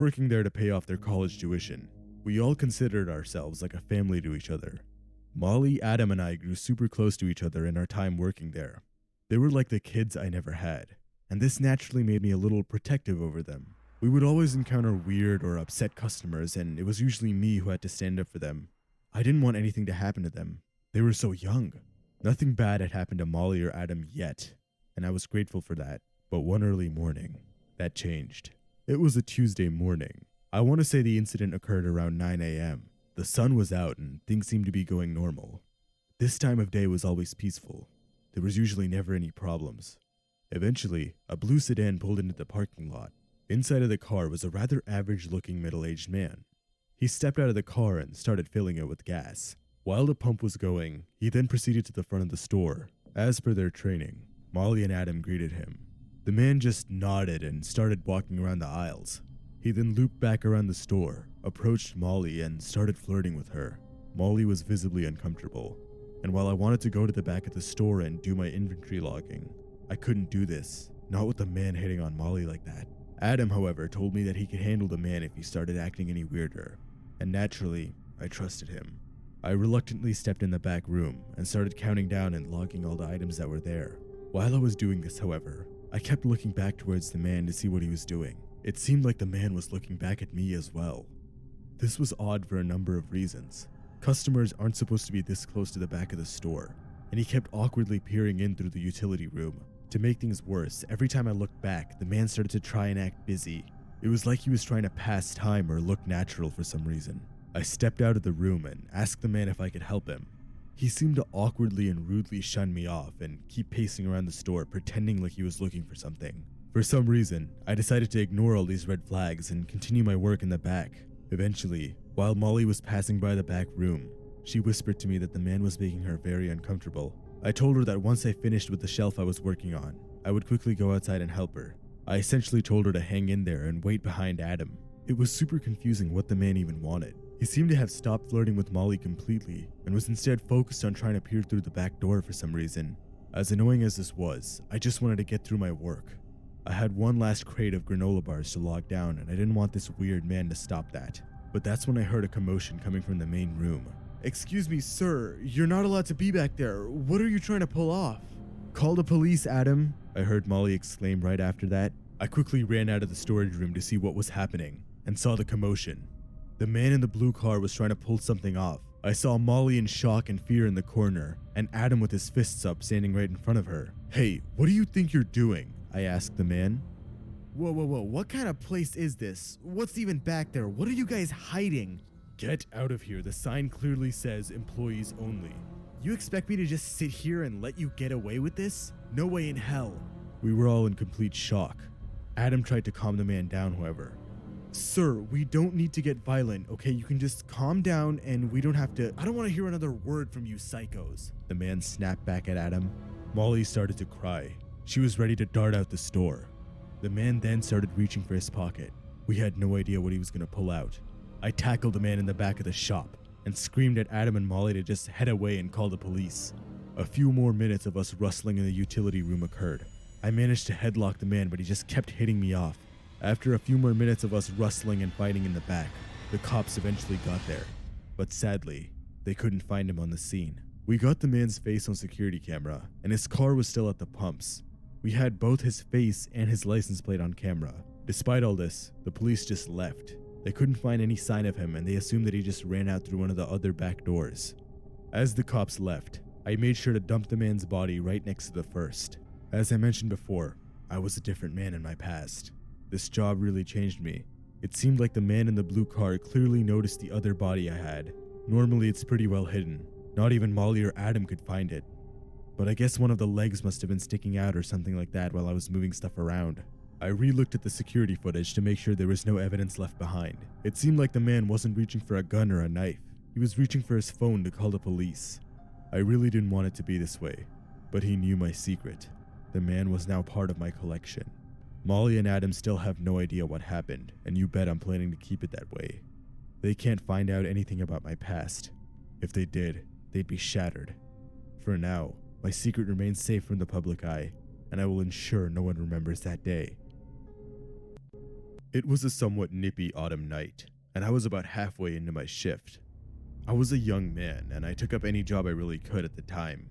working there to pay off their college tuition. We all considered ourselves like a family to each other. Molly, Adam, and I grew super close to each other in our time working there. They were like the kids I never had, and this naturally made me a little protective over them. We would always encounter weird or upset customers, and it was usually me who had to stand up for them. I didn't want anything to happen to them. They were so young. Nothing bad had happened to Molly or Adam yet, and I was grateful for that. But one early morning, that changed. It was a Tuesday morning. I want to say the incident occurred around 9 a.m. The sun was out and things seemed to be going normal. This time of day was always peaceful. There was usually never any problems. Eventually, a blue sedan pulled into the parking lot. Inside of the car was a rather average-looking middle-aged man. He stepped out of the car and started filling it with gas. While the pump was going, he then proceeded to the front of the store. As per their training, Molly and Adam greeted him. The man just nodded and started walking around the aisles. He then looped back around the store, approached Molly, and started flirting with her. Molly was visibly uncomfortable, and while I wanted to go to the back of the store and do my inventory logging, I couldn't do this, not with the man hitting on Molly like that. Adam, however, told me that he could handle the man if he started acting any weirder, and naturally, I trusted him. I reluctantly stepped in the back room and started counting down and logging all the items that were there. While I was doing this, however, I kept looking back towards the man to see what he was doing. It seemed like the man was looking back at me as well. This was odd for a number of reasons. Customers aren't supposed to be this close to the back of the store, and he kept awkwardly peering in through the utility room. To make things worse, every time I looked back, the man started to try and act busy. It was like he was trying to pass time or look natural for some reason. I stepped out of the room and asked the man if I could help him. He seemed to awkwardly and rudely shun me off and keep pacing around the store pretending like he was looking for something. For some reason, I decided to ignore all these red flags and continue my work in the back. Eventually, while Molly was passing by the back room, she whispered to me that the man was making her very uncomfortable. I told her that once I finished with the shelf I was working on, I would quickly go outside and help her. I essentially told her to hang in there and wait behind Adam. It was super confusing what the man even wanted. He seemed to have stopped flirting with Molly completely and was instead focused on trying to peer through the back door for some reason. As annoying as this was, I just wanted to get through my work. I had one last crate of granola bars to log down and I didn't want this weird man to stop that. But that's when I heard a commotion coming from the main room. "Excuse me, sir, you're not allowed to be back there. What are you trying to pull off?" "Call the police, Adam," I heard Molly exclaim right after that. I quickly ran out of the storage room to see what was happening and saw the commotion. The man in the blue car was trying to pull something off. I saw Molly in shock and fear in the corner, and Adam with his fists up standing right in front of her. "Hey, what do you think you're doing?" I asked the man. Whoa, what kind of place is this? What's even back there? What are you guys hiding?" "Get out of here, the sign clearly says employees only." "You expect me to just sit here and let you get away with this? No way in hell." We were all in complete shock. Adam tried to calm the man down, however. "Sir, we don't need to get violent, okay? You can just calm down and we don't have to— I don't want to hear another word from you psychos." The man snapped back at Adam. Molly started to cry. She was ready to dart out the store. The man then started reaching for his pocket. We had no idea what he was going to pull out. I tackled the man in the back of the shop and screamed at Adam and Molly to just head away and call the police. A few more minutes of us rustling in the utility room occurred. I managed to headlock the man, but he just kept hitting me off. After a few more minutes of us rustling and fighting in the back, the cops eventually got there. But sadly, they couldn't find him on the scene. We got the man's face on security camera, and his car was still at the pumps. We had both his face and his license plate on camera. Despite all this, the police just left. They couldn't find any sign of him and they assumed that he just ran out through one of the other back doors. As the cops left, I made sure to dump the man's body right next to the first. As I mentioned before, I was a different man in my past. This job really changed me. It seemed like the man in the blue car clearly noticed the other body I had. Normally it's pretty well hidden. Not even Molly or Adam could find it. But I guess one of the legs must have been sticking out or something like that while I was moving stuff around. I re-looked at the security footage to make sure there was no evidence left behind. It seemed like the man wasn't reaching for a gun or a knife. He was reaching for his phone to call the police. I really didn't want it to be this way, but he knew my secret. The man was now part of my collection. Molly and Adam still have no idea what happened, and you bet I'm planning to keep it that way. They can't find out anything about my past. If they did, they'd be shattered. For now, my secret remains safe from the public eye, and I will ensure no one remembers that day. It was a somewhat nippy autumn night, and I was about halfway into my shift. I was a young man, and I took up any job I really could at the time.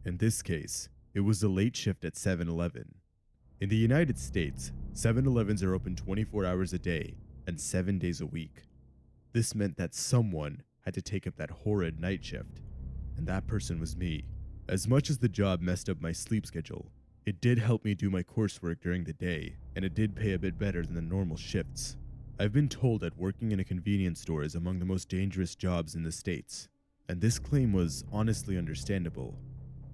In this case, it was the late shift at 7-Eleven. In the United States, 7-Elevens are open 24 hours a day and 7 days a week. This meant that someone had to take up that horrid night shift, and that person was me. As much as the job messed up my sleep schedule, it did help me do my coursework during the day, and it did pay a bit better than the normal shifts. I've been told that working in a convenience store is among the most dangerous jobs in the States, and this claim was honestly understandable.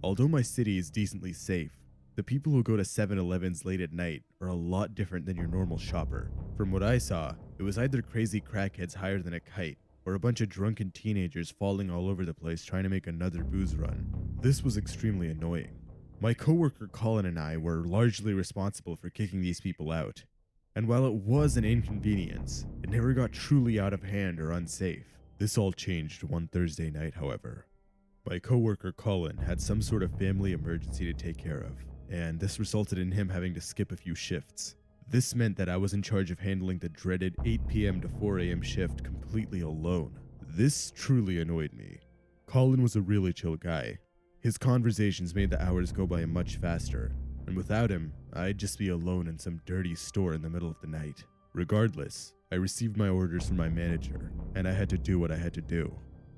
Although my city is decently safe, the people who go to 7-Elevens late at night are a lot different than your normal shopper. From what I saw, it was either crazy crackheads higher than a kite, or a bunch of drunken teenagers falling all over the place trying to make another booze run. This was extremely annoying. My coworker Colin and I were largely responsible for kicking these people out. And while it was an inconvenience, it never got truly out of hand or unsafe. This all changed one Thursday night, however. My coworker Colin had some sort of family emergency to take care of, and this resulted in him having to skip a few shifts. This meant that I was in charge of handling the dreaded 8 p.m. to 4 a.m. shift completely alone. This truly annoyed me. Colin was a really chill guy. His conversations made the hours go by much faster, and without him, I'd just be alone in some dirty store in the middle of the night. Regardless, I received my orders from my manager, and I had to do what I had to do.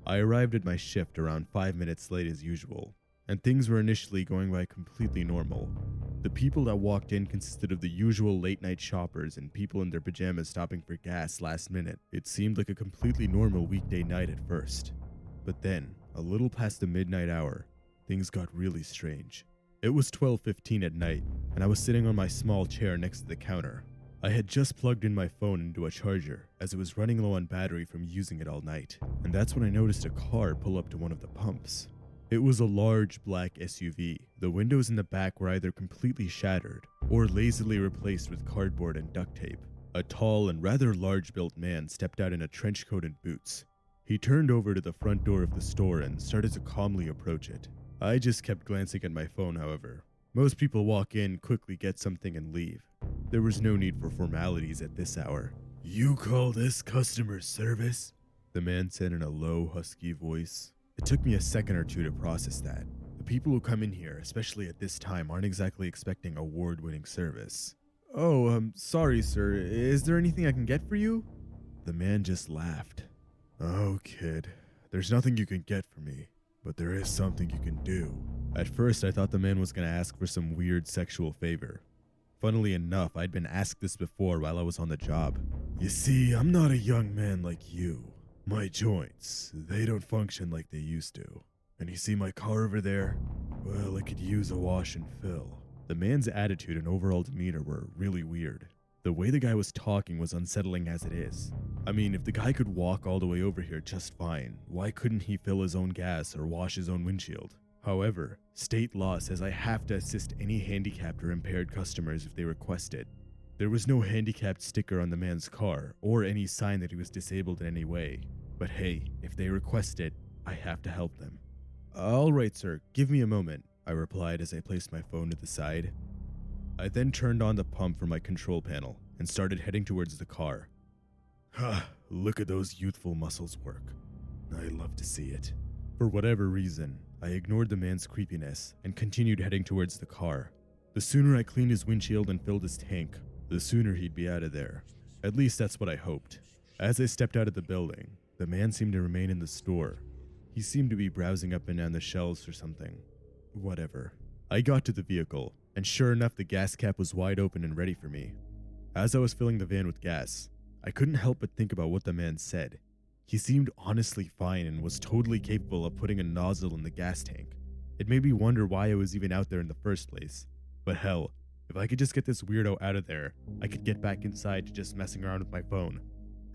I arrived at my shift around 5 minutes late as usual, and things were initially going by completely normal. The people that walked in consisted of the usual late-night shoppers and people in their pajamas stopping for gas last minute. It seemed like a completely normal weekday night at first. But then, a little past the midnight hour, things got really strange. It was 12:15 at night, and I was sitting on my small chair next to the counter. I had just plugged in my phone into a charger, as it was running low on battery from using it all night, and that's when I noticed a car pull up to one of the pumps. It was a large black SUV. The windows in the back were either completely shattered or lazily replaced with cardboard and duct tape. A tall and rather large-built man stepped out in a trench coat and boots. He turned over to the front door of the store and started to calmly approach it. I just kept glancing at my phone, however. Most people walk in, quickly get something, and leave. There was no need for formalities at this hour. "You call this customer service?" the man said in a low, husky voice. It took me a second or two to process that. The people who come in here, especially at this time, aren't exactly expecting award-winning service. "Oh, sorry, sir. Is there anything I can get for you?" The man just laughed. "Oh, kid, there's nothing you can get for me, but there is something you can do." At first, I thought the man was going to ask for some weird sexual favor. Funnily enough, I'd been asked this before while I was on the job. "You see, I'm not a young man like you. My joints, they don't function like they used to. And you see my car over there? Well, it could use a wash and fill." The man's attitude and overall demeanor were really weird. The way the guy was talking was unsettling as it is. I mean, if the guy could walk all the way over here just fine, why couldn't he fill his own gas or wash his own windshield? However, state law says I have to assist any handicapped or impaired customers if they request it. There was no handicapped sticker on the man's car, or any sign that he was disabled in any way. But hey, if they request it, I have to help them. "Alright, sir, give me a moment," I replied as I placed my phone to the side. I then turned on the pump from my control panel and started heading towards the car. Look at those youthful muscles work. I love to see it. For whatever reason, I ignored the man's creepiness and continued heading towards the car. The sooner I cleaned his windshield and filled his tank, the sooner he'd be out of there. At least that's what I hoped. As I stepped out of the building, the man seemed to remain in the store. He seemed to be browsing up and down the shelves or something. Whatever. I got to the vehicle, and sure enough, the gas cap was wide open and ready for me. As I was filling the van with gas, I couldn't help but think about what the man said. He seemed honestly fine and was totally capable of putting a nozzle in the gas tank. It made me wonder why I was even out there in the first place. But hell, if I could just get this weirdo out of there, I could get back inside to just messing around with my phone.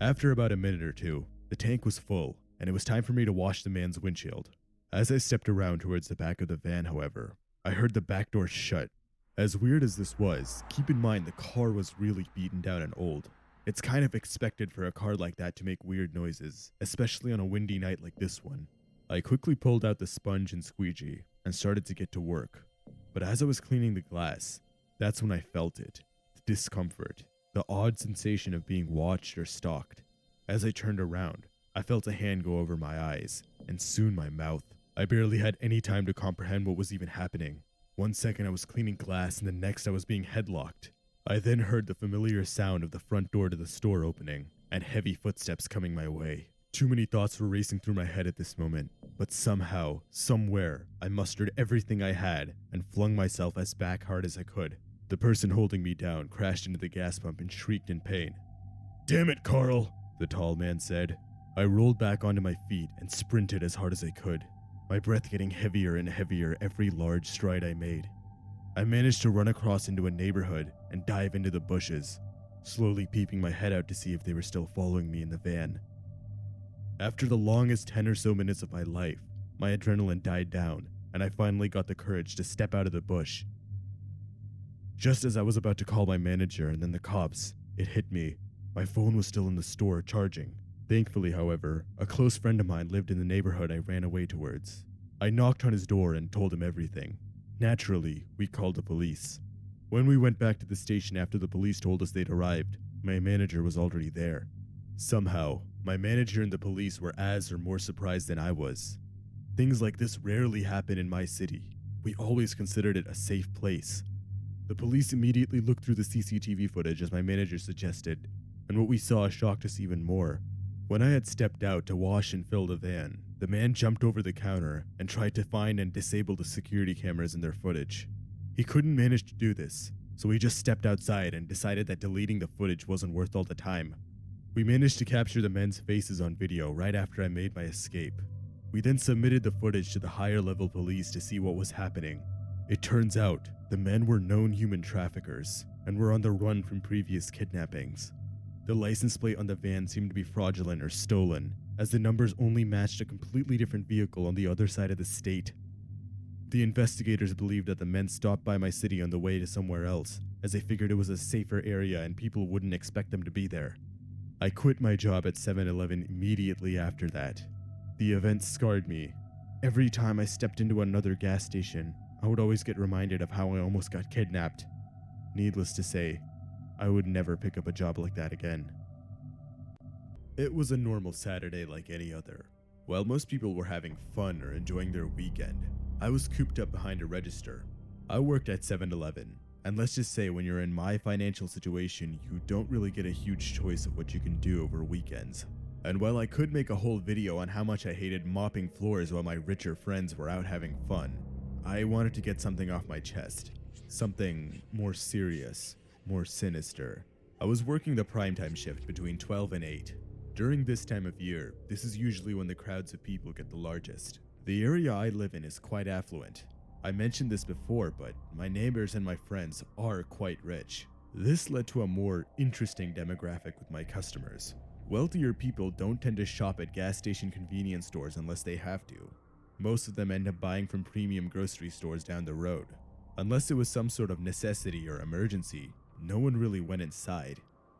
After about a minute or two, the tank was full, and it was time for me to wash the man's windshield. As I stepped around towards the back of the van, however, I heard the back door shut. As weird as this was, keep in mind the car was really beaten down and old. It's kind of expected for a car like that to make weird noises, especially on a windy night like this one. I quickly pulled out the sponge and squeegee and started to get to work. But as I was cleaning the glass, that's when I felt it, the discomfort. the odd sensation of being watched or stalked. As I turned around, I felt a hand go over my eyes, and soon my mouth. I barely had any time to comprehend what was even happening. 1 second I was cleaning glass, and the next I was being headlocked. I then heard the familiar sound of the front door to the store opening, and heavy footsteps coming my way. Too many thoughts were racing through my head at this moment, but somehow, somewhere, I mustered everything I had and flung myself as back hard as I could. The person holding me down crashed into the gas pump and shrieked in pain. "Damn it, Carl," the tall man said. I rolled back onto my feet and sprinted as hard as I could, my breath getting heavier and heavier every large stride I made. I managed to run across into a neighborhood and dive into the bushes, slowly peeping my head out to see if they were still following me in the van. After the longest 10 or so minutes of my life, my adrenaline died down, and I finally got the courage to step out of the bush. Just as I was about to call my manager and then the cops, it hit me. My phone was still in the store charging. Thankfully, however, a close friend of mine lived in the neighborhood I ran away towards. I knocked on his door and told him everything. Naturally, we called the police. When we went back to the station after the police told us they'd arrived, my manager was already there. Somehow, my manager and the police were as or more surprised than I was. Things like this rarely happen in my city. We always considered it a safe place. The police immediately looked through the CCTV footage as my manager suggested, and what we saw shocked us even more. When I had stepped out to wash and fill the van, the man jumped over the counter and tried to find and disable the security cameras in their footage. He couldn't manage to do this, so he just stepped outside and decided that deleting the footage wasn't worth all the time. We managed to capture the men's faces on video right after I made my escape. We then submitted the footage to the higher level police to see what was happening. It turns out, the men were known human traffickers and were on the run from previous kidnappings. The license plate on the van seemed to be fraudulent or stolen, as the numbers only matched a completely different vehicle on the other side of the state. The investigators believed that the men stopped by my city on the way to somewhere else, as they figured it was a safer area and people wouldn't expect them to be there. I quit my job at 7-Eleven immediately after that. The event scarred me. Every time I stepped into another gas station, I would always get reminded of how I almost got kidnapped. Needless to say, I would never pick up a job like that again. It was a normal Saturday like any other. While most people were having fun or enjoying their weekend, I was cooped up behind a register. I worked at 7-Eleven, and let's just say when you're in my financial situation, you don't really get a huge choice of what you can do over weekends. And while I could make a whole video on how much I hated mopping floors while my richer friends were out having fun, I wanted to get something off my chest. Something more serious, more sinister. I was working the primetime shift between 12 and 8. During this time of year, this is usually when the crowds of people get the largest. The area I live in is quite affluent. I mentioned this before, but my neighbors and my friends are quite rich. This led to a more interesting demographic with my customers. Wealthier people don't tend to shop at gas station convenience stores unless they have to. Most of them end up buying from premium grocery stores down the road. Unless it was some sort of necessity or emergency, no one really went inside.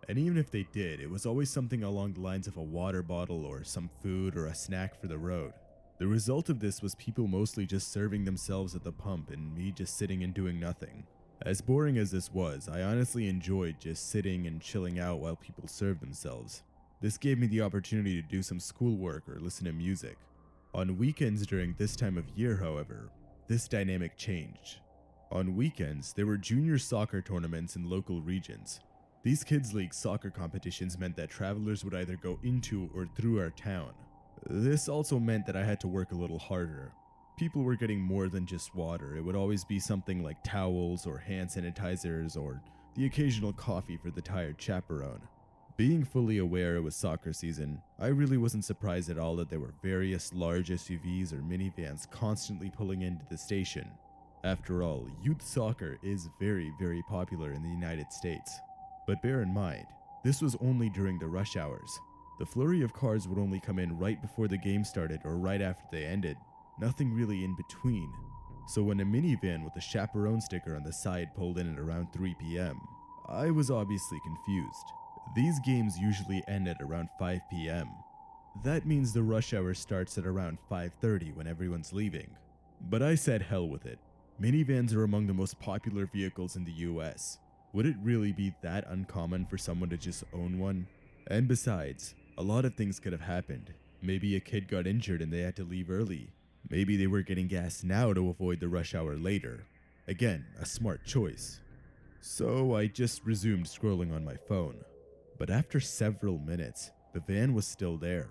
And even if they did, it was always something along the lines of a water bottle or some food or a snack for the road. The result of this was people mostly just serving themselves at the pump and me just sitting and doing nothing. As boring as this was, I honestly enjoyed just sitting and chilling out while people served themselves. This gave me the opportunity to do some schoolwork or listen to music. On weekends during this time of year, however, this dynamic changed. On weekends, there were junior soccer tournaments in local regions. These kids' league soccer competitions meant that travelers would either go into or through our town. This also meant that I had to work a little harder. People were getting more than just water. It would always be something like towels or hand sanitizers or the occasional coffee for the tired chaperone. Being fully aware it was soccer season, I really wasn't surprised at all that there were various large SUVs or minivans constantly pulling into the station. After all, youth soccer is very, very popular in the United States. But bear in mind, this was only during the rush hours. The flurry of cars would only come in right before the game started or right after they ended. Nothing really in between. So when a minivan with a chaperone sticker on the side pulled in at around 3 p.m., I was obviously confused. These games usually end at around 5 p.m. That means the rush hour starts at around 5:30 when everyone's leaving. But I said hell with it. Minivans are among the most popular vehicles in the US. Would it really be that uncommon for someone to just own one? And besides, a lot of things could have happened. Maybe a kid got injured and they had to leave early. Maybe they were getting gas now to avoid the rush hour later. Again, a smart choice. So I just resumed scrolling on my phone. But after several minutes, the van was still there.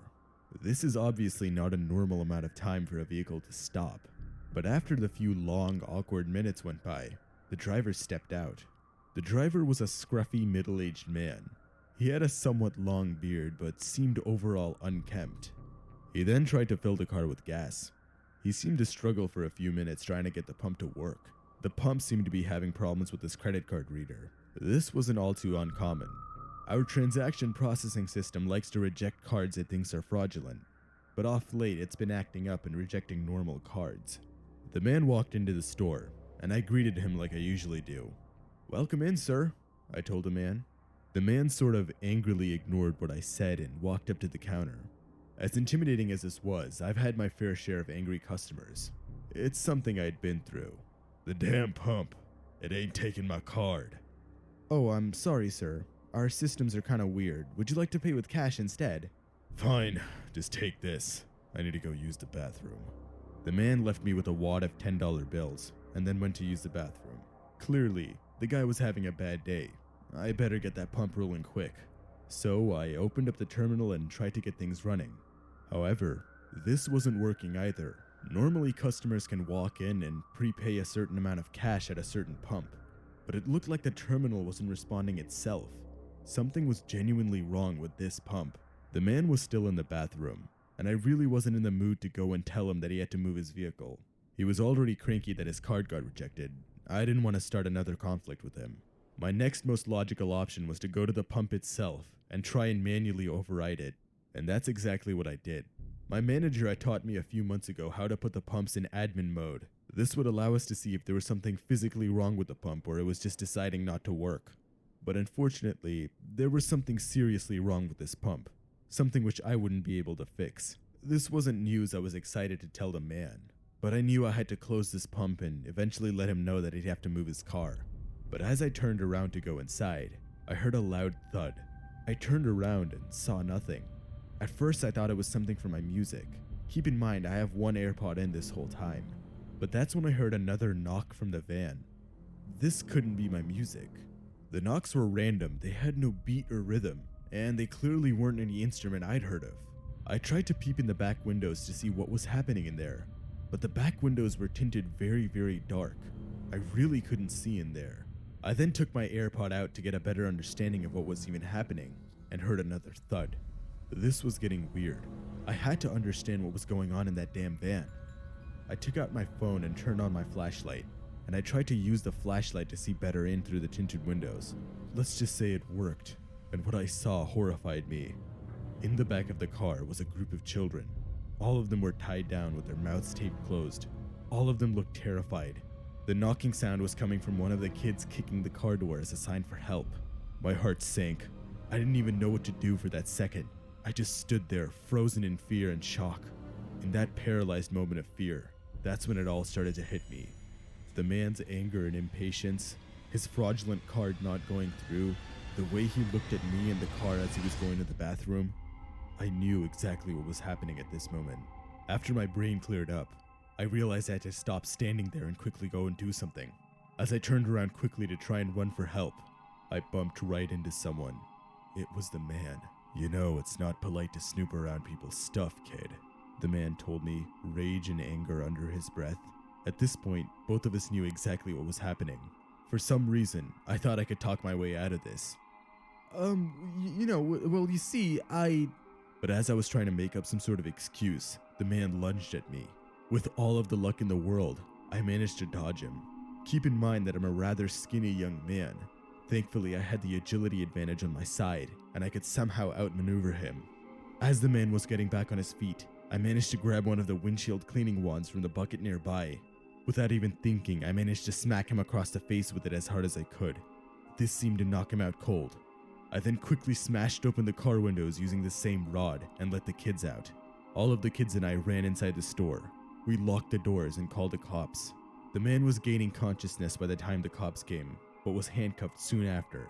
This is obviously not a normal amount of time for a vehicle to stop. But after the few long, awkward minutes went by, the driver stepped out. The driver was a scruffy, middle-aged man. He had a somewhat long beard but seemed overall unkempt. He then tried to fill the car with gas. He seemed to struggle for a few minutes trying to get the pump to work. The pump seemed to be having problems with his credit card reader. This wasn't all too uncommon. Our transaction processing system likes to reject cards it thinks are fraudulent, but off late it's been acting up and rejecting normal cards. The man walked into the store, and I greeted him like I usually do. "Welcome in, sir," I told the man. The man sort of angrily ignored what I said and walked up to the counter. As intimidating as this was, I've had my fair share of angry customers. It's something I'd been through. "The damn pump. It ain't taking my card." "Oh, I'm sorry, sir. Our systems are kinda weird. Would you like to pay with cash instead?" "Fine, just take this. I need to go use the bathroom." The man left me with a wad of $10 bills and then went to use the bathroom. Clearly, the guy was having a bad day. I better get that pump rolling quick. So I opened up the terminal and tried to get things running. However, this wasn't working either. Normally, customers can walk in and prepay a certain amount of cash at a certain pump, but it looked like the terminal wasn't responding itself. Something was genuinely wrong with this pump. The man was still in the bathroom, and I really wasn't in the mood to go and tell him that he had to move his vehicle. He was already cranky that his card got rejected. I didn't want to start another conflict with him. My next most logical option was to go to the pump itself and try and manually override it, and that's exactly what I did. My manager had taught me a few months ago how to put the pumps in admin mode. This would allow us to see if there was something physically wrong with the pump or it was just deciding not to work. But unfortunately, there was something seriously wrong with this pump, something which I wouldn't be able to fix. This wasn't news I was excited to tell the man, but I knew I had to close this pump and eventually let him know that he'd have to move his car. But as I turned around to go inside, I heard a loud thud. I turned around and saw nothing. At first I thought it was something from my music. Keep in mind I have one AirPod in this whole time. But that's when I heard another knock from the van. This couldn't be my music. The knocks were random, they had no beat or rhythm, and they clearly weren't any instrument I'd heard of. I tried to peep in the back windows to see what was happening in there, but the back windows were tinted very, very dark. I really couldn't see in there. I then took my AirPod out to get a better understanding of what was even happening, and heard another thud. This was getting weird. I had to understand what was going on in that damn van. I took out my phone and turned on my flashlight, and I tried to use the flashlight to see better in through the tinted windows. Let's just say it worked, and what I saw horrified me. In the back of the car was a group of children. All of them were tied down with their mouths taped closed. All of them looked terrified. The knocking sound was coming from one of the kids kicking the car door as a sign for help. My heart sank. I didn't even know what to do for that second. I just stood there, frozen in fear and shock. In that paralyzed moment of fear, that's when it all started to hit me. The man's anger and impatience, his fraudulent card not going through, the way he looked at me in the car as he was going to the bathroom. I knew exactly what was happening at this moment. After my brain cleared up, I realized I had to stop standing there and quickly go and do something. As I turned around quickly to try and run for help, I bumped right into someone. It was the man. "You know, it's not polite to snoop around people's stuff, kid," the man told me, rage and anger under his breath. At this point, both of us knew exactly what was happening. For some reason, I thought I could talk my way out of this. You see, But as I was trying to make up some sort of excuse, the man lunged at me. With all of the luck in the world, I managed to dodge him. Keep in mind that I'm a rather skinny young man. Thankfully, I had the agility advantage on my side, and I could somehow outmaneuver him. As the man was getting back on his feet, I managed to grab one of the windshield cleaning wands from the bucket nearby. Without even thinking, I managed to smack him across the face with it as hard as I could. This seemed to knock him out cold. I then quickly smashed open the car windows using the same rod and let the kids out. All of the kids and I ran inside the store. We locked the doors and called the cops. The man was gaining consciousness by the time the cops came. but was handcuffed soon after.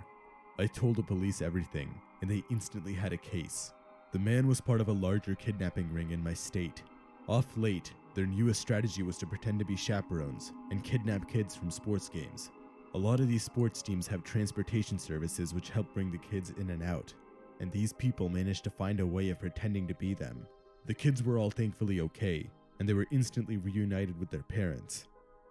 I told the police everything, and they instantly had a case. The man was part of a larger kidnapping ring in my state. Off late, their newest strategy was to pretend to be chaperones and kidnap kids from sports games. A lot of these sports teams have transportation services which help bring the kids in and out, and these people managed to find a way of pretending to be them. The kids were all thankfully okay, and they were instantly reunited with their parents.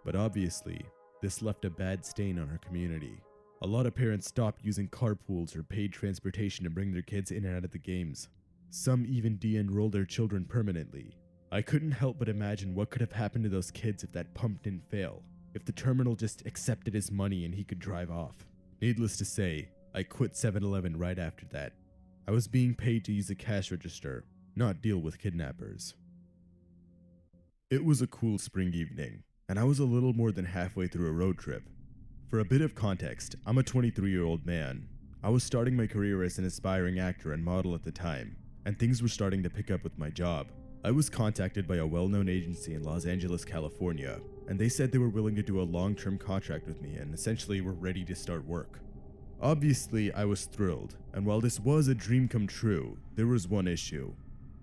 But obviously, this left a bad stain on our community. A lot of parents stopped using carpools or paid transportation to bring their kids in and out of the games. Some even de-enrolled their children permanently. I couldn't help but imagine what could have happened to those kids if that pump didn't fail, if the terminal just accepted his money and he could drive off. Needless to say, I quit 7-Eleven right after that. I was being paid to use a cash register, not deal with kidnappers. It was a cool spring evening, and I was a little more than halfway through a road trip. For a bit of context, I'm a 23-year-old man. I was starting my career as an aspiring actor and model at the time, and things were starting to pick up with my job. I was contacted by a well-known agency in Los Angeles, California, and they said they were willing to do a long-term contract with me and essentially were ready to start work. Obviously, I was thrilled, and while this was a dream come true, there was one issue.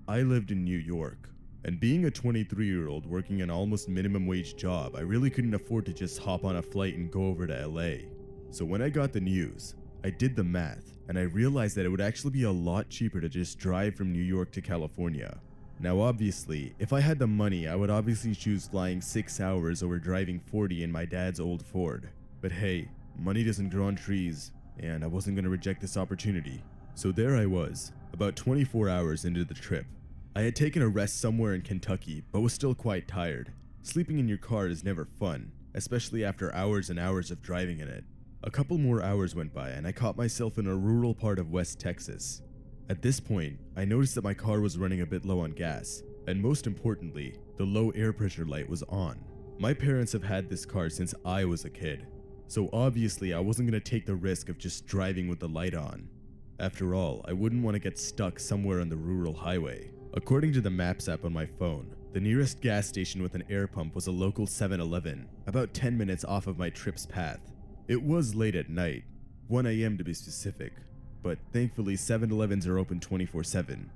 I lived in New York, and being a 23-year-old working an almost minimum wage job, I really couldn't afford to just hop on a flight and go over to LA. So when I got the news, I did the math, and I realized that it would actually be a lot cheaper to just drive from New York to California. Now obviously, if I had the money, I would obviously choose flying 6 hours over driving 40 in my dad's old Ford. But hey, money doesn't grow on trees, and I wasn't going to reject this opportunity. So there I was, about 24 hours into the trip. I had taken a rest somewhere in Kentucky, but was still quite tired. Sleeping in your car is never fun, especially after hours and hours of driving in it. A couple more hours went by and I caught myself in a rural part of West Texas. At this point, I noticed that my car was running a bit low on gas, and most importantly, the low air pressure light was on. My parents have had this car since I was a kid, so obviously I wasn't going to take the risk of just driving with the light on. After all, I wouldn't want to get stuck somewhere on the rural highway. According to the Maps app on my phone, the nearest gas station with an air pump was a local 7-Eleven, about 10 minutes off of my trip's path. It was late at night, 1 a.m. to be specific, but thankfully 7-Elevens are open 24/7.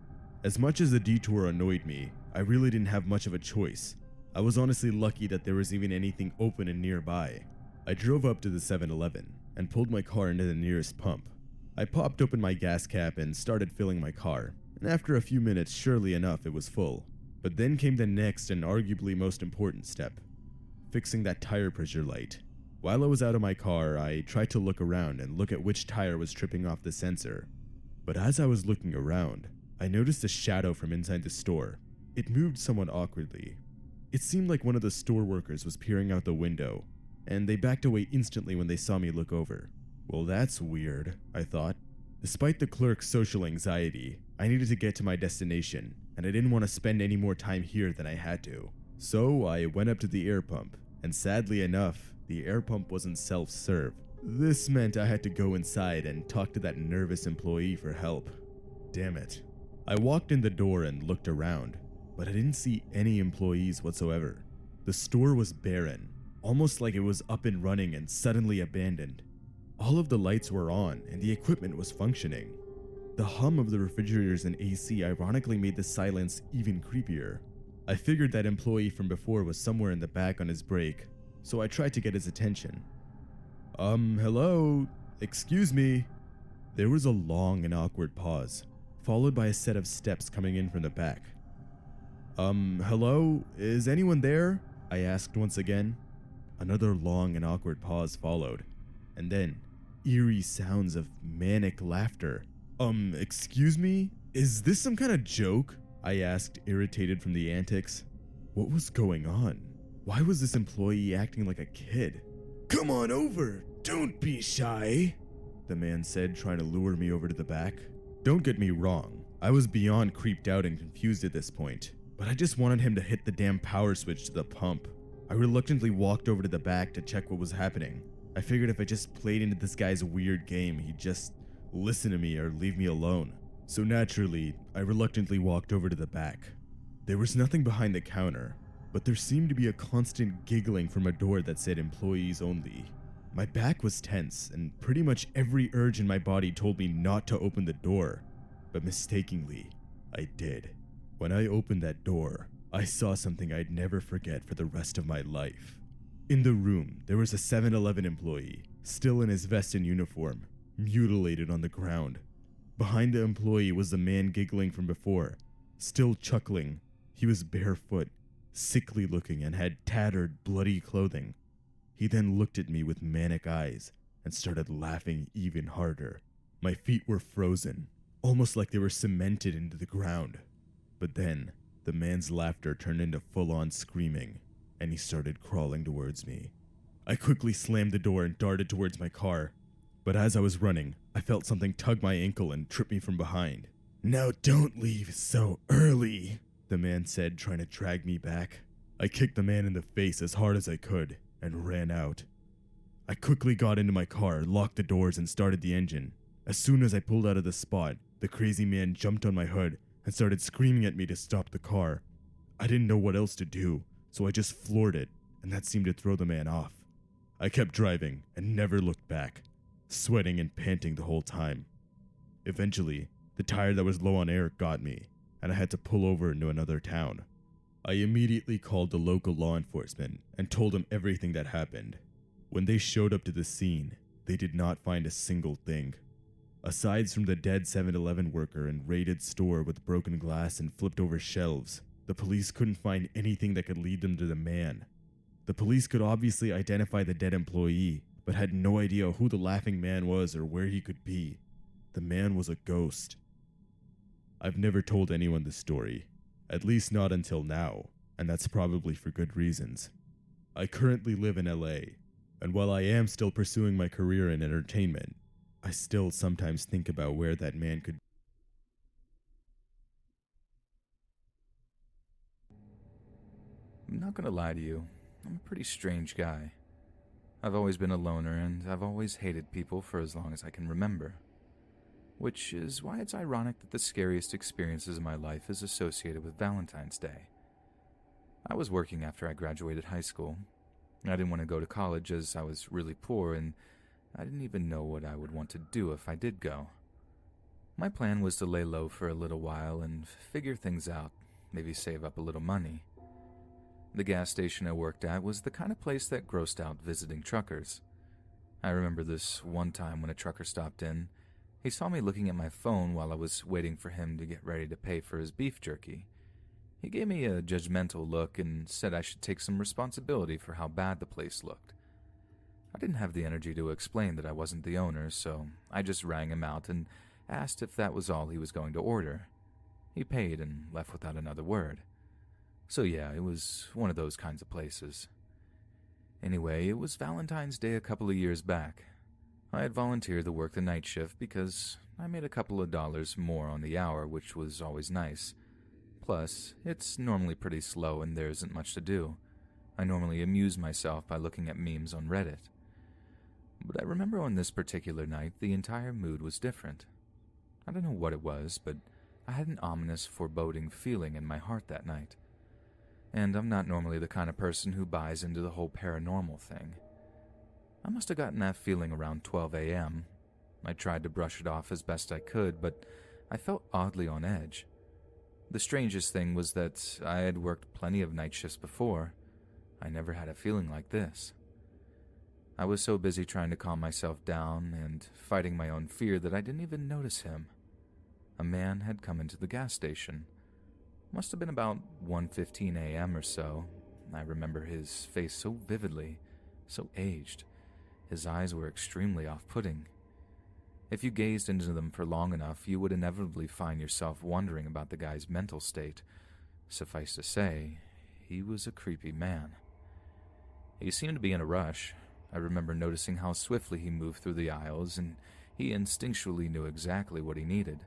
As much as the detour annoyed me, I really didn't have much of a choice. I was honestly lucky that there was even anything open and nearby. I drove up to the 7-Eleven and pulled my car into the nearest pump. I popped open my gas cap and started filling my car, and after a few minutes, surely enough, it was full. But then came the next and arguably most important step, fixing that tire pressure light. While I was out of my car, I tried to look around and look at which tire was tripping off the sensor. But as I was looking around, I noticed a shadow from inside the store. It moved somewhat awkwardly. It seemed like one of the store workers was peering out the window, and they backed away instantly when they saw me look over. Well, that's weird, I thought. Despite the clerk's social anxiety, I needed to get to my destination, and I didn't want to spend any more time here than I had to. So I went up to the air pump, and sadly enough, the air pump wasn't self-serve. This meant I had to go inside and talk to that nervous employee for help. Damn it. I walked in the door and looked around, but I didn't see any employees whatsoever. The store was barren, almost like it was up and running and suddenly abandoned. All of the lights were on and the equipment was functioning. The hum of the refrigerators and AC ironically made the silence even creepier. I figured that employee from before was somewhere in the back on his break, so I tried to get his attention. Hello? Excuse me? There was a long and awkward pause, followed by a set of steps coming in from the back. Hello? Is anyone there? I asked once again. Another long and awkward pause followed, and then eerie sounds of manic laughter. Excuse me? Is this some kind of joke? I asked, irritated from the antics. What was going on? Why was this employee acting like a kid? Come on over, don't be shy, the man said, trying to lure me over to the back. Don't get me wrong, I was beyond creeped out and confused at this point, but I just wanted him to hit the damn power switch to the pump. I reluctantly walked over to the back to check what was happening. I figured if I just played into this guy's weird game, he'd just listen to me or leave me alone. So naturally, I reluctantly walked over to the back. There was nothing behind the counter, but there seemed to be a constant giggling from a door that said employees only. My back was tense, and pretty much every urge in my body told me not to open the door, but mistakenly, I did. When I opened that door, I saw something I'd never forget for the rest of my life. In the room, there was a 7-Eleven employee, still in his vest and uniform, mutilated on the ground. Behind the employee was the man giggling from before, still chuckling. He was barefoot, sickly looking, and had tattered, bloody clothing. He then looked at me with manic eyes and started laughing even harder. My feet were frozen, almost like they were cemented into the ground. But then, the man's laughter turned into full-on screaming, and he started crawling towards me. I quickly slammed the door and darted towards my car, but as I was running, I felt something tug my ankle and trip me from behind. "Now don't leave so early," the man said, trying to drag me back. I kicked the man in the face as hard as I could and ran out. I quickly got into my car, locked the doors, and started the engine. As soon as I pulled out of the spot, the crazy man jumped on my hood and started screaming at me to stop the car. I didn't know what else to do, so I just floored it, and that seemed to throw the man off. I kept driving and never looked back, sweating and panting the whole time. Eventually, the tire that was low on air got me, and I had to pull over into another town. I immediately called the local law enforcement and told them everything that happened. When they showed up to the scene, they did not find a single thing. Aside from the dead 7-Eleven worker and raided store with broken glass and flipped over shelves, the police couldn't find anything that could lead them to the man. The police could obviously identify the dead employee, but had no idea who the laughing man was or where he could be. The man was a ghost. I've never told anyone this story, at least not until now, and that's probably for good reasons. I currently live in LA, and while I am still pursuing my career in entertainment, I still sometimes think about where that man could be. I'm not gonna lie to you, I'm a pretty strange guy. I've always been a loner, and I've always hated people for as long as I can remember. Which is why it's ironic that the scariest experiences of my life is associated with Valentine's Day. I was working after I graduated high school. I didn't want to go to college as I was really poor, and I didn't even know what I would want to do if I did go. My plan was to lay low for a little while and figure things out, maybe save up a little money. The gas station I worked at was the kind of place that grossed out visiting truckers. I remember this one time when a trucker stopped in. He saw me looking at my phone while I was waiting for him to get ready to pay for his beef jerky. He gave me a judgmental look and said I should take some responsibility for how bad the place looked. I didn't have the energy to explain that I wasn't the owner, so I just rang him out and asked if that was all he was going to order. He paid and left without another word. So yeah, it was one of those kinds of places. Anyway, it was Valentine's Day a couple of years back. I had volunteered to work the night shift because I made a couple of dollars more on the hour, which was always nice. Plus, it's normally pretty slow and there isn't much to do. I normally amuse myself by looking at memes on Reddit. But I remember on this particular night, the entire mood was different. I don't know what it was, but I had an ominous, foreboding feeling in my heart that night. And I'm not normally the kind of person who buys into the whole paranormal thing. I must have gotten that feeling around 12 a.m. I tried to brush it off as best I could, but I felt oddly on edge. The strangest thing was that I had worked plenty of night shifts before. I never had a feeling like this. I was so busy trying to calm myself down and fighting my own fear that I didn't even notice him. A man had come into the gas station. Must have been about 1:15 a.m. or so. I remember his face so vividly, so aged. His eyes were extremely off-putting. If you gazed into them for long enough, you would inevitably find yourself wondering about the guy's mental state. Suffice to say, he was a creepy man. He seemed to be in a rush. I remember noticing how swiftly he moved through the aisles, and he instinctually knew exactly what he needed.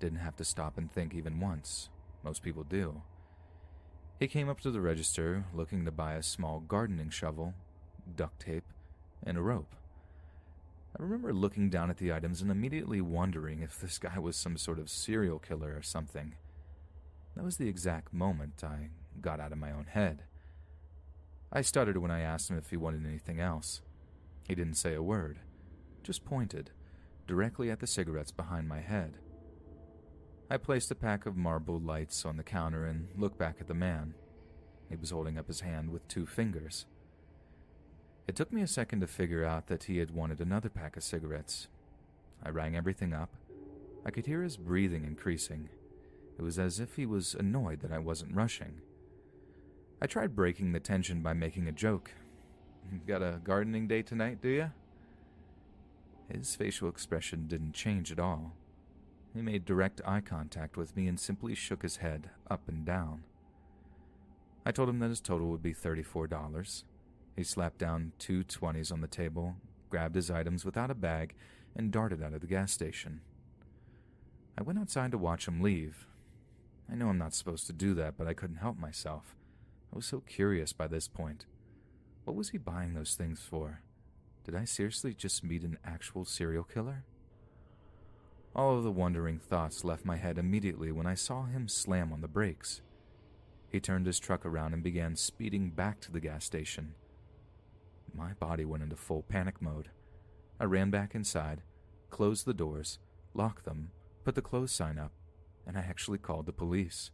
Didn't have to stop and think even once. Most people do. He came up to the register, looking to buy a small gardening shovel, duct tape, and a rope. I remember looking down at the items and immediately wondering if this guy was some sort of serial killer or something. That was the exact moment I got out of my own head. I stuttered when I asked him if he wanted anything else. He didn't say a word, just pointed directly at the cigarettes behind my head. I placed a pack of Marlboro Lights on the counter and looked back at the man. He was holding up his hand with 2 fingers. It took me a second to figure out that he had wanted another pack of cigarettes. I rang everything up. I could hear his breathing increasing. It was as if he was annoyed that I wasn't rushing. I tried breaking the tension by making a joke. "Got a gardening day tonight, do ya?" His facial expression didn't change at all. He made direct eye contact with me and simply shook his head up and down. I told him that his total would be $34. He slapped down 2 20s on the table, grabbed his items without a bag, and darted out of the gas station. I went outside to watch him leave. I know I'm not supposed to do that, but I couldn't help myself. I was so curious by this point. What was he buying those things for? Did I seriously just meet an actual serial killer? All of the wondering thoughts left my head immediately when I saw him slam on the brakes. He turned his truck around and began speeding back to the gas station. My body went into full panic mode. I ran back inside, closed the doors, locked them, put the close sign up, and I actually called the police.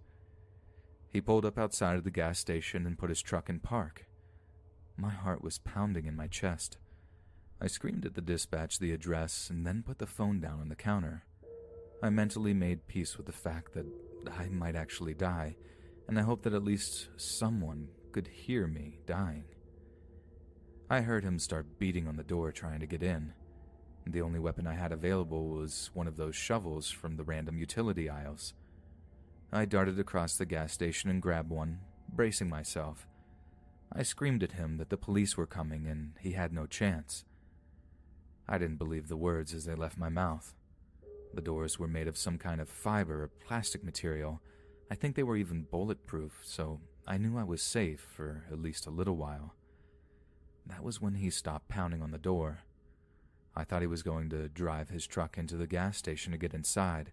He pulled up outside of the gas station and put his truck in park. My heart was pounding in my chest. I screamed at the dispatch the address and then put the phone down on the counter. I mentally made peace with the fact that I might actually die, and I hoped that at least someone could hear me dying. I heard him start beating on the door trying to get in. The only weapon I had available was one of those shovels from the random utility aisles. I darted across the gas station and grabbed one, bracing myself. I screamed at him that the police were coming and he had no chance. I didn't believe the words as they left my mouth. The doors were made of some kind of fiber or plastic material. I think they were even bulletproof, so I knew I was safe for at least a little while. That was when he stopped pounding on the door. I thought he was going to drive his truck into the gas station to get inside,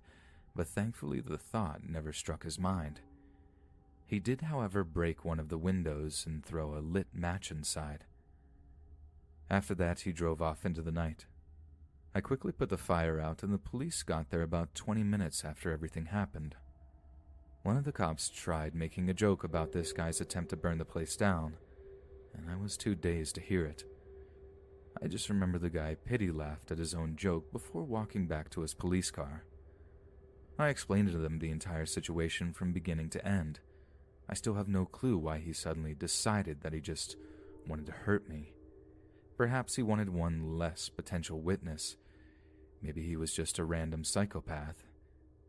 but thankfully the thought never struck his mind. He did, however, break one of the windows and throw a lit match inside. After that, he drove off into the night. I quickly put the fire out, and the police got there about 20 minutes after everything happened. One of the cops tried making a joke about this guy's attempt to burn the place down, and I was too dazed to hear it. I just remember the guy pity-laughed at his own joke before walking back to his police car. I explained to them the entire situation from beginning to end. I still have no clue why he suddenly decided that he just wanted to hurt me. Perhaps he wanted one less potential witness. Maybe he was just a random psychopath.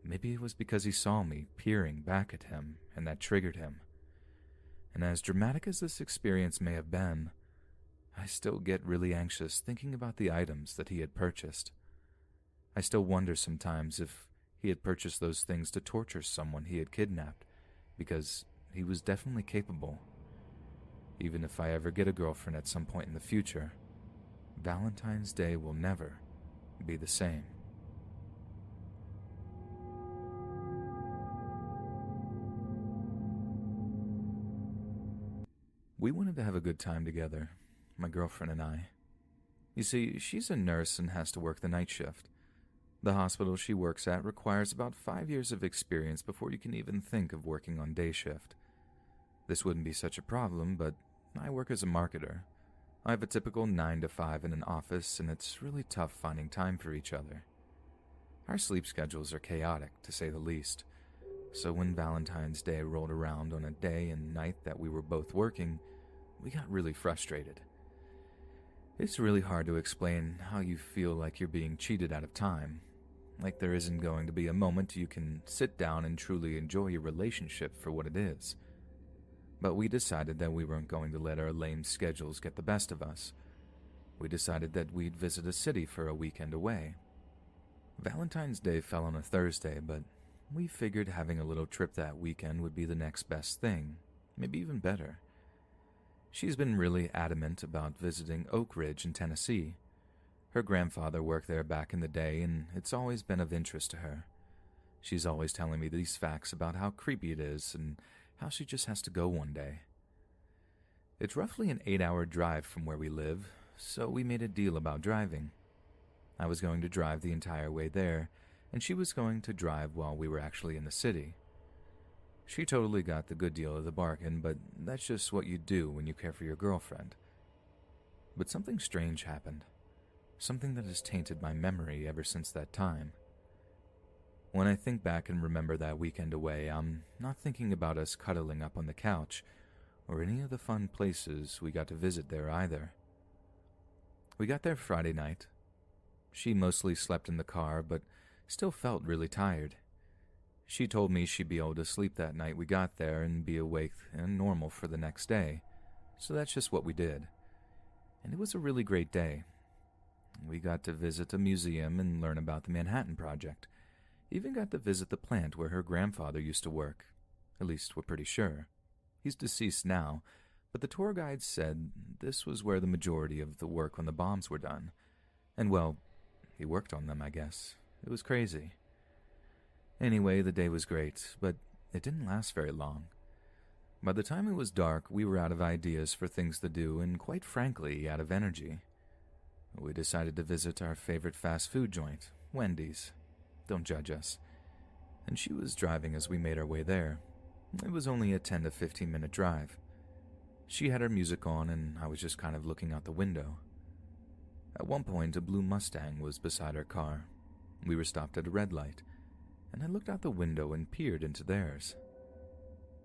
Maybe it was because he saw me peering back at him and that triggered him. And as dramatic as this experience may have been, I still get really anxious thinking about the items that he had purchased. I still wonder sometimes if he had purchased those things to torture someone he had kidnapped, because he was definitely capable. Even if I ever get a girlfriend at some point in the future, Valentine's Day will never be the same. We wanted to have a good time together, my girlfriend and I. You see, she's a nurse and has to work the night shift. The hospital she works at requires about 5 years of experience before you can even think of working on day shift. This wouldn't be such a problem, but I work as a marketer. I have a typical 9 to 5 in an office, and it's really tough finding time for each other. Our sleep schedules are chaotic, to say the least. So when Valentine's Day rolled around on a day and night that we were both working, we got really frustrated. It's really hard to explain how you feel like you're being cheated out of time, like there isn't going to be a moment you can sit down and truly enjoy your relationship for what it is. But we decided that we weren't going to let our lame schedules get the best of us. We decided that we'd visit a city for a weekend away. Valentine's Day fell on a Thursday, but we figured having a little trip that weekend would be the next best thing, maybe even better. She's been really adamant about visiting Oak Ridge in Tennessee. Her grandfather worked there back in the day, and it's always been of interest to her. She's always telling me these facts about how creepy it is and how she just has to go one day. It's roughly an 8-hour drive from where we live, so we made a deal about driving. I was going to drive the entire way there, and she was going to drive while we were actually in the city. She totally got the good deal of the bargain, but that's just what you do when you care for your girlfriend. But something strange happened. Something that has tainted my memory ever since that time. When I think back and remember that weekend away, I'm not thinking about us cuddling up on the couch or any of the fun places we got to visit there either. We got there Friday night. She mostly slept in the car, but still felt really tired. She told me she'd be able to sleep that night we got there and be awake and normal for the next day, so that's just what we did. And it was a really great day. We got to visit a museum and learn about the Manhattan Project. Even got to visit the plant where her grandfather used to work. At least we're pretty sure. He's deceased now, but the tour guide said this was where the majority of the work on the bombs were done. And well, he worked on them, I guess. It was crazy. Anyway, the day was great, but it didn't last very long. By the time it was dark, we were out of ideas for things to do and, quite frankly, out of energy. We decided to visit our favorite fast food joint, Wendy's. Don't judge us. And she was driving as we made our way there. It was only a 10 to 15 minute drive. She had her music on and I was just kind of looking out the window. At one point, a blue Mustang was beside our car. We were stopped at a red light, and I looked out the window and peered into theirs.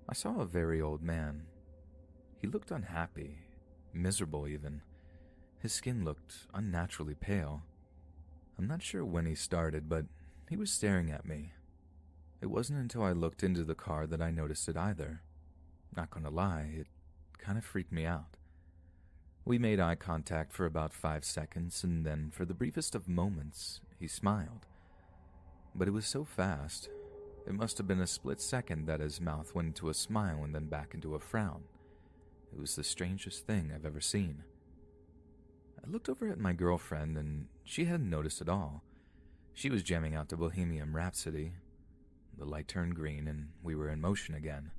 I saw a very old man. He looked unhappy, miserable even. His skin looked unnaturally pale. I'm not sure when he started, but he was staring at me. It wasn't until I looked into the car that I noticed it either. Not gonna lie, it kind of freaked me out. We made eye contact for about 5 seconds, and then for the briefest of moments, he smiled. But it was so fast, it must have been a split second that his mouth went into a smile and then back into a frown. It was the strangest thing I've ever seen. I looked over at my girlfriend, and she hadn't noticed at all. She was jamming out to Bohemian Rhapsody. The light turned green, and we were in motion again.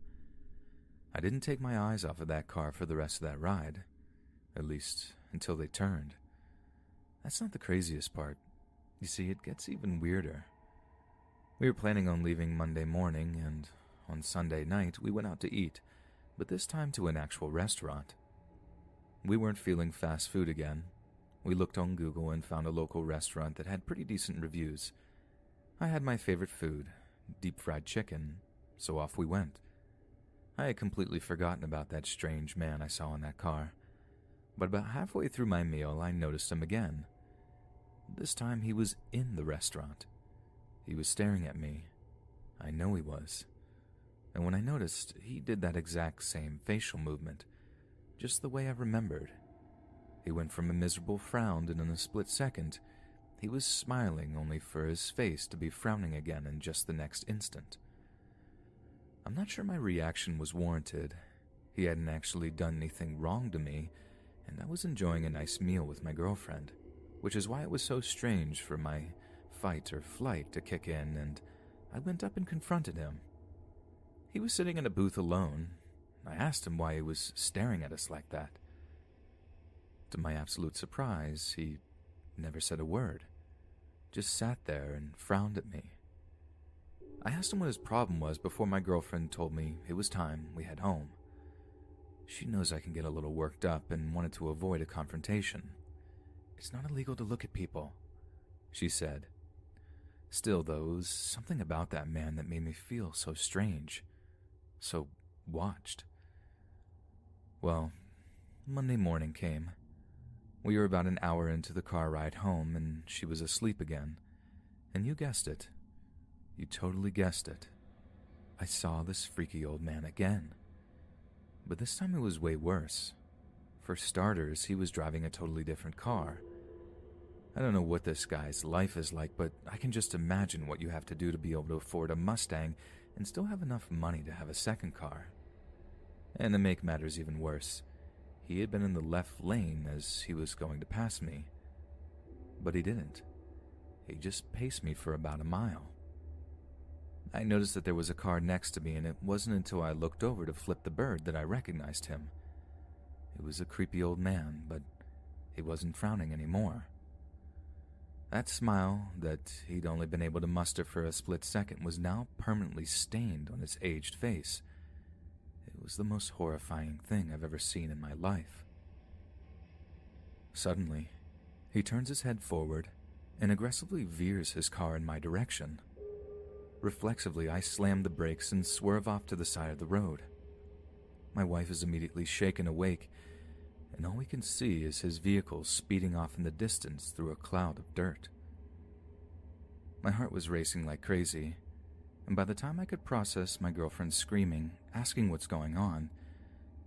I didn't take my eyes off of that car for the rest of that ride, at least until they turned. That's not the craziest part. You see, it gets even weirder. We were planning on leaving Monday morning, and on Sunday night we went out to eat, but this time to an actual restaurant. We weren't feeling fast food again. We looked on Google and found a local restaurant that had pretty decent reviews. I had my favorite food, deep-fried chicken, so off we went. I had completely forgotten about that strange man I saw in that car, but about halfway through my meal I noticed him again. This time he was in the restaurant. He was staring at me. I know he was. And when I noticed, he did that exact same facial movement, just the way I remembered. He went from a miserable frown, and in a split second, he was smiling only for his face to be frowning again in just the next instant. I'm not sure my reaction was warranted. He hadn't actually done anything wrong to me, and I was enjoying a nice meal with my girlfriend, which is why it was so strange for my fight or flight to kick in, and I went up and confronted him. He was sitting in a booth alone. I asked him why he was staring at us like that. To my absolute surprise, he never said a word, just sat there and frowned at me. I asked him what his problem was before my girlfriend told me it was time we head home. She knows I can get a little worked up and wanted to avoid a confrontation. "It's not illegal to look at people," she said. Still, though, it was something about that man that made me feel so strange, so watched. Well, Monday morning came. We were about an hour into the car ride home, and she was asleep again. And you guessed it. You totally guessed it. I saw this freaky old man again. But this time it was way worse. For starters, he was driving a totally different car. I don't know what this guy's life is like, but I can just imagine what you have to do to be able to afford a Mustang and still have enough money to have a second car. And to make matters even worse, he had been in the left lane as he was going to pass me. But he didn't. He just paced me for about a mile. I noticed that there was a car next to me, and it wasn't until I looked over to flip the bird that I recognized him. It was a creepy old man, but he wasn't frowning anymore. That smile that he'd only been able to muster for a split second was now permanently stained on his aged face. It was the most horrifying thing I've ever seen in my life. Suddenly, he turns his head forward and aggressively veers his car in my direction. Reflexively, I slam the brakes and swerve off to the side of the road. My wife is immediately shaken awake, and all we can see is his vehicle speeding off in the distance through a cloud of dirt. My heart was racing like crazy, and by the time I could process my girlfriend screaming, asking what's going on,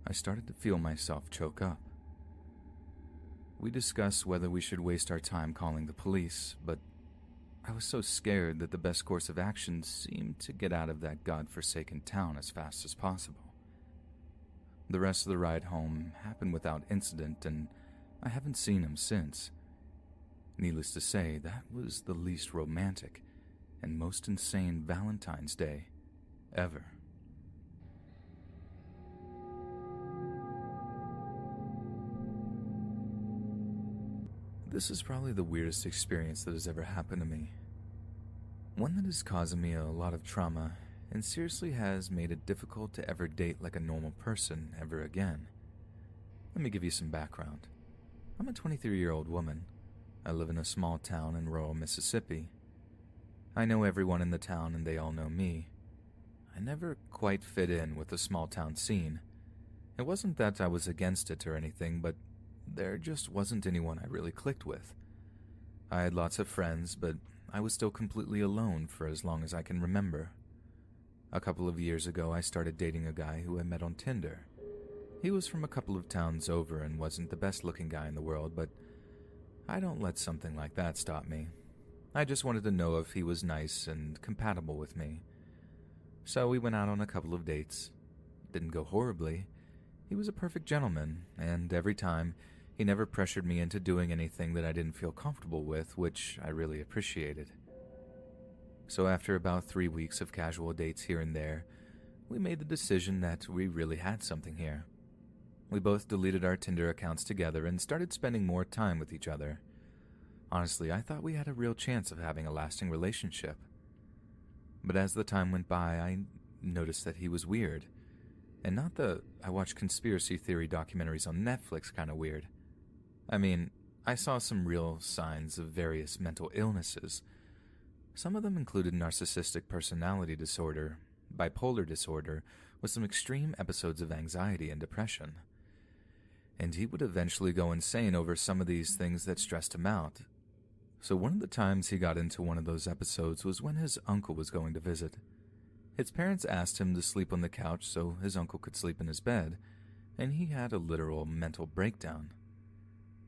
I started to feel myself choke up. We discussed whether we should waste our time calling the police, but I was so scared that the best course of action seemed to get out of that godforsaken town as fast as possible. The rest of the ride home happened without incident, and I haven't seen him since. Needless to say, that was the least romantic and most insane Valentine's Day ever. This is probably the weirdest experience that has ever happened to me. One that is causing me a lot of trauma and seriously has made it difficult to ever date like a normal person ever again. Let me give you some background. I'm a 23-year-old woman. I live in a small town in rural Mississippi. I know everyone in the town and they all know me. I never quite fit in with the small town scene. It wasn't that I was against it or anything, but there just wasn't anyone I really clicked with. I had lots of friends, but I was still completely alone for as long as I can remember. A couple of years ago, I started dating a guy who I met on Tinder. He was from a couple of towns over and wasn't the best-looking guy in the world, but I don't let something like that stop me. I just wanted to know if he was nice and compatible with me. So we went out on a couple of dates. Didn't go horribly. He was a perfect gentleman, and every time, he never pressured me into doing anything that I didn't feel comfortable with, which I really appreciated. So after about 3 weeks of casual dates here and there, we made the decision that we really had something here. We both deleted our Tinder accounts together and started spending more time with each other. Honestly, I thought we had a real chance of having a lasting relationship. But as the time went by, I noticed that he was weird. And not the I watch conspiracy theory documentaries on Netflix kind of weird. I mean, I saw some real signs of various mental illnesses. Some of them included narcissistic personality disorder, bipolar disorder, with some extreme episodes of anxiety and depression. And he would eventually go insane over some of these things that stressed him out. So one of the times he got into one of those episodes was when his uncle was going to visit. His parents asked him to sleep on the couch so his uncle could sleep in his bed, and he had a literal mental breakdown.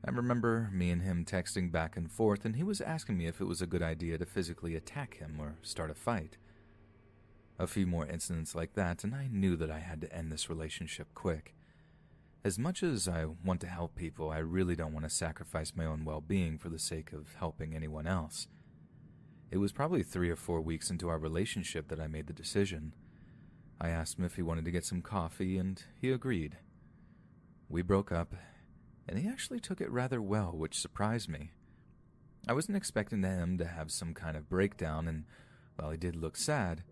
I remember me and him texting back and forth, and he was asking me if it was a good idea to physically attack him or start a fight. A few more incidents like that, and I knew that I had to end this relationship quick. As much as I want to help people, I really don't want to sacrifice my own well-being for the sake of helping anyone else. It was probably 3 or 4 weeks into our relationship that I made the decision. I asked him if he wanted to get some coffee, and he agreed. We broke up, and he actually took it rather well, which surprised me. I wasn't expecting him to have some kind of breakdown, and while he did look sad,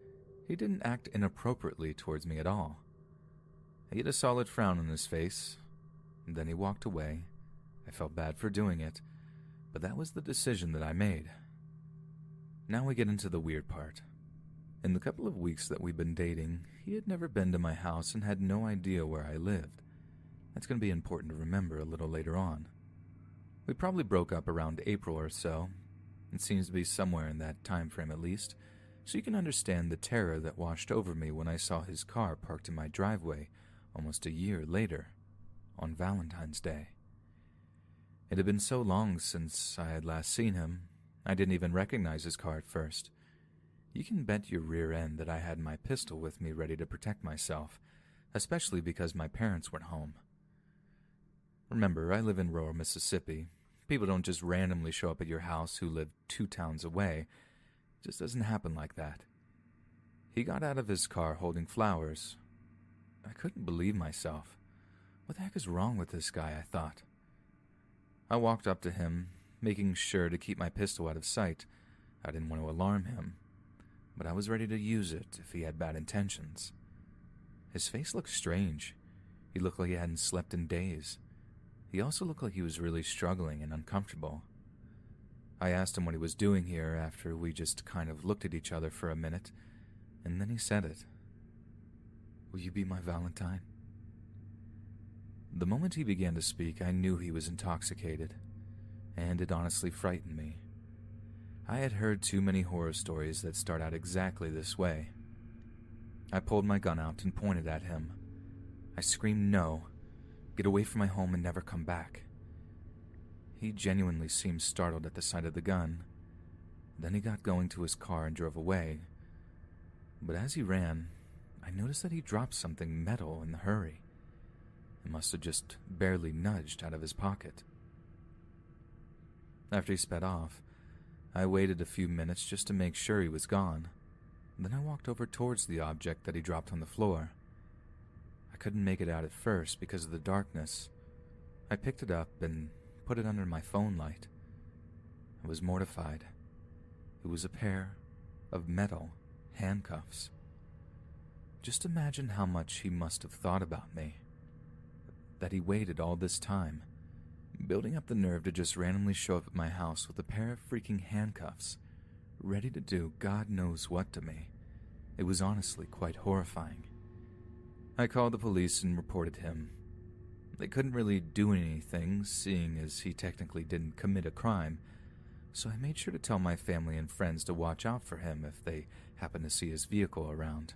he didn't act inappropriately towards me at all. He had a solid frown on his face, and then he walked away. I felt bad for doing it, but that was the decision that I made. Now we get into the weird part. In the couple of weeks that we've been dating, he had never been to my house and had no idea where I lived. That's going to be important to remember a little later on. We probably broke up around April or so. It seems to be somewhere in that time frame at least, so you can understand the terror that washed over me when I saw his car parked in my driveway almost a year later, on Valentine's Day. It had been so long since I had last seen him, I didn't even recognize his car at first. You can bet your rear end that I had my pistol with me ready to protect myself, especially because my parents weren't home. Remember, I live in rural Mississippi. People don't just randomly show up at your house who live 2 towns away. It just doesn't happen like that. He got out of his car holding flowers. I couldn't believe myself. What the heck is wrong with this guy, I thought. I walked up to him, making sure to keep my pistol out of sight. I didn't want to alarm him, but I was ready to use it if he had bad intentions. His face looked strange. He looked like he hadn't slept in days. He also looked like he was really struggling and uncomfortable. I asked him what he was doing here after we just kind of looked at each other for a minute, and then he said it. "Will you be my Valentine?" The moment he began to speak, I knew he was intoxicated, and it honestly frightened me. I had heard too many horror stories that start out exactly this way. I pulled my gun out and pointed at him. I screamed, "No! Get away from my home and never come back." He genuinely seemed startled at the sight of the gun. Then he got going to his car and drove away. But as he ran, I noticed that he dropped something metal in the hurry. It must have just barely nudged out of his pocket. After he sped off, I waited a few minutes just to make sure he was gone. Then I walked over towards the object that he dropped on the floor. I couldn't make it out at first because of the darkness. I picked it up and put it under my phone light. I was mortified. It was a pair of metal handcuffs. Just imagine how much he must have thought about me. That he waited all this time, building up the nerve to just randomly show up at my house with a pair of freaking handcuffs, ready to do God knows what to me. It was honestly quite horrifying. I called the police and reported him. They couldn't really do anything, seeing as he technically didn't commit a crime, so I made sure to tell my family and friends to watch out for him if they happened to see his vehicle around.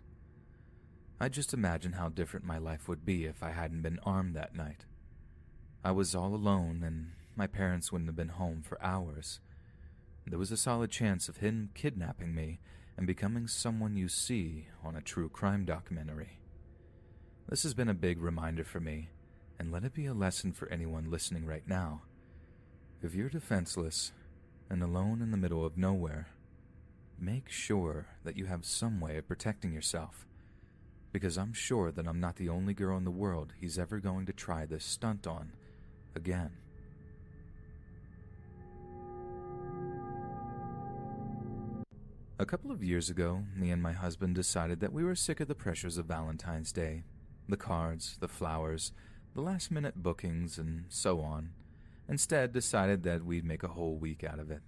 I just imagined how different my life would be if I hadn't been armed that night. I was all alone, and my parents wouldn't have been home for hours. There was a solid chance of him kidnapping me and becoming someone you see on a true crime documentary. This has been a big reminder for me, and let it be a lesson for anyone listening right now. If you're defenseless and alone in the middle of nowhere, make sure that you have some way of protecting yourself, because I'm sure that I'm not the only girl in the world he's ever going to try this stunt on again. A couple of years ago, me and my husband decided that we were sick of the pressures of Valentine's Day. The cards, the flowers, the last-minute bookings, and so on. Instead, decided that we'd make a whole week out of it.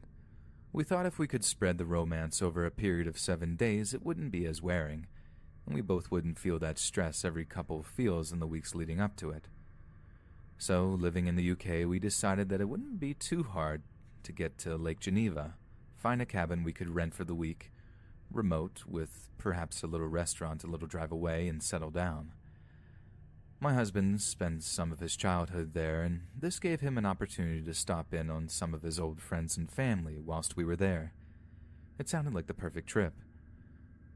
We thought if we could spread the romance over a period of 7 days, it wouldn't be as wearing, and we both wouldn't feel that stress every couple feels in the weeks leading up to it. So, living in the UK, we decided that it wouldn't be too hard to get to Lake Geneva, find a cabin we could rent for the week, remote, with perhaps a little restaurant a little drive away, and settle down. My husband spent some of his childhood there, and this gave him an opportunity to stop in on some of his old friends and family whilst we were there. It sounded like the perfect trip.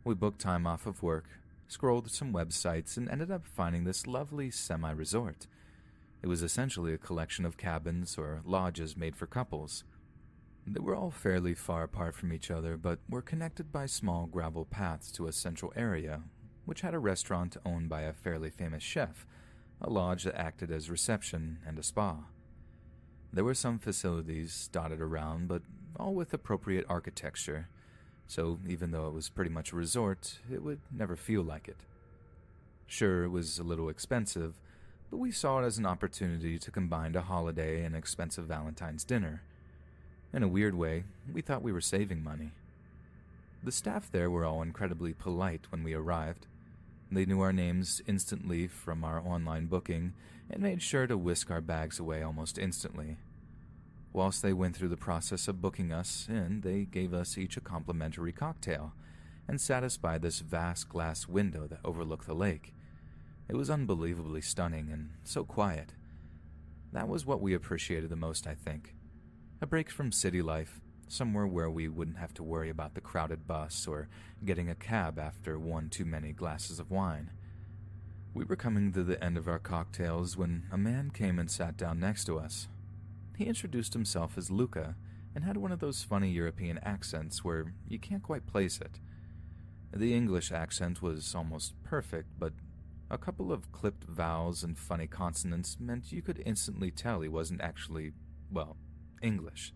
We booked time off of work, scrolled some websites, and ended up finding this lovely semi-resort. It was essentially a collection of cabins or lodges made for couples. They were all fairly far apart from each other, but were connected by small gravel paths to a central area, which had a restaurant owned by a fairly famous chef, a lodge that acted as reception, and a spa. There were some facilities dotted around, but all with appropriate architecture, so even though it was pretty much a resort, it would never feel like it. Sure, it was a little expensive, but we saw it as an opportunity to combine a holiday and expensive Valentine's dinner. In a weird way, we thought we were saving money. The staff there were all incredibly polite when we arrived. They knew our names instantly from our online booking and made sure to whisk our bags away almost instantly. Whilst they went through the process of booking us in, they gave us each a complimentary cocktail and sat us by this vast glass window that overlooked the lake. It was unbelievably stunning and so quiet. That was what we appreciated the most, I think. A break from city life, somewhere where we wouldn't have to worry about the crowded bus or getting a cab after one too many glasses of wine. We were coming to the end of our cocktails when a man came and sat down next to us. He introduced himself as Luca and had one of those funny European accents where you can't quite place it. The English accent was almost perfect, but a couple of clipped vowels and funny consonants meant you could instantly tell he wasn't actually well, English.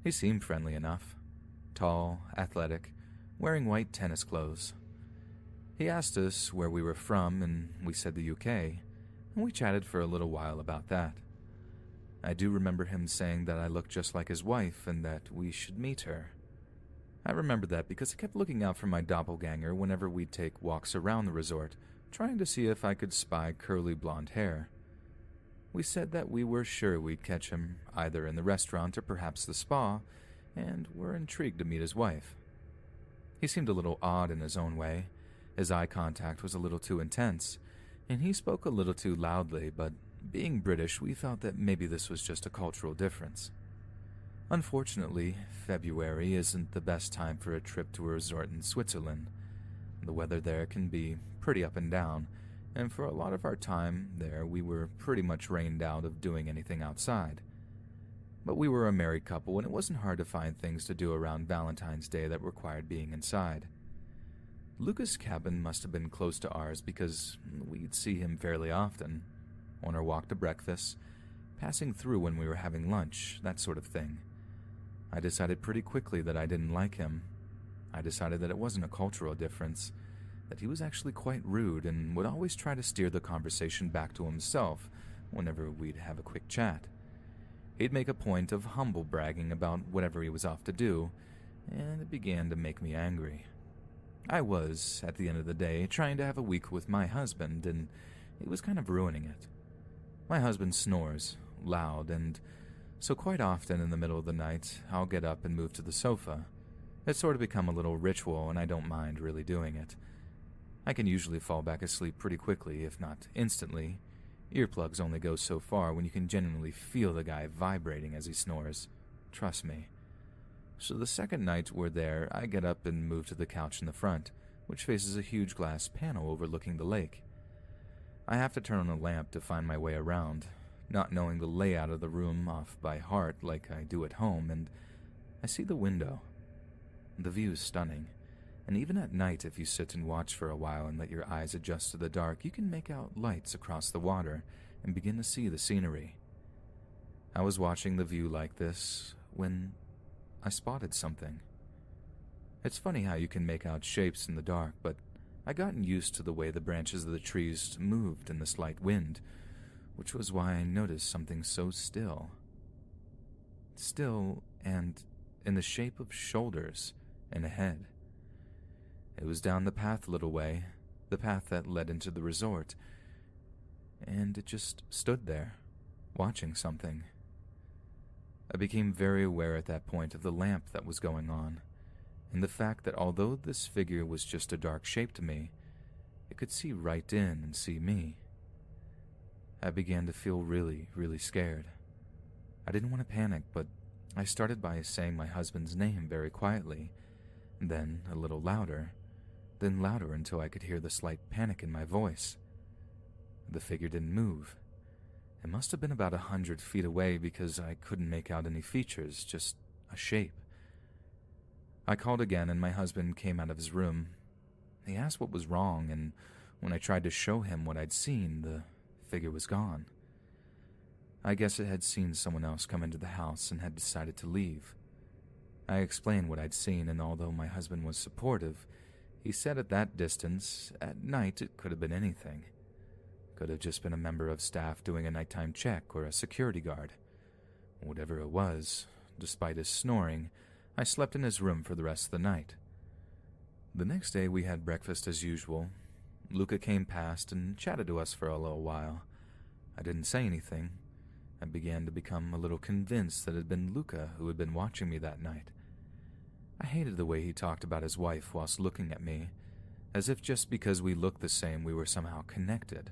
He seemed friendly enough. Tall, athletic, wearing white tennis clothes. He asked us where we were from, and we said the UK, and we chatted for a little while about that. I do remember him saying that I looked just like his wife and that we should meet her. I remember that because he kept looking out for my doppelganger whenever we'd take walks around the resort, trying to see if I could spy curly blonde hair. We said that we were sure we'd catch him either in the restaurant or perhaps the spa, and were intrigued to meet his wife. He seemed a little odd in his own way. His eye contact was a little too intense, and he spoke a little too loudly, but being British, we felt that maybe this was just a cultural difference. Unfortunately, February isn't the best time for a trip to a resort in Switzerland. The weather there can be pretty up and down, and for a lot of our time there, we were pretty much rained out of doing anything outside. But we were a married couple, and it wasn't hard to find things to do around Valentine's Day that required being inside. Luca's cabin must have been close to ours because we'd see him fairly often, on our walk to breakfast, passing through when we were having lunch, that sort of thing. I decided pretty quickly that I didn't like him. I decided that it wasn't a cultural difference, that he was actually quite rude and would always try to steer the conversation back to himself whenever we'd have a quick chat. He'd make a point of humble bragging about whatever he was off to do, and it began to make me angry. I was, at the end of the day, trying to have a week with my husband, and it was kind of ruining it. My husband snores, loud, and so quite often in the middle of the night, I'll get up and move to the sofa. It's sort of become a little ritual, and I don't mind really doing it. I can usually fall back asleep pretty quickly, if not instantly. Earplugs only go so far when you can genuinely feel the guy vibrating as he snores. Trust me. So the second night we're there, I get up and move to the couch in the front, which faces a huge glass panel overlooking the lake. I have to turn on a lamp to find my way around, not knowing the layout of the room off by heart like I do at home, and I see the window. The view is stunning, and even at night if you sit and watch for a while and let your eyes adjust to the dark, you can make out lights across the water and begin to see the scenery. I was watching the view like this when I spotted something. It's funny how you can make out shapes in the dark, but I'd gotten used to the way the branches of the trees moved in the slight wind, which was why I noticed something so still. Still, and in the shape of shoulders and a head. It was down the path a little way, the path that led into the resort, and it just stood there, watching something. I became very aware at that point of the lamp that was going on, and the fact that although this figure was just a dark shape to me, it could see right in and see me. I began to feel really, really scared. I didn't want to panic, but I started by saying my husband's name very quietly, then a little louder, then louder until I could hear the slight panic in my voice. The figure didn't move. It must have been about 100 feet away because I couldn't make out any features, just a shape. I called again and my husband came out of his room. He asked what was wrong, and when I tried to show him what I'd seen, the figure was gone. I guess it had seen someone else come into the house and had decided to leave. I explained what I'd seen, and although my husband was supportive, he said at that distance, at night it could have been anything. Could have just been a member of staff doing a nighttime check or a security guard. Whatever it was, despite his snoring, I slept in his room for the rest of the night. The next day we had breakfast as usual. Luca came past and chatted to us for a little while. I didn't say anything. I began to become a little convinced that it had been Luca who had been watching me that night. I hated the way he talked about his wife whilst looking at me, as if just because we looked the same we were somehow connected.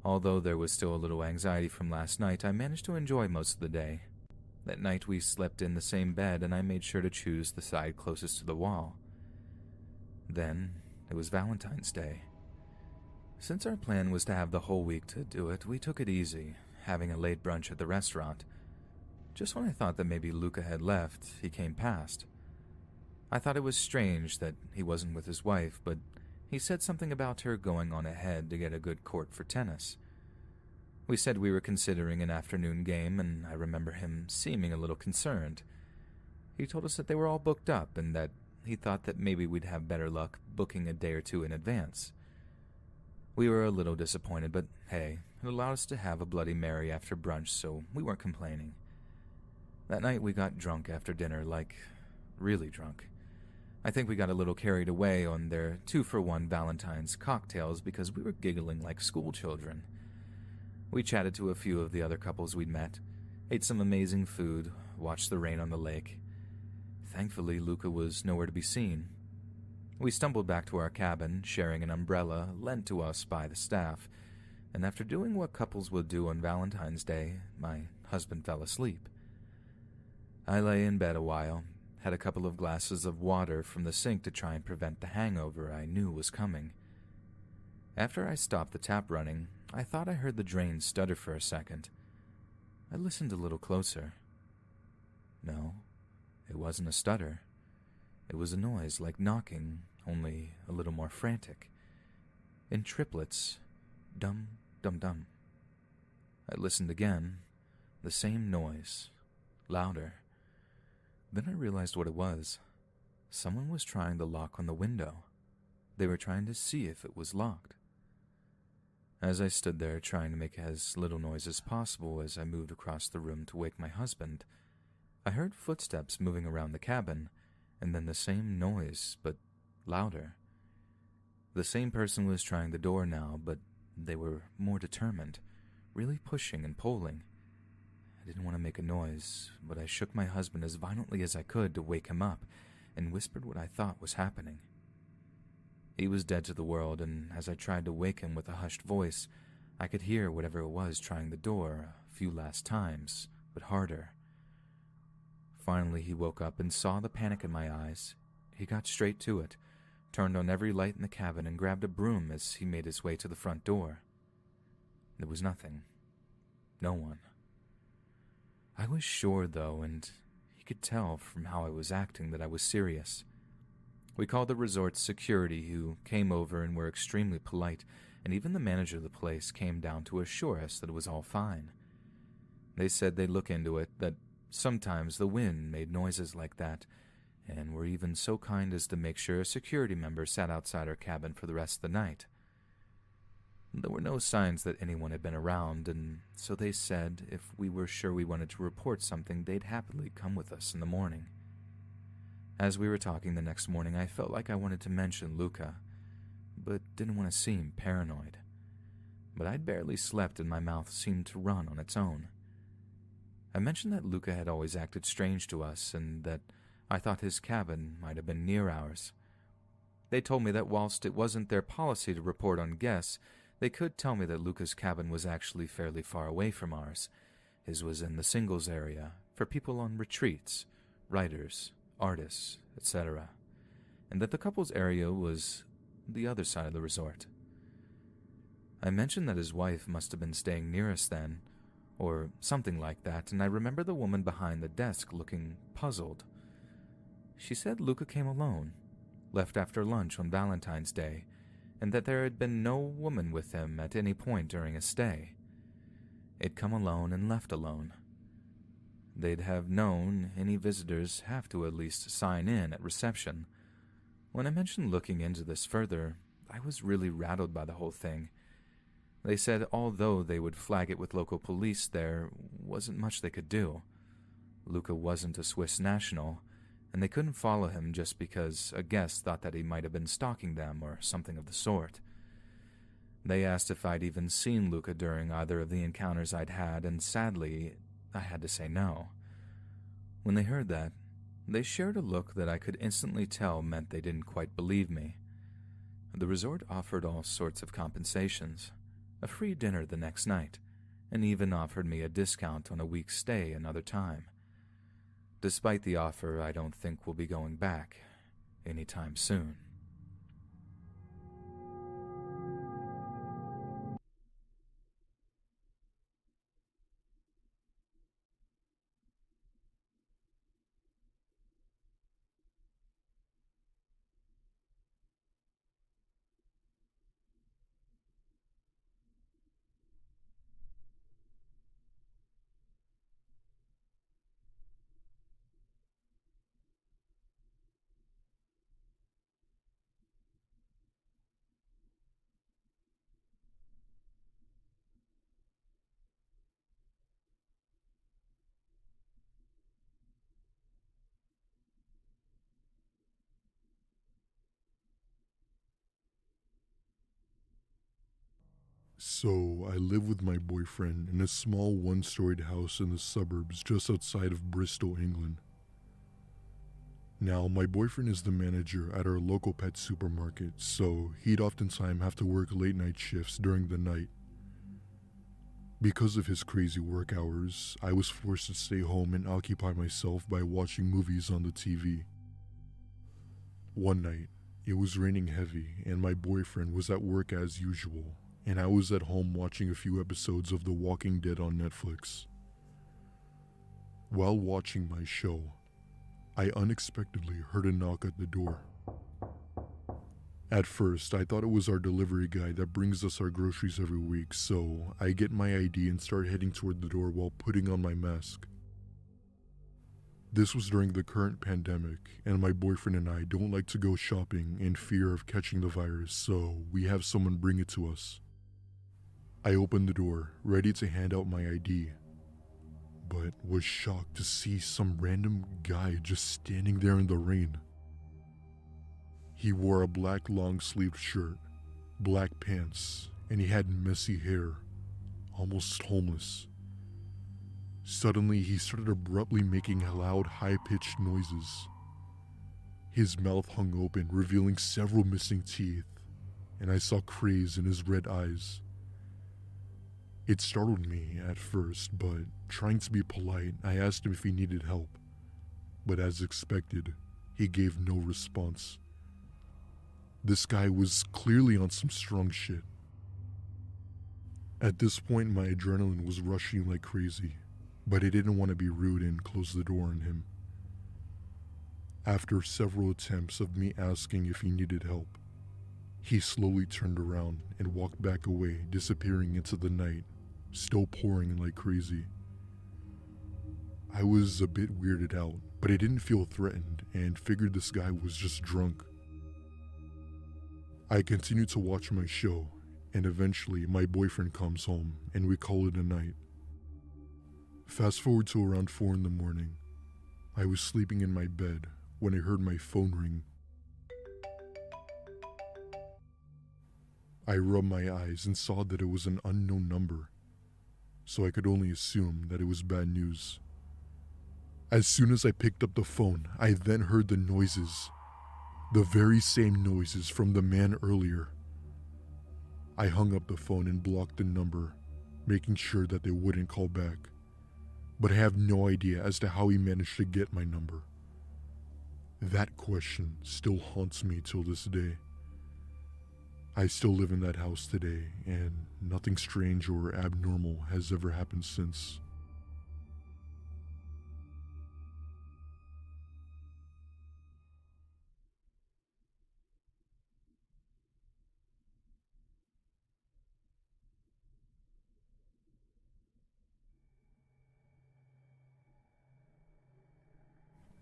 Although there was still a little anxiety from last night, I managed to enjoy most of the day. That night we slept in the same bed, and I made sure to choose the side closest to the wall. Then it was Valentine's Day. Since our plan was to have the whole week to do it, we took it easy, having a late brunch at the restaurant. Just when I thought that maybe Luca had left, he came past. I thought it was strange that he wasn't with his wife, but he said something about her going on ahead to get a good court for tennis. We said we were considering an afternoon game, and I remember him seeming a little concerned. He told us that they were all booked up and that he thought that maybe we'd have better luck booking a day or two in advance. We were a little disappointed, but hey, it allowed us to have a Bloody Mary after brunch, so we weren't complaining. That night we got drunk after dinner, like really drunk. I think we got a little carried away on their 2-for-1 Valentine's cocktails because we were giggling like schoolchildren. We chatted to a few of the other couples we'd met, ate some amazing food, watched the rain on the lake. Thankfully, Luca was nowhere to be seen. We stumbled back to our cabin, sharing an umbrella lent to us by the staff, and after doing what couples would do on Valentine's Day, my husband fell asleep. I lay in bed a while, had a couple of glasses of water from the sink to try and prevent the hangover I knew was coming. After I stopped the tap running, I thought I heard the drain stutter for a second. I listened a little closer. No, it wasn't a stutter. It was a noise like knocking, only a little more frantic. In triplets, dum, dum, dum. I listened again, the same noise, louder. Then I realized what it was. Someone was trying the lock on the window. They were trying to see if it was locked. As I stood there trying to make as little noise as possible as I moved across the room to wake my husband, I heard footsteps moving around the cabin, and then the same noise, but louder. The same person was trying the door now, but they were more determined, really pushing and pulling. I didn't want to make a noise, but I shook my husband as violently as I could to wake him up, and whispered what I thought was happening. He was dead to the world, and as I tried to wake him with a hushed voice, I could hear whatever it was trying the door a few last times, but harder. Finally, he woke up and saw the panic in my eyes. He got straight to it, turned on every light in the cabin, and grabbed a broom as he made his way to the front door. There was nothing. No one. I was sure, though, and he could tell from how I was acting that I was serious. We called the resort's security, who came over and were extremely polite, and even the manager of the place came down to assure us that it was all fine. They said they'd look into it, that sometimes the wind made noises like that, and were even so kind as to make sure a security member sat outside our cabin for the rest of the night. There were no signs that anyone had been around, and so they said if we were sure we wanted to report something, they'd happily come with us in the morning. As we were talking the next morning, I felt like I wanted to mention Luca, but didn't want to seem paranoid. But I'd barely slept and my mouth seemed to run on its own. I mentioned that Luca had always acted strange to us and that I thought his cabin might have been near ours. They told me that whilst it wasn't their policy to report on guests, they could tell me that Luca's cabin was actually fairly far away from ours. His was in the singles area, for people on retreats, writers, artists, etc., and that the couple's area was the other side of the resort. I mentioned that his wife must have been staying near us then, or something like that, and I remember the woman behind the desk looking puzzled. She said Luca came alone, left after lunch on Valentine's Day, and that there had been no woman with him at any point during his stay. He'd come alone and left alone. They'd have known any visitors have to at least sign in at reception. When I mentioned looking into this further, I was really rattled by the whole thing. They said although they would flag it with local police, there wasn't much they could do. Luca wasn't a Swiss national, and they couldn't follow him just because a guest thought that he might have been stalking them or something of the sort. They asked if I'd even seen Luca during either of the encounters I'd had, and sadly, I had to say no. When they heard that, they shared a look that I could instantly tell meant they didn't quite believe me. The resort offered all sorts of compensations, a free dinner the next night, and even offered me a discount on a week's stay another time. Despite the offer, I don't think we'll be going back anytime soon. So, I live with my boyfriend in a small one-storied house in the suburbs just outside of Bristol, England. Now, my boyfriend is the manager at our local pet supermarket, so he'd oftentimes have to work late night shifts during the night. Because of his crazy work hours, I was forced to stay home and occupy myself by watching movies on the TV. One night, it was raining heavy and my boyfriend was at work as usual, and I was at home watching a few episodes of The Walking Dead on Netflix. While watching my show, I unexpectedly heard a knock at the door. At first, I thought it was our delivery guy that brings us our groceries every week, so I get my ID and start heading toward the door while putting on my mask. This was during the current pandemic, and my boyfriend and I don't like to go shopping in fear of catching the virus, so we have someone bring it to us. I opened the door, ready to hand out my ID, but was shocked to see some random guy just standing there in the rain. He wore a black long-sleeved shirt, black pants, and he had messy hair, almost homeless. Suddenly, he started abruptly making loud, high-pitched noises. His mouth hung open, revealing several missing teeth, and I saw craze in his red eyes. It startled me at first, but trying to be polite, I asked him if he needed help. But as expected, he gave no response. This guy was clearly on some strong shit. At this point, my adrenaline was rushing like crazy, but I didn't want to be rude and close the door on him. After several attempts of me asking if he needed help, he slowly turned around and walked back away, disappearing into the night, still pouring like crazy. I was a bit weirded out, but I didn't feel threatened and figured this guy was just drunk. I continued to watch my show, and eventually my boyfriend comes home and we call it a night. Fast forward to around 4 in the morning. I was sleeping in my bed when I heard my phone ring. I rubbed my eyes and saw that it was an unknown number, so I could only assume that it was bad news. As soon as I picked up the phone, I then heard the noises. The very same noises from the man earlier. I hung up the phone and blocked the number, making sure that they wouldn't call back. But I have no idea as to how he managed to get my number. That question still haunts me till this day. I still live in that house today, and nothing strange or abnormal has ever happened since.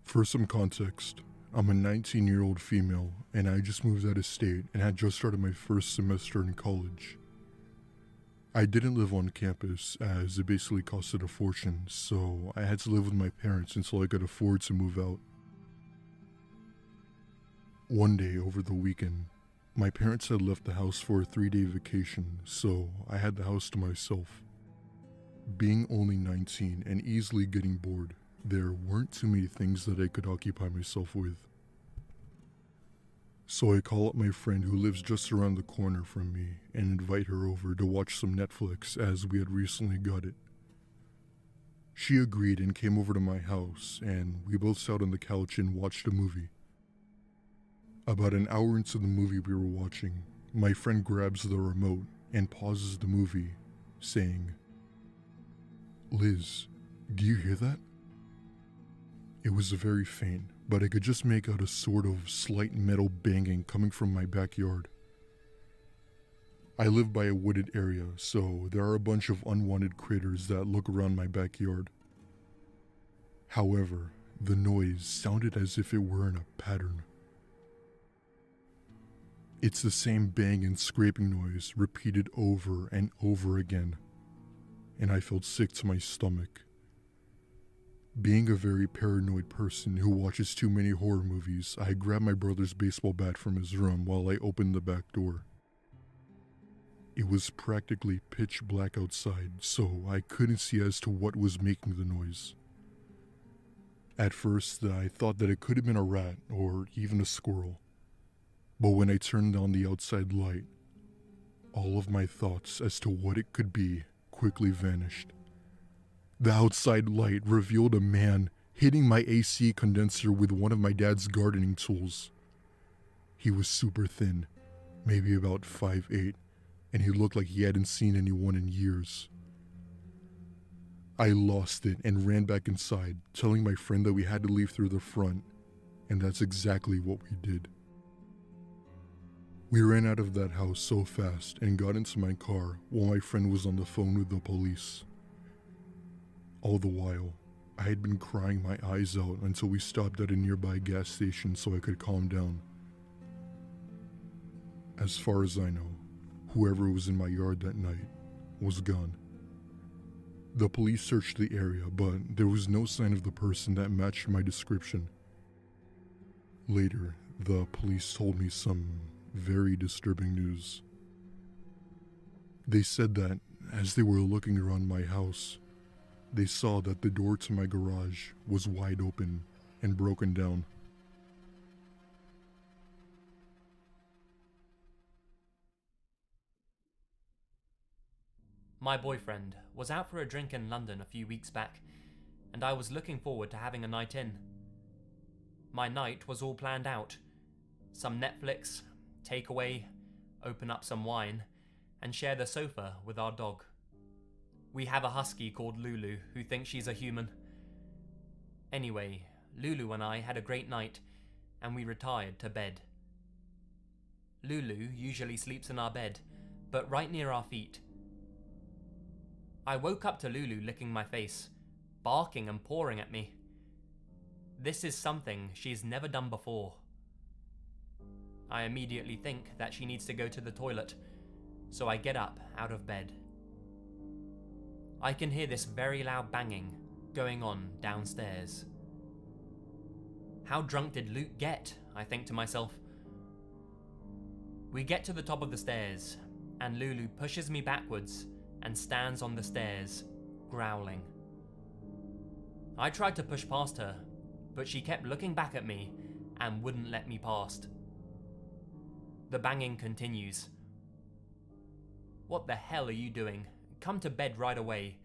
For some context, I'm a 19-year-old female, and I just moved out of state and had just started my first semester in college. I didn't live on campus as it basically costed a fortune, so I had to live with my parents until I could afford to move out. One day over the weekend, my parents had left the house for a 3-day vacation, so I had the house to myself. Being only 19 and easily getting bored, there weren't too many things that I could occupy myself with. So I call up my friend who lives just around the corner from me and invite her over to watch some Netflix as we had recently got it. She agreed and came over to my house, and we both sat on the couch and watched a movie. About an hour into the movie we were watching, my friend grabs the remote and pauses the movie, saying, "Liz, do you hear that?" It was very faint, but I could just make out a sort of slight metal banging coming from my backyard. I live by a wooded area, so there are a bunch of unwanted critters that look around my backyard. However, the noise sounded as if it were in a pattern. It's the same bang and scraping noise repeated over and over again, and I felt sick to my stomach. Being a very paranoid person who watches too many horror movies, I grabbed my brother's baseball bat from his room while I opened the back door. It was practically pitch black outside, so I couldn't see as to what was making the noise. At first, I thought that it could have been a rat or even a squirrel. But when I turned on the outside light, all of my thoughts as to what it could be quickly vanished. The outside light revealed a man hitting my AC condenser with one of my dad's gardening tools. He was super thin, maybe about 5'8", and he looked like he hadn't seen anyone in years. I lost it and ran back inside, telling my friend that we had to leave through the front, and that's exactly what we did. We ran out of that house so fast and got into my car while my friend was on the phone with the police. All the while, I had been crying my eyes out until we stopped at a nearby gas station so I could calm down. As far as I know, whoever was in my yard that night was gone. The police searched the area, but there was no sign of the person that matched my description. Later, the police told me some very disturbing news. They said that as they were looking around my house, they saw that the door to my garage was wide open and broken down. My boyfriend was out for a drink in London a few weeks back, and I was looking forward to having a night in. My night was all planned out. Some Netflix, takeaway, open up some wine, and share the sofa with our dog. We have a husky called Lulu who thinks she's a human. Anyway, Lulu and I had a great night, and we retired to bed. Lulu usually sleeps in our bed, but right near our feet. I woke up to Lulu licking my face, barking and pawing at me. This is something she's never done before. I immediately think that she needs to go to the toilet, so I get up out of bed. I can hear this very loud banging going on downstairs. How drunk did Luke get? I think to myself. We get to the top of the stairs, and Lulu pushes me backwards and stands on the stairs, growling. I tried to push past her, but she kept looking back at me and wouldn't let me past. The banging continues. "What the hell are you doing? Come to bed right away,"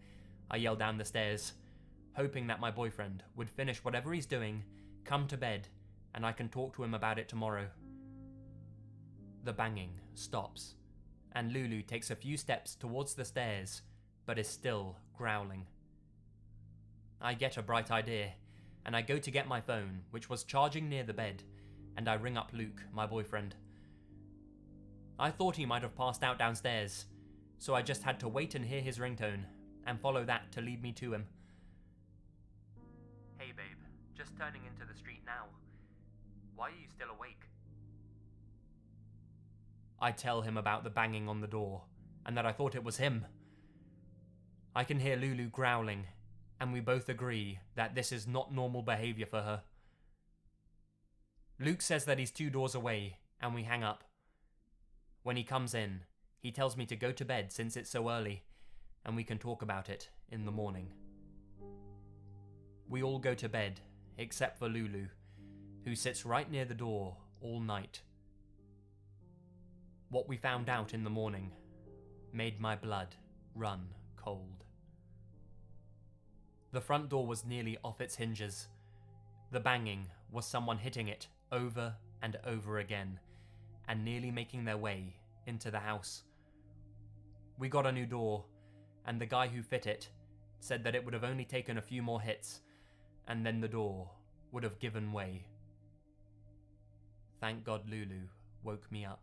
I yell down the stairs, hoping that my boyfriend would finish whatever he's doing, come to bed, and I can talk to him about it tomorrow. The banging stops, and Lulu takes a few steps towards the stairs, but is still growling. I get a bright idea, and I go to get my phone, which was charging near the bed, and I ring up Luke, my boyfriend. I thought he might have passed out downstairs, so I just had to wait and hear his ringtone, and follow that to lead me to him. "Hey babe, just turning into the street now. Why are you still awake?" I tell him about the banging on the door, and that I thought it was him. I can hear Lulu growling, and we both agree that this is not normal behavior for her. Luke says that he's 2 doors away, and we hang up. When he comes in, he tells me to go to bed since it's so early, and we can talk about it in the morning. We all go to bed, except for Lulu, who sits right near the door all night. What we found out in the morning made my blood run cold. The front door was nearly off its hinges. The banging was someone hitting it over and over again, and nearly making their way into the house. We got a new door, and the guy who fit it said that it would have only taken a few more hits, and then the door would have given way. Thank God Lulu woke me up.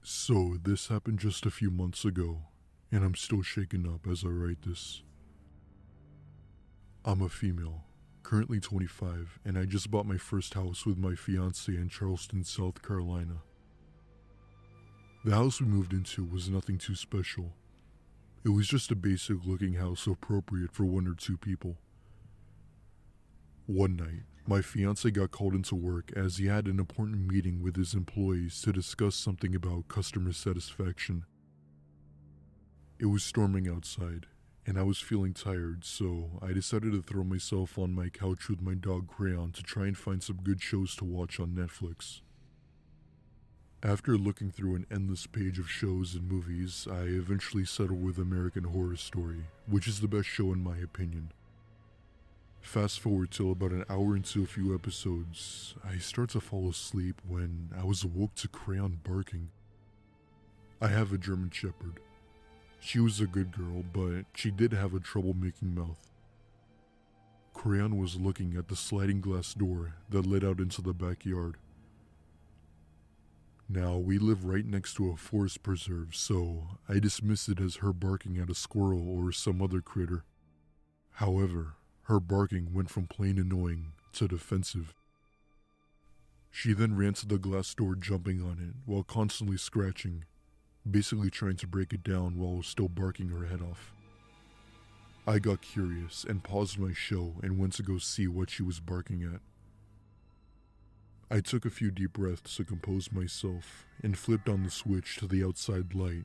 So this happened just a few months ago, and I'm still shaken up as I write this. I'm a female, currently 25, and I just bought my first house with my fiancé in Charleston, South Carolina. The house we moved into was nothing too special. It was just a basic looking house appropriate for 1 or 2 people. One night, my fiance got called into work as he had an important meeting with his employees to discuss something about customer satisfaction. It was storming outside, and I was feeling tired, so I decided to throw myself on my couch with my dog Crayon to try and find some good shows to watch on Netflix. After looking through an endless page of shows and movies, I eventually settled with American Horror Story, which is the best show in my opinion. Fast forward till about an hour into a few episodes, I start to fall asleep when I was awoke to Crayon barking. I have a German Shepherd. She was a good girl, but she did have a troublemaking mouth. Crayon was looking at the sliding glass door that led out into the backyard. Now, we live right next to a forest preserve, so I dismissed it as her barking at a squirrel or some other critter. However, her barking went from plain annoying to defensive. She then ran to the glass door, jumping on it while constantly scratching, basically trying to break it down while still barking her head off. I got curious and paused my show and went to go see what she was barking at. I took a few deep breaths to compose myself and flipped on the switch to the outside light,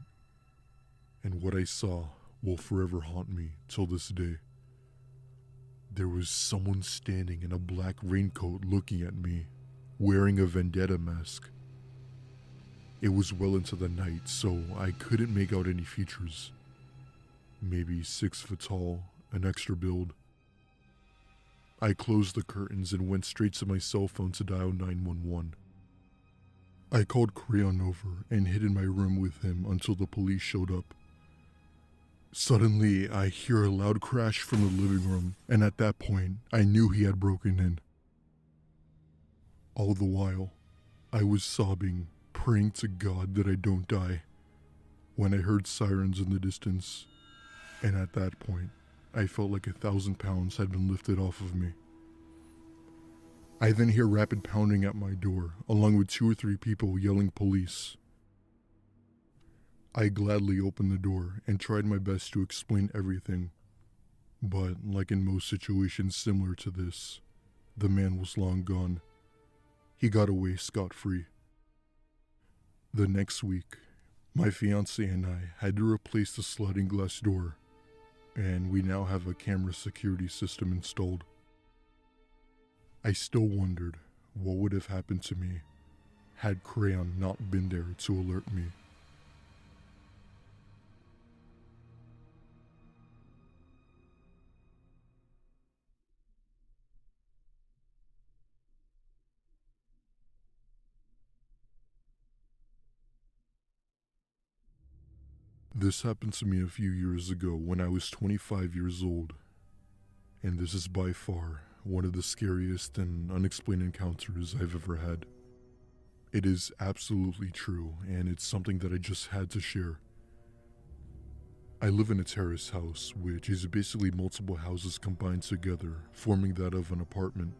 and what I saw will forever haunt me till this day. There was someone standing in a black raincoat looking at me, wearing a vendetta mask. It was well into the night, so I couldn't make out any features. Maybe 6 foot tall, an extra build. I closed the curtains and went straight to my cell phone to dial 911. I called Crayon over and hid in my room with him until the police showed up. Suddenly, I hear a loud crash from the living room, and at that point, I knew he had broken in. All the while, I was sobbing, praying to God that I don't die, when I heard sirens in the distance, and at that point, I felt like 1,000 pounds had been lifted off of me. I then hear rapid pounding at my door, along with 2 or 3 people yelling police. I gladly opened the door and tried my best to explain everything, but like in most situations similar to this, the man was long gone. He got away scot-free. The next week, my fiance and I had to replace the sliding glass door, and we now have a camera security system installed. I still wondered what would have happened to me had Crayon not been there to alert me. This happened to me a few years ago when I was 25 years old, and this is by far one of the scariest and unexplained encounters I've ever had. It is absolutely true, and it's something that I just had to share. I live in a terrace house, which is basically multiple houses combined together, forming that of an apartment.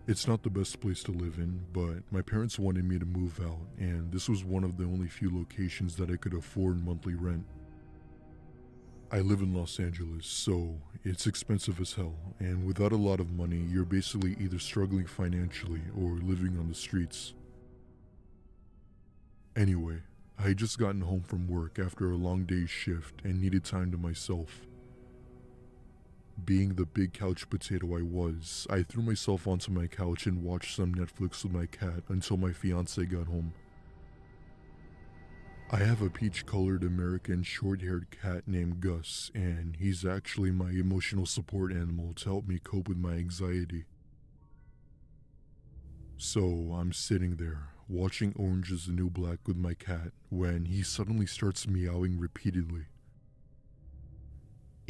It's not the best place to live in, but my parents wanted me to move out, and this was one of the only few locations that I could afford monthly rent. I live in Los Angeles, so it's expensive as hell, and without a lot of money, you're basically either struggling financially or living on the streets. Anyway, I had just gotten home from work after a long day's shift and needed time to myself. Being the big couch potato I was, I threw myself onto my couch and watched some Netflix with my cat until my fiance got home. I have a peach-colored American short-haired cat named Gus, and he's actually my emotional support animal to help me cope with my anxiety. So I'm sitting there, watching Orange is the New Black with my cat, when he suddenly starts meowing repeatedly.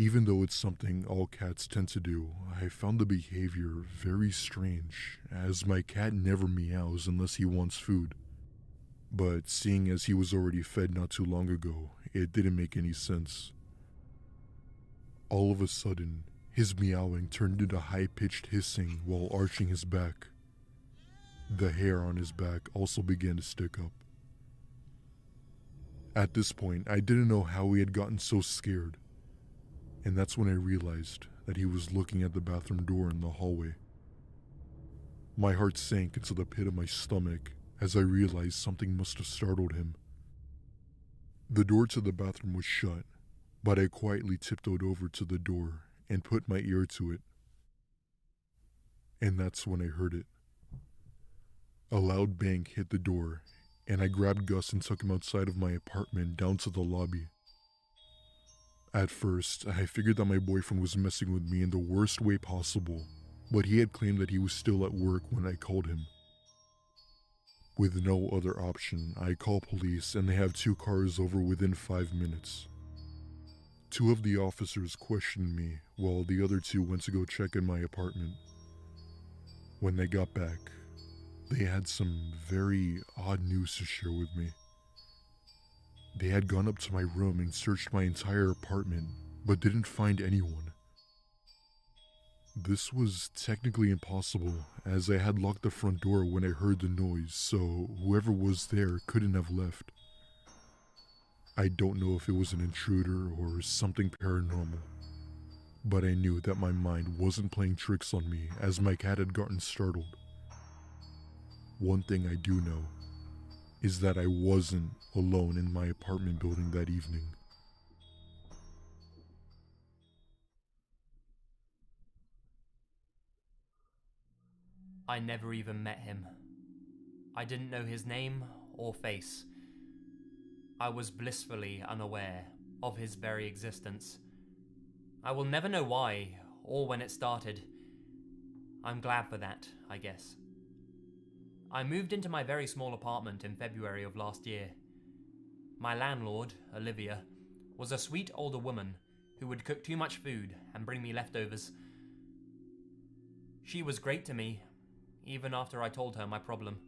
Even though it's something all cats tend to do, I found the behavior very strange, as my cat never meows unless he wants food. But seeing as he was already fed not too long ago, it didn't make any sense. All of a sudden, his meowing turned into high-pitched hissing while arching his back. The hair on his back also began to stick up. At this point, I didn't know how he had gotten so scared. And that's when I realized that he was looking at the bathroom door in the hallway. My heart sank into the pit of my stomach as I realized something must have startled him. The door to the bathroom was shut, but I quietly tiptoed over to the door and put my ear to it. And that's when I heard it. A loud bang hit the door, and I grabbed Gus and took him outside of my apartment down to the lobby. At first, I figured that my boyfriend was messing with me in the worst way possible, but he had claimed that he was still at work when I called him. With no other option, I call police and they have 2 cars over within 5 minutes. 2 of the officers questioned me while the other 2 went to go check in my apartment. When they got back, they had some very odd news to share with me. They had gone up to my room and searched my entire apartment, but didn't find anyone. This was technically impossible, as I had locked the front door when I heard the noise, so whoever was there couldn't have left. I don't know if it was an intruder or something paranormal, but I knew that my mind wasn't playing tricks on me as my cat had gotten startled. One thing I do know is that I wasn't alone in my apartment building that evening. I never even met him. I didn't know his name or face. I was blissfully unaware of his very existence. I will never know why or when it started. I'm glad for that, I guess. I moved into my very small apartment in February of last year. My landlord, Olivia, was a sweet older woman who would cook too much food and bring me leftovers. She was great to me, even after I told her my problem.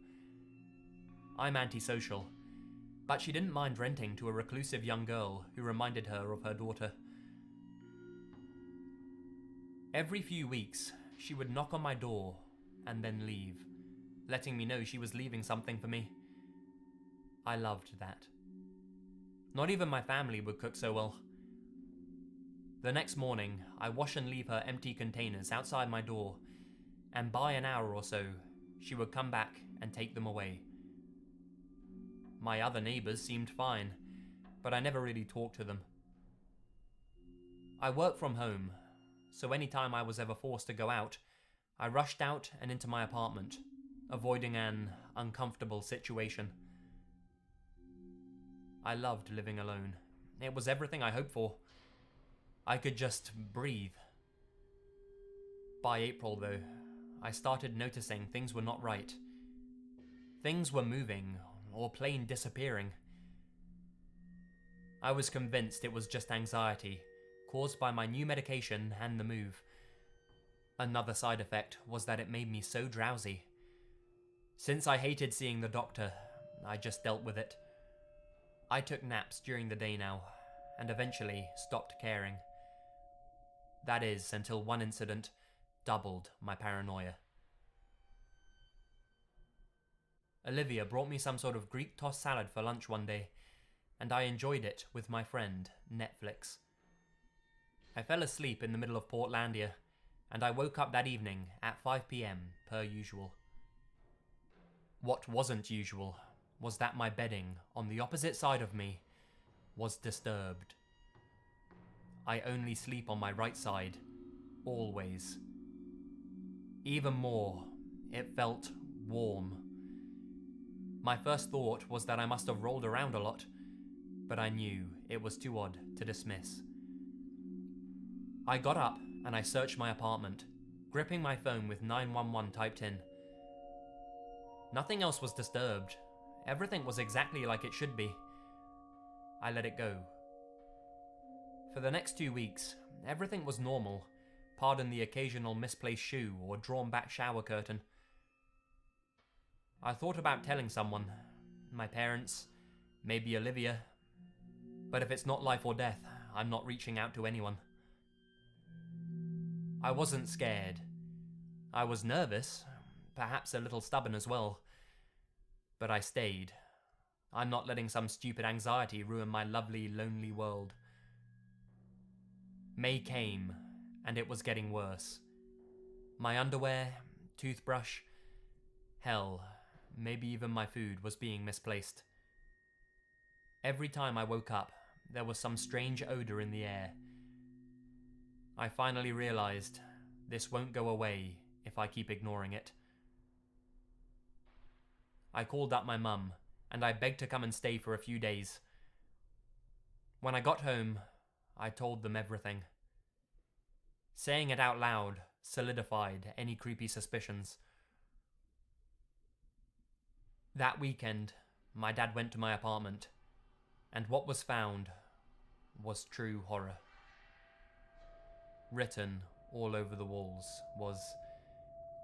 I'm antisocial, but she didn't mind renting to a reclusive young girl who reminded her of her daughter. Every few weeks, she would knock on my door and then leave, letting me know she was leaving something for me. I loved that. Not even my family would cook so well. The next morning, I wash and leave her empty containers outside my door, and by an hour or so, she would come back and take them away. My other neighbours seemed fine, but I never really talked to them. I work from home, so anytime I was ever forced to go out, I rushed out and into my apartment, avoiding an uncomfortable situation. I loved living alone. It was everything I hoped for. I could just breathe. By April, though, I started noticing things were not right. Things were moving, or plain disappearing. I was convinced it was just anxiety, caused by my new medication and the move. Another side effect was that it made me so drowsy. Since I hated seeing the doctor, I just dealt with it. I took naps during the day now, and eventually stopped caring. That is, until one incident doubled my paranoia. Olivia brought me some sort of Greek tossed salad for lunch one day, and I enjoyed it with my friend, Netflix. I fell asleep in the middle of Portlandia, and I woke up that evening at 5 p.m. per usual. What wasn't usual was that my bedding on the opposite side of me was disturbed. I only sleep on my right side, always. Even more, it felt warm. My first thought was that I must have rolled around a lot, but I knew it was too odd to dismiss. I got up and I searched my apartment, gripping my phone with 911 typed in. Nothing else was disturbed. Everything was exactly like it should be. I let it go. For the next 2 weeks, everything was normal, pardon the occasional misplaced shoe or drawn back shower curtain. I thought about telling someone, my parents, maybe Olivia, but if it's not life or death, I'm not reaching out to anyone. I wasn't scared. I was nervous, perhaps a little stubborn as well, but I stayed. I'm not letting some stupid anxiety ruin my lovely, lonely world. May came, and it was getting worse. My underwear, toothbrush, hell, maybe even my food was being misplaced. Every time I woke up, there was some strange odor in the air. I finally realized this won't go away if I keep ignoring it. I called up my mum, and I begged to come and stay for a few days. When I got home, I told them everything. Saying it out loud solidified any creepy suspicions. That weekend, my dad went to my apartment, and what was found was true horror. Written all over the walls was,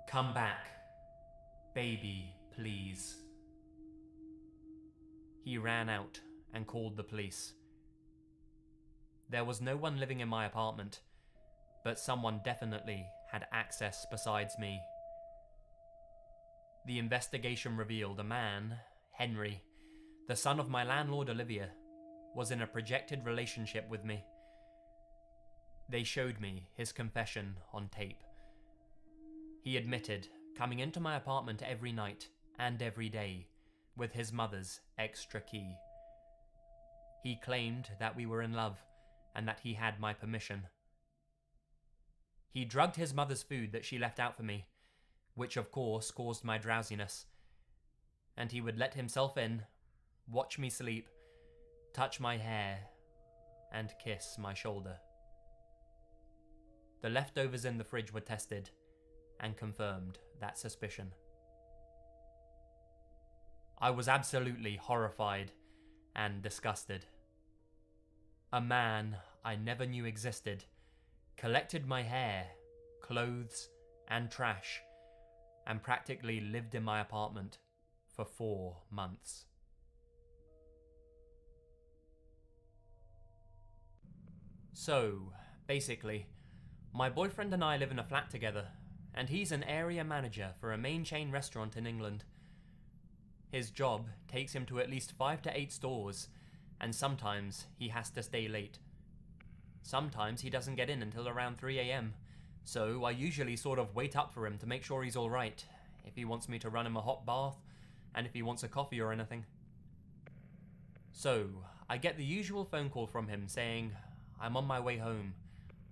"Come back, baby, please." He ran out and called the police. There was no one living in my apartment, but someone definitely had access besides me. The investigation revealed a man, Henry, the son of my landlord Olivia, was in a projected relationship with me. They showed me his confession on tape. He admitted coming into my apartment every night and every day with his mother's extra key. He claimed that we were in love and that he had my permission. He drugged his mother's food that she left out for me, which of course caused my drowsiness, and he would let himself in, watch me sleep, touch my hair, and kiss my shoulder. The leftovers in the fridge were tested and confirmed that suspicion. I was absolutely horrified and disgusted. A man I never knew existed collected my hair, clothes, and trash, and practically lived in my apartment for 4 months. So, basically, my boyfriend and I live in a flat together, and he's an area manager for a main chain restaurant in England. His job takes him to at least 5 to 8 stores, and sometimes he has to stay late. Sometimes he doesn't get in until around 3 a.m, so I usually sort of wait up for him to make sure he's alright, if he wants me to run him a hot bath, and if he wants a coffee or anything. So, I get the usual phone call from him saying, "I'm on my way home.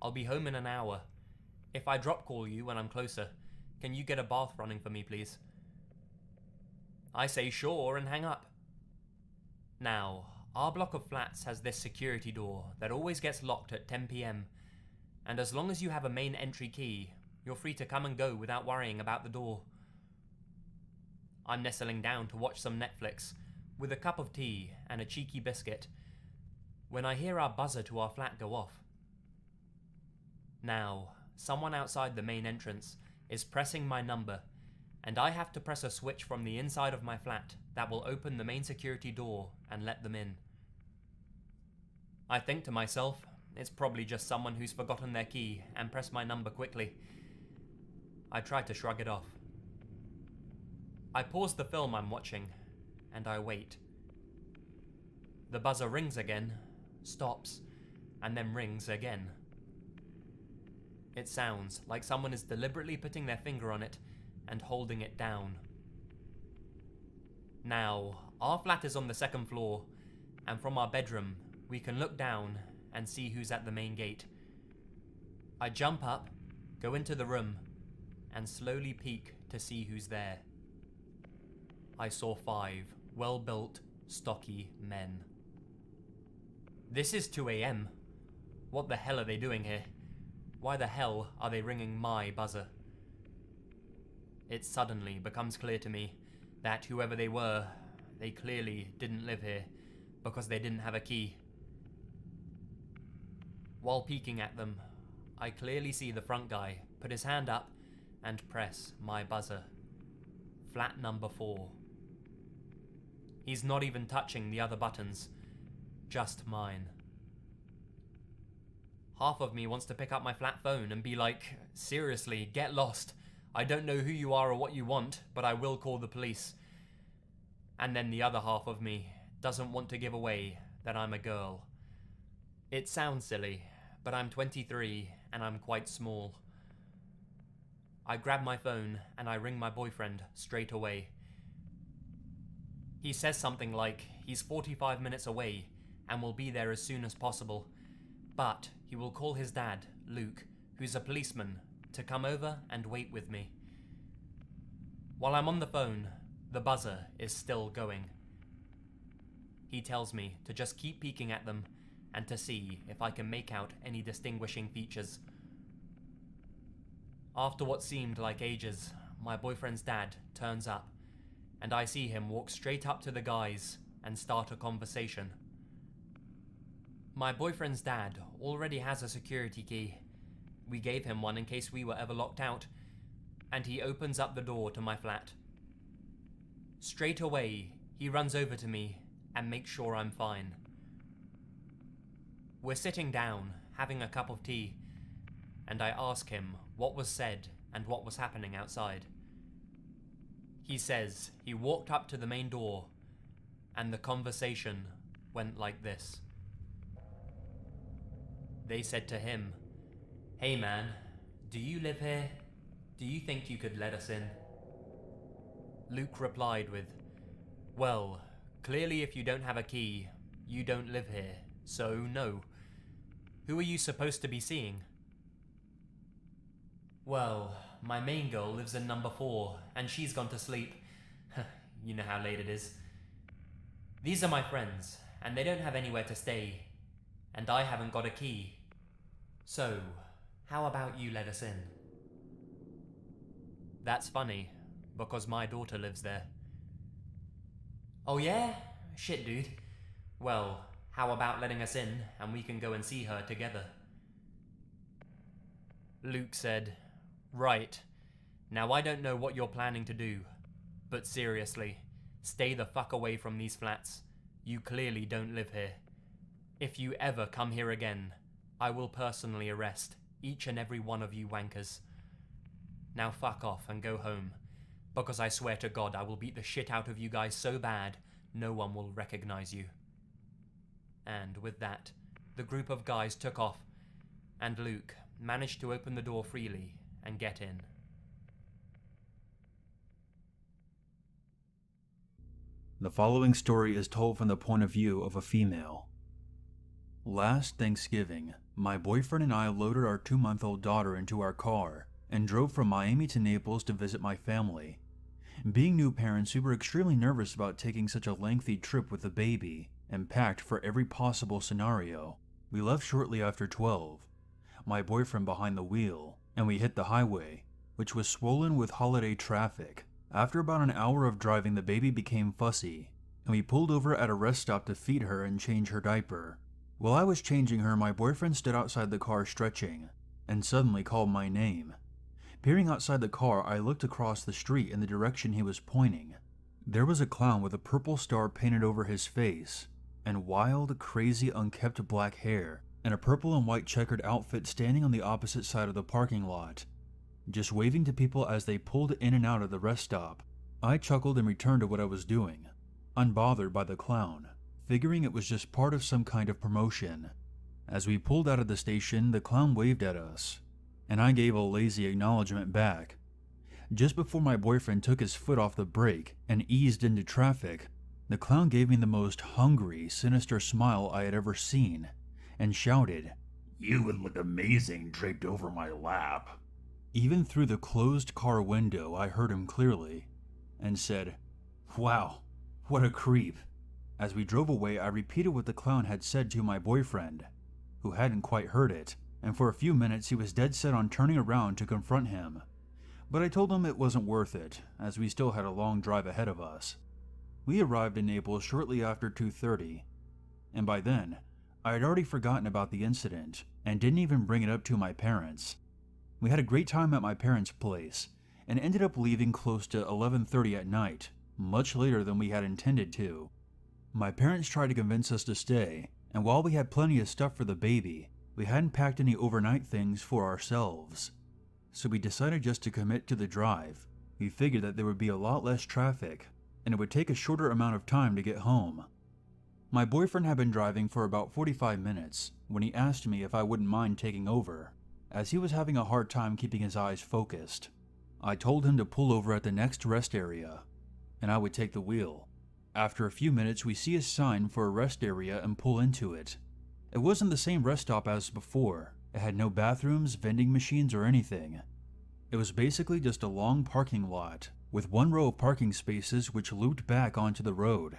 I'll be home in an hour. If I drop call you when I'm closer, can you get a bath running for me, please?" I say sure and hang up. Now, our block of flats has this security door that always gets locked at 10 p.m, and as long as you have a main entry key, you're free to come and go without worrying about the door. I'm nestling down to watch some Netflix, with a cup of tea and a cheeky biscuit, when I hear our buzzer to our flat go off. Now, someone outside the main entrance is pressing my number, and I have to press a switch from the inside of my flat that will open the main security door and let them in. I think to myself, it's probably just someone who's forgotten their key and pressed my number quickly. I try to shrug it off. I pause the film I'm watching, and I wait. The buzzer rings again, stops, and then rings again. It sounds like someone is deliberately putting their finger on it and holding it down. Now, our flat is on the 2nd floor, and from our bedroom, we can look down and see who's at the main gate. I jump up, go into the room, and slowly peek to see who's there. I saw 5 well-built, stocky men. This is 2 a.m. What the hell are they doing here? Why the hell are they ringing my buzzer? It suddenly becomes clear to me that whoever they were, they clearly didn't live here because they didn't have a key. While peeking at them, I clearly see the front guy put his hand up and press my buzzer. Flat number 4. He's not even touching the other buttons, just mine. Half of me wants to pick up my flat phone and be like, "Seriously, get lost. I don't know who you are or what you want, but I will call the police." And then the other half of me doesn't want to give away that I'm a girl. It sounds silly, but I'm 23 and I'm quite small. I grab my phone and I ring my boyfriend straight away. He says something like he's 45 minutes away and will be there as soon as possible, but he will call his dad, Luke, who's a policeman, to come over and wait with me. While I'm on the phone, the buzzer is still going. He tells me to just keep peeking at them and to see if I can make out any distinguishing features. After what seemed like ages, my boyfriend's dad turns up, and I see him walk straight up to the guys and start a conversation. My boyfriend's dad already has a security key. We gave him one in case we were ever locked out, and he opens up the door to my flat. Straight away, he runs over to me and makes sure I'm fine. We're sitting down, having a cup of tea, and I ask him what was said and what was happening outside. He says he walked up to the main door, and the conversation went like this. They said to him, "Hey man, do you live here? Do you think you could let us in?" Luke replied with, "Well, clearly if you don't have a key, you don't live here, so no. Who are you supposed to be seeing?" "Well, my main girl lives in number 4, and she's gone to sleep. You know how late it is. These are my friends, and they don't have anywhere to stay, and I haven't got a key. So, how about you let us in?" That's funny, because my daughter lives there. "Oh yeah? Shit, dude. Well, how about letting us in and we can go and see her together?" Luke said, "Right. Now I don't know what you're planning to do, but seriously, stay the fuck away from these flats. You clearly don't live here. If you ever come here again, I will personally arrest each and every one of you wankers. Now fuck off and go home, because I swear to God I will beat the shit out of you guys so bad no one will recognize you." And with that, the group of guys took off, and Luke managed to open the door freely and get in. The following story is told from the point of view of a female. Last Thanksgiving, my boyfriend and I loaded our 2-month-old daughter into our car and drove from Miami to Naples to visit my family. Being new parents, we were extremely nervous about taking such a lengthy trip with the baby and packed for every possible scenario. We left shortly after 12, my boyfriend behind the wheel, and we hit the highway, which was swollen with holiday traffic. After about an hour of driving, the baby became fussy, and we pulled over at a rest stop to feed her and change her diaper. While I was changing her, my boyfriend stood outside the car stretching, and suddenly called my name. Peering outside the car, I looked across the street in the direction he was pointing. There was a clown with a purple star painted over his face, and wild, crazy, unkempt black hair, and a purple and white checkered outfit standing on the opposite side of the parking lot, just waving to people as they pulled in and out of the rest stop. I chuckled and returned to what I was doing, unbothered by the clown, figuring it was just part of some kind of promotion. As we pulled out of the station, the clown waved at us, and I gave a lazy acknowledgement back. Just before my boyfriend took his foot off the brake and eased into traffic, the clown gave me the most hungry, sinister smile I had ever seen, and shouted, "You would look amazing draped over my lap." Even through the closed car window, I heard him clearly, and said, "Wow, what a creep." As we drove away, I repeated what the clown had said to my boyfriend, who hadn't quite heard it, and for a few minutes he was dead set on turning around to confront him. But I told him it wasn't worth it, as we still had a long drive ahead of us. We arrived in Naples shortly after 2:30, and by then, I had already forgotten about the incident, and didn't even bring it up to my parents. We had a great time at my parents' place, and ended up leaving close to 11:30 at night, much later than we had intended to. My parents tried to convince us to stay, and while we had plenty of stuff for the baby, we hadn't packed any overnight things for ourselves. So we decided just to commit to the drive. We figured that there would be a lot less traffic, and it would take a shorter amount of time to get home. My boyfriend had been driving for about 45 minutes when he asked me if I wouldn't mind taking over, as he was having a hard time keeping his eyes focused. I told him to pull over at the next rest area, and I would take the wheel. After a few minutes, we see a sign for a rest area and pull into it. It wasn't the same rest stop as before. It had no bathrooms, vending machines, or anything. It was basically just a long parking lot, with one row of parking spaces which looped back onto the road.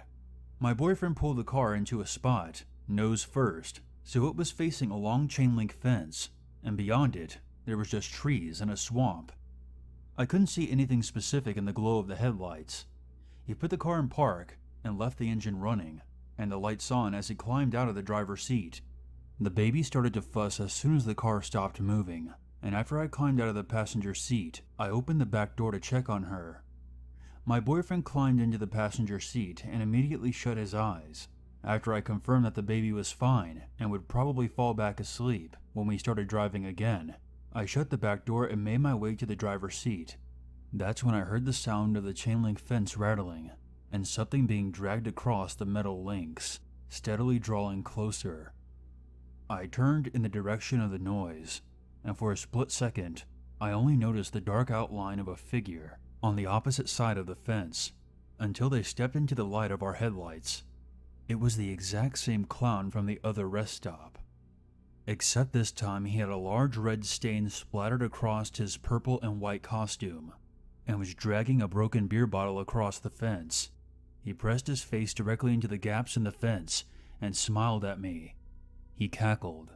My boyfriend pulled the car into a spot, nose first, so it was facing a long chain link fence, and beyond it, there was just trees and a swamp. I couldn't see anything specific in the glow of the headlights. He put the car in park and left the engine running, and the lights on as he climbed out of the driver's seat. The baby started to fuss as soon as the car stopped moving, and after I climbed out of the passenger seat, I opened the back door to check on her. My boyfriend climbed into the passenger seat and immediately shut his eyes. After I confirmed that the baby was fine and would probably fall back asleep when we started driving again, I shut the back door and made my way to the driver's seat. That's when I heard the sound of the chain link fence rattling and something being dragged across the metal links, steadily drawing closer. I turned in the direction of the noise, and for a split second, I only noticed the dark outline of a figure on the opposite side of the fence, until they stepped into the light of our headlights. It was the exact same clown from the other rest stop, except this time he had a large red stain splattered across his purple and white costume, and was dragging a broken beer bottle across the fence. He pressed his face directly into the gaps in the fence and smiled at me. He cackled,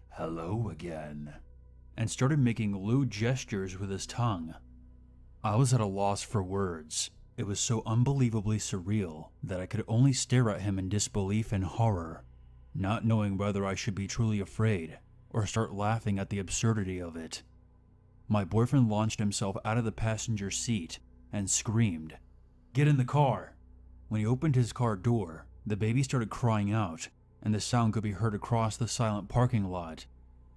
"Hello again," and started making lewd gestures with his tongue. I was at a loss for words. It was so unbelievably surreal that I could only stare at him in disbelief and horror, not knowing whether I should be truly afraid or start laughing at the absurdity of it. My boyfriend launched himself out of the passenger seat and screamed, "Get in the car!" When he opened his car door, the baby started crying out, and the sound could be heard across the silent parking lot,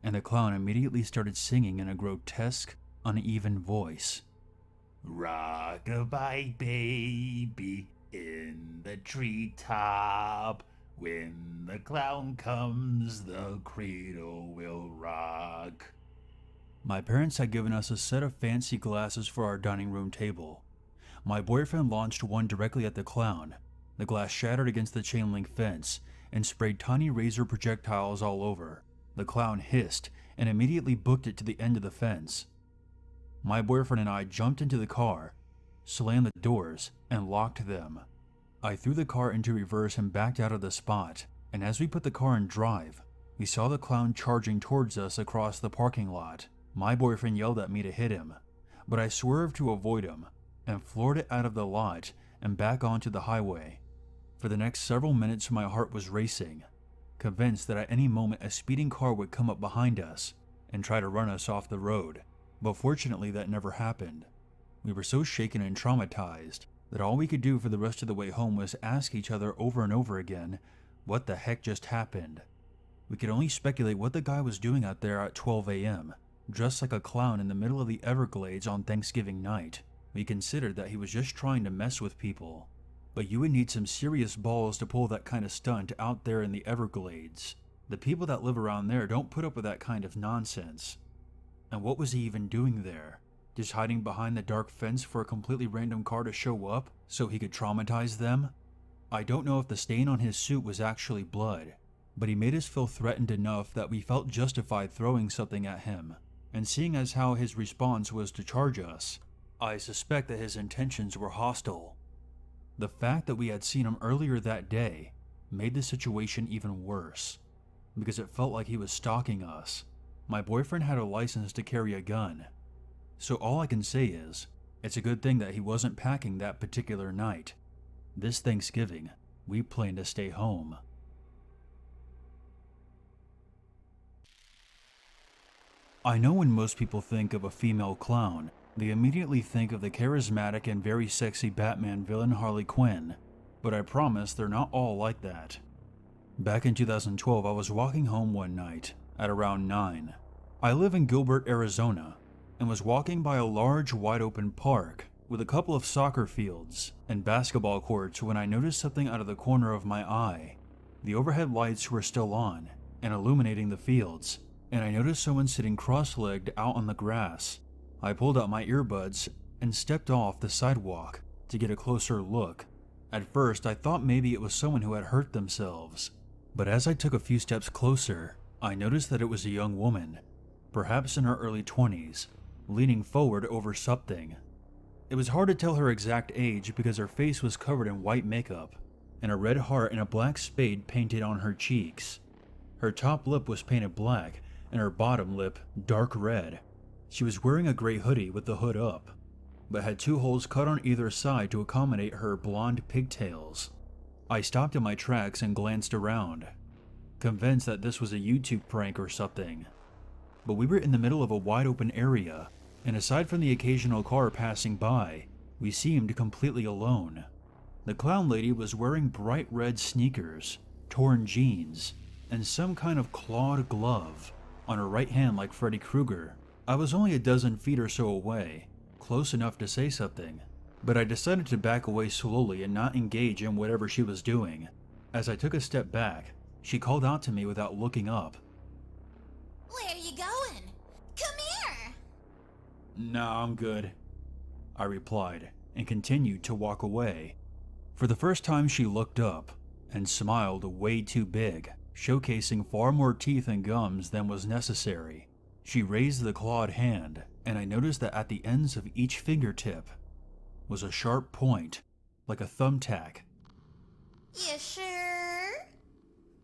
and the clown immediately started singing in a grotesque, uneven voice. "Rock-a-bye baby in the treetop. When the clown comes, the cradle will rock." My parents had given us a set of fancy glasses for our dining room table. My boyfriend launched one directly at the clown. The glass shattered against the chain link fence and sprayed tiny razor projectiles all over. The clown hissed and immediately booked it to the end of the fence. My boyfriend and I jumped into the car, slammed the doors, and locked them. I threw the car into reverse and backed out of the spot, and as we put the car in drive, we saw the clown charging towards us across the parking lot. My boyfriend yelled at me to hit him, but I swerved to avoid him and floored it out of the lot and back onto the highway. For the next several minutes, my heart was racing, convinced that at any moment a speeding car would come up behind us and try to run us off the road. But fortunately, that never happened. We were so shaken and traumatized that all we could do for the rest of the way home was ask each other over and over again, what the heck just happened? We could only speculate what the guy was doing out there at 12 a.m., dressed like a clown in the middle of the Everglades on Thanksgiving night. We considered that he was just trying to mess with people. But you would need some serious balls to pull that kind of stunt out there in the Everglades. The people that live around there don't put up with that kind of nonsense. And what was he even doing there? Just hiding behind the dark fence for a completely random car to show up so he could traumatize them? I don't know if the stain on his suit was actually blood, but he made us feel threatened enough that we felt justified throwing something at him. And seeing as how his response was to charge us, I suspect that his intentions were hostile. The fact that we had seen him earlier that day made the situation even worse, because it felt like he was stalking us. My boyfriend had a license to carry a gun, so all I can say is, it's a good thing that he wasn't packing that particular night. This Thanksgiving, we plan to stay home. I know when most people think of a female clown, they immediately think of the charismatic and very sexy Batman villain Harley Quinn, but I promise they're not all like that. Back in 2012, I was walking home one night at around 9. I live in Gilbert, Arizona, and was walking by a large, wide-open park with a couple of soccer fields and basketball courts when I noticed something out of the corner of my eye. The overhead lights were still on and illuminating the fields, and I noticed someone sitting cross-legged out on the grass. I pulled out my earbuds and stepped off the sidewalk to get a closer look. At first, I thought maybe it was someone who had hurt themselves, but as I took a few steps closer, I noticed that it was a young woman, perhaps in her early 20s, leaning forward over something. It was hard to tell her exact age because her face was covered in white makeup, and a red heart and a black spade painted on her cheeks. Her top lip was painted black, and her bottom lip dark red. She was wearing a gray hoodie with the hood up, but had 2 holes cut on either side to accommodate her blonde pigtails. I stopped in my tracks and glanced around, convinced that this was a YouTube prank or something. But we were in the middle of a wide open area, and aside from the occasional car passing by, we seemed completely alone. The clown lady was wearing bright red sneakers, torn jeans, and some kind of clawed glove on her right hand like Freddy Krueger. I was only a dozen feet or so away, close enough to say something, but I decided to back away slowly and not engage in whatever she was doing. As I took a step back, she called out to me without looking up. Where are you going? Come here! "Nah, I'm good," I replied, and continued to walk away. For the first time, she looked up and smiled way too big, showcasing far more teeth and gums than was necessary. She raised the clawed hand, and I noticed that at the ends of each fingertip was a sharp point, like a thumbtack. You sure?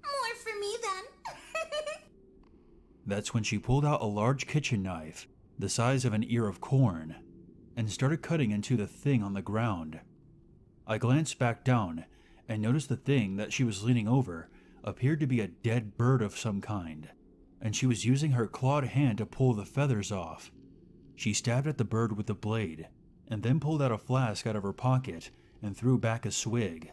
More for me then. That's when she pulled out a large kitchen knife, the size of an ear of corn, and started cutting into the thing on the ground. I glanced back down and noticed the thing that she was leaning over appeared to be a dead bird of some kind, and she was using her clawed hand to pull the feathers off. She stabbed at the bird with the blade, and then pulled out a flask out of her pocket and threw back a swig.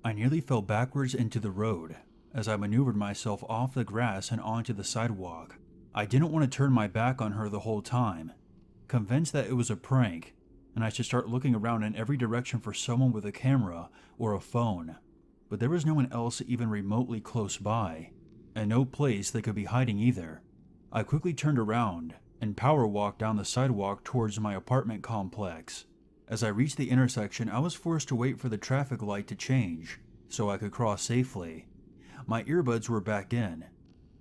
I nearly fell backwards into the road as I maneuvered myself off the grass and onto the sidewalk. I didn't want to turn my back on her the whole time, convinced that it was a prank, and I should start looking around in every direction for someone with a camera or a phone. But there was no one else even remotely close by, and no place they could be hiding either. I quickly turned around and power walked down the sidewalk towards my apartment complex. As I reached the intersection, I was forced to wait for the traffic light to change so I could cross safely. My earbuds were back in,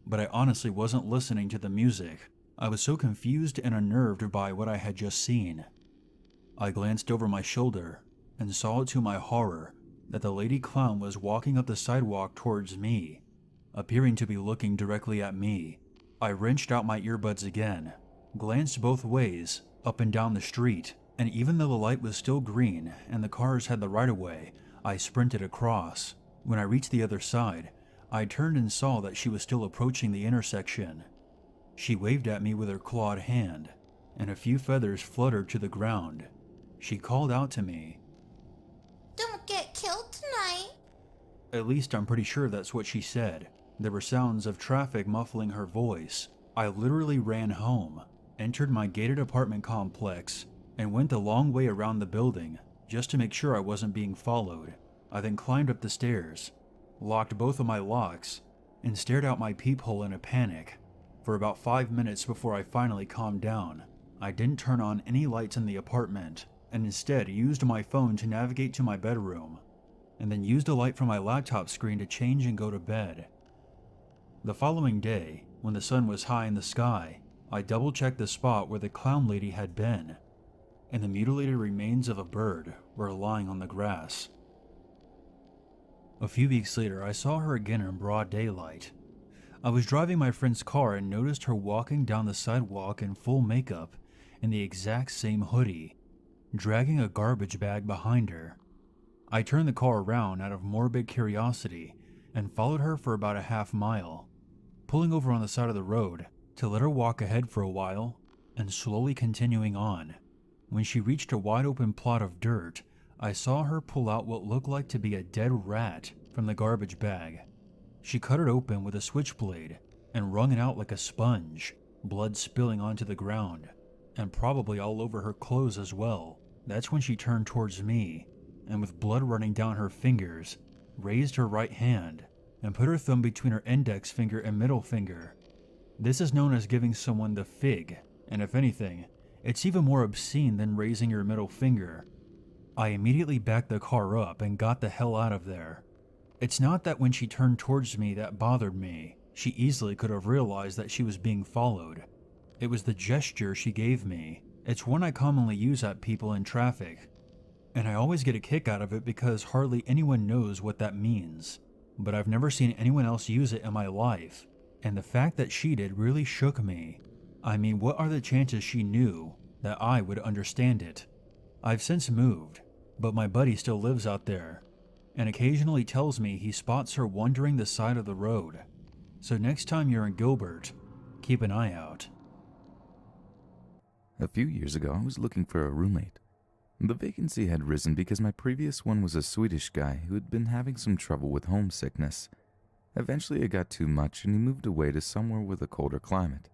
but I honestly wasn't listening to the music. I was so confused and unnerved by what I had just seen. I glanced over my shoulder and saw to my horror that the lady clown was walking up the sidewalk towards me, appearing to be looking directly at me. I wrenched out my earbuds again, glanced both ways, up and down the street, and even though the light was still green and the cars had the right-of-way, I sprinted across. When I reached the other side, I turned and saw that she was still approaching the intersection. She waved at me with her clawed hand, and a few feathers fluttered to the ground. She called out to me. Don't get killed tonight. At least I'm pretty sure that's what she said. There were sounds of traffic muffling her voice. I literally ran home, entered my gated apartment complex, and went the long way around the building just to make sure I wasn't being followed. I then climbed up the stairs, locked both of my locks, and stared out my peephole in a panic for about 5 minutes before I finally calmed down. I didn't turn on any lights in the apartment, and instead used my phone to navigate to my bedroom, and then used a light from my laptop screen to change and go to bed. The following day, when the sun was high in the sky, I double-checked the spot where the clown lady had been, and the mutilated remains of a bird were lying on the grass. A few weeks later, I saw her again in broad daylight. I was driving my friend's car and noticed her walking down the sidewalk in full makeup in the exact same hoodie, dragging a garbage bag behind her. I turned the car around out of morbid curiosity and followed her for about a half mile, pulling over on the side of the road to let her walk ahead for a while and slowly continuing on. When she reached a wide open plot of dirt, I saw her pull out what looked like to be a dead rat from the garbage bag. She cut it open with a switchblade and wrung it out like a sponge, blood spilling onto the ground. and probably all over her clothes as well. That's when she turned towards me, and with blood running down her fingers, raised her right hand and put her thumb between her index finger and middle finger. This is known as giving someone the fig, and if anything, it's even more obscene than raising your middle finger. I immediately backed the car up and got the hell out of there. It's not that when she turned towards me that bothered me. She easily could have realized that she was being followed. It was the gesture she gave me. It's one I commonly use at people in traffic, and I always get a kick out of it because hardly anyone knows what that means. But I've never seen anyone else use it in my life, and the fact that she did really shook me. I mean, what are the chances she knew that I would understand it? I've since moved, but my buddy still lives out there, and occasionally tells me he spots her wandering the side of the road. So next time you're in Gilbert, keep an eye out. A few years ago, I was looking for a roommate. The vacancy had risen because my previous one was a Swedish guy who had been having some trouble with homesickness. Eventually it got too much and he moved away to somewhere with a colder climate.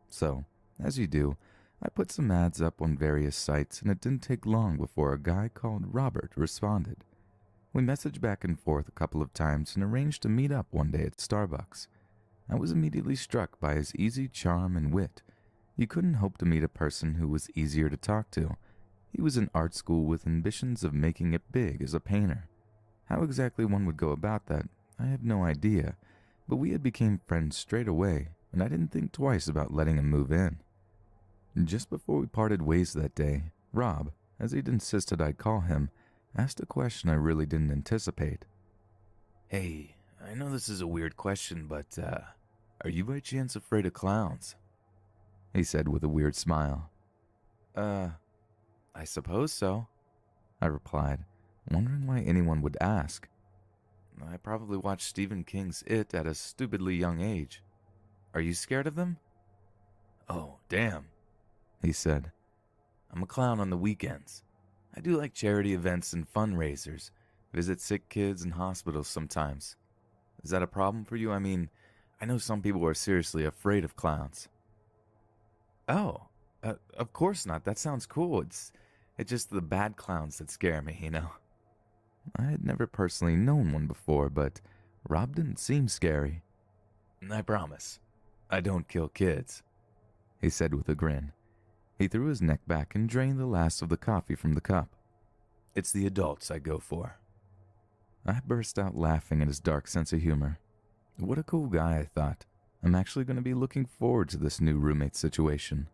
So, as you do, I put some ads up on various sites, and it didn't take long before a guy called Robert responded. We messaged back and forth a couple of times and arranged to meet up one day at Starbucks. I was immediately struck by his easy charm and wit. You couldn't hope to meet a person who was easier to talk to. He was in art school with ambitions of making it big as a painter. How exactly one would go about that, I have no idea, but we had become friends straight away, and I didn't think twice about letting him move in. Just before we parted ways that day, Rob, as he'd insisted I'd call him, asked a question I really didn't anticipate. "Hey, I know this is a weird question, but, are you by chance afraid of clowns?" He said with a weird smile. I suppose so," I replied, wondering why anyone would ask. "I probably watched Stephen King's It at a stupidly young age. Are you scared of them?" "Oh, damn," he said. "I'm a clown on the weekends. I do like charity events and fundraisers, visit sick kids in hospitals sometimes. Is that a problem for you? I mean, I know some people are seriously afraid of clowns." "Oh, of course not. That sounds cool. It's just the bad clowns that scare me, you know." I had never personally known one before, but Rob didn't seem scary. "I promise, I don't kill kids," he said with a grin. He threw his neck back and drained the last of the coffee from the cup. "It's the adults I go for." I burst out laughing at his dark sense of humor. What a cool guy, I thought. I'm actually going to be looking forward to this new roommate situation.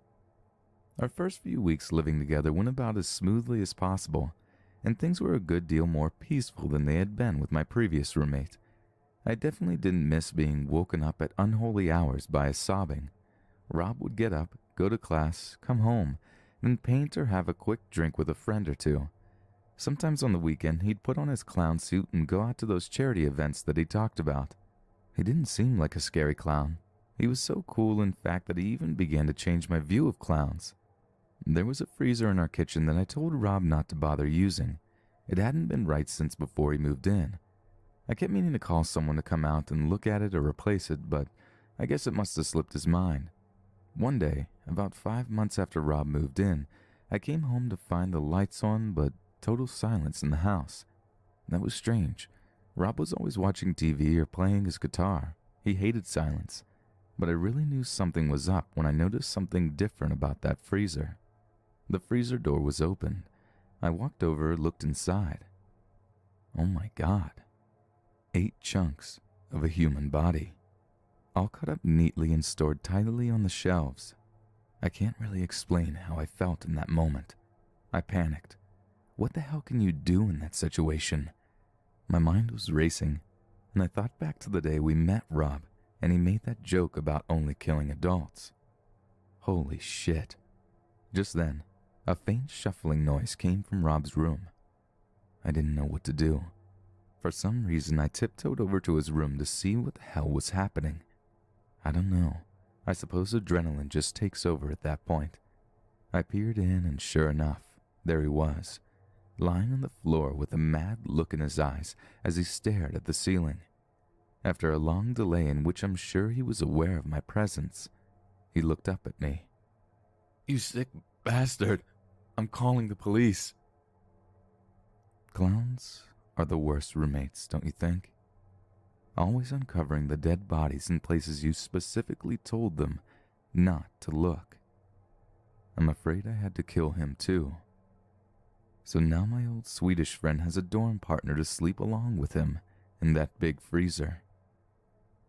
Our first few weeks living together went about as smoothly as possible, and things were a good deal more peaceful than they had been with my previous roommate. I definitely didn't miss being woken up at unholy hours by his sobbing. Rob would get up, go to class, come home, and paint or have a quick drink with a friend or two. Sometimes on the weekend, he'd put on his clown suit and go out to those charity events that he talked about. He didn't seem like a scary clown. He was so cool, in fact, that he even began to change my view of clowns. There was a freezer in our kitchen that I told Rob not to bother using. It hadn't been right since before he moved in. I kept meaning to call someone to come out and look at it or replace it, but I guess it must have slipped his mind. One day, about 5 months after Rob moved in, I came home to find the lights on but total silence in the house. That was strange. Rob was always watching TV or playing his guitar. He hated silence. But I really knew something was up when I noticed something different about that freezer. The freezer door was open. I walked over, looked inside. Oh my God. 8 chunks of a human body, all cut up neatly and stored tidily on the shelves. I can't really explain how I felt in that moment. I panicked. What the hell can you do in that situation? My mind was racing, and I thought back to the day we met Rob, and he made that joke about only killing adults. Holy shit. Just then, a faint shuffling noise came from Rob's room. I didn't know what to do. For some reason, I tiptoed over to his room to see what the hell was happening. I don't know. I suppose adrenaline just takes over at that point. I peered in, and sure enough, there he was, lying on the floor with a mad look in his eyes as he stared at the ceiling. After a long delay in which I'm sure he was aware of my presence, he looked up at me. You sick bastard. I'm calling the police. Clowns are the worst roommates, don't you think? Always uncovering the dead bodies in places you specifically told them not to look. I'm afraid I had to kill him too. So now my old Swedish friend has a dorm partner to sleep along with him in that big freezer.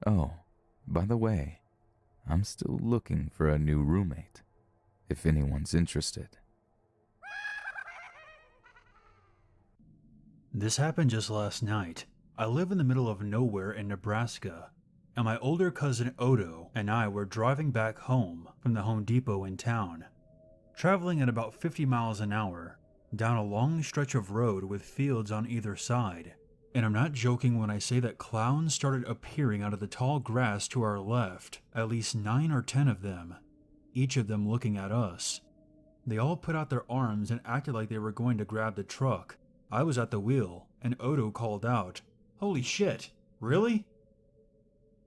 Oh, by the way, I'm still looking for a new roommate, if anyone's interested. This happened just last night. I live in the middle of nowhere in Nebraska, and my older cousin Odo and I were driving back home from the Home Depot in town, traveling at about 50 miles an hour down a long stretch of road with fields on either side. And I'm not joking when I say that clowns started appearing out of the tall grass to our left, at least 9 or 10 of them, each of them looking at us. They all put out their arms and acted like they were going to grab the truck. I was at the wheel, and Odo called out, "Holy shit, really?"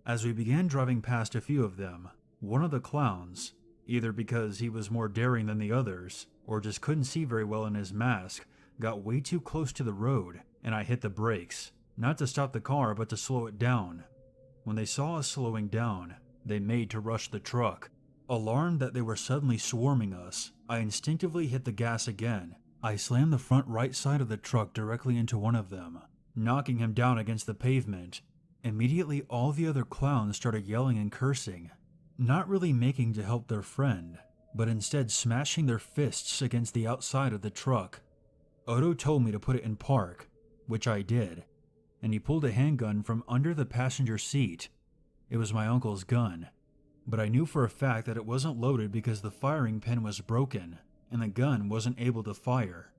As we began driving past a few of them, one of the clowns, either because he was more daring than the others, or just couldn't see very well in his mask, got way too close to the road, and I hit the brakes, not to stop the car but to slow it down. When they saw us slowing down, they made to rush the truck. Alarmed that they were suddenly swarming us, I instinctively hit the gas again. I slammed the front right side of the truck directly into one of them, knocking him down against the pavement. Immediately, all the other clowns started yelling and cursing, not really making to help their friend, but instead smashing their fists against the outside of the truck. Odo told me to put it in park, which I did, and he pulled a handgun from under the passenger seat. It was my uncle's gun, but I knew for a fact that it wasn't loaded because the firing pin was broken, and the gun wasn't able to fire.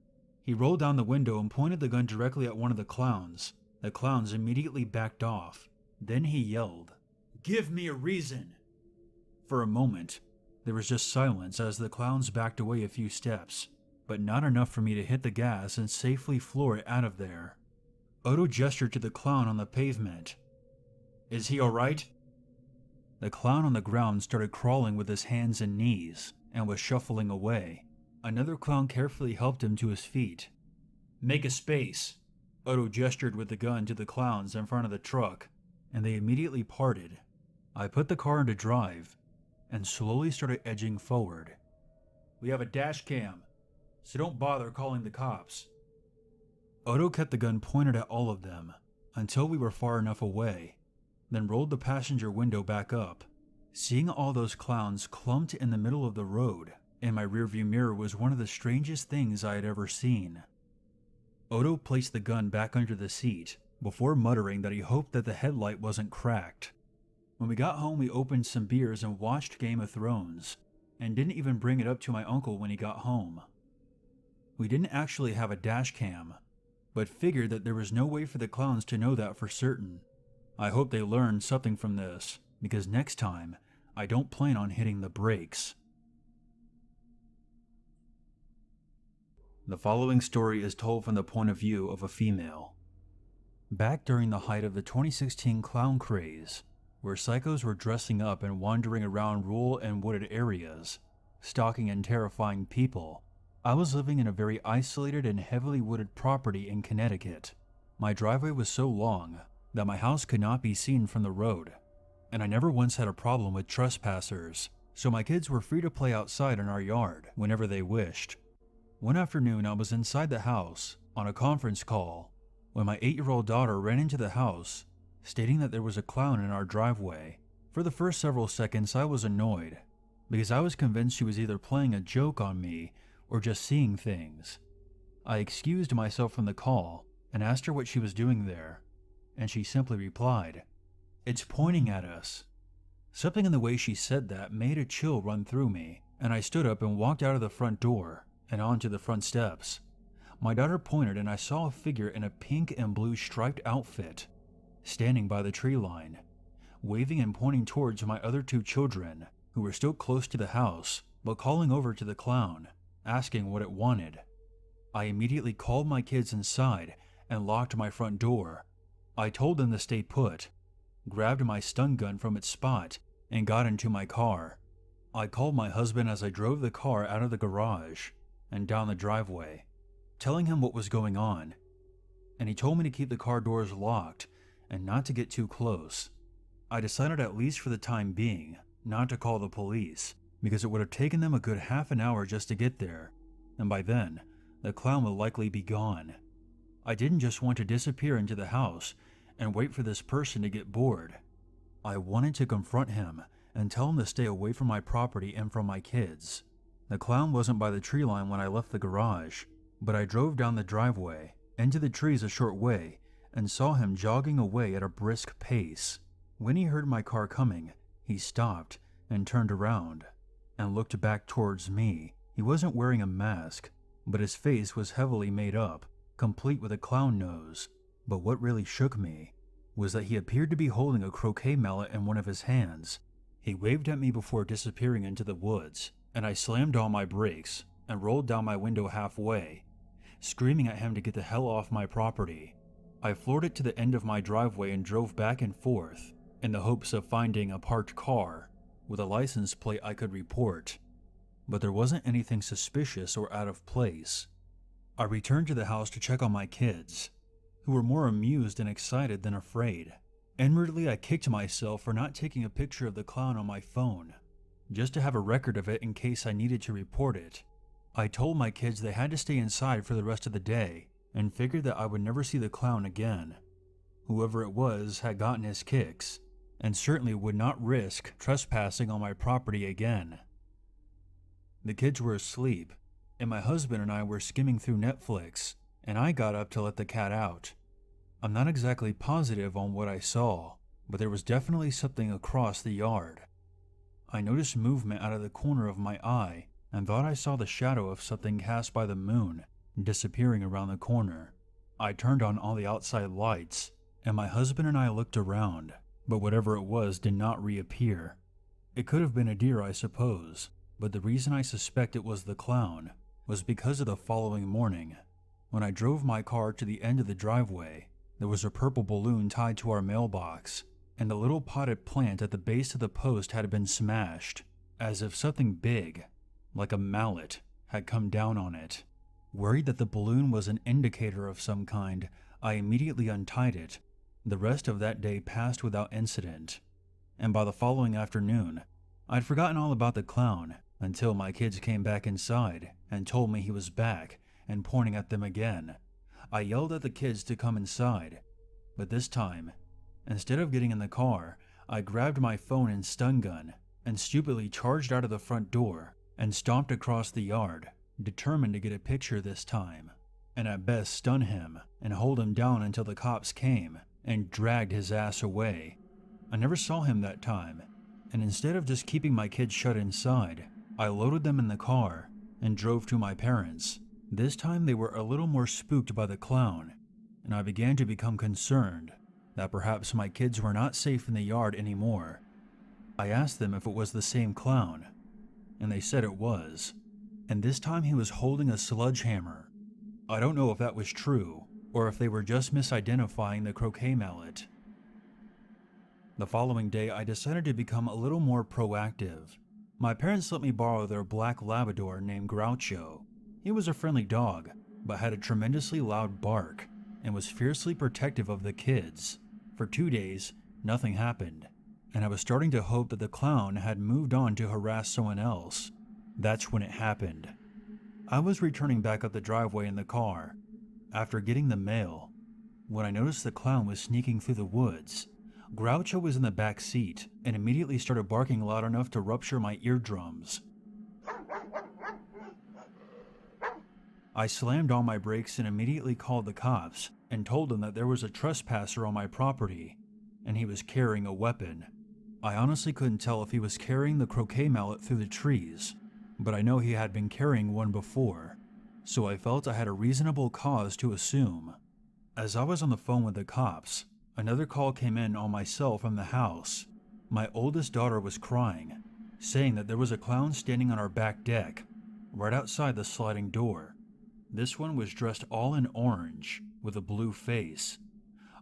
He rolled down the window and pointed the gun directly at one of the clowns. The clowns immediately backed off. Then he yelled, "Give me a reason!" For a moment, there was just silence as the clowns backed away a few steps, but not enough for me to hit the gas and safely floor it out of there. Odo gestured to the clown on the pavement. "Is he alright?" The clown on the ground started crawling with his hands and knees and was shuffling away. Another clown carefully helped him to his feet. "Make a space." Odo gestured with the gun to the clowns in front of the truck, and they immediately parted. I put the car into drive and slowly started edging forward. "We have a dash cam, so don't bother calling the cops." Odo kept the gun pointed at all of them until we were far enough away, then rolled the passenger window back up. Seeing all those clowns clumped in the middle of the road in my rearview mirror was one of the strangest things I had ever seen. Odo placed the gun back under the seat before muttering that he hoped that the headlight wasn't cracked. When we got home, we opened some beers and watched Game of Thrones, and didn't even bring it up to my uncle when he got home. We didn't actually have a dash cam, but figured that there was no way for the clowns to know that for certain. I hope they learned something from this, because next time, I don't plan on hitting the brakes. The following story is told from the point of view of a female. Back during the height of the 2016 clown craze, where psychos were dressing up and wandering around rural and wooded areas, stalking and terrifying people, I was living in a very isolated and heavily wooded property in Connecticut. My driveway was so long that my house could not be seen from the road, and I never once had a problem with trespassers, so my kids were free to play outside in our yard whenever they wished. One afternoon, I was inside the house on a conference call when my 8-year-old daughter ran into the house, stating that there was a clown in our driveway. For the first several seconds, I was annoyed, because I was convinced she was either playing a joke on me or just seeing things. I excused myself from the call and asked her what she was doing there, and she simply replied, "It's pointing at us." Something in the way she said that made a chill run through me, and I stood up and walked out of the front door and onto the front steps. My daughter pointed and I saw a figure in a pink and blue striped outfit, standing by the tree line, waving and pointing towards my other 2 children, who were still close to the house, but calling over to the clown, asking what it wanted. I immediately called my kids inside and locked my front door. I told them to stay put, grabbed my stun gun from its spot, and got into my car. I called my husband as I drove the car out of the garage and down the driveway, telling him what was going on, and he told me to keep the car doors locked and not to get too close. I decided, at least for the time being, not to call the police, because it would have taken them a good half an hour just to get there, and by then, the clown would likely be gone. I didn't just want to disappear into the house and wait for this person to get bored. I wanted to confront him and tell him to stay away from my property and from my kids. The clown wasn't by the tree line when I left the garage, but I drove down the driveway, into the trees a short way, and saw him jogging away at a brisk pace. When he heard my car coming, he stopped and turned around and looked back towards me. He wasn't wearing a mask, but his face was heavily made up, complete with a clown nose. But what really shook me was that he appeared to be holding a croquet mallet in one of his hands. He waved at me before disappearing into the woods, and I slammed on my brakes and rolled down my window halfway, screaming at him to get the hell off my property. I floored it to the end of my driveway and drove back and forth in the hopes of finding a parked car with a license plate I could report. But there wasn't anything suspicious or out of place. I returned to the house to check on my kids, who were more amused and excited than afraid. Inwardly, I kicked myself for not taking a picture of the clown on my phone, just to have a record of it in case I needed to report it. I told my kids they had to stay inside for the rest of the day, and figured that I would never see the clown again. Whoever it was had gotten his kicks, and certainly would not risk trespassing on my property again. The kids were asleep, and my husband and I were skimming through Netflix, and I got up to let the cat out. I'm not exactly positive on what I saw, but there was definitely something across the yard. I noticed movement out of the corner of my eye and thought I saw the shadow of something cast by the moon disappearing around the corner. I turned on all the outside lights, and my husband and I looked around, but whatever it was did not reappear. It could have been a deer, I suppose, but the reason I suspect it was the clown was because of the following morning. When I drove my car to the end of the driveway, there was a purple balloon tied to our mailbox, and the little potted plant at the base of the post had been smashed, as if something big, like a mallet, had come down on it. Worried that the balloon was an indicator of some kind, I immediately untied it. The rest of that day passed without incident, and by the following afternoon, I'd forgotten all about the clown until my kids came back inside and told me he was back and pointing at them again. I yelled at the kids to come inside, but this time, instead of getting in the car, I grabbed my phone and stun gun and stupidly charged out of the front door and stomped across the yard, determined to get a picture this time, and at best stun him and hold him down until the cops came and dragged his ass away. I never saw him that time, and instead of just keeping my kids shut inside, I loaded them in the car and drove to my parents. This time they were a little more spooked by the clown, and I began to become concerned that perhaps my kids were not safe in the yard anymore. I asked them if it was the same clown, and they said it was, and this time he was holding a sledgehammer. I don't know if that was true, or if they were just misidentifying the croquet mallet. The following day, I decided to become a little more proactive. My parents let me borrow their black Labrador named Groucho. He was a friendly dog, but had a tremendously loud bark, and was fiercely protective of the kids. For 2 days, nothing happened, and I was starting to hope that the clown had moved on to harass someone else. That's when it happened. I was returning back up the driveway in the car, after getting the mail, when I noticed the clown was sneaking through the woods. Groucho was in the back seat, and immediately started barking loud enough to rupture my eardrums. I slammed on my brakes and immediately called the cops and told them that there was a trespasser on my property, and he was carrying a weapon. I honestly couldn't tell if he was carrying the croquet mallet through the trees, but I know he had been carrying one before, so I felt I had a reasonable cause to assume. As I was on the phone with the cops, another call came in on my cell from the house. My oldest daughter was crying, saying that there was a clown standing on our back deck, right outside the sliding door. This one was dressed all in orange, with a blue face.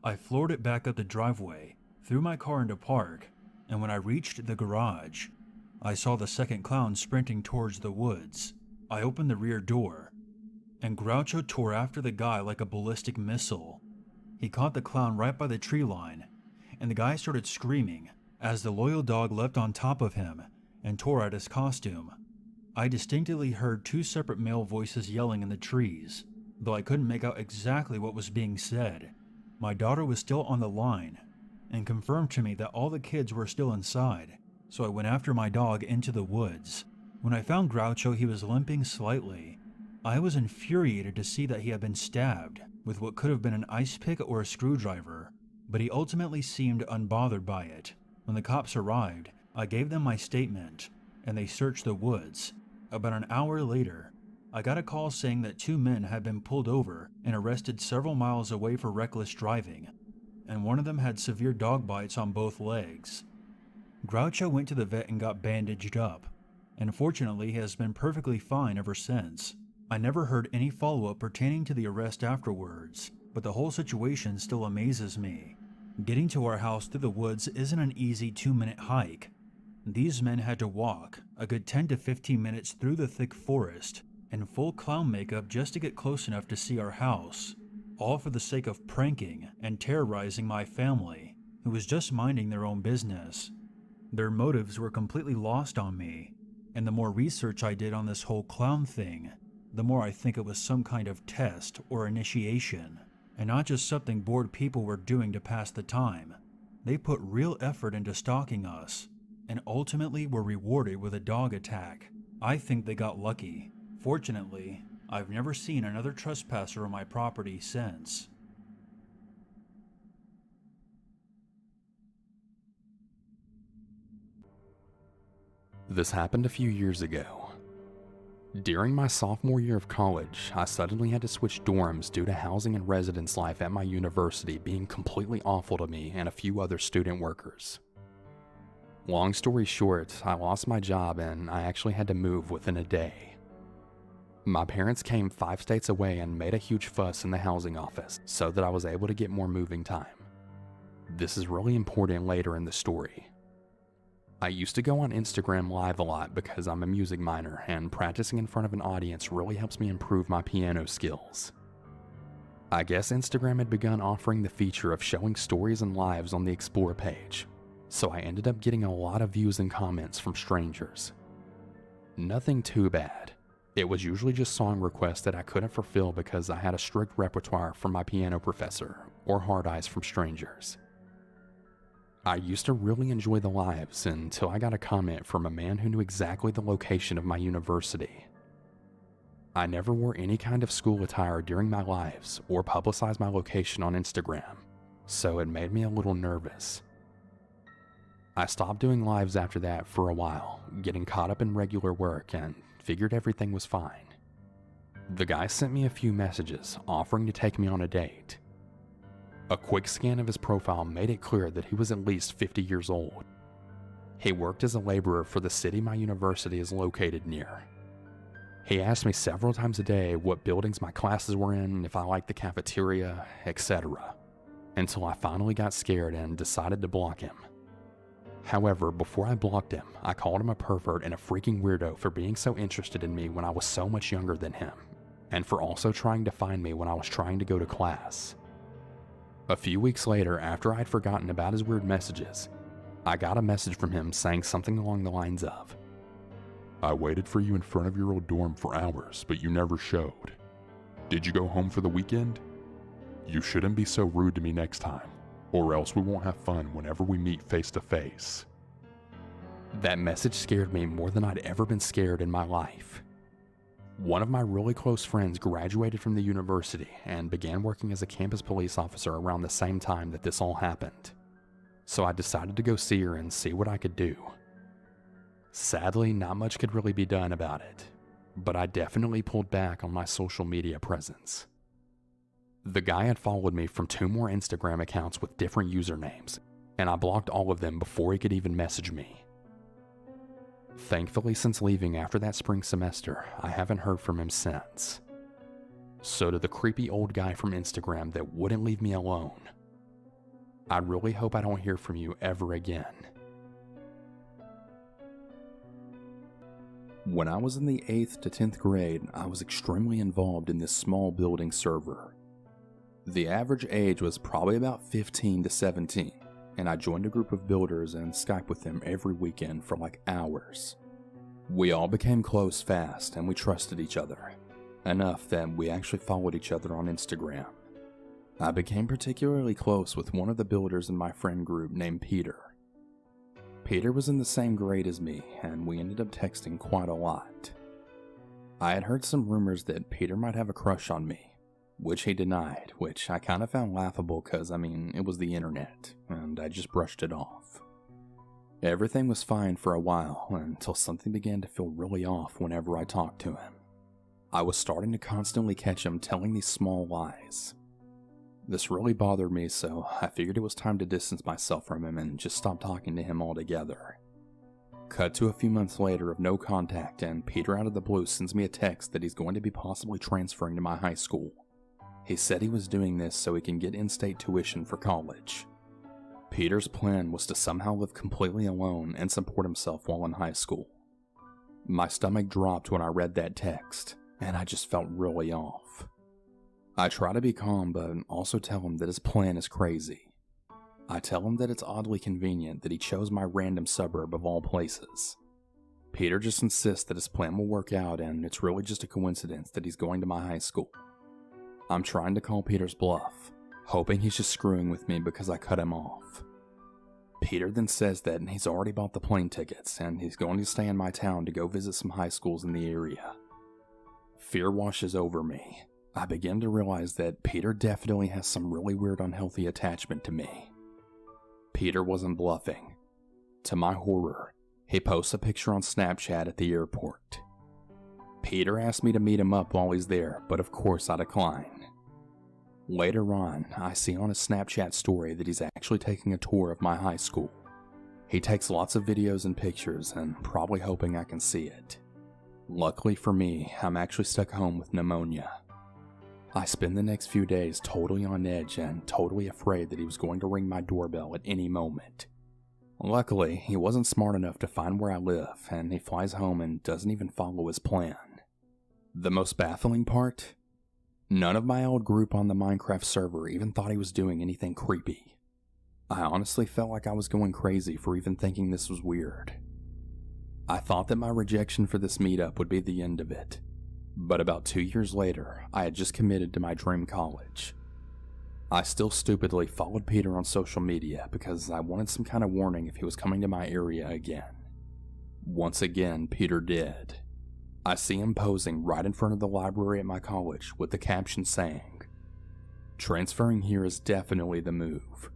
I floored it back up the driveway, threw my car into park, and when I reached the garage, I saw the second clown sprinting towards the woods. I opened the rear door, and Groucho tore after the guy like a ballistic missile. He caught the clown right by the tree line, and the guy started screaming as the loyal dog leapt on top of him and tore at his costume. I distinctly heard two separate male voices yelling in the trees, though I couldn't make out exactly what was being said. My daughter was still on the line and confirmed to me that all the kids were still inside, so I went after my dog into the woods. When I found Groucho, he was limping slightly. I was infuriated to see that he had been stabbed with what could have been an ice pick or a screwdriver, but he ultimately seemed unbothered by it. When the cops arrived, I gave them my statement, and they searched the woods. About an hour later, I got a call saying that two men had been pulled over and arrested several miles away for reckless driving, and one of them had severe dog bites on both legs. Groucho went to the vet and got bandaged up, and fortunately he has been perfectly fine ever since. I never heard any follow-up pertaining to the arrest afterwards, but the whole situation still amazes me. Getting to our house through the woods isn't an easy 2-minute hike. These men had to walk a good 10 to 15 minutes through the thick forest in full clown makeup just to get close enough to see our house, all for the sake of pranking and terrorizing my family, who was just minding their own business. Their motives were completely lost on me, and the more research I did on this whole clown thing, the more I think it was some kind of test or initiation, and not just something bored people were doing to pass the time. They put real effort into stalking us, and ultimately were rewarded with a dog attack. I think they got lucky. Fortunately, I've never seen another trespasser on my property since. This happened a few years ago. During my sophomore year of college, I suddenly had to switch dorms due to housing and residence life at my university being completely awful to me and a few other student workers. Long story short, I lost my job and I actually had to move within a day. My parents came 5 states away and made a huge fuss in the housing office so that I was able to get more moving time. This is really important later in the story. I used to go on Instagram Live a lot because I'm a music minor and practicing in front of an audience really helps me improve my piano skills. I guess Instagram had begun offering the feature of showing stories and lives on the Explore page, so I ended up getting a lot of views and comments from strangers. Nothing too bad. It was usually just song requests that I couldn't fulfill because I had a strict repertoire from my piano professor or hard eyes from strangers. I used to really enjoy the lives until I got a comment from a man who knew exactly the location of my university. I never wore any kind of school attire during my lives or publicized my location on Instagram, so it made me a little nervous. I stopped doing lives after that for a while, getting caught up in regular work and figured everything was fine. The guy sent me a few messages offering to take me on a date. A quick scan of his profile made it clear that he was at least 50 years old. He worked as a laborer for the city my university is located near. He asked me several times a day what buildings my classes were in, if I liked the cafeteria, etc., until I finally got scared and decided to block him. However, before I blocked him, I called him a pervert and a freaking weirdo for being so interested in me when I was so much younger than him, and for also trying to find me when I was trying to go to class. A few weeks later, after I'd forgotten about his weird messages, I got a message from him saying something along the lines of, "I waited for you in front of your old dorm for hours, but you never showed. Did you go home for the weekend? You shouldn't be so rude to me next time, or else we won't have fun whenever we meet face to face." That message scared me more than I'd ever been scared in my life. One of my really close friends graduated from the university and began working as a campus police officer around the same time that this all happened. So I decided to go see her and see what I could do. Sadly, not much could really be done about it, but I definitely pulled back on my social media presence. The guy had followed me from 2 more Instagram accounts with different usernames, and I blocked all of them before he could even message me. Thankfully, since leaving after that spring semester, I haven't heard from him since. So to the creepy old guy from Instagram that wouldn't leave me alone, I really hope I don't hear from you ever again. When I was in the 8th to 10th grade, I was extremely involved in this small building server. The average age was probably about 15 to 17, and I joined a group of builders and Skyped with them every weekend for like hours. We all became close fast, and we trusted each other, enough that we actually followed each other on Instagram. I became particularly close with one of the builders in my friend group named Peter. Peter was in the same grade as me, and we ended up texting quite a lot. I had heard some rumors that Peter might have a crush on me, which he denied, which I kind of found laughable because, it was the internet, and I just brushed it off. Everything was fine for a while, until something began to feel really off whenever I talked to him. I was starting to constantly catch him telling these small lies. This really bothered me, so I figured it was time to distance myself from him and just stop talking to him altogether. Cut to a few months later of no contact, and Peter out of the blue sends me a text that he's going to be possibly transferring to my high school. He said he was doing this so he can get in-state tuition for college. Peter's plan was to somehow live completely alone and support himself while in high school. My stomach dropped when I read that text, and I just felt really off. I try to be calm, but also tell him that his plan is crazy. I tell him that it's oddly convenient that he chose my random suburb of all places. Peter just insists that his plan will work out, and it's really just a coincidence that he's going to my high school. I'm trying to call Peter's bluff, hoping he's just screwing with me because I cut him off. Peter then says that he's already bought the plane tickets, and he's going to stay in my town to go visit some high schools in the area. Fear washes over me. I begin to realize that Peter definitely has some really weird unhealthy attachment to me. Peter wasn't bluffing. To my horror, he posts a picture on Snapchat at the airport. Peter asked me to meet him up while he's there, but of course I decline. Later on, I see on his Snapchat story that he's actually taking a tour of my high school. He takes lots of videos and pictures, and probably hoping I can see it. Luckily for me, I'm actually stuck home with pneumonia. I spend the next few days totally on edge and totally afraid that he was going to ring my doorbell at any moment. Luckily, he wasn't smart enough to find where I live, and he flies home and doesn't even follow his plan. The most baffling part? None of my old group on the Minecraft server even thought he was doing anything creepy. I honestly felt like I was going crazy for even thinking this was weird. I thought that my rejection for this meetup would be the end of it. But about 2 years later, I had just committed to my dream college. I still stupidly followed Peter on social media because I wanted some kind of warning if he was coming to my area again. Once again, Peter did. I see him posing right in front of the library at my college with the caption saying, "Transferring here is definitely the move."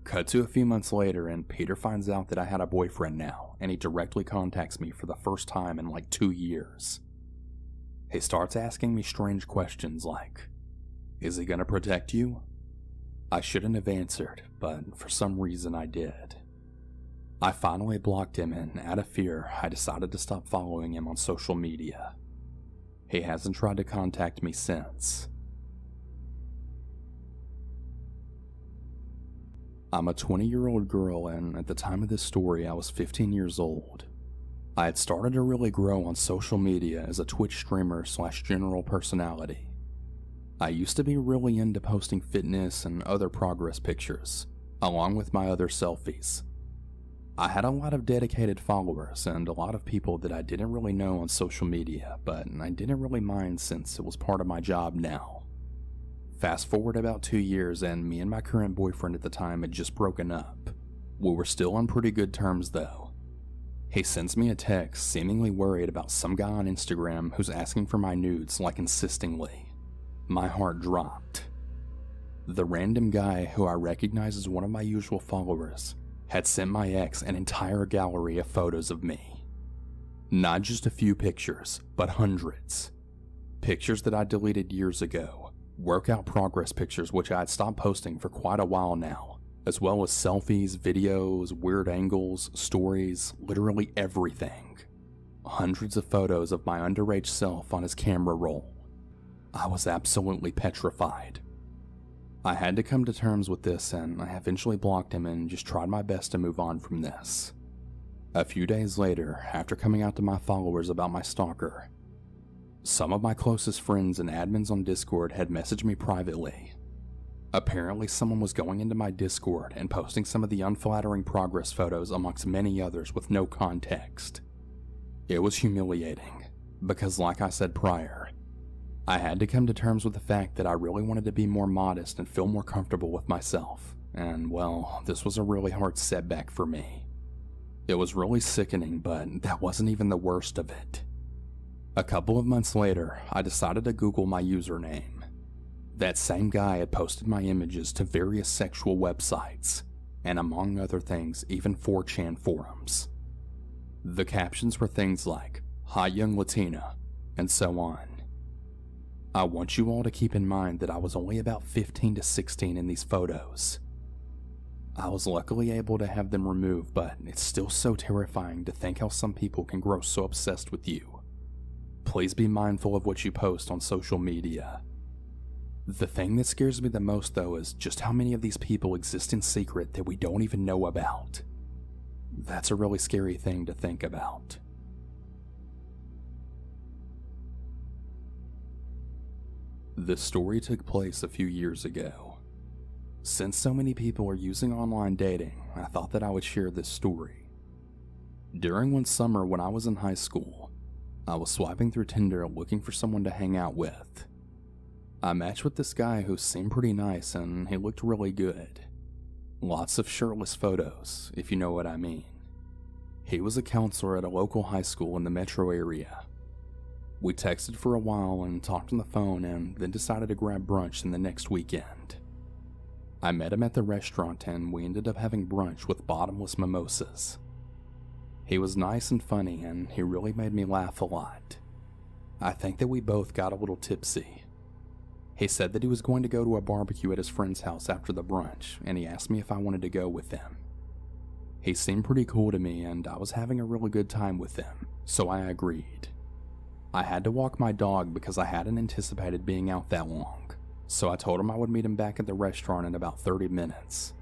Cut to a few months later, and Peter finds out that I had a boyfriend now, and he directly contacts me for the first time in like 2 years. He starts asking me strange questions like, "Is he gonna protect you?" I shouldn't have answered, but for some reason I did. I finally blocked him, and out of fear, I decided to stop following him on social media. He hasn't tried to contact me since. I'm a 20-year-old girl, and at the time of this story, I was 15 years old. I had started to really grow on social media as a Twitch streamer / general personality. I used to be really into posting fitness and other progress pictures, along with my other selfies. I had a lot of dedicated followers and a lot of people that I didn't really know on social media, but I didn't really mind since it was part of my job now. Fast forward about 2 years, and me and my current boyfriend at the time had just broken up. We were still on pretty good terms though. He sends me a text seemingly worried about some guy on Instagram who's asking for my nudes like insistingly. My heart dropped. The random guy, who I recognize as one of my usual followers, had sent my ex an entire gallery of photos of me. Not just a few pictures, but hundreds. Pictures that I deleted years ago, workout progress pictures which I had stopped posting for quite a while now, as well as selfies, videos, weird angles, stories, literally everything. Hundreds of photos of my underage self on his camera roll. I was absolutely petrified. I had to come to terms with this, and I eventually blocked him and just tried my best to move on from this. A few days later, after coming out to my followers about my stalker, some of my closest friends and admins on Discord had messaged me privately. Apparently, someone was going into my Discord and posting some of the unflattering progress photos amongst many others with no context. It was humiliating, because like I said prior, I had to come to terms with the fact that I really wanted to be more modest and feel more comfortable with myself, and well, this was a really hard setback for me. It was really sickening, but that wasn't even the worst of it. A couple of months later, I decided to Google my username. That same guy had posted my images to various sexual websites, and among other things, even 4chan forums. The captions were things like, "Hot young Latina," and so on. I want you all to keep in mind that I was only about 15 to 16 in these photos. I was luckily able to have them removed, but it's still so terrifying to think how some people can grow so obsessed with you. Please be mindful of what you post on social media. The thing that scares me the most, though, is just how many of these people exist in secret that we don't even know about. That's a really scary thing to think about. This story took place a few years ago. Since so many people are using online dating, I thought that I would share this story. During one summer when I was in high school, I was swiping through Tinder looking for someone to hang out with. I matched with this guy who seemed pretty nice and he looked really good. Lots of shirtless photos, if you know what I mean. He was a counselor at a local high school in the metro area. We texted for a while and talked on the phone and then decided to grab brunch in the next weekend. I met him at the restaurant and we ended up having brunch with bottomless mimosas. He was nice and funny and he really made me laugh a lot. I think that we both got a little tipsy. He said that he was going to go to a barbecue at his friend's house after the brunch and he asked me if I wanted to go with him. He seemed pretty cool to me and I was having a really good time with him, so I agreed. I had to walk my dog because I hadn't anticipated being out that long, so I told him I would meet him back at the restaurant in about 30 minutes.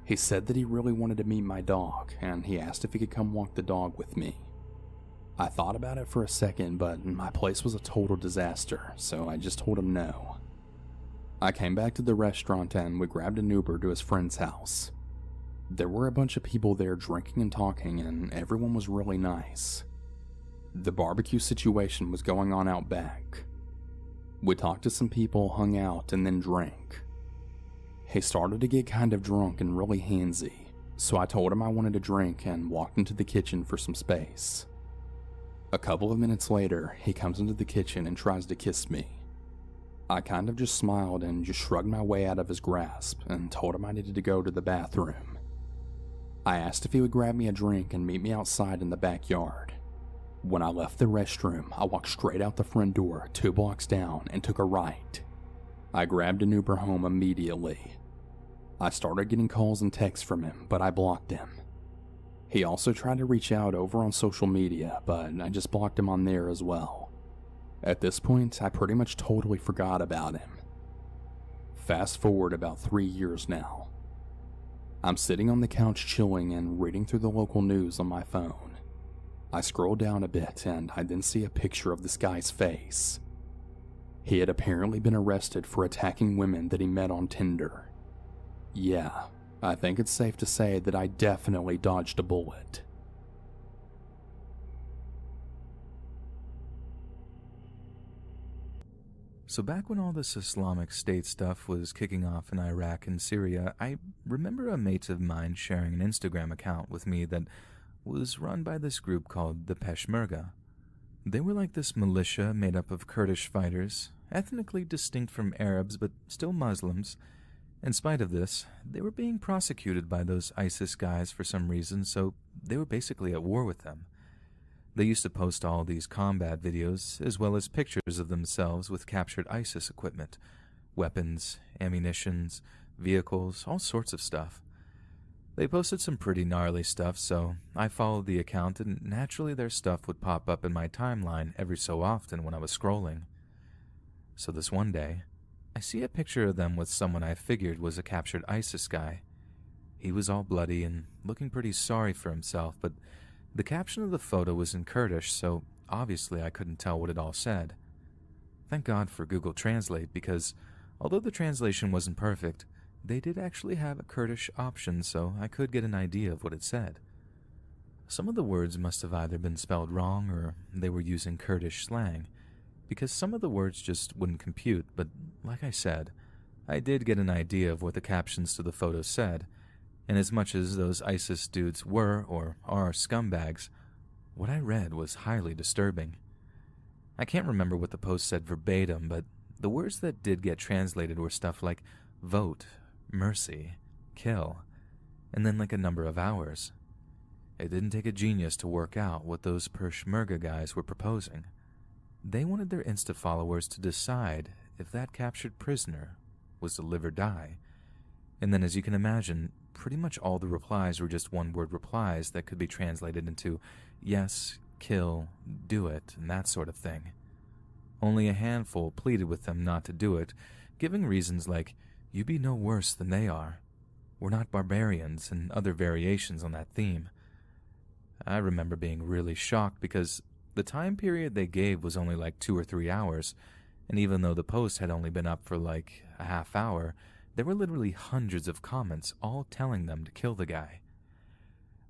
He said that he really wanted to meet my dog, and he asked if he could come walk the dog with me. I thought about it for a second, but my place was a total disaster, so I just told him no. I came back to the restaurant and we grabbed an Uber to his friend's house. There were a bunch of people there drinking and talking, and everyone was really nice. The barbecue situation was going on out back. We talked to some people, hung out, and then drank. He started to get kind of drunk and really handsy, so I told him I wanted a drink and walked into the kitchen for some space. A couple of minutes later, he comes into the kitchen and tries to kiss me. I kind of just smiled and just shrugged my way out of his grasp and told him I needed to go to the bathroom. I asked if he would grab me a drink and meet me outside in the backyard. When I left the restroom, I walked straight out the front door 2 blocks down and took a right. I grabbed an Uber home immediately. I started getting calls and texts from him, but I blocked him. He also tried to reach out over on social media, but I just blocked him on there as well. At this point, I pretty much totally forgot about him. Fast forward about 3 years now. I'm sitting on the couch chilling and reading through the local news on my phone. I scroll down a bit and I then see a picture of this guy's face. He had apparently been arrested for attacking women that he met on Tinder. Yeah, I think it's safe to say that I definitely dodged a bullet. So back when all this Islamic State stuff was kicking off in Iraq and Syria, I remember a mate of mine sharing an Instagram account with me that was run by this group called the Peshmerga. They were like this militia made up of Kurdish fighters, ethnically distinct from Arabs but still Muslims. In spite of this, they were being prosecuted by those ISIS guys for some reason, so they were basically at war with them. They used to post all these combat videos, as well as pictures of themselves with captured ISIS equipment, weapons, ammunitions, vehicles, all sorts of stuff. They posted some pretty gnarly stuff, so I followed the account, and naturally their stuff would pop up in my timeline every so often when I was scrolling. So this one day, I see a picture of them with someone I figured was a captured ISIS guy. He was all bloody and looking pretty sorry for himself, but The caption of the photo was in Kurdish, so obviously I couldn't tell what it all said. Thank God for Google Translate, because although the translation wasn't perfect, they did actually have a Kurdish option, so I could get an idea of what it said. Some of the words must have either been spelled wrong or they were using Kurdish slang, because some of the words just wouldn't compute, but like I said, I did get an idea of what the captions to the photos said, and as much as those ISIS dudes were or are scumbags, what I read was highly disturbing. I can't remember what the post said verbatim, but the words that did get translated were stuff like vote, mercy, kill, and then like a number of hours. It didn't take a genius to work out what those Peshmerga guys were proposing. They wanted their Insta followers to decide if that captured prisoner was to live or die. And then, as you can imagine, pretty much all the replies were just one-word replies that could be translated into yes, kill, do it, and that sort of thing. Only a handful pleaded with them not to do it, giving reasons like, "You be no worse than they are. We're not barbarians," and other variations on that theme. I remember being really shocked because the time period they gave was only like 2 or 3 hours, and even though the post had only been up for like a half hour, there were literally hundreds of comments all telling them to kill the guy.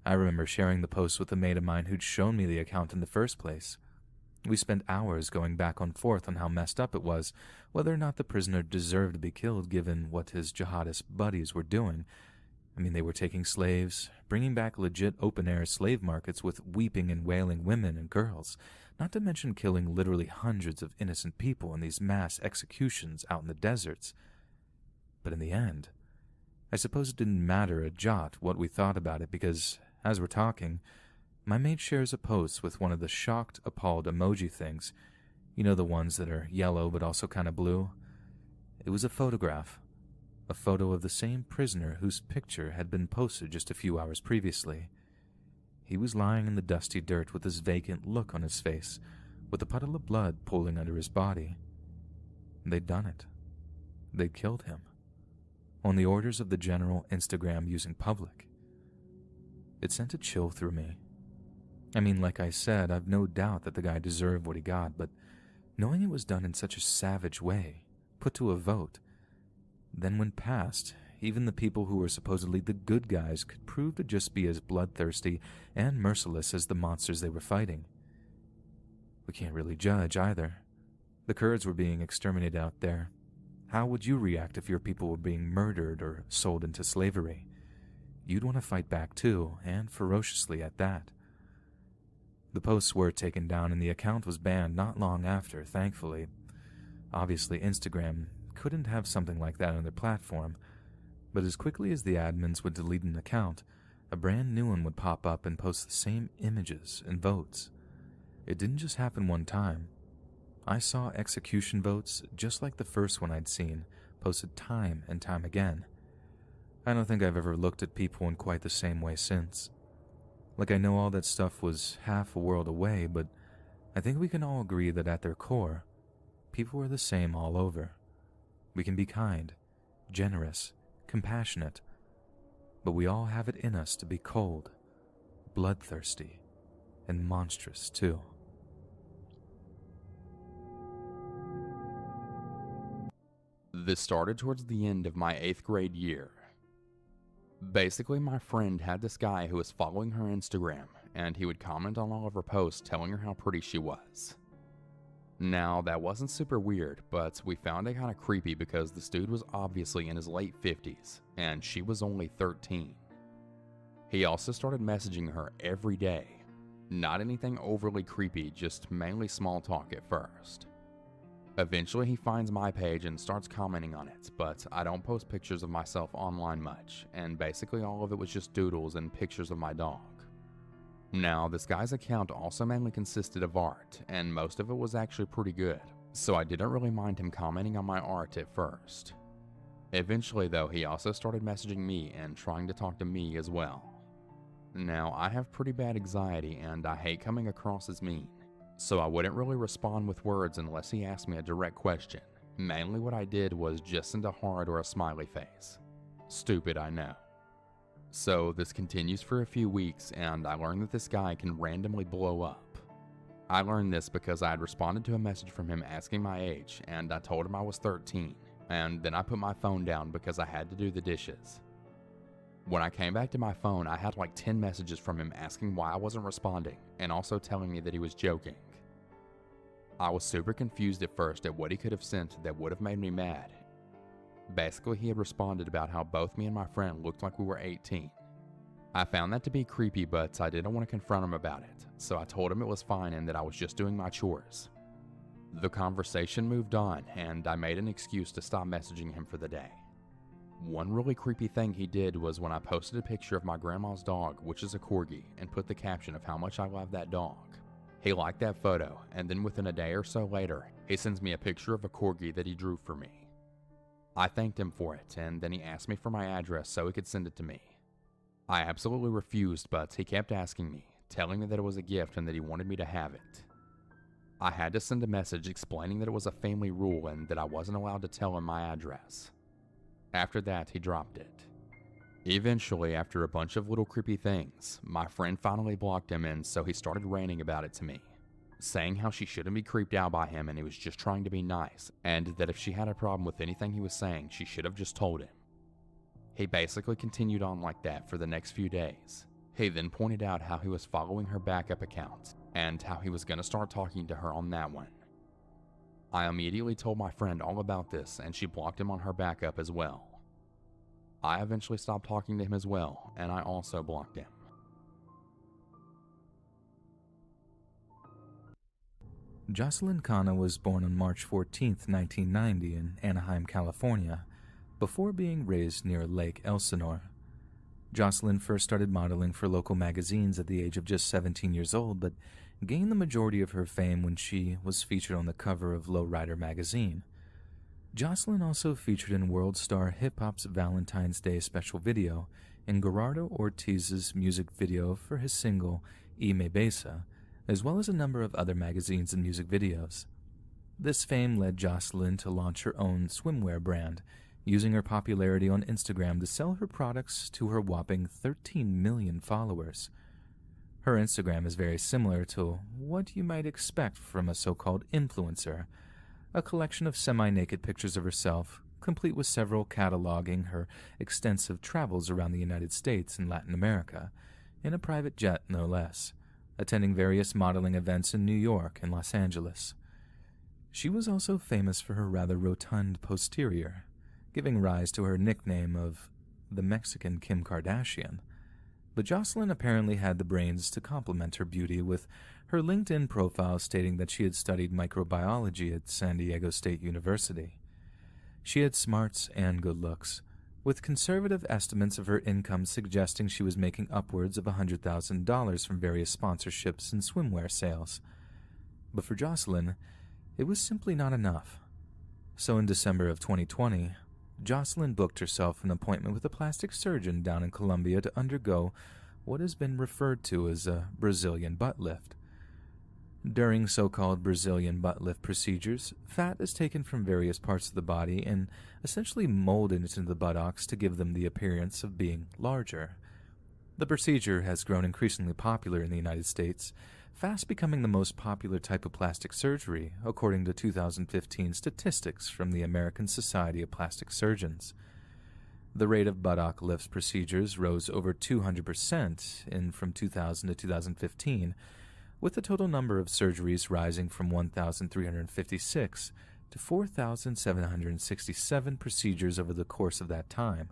I remember sharing the post with a mate of mine who'd shown me the account in the first place. We spent hours going back and forth on how messed up it was, whether or not the prisoner deserved to be killed given what his jihadist buddies were doing. I mean, they were taking slaves, bringing back legit open-air slave markets with weeping and wailing women and girls, not to mention killing literally hundreds of innocent people in these mass executions out in the deserts. But in the end, I suppose it didn't matter a jot what we thought about it because, as we're talking, my mate shares a post with one of the shocked, appalled emoji things. You know, the ones that are yellow but also kind of blue? It was a photograph. A photo of the same prisoner whose picture had been posted just a few hours previously. He was lying in the dusty dirt with this vacant look on his face, with a puddle of blood pooling under his body. They'd done it. They'd killed him. On the orders of the general Instagram-using public. It sent a chill through me. I mean, like I said, I've no doubt that the guy deserved what he got, but knowing it was done in such a savage way, put to a vote, then when passed, even the people who were supposedly the good guys could prove to just be as bloodthirsty and merciless as the monsters they were fighting. We can't really judge either. The Kurds were being exterminated out there. How would you react if your people were being murdered or sold into slavery? You'd want to fight back too, and ferociously at that. The posts were taken down and the account was banned not long after, thankfully. Obviously, Instagram couldn't have something like that on their platform, but as quickly as the admins would delete an account, a brand new one would pop up and post the same images and votes. It didn't just happen one time. I saw execution votes just like the first one I'd seen, posted time and time again. I don't think I've ever looked at people in quite the same way since. Like, I know all that stuff was half a world away, but I think we can all agree that at their core, people are the same all over. We can be kind, generous, compassionate, but we all have it in us to be cold, bloodthirsty, and monstrous too. This started towards the end of my 8th grade year. Basically, my friend had this guy who was following her Instagram, and he would comment on all of her posts telling her how pretty she was. Now, that wasn't super weird, but we found it kind of creepy because this dude was obviously in his late 50s, and she was only 13. He also started messaging her every day. Not anything overly creepy, just mainly small talk at first. Eventually, he finds my page and starts commenting on it, but I don't post pictures of myself online much, and basically all of it was just doodles and pictures of my dog. Now, this guy's account also mainly consisted of art, and most of it was actually pretty good, so I didn't really mind him commenting on my art at first. Eventually, though, he also started messaging me and trying to talk to me as well. Now, I have pretty bad anxiety, and I hate coming across as mean, so I wouldn't really respond with words unless he asked me a direct question. Mainly what I did was just send a heart or a smiley face. Stupid, I know. So this continues for a few weeks, and I learned that this guy can randomly blow up. I learned this because I had responded to a message from him asking my age, and I told him I was 13, and then I put my phone down because I had to do the dishes. When I came back to my phone, I had like 10 messages from him asking why I wasn't responding, and also telling me that he was joking. I was super confused at first at what he could have sent that would have made me mad. Basically, he had responded about how both me and my friend looked like we were 18. I found that to be creepy, but I didn't want to confront him about it, so I told him it was fine and that I was just doing my chores. The conversation moved on, and I made an excuse to stop messaging him for the day. One really creepy thing he did was when I posted a picture of my grandma's dog, which is a corgi, and put the caption of how much I love that dog. He liked that photo, and then within a day or so later, he sends me a picture of a corgi that he drew for me. I thanked him for it, and then he asked me for my address so he could send it to me. I absolutely refused, but he kept asking me, telling me that it was a gift and that he wanted me to have it. I had to send a message explaining that it was a family rule and that I wasn't allowed to tell him my address. After that, he dropped it. Eventually, after a bunch of little creepy things, my friend finally blocked him, and so he started ranting about it to me, saying how she shouldn't be creeped out by him and he was just trying to be nice, and that if she had a problem with anything he was saying, she should have just told him. He basically continued on like that for the next few days. He then pointed out how he was following her backup account, and how he was going to start talking to her on that one. I immediately told my friend all about this, and she blocked him on her backup as well. I eventually stopped talking to him as well, and I also blocked him. Jocelyn Khanna was born on March 14, 1990 in Anaheim, California, before being raised near Lake Elsinore. Jocelyn first started modeling for local magazines at the age of just 17 years old, but gained the majority of her fame when she was featured on the cover of Lowrider magazine. Jocelyn also featured in World Star Hip Hop's Valentine's Day special video in Gerardo Ortiz's music video for his single Y Me Besa, as well as a number of other magazines and music videos. This fame led Jocelyn to launch her own swimwear brand, using her popularity on Instagram to sell her products to her whopping 13 million followers. Her Instagram is very similar to what you might expect from a so-called influencer, a collection of semi-naked pictures of herself, complete with several cataloging her extensive travels around the United States and Latin America, in a private jet no less, attending various modeling events in New York and Los Angeles. She was also famous for her rather rotund posterior, giving rise to her nickname of the Mexican Kim Kardashian. But Jocelyn apparently had the brains to complement her beauty, with her LinkedIn profile stating that she had studied microbiology at San Diego State University. She had smarts and good looks, with conservative estimates of her income suggesting she was making upwards of $100,000 from various sponsorships and swimwear sales. But for Jocelyn, it was simply not enough. So in December of 2020, Jocelyn booked herself an appointment with a plastic surgeon down in Colombia to undergo what has been referred to as a Brazilian butt lift. During so-called Brazilian butt lift procedures, fat is taken from various parts of the body and essentially molded into the buttocks to give them the appearance of being larger. The procedure has grown increasingly popular in the United States, fast becoming the most popular type of plastic surgery, according to 2015 statistics from the American Society of Plastic Surgeons. The rate of buttock lifts procedures rose over 200% from 2000 to 2015, with the total number of surgeries rising from 1,356 to 4,767 procedures over the course of that time.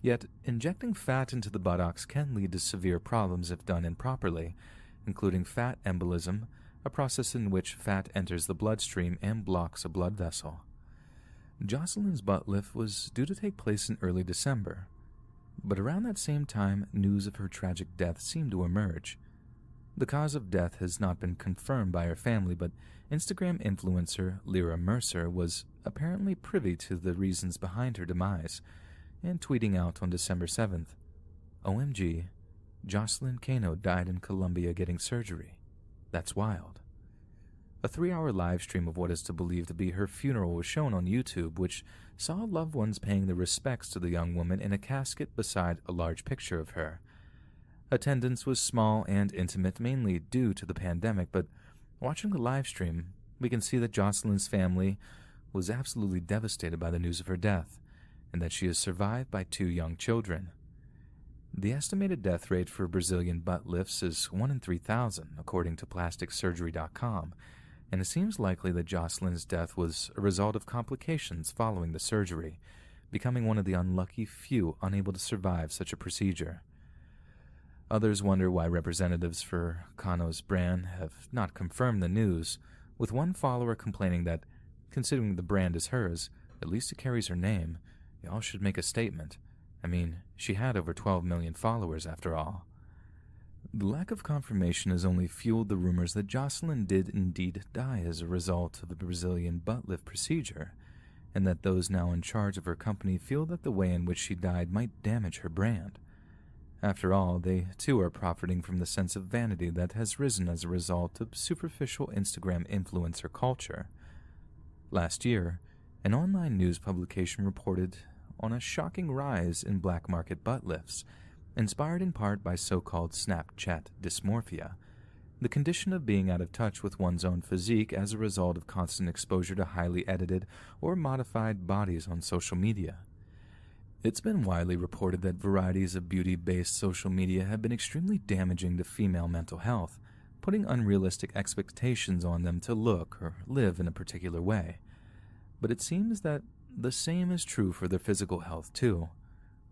Yet, injecting fat into the buttocks can lead to severe problems if done improperly, including fat embolism, a process in which fat enters the bloodstream and blocks a blood vessel. Jocelyn's butt lift was due to take place in early December, but around that same time, news of her tragic death seemed to emerge. The cause of death has not been confirmed by her family, but Instagram influencer Lyra Mercer was apparently privy to the reasons behind her demise, and tweeting out on December 7th, "OMG, Jocelyn Kano died in Colombia getting surgery. That's wild." A 3-hour live stream of what is to believe to be her funeral was shown on YouTube, which saw loved ones paying their respects to the young woman in a casket beside a large picture of her. Attendance was small and intimate, mainly due to the pandemic, but watching the live stream, we can see that Jocelyn's family was absolutely devastated by the news of her death, and that she is survived by 2 young children. The estimated death rate for Brazilian butt lifts is 1 in 3,000, according to plasticsurgery.com, and it seems likely that Jocelyn's death was a result of complications following the surgery, becoming one of the unlucky few unable to survive such a procedure. Others wonder why representatives for Kano's brand have not confirmed the news, with one follower complaining that, considering the brand is hers, at least it carries her name, y'all should make a statement. I mean, she had over 12 million followers after all. The lack of confirmation has only fueled the rumors that Jocelyn did indeed die as a result of the Brazilian butt lift procedure, and that those now in charge of her company feel that the way in which she died might damage her brand. After all, they too are profiting from the sense of vanity that has risen as a result of superficial Instagram influencer culture. Last year, an online news publication reported on a shocking rise in black market butt lifts, inspired in part by so-called Snapchat dysmorphia, the condition of being out of touch with one's own physique as a result of constant exposure to highly edited or modified bodies on social media. It's been widely reported that varieties of beauty-based social media have been extremely damaging to female mental health, putting unrealistic expectations on them to look or live in a particular way. But it seems that the same is true for their physical health too,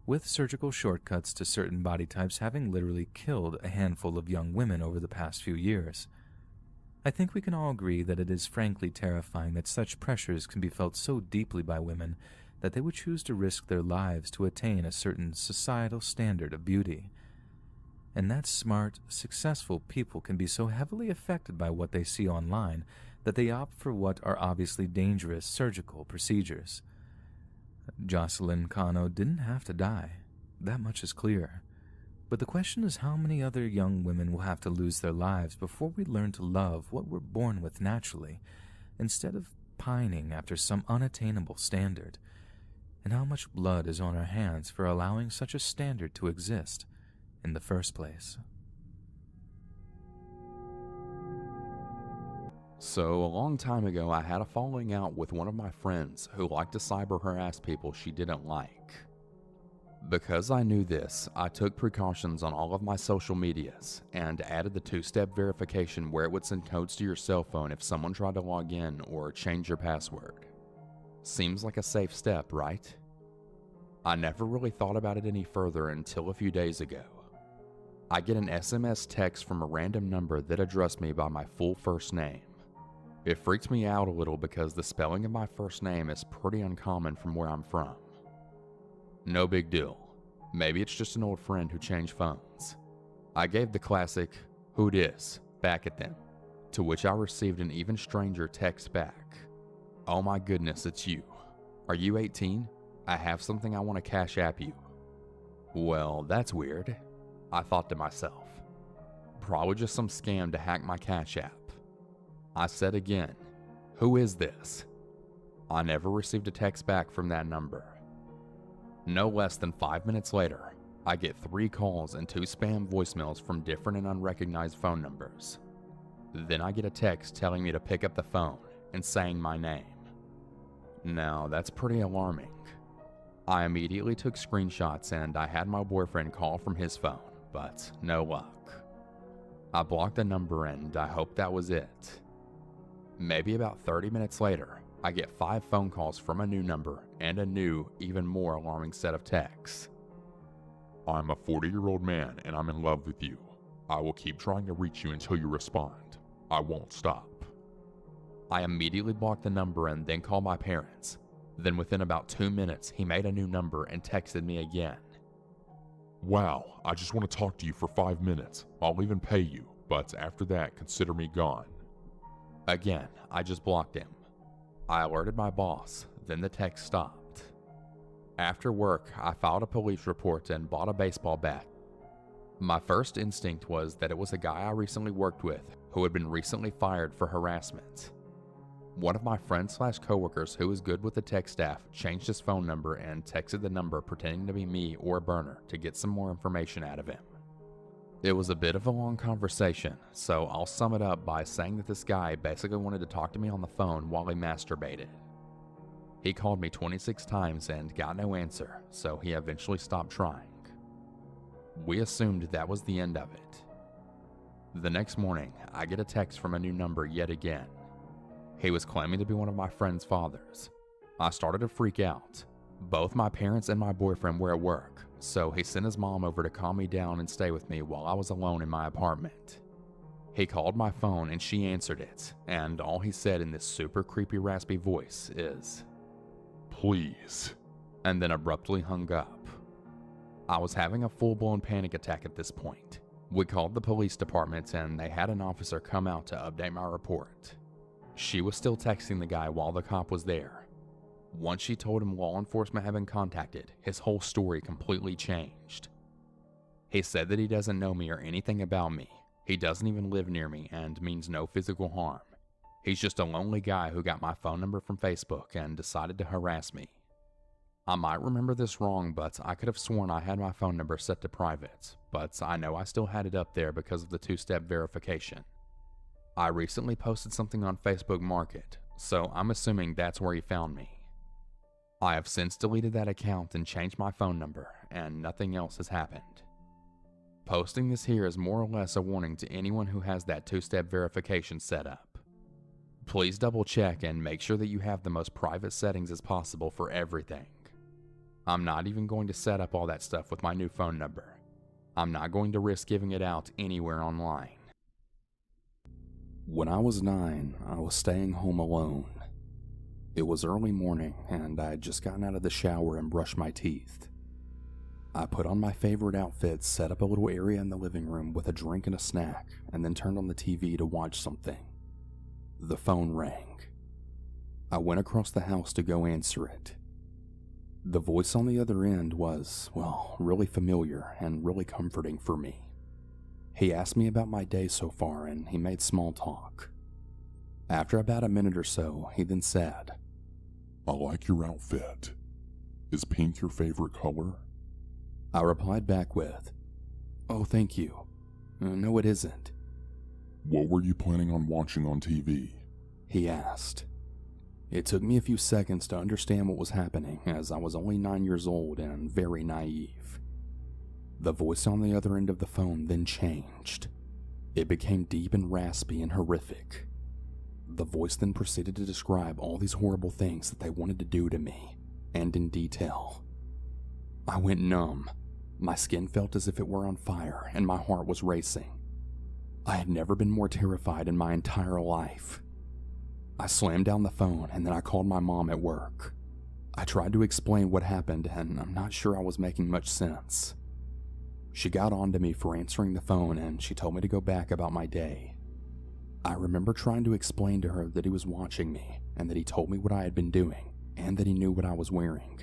with surgical shortcuts to certain body types having literally killed a handful of young women over the past few years. I think we can all agree that it is frankly terrifying that such pressures can be felt so deeply by women that they would choose to risk their lives to attain a certain societal standard of beauty. And that smart, successful people can be so heavily affected by what they see online that they opt for what are obviously dangerous surgical procedures. Jocelyn Kano didn't have to die, that much is clear. But the question is how many other young women will have to lose their lives before we learn to love what we're born with naturally, instead of pining after some unattainable standard. And how much blood is on our hands for allowing such a standard to exist in the first place. So, a long time ago, I had a falling out with one of my friends who liked to cyber harass people she didn't like. Because I knew this, I took precautions on all of my social medias and added the 2-step verification where it would send codes to your cell phone if someone tried to log in or change your password. Seems like a safe step, right? I never really thought about it any further until a few days ago. I get an SMS text from a random number that addressed me by my full first name. It freaked me out a little because the spelling of my first name is pretty uncommon from where I'm from. No big deal. Maybe it's just an old friend who changed phones. I gave the classic, "Who dis?" back at them, to which I received an even stranger text back. "Oh my goodness, it's you. Are you 18? I have something I want to cash app you." Well, that's weird, I thought to myself. Probably just some scam to hack my cash app. I said again, "Who is this?" I never received a text back from that number. No less than 5 minutes later, I get 3 calls and 2 spam voicemails from different and unrecognized phone numbers. Then I get a text telling me to pick up the phone and saying my name. Now, that's pretty alarming. I immediately took screenshots and I had my boyfriend call from his phone, but no luck. I blocked the number and I hoped that was it. Maybe about 30 minutes later, I get 5 phone calls from a new number and a new, even more alarming set of texts. "I'm a 40-year-old man and I'm in love with you. I will keep trying to reach you until you respond. I won't stop." I immediately blocked the number and then called my parents. Then within about 2 minutes, he made a new number and texted me again. "Wow, I just want to talk to you for 5 minutes. I'll even pay you, but after that, consider me gone." Again, I just blocked him. I alerted my boss, then the text stopped. After work, I filed a police report and bought a baseball bat. My first instinct was that it was a guy I recently worked with who had been recently fired for harassment. One of my friends/coworkers who is good with the tech staff changed his phone number and texted the number pretending to be me or Burner to get some more information out of him. It was a bit of a long conversation, so I'll sum it up by saying that this guy basically wanted to talk to me on the phone while he masturbated. He called me 26 times and got no answer, so he eventually stopped trying. We assumed that was the end of it. The next morning, I get a text from a new number yet again. He was claiming to be one of my friend's fathers. I started to freak out. Both my parents and my boyfriend were at work, so he sent his mom over to calm me down and stay with me while I was alone in my apartment. He called my phone and she answered it, and all he said in this super creepy raspy voice is, "Please," and then abruptly hung up. I was having a full-blown panic attack at this point. We called the police department and they had an officer come out to update my report. She was still texting the guy while the cop was there. Once she told him law enforcement had been contacted, his whole story completely changed. He said that he doesn't know me or anything about me. He doesn't even live near me and means no physical harm. He's just a lonely guy who got my phone number from Facebook and decided to harass me. I might remember this wrong, but I could have sworn I had my phone number set to private, but I know I still had it up there because of the two-step verification. I recently posted something on Facebook Market, so I'm assuming that's where he found me. I have since deleted that account and changed my phone number, and nothing else has happened. Posting this here is more or less a warning to anyone who has that two-step verification set up. Please double check and make sure that you have the most private settings as possible for everything. I'm not even going to set up all that stuff with my new phone number. I'm not going to risk giving it out anywhere online. When I was 9, I was staying home alone. It was early morning and I had just gotten out of the shower and brushed my teeth. I put on my favorite outfit, set up a little area in the living room with a drink and a snack, and then turned on the TV to watch something. The phone rang. I went across the house to go answer it. The voice on the other end was, well, really familiar and really comforting for me. He asked me about my day so far and he made small talk. After about a minute or so, he then said, "I like your outfit. Is pink your favorite color?" I replied back with, "Oh, thank you. No, it isn't." "What were you planning on watching on TV?" he asked. It took me a few seconds to understand what was happening, as I was only 9 years old and very naive. The voice on the other end of the phone then changed. It became deep and raspy and horrific. The voice then proceeded to describe all these horrible things that they wanted to do to me, and in detail. I went numb. My skin felt as if it were on fire, and my heart was racing. I had never been more terrified in my entire life. I slammed down the phone, and then I called my mom at work. I tried to explain what happened, and I'm not sure I was making much sense. She got on to me for answering the phone, and she told me to go back about my day. I remember trying to explain to her that he was watching me, and that he told me what I had been doing, and that he knew what I was wearing.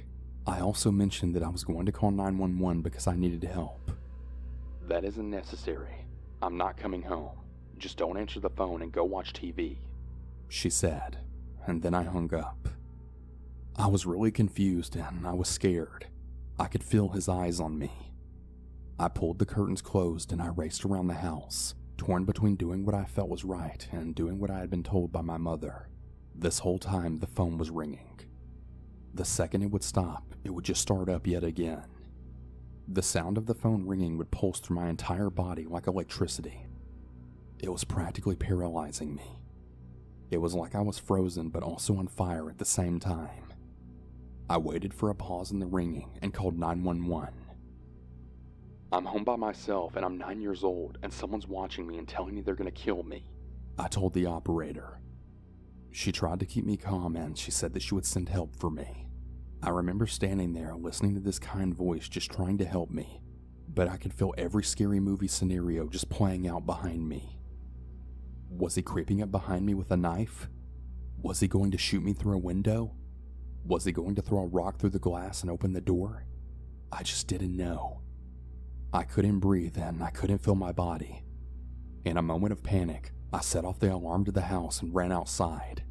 I also mentioned that I was going to call 911 because I needed help. "That isn't necessary. I'm not coming home. Just don't answer the phone and go watch TV," she said, and then I hung up. I was really confused and I was scared. I could feel his eyes on me. I pulled the curtains closed and I raced around the house, torn between doing what I felt was right and doing what I had been told by my mother. This whole time the phone was ringing. The second it would stop, it would just start up yet again. The sound of the phone ringing would pulse through my entire body like electricity. It was practically paralyzing me. It was like I was frozen but also on fire at the same time. I waited for a pause in the ringing and called 911. "I'm home by myself and I'm 9 years old and someone's watching me and telling me they're going to kill me," I told the operator. She tried to keep me calm and she said that she would send help for me. I remember standing there listening to this kind voice just trying to help me, but I could feel every scary movie scenario just playing out behind me. Was he creeping up behind me with a knife? Was he going to shoot me through a window? Was he going to throw a rock through the glass and open the door? I just didn't know. I couldn't breathe and I couldn't feel my body. In a moment of panic, I set off the alarm to the house and ran outside.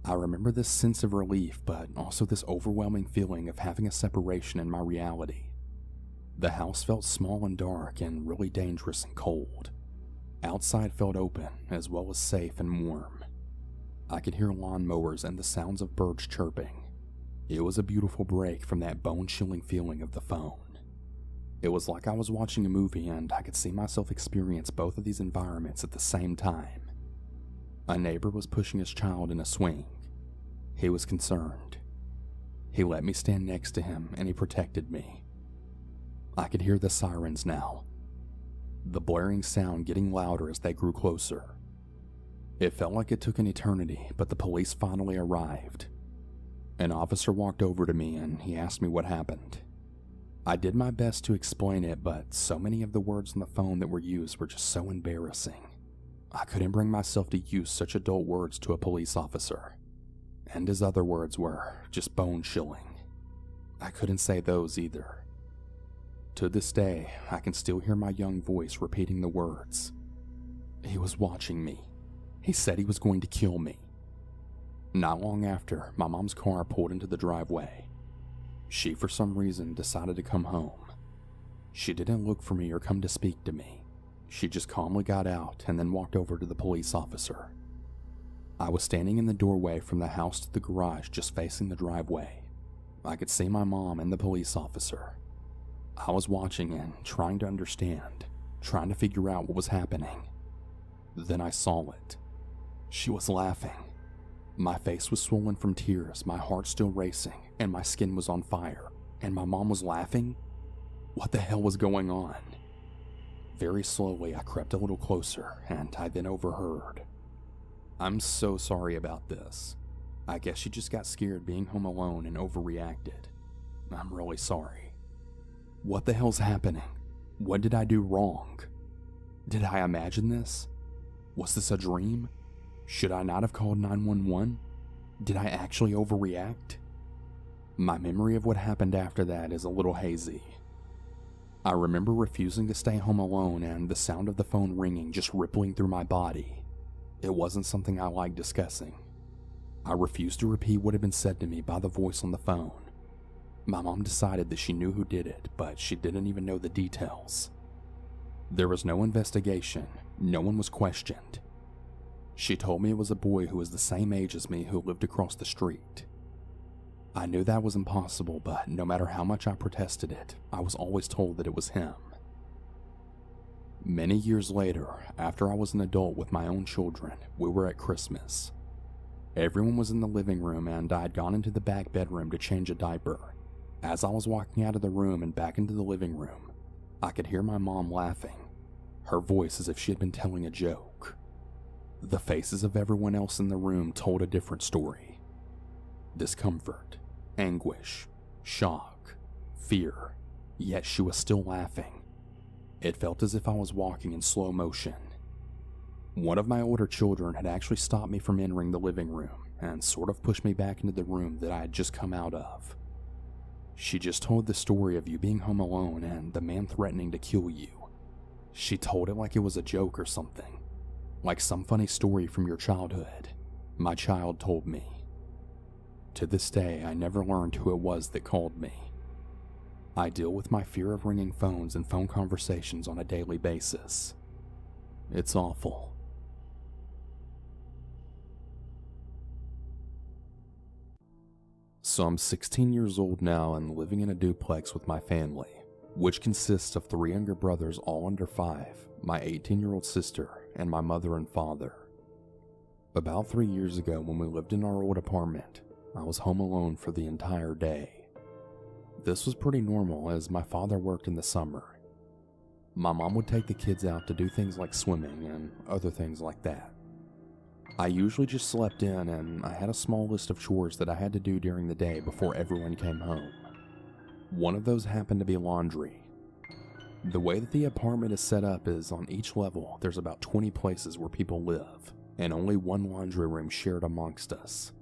I remember this sense of relief, but also this overwhelming feeling of having a separation in my reality. The house felt small and dark and really dangerous and cold. Outside felt open, as well as safe and warm. I could hear lawnmowers and the sounds of birds chirping. It was a beautiful break from that bone-chilling feeling of the phone. It was like I was watching a movie and I could see myself experience both of these environments at the same time. A neighbor was pushing his child in a swing. He was concerned. He let me stand next to him and he protected me. I could hear the sirens now, the blaring sound getting louder as they grew closer. It felt like it took an eternity, but the police finally arrived. An officer walked over to me and he asked me what happened. I did my best to explain it, but so many of the words on the phone that were used were just so embarrassing. I couldn't bring myself to use such adult words to a police officer. And his other words were just bone-chilling. I couldn't say those either. To this day, I can still hear my young voice repeating the words. He was watching me. He said he was going to kill me. Not long after, my mom's car pulled into the driveway. She, for some reason, decided to come home. She didn't look for me or come to speak to me. She just calmly got out and then walked over to the police officer. I was standing in the doorway from the house to the garage, just facing the driveway. I could see my mom and the police officer. I was watching and trying to understand, trying to figure out what was happening. Then I saw it. She was laughing. My face was swollen from tears, my heart still racing, and my skin was on fire. And my mom was laughing? What the hell was going on? Very slowly, I crept a little closer, and I then overheard. I'm so sorry about this. I guess she just got scared being home alone and overreacted. I'm really sorry. What the hell's happening? What did I do wrong? Did I imagine this? Was this a dream? Should I not have called 911? Did I actually overreact? My memory of what happened after that is a little hazy. I remember refusing to stay home alone and the sound of the phone ringing just rippling through my body. It wasn't something I liked discussing. I refused to repeat what had been said to me by the voice on the phone. My mom decided that she knew who did it, but she didn't even know the details. There was no investigation. No one was questioned. She told me it was a boy who was the same age as me who lived across the street. I knew that was impossible, but no matter how much I protested it, I was always told that it was him. Many years later, after I was an adult with my own children, we were at Christmas. Everyone was in the living room and I had gone into the back bedroom to change a diaper. As I was walking out of the room and back into the living room, I could hear my mom laughing, her voice as if she had been telling a joke. The faces of everyone else in the room told a different story. Discomfort, anguish, shock, fear, yet she was still laughing. It felt as if I was walking in slow motion. One of my older children had actually stopped me from entering the living room and sort of pushed me back into the room that I had just come out of. She just told the story of you being home alone and the man threatening to kill you. She told it like it was a joke or something. Like some funny story from your childhood, my child told me. To this day, I never learned who it was that called me. I deal with my fear of ringing phones and phone conversations on a daily basis. It's awful. So I'm 16 years old now and living in a duplex with my family, which consists of 3 younger brothers all under 5, my 18-year-old sister, and my mother and father. About 3 years ago, when we lived in our old apartment, I was home alone for the entire day. This was pretty normal as my father worked in the summer. My mom would take the kids out to do things like swimming and other things like that. I usually just slept in and I had a small list of chores that I had to do during the day before everyone came home. One of those happened to be laundry. The way that the apartment is set up is on each level there's about 20 places where people live, and only one laundry room shared amongst us.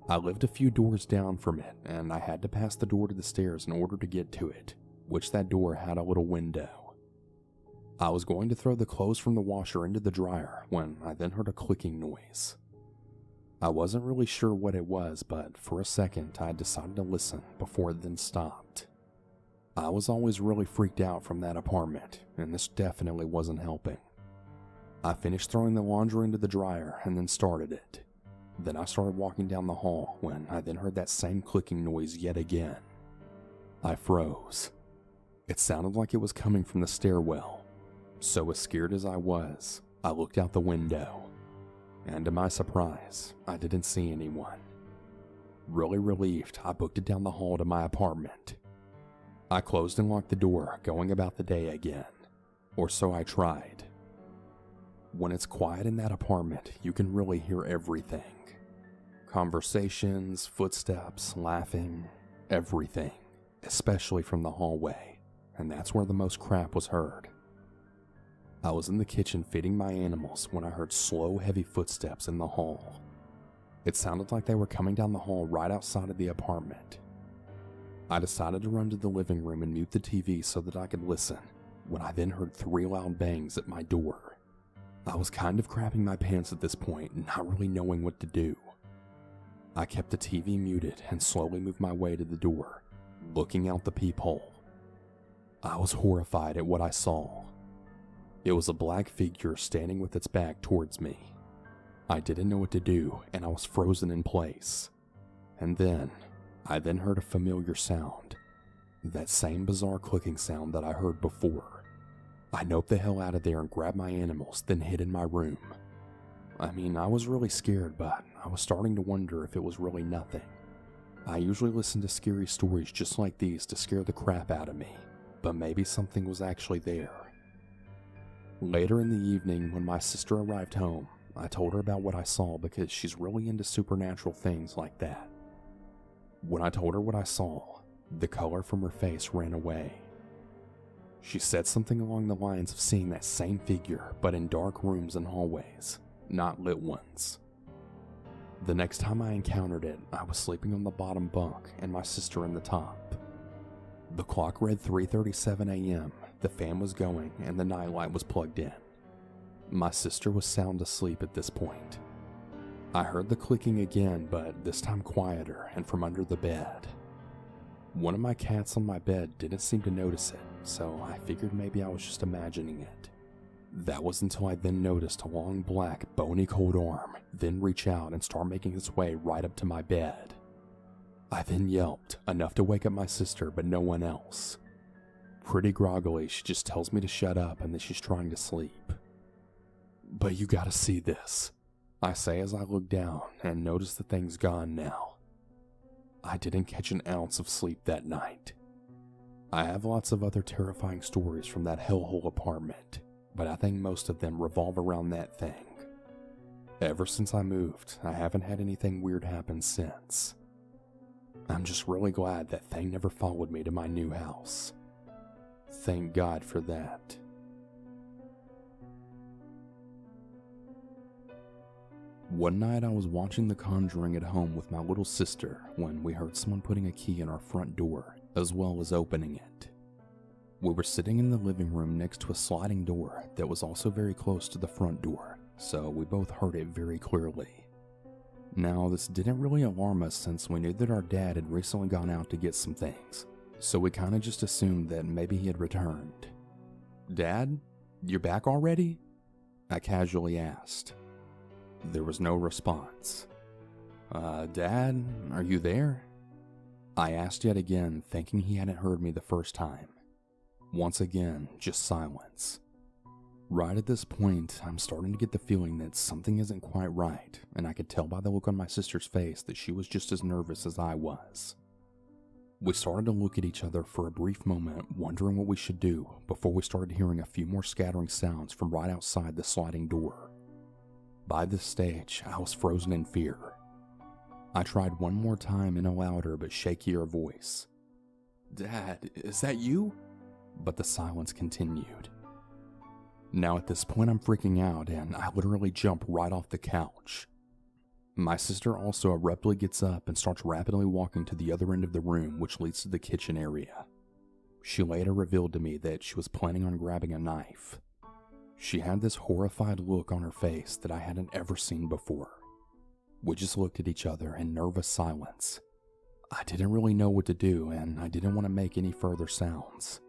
I lived a few doors down from it, and I had to pass the door to the stairs in order to get to it, which that door had a little window. I was going to throw the clothes from the washer into the dryer when I then heard a clicking noise. I wasn't really sure what it was, but for a second I decided to listen before it then stopped. I was always really freaked out from that apartment, and this definitely wasn't helping. I finished throwing the laundry into the dryer and then started it. Then I started walking down the hall when I then heard that same clicking noise yet again. I froze. It sounded like it was coming from the stairwell. So as scared as I was, I looked out the window. And to my surprise, I didn't see anyone. Really relieved, I booked it down the hall to my apartment. I closed and locked the door, going about the day again. Or so I tried. When it's quiet in that apartment, you can really hear everything. Conversations, footsteps, laughing, everything. Especially from the hallway. And that's where the most crap was heard. I was in the kitchen feeding my animals when I heard slow, heavy footsteps in the hall. It sounded like they were coming down the hall right outside of the apartment. I decided to run to the living room and mute the TV so that I could listen, when I then heard 3 loud bangs at my door. I was kind of crapping my pants at this point, not really knowing what to do. I kept the TV muted and slowly moved my way to the door, looking out the peephole. I was horrified at what I saw. It was a black figure standing with its back towards me. I didn't know what to do, and I was frozen in place. And then, I then heard a familiar sound. That same bizarre clicking sound that I heard before. I noped the hell out of there and grabbed my animals, then hid in my room. I mean, I was really scared, but I was starting to wonder if it was really nothing. I usually listen to scary stories just like these to scare the crap out of me, but maybe something was actually there. Later in the evening, when my sister arrived home, I told her about what I saw because she's really into supernatural things like that. When I told her what I saw, the color from her face ran away. She said something along the lines of seeing that same figure, but in dark rooms and hallways, not lit ones. The next time I encountered it, I was sleeping on the bottom bunk and my sister in the top. The clock read 3:37 a.m., the fan was going, and the nightlight was plugged in. My sister was sound asleep at this point. I heard the clicking again, but this time quieter and from under the bed. One of my cats on my bed didn't seem to notice it, so I figured maybe I was just imagining it. That was until I then noticed a long black, bony cold arm then reach out and start making its way right up to my bed. I then yelped, enough to wake up my sister, but no one else. Pretty groggily, she just tells me to shut up and that she's trying to sleep. But you gotta see this, I say as I look down and notice the thing's gone now. I didn't catch an ounce of sleep that night. I have lots of other terrifying stories from that hellhole apartment, but I think most of them revolve around that thing. Ever since I moved, I haven't had anything weird happen since. I'm just really glad that thing never followed me to my new house. Thank God for that. One night I was watching The Conjuring at home with my little sister when we heard someone putting a key in our front door, as well as opening it. We were sitting in the living room next to a sliding door that was also very close to the front door, so we both heard it very clearly. Now, this didn't really alarm us since we knew that our dad had recently gone out to get some things, so we kinda just assumed that maybe he had returned. "Dad, you're back already?" I casually asked. There was no response. Dad, are you there?" I asked yet again, thinking he hadn't heard me the first time. Once again, just silence. Right at this point, I'm starting to get the feeling that something isn't quite right, and I could tell by the look on my sister's face that she was just as nervous as I was. We started to look at each other for a brief moment, wondering what we should do, before we started hearing a few more scattering sounds from right outside the sliding door. By this stage, I was frozen in fear. I tried one more time in a louder but shakier voice. "Dad, is that you?" But the silence continued. Now at this point I'm freaking out and I literally jump right off the couch. My sister also abruptly gets up and starts rapidly walking to the other end of the room, which leads to the kitchen area. She later revealed to me that she was planning on grabbing a knife. She had this horrified look on her face that I hadn't ever seen before. We just looked at each other in nervous silence. I didn't really know what to do, and I didn't want to make any further sounds.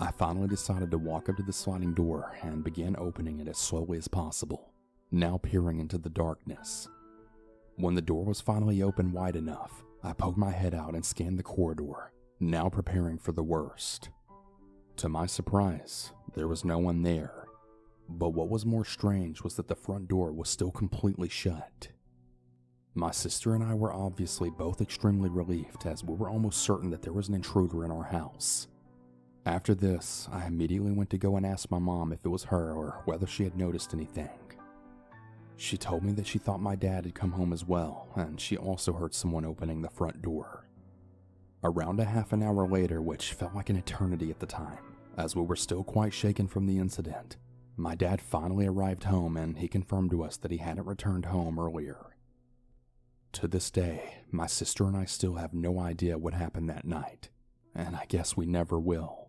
I finally decided to walk up to the sliding door and began opening it as slowly as possible, now peering into the darkness. When the door was finally open wide enough, I poked my head out and scanned the corridor, now preparing for the worst. To my surprise, there was no one there, but what was more strange was that the front door was still completely shut. My sister and I were obviously both extremely relieved, as we were almost certain that there was an intruder in our house. After this, I immediately went to go and ask my mom if it was her or whether she had noticed anything. She told me that she thought my dad had come home as well, and she also heard someone opening the front door. Around a half an hour later, which felt like an eternity at the time, as we were still quite shaken from the incident, my dad finally arrived home and he confirmed to us that he hadn't returned home earlier. To this day, my sister and I still have no idea what happened that night, and I guess we never will.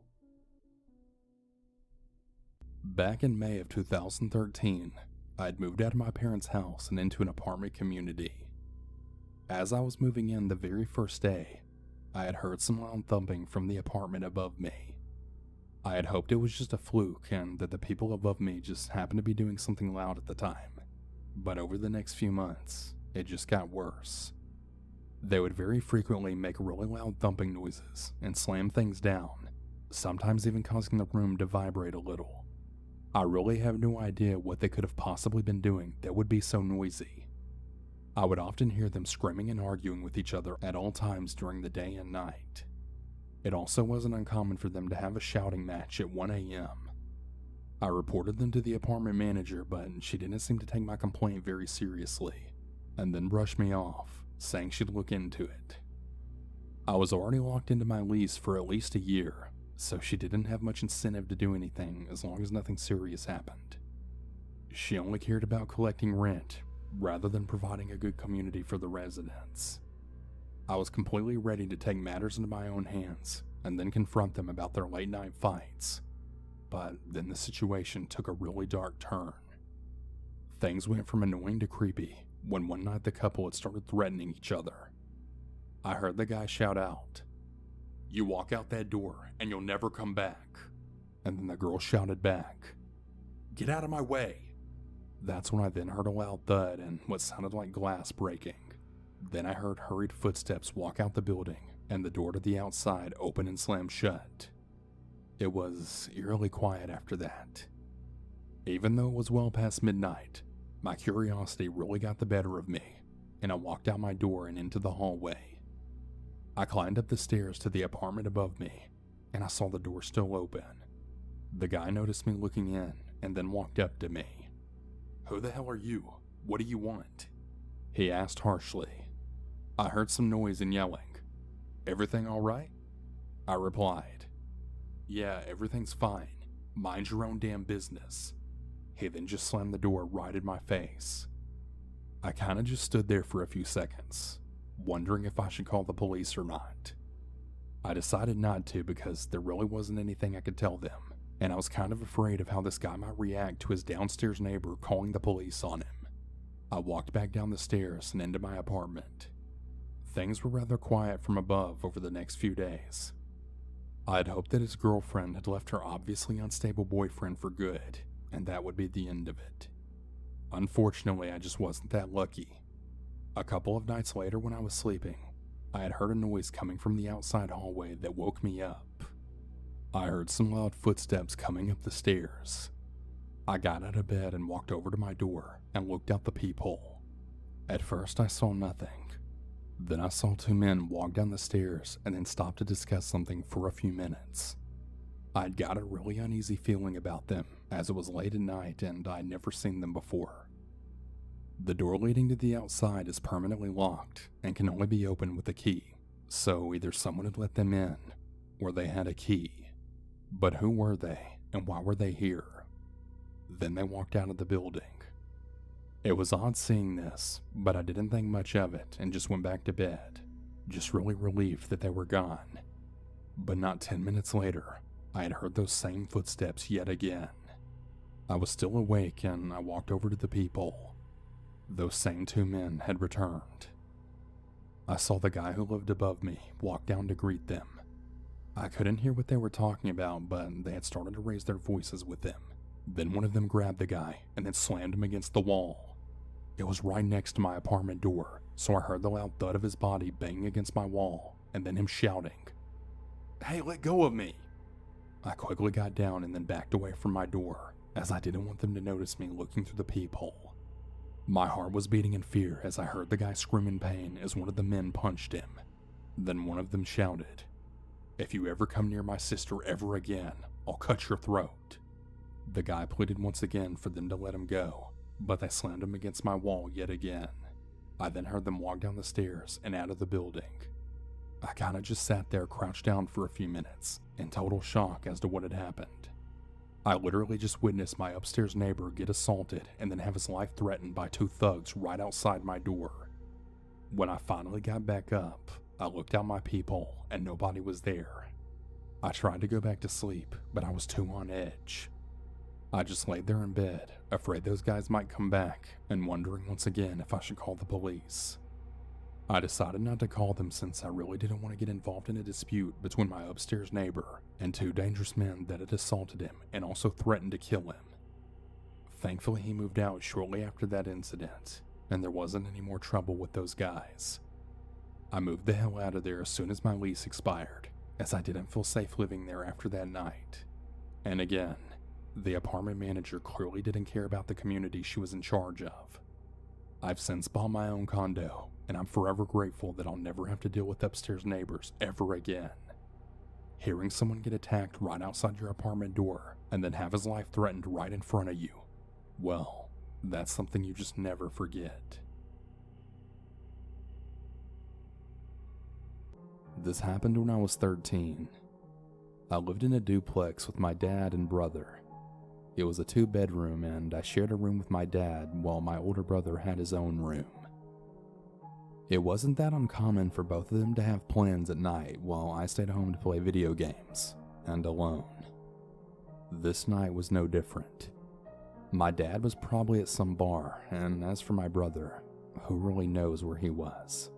Back in May of 2013, I had moved out of my parents' house and into an apartment community. As I was moving in the very first day, I had heard some loud thumping from the apartment above me. I had hoped it was just a fluke and that the people above me just happened to be doing something loud at the time, but over the next few months, it just got worse. They would very frequently make really loud thumping noises and slam things down, sometimes even causing the room to vibrate a little. I really have no idea what they could have possibly been doing that would be so noisy. I would often hear them screaming and arguing with each other at all times during the day and night. It also wasn't uncommon for them to have a shouting match at 1 a.m. I reported them to the apartment manager, but she didn't seem to take my complaint very seriously, and then brushed me off, saying she'd look into it. I was already locked into my lease for at least a year, so she didn't have much incentive to do anything as long as nothing serious happened. She only cared about collecting rent, rather than providing a good community for the residents. I was completely ready to take matters into my own hands, and then confront them about their late-night fights. But then the situation took a really dark turn. Things went from annoying to creepy when one night the couple had started threatening each other. I heard the guy shout out, "You walk out that door and you'll never come back." And then the girl shouted back, "Get out of my way." That's when I then heard a loud thud and what sounded like glass breaking. Then I heard hurried footsteps walk out the building and the door to the outside open and slam shut. It was eerily quiet after that. Even though it was well past midnight, my curiosity really got the better of me, and I walked out my door and into the hallway. I climbed up the stairs to the apartment above me, and I saw the door still open. The guy noticed me looking in and then walked up to me. "Who the hell are you? What do you want?" he asked harshly. I heard some noise and yelling. "Everything all right?" I replied. "Yeah, everything's fine. Mind your own damn business." He then just slammed the door right in my face. I kinda just stood there for a few seconds, wondering if I should call the police or not. I decided not to because there really wasn't anything I could tell them, and I was kind of afraid of how this guy might react to his downstairs neighbor calling the police on him. I walked back down the stairs and into my apartment. Things were rather quiet from above over the next few days. I had hoped that his girlfriend had left her obviously unstable boyfriend for good, and that would be the end of it. Unfortunately, I just wasn't that lucky. A couple of nights later when I was sleeping, I had heard a noise coming from the outside hallway that woke me up. I heard some loud footsteps coming up the stairs. I got out of bed and walked over to my door and looked out the peephole. At first I saw nothing. Then I saw two men walk down the stairs and then stop to discuss something for a few minutes. I'd got a really uneasy feeling about them as it was late at night and I'd never seen them before. The door leading to the outside is permanently locked and can only be opened with a key, so either someone had let them in or they had a key. But who were they and why were they here? Then they walked out of the building. It was odd seeing this, but I didn't think much of it and just went back to bed, just really relieved that they were gone. But not 10 minutes later, I had heard those same footsteps yet again. I was still awake and I walked over to the peephole. those same two men had returned. I saw the guy who lived above me walk down to greet them. I couldn't hear what they were talking about, but they had started to raise their voices with them. Then one of them grabbed the guy and then slammed him against the wall. It was right next to my apartment door, so I heard the loud thud of his body banging against my wall and then him shouting, "Hey, let go of me!" I quickly got down and then backed away from my door, as I didn't want them to notice me looking through the peephole. My heart was beating in fear as I heard the guy scream in pain as one of the men punched him. Then one of them shouted, "If you ever come near my sister ever again, I'll cut your throat." The guy pleaded once again for them to let him go, but they slammed him against my wall yet again. I then heard them walk down the stairs and out of the building. I kinda just sat there crouched down for a few minutes, in total shock as to what had happened. I literally just witnessed my upstairs neighbor get assaulted and then have his life threatened by two thugs right outside my door. When I finally got back up, I looked out my peephole and nobody was there. I tried to go back to sleep, but I was too on edge. I just laid there in bed, afraid those guys might come back, and wondering once again if I should call the police. I decided not to call them since I really didn't want to get involved in a dispute between my upstairs neighbor and two dangerous men that had assaulted him and also threatened to kill him. Thankfully, he moved out shortly after that incident, and there wasn't any more trouble with those guys. I moved the hell out of there as soon as my lease expired, as I didn't feel safe living there after that night. And again, the apartment manager clearly didn't care about the community she was in charge of. I've since bought my own condo, and I'm forever grateful that I'll never have to deal with upstairs neighbors ever again. Hearing someone get attacked right outside your apartment door and then have his life threatened right in front of you, well, that's something you just never forget. This happened when I was 13. I lived in a duplex with my dad and brother. It was a 2-bedroom, and I shared a room with my dad while my older brother had his own room. It wasn't that uncommon for both of them to have plans at night while I stayed home to play video games, and alone. This night was no different. My dad was probably at some bar, and as for my brother, who really knows where he was?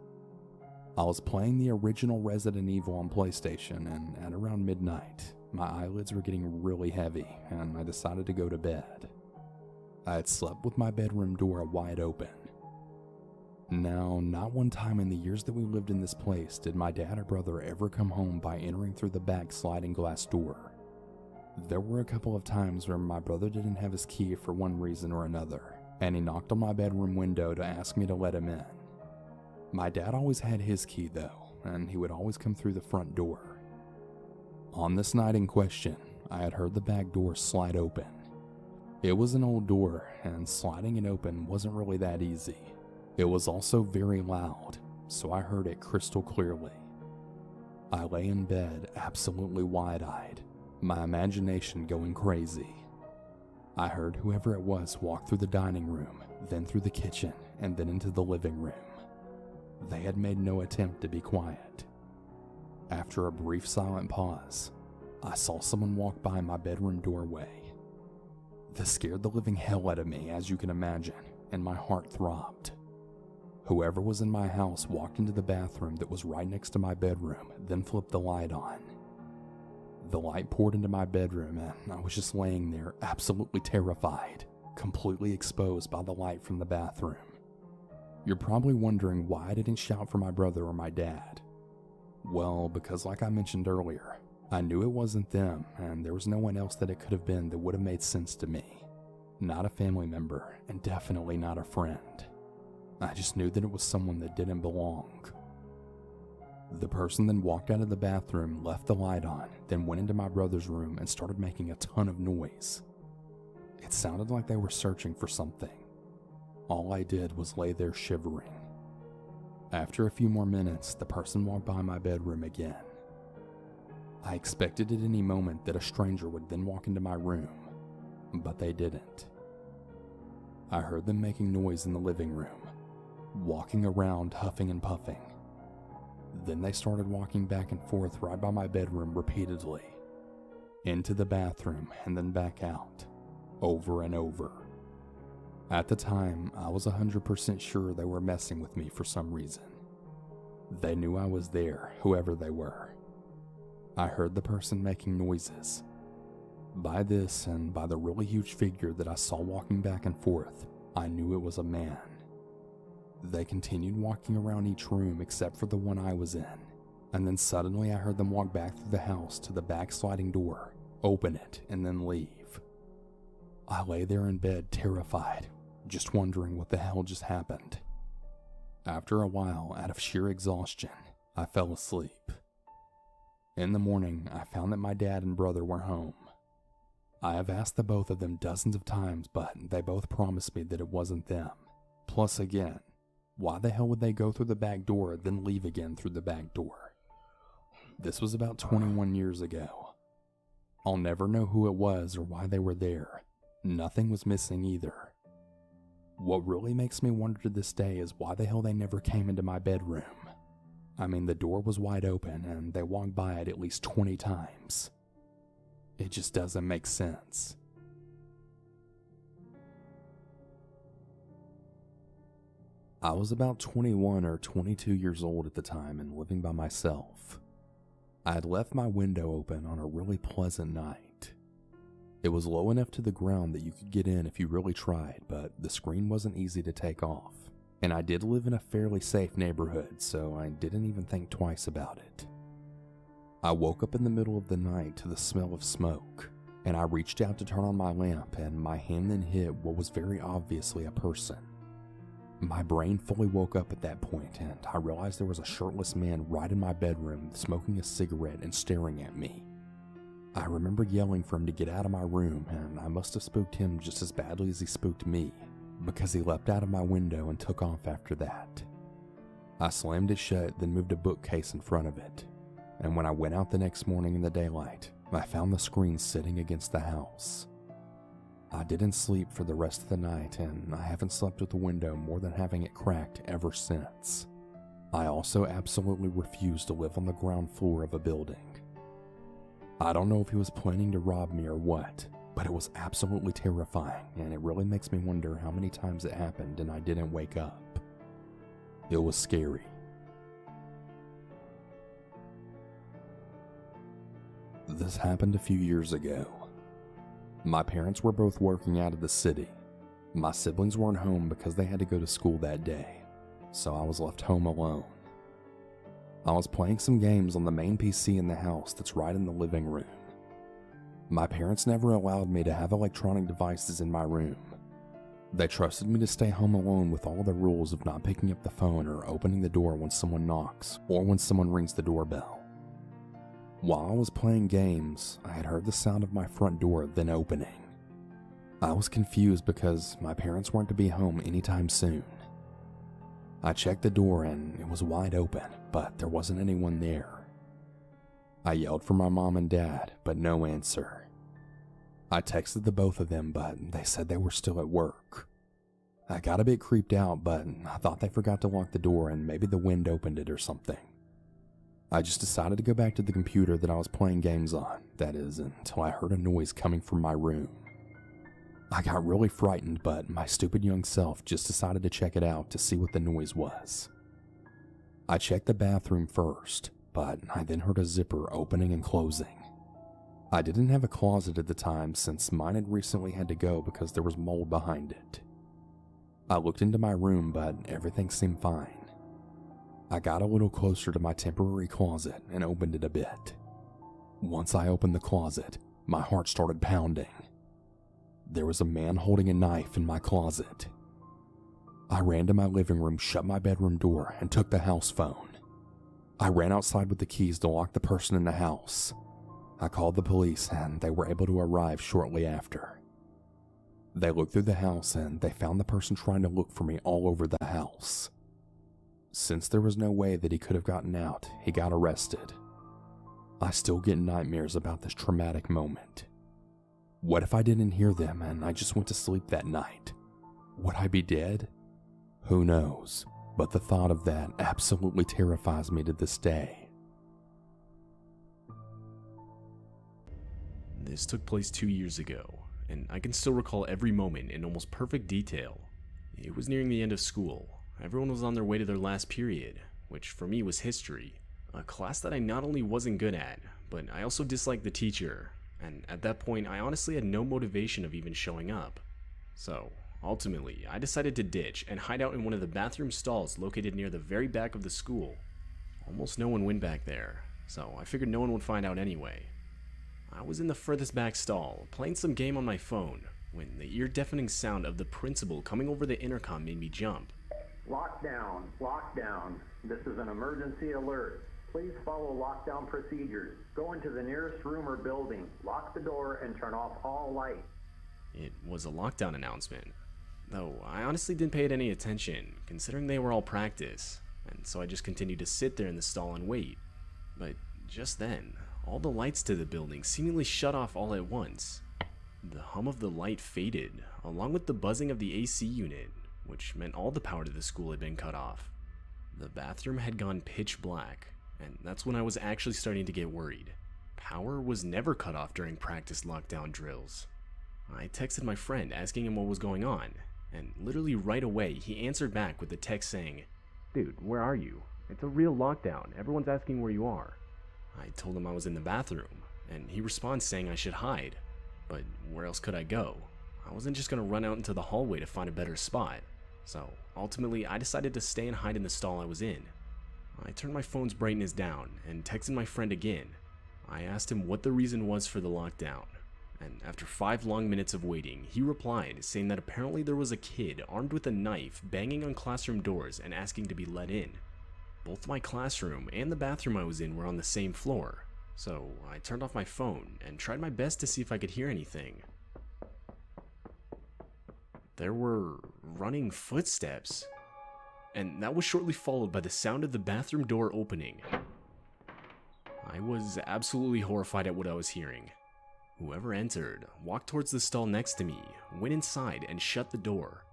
I was playing the original Resident Evil on PlayStation, and at around midnight, my eyelids were getting really heavy, and I decided to go to bed. I had slept with my bedroom door wide open. Now, not one time in the years that we lived in this place did my dad or brother ever come home by entering through the back sliding glass door. There were a couple of times where my brother didn't have his key for one reason or another, and he knocked on my bedroom window to ask me to let him in. My dad always had his key though, and he would always come through the front door. On this night in question, I had heard the back door slide open. It was an old door, and sliding it open wasn't really that easy. It was also very loud, so I heard it crystal clearly. I lay in bed absolutely wide-eyed, my imagination going crazy. I heard whoever it was walk through the dining room, then through the kitchen, and then into the living room. They had made no attempt to be quiet. After a brief silent pause, I saw someone walk by my bedroom doorway. This scared the living hell out of me, as you can imagine, and my heart throbbed. Whoever was in my house walked into the bathroom that was right next to my bedroom, then flipped the light on. The light poured into my bedroom, and I was just laying there, absolutely terrified, completely exposed by the light from the bathroom. You're probably wondering why I didn't shout for my brother or my dad. Well, because like I mentioned earlier, I knew it wasn't them, and there was no one else that it could have been that would have made sense to me. Not a family member, and definitely not a friend. I just knew that it was someone that didn't belong. The person then walked out of the bathroom, left the light on, then went into my brother's room and started making a ton of noise. It sounded like they were searching for something. All I did was lay there shivering. After a few more minutes, the person walked by my bedroom again. I expected at any moment that a stranger would then walk into my room, but they didn't. I heard them making noise in the living room, walking around huffing and puffing. Then they started walking back and forth right by my bedroom repeatedly, into the bathroom and then back out, over and over. At the time, I was 100% sure they were messing with me for some reason. They knew I was there, whoever they were. I heard the person making noises. By this, and by the really huge figure that I saw walking back and forth, I knew it was a man. They continued walking around each room except for the one I was in, and then suddenly I heard them walk back through the house to the back sliding door, open it, and then leave. I lay there in bed terrified, just wondering what the hell just happened. After a while, out of sheer exhaustion, I fell asleep. In the morning, I found that my dad and brother were home. I have asked the both of them dozens of times, but they both promised me that it wasn't them. Plus again, why the hell would they go through the back door, then leave again through the back door? This was about 21 years ago. I'll never know who it was or why they were there. Nothing was missing either. What really makes me wonder to this day is why the hell they never came into my bedroom. I mean, the door was wide open and they walked by it at least 20 times. It just doesn't make sense. I was about 21 or 22 years old at the time and living by myself. I had left my window open on a really pleasant night. It was low enough to the ground that you could get in if you really tried, but the screen wasn't easy to take off. And I did live in a fairly safe neighborhood, so I didn't even think twice about it. I woke up in the middle of the night to the smell of smoke, and I reached out to turn on my lamp, and my hand then hit what was very obviously a person. My brain fully woke up at that point, and I realized there was a shirtless man right in my bedroom smoking a cigarette and staring at me. I remember yelling for him to get out of my room, and I must have spooked him just as badly as he spooked me, because he leapt out of my window and took off after that. I slammed it shut, then moved a bookcase in front of it, and when I went out the next morning in the daylight, I found the screen sitting against the house. I didn't sleep for the rest of the night, and I haven't slept with the window more than having it cracked ever since. I also absolutely refuse to live on the ground floor of a building. I don't know if he was planning to rob me or what, but it was absolutely terrifying, and it really makes me wonder how many times it happened and I didn't wake up. It was scary. This happened a few years ago. My parents were both working out of the city. My siblings weren't home because they had to go to school that day, so I was left home alone. I was playing some games on the main PC in the house that's right in the living room. My parents never allowed me to have electronic devices in my room. They trusted me to stay home alone with all the rules of not picking up the phone or opening the door when someone knocks or when someone rings the doorbell. While I was playing games, I had heard the sound of my front door then opening. I was confused because my parents weren't to be home anytime soon. I checked the door and it was wide open, but there wasn't anyone there. I yelled for my mom and dad, but no answer. I texted the both of them, but they said they were still at work. I got a bit creeped out, but I thought they forgot to lock the door and maybe the wind opened it or something. I just decided to go back to the computer that I was playing games on, that is, until I heard a noise coming from my room. I got really frightened, but my stupid young self just decided to check it out to see what the noise was. I checked the bathroom first, but I then heard a zipper opening and closing. I didn't have a closet at the time since mine had recently had to go because there was mold behind it. I looked into my room, but everything seemed fine. I got a little closer to my temporary closet and opened it a bit. Once I opened the closet, my heart started pounding. There was a man holding a knife in my closet. I ran to my living room, shut my bedroom door, and took the house phone. I ran outside with the keys to lock the person in the house. I called the police and they were able to arrive shortly after. They looked through the house and they found the person trying to look for me all over the house. Since there was no way that he could have gotten out, he got arrested. I still get nightmares about this traumatic moment. What if I didn't hear them and I just went to sleep that night? Would I be dead? Who knows, but the thought of that absolutely terrifies me to this day. This took place 2 years ago, and I can still recall every moment in almost perfect detail. It was nearing the end of school. Everyone was on their way to their last period, which for me was history, a class that I not only wasn't good at, but I also disliked the teacher, and at that point I honestly had no motivation of even showing up. So, ultimately, I decided to ditch and hide out in one of the bathroom stalls located near the very back of the school. Almost no one went back there, so I figured no one would find out anyway. I was in the furthest back stall, playing some game on my phone, when the ear-deafening sound of the principal coming over the intercom made me jump. Lockdown, lockdown. This is an emergency alert. Please follow lockdown procedures. Go into the nearest room or building, lock the door, and turn off all lights. It was a lockdown announcement, though I honestly didn't pay it any attention, considering they were all practice, and so I just continued to sit there in the stall and wait. But just then, all the lights to the building seemingly shut off all at once. The hum of the light faded, along with the buzzing of the AC unit, which meant all the power to the school had been cut off. The bathroom had gone pitch black, and that's when I was actually starting to get worried. Power was never cut off during practice lockdown drills. I texted my friend asking him what was going on, and literally right away he answered back with a text saying, "Dude, where are you? It's a real lockdown. Everyone's asking where you are." I told him I was in the bathroom, and he responds saying I should hide. But where else could I go? I wasn't just gonna run out into the hallway to find a better spot. So ultimately, I decided to stay and hide in the stall I was in. I turned my phone's brightness down and texted my friend again. I asked him what the reason was for the lockdown, and after 5 long minutes of waiting, he replied saying that apparently there was a kid armed with a knife banging on classroom doors and asking to be let in. Both my classroom and the bathroom I was in were on the same floor, so I turned off my phone and tried my best to see if I could hear anything. There were running footsteps, and that was shortly followed by the sound of the bathroom door opening. I was absolutely horrified at what I was hearing. Whoever entered walked towards the stall next to me, went inside, and shut the door.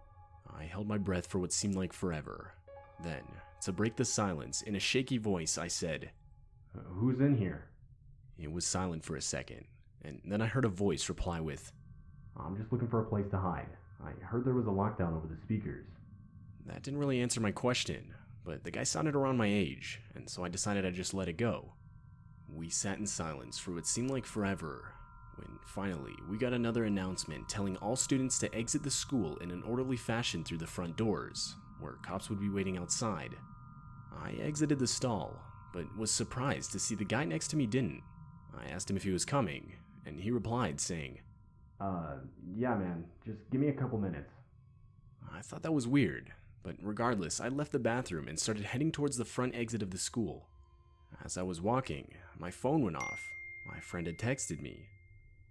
I held my breath for what seemed like forever. Then, to break the silence, in a shaky voice, I said, "Who's in here?" It was silent for a second, and then I heard a voice reply with, "I'm just looking for a place to hide. I heard there was a lockdown over the speakers." That didn't really answer my question, but the guy sounded around my age, and so I decided I'd just let it go. We sat in silence for what seemed like forever, when finally we got another announcement telling all students to exit the school in an orderly fashion through the front doors, where cops would be waiting outside. I exited the stall, but was surprised to see the guy next to me didn't. I asked him if he was coming, and he replied saying, Yeah man, just give me a couple minutes." I thought that was weird, but regardless, I left the bathroom and started heading towards the front exit of the school. As I was walking, my phone went off. My friend had texted me.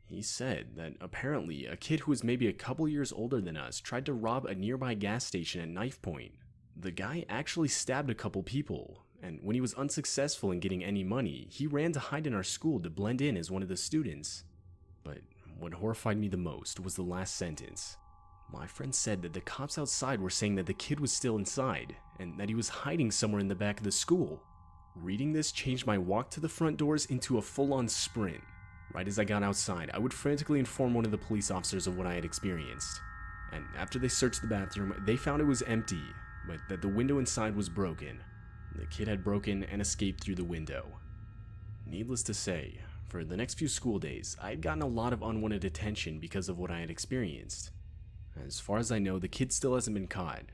He said that apparently a kid who was maybe a couple years older than us tried to rob a nearby gas station at knife point. The guy actually stabbed a couple people, and when he was unsuccessful in getting any money, he ran to hide in our school to blend in as one of the students. But what horrified me the most was the last sentence. My friend said that the cops outside were saying that the kid was still inside, and that he was hiding somewhere in the back of the school. Reading this changed my walk to the front doors into a full-on sprint. Right as I got outside, I would frantically inform one of the police officers of what I had experienced. And after they searched the bathroom, they found it was empty, but that the window inside was broken. The kid had broken and escaped through the window. Needless to say, for the next few school days, I had gotten a lot of unwanted attention because of what I had experienced. As far as I know, the kid still hasn't been caught,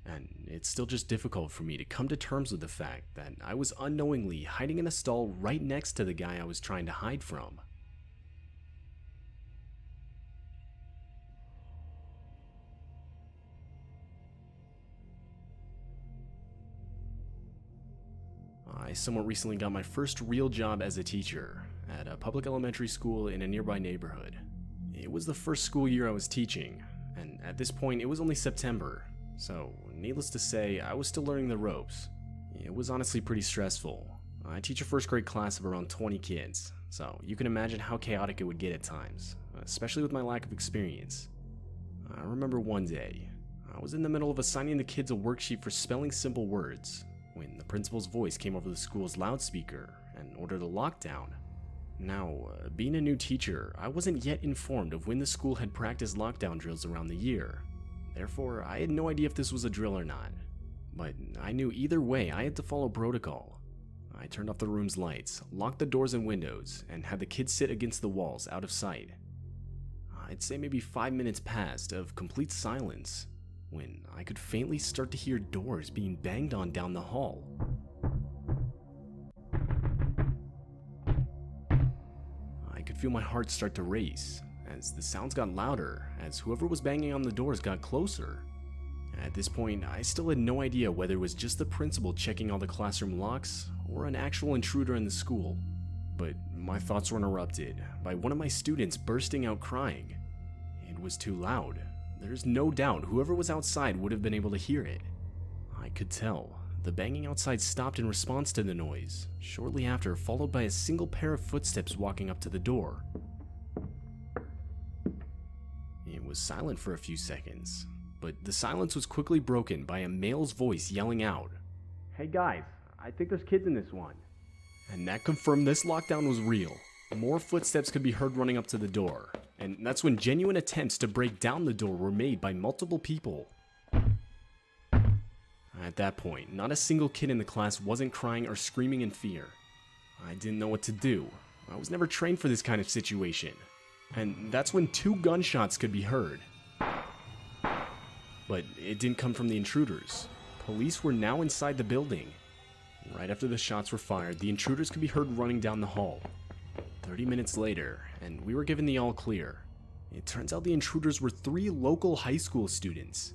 and it's still just difficult for me to come to terms with the fact that I was unknowingly hiding in a stall right next to the guy I was trying to hide from. I somewhat recently got my first real job as a teacher at a public elementary school in a nearby neighborhood. It was the first school year I was teaching, and at this point it was only September, so needless to say, I was still learning the ropes. It was honestly pretty stressful. I teach a first grade class of around 20 kids, so you can imagine how chaotic it would get at times, especially with my lack of experience. I remember one day, I was in the middle of assigning the kids a worksheet for spelling simple words, when the principal's voice came over the school's loudspeaker and ordered a lockdown. Now, being a new teacher, I wasn't yet informed of when the school had practiced lockdown drills around the year. Therefore, I had no idea if this was a drill or not. But I knew either way I had to follow protocol. I turned off the room's lights, locked the doors and windows, and had the kids sit against the walls out of sight. I'd say maybe 5 minutes passed of complete silence when I could faintly start to hear doors being banged on down the hall. I could feel my heart start to race as the sounds got louder as whoever was banging on the doors got closer. At this point, I still had no idea whether it was just the principal checking all the classroom locks or an actual intruder in the school. But my thoughts were interrupted by one of my students bursting out crying. It was too loud. There's no doubt whoever was outside would have been able to hear it. I could tell. The banging outside stopped in response to the noise, shortly after followed by a single pair of footsteps walking up to the door. It was silent for a few seconds, but the silence was quickly broken by a male's voice yelling out, Hey guys, I think there's kids in this one. and that confirmed this lockdown was real. More footsteps could be heard running up to the door, and that's when genuine attempts to break down the door were made by multiple people. At that point, not a single kid in the class wasn't crying or screaming in fear. I didn't know what to do. I was never trained for this kind of situation. And that's when 2 gunshots could be heard. But it didn't come from the intruders. Police were now inside the building. Right after the shots were fired, the intruders could be heard running down the hall. 30 minutes later, and we were given the all clear. It turns out the intruders were 3 local high school students.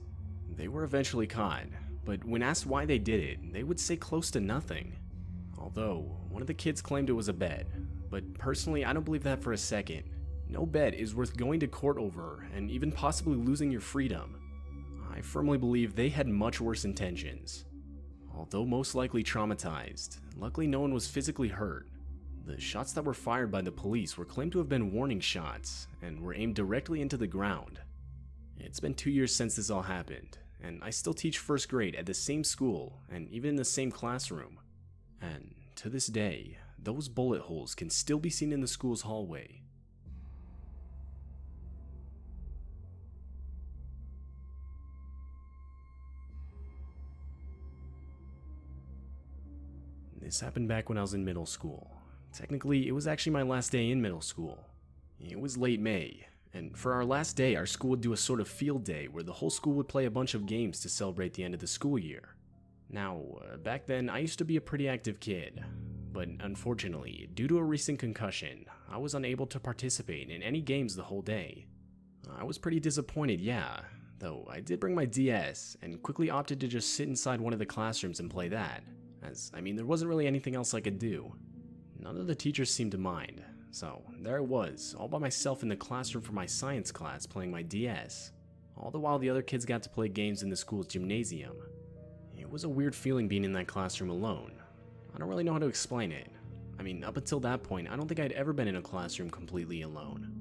They were eventually caught, but when asked why they did it, they would say close to nothing. Although, one of the kids claimed it was a bet, but personally I don't believe that for a second. No bet is worth going to court over and even possibly losing your freedom. I firmly believe they had much worse intentions. Although most likely traumatized, luckily no one was physically hurt. The shots that were fired by the police were claimed to have been warning shots and were aimed directly into the ground. It's been 2 years since this all happened, and I still teach first grade at the same school and even in the same classroom. And to this day, those bullet holes can still be seen in the school's hallway. This happened back when I was in middle school. Technically, it was actually my last day in middle school. It was late May, and for our last day, our school would do a sort of field day where the whole school would play a bunch of games to celebrate the end of the school year. Now, back then, I used to be a pretty active kid, but unfortunately, due to a recent concussion, I was unable to participate in any games the whole day. I was pretty disappointed, yeah, though I did bring my DS and quickly opted to just sit inside one of the classrooms and play that, as, there wasn't really anything else I could do. None of the teachers seemed to mind, so there I was, all by myself in the classroom for my science class playing my DS, all the while the other kids got to play games in the school's gymnasium. It was a weird feeling being in that classroom alone. I don't really know how to explain it. Up until that point, I don't think I'd ever been in a classroom completely alone.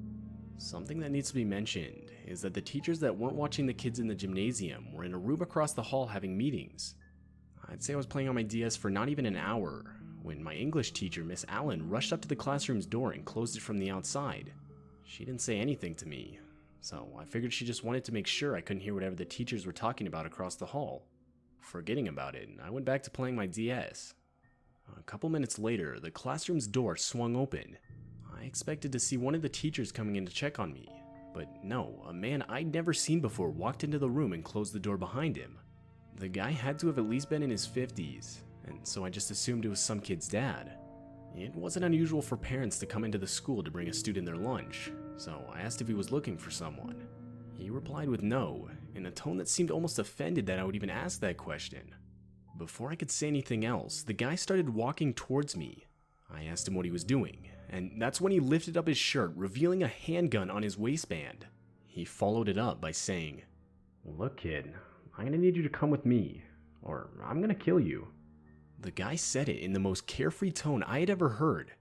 Something that needs to be mentioned is that the teachers that weren't watching the kids in the gymnasium were in a room across the hall having meetings. I'd say I was playing on my DS for not even an hour when my English teacher, Miss Allen, rushed up to the classroom's door and closed it from the outside. She didn't say anything to me, so I figured she just wanted to make sure I couldn't hear whatever the teachers were talking about across the hall. Forgetting about it, I went back to playing my DS. A couple minutes later, the classroom's door swung open. I expected to see one of the teachers coming in to check on me, but no, a man I'd never seen before walked into the room and closed the door behind him. The guy had to have at least been in his 50s, and so I just assumed it was some kid's dad. It wasn't unusual for parents to come into the school to bring a student their lunch, so I asked if he was looking for someone. He replied with no, in a tone that seemed almost offended that I would even ask that question. Before I could say anything else, the guy started walking towards me. I asked him what he was doing, and that's when he lifted up his shirt, revealing a handgun on his waistband. He followed it up by saying, Look, kid, I'm gonna need you to come with me, or I'm gonna kill you. The guy said it in the most carefree tone I had ever heard,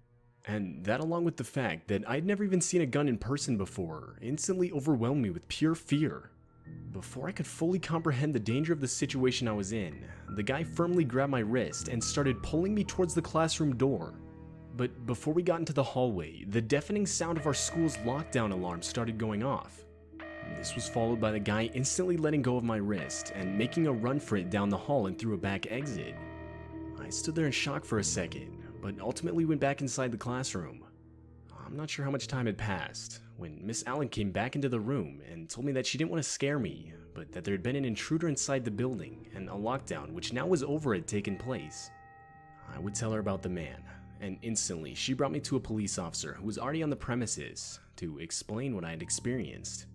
and that along with the fact that I'd never even seen a gun in person before instantly overwhelmed me with pure fear. Before I could fully comprehend the danger of the situation I was in, the guy firmly grabbed my wrist and started pulling me towards the classroom door. But before we got into the hallway, the deafening sound of our school's lockdown alarm started going off. This was followed by the guy instantly letting go of my wrist and making a run for it down the hall and through a back exit. I stood there in shock for a second, but ultimately went back inside the classroom. I'm not sure how much time had passed when Miss Allen came back into the room and told me that she didn't want to scare me, but that there had been an intruder inside the building and a lockdown which now was over had taken place. I would tell her about the man, and instantly she brought me to a police officer who was already on the premises to explain what I had experienced.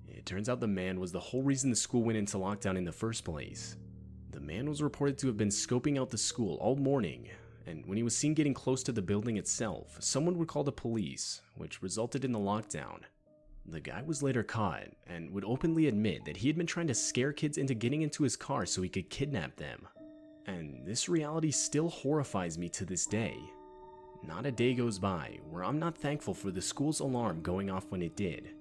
It turns out the man was the whole reason the school went into lockdown in the first place. The man was reported to have been scoping out the school all morning, and when he was seen getting close to the building itself, someone would call the police, which resulted in the lockdown. The guy was later caught and would openly admit that he had been trying to scare kids into getting into his car so he could kidnap them. And this reality still horrifies me to this day. Not a day goes by where I'm not thankful for the school's alarm going off when it did.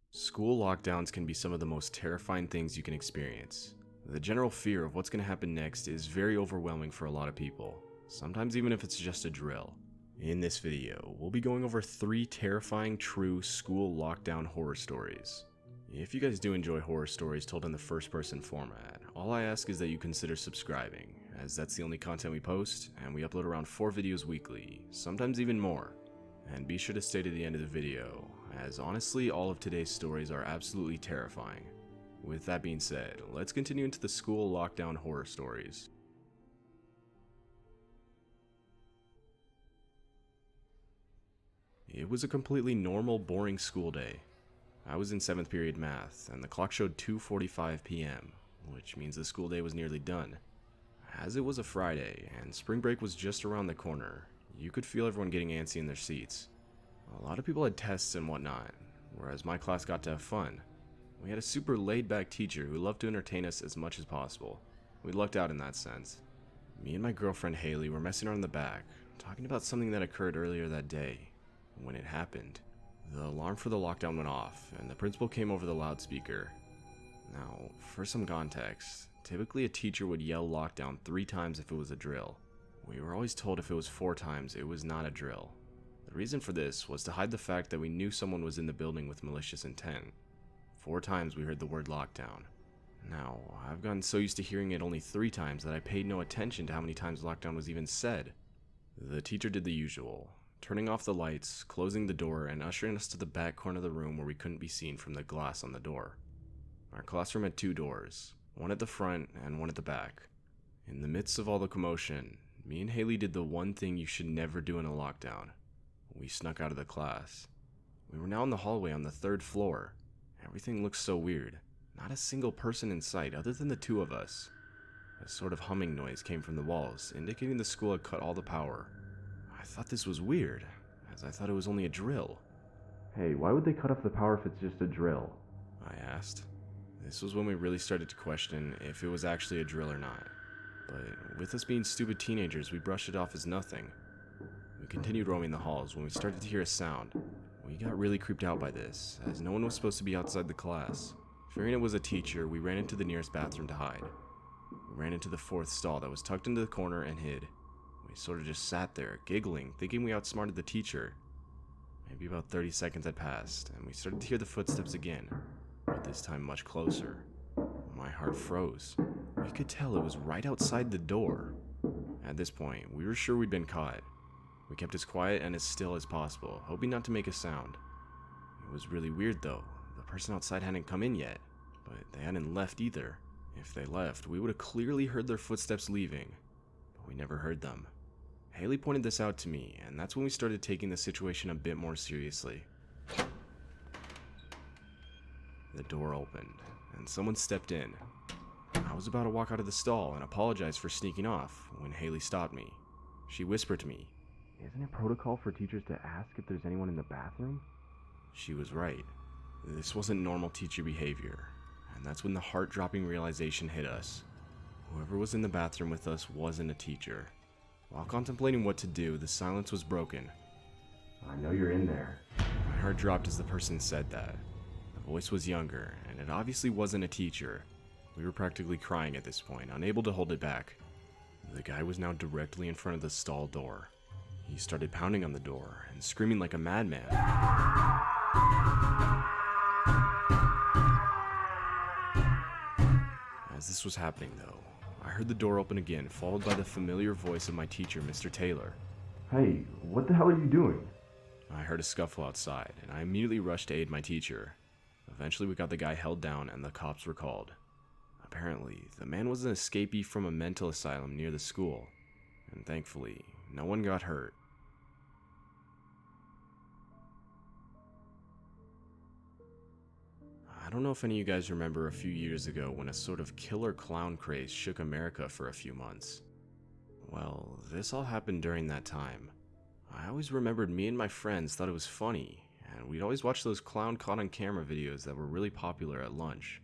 School lockdowns can be some of the most terrifying things you can experience. The general fear of what's going to happen next is very overwhelming for a lot of people, sometimes even if it's just a drill. In this video, we'll be going over 3 terrifying true school lockdown horror stories. If you guys do enjoy horror stories told in the first-person format, all I ask is that you consider subscribing, as that's the only content we post, and we upload around 4 videos weekly, sometimes even more. And be sure to stay to the end of the video, as honestly all of today's stories are absolutely terrifying. With that being said, let's continue into the school lockdown horror stories. It was a completely normal, boring school day. I was in 7th period math, and the clock showed 2:45 p.m., which means the school day was nearly done. As it was a Friday, and spring break was just around the corner, you could feel everyone getting antsy in their seats. A lot of people had tests and whatnot, whereas my class got to have fun. We had a super laid-back teacher who loved to entertain us as much as possible. We lucked out in that sense. Me and my girlfriend Haley were messing around in the back, talking about something that occurred earlier that day. When it happened, the alarm for the lockdown went off, and the principal came over the loudspeaker. Now, for some context, typically a teacher would yell lockdown 3 times if it was a drill. We were always told if it was 4 times, it was not a drill. The reason for this was to hide the fact that we knew someone was in the building with malicious intent. 4 times we heard the word lockdown. Now, I've gotten so used to hearing it only 3 times that I paid no attention to how many times lockdown was even said. The teacher did the usual, turning off the lights, closing the door, and ushering us to the back corner of the room where we couldn't be seen from the glass on the door. Our classroom had 2 doors, one at the front and one at the back. In the midst of all the commotion, me and Haley did the one thing you should never do in a lockdown. We snuck out of the class. We were now in the hallway on the 3rd floor. Everything looked so weird. Not a single person in sight other than the 2 of us. A sort of humming noise came from the walls, indicating the school had cut all the power. I thought this was weird, as I thought it was only a drill. "Hey, why would they cut off the power if it's just a drill?" I asked. This was when we really started to question if it was actually a drill or not. But with us being stupid teenagers, we brushed it off as nothing. We continued roaming the halls when we started to hear a sound. We got really creeped out by this, as no one was supposed to be outside the class. Fearing it was a teacher, we ran into the nearest bathroom to hide. We ran into the 4th stall that was tucked into the corner and hid. We sort of just sat there, giggling, thinking we outsmarted the teacher. Maybe about 30 seconds had passed, and we started to hear the footsteps again, but this time much closer. My heart froze. We could tell it was right outside the door. At this point, we were sure we'd been caught. We kept as quiet and as still as possible, hoping not to make a sound. It was really weird though. The person outside hadn't come in yet, but they hadn't left either. If they left, we would have clearly heard their footsteps leaving, but we never heard them. Haley pointed this out to me, and that's when we started taking the situation a bit more seriously. The door opened, and someone stepped in. I was about to walk out of the stall and apologize for sneaking off when Haley stopped me. She whispered to me, "Isn't it protocol for teachers to ask if there's anyone in the bathroom?" She was right. This wasn't normal teacher behavior, and that's when the heart-dropping realization hit us. Whoever was in the bathroom with us wasn't a teacher. While contemplating what to do, the silence was broken. "I know you're in there." My heart dropped as the person said that. The voice was younger, and it obviously wasn't a teacher. We were practically crying at this point, unable to hold it back. The guy was now directly in front of the stall door. He started pounding on the door and screaming like a madman. As this was happening, though, I heard the door open again, followed by the familiar voice of my teacher, Mr. Taylor. Hey, what the hell are you doing? I heard a scuffle outside, and I immediately rushed to aid my teacher. Eventually, we got the guy held down, and the cops were called. Apparently, the man was an escapee from a mental asylum near the school, and thankfully, no one got hurt. I don't know if any of you guys remember a few years ago when a sort of killer clown craze shook America for a few months. Well, this all happened during that time. I always remembered me and my friends thought it was funny, and we'd always watch those clown caught on camera videos that were really popular at lunch.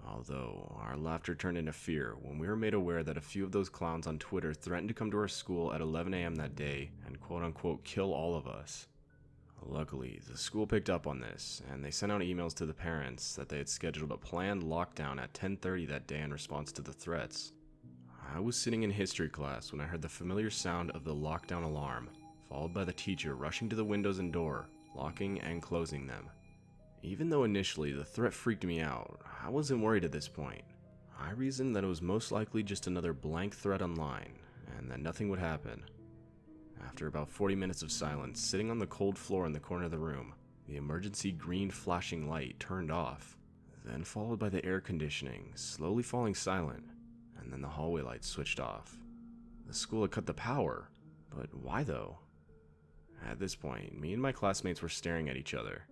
Although, our laughter turned into fear when we were made aware that a few of those clowns on Twitter threatened to come to our school at 11 a.m. that day and quote-unquote kill all of us. Luckily, the school picked up on this, and they sent out emails to the parents that they had scheduled a planned lockdown at 10:30 that day in response to the threats. I was sitting in history class when I heard the familiar sound of the lockdown alarm, followed by the teacher rushing to the windows and door, locking and closing them. Even though initially the threat freaked me out, I wasn't worried at this point. I reasoned that it was most likely just another blank threat online, and that nothing would happen. After about 40 minutes of silence, sitting on the cold floor in the corner of the room, the emergency green flashing light turned off, then followed by the air conditioning slowly falling silent, and then the hallway lights switched off. The school had cut the power, but why though? At this point, me and my classmates were staring at each other.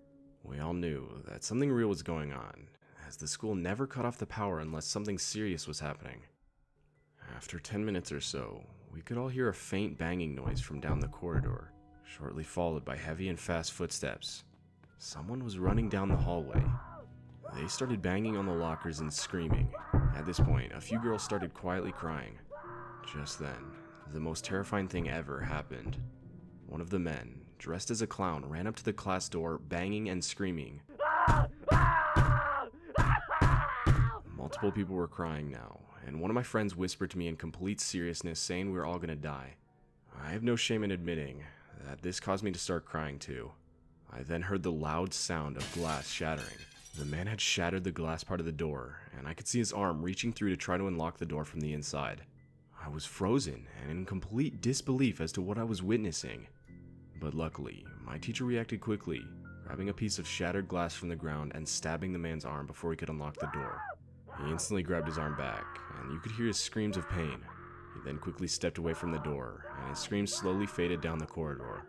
We all knew that something real was going on, as the school never cut off the power unless something serious was happening. After 10 minutes or so, we could all hear a faint banging noise from down the corridor, shortly followed by heavy and fast footsteps. Someone was running down the hallway. They started banging on the lockers and screaming. At this point, a few girls started quietly crying. Just then, the most terrifying thing ever happened. One of the men, dressed as a clown, ran up to the class door, banging and screaming. Multiple people were crying now, and one of my friends whispered to me in complete seriousness, saying we were all gonna die. I have no shame in admitting that this caused me to start crying too. I then heard the loud sound of glass shattering. The man had shattered the glass part of the door, and I could see his arm reaching through to try to unlock the door from the inside. I was frozen and in complete disbelief as to what I was witnessing. But luckily, my teacher reacted quickly, grabbing a piece of shattered glass from the ground and stabbing the man's arm before he could unlock the door. He instantly grabbed his arm back, and you could hear his screams of pain. He then quickly stepped away from the door, and his screams slowly faded down the corridor.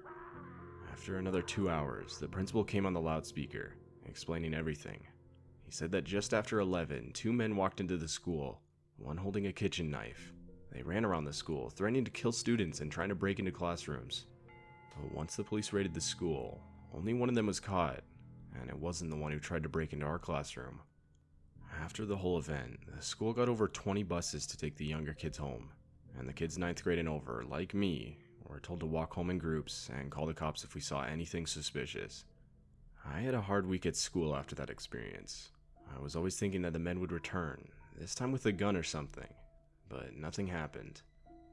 After another 2 hours, the principal came on the loudspeaker, explaining everything. He said that just after 11, 2 men walked into the school, one holding a kitchen knife. They ran around the school, threatening to kill students and trying to break into classrooms. But once the police raided the school, only one of them was caught, and it wasn't the one who tried to break into our classroom. After the whole event, the school got over 20 buses to take the younger kids home, and the kids 9th grade and over, like me, were told to walk home in groups and call the cops if we saw anything suspicious. I had a hard week at school after that experience. I was always thinking that the men would return, this time with a gun or something, but nothing happened.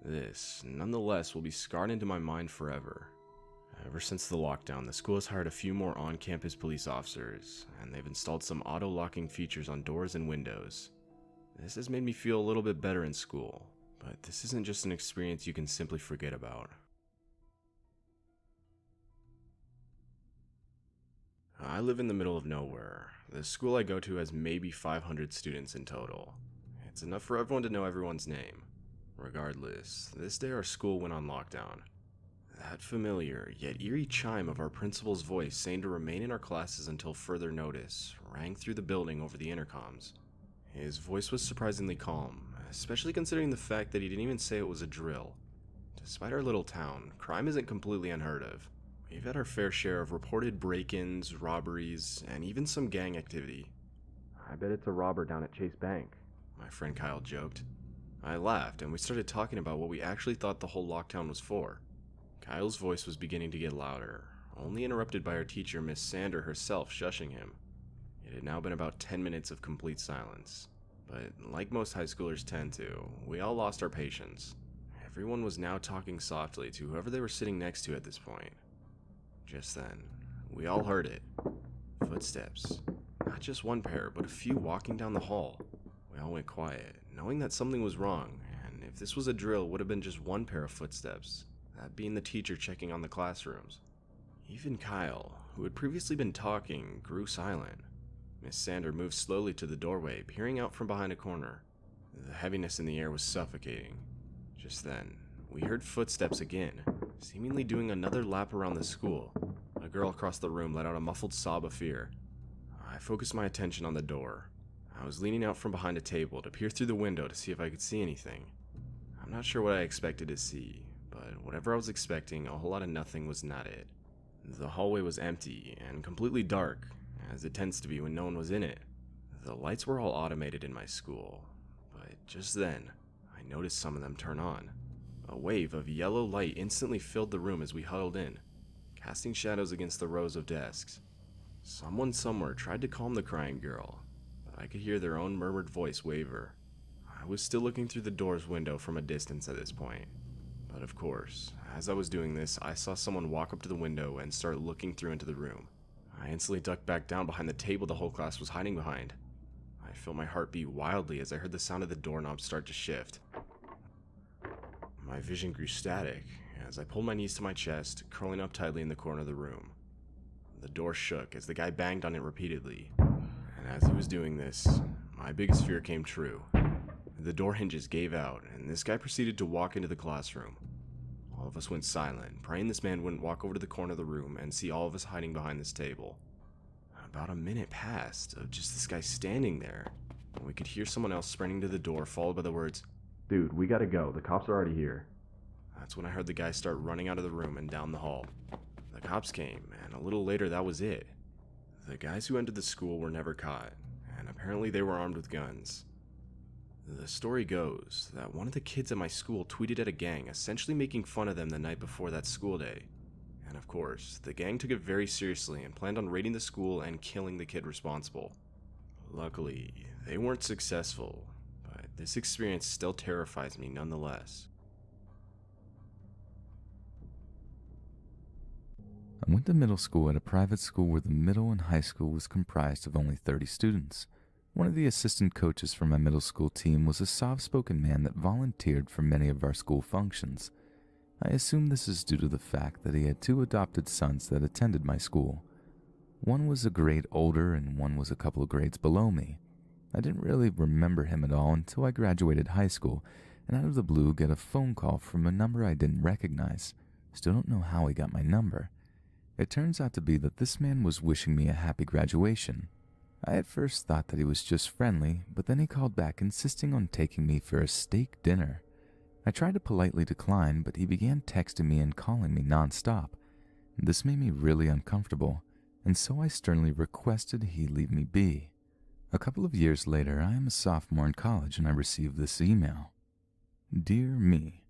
This, nonetheless, will be scarred into my mind forever. Ever since the lockdown, the school has hired a few more on-campus police officers, and they've installed some auto-locking features on doors and windows. This has made me feel a little bit better in school, but this isn't just an experience you can simply forget about. I live in the middle of nowhere. The school I go to has maybe 500 students in total. It's enough for everyone to know everyone's name. Regardless, this day our school went on lockdown. That familiar, yet eerie chime of our principal's voice saying to remain in our classes until further notice rang through the building over the intercoms. His voice was surprisingly calm, especially considering the fact that he didn't even say it was a drill. Despite our little town, crime isn't completely unheard of. We've had our fair share of reported break-ins, robberies, and even some gang activity. "I bet it's a robber down at Chase Bank," my friend Kyle joked. I laughed, and we started talking about what we actually thought the whole lockdown was for. Kyle's voice was beginning to get louder, only interrupted by our teacher, Miss Sander herself, shushing him. It had now been about 10 minutes of complete silence, but like most high schoolers tend to, we all lost our patience. Everyone was now talking softly to whoever they were sitting next to at this point. Just then, we all heard it. Footsteps. Not just one pair, but a few walking down the hall. We all went quiet, knowing that something was wrong, and if this was a drill, it would have been just one pair of footsteps, that being the teacher checking on the classrooms. Even Kyle, who had previously been talking, grew silent. Miss Sander moved slowly to the doorway, peering out from behind a corner. The heaviness in the air was suffocating. Just then, we heard footsteps again, seemingly doing another lap around the school. A girl across the room let out a muffled sob of fear. I focused my attention on the door. I was leaning out from behind a table to peer through the window to see if I could see anything. I'm not sure what I expected to see, but whatever I was expecting, a whole lot of nothing was not it. The hallway was empty and completely dark, as it tends to be when no one was in it. The lights were all automated in my school, but just then, I noticed some of them turn on. A wave of yellow light instantly filled the room as we huddled in, casting shadows against the rows of desks. Someone somewhere tried to calm the crying girl, but I could hear their own murmured voice waver. I was still looking through the door's window from a distance at this point. But of course, as I was doing this, I saw someone walk up to the window and start looking through into the room. I instantly ducked back down behind the table the whole class was hiding behind. I felt my heart beat wildly as I heard the sound of the doorknob start to shift. My vision grew static as I pulled my knees to my chest, curling up tightly in the corner of the room. The door shook as the guy banged on it repeatedly, and as he was doing this, my biggest fear came true. The door hinges gave out, and this guy proceeded to walk into the classroom. All of us went silent, praying this man wouldn't walk over to the corner of the room and see all of us hiding behind this table. About a minute passed of just this guy standing there, and we could hear someone else sprinting to the door, followed by the words, Dude, we gotta go. The cops are already here. That's when I heard the guy start running out of the room and down the hall. The cops came, and a little later that was it. The guys who entered the school were never caught, and apparently they were armed with guns. The story goes that one of the kids at my school tweeted at a gang, essentially making fun of them the night before that school day. And of course, the gang took it very seriously and planned on raiding the school and killing the kid responsible. Luckily, they weren't successful, but this experience still terrifies me nonetheless. I went to middle school at a private school where the middle and high school was comprised of only 30 students. One of the assistant coaches for my middle school team was a soft-spoken man that volunteered for many of our school functions. I assume this is due to the fact that he had 2 adopted sons that attended my school. One was a grade older and one was a couple of grades below me. I didn't really remember him at all until I graduated high school and out of the blue get a phone call from a number I didn't recognize. Still don't know how he got my number. It turns out to be that this man was wishing me a happy graduation. I at first thought that he was just friendly, but then he called back insisting on taking me for a steak dinner. I tried to politely decline, but he began texting me and calling me nonstop. This made me really uncomfortable, and so I sternly requested he leave me be. A couple of years later, I am a sophomore in college and I received this email. Dear me,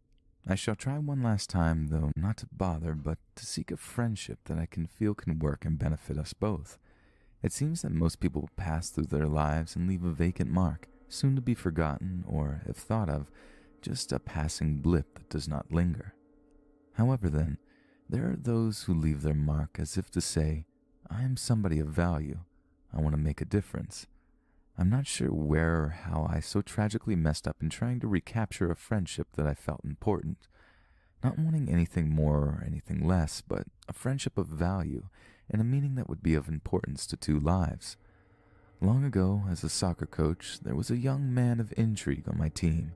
I shall try one last time, though not to bother, but to seek a friendship that I can feel can work and benefit us both. It seems that most people pass through their lives and leave a vacant mark, soon to be forgotten, or, if thought of, just a passing blip that does not linger. However then, there are those who leave their mark as if to say, I am somebody of value, I want to make a difference. I'm not sure where or how I so tragically messed up in trying to recapture a friendship that I felt important. Not wanting anything more or anything less, but a friendship of value and a meaning that would be of importance to 2 lives. Long ago, as a soccer coach, there was a young man of intrigue on my team.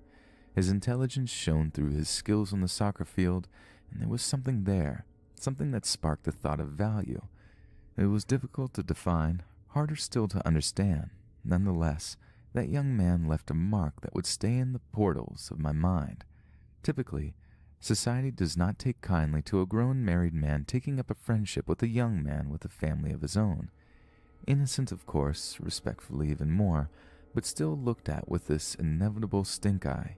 His intelligence shone through his skills on the soccer field, and there was something there, something that sparked the thought of value. It was difficult to define, harder still to understand. Nonetheless, that young man left a mark that would stay in the portals of my mind. Typically, society does not take kindly to a grown married man taking up a friendship with a young man with a family of his own. Innocent, of course, respectfully even more, but still looked at with this inevitable stink eye.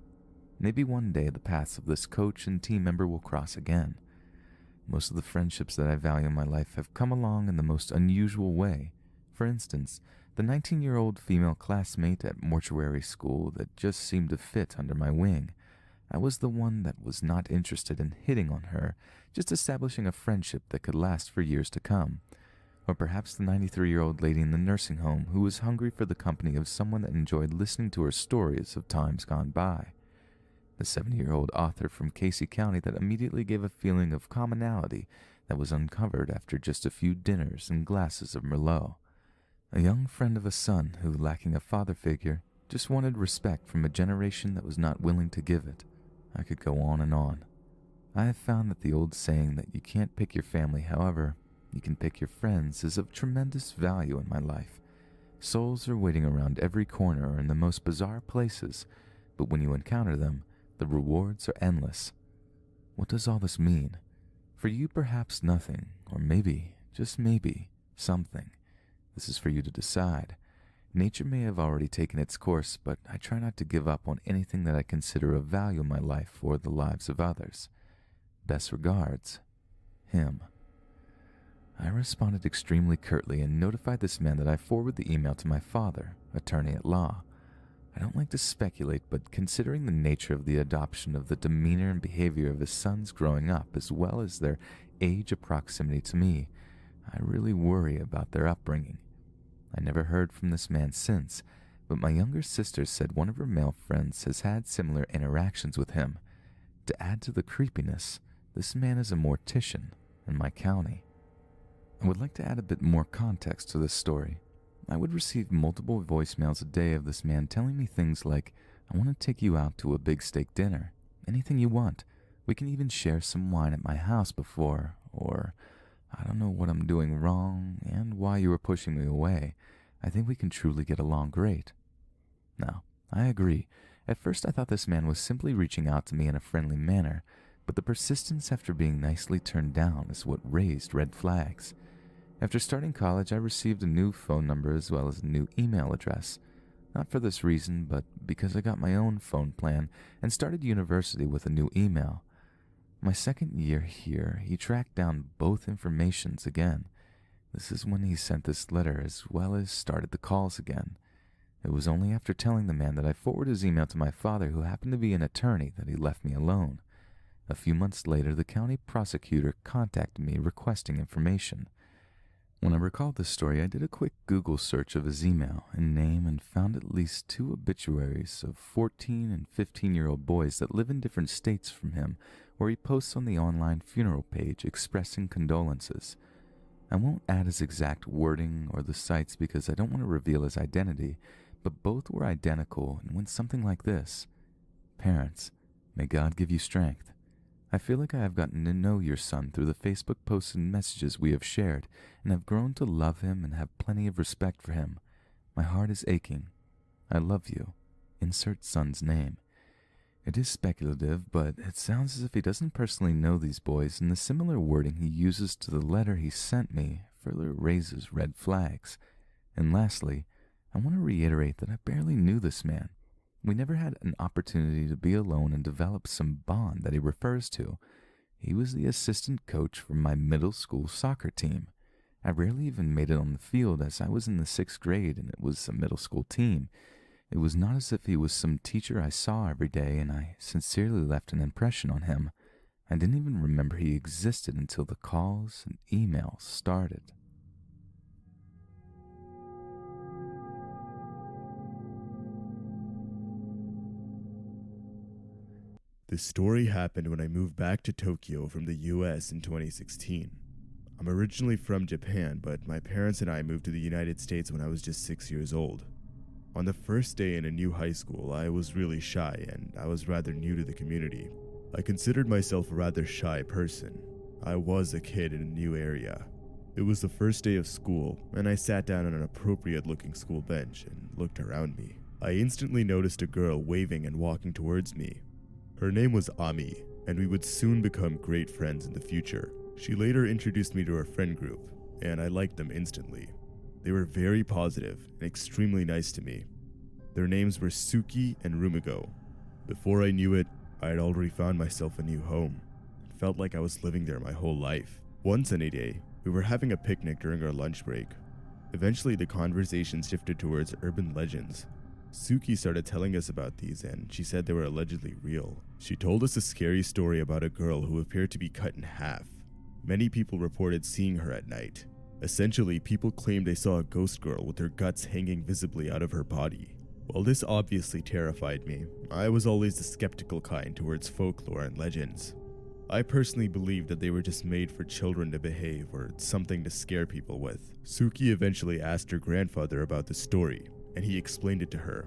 Maybe one day the paths of this coach and team member will cross again. Most of the friendships that I value in my life have come along in the most unusual way. For instance, the 19-year-old female classmate at mortuary school that just seemed to fit under my wing. I was the one that was not interested in hitting on her, just establishing a friendship that could last for years to come. Or perhaps the 93-year-old lady in the nursing home who was hungry for the company of someone that enjoyed listening to her stories of times gone by. The 70-year-old author from Casey County that immediately gave a feeling of commonality that was uncovered after just a few dinners and glasses of Merlot. A young friend of a son who, lacking a father figure, just wanted respect from a generation that was not willing to give it. I could go on and on. I have found that the old saying that you can't pick your family, however, you can pick your friends, is of tremendous value in my life. Souls are waiting around every corner or in the most bizarre places, but when you encounter them, the rewards are endless. What does all this mean? For you, perhaps nothing, or maybe, just maybe, something. This is for you to decide. Nature may have already taken its course, but I try not to give up on anything that I consider of value in my life or the lives of others. Best regards, him. I responded extremely curtly and notified this man that I forward the email to my father, attorney at law. I don't like to speculate, but considering the nature of the adoption of the demeanor and behavior of his sons growing up, as well as their age of proximity to me, I really worry about their upbringing. I never heard from this man since, but my younger sister said one of her male friends has had similar interactions with him. To add to the creepiness, this man is a mortician in my county. I would like to add a bit more context to this story. I would receive multiple voicemails a day of this man telling me things like, I want to take you out to a big steak dinner. Anything you want. We can even share some wine at my house before, or, I don't know what I'm doing wrong and why you were pushing me away. I think we can truly get along great. Now, I agree. At first I thought this man was simply reaching out to me in a friendly manner, but the persistence after being nicely turned down is what raised red flags. After starting college, I received a new phone number as well as a new email address. Not for this reason, but because I got my own phone plan and started university with a new email. My second year here, he tracked down both informations again. This is when he sent this letter as well as started the calls again. It was only after telling the man that I forwarded his email to my father, who happened to be an attorney, that he left me alone. A few months later, the county prosecutor contacted me requesting information. When I recalled this story, I did a quick Google search of his email and name and found at least 2 obituaries of 14 and 15-year-old boys that live in different states from him, where he posts on the online funeral page expressing condolences. I won't add his exact wording or the sites because I don't want to reveal his identity, but both were identical and went something like this. Parents, may God give you strength. I feel like I have gotten to know your son through the Facebook posts and messages we have shared, and have grown to love him and have plenty of respect for him. My heart is aching. I love you. Insert son's name. It is speculative, but it sounds as if he doesn't personally know these boys, and the similar wording he uses to the letter he sent me further raises red flags. And lastly, I want to reiterate that I barely knew this man. We never had an opportunity to be alone and develop some bond that he refers to. He was the assistant coach for my middle school soccer team. I rarely even made it on the field as I was in the 6th grade and it was a middle school team. It was not as if he was some teacher I saw every day, and I sincerely left an impression on him. I didn't even remember he existed until the calls and emails started. This story happened when I moved back to Tokyo from the US in 2016. I'm originally from Japan, but my parents and I moved to the United States when I was just 6 years old. On the first day in a new high school, I was really shy and I was rather new to the community. I considered myself a rather shy person. I was a kid in a new area. It was the first day of school, and I sat down on an appropriate-looking school bench and looked around me. I instantly noticed a girl waving and walking towards me. Her name was Ami, and we would soon become great friends in the future. She later introduced me to her friend group, and I liked them instantly. They were very positive and extremely nice to me. Their names were Suki and Rumigo. Before I knew it, I had already found myself a new home. It felt like I was living there my whole life. One sunny day, we were having a picnic during our lunch break. Eventually, the conversation shifted towards urban legends. Suki started telling us about these, and she said they were allegedly real. She told us a scary story about a girl who appeared to be cut in half. Many people reported seeing her at night. Essentially, people claimed they saw a ghost girl with her guts hanging visibly out of her body. While this obviously terrified me, I was always the skeptical kind towards folklore and legends. I personally believed that they were just made for children to behave or something to scare people with. Suki eventually asked her grandfather about the story, and he explained it to her.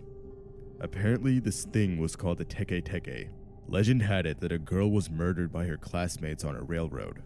Apparently, this thing was called the teke teke. Legend had it that a girl was murdered by her classmates on a railroad.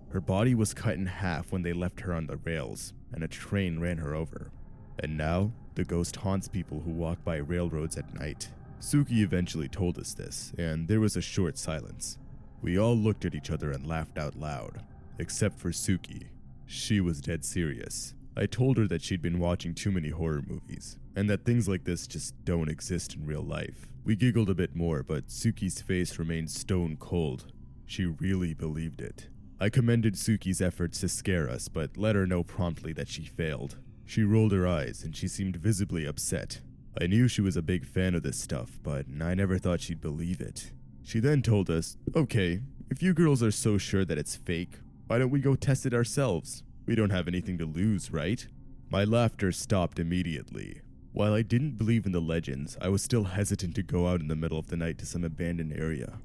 Her body was cut in half when they left her on the rails, and a train ran her over. And now, the ghost haunts people who walk by railroads at night. Suki eventually told us this, and there was a short silence. We all looked at each other and laughed out loud, except for Suki. She was dead serious. I told her that she'd been watching too many horror movies, and that things like this just don't exist in real life. We giggled a bit more, but Suki's face remained stone cold. She really believed it. I commended Suki's efforts to scare us, but let her know promptly that she failed. She rolled her eyes, and she seemed visibly upset. I knew she was a big fan of this stuff, but I never thought she'd believe it. She then told us, "Okay, if you girls are so sure that it's fake, why don't we go test it ourselves? We don't have anything to lose, right?" My laughter stopped immediately. While I didn't believe in the legends, I was still hesitant to go out in the middle of the night to some abandoned area.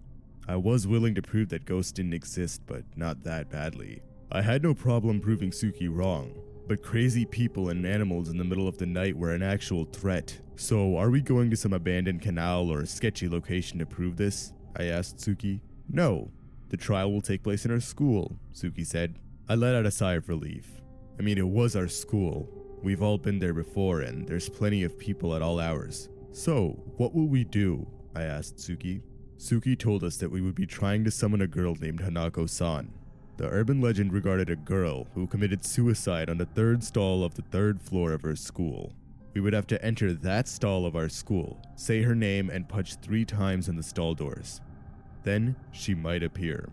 I was willing to prove that ghosts didn't exist, but not that badly. I had no problem proving Suki wrong, but crazy people and animals in the middle of the night were an actual threat. So, are we going to some abandoned canal or sketchy location to prove this? I asked Suki. No, the trial will take place in our school, Suki said. I let out a sigh of relief. I mean, it was our school. We've all been there before, and there's plenty of people at all hours. So, what will we do? I asked Suki. Suki told us that we would be trying to summon a girl named Hanako-san. The urban legend regarded a girl who committed suicide on the third stall of the third floor of her school. We would have to enter that stall of our school, say her name, and punch 3 times on the stall doors. Then she might appear.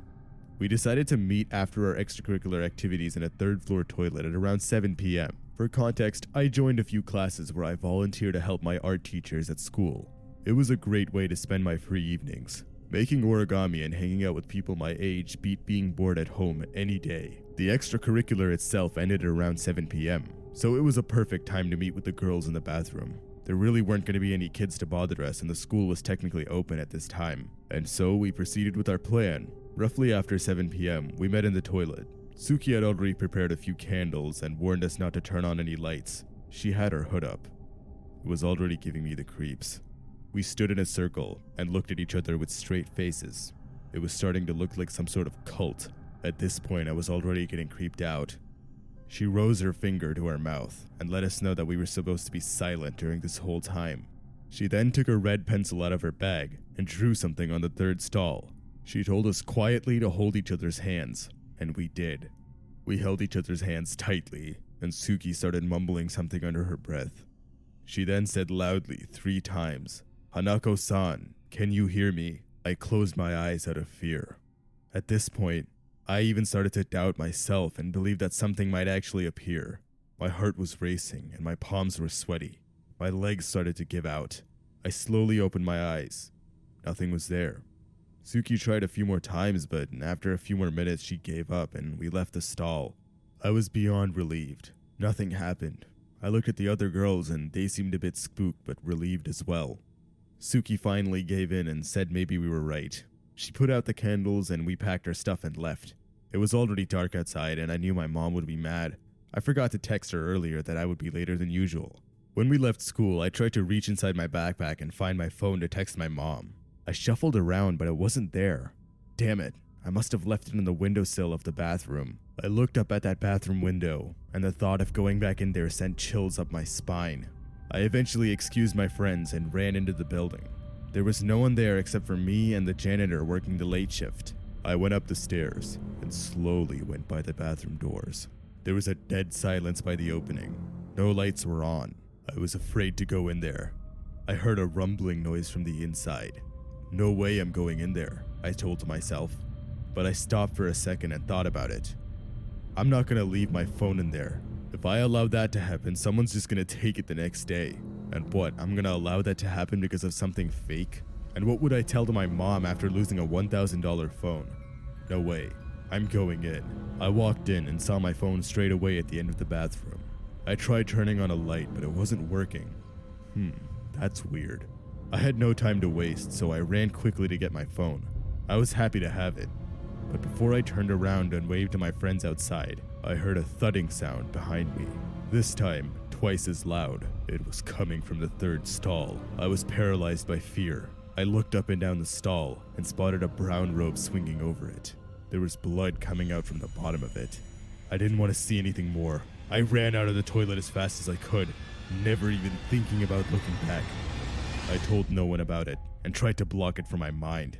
We decided to meet after our extracurricular activities in a third-floor toilet at around 7 p.m. For context, I joined a few classes where I volunteered to help my art teachers at school. It was a great way to spend my free evenings. Making origami and hanging out with people my age beat being bored at home any day. The extracurricular itself ended at around 7 p.m., so it was a perfect time to meet with the girls in the bathroom. There really weren't going to be any kids to bother us, and the school was technically open at this time. And so we proceeded with our plan. Roughly after 7 p.m., we met in the toilet. Suki had already prepared a few candles and warned us not to turn on any lights. She had her hood up. It was already giving me the creeps. We stood in a circle and looked at each other with straight faces. It was starting to look like some sort of cult. At this point, I was already getting creeped out. She rose her finger to her mouth and let us know that we were supposed to be silent during this whole time. She then took a red pencil out of her bag and drew something on the third stall. She told us quietly to hold each other's hands, and we did. We held each other's hands tightly, and Suki started mumbling something under her breath. She then said loudly 3 times, "Hanako-san, can you hear me?" I closed my eyes out of fear. At this point, I even started to doubt myself and believe that something might actually appear. My heart was racing and my palms were sweaty. My legs started to give out. I slowly opened my eyes. Nothing was there. Suki tried a few more times, but after a few more minutes she gave up and we left the stall. I was beyond relieved. Nothing happened. I looked at the other girls and they seemed a bit spooked but relieved as well. Suki finally gave in and said maybe we were right. She put out the candles and we packed our stuff and left. It was already dark outside and I knew my mom would be mad. I forgot to text her earlier that I would be later than usual. When we left school, I tried to reach inside my backpack and find my phone to text my mom. I shuffled around, but it wasn't there. Damn it, I must have left it on the windowsill of the bathroom. I looked up at that bathroom window, and the thought of going back in there sent chills up my spine. I eventually excused my friends and ran into the building. There was no one there except for me and the janitor working the late shift. I went up the stairs and slowly went by the bathroom doors. There was a dead silence by the opening. No lights were on. I was afraid to go in there. I heard a rumbling noise from the inside. No way I'm going in there, I told myself. But I stopped for a second and thought about it. I'm not gonna leave my phone in there. If I allow that to happen, someone's just gonna take it the next day. And what, I'm gonna allow that to happen because of something fake? And what would I tell to my mom after losing a $1,000 phone? No way. I'm going in. I walked in and saw my phone straight away at the end of the bathroom. I tried turning on a light, but it wasn't working. That's weird. I had no time to waste, so I ran quickly to get my phone. I was happy to have it. But before I turned around and waved to my friends outside, I heard a thudding sound behind me. This time, twice as loud. It was coming from the third stall. I was paralyzed by fear. I looked up and down the stall and spotted a brown robe swinging over it. There was blood coming out from the bottom of it. I didn't want to see anything more. I ran out of the toilet as fast as I could, never even thinking about looking back. I told no one about it and tried to block it from my mind.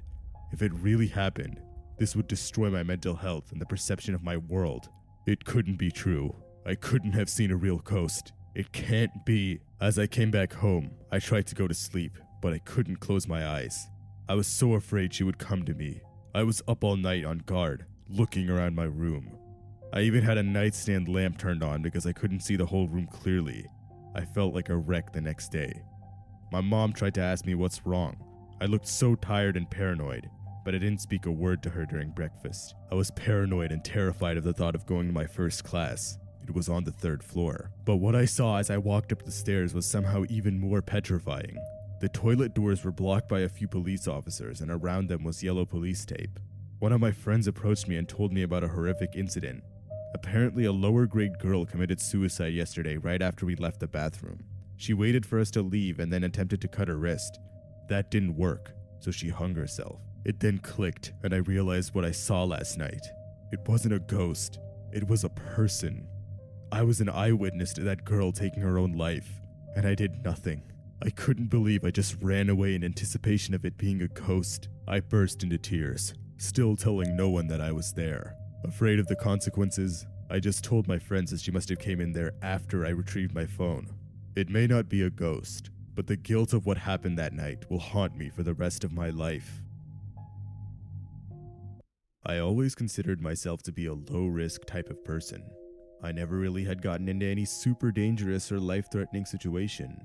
If it really happened, this would destroy my mental health and the perception of my world. It couldn't be true. I couldn't have seen a real ghost. It can't be. As I came back home, I tried to go to sleep, but I couldn't close my eyes. I was so afraid she would come to me. I was up all night on guard, looking around my room. I even had a nightstand lamp turned on because I couldn't see the whole room clearly. I felt like a wreck the next day. My mom tried to ask me what's wrong. I looked so tired and paranoid, but I didn't speak a word to her during breakfast. I was paranoid and terrified of the thought of going to my first class. It was on the 3rd floor. But what I saw as I walked up the stairs was somehow even more petrifying. The toilet doors were blocked by a few police officers, and around them was yellow police tape. One of my friends approached me and told me about a horrific incident. Apparently, a lower grade girl committed suicide yesterday right after we left the bathroom. She waited for us to leave and then attempted to cut her wrist. That didn't work, so she hung herself. It then clicked, and I realized what I saw last night. It wasn't a ghost. It was a person. I was an eyewitness to that girl taking her own life, and I did nothing. I couldn't believe I just ran away in anticipation of it being a ghost. I burst into tears, still telling no one that I was there. Afraid of the consequences, I just told my friends that she must have came in there after I retrieved my phone. It may not be a ghost, but the guilt of what happened that night will haunt me for the rest of my life. I always considered myself to be a low-risk type of person. I never really had gotten into any super dangerous or life-threatening situation.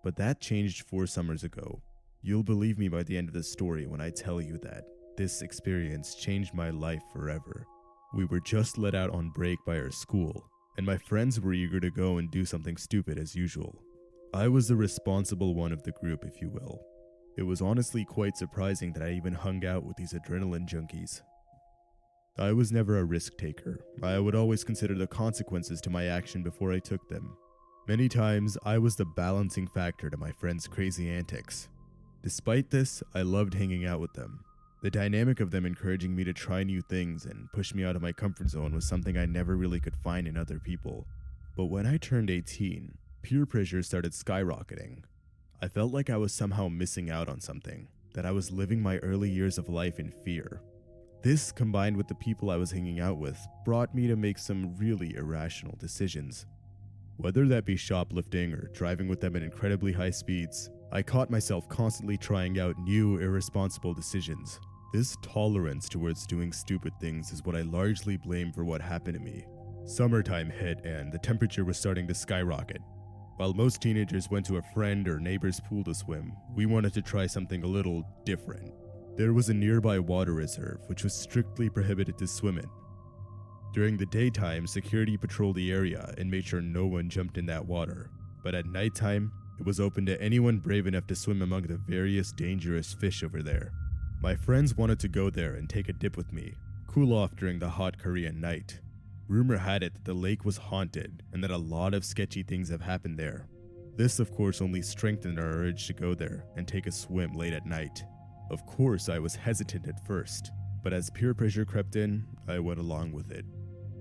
But that changed 4 summers ago. You'll believe me by the end of the story when I tell you that this experience changed my life forever. We were just let out on break by our school, and my friends were eager to go and do something stupid as usual. I was the responsible one of the group, if you will. It was honestly quite surprising that I even hung out with these adrenaline junkies. I was never a risk taker. I would always consider the consequences to my action before I took them. Many times, I was the balancing factor to my friends' crazy antics. Despite this, I loved hanging out with them. The dynamic of them encouraging me to try new things and push me out of my comfort zone was something I never really could find in other people. But when I turned 18, peer pressure started skyrocketing. I felt like I was somehow missing out on something, that I was living my early years of life in fear. This, combined with the people I was hanging out with, brought me to make some really irrational decisions. Whether that be shoplifting or driving with them at incredibly high speeds, I caught myself constantly trying out new, irresponsible decisions. This tolerance towards doing stupid things is what I largely blame for what happened to me. Summertime hit and the temperature was starting to skyrocket. While most teenagers went to a friend or neighbor's pool to swim, we wanted to try something a little different. There was a nearby water reserve which was strictly prohibited to swim in. During the daytime, security patrolled the area and made sure no one jumped in that water. But at nighttime, it was open to anyone brave enough to swim among the various dangerous fish over there. My friends wanted to go there and take a dip with me, cool off during the hot Korean night. Rumor had it that the lake was haunted and that a lot of sketchy things have happened there. This, of course, only strengthened our urge to go there and take a swim late at night. Of course, I was hesitant at first, but as peer pressure crept in, I went along with it.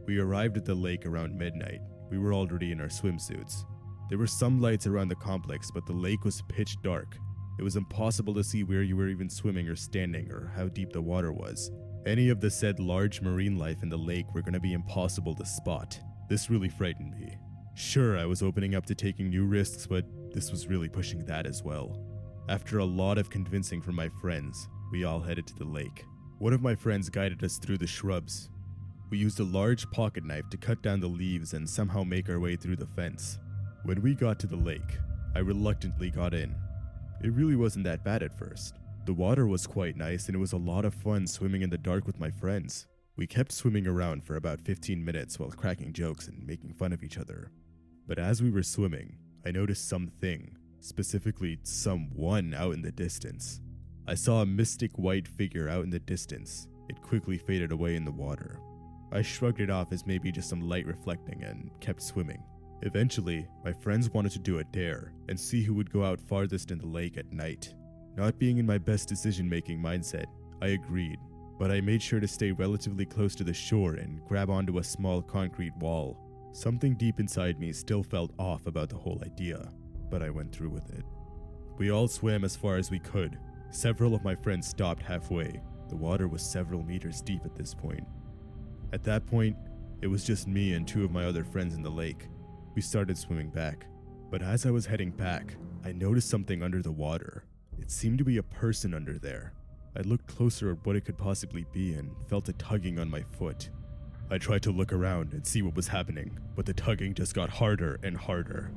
We arrived at the lake around midnight. We were already in our swimsuits. There were some lights around the complex, but the lake was pitch dark. It was impossible to see where you were even swimming or standing or how deep the water was. Any of the said large marine life in the lake were going to be impossible to spot. This really frightened me. Sure, I was opening up to taking new risks, but this was really pushing that as well. After a lot of convincing from my friends, we all headed to the lake. One of my friends guided us through the shrubs. We used a large pocket knife to cut down the leaves and somehow make our way through the fence. When we got to the lake, I reluctantly got in. It really wasn't that bad at first. The water was quite nice and it was a lot of fun swimming in the dark with my friends. We kept swimming around for about 15 minutes while cracking jokes and making fun of each other. But as we were swimming, I noticed something, specifically someone out in the distance. I saw a mystic white figure out in the distance. It quickly faded away in the water. I shrugged it off as maybe just some light reflecting and kept swimming. Eventually, my friends wanted to do a dare and see who would go out farthest in the lake at night. Not being in my best decision-making mindset, I agreed, but I made sure to stay relatively close to the shore and grab onto a small concrete wall. Something deep inside me still felt off about the whole idea, but I went through with it. We all swam as far as we could. Several of my friends stopped halfway. The water was several meters deep at this point. At that point, it was just me and two of my other friends in the lake. We started swimming back, but as I was heading back, I noticed something under the water. It seemed to be a person under there. I looked closer at what it could possibly be and felt a tugging on my foot. I tried to look around and see what was happening, but the tugging just got harder and harder.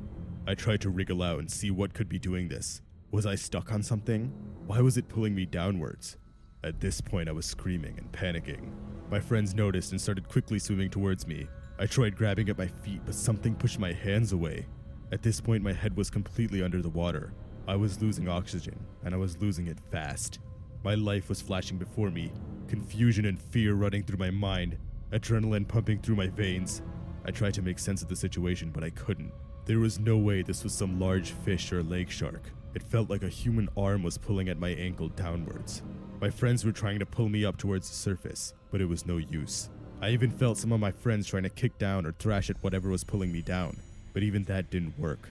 I tried to wriggle out and see what could be doing this. Was I stuck on something? Why was it pulling me downwards? At this point, I was screaming and panicking. My friends noticed and started quickly swimming towards me. I tried grabbing at my feet, but something pushed my hands away. At this point, my head was completely under the water. I was losing oxygen, and I was losing it fast. My life was flashing before me, confusion and fear running through my mind, adrenaline pumping through my veins. I tried to make sense of the situation, but I couldn't. There was no way this was some large fish or lake shark. It felt like a human arm was pulling at my ankle downwards. My friends were trying to pull me up towards the surface, but it was no use. I even felt some of my friends trying to kick down or thrash at whatever was pulling me down, but even that didn't work.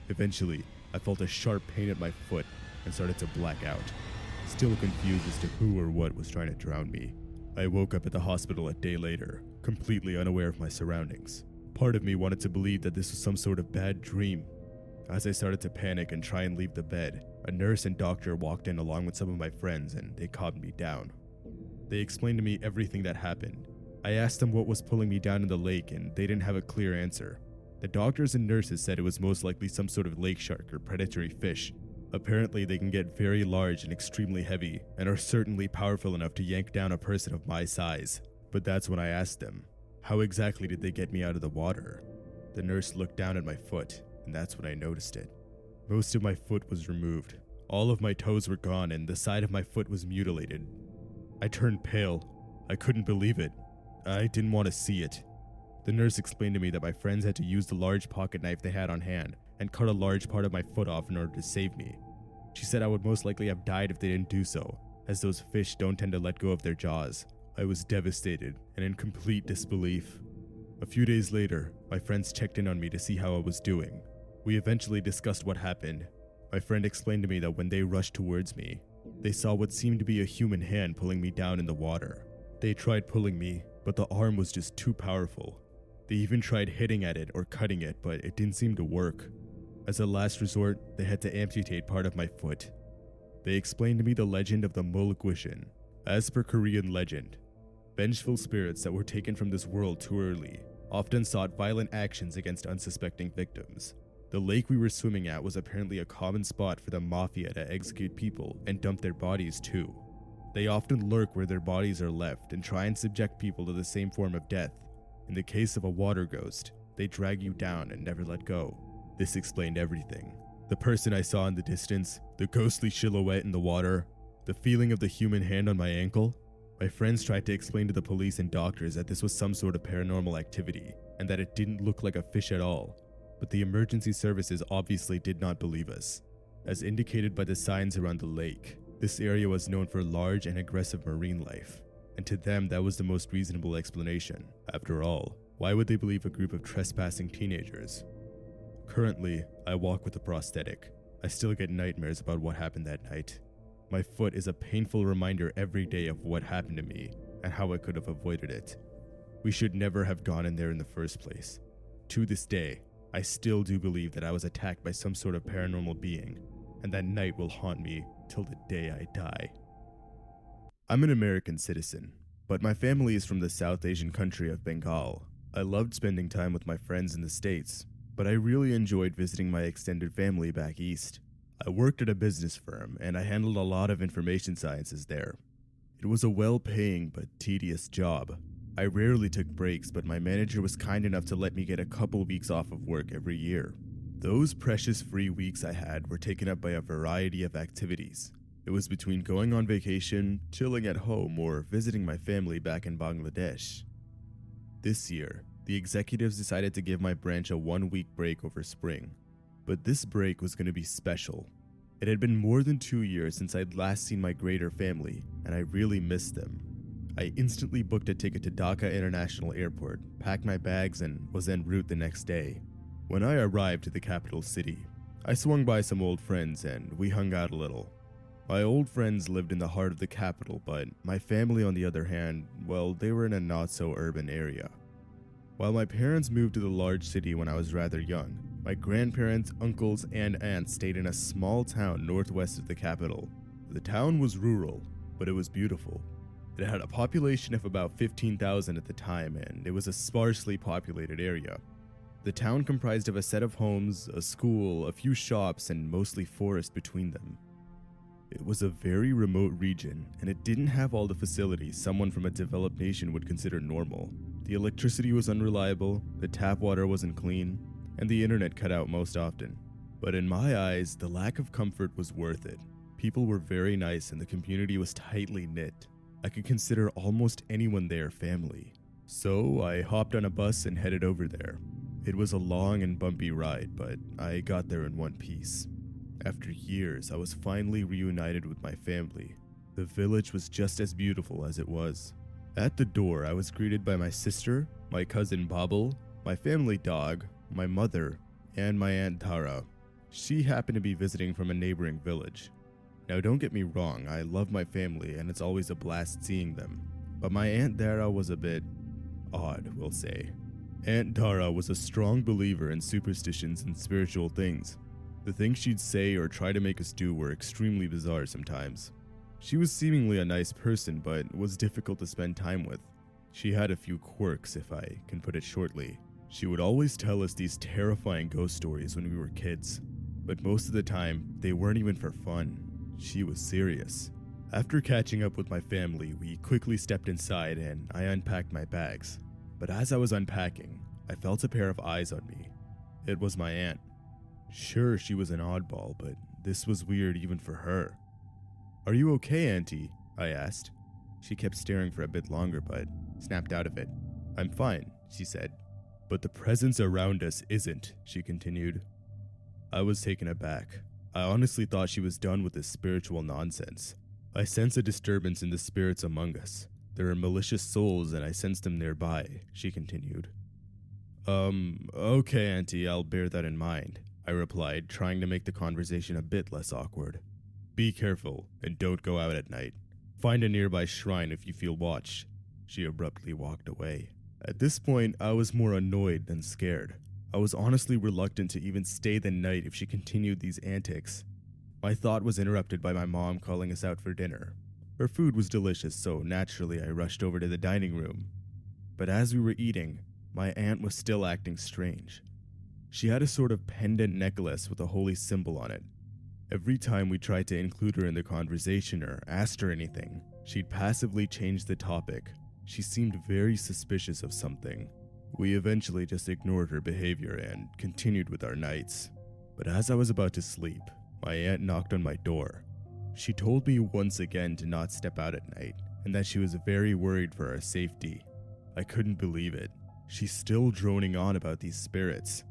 Eventually, I felt a sharp pain at my foot and started to black out, still confused as to who or what was trying to drown me. I woke up at the hospital a day later, completely unaware of my surroundings. Part of me wanted to believe that this was some sort of bad dream. As I started to panic and try and leave the bed, a nurse and doctor walked in along with some of my friends and they calmed me down. They explained to me everything that happened. I asked them what was pulling me down in the lake and they didn't have a clear answer. The doctors and nurses said it was most likely some sort of lake shark or predatory fish. Apparently they can get very large and extremely heavy and are certainly powerful enough to yank down a person of my size. But that's when I asked them, how exactly did they get me out of the water? The nurse looked down at my foot and that's when I noticed it. Most of my foot was removed. All of my toes were gone and the side of my foot was mutilated. I turned pale. I couldn't believe it. I didn't want to see it. The nurse explained to me that my friends had to use the large pocket knife they had on hand and cut a large part of my foot off in order to save me. She said I would most likely have died if they didn't do so, as those fish don't tend to let go of their jaws. I was devastated and in complete disbelief. A few days later, my friends checked in on me to see how I was doing. We eventually discussed what happened. My friend explained to me that when they rushed towards me, they saw what seemed to be a human hand pulling me down in the water. They tried pulling me, but the arm was just too powerful. They even tried hitting at it or cutting it, but it didn't seem to work. As a last resort, they had to amputate part of my foot. They explained to me the legend of the Mulgwishin. As per Korean legend, vengeful spirits that were taken from this world too early often sought violent actions against unsuspecting victims. The lake we were swimming at was apparently a common spot for the mafia to execute people and dump their bodies too. They often lurk where their bodies are left and try and subject people to the same form of death. In the case of a water ghost, they drag you down and never let go. This explained everything. The person I saw in the distance, the ghostly silhouette in the water, the feeling of the human hand on my ankle. My friends tried to explain to the police and doctors that this was some sort of paranormal activity and that it didn't look like a fish at all. But the emergency services obviously did not believe us. As indicated by the signs around the lake, this area was known for large and aggressive marine life, and to them that was the most reasonable explanation. After all, why would they believe a group of trespassing teenagers? Currently, I walk with a prosthetic. I still get nightmares about what happened that night. My foot is a painful reminder every day of what happened to me and how I could have avoided it. We should never have gone in there in the first place. To this day, I still do believe that I was attacked by some sort of paranormal being, and that night will haunt me till the day I die. I'm an American citizen, but my family is from the South Asian country of Bengal. I loved spending time with my friends in the States, but I really enjoyed visiting my extended family back east. I worked at a business firm, and I handled a lot of information sciences there. It was a well-paying but tedious job. I rarely took breaks, but my manager was kind enough to let me get a couple weeks off of work every year. Those precious free weeks I had were taken up by a variety of activities. It was between going on vacation, chilling at home, or visiting my family back in Bangladesh. This year, the executives decided to give my branch a 1-week break over spring. But this break was going to be special. It had been more than 2 years since I'd last seen my greater family, and I really missed them. I instantly booked a ticket to Dhaka International Airport, packed my bags, and was en route the next day. When I arrived to the capital city, I swung by some old friends and we hung out a little. My old friends lived in the heart of the capital, but my family, on the other hand, well, they were in a not-so-urban area. While my parents moved to the large city when I was rather young, my grandparents, uncles, and aunts stayed in a small town northwest of the capital. The town was rural, but it was beautiful. It had a population of about 15,000 at the time, and it was a sparsely populated area. The town comprised of a set of homes, a school, a few shops, and mostly forest between them. It was a very remote region, and it didn't have all the facilities someone from a developed nation would consider normal. The electricity was unreliable, the tap water wasn't clean, and the internet cut out most often. But in my eyes, the lack of comfort was worth it. People were very nice and the community was tightly knit. I could consider almost anyone there family. So I hopped on a bus and headed over there. It was a long and bumpy ride, but I got there in one piece. After years, I was finally reunited with my family. The village was just as beautiful as it was. At the door, I was greeted by my sister, my cousin Babel, my family dog, my mother, and my Aunt Tara. She happened to be visiting from a neighboring village. Now don't get me wrong, I love my family and it's always a blast seeing them. But my Aunt Tara was a bit odd, we'll say. Aunt Tara was a strong believer in superstitions and spiritual things. The things she'd say or try to make us do were extremely bizarre sometimes. She was seemingly a nice person, but was difficult to spend time with. She had a few quirks, if I can put it shortly. She would always tell us these terrifying ghost stories when we were kids, but most of the time, they weren't even for fun. She was serious. After catching up with my family, we quickly stepped inside and I unpacked my bags. But as I was unpacking, I felt a pair of eyes on me. It was my aunt. Sure, she was an oddball, but this was weird even for her. "Are you okay, Auntie?" I asked. She kept staring for a bit longer, but snapped out of it. "I'm fine," she said. "But the presence around us isn't," she continued. I was taken aback. I honestly thought she was done with this spiritual nonsense. "I sense a disturbance in the spirits among us. There are malicious souls and I sense them nearby," she continued. Okay, Auntie, I'll bear that in mind," I replied, trying to make the conversation a bit less awkward. "Be careful, and don't go out at night. Find a nearby shrine if you feel watched." She abruptly walked away. At this point, I was more annoyed than scared. I was honestly reluctant to even stay the night if she continued these antics. My thought was interrupted by my mom calling us out for dinner. Her food was delicious, so naturally I rushed over to the dining room. But as we were eating, my aunt was still acting strange. She had a sort of pendant necklace with a holy symbol on it. Every time we tried to include her in the conversation or asked her anything, she'd passively change the topic. She seemed very suspicious of something. We eventually just ignored her behavior and continued with our nights. But as I was about to sleep, my aunt knocked on my door. She told me once again to not step out at night, and that she was very worried for our safety. I couldn't believe it. She's still droning on about these spirits.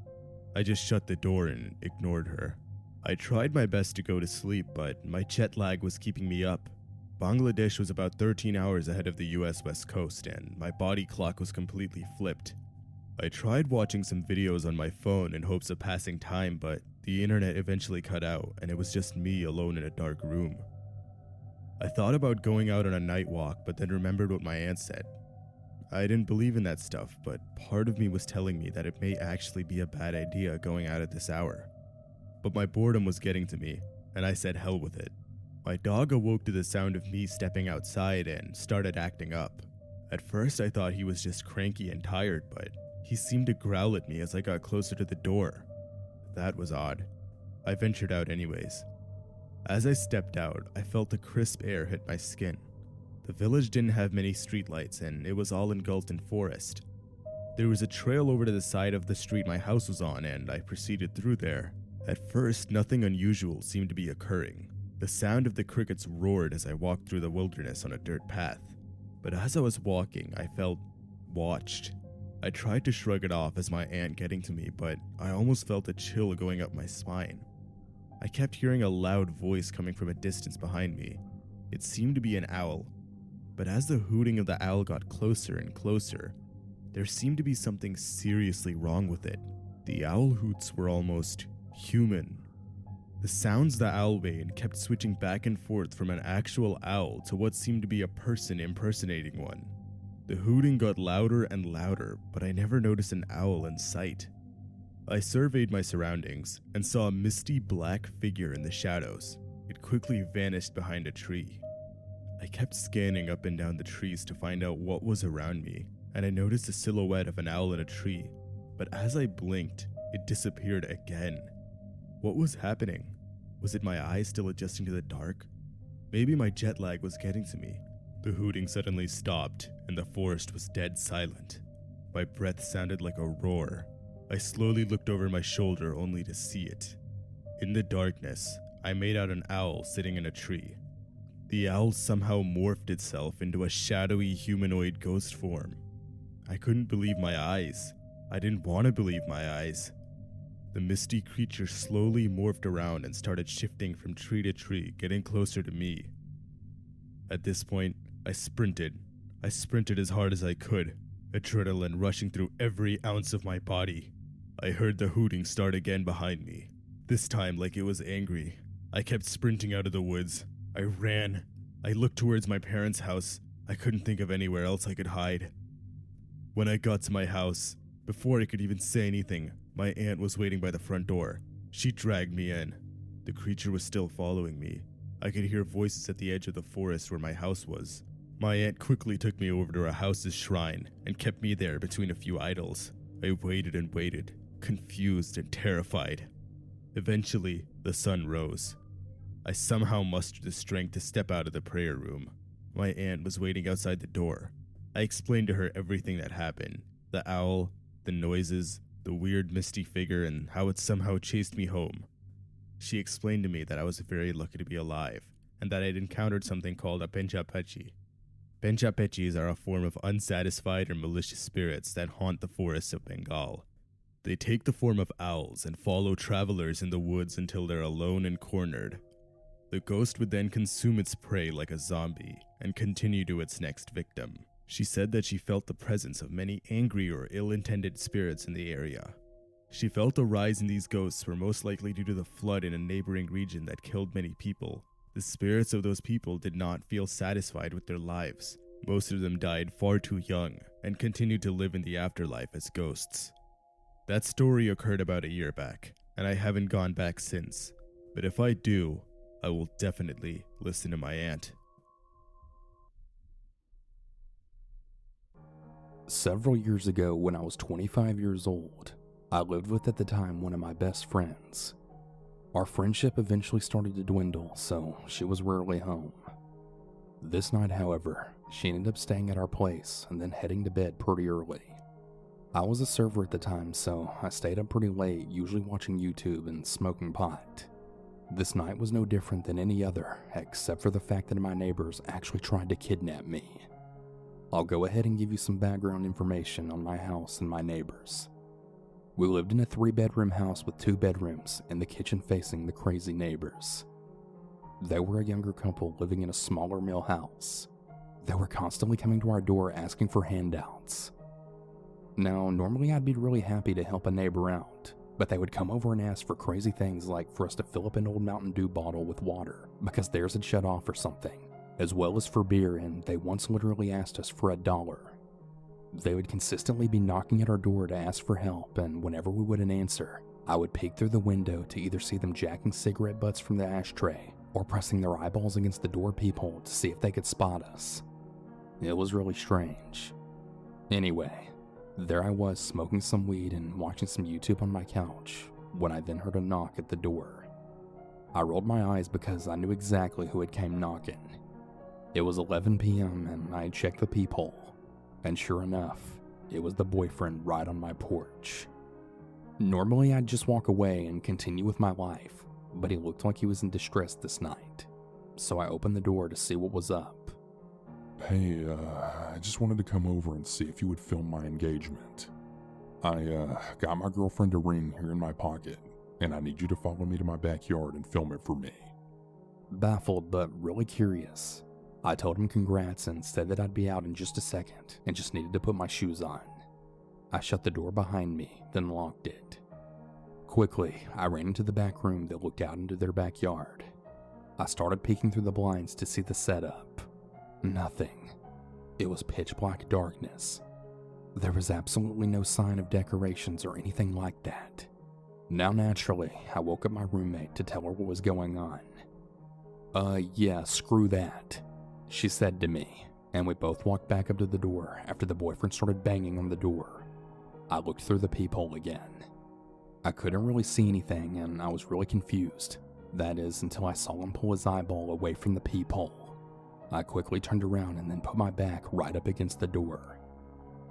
I just shut the door and ignored her. I tried my best to go to sleep, but my jet lag was keeping me up. Bangladesh was about 13 hours ahead of the US West Coast, and my body clock was completely flipped. I tried watching some videos on my phone in hopes of passing time, but the internet eventually cut out, and it was just me alone in a dark room. I thought about going out on a night walk, but then remembered what my aunt said. I didn't believe in that stuff, but part of me was telling me that it may actually be a bad idea going out at this hour. But my boredom was getting to me, and I said hell with it. My dog awoke to the sound of me stepping outside and started acting up. At first I thought he was just cranky and tired, but He seemed to growl at me as I got closer to the door. That was odd. I ventured out anyways. As I stepped out, I felt the crisp air hit my skin. The village didn't have many streetlights, and it was all engulfed in forest. There was a trail over to the side of the street my house was on, and I proceeded through there. At first, nothing unusual seemed to be occurring. The sound of the crickets roared as I walked through the wilderness on a dirt path. But as I was walking, I felt watched. I tried to shrug it off as my aunt getting to me, but I almost felt a chill going up my spine. I kept hearing a loud voice coming from a distance behind me. It seemed to be an owl. But as the hooting of the owl got closer and closer, there seemed to be something seriously wrong with it. The owl hoots were almost human. The sounds the owl made kept switching back and forth from an actual owl to what seemed to be a person impersonating one. The hooting got louder and louder, but I never noticed an owl in sight. I surveyed my surroundings and saw a misty black figure in the shadows. It quickly vanished behind a tree. I kept scanning up and down the trees to find out what was around me, and I noticed a silhouette of an owl in a tree, but as I blinked, it disappeared again. What was happening? Was it my eyes still adjusting to the dark? Maybe my jet lag was getting to me. The hooting suddenly stopped, and the forest was dead silent. My breath sounded like a roar. I slowly looked over my shoulder only to see it. In the darkness, I made out an owl sitting in a tree. The owl somehow morphed itself into a shadowy humanoid ghost form. I couldn't believe my eyes. I didn't want to believe my eyes. The misty creature slowly morphed around and started shifting from tree to tree, getting closer to me. At this point, I sprinted. I sprinted as hard as I could, adrenaline rushing through every ounce of my body. I heard the hooting start again behind me, this time like it was angry. I kept sprinting out of the woods. I ran. I looked towards my parents' house. I couldn't think of anywhere else I could hide. When I got to my house, before I could even say anything, my aunt was waiting by the front door. She dragged me in. The creature was still following me. I could hear voices at the edge of the forest where my house was. My aunt quickly took me over to our house's shrine and kept me there between a few idols. I waited and waited, confused and terrified. Eventually, the sun rose. I somehow mustered the strength to step out of the prayer room. My aunt was waiting outside the door. I explained to her everything that happened. The owl, the noises, the weird misty figure, and how it somehow chased me home. She explained to me that I was very lucky to be alive, and that I'd encountered something called a penchapechi. Penchapechis are a form of unsatisfied or malicious spirits that haunt the forests of Bengal. They take the form of owls and follow travelers in the woods until they're alone and cornered. The ghost would then consume its prey like a zombie and continue to its next victim. She said that she felt the presence of many angry or ill-intended spirits in the area. She felt a rise in these ghosts were most likely due to the flood in a neighboring region that killed many people. The spirits of those people did not feel satisfied with their lives. Most of them died far too young and continued to live in the afterlife as ghosts. That story occurred about a year back, and I haven't gone back since. But if I do, I will definitely listen to my aunt. Several years ago, when I was 25 years old, I lived with at the time one of my best friends. Our friendship eventually started to dwindle, so she was rarely home. This night, however, she ended up staying at our place and then heading to bed pretty early. I was a server at the time, so I stayed up pretty late, usually watching YouTube and smoking pot. This night was no different than any other, except for the fact that my neighbors actually tried to kidnap me. I'll go ahead and give you some background information on my house and my neighbors. We lived in a 3-bedroom house with 2 bedrooms and the kitchen facing the crazy neighbors. They were a younger couple living in a smaller mill house. They were constantly coming to our door asking for handouts. Now, normally I'd be really happy to help a neighbor out, but they would come over and ask for crazy things like for us to fill up an old Mountain Dew bottle with water because theirs had shut off or something, as well as for beer, and they once literally asked us for $1. They would consistently be knocking at our door to ask for help, and whenever we wouldn't answer, I would peek through the window to either see them jacking cigarette butts from the ashtray or pressing their eyeballs against the door peephole to see if they could spot us. It was really strange. Anyway, There I was smoking some weed and watching some YouTube on my couch when I then heard a knock at the door. I rolled my eyes because I knew exactly who had came knocking. It was 11 p.m. and I checked the peephole, and sure enough, it was the boyfriend right on my porch. Normally I'd just walk away and continue with my life, but he looked like he was in distress this night, so I opened the door to see what was up. Hey, I just wanted to come over and see if you would film my engagement. I got my girlfriend a ring here in my pocket, and I need you to follow me to my backyard and film it for me. Baffled but really curious, I told him congrats and said that I'd be out in just a second and just needed to put my shoes on. I shut the door behind me, then locked it. Quickly, I ran into the back room that looked out into their backyard. I started peeking through the blinds to see the setup. Nothing. It was pitch black darkness. There was absolutely no sign of decorations or anything like that. Now naturally, I woke up my roommate to tell her what was going on. Yeah, screw that, she said to me, and we both walked back up to the door after the boyfriend started banging on the door. I looked through the peephole again. I couldn't really see anything and I was really confused. That is, until I saw him pull his eyeball away from the peephole. I quickly turned around and then put my back right up against the door.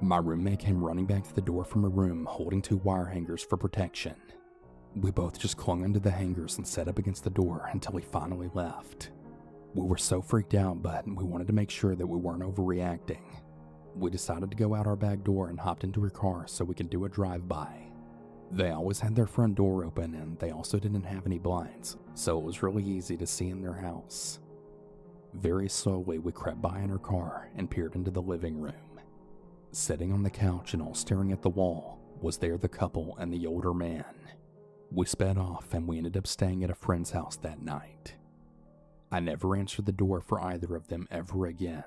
My roommate came running back to the door from her room holding 2 wire hangers for protection. We both just clung onto the hangers and sat up against the door until he finally left. We were so freaked out, but we wanted to make sure that we weren't overreacting. We decided to go out our back door and hopped into her car so we could do a drive-by. They always had their front door open and they also didn't have any blinds, so it was really easy to see in their house. Very slowly, we crept by in her car and peered into the living room. Sitting on the couch and all staring at the wall was there the couple and the older man. We sped off and we ended up staying at a friend's house that night. I never answered the door for either of them ever again.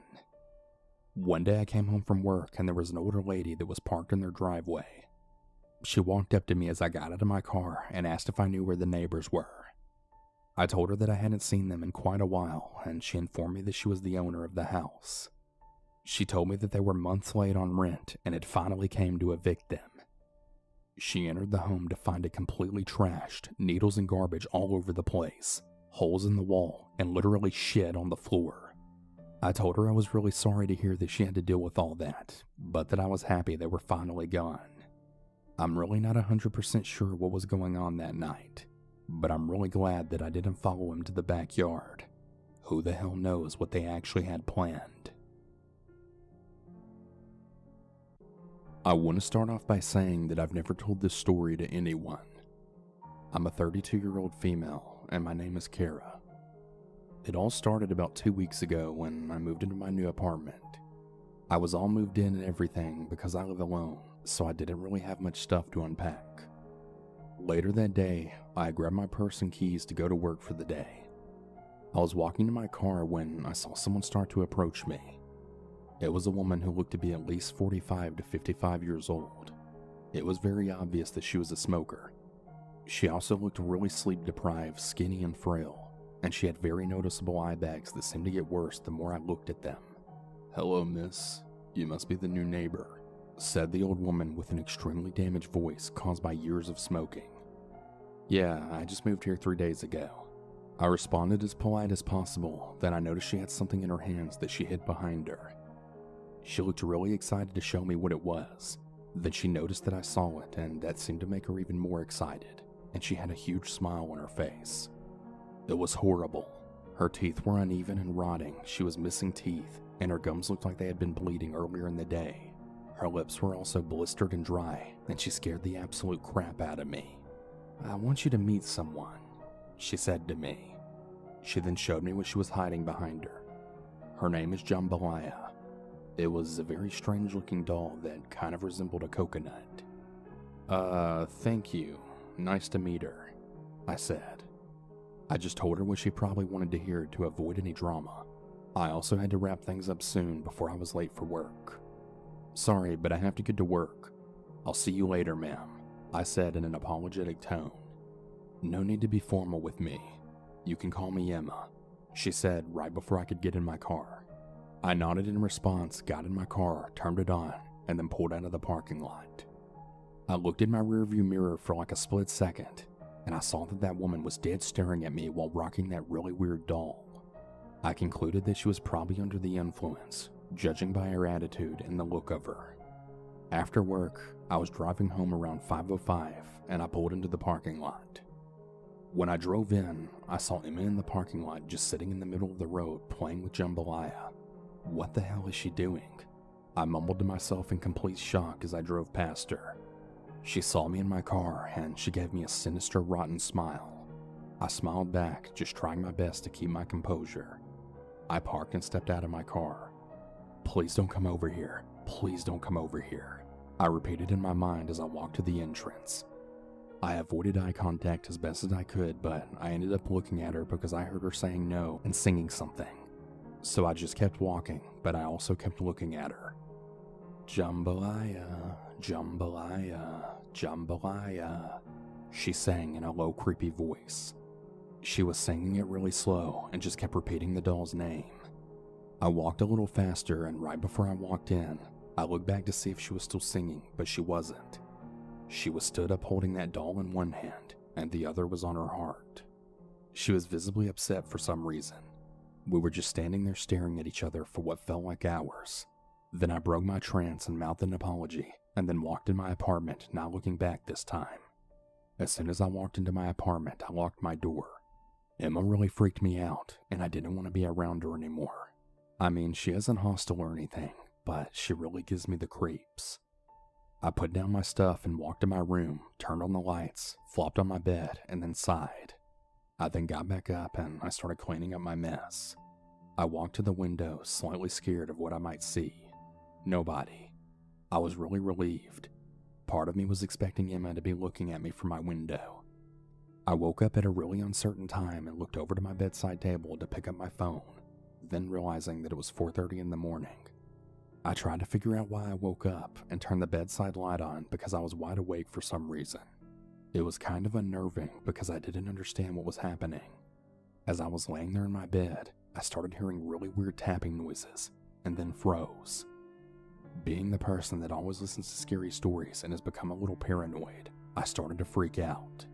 One day I came home from work and there was an older lady that was parked in their driveway. She walked up to me as I got out of my car and asked if I knew where the neighbors were. I told her that I hadn't seen them in quite a while, and she informed me that she was the owner of the house. She told me that they were months late on rent and it finally came to evict them. She entered the home to find it completely trashed, needles and garbage all over the place, holes in the wall, and literally shit on the floor. I told her I was really sorry to hear that she had to deal with all that, but that I was happy they were finally gone. I'm really not 100% sure what was going on that night, but I'm really glad that I didn't follow him to the backyard. Who the hell knows what they actually had planned? I want to start off by saying that I've never told this story to anyone. I'm a 32-year-old female, and my name is Kara. It all started about 2 weeks ago when I moved into my new apartment. I was all moved in and everything because I live alone, so I didn't really have much stuff to unpack. Later that day, I grabbed my purse and keys to go to work for the day. I was walking to my car when I saw someone start to approach me. It was a woman who looked to be at least 45 to 55 years old. It was very obvious that she was a smoker. She also looked really sleep-deprived, skinny and frail, and she had very noticeable eye bags that seemed to get worse the more I looked at them. "Hello, miss. You must be the new neighbor," said the old woman with an extremely damaged voice caused by years of smoking. "Yeah, I just moved here 3 days ago." I responded as polite as possible, then I noticed she had something in her hands that she hid behind her. She looked really excited to show me what it was. Then she noticed that I saw it, and that seemed to make her even more excited, and she had a huge smile on her face. It was horrible. Her teeth were uneven and rotting, she was missing teeth, and her gums looked like they had been bleeding earlier in the day. Her lips were also blistered and dry, and she scared the absolute crap out of me. "I want you to meet someone," she said to me. She then showed me what she was hiding behind her. Her name is Jambalaya. It was a very strange looking doll that kind of resembled a coconut. Thank you. Nice to meet her," I said. I just told her what she probably wanted to hear to avoid any drama. I also had to wrap things up soon before I was late for work. "Sorry, but I have to get to work. I'll see you later, ma'am," I said in an apologetic tone. "No need to be formal with me. You can call me Emma," she said right before I could get in my car. I nodded in response, got in my car, turned it on, and then pulled out of the parking lot. I looked in my rearview mirror for like a split second, and I saw that that woman was dead staring at me while rocking that really weird doll. I concluded that she was probably under the influence, judging by her attitude and the look of her. After work, I was driving home around 5:05, and I pulled into the parking lot. When I drove in, I saw Emma in the parking lot just sitting in the middle of the road playing with jambalaya. What the hell is she doing? I mumbled to myself in complete shock as I drove past her. She saw me in my car and she gave me a sinister, rotten smile. I smiled back, just trying my best to keep my composure. I parked and stepped out of my car. "Please don't come over here. Please don't come over here," I repeated in my mind as I walked to the entrance. I avoided eye contact as best as I could, but I ended up looking at her because I heard her saying no and singing something. So I just kept walking, but I also kept looking at her. "Jambalaya, jambalaya, jambalaya," she sang in a low, creepy voice. She was singing it really slow and just kept repeating the doll's name. I walked a little faster, and right before I walked in, I looked back to see if she was still singing, but she wasn't. She was stood up holding that doll in one hand, and the other was on her heart. She was visibly upset for some reason. We were just standing there staring at each other for what felt like hours. Then I broke my trance and mouthed an apology, and then walked in my apartment, not looking back this time. As soon as I walked into my apartment, I locked my door. Emma really freaked me out, and I didn't want to be around her anymore. I mean, she isn't hostile or anything, but she really gives me the creeps. I put down my stuff and walked to my room, turned on the lights, flopped on my bed, and then sighed. I then got back up and I started cleaning up my mess. I walked to the window, slightly scared of what I might see. Nobody. I was really relieved. Part of me was expecting Emma to be looking at me from my window. I woke up at a really uncertain time and looked over to my bedside table to pick up my phone, then realizing that it was 4:30 in the morning. I tried to figure out why I woke up and turned the bedside light on because I was wide awake for some reason. It was kind of unnerving because I didn't understand what was happening. As I was laying there in my bed, I started hearing really weird tapping noises and then froze. Being the person that always listens to scary stories and has become a little paranoid, I started to freak out.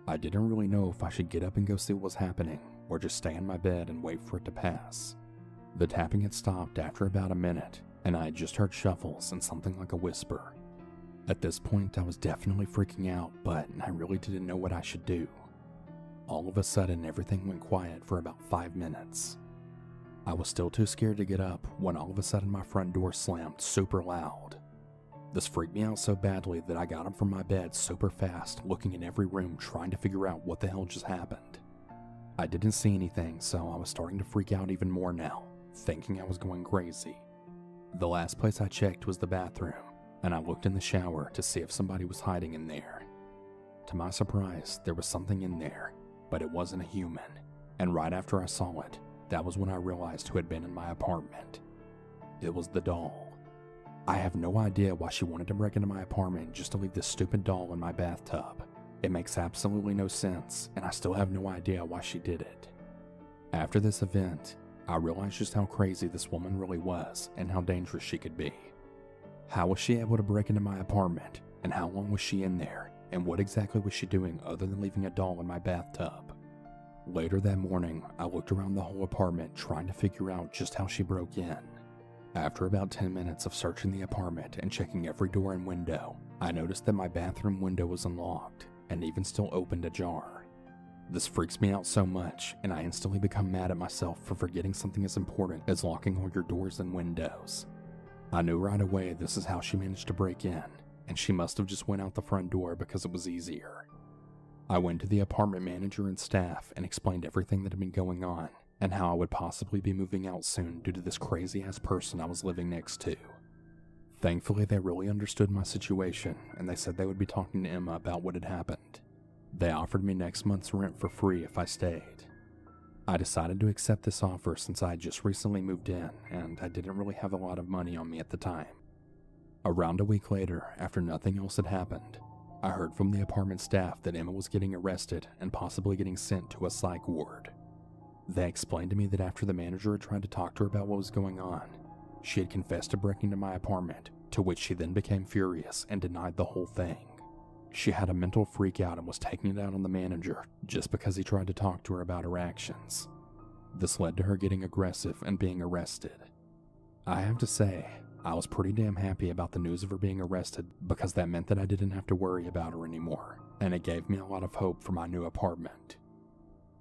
I didn't really know if I should get up and go see what was happening or just stay in my bed and wait for it to pass. The tapping had stopped after about a minute, and I had just heard shuffles and something like a whisper. At this point, I was definitely freaking out, but I really didn't know what I should do. All of a sudden, everything went quiet for about 5 minutes. I was still too scared to get up when all of a sudden my front door slammed super loud. This freaked me out so badly that I got up from my bed super fast, looking in every room trying to figure out what the hell just happened. I didn't see anything, so I was starting to freak out even more now, thinking I was going crazy. The last place I checked was the bathroom, and I looked in the shower to see if somebody was hiding in there. To my surprise, there was something in there, but it wasn't a human, and right after I saw it, that was when I realized who had been in my apartment. It was the doll. I have no idea why she wanted to break into my apartment just to leave this stupid doll in my bathtub. It makes absolutely no sense, and I still have no idea why she did it. After this event, I realized just how crazy this woman really was and how dangerous she could be. How was she able to break into my apartment, and how long was she in there, and what exactly was she doing other than leaving a doll in my bathtub? Later that morning, I looked around the whole apartment trying to figure out just how she broke in. After about 10 minutes of searching the apartment and checking every door and window, I noticed that my bathroom window was unlocked and even still opened ajar. This freaks me out so much, and I instantly become mad at myself for forgetting something as important as locking all your doors and windows. I knew right away this is how she managed to break in, and she must have just went out the front door because it was easier. I went to the apartment manager and staff and explained everything that had been going on, and how I would possibly be moving out soon due to this crazy-ass person I was living next to. Thankfully, they really understood my situation, and they said they would be talking to Emma about what had happened. They offered me next month's rent for free if I stayed. I decided to accept this offer since I had just recently moved in, and I didn't really have a lot of money on me at the time. Around a week later, after nothing else had happened, I heard from the apartment staff that Emma was getting arrested and possibly getting sent to a psych ward. They explained to me that after the manager had tried to talk to her about what was going on, she had confessed to breaking into my apartment to which she then became furious and denied the whole thing. She had a mental freak out and was taking it out on the manager just because he tried to talk to her about her actions. This led to her getting aggressive and being arrested. I have to say, I was pretty damn happy about the news of her being arrested because that meant that I didn't have to worry about her anymore, and it gave me a lot of hope for my new apartment.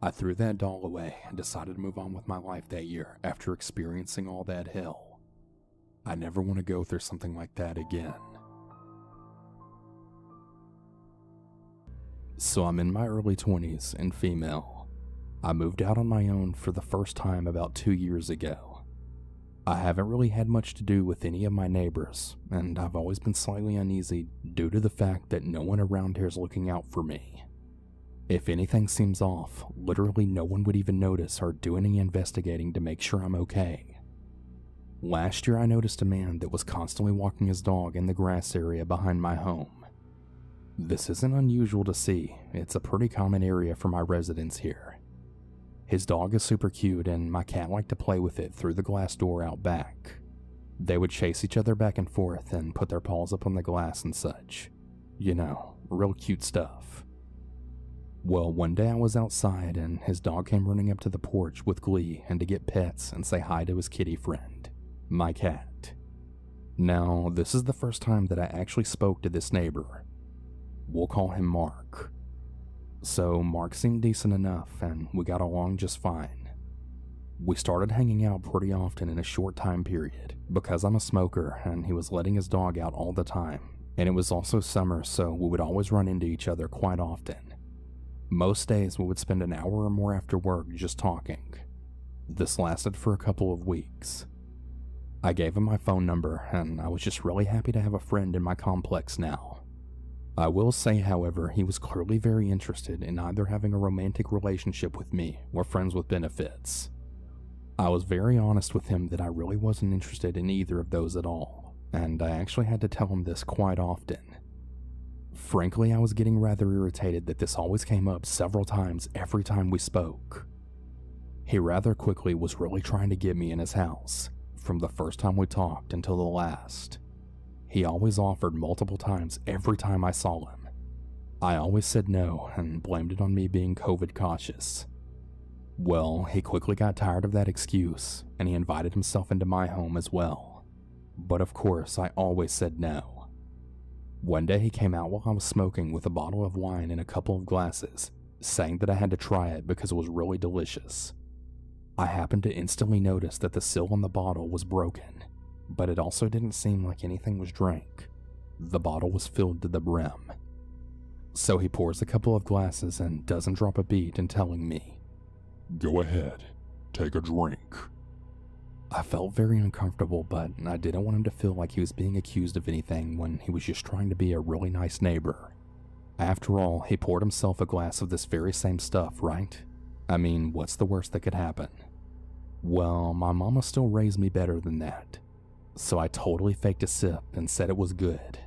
I threw that doll away and decided to move on with my life that year after experiencing all that hell. I never want to go through something like that again. So I'm in my early 20s and female. I moved out on my own for the first time about 2 years ago. I haven't really had much to do with any of my neighbors, and I've always been slightly uneasy due to the fact that no one around here is looking out for me. If anything seems off, literally no one would even notice or do any investigating to make sure I'm okay. Last year I noticed a man that was constantly walking his dog in the grass area behind my home. This isn't unusual to see, it's a pretty common area for my residents here. His dog is super cute and my cat liked to play with it through the glass door out back. They would chase each other back and forth and put their paws up on the glass and such. You know, real cute stuff. Well, one day I was outside and his dog came running up to the porch with glee and to get pets and say hi to his kitty friend, my cat. Now, this is the first time that I actually spoke to this neighbor. We'll call him Mark. So Mark seemed decent enough and we got along just fine. We started hanging out pretty often in a short time period because I'm a smoker and he was letting his dog out all the time, and it was also summer, so we would always run into each other quite often. Most days we would spend an hour or more after work just talking. This lasted for a couple of weeks. I gave him my phone number and I was just really happy to have a friend in my complex now. I will say, however, he was clearly very interested in either having a romantic relationship with me or friends with benefits. I was very honest with him that I really wasn't interested in either of those at all, and I actually had to tell him this quite often. Frankly, I was getting rather irritated that this always came up several times every time we spoke. He rather quickly was really trying to get me in his house, from the first time we talked until the last. He always offered multiple times every time I saw him. I always said no and blamed it on me being COVID cautious. Well, he quickly got tired of that excuse and he invited himself into my home as well. But of course, I always said no. One day he came out while I was smoking with a bottle of wine and a couple of glasses, saying that I had to try it because it was really delicious. I happened to instantly notice that the seal on the bottle was broken, but it also didn't seem like anything was drank. The bottle was filled to the brim. So he pours a couple of glasses and doesn't drop a beat in telling me, "Go ahead, take a drink." I felt very uncomfortable, but I didn't want him to feel like he was being accused of anything when he was just trying to be a really nice neighbor. After all, he poured himself a glass of this very same stuff, right? I mean, what's the worst that could happen? Well, my mama still raised me better than that. So I totally faked a sip and said it was good.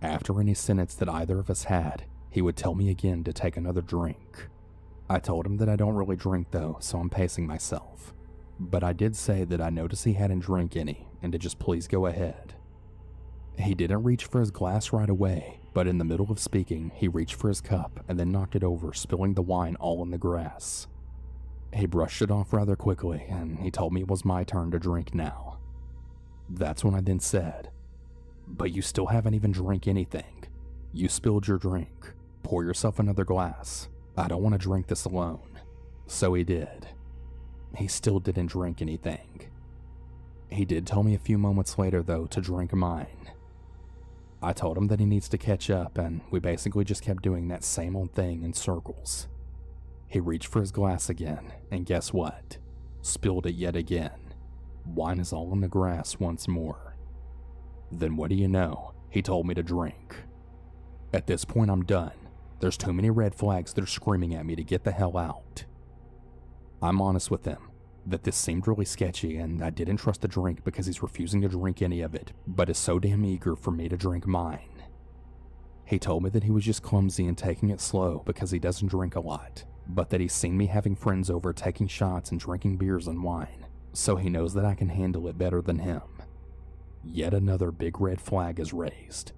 After any sentence that either of us had, he would tell me again to take another drink. I told him that I don't really drink though, so I'm pacing myself. But I did say that I noticed he hadn't drank any, and to just please go ahead. He didn't reach for his glass right away, but in the middle of speaking, he reached for his cup and then knocked it over, spilling the wine all in the grass. He brushed it off rather quickly, and he told me it was my turn to drink now. That's when I then said, "But you still haven't even drank anything. You spilled your drink. Pour yourself another glass. I don't want to drink this alone." So he did. He still didn't drink anything. He did tell me a few moments later, though, to drink mine. I told him that he needs to catch up, and we basically just kept doing that same old thing in circles. He reached for his glass again, and guess what? Spilled it yet again. Wine is all in the grass once more. Then what do you know? He told me to drink. At this point, I'm done. There's too many red flags that are screaming at me to get the hell out. I'm honest with him that this seemed really sketchy and I didn't trust the drink because he's refusing to drink any of it, but is so damn eager for me to drink mine. He told me that he was just clumsy and taking it slow because he doesn't drink a lot, but that he's seen me having friends over taking shots and drinking beers and wine, so he knows that I can handle it better than him. Yet another big red flag is raised.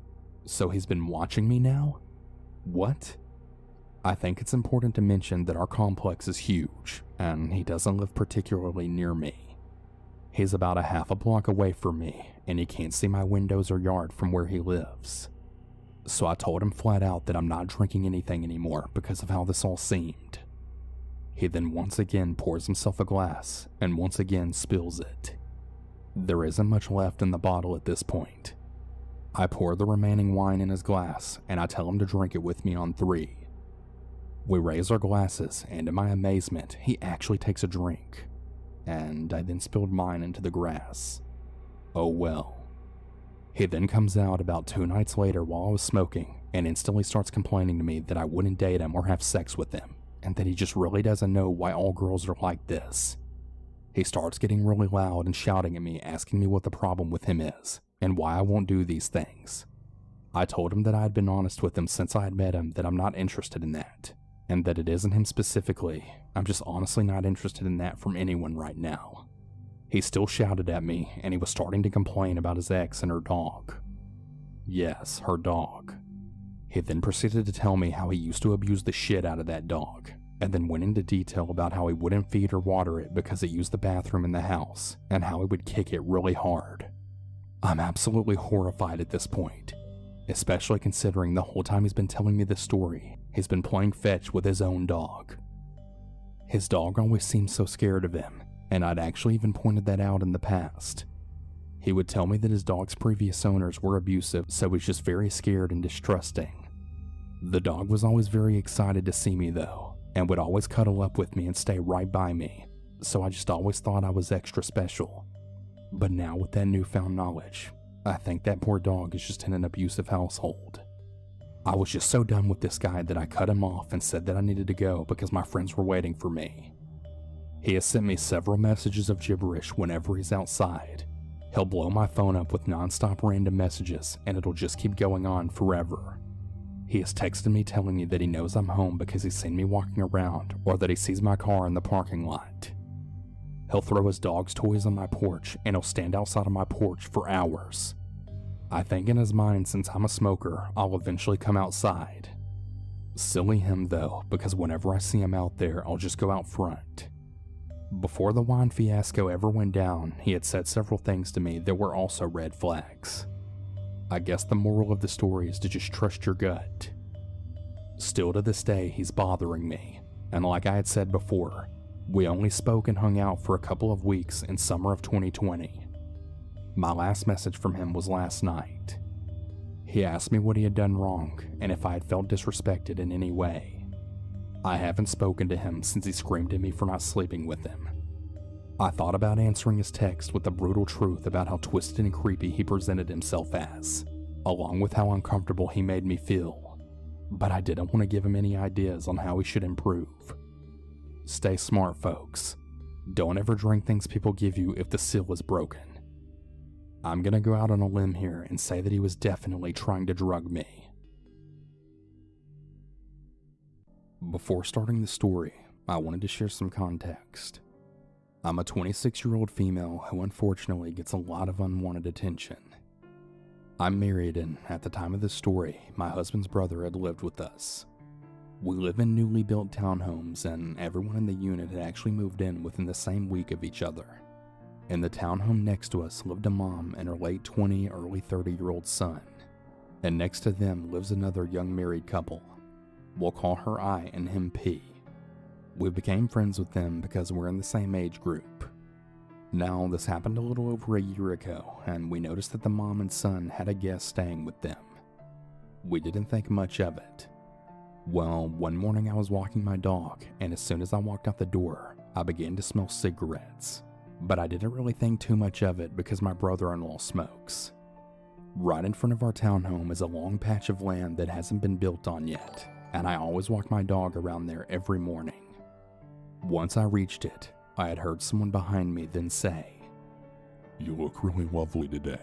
So he's been watching me now? What? I think it's important to mention that our complex is huge, and he doesn't live particularly near me. He's about a half a block away from me, and he can't see my windows or yard from where he lives. So I told him flat out that I'm not drinking anything anymore because of how this all seemed. He then once again pours himself a glass, and once again spills it. There isn't much left in the bottle at this point. I pour the remaining wine in his glass, and I tell him to drink it with me on 3. We raise our glasses, and to my amazement, he actually takes a drink. And I then spilled mine into the grass. Oh well. He then comes out about 2 nights later while I was smoking, and instantly starts complaining to me that I wouldn't date him or have sex with him, and that he just really doesn't know why all girls are like this. He starts getting really loud and shouting at me, asking me what the problem with him is, and why I won't do these things. I told him that I had been honest with him since I had met him that I'm not interested in that, and that it isn't him specifically. I'm just honestly not interested in that from anyone right now. He still shouted at me, and he was starting to complain about his ex and her dog. Yes, her dog. He then proceeded to tell me how he used to abuse the shit out of that dog, and then went into detail about how he wouldn't feed or water it because it used the bathroom in the house, and how he would kick it really hard. I'm absolutely horrified at this point, especially considering the whole time he's been telling me this story, he's been playing fetch with his own dog. His dog always seemed so scared of him, and I'd actually even pointed that out in the past. He would tell me that his dog's previous owners were abusive, so he's just very scared and distrusting. The dog was always very excited to see me though, and would always cuddle up with me and stay right by me, so I just always thought I was extra special. But now with that newfound knowledge, I think that poor dog is just in an abusive household. I was just so done with this guy that I cut him off and said that I needed to go because my friends were waiting for me. He has sent me several messages of gibberish whenever he's outside. He'll blow my phone up with non-stop random messages, and it'll just keep going on forever. He has texted me telling me that he knows I'm home because he's seen me walking around, or that he sees my car in the parking lot. He'll throw his dog's toys on my porch, and he'll stand outside of my porch for hours. I think in his mind, since I'm a smoker, I'll eventually come outside. Silly him though, because whenever I see him out there, I'll just go out front. Before the wine fiasco ever went down, he had said several things to me that were also red flags. I guess the moral of the story is to just trust your gut. Still to this day, he's bothering me, and like I had said before, we only spoke and hung out for a couple of weeks in summer of 2020. My last message from him was last night. He asked me what he had done wrong and if I had felt disrespected in any way. I haven't spoken to him since he screamed at me for not sleeping with him. I thought about answering his text with the brutal truth about how twisted and creepy he presented himself as, along with how uncomfortable he made me feel, but I didn't want to give him any ideas on how he should improve. Stay smart, folks. Don't ever drink things people give you if the seal is broken. I'm gonna go out on a limb here and say that he was definitely trying to drug me. Before starting the story, I wanted to share some context. I'm a 26-year-old female who unfortunately gets a lot of unwanted attention. I'm married, and at the time of this story, my husband's brother had lived with us. We live in newly built townhomes, and everyone in the unit had actually moved in within the same week of each other. In the townhome next to us lived a mom and her late 20, early 30-year-old son, and next to them lives another young married couple. We'll call her I and him P. We became friends with them because we're in the same age group. Now, this happened a little over a year ago, and we noticed that the mom and son had a guest staying with them. We didn't think much of it. Well, one morning I was walking my dog, and as soon as I walked out the door, I began to smell cigarettes. But I didn't really think too much of it because my brother-in-law smokes. Right in front of our townhome is a long patch of land that hasn't been built on yet, and I always walk my dog around there every morning. Once I reached it, I had heard someone behind me then say, "You look really lovely today."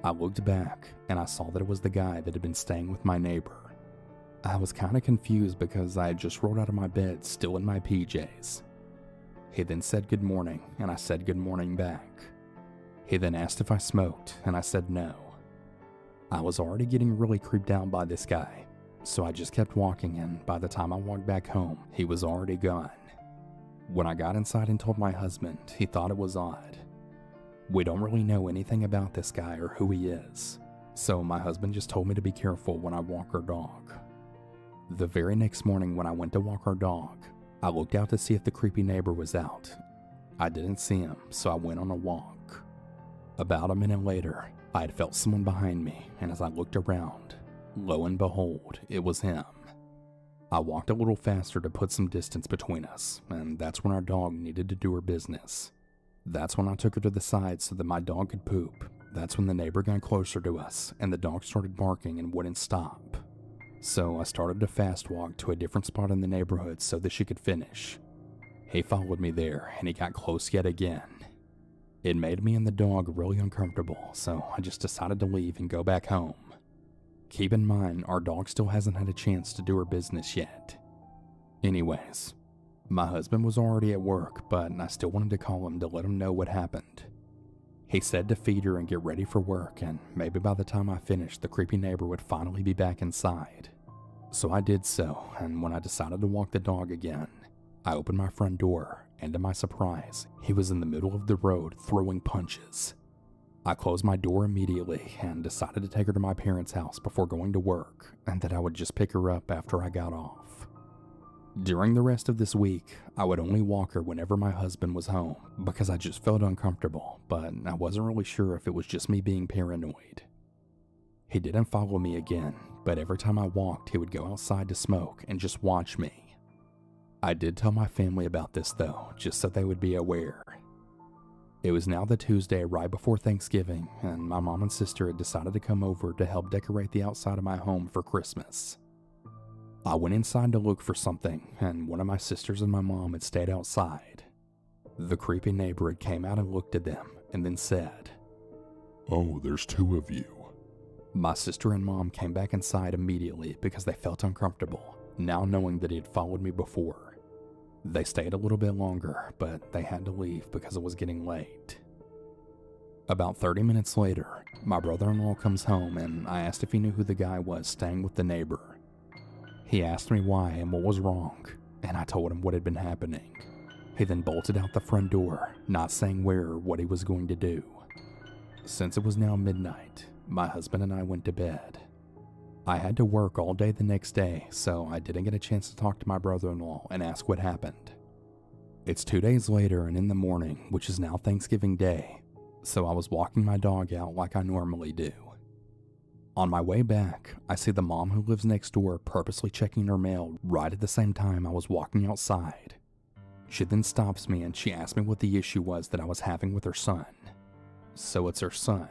I looked back, and I saw that it was the guy that had been staying with my neighbor. I was kinda confused because I had just rolled out of my bed still in my PJs. He then said good morning, and I said good morning back. He then asked if I smoked, and I said no. I was already getting really creeped out by this guy, so I just kept walking, and by the time I walked back home, he was already gone. When I got inside and told my husband, he thought it was odd. We don't really know anything about this guy or who he is, so my husband just told me to be careful when I walk our dog. The very next morning when I went to walk our dog, I looked out to see if the creepy neighbor was out. I didn't see him, so I went on a walk. About a minute later, I had felt someone behind me, and as I looked around, lo and behold, it was him. I walked a little faster to put some distance between us, and that's when our dog needed to do her business. That's when I took her to the side so that my dog could poop. That's when the neighbor got closer to us, and the dog started barking and wouldn't stop. So I started to fast walk to a different spot in the neighborhood so that she could finish. He followed me there, and he got close yet again. It made me and the dog really uncomfortable, so I just decided to leave and go back home. Keep in mind, our dog still hasn't had a chance to do her business yet. Anyways, my husband was already at work, but I still wanted to call him to let him know what happened. He said to feed her and get ready for work, and maybe by the time I finished, the creepy neighbor would finally be back inside. So I did so, and when I decided to walk the dog again, I opened my front door, and to my surprise, he was in the middle of the road throwing punches. I closed my door immediately and decided to take her to my parents' house before going to work, and that I would just pick her up after I got off. During the rest of this week, I would only walk her whenever my husband was home because I just felt uncomfortable, but I wasn't really sure if it was just me being paranoid. He didn't follow me again, but every time I walked, he would go outside to smoke and just watch me. I did tell my family about this though, just so they would be aware. It was now the Tuesday right before Thanksgiving, and my mom and sister had decided to come over to help decorate the outside of my home for Christmas. I went inside to look for something, and one of my sisters and my mom had stayed outside. The creepy neighbor had came out and looked at them, and then said, "Oh, there's two of you." My sister and mom came back inside immediately because they felt uncomfortable, now knowing that he had followed me before. They stayed a little bit longer, but they had to leave because it was getting late. About 30 minutes later, my brother-in-law comes home, and I asked if he knew who the guy was staying with the neighbor. He asked me why and what was wrong, and I told him what had been happening. He then bolted out the front door, not saying where or what he was going to do. Since it was now midnight, my husband and I went to bed. I had to work all day the next day, so I didn't get a chance to talk to my brother-in-law and ask what happened. It's 2 days later and in the morning, which is now Thanksgiving Day, so I was walking my dog out like I normally do. On my way back, I see the mom who lives next door purposely checking her mail right at the same time I was walking outside. She then stops me and she asks me what the issue was that I was having with her son. So it's her son.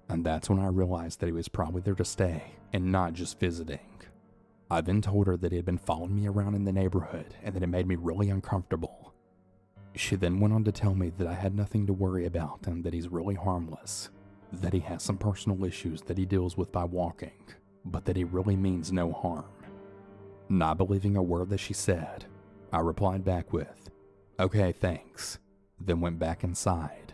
And that's when I realized that he was probably there to stay and not just visiting. I then told her that he had been following me around in the neighborhood and that it made me really uncomfortable. She then went on to tell me that I had nothing to worry about and that he's really harmless, that he has some personal issues that he deals with by walking, but that he really means no harm. Not believing a word that she said, I replied back with, "Okay, thanks," then went back inside.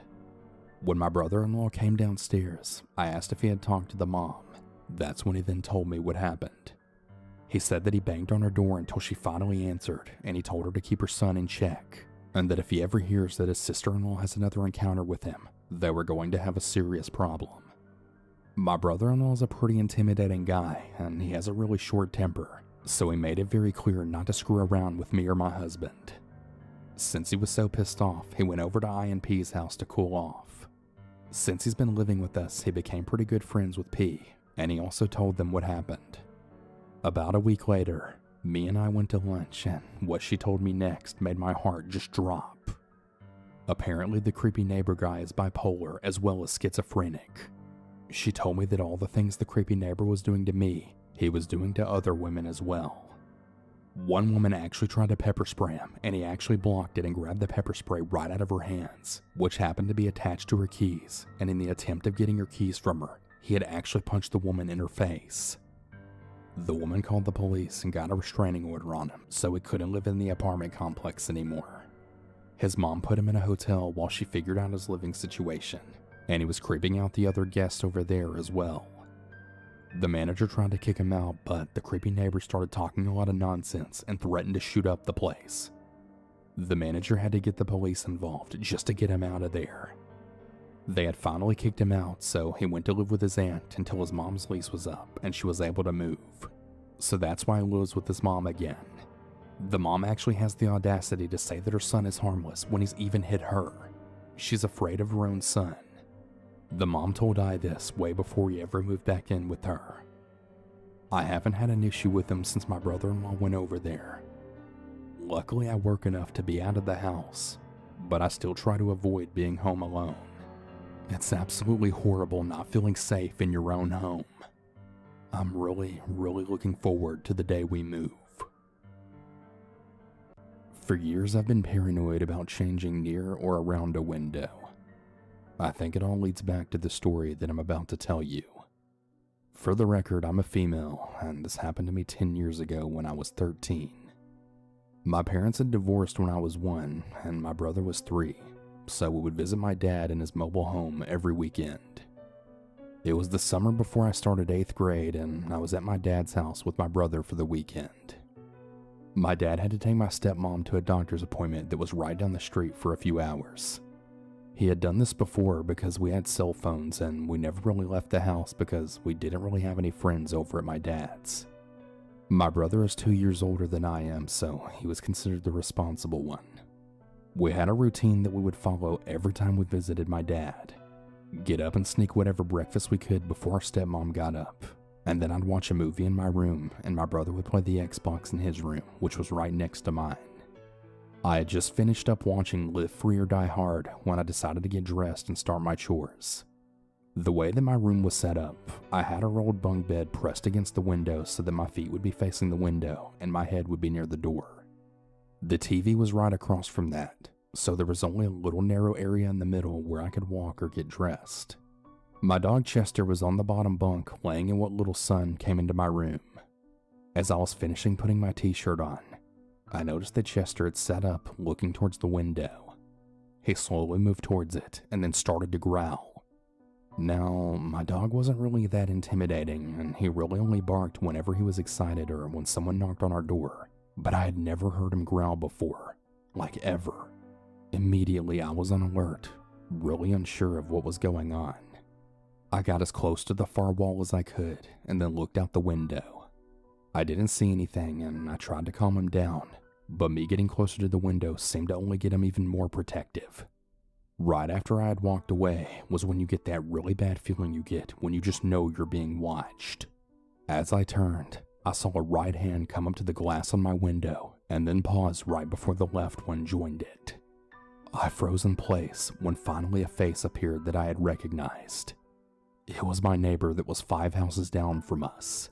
When my brother-in-law came downstairs, I asked if he had talked to the mom. That's when he then told me what happened. He said that he banged on her door until she finally answered, and he told her to keep her son in check, and that if he ever hears that his sister-in-law has another encounter with him, they were going to have a serious problem. My brother-in-law is a pretty intimidating guy, and he has a really short temper, so he made it very clear not to screw around with me or my husband. Since he was so pissed off, he went over to INP's house to cool off. Since he's been living with us, he became pretty good friends with P, and he also told them what happened. About a week later, me and I went to lunch, and what she told me next made my heart just drop. Apparently, the creepy neighbor guy is bipolar as well as schizophrenic. She told me that all the things the creepy neighbor was doing to me, he was doing to other women as well. One woman actually tried to pepper spray him, and he actually blocked it and grabbed the pepper spray right out of her hands, which happened to be attached to her keys, and in the attempt of getting her keys from her, he had actually punched the woman in her face. The woman called the police and got a restraining order on him, so he couldn't live in the apartment complex anymore. His mom put him in a hotel while she figured out his living situation. and he was creeping out the other guests over there as well. The manager tried to kick him out, but the creepy neighbor started talking a lot of nonsense and threatened to shoot up the place. The manager had to get the police involved just to get him out of there. They had finally kicked him out, so he went to live with his aunt until his mom's lease was up and she was able to move. So that's why he lives with his mom again. The mom actually has the audacity to say that her son is harmless when he's even hit her. She's afraid of her own son. The mom told I this way before he ever moved back in with her. I haven't had an issue with him since my brother-in-law went over there. Luckily, I work enough to be out of the house, but I still try to avoid being home alone. It's absolutely horrible not feeling safe in your own home. I'm really looking forward to the day we move. For years, I've been paranoid about changing near or around a window. I think it all leads back to the story that I'm about to tell you. For the record, I'm a female, and this happened to me 10 years ago when I was 13. My parents had divorced when I was 1, and my brother was 3, so we would visit my dad in his mobile home every weekend. It was the summer before I started 8th grade, and I was at my dad's house with my brother for the weekend. My dad had to take my stepmom to a doctor's appointment that was right down the street for a few hours. He had done this before because we had cell phones and we never really left the house because we didn't really have any friends over at my dad's. My brother is 2 years older than I am, so he was considered the responsible one. We had a routine that we would follow every time we visited my dad. Get up and sneak whatever breakfast we could before our stepmom got up, and then I'd watch a movie in my room and my brother would play the Xbox in his room, which was right next to mine. I had just finished up watching Live Free or Die Hard when I decided to get dressed and start my chores. The way that my room was set up, I had a rolled bunk bed pressed against the window so that my feet would be facing the window and my head would be near the door. The TV was right across from that, so there was only a little narrow area in the middle where I could walk or get dressed. My dog Chester was on the bottom bunk laying in what little sun came into my room. As I was finishing putting my t-shirt on, I noticed that Chester had sat up looking towards the window. He slowly moved towards it and then started to growl. Now, my dog wasn't really that intimidating, and he really only barked whenever he was excited or when someone knocked on our door, but I had never heard him growl before, like ever. Immediately, I was on alert, really unsure of what was going on. I got as close to the far wall as I could and then looked out the window. I didn't see anything and I tried to calm him down, but me getting closer to the window seemed to only get him even more protective. Right after I had walked away was when you get that really bad feeling you get when you just know you're being watched. As I turned, I saw a right hand come up to the glass on my window and then pause right before the left one joined it. I froze in place when finally a face appeared that I had recognized. It was my neighbor that was 5 houses down from us.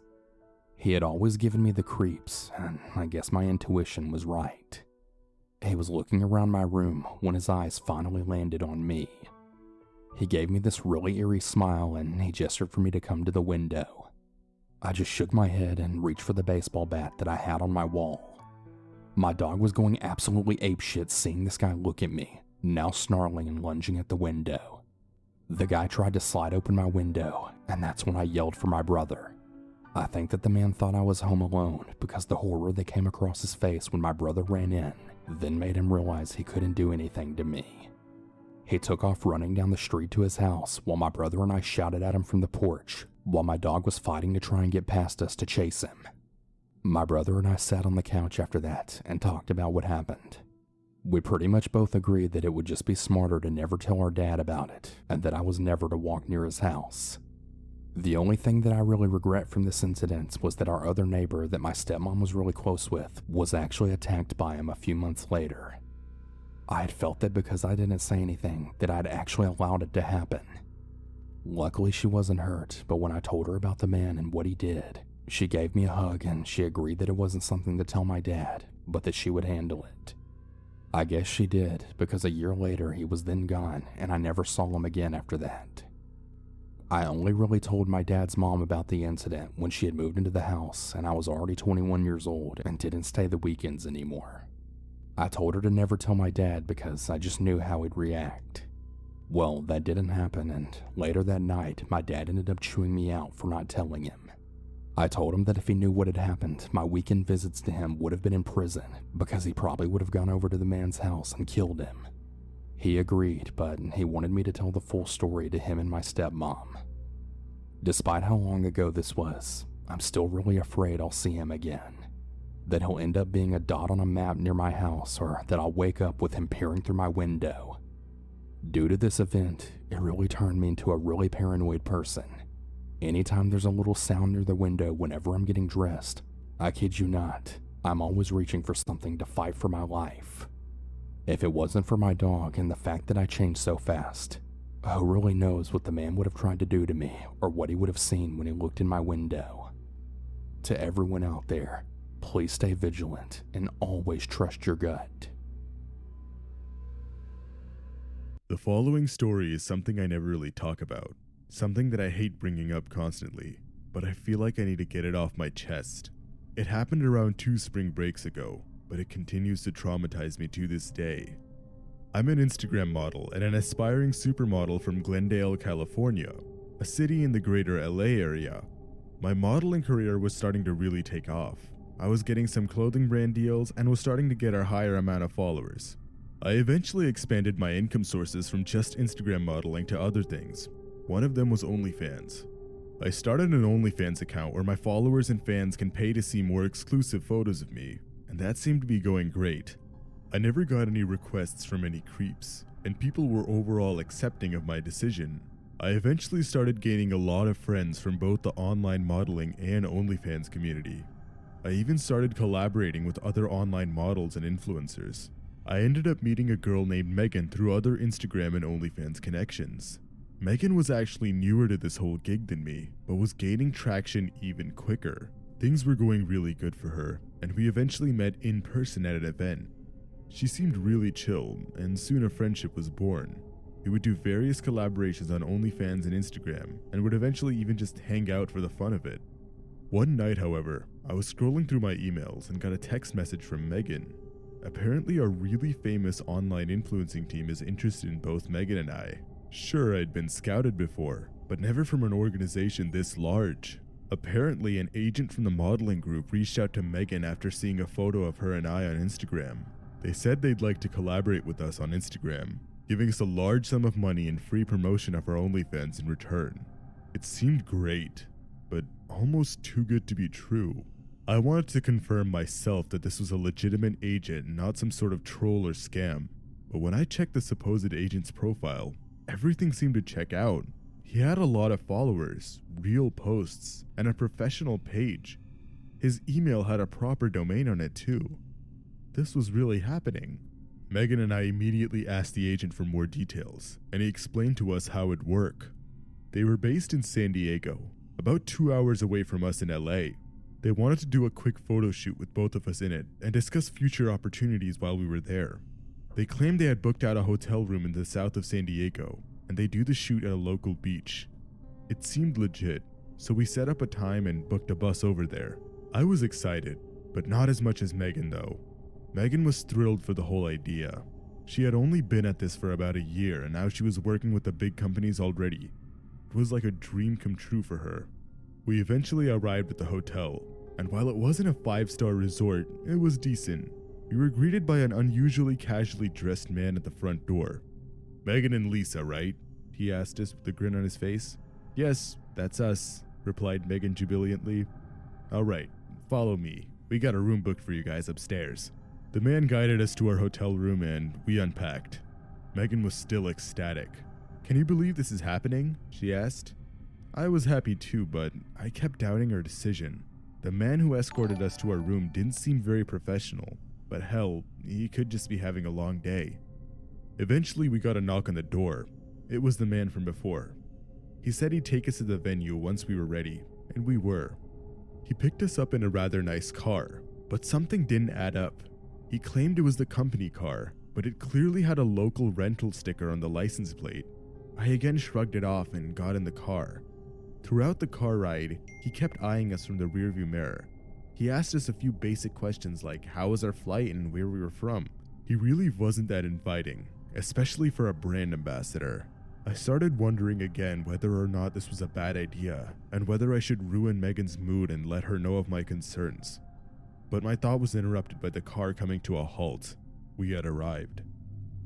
He had always given me the creeps, and I guess my intuition was right. He was looking around my room when his eyes finally landed on me. He gave me this really eerie smile and he gestured for me to come to the window. I just shook my head and reached for the baseball bat that I had on my wall. My dog was going absolutely apeshit seeing this guy look at me, now snarling and lunging at the window. The guy tried to slide open my window, and that's when I yelled for my brother. I think that the man thought I was home alone because the horror that came across his face when my brother ran in then made him realize he couldn't do anything to me. He took off running down the street to his house while my brother and I shouted at him from the porch while my dog was fighting to try and get past us to chase him. My brother and I sat on the couch after that and talked about what happened. We pretty much both agreed that it would just be smarter to never tell our dad about it and that I was never to walk near his house. The only thing that I really regret from this incident was that our other neighbor that my stepmom was really close with was actually attacked by him a few months later. I had felt that because I didn't say anything that I'd actually allowed it to happen. Luckily she wasn't hurt, but when I told her about the man and what he did, she gave me a hug and she agreed that it wasn't something to tell my dad, but that she would handle it. I guess she did, because a year later he was then gone and I never saw him again after that. I only really told my dad's mom about the incident when she had moved into the house and I was already 21 years old and didn't stay the weekends anymore. I told her to never tell my dad because I just knew how he'd react. Well, that didn't happen, and later that night, my dad ended up chewing me out for not telling him. I told him that if he knew what had happened, my weekend visits to him would have been in prison because he probably would have gone over to the man's house and killed him. He agreed, but he wanted me to tell the full story to him and my stepmom. Despite how long ago this was, I'm still really afraid I'll see him again. That he'll end up being a dot on a map near my house, or that I'll wake up with him peering through my window. Due to this event, it really turned me into a really paranoid person. Anytime there's a little sound near the window whenever I'm getting dressed, I kid you not, I'm always reaching for something to fight for my life. If it wasn't for my dog and the fact that I changed so fast, who really knows what the man would have tried to do to me or what he would have seen when he looked in my window. To everyone out there, please stay vigilant and always trust your gut. The following story is something I never really talk about, something that I hate bringing up constantly, but I feel like I need to get it off my chest. It happened around 2 spring breaks ago, but it continues to traumatize me to this day. I'm an Instagram model and an aspiring supermodel from Glendale, California, a city in the greater LA area. My modeling career was starting to really take off. I was getting some clothing brand deals and was starting to get a higher amount of followers. I eventually expanded my income sources from just Instagram modeling to other things. One of them was OnlyFans. I started an OnlyFans account where my followers and fans can pay to see more exclusive photos of me, and that seemed to be going great. I never got any requests from any creeps, and people were overall accepting of my decision. I eventually started gaining a lot of friends from both the online modeling and OnlyFans community. I even started collaborating with other online models and influencers. I ended up meeting a girl named Megan through other Instagram and OnlyFans connections. Megan was actually newer to this whole gig than me, but was gaining traction even quicker. Things were going really good for her, and we eventually met in person at an event. She seemed really chill, and soon a friendship was born. We would do various collaborations on OnlyFans and Instagram, and would eventually even just hang out for the fun of it. One night, however, I was scrolling through my emails and got a text message from Megan. Apparently, a really famous online influencing team is interested in both Megan and I. Sure, I'd been scouted before, but never from an organization this large. Apparently, an agent from the modeling group reached out to Megan after seeing a photo of her and I on Instagram. They said they'd like to collaborate with us on Instagram, giving us a large sum of money and free promotion of our OnlyFans in return. It seemed great, but almost too good to be true. I wanted to confirm myself that this was a legitimate agent and not some sort of troll or scam, but when I checked the supposed agent's profile, everything seemed to check out. He had a lot of followers, real posts, and a professional page. His email had a proper domain on it too. This was really happening. Megan and I immediately asked the agent for more details, and he explained to us how it'd work. They were based in San Diego, about 2 hours away from us in LA. They wanted to do a quick photo shoot with both of us in it and discuss future opportunities while we were there. They claimed they had booked out a hotel room in the south of San Diego, and they do the shoot at a local beach. It seemed legit, so we set up a time and booked a bus over there. I was excited, but not as much as Megan though. Megan was thrilled for the whole idea. She had only been at this for about a year, and now she was working with the big companies already. It was like a dream come true for her. We eventually arrived at the hotel, and while it wasn't a 5-star resort, it was decent. We were greeted by an unusually casually dressed man at the front door. "Megan and Lisa, right?" he asked us with a grin on his face. "Yes, that's us," replied Megan jubilantly. "All right, follow me. We got a room booked for you guys upstairs." The man guided us to our hotel room and we unpacked. Megan was still ecstatic. "Can you believe this is happening?" she asked. I was happy too, but I kept doubting her decision. The man who escorted us to our room didn't seem very professional, but hell, he could just be having a long day. Eventually we got a knock on the door. It was the man from before. He said he'd take us to the venue once we were ready, and we were. He picked us up in a rather nice car, but something didn't add up. He claimed it was the company car, but it clearly had a local rental sticker on the license plate. I again shrugged it off and got in the car. Throughout the car ride, he kept eyeing us from the rearview mirror. He asked us a few basic questions like how was our flight and where we were from. He really wasn't that inviting, especially for a brand ambassador. I started wondering again whether or not this was a bad idea, and whether I should ruin Megan's mood and let her know of my concerns. But my thought was interrupted by the car coming to a halt. We had arrived.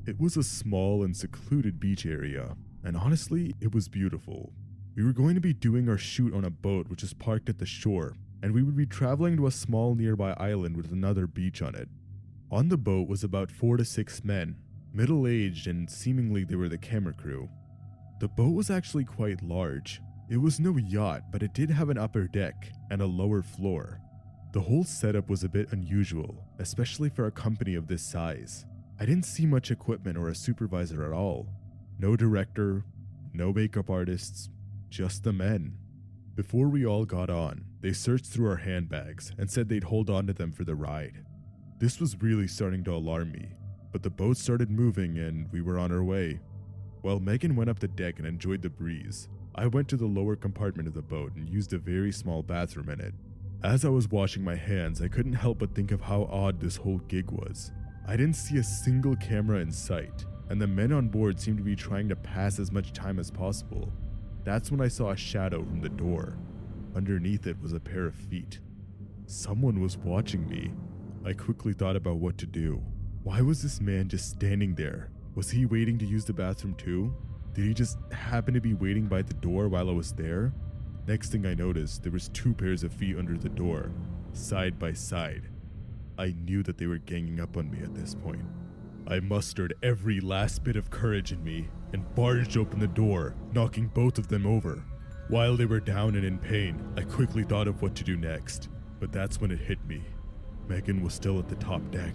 It was a small and secluded beach area, and honestly, it was beautiful. We were going to be doing our shoot on a boat which is parked at the shore, and we would be traveling to a small nearby island with another beach on it. On the boat was about 4 to 6 men, middle-aged, and seemingly they were the camera crew. The boat was actually quite large. It was no yacht, but it did have an upper deck and a lower floor. The whole setup was a bit unusual, especially for a company of this size. I didn't see much equipment or a supervisor at all. No director, no makeup artists, just the men. Before we all got on, they searched through our handbags and said they'd hold on to them for the ride. This was really starting to alarm me, but the boat started moving and we were on our way. While Megan went up the deck and enjoyed the breeze, I went to the lower compartment of the boat and used a very small bathroom in it. As I was washing my hands, I couldn't help but think of how odd this whole gig was. I didn't see a single camera in sight, and the men on board seemed to be trying to pass as much time as possible. That's when I saw a shadow from the door. Underneath it was a pair of feet. Someone was watching me. I quickly thought about what to do. Why was this man just standing there? Was he waiting to use the bathroom too? Did he just happen to be waiting by the door while I was there? Next thing I noticed, there was 2 pairs of feet under the door, side by side. I knew that they were ganging up on me at this point. I mustered every last bit of courage in me and barged open the door, knocking both of them over. While they were down and in pain, I quickly thought of what to do next, but that's when it hit me. Megan was still at the top deck.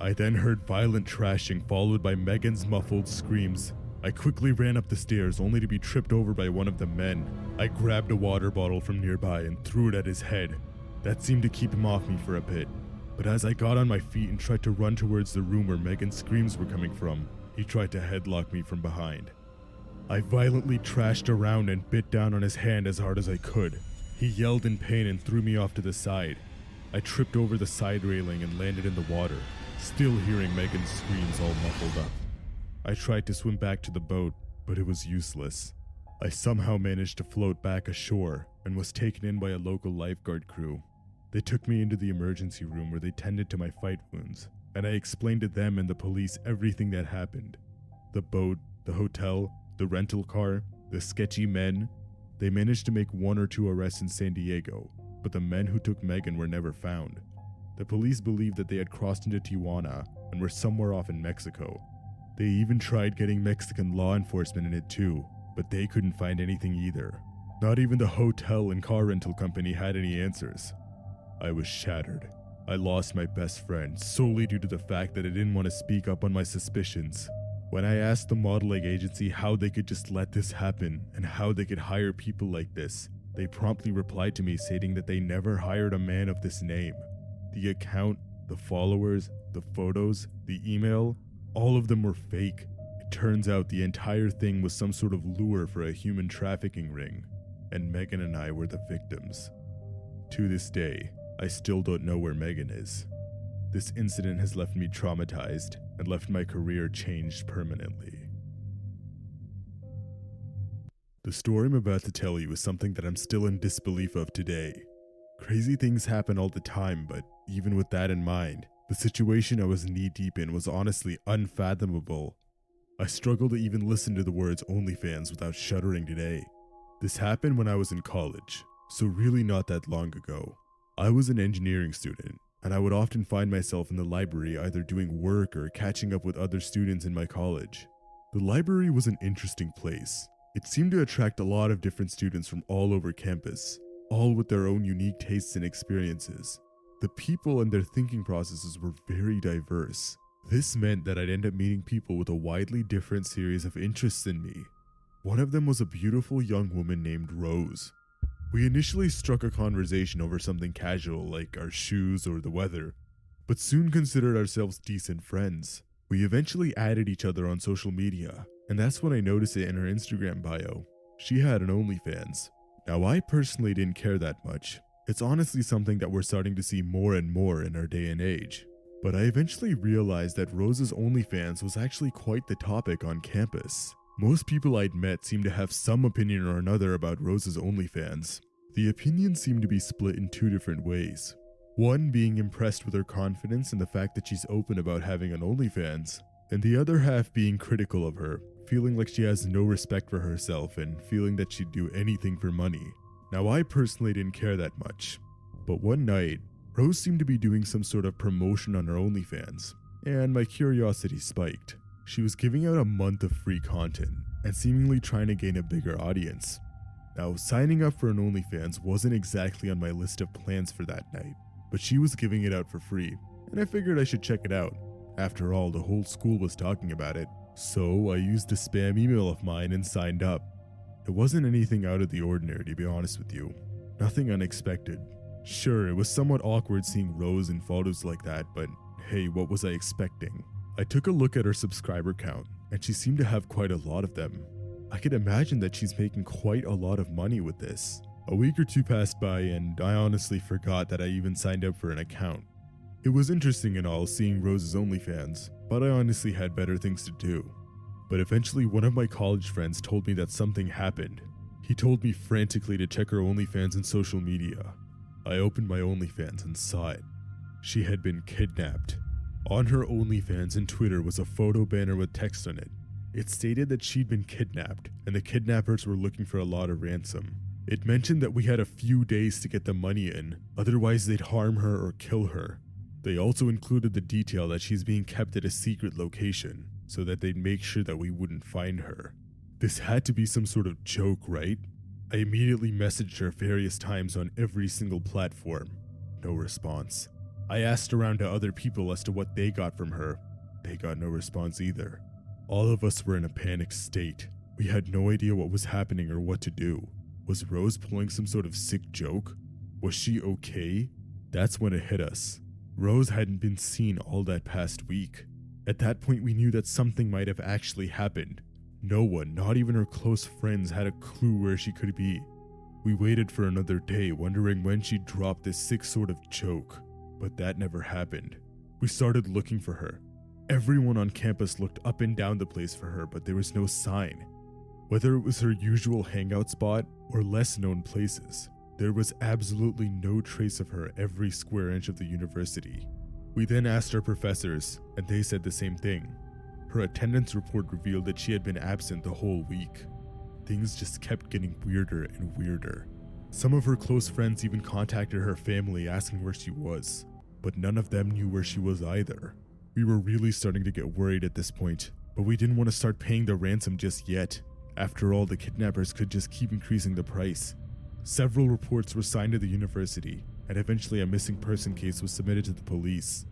I then heard violent trashing followed by Megan's muffled screams. I quickly ran up the stairs only to be tripped over by one of the men. I grabbed a water bottle from nearby and threw it at his head. That seemed to keep him off me for a bit. But as I got on my feet and tried to run towards the room where Megan's screams were coming from, he tried to headlock me from behind. I violently trashed around and bit down on his hand as hard as I could. He yelled in pain and threw me off to the side. I tripped over the side railing and landed in the water, still hearing Megan's screams all muffled up. I tried to swim back to the boat, but it was useless. I somehow managed to float back ashore and was taken in by a local lifeguard crew. They took me into the emergency room where they tended to my fight wounds, and I explained to them and the police everything that happened. The boat, the hotel, the rental car, the sketchy men. They managed to make 1 or 2 arrests in San Diego, but the men who took Megan were never found. The police believed that they had crossed into Tijuana and were somewhere off in Mexico. They even tried getting Mexican law enforcement in it too, but they couldn't find anything either. Not even the hotel and car rental company had any answers. I was shattered. I lost my best friend solely due to the fact that I didn't want to speak up on my suspicions. When I asked the modeling agency how they could just let this happen and how they could hire people like this, they promptly replied to me stating that they never hired a man of this name. The account, the followers, the photos, the email, all of them were fake. It turns out the entire thing was some sort of lure for a human trafficking ring, and Megan and I were the victims. To this day, I still don't know where Megan is. This incident has left me traumatized and left my career changed permanently. The story I'm about to tell you is something that I'm still in disbelief of today. Crazy things happen all the time, but even with that in mind, the situation I was knee-deep in was honestly unfathomable. I struggle to even listen to the words OnlyFans without shuddering today. This happened when I was in college, so really not that long ago. I was an engineering student, and I would often find myself in the library either doing work or catching up with other students in my college. The library was an interesting place. It seemed to attract a lot of different students from all over campus, all with their own unique tastes and experiences. The people and their thinking processes were very diverse. This meant that I'd end up meeting people with a widely different series of interests than me. One of them was a beautiful young woman named Rose. We initially struck a conversation over something casual like our shoes or the weather, but soon considered ourselves decent friends. We eventually added each other on social media, and that's when I noticed it in her Instagram bio. She had an OnlyFans. Now I personally didn't care that much. It's honestly something that we're starting to see more and more in our day and age. But I eventually realized that Rose's OnlyFans was actually quite the topic on campus. Most people I'd met seemed to have some opinion or another about Rose's OnlyFans. The opinions seemed to be split in two different ways. One being impressed with her confidence and the fact that she's open about having an OnlyFans, and the other half being critical of her, feeling like she has no respect for herself and feeling that she'd do anything for money. Now, I personally didn't care that much, but one night, Rose seemed to be doing some sort of promotion on her OnlyFans, and my curiosity spiked. She was giving out a month of free content and seemingly trying to gain a bigger audience. Now, signing up for an OnlyFans wasn't exactly on my list of plans for that night, but she was giving it out for free, and I figured I should check it out. After all, the whole school was talking about it, so I used a spam email of mine and signed up. It wasn't anything out of the ordinary, to be honest with you. Nothing unexpected. Sure, it was somewhat awkward seeing Rose in photos like that, but hey, what was I expecting? I took a look at her subscriber count, and she seemed to have quite a lot of them. I could imagine that she's making quite a lot of money with this. A week or two passed by, and I honestly forgot that I even signed up for an account. It was interesting and all seeing Rose's OnlyFans, but I honestly had better things to do. But eventually one of my college friends told me that something happened. He told me frantically to check her OnlyFans and social media. I opened my OnlyFans and saw it. She had been kidnapped. On her OnlyFans and Twitter was a photo banner with text on it. It stated that she'd been kidnapped, and the kidnappers were looking for a lot of ransom. It mentioned that we had a few days to get the money in, otherwise they'd harm her or kill her. They also included the detail that she's being kept at a secret location, so that they'd make sure that we wouldn't find her. This had to be some sort of joke, right? I immediately messaged her various times on every single platform. No response. I asked around to other people as to what they got from her. They got no response either. All of us were in a panicked state. We had no idea what was happening or what to do. Was Rose pulling some sort of sick joke? Was she okay? That's when it hit us. Rose hadn't been seen all that past week. At that point, we knew that something might have actually happened. No one, not even her close friends, had a clue where she could be. We waited for another day, wondering when she'd drop this sick sort of joke, but that never happened. We started looking for her. Everyone on campus looked up and down the place for her, but there was no sign. Whether it was her usual hangout spot or less known places, there was absolutely no trace of her every square inch of the university. We then asked our professors, and they said the same thing. Her attendance report revealed that she had been absent the whole week. Things just kept getting weirder and weirder. Some of her close friends even contacted her family asking where she was, but none of them knew where she was either. We were really starting to get worried at this point, but we didn't want to start paying the ransom just yet. After all, the kidnappers could just keep increasing the price. Several reports were signed to the university, and eventually a missing person case was submitted to the police.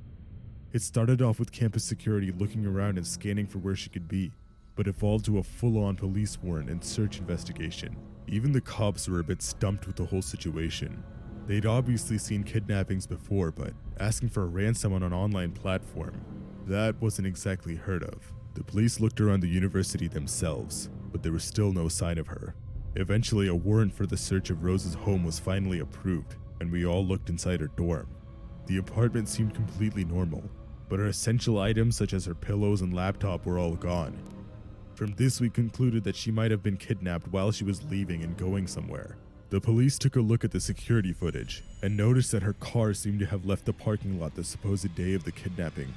It started off with campus security looking around and scanning for where she could be, but evolved to a full-on police warrant and search investigation. Even the cops were a bit stumped with the whole situation. They'd obviously seen kidnappings before, but asking for a ransom on an online platform, that wasn't exactly heard of. The police looked around the university themselves, but there was still no sign of her. Eventually, a warrant for the search of Rose's home was finally approved, and we all looked inside her dorm. The apartment seemed completely normal, but her essential items such as her pillows and laptop were all gone. From this, we concluded that she might have been kidnapped while she was leaving and going somewhere. The police took a look at the security footage and noticed that her car seemed to have left the parking lot the supposed day of the kidnapping.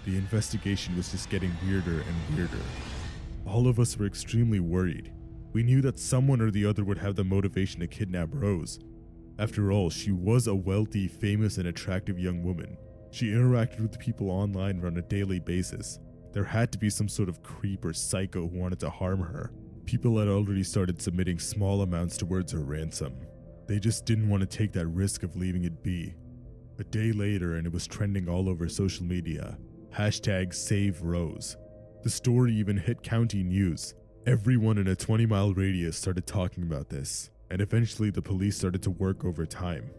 The investigation was just getting weirder and weirder. All of us were extremely worried. We knew that someone or the other would have the motivation to kidnap Rose. After all, she was a wealthy, famous, and attractive young woman. She interacted with people online on a daily basis. There had to be some sort of creep or psycho who wanted to harm her. People had already started submitting small amounts towards her ransom. They just didn't want to take that risk of leaving it be. A day later, and it was trending all over social media. #SaveRose. The story even hit county news. Everyone in a 20-mile radius started talking about this, and eventually the police started to work overtime.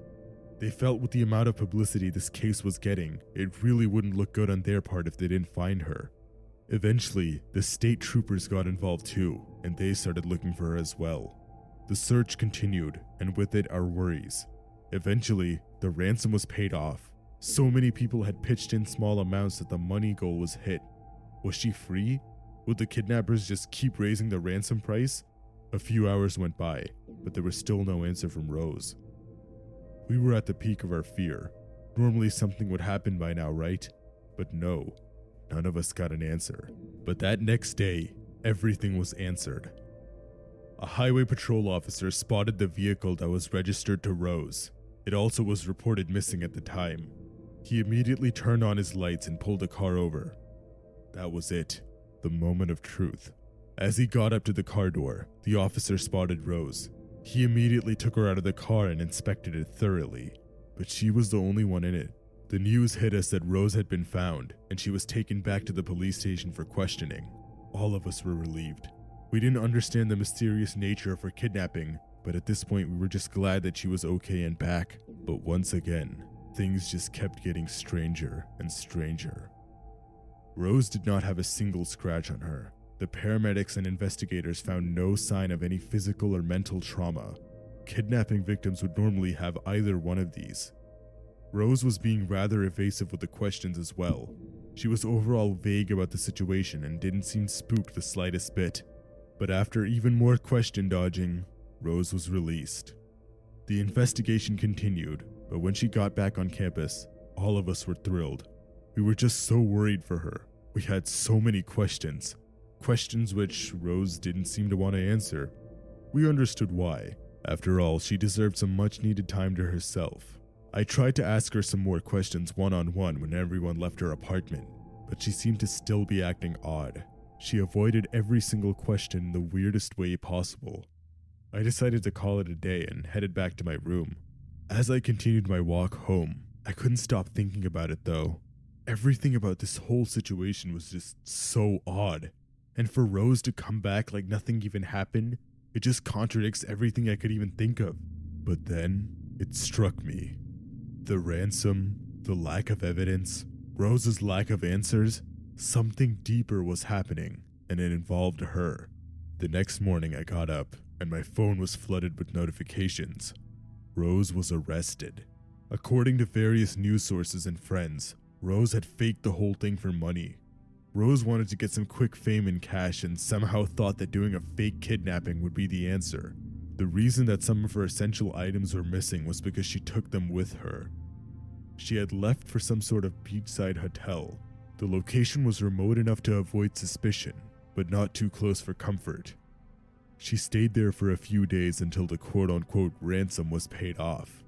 They felt with the amount of publicity this case was getting, it really wouldn't look good on their part if they didn't find her. Eventually, the state troopers got involved too, and they started looking for her as well. The search continued, and with it our worries. Eventually, the ransom was paid off. So many people had pitched in small amounts that the money goal was hit. Was she free? Would the kidnappers just keep raising the ransom price? A few hours went by, but there was still no answer from Rose. We were at the peak of our fear. Normally something would happen by now, right? But no, none of us got an answer. But that next day, everything was answered. A highway patrol officer spotted the vehicle that was registered to Rose. It also was reported missing at the time. He immediately turned on his lights and pulled the car over. That was it, the moment of truth. As he got up to the car door, the officer spotted Rose. He immediately took her out of the car and inspected it thoroughly, but she was the only one in it. The news hit us that Rose had been found, and she was taken back to the police station for questioning. All of us were relieved. We didn't understand the mysterious nature of her kidnapping, but at this point we were just glad that she was okay and back. But once again, things just kept getting stranger and stranger. Rose did not have a single scratch on her. The paramedics and investigators found no sign of any physical or mental trauma. Kidnapping victims would normally have either one of these. Rose was being rather evasive with the questions as well. She was overall vague about the situation and didn't seem spooked the slightest bit. But after even more question dodging, Rose was released. The investigation continued, but when she got back on campus, all of us were thrilled. We were just so worried for her. We had so many questions. Questions which Rose didn't seem to want to answer. We understood why. After all, she deserved some much needed time to herself. I tried to ask her some more questions one-on-one when everyone left her apartment, but she seemed to still be acting odd. She avoided every single question in the weirdest way possible. I decided to call it a day and headed back to my room. As I continued my walk home, I couldn't stop thinking about it though. Everything about this whole situation was just so odd. And for Rose to come back like nothing even happened, it just contradicts everything I could even think of. But then, it struck me. The ransom, the lack of evidence, Rose's lack of answers, something deeper was happening, and it involved her. The next morning I got up, and my phone was flooded with notifications. Rose was arrested. According to various news sources and friends, Rose had faked the whole thing for money. Rose wanted to get some quick fame and cash and somehow thought that doing a fake kidnapping would be the answer. The reason that some of her essential items were missing was because she took them with her. She had left for some sort of beachside hotel. The location was remote enough to avoid suspicion, but not too close for comfort. She stayed there for a few days until the quote-unquote ransom was paid off.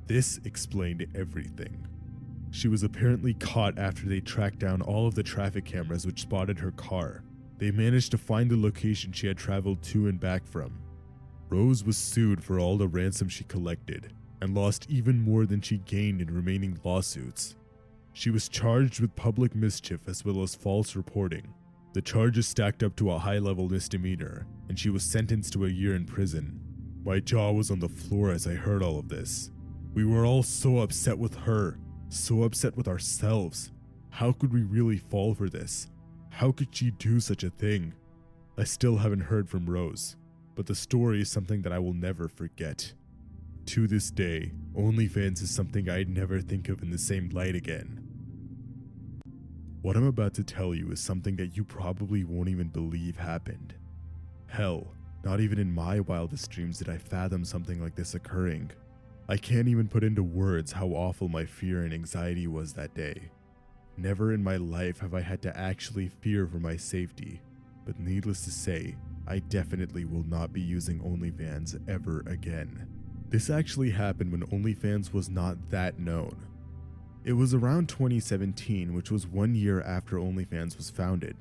This explained everything. She was apparently caught after they tracked down all of the traffic cameras which spotted her car. They managed to find the location she had traveled to and back from. Rose was sued for all the ransom she collected, and lost even more than she gained in remaining lawsuits. She was charged with public mischief as well as false reporting. The charges stacked up to a high-level misdemeanor, and she was sentenced to a year in prison. My jaw was on the floor as I heard all of this. We were all so upset with her, so upset with ourselves. How could we really fall for this? How could she do such a thing? I still haven't heard from Rose, but the story is something that I will never forget. To this day, OnlyFans is something I'd never think of in the same light again. What I'm about to tell you is something that you probably won't even believe happened. Hell, not even in my wildest dreams did I fathom something like this occurring. I can't even put into words how awful my fear and anxiety was that day. Never in my life have I had to actually fear for my safety, but needless to say, I definitely will not be using OnlyFans ever again. This actually happened when OnlyFans was not that known. It was around 2017, which was 1 year after OnlyFans was founded.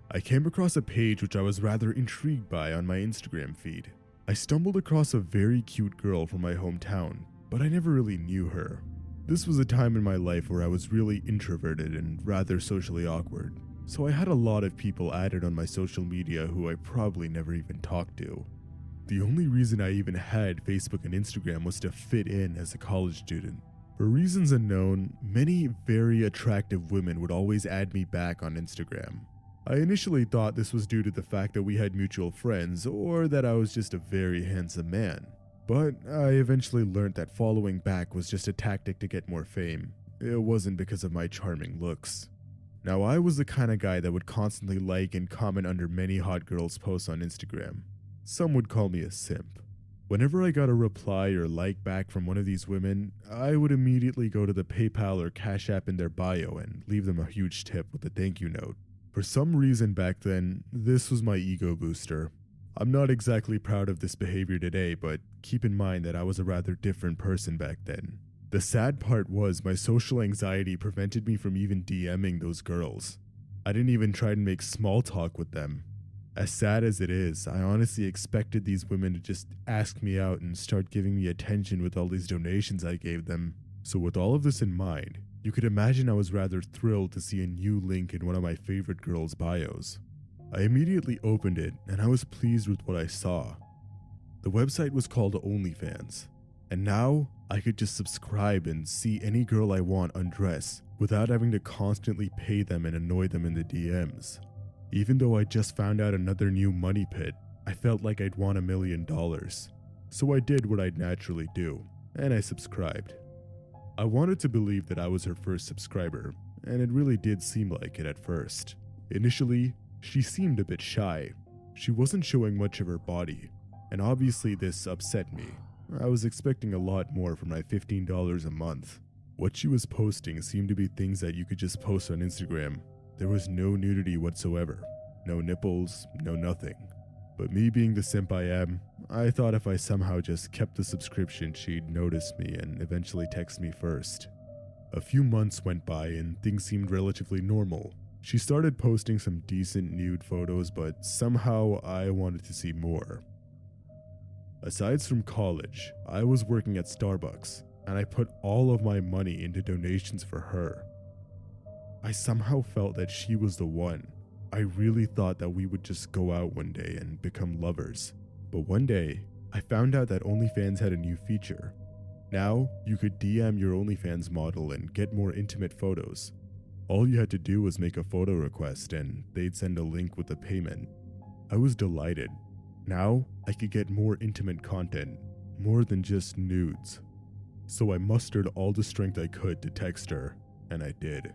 I came across a page which I was rather intrigued by on my Instagram feed. I stumbled across a very cute girl from my hometown, but I never really knew her. This was a time in my life where I was really introverted and rather socially awkward, so I had a lot of people added on my social media who I probably never even talked to. The only reason I even had Facebook and Instagram was to fit in as a college student. For reasons unknown, many very attractive women would always add me back on Instagram. I initially thought this was due to the fact that we had mutual friends or that I was just a very handsome man. But I eventually learned that following back was just a tactic to get more fame. It wasn't because of my charming looks. Now, I was the kind of guy that would constantly like and comment under many hot girls' posts on Instagram. Some would call me a simp. Whenever I got a reply or like back from one of these women, I would immediately go to the PayPal or Cash App in their bio and leave them a huge tip with a thank you note. For some reason back then, this was my ego booster. I'm not exactly proud of this behavior today, but keep in mind that I was a rather different person back then. The sad part was my social anxiety prevented me from even DMing those girls. I didn't even try to make small talk with them. As sad as it is, I honestly expected these women to just ask me out and start giving me attention with all these donations I gave them. So with all of this in mind, you could imagine I was rather thrilled to see a new link in one of my favorite girls' bios. I immediately opened it and I was pleased with what I saw. The website was called OnlyFans, and now I could just subscribe and see any girl I want undress without having to constantly pay them and annoy them in the DMs. Even though I just found out another new money pit, I felt like I'd won $1 million. So I did what I'd naturally do, and I subscribed. I wanted to believe that I was her first subscriber, and it really did seem like it at first. Initially, she seemed a bit shy. She wasn't showing much of her body, and obviously this upset me. I was expecting a lot more for my $15 a month. What she was posting seemed to be things that you could just post on Instagram. There was no nudity whatsoever, no nipples, no nothing. But me being the simp I am, I thought if I somehow just kept the subscription, she'd notice me and eventually text me first. A few months went by and things seemed relatively normal. She started posting some decent nude photos, but somehow I wanted to see more. Aside from college, I was working at Starbucks, and I put all of my money into donations for her. I somehow felt that she was the one. I really thought that we would just go out one day and become lovers. But one day, I found out that OnlyFans had a new feature. Now, you could DM your OnlyFans model and get more intimate photos. All you had to do was make a photo request and they'd send a link with the payment. I was delighted. Now, I could get more intimate content, more than just nudes. So I mustered all the strength I could to text her, and I did.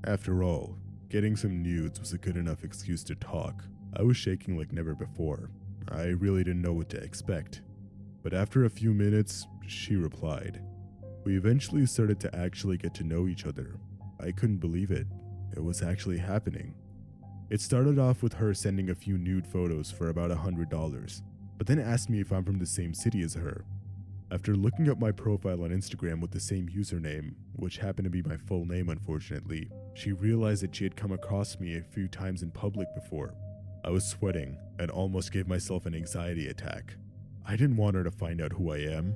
After all, getting some nudes was a good enough excuse to talk. I was shaking like never before. I really didn't know what to expect. But after a few minutes, she replied. We eventually started to actually get to know each other. I couldn't believe it. It was actually happening. It started off with her sending a few nude photos for about $100, but then asked me if I'm from the same city as her. After looking up my profile on Instagram with the same username, which happened to be my full name unfortunately, she realized that she had come across me a few times in public before. I was sweating and almost gave myself an anxiety attack. I didn't want her to find out who I am.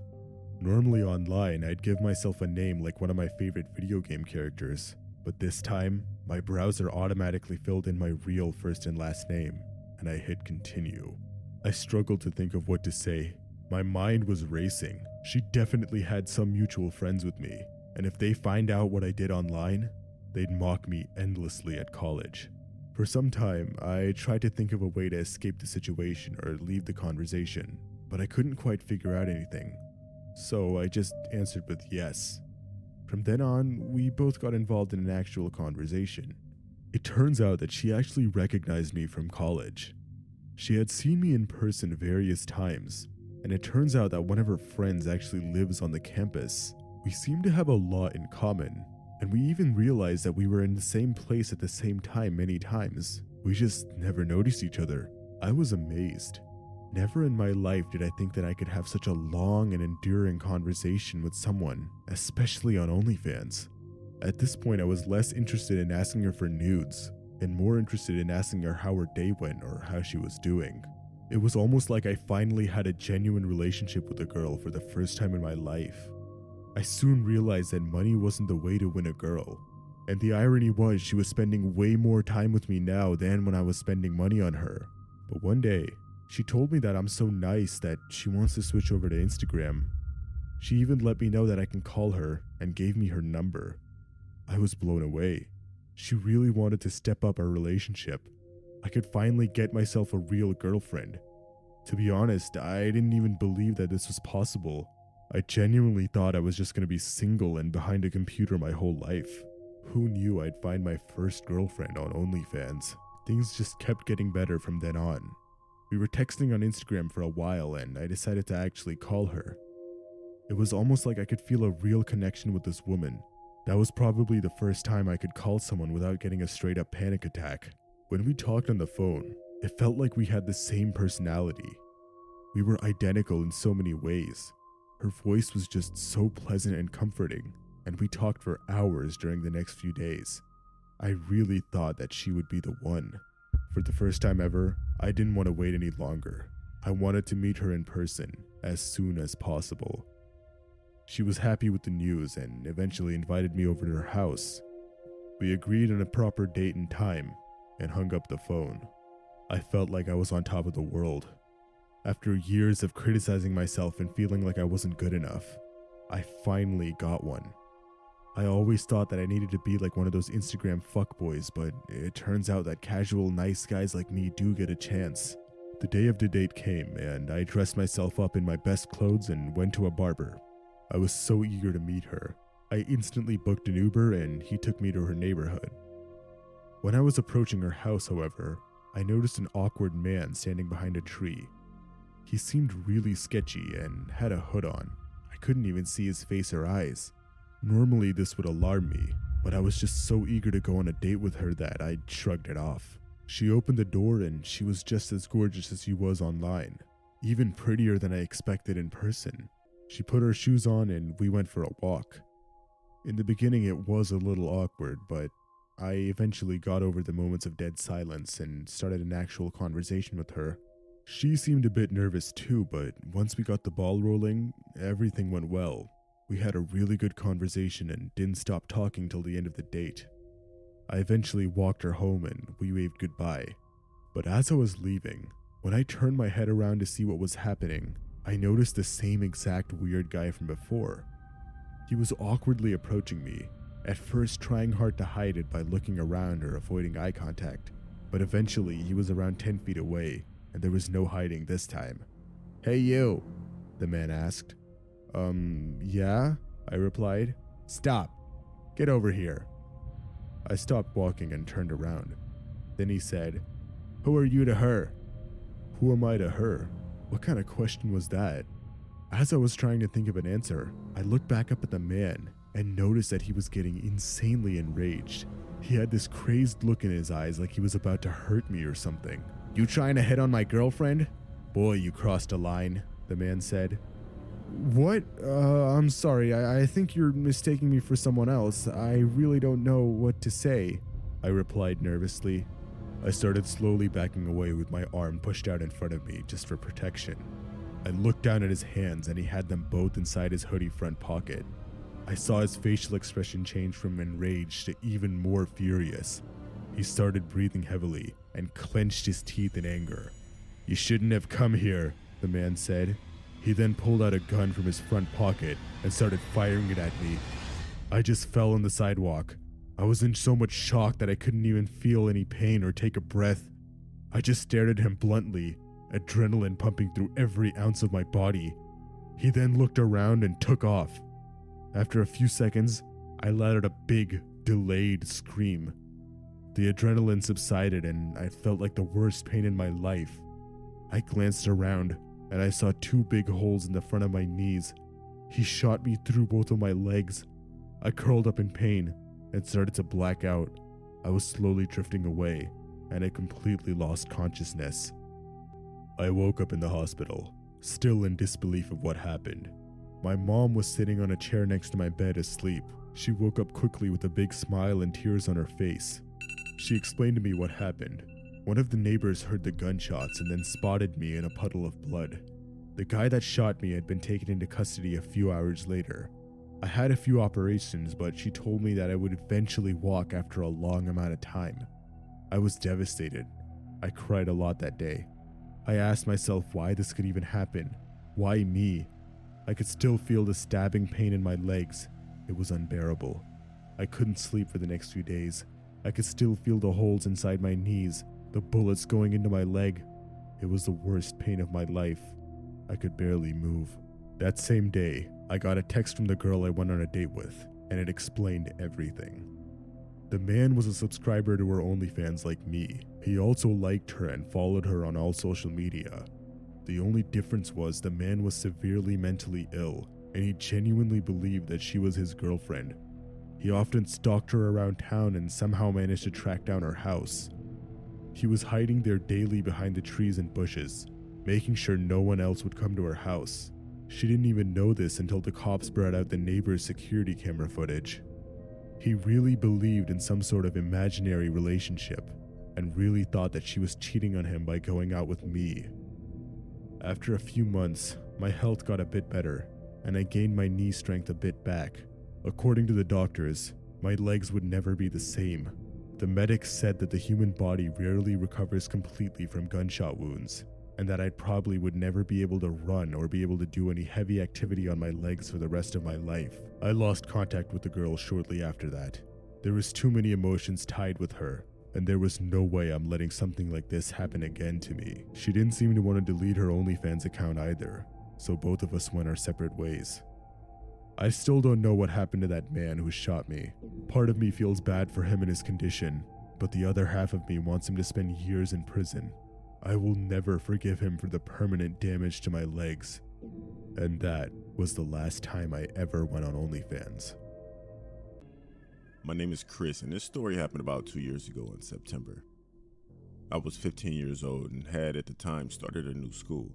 Normally online, I'd give myself a name like one of my favorite video game characters, but this time, my browser automatically filled in my real first and last name, and I hit continue. I struggled to think of what to say. My mind was racing. She definitely had some mutual friends with me, and if they find out what I did online, they'd mock me endlessly at college. For some time, I tried to think of a way to escape the situation or leave the conversation, but I couldn't quite figure out anything. So I just answered with yes. From then on, we both got involved in an actual conversation. It turns out that she actually recognized me from college. She had seen me in person various times, and it turns out that one of her friends actually lives on the campus. We seem to have a lot in common, and we even realized that we were in the same place at the same time many times. We just never noticed each other. I was amazed. Never in my life did I think that I could have such a long and enduring conversation with someone, especially on OnlyFans. At this point, I was less interested in asking her for nudes, and more interested in asking her how her day went or how she was doing. It was almost like I finally had a genuine relationship with a girl for the first time in my life. I soon realized that money wasn't the way to win a girl, and the irony was she was spending way more time with me now than when I was spending money on her. But one day, she told me that I'm so nice that she wants to switch over to Instagram. She even let me know that I can call her and gave me her number. I was blown away. She really wanted to step up our relationship. I could finally get myself a real girlfriend. To be honest, I didn't even believe that this was possible. I genuinely thought I was just going to be single and behind a computer my whole life. Who knew I'd find my first girlfriend on OnlyFans? Things just kept getting better from then on. We were texting on Instagram for a while and I decided to actually call her. It was almost like I could feel a real connection with this woman. That was probably the first time I could call someone without getting a straight up panic attack. When we talked on the phone, it felt like we had the same personality. We were identical in so many ways. Her voice was just so pleasant and comforting, and we talked for hours during the next few days. I really thought that she would be the one. For the first time ever, I didn't want to wait any longer. I wanted to meet her in person as soon as possible. She was happy with the news and eventually invited me over to her house. We agreed on a proper date and time and hung up the phone. I felt like I was on top of the world. After years of criticizing myself and feeling like I wasn't good enough, I finally got one. I always thought that I needed to be like one of those Instagram fuckboys, but it turns out that casual nice guys like me do get a chance. The day of the date came and I dressed myself up in my best clothes and went to a barber. I was so eager to meet her. I instantly booked an Uber and he took me to her neighborhood. When I was approaching her house, however, I noticed an awkward man standing behind a tree. He seemed really sketchy and had a hood on. I couldn't even see his face or eyes. Normally this would alarm me, but I was just so eager to go on a date with her that I shrugged it off. She opened the door and she was just as gorgeous as she was online, even prettier than I expected in person. She put her shoes on and we went for a walk. In the beginning it was a little awkward, but I eventually got over the moments of dead silence and started an actual conversation with her. She seemed a bit nervous too, but once we got the ball rolling, everything went well. We had a really good conversation and didn't stop talking till the end of the date. I eventually walked her home and we waved goodbye. But as I was leaving, when I turned my head around to see what was happening, I noticed the same exact weird guy from before. He was awkwardly approaching me, at first trying hard to hide it by looking around or avoiding eye contact, but eventually he was around 10 feet away, and there was no hiding this time. "Hey you," the man asked. Yeah, I replied. "Stop. Get over here." I stopped walking and turned around. Then he said, "Who are you to her?" Who am I to her? What kind of question was that? As I was trying to think of an answer, I looked back up at the man and noticed that he was getting insanely enraged. He had this crazed look in his eyes like he was about to hurt me or something. "You trying to hit on my girlfriend?" "Boy, you crossed a line," the man said. "What? I'm sorry, I think you're mistaking me for someone else. I really don't know what to say," I replied nervously. I started slowly backing away with my arm pushed out in front of me just for protection. I looked down at his hands and he had them both inside his hoodie front pocket. I saw his facial expression change from enraged to even more furious. He started breathing heavily and clenched his teeth in anger. "You shouldn't have come here," the man said. He then pulled out a gun from his front pocket and started firing it at me. I just fell on the sidewalk. I was in so much shock that I couldn't even feel any pain or take a breath. I just stared at him bluntly, adrenaline pumping through every ounce of my body. He then looked around and took off. After a few seconds, I let out a big, delayed scream. The adrenaline subsided and I felt like the worst pain in my life. I glanced around and I saw 2 big holes in the front of my knees. He shot me through both of my legs. I curled up in pain and started to black out. I was slowly drifting away and I completely lost consciousness. I woke up in the hospital, still in disbelief of what happened. My mom was sitting on a chair next to my bed asleep. She woke up quickly with a big smile and tears on her face. She explained to me what happened. One of the neighbors heard the gunshots and then spotted me in a puddle of blood. The guy that shot me had been taken into custody a few hours later. I had a few operations, but she told me that I would eventually walk after a long amount of time. I was devastated. I cried a lot that day. I asked myself why this could even happen. Why me? I could still feel the stabbing pain in my legs. It was unbearable. I couldn't sleep for the next few days. I could still feel the holes inside my knees, the bullets going into my leg. It was the worst pain of my life. I could barely move. That same day, I got a text from the girl I went on a date with, and it explained everything. The man was a subscriber to her OnlyFans like me. He also liked her and followed her on all social media. The only difference was the man was severely mentally ill, and he genuinely believed that she was his girlfriend. He often stalked her around town and somehow managed to track down her house. He was hiding there daily behind the trees and bushes, making sure no one else would come to her house. She didn't even know this until the cops brought out the neighbor's security camera footage. He really believed in some sort of imaginary relationship and really thought that she was cheating on him by going out with me. After a few months, my health got a bit better and I gained my knee strength a bit back. According to the doctors, my legs would never be the same. The medics said that the human body rarely recovers completely from gunshot wounds, and that I probably would never be able to run or be able to do any heavy activity on my legs for the rest of my life. I lost contact with the girl shortly after that. There was too many emotions tied with her, and there was no way I'm letting something like this happen again to me. She didn't seem to want to delete her OnlyFans account either, so both of us went our separate ways. I still don't know what happened to that man who shot me. Part of me feels bad for him and his condition, but the other half of me wants him to spend years in prison. I will never forgive him for the permanent damage to my legs. And that was the last time I ever went on OnlyFans. My name is Chris, and this story happened about 2 years ago in September. I was 15 years old and had at the time started a new school.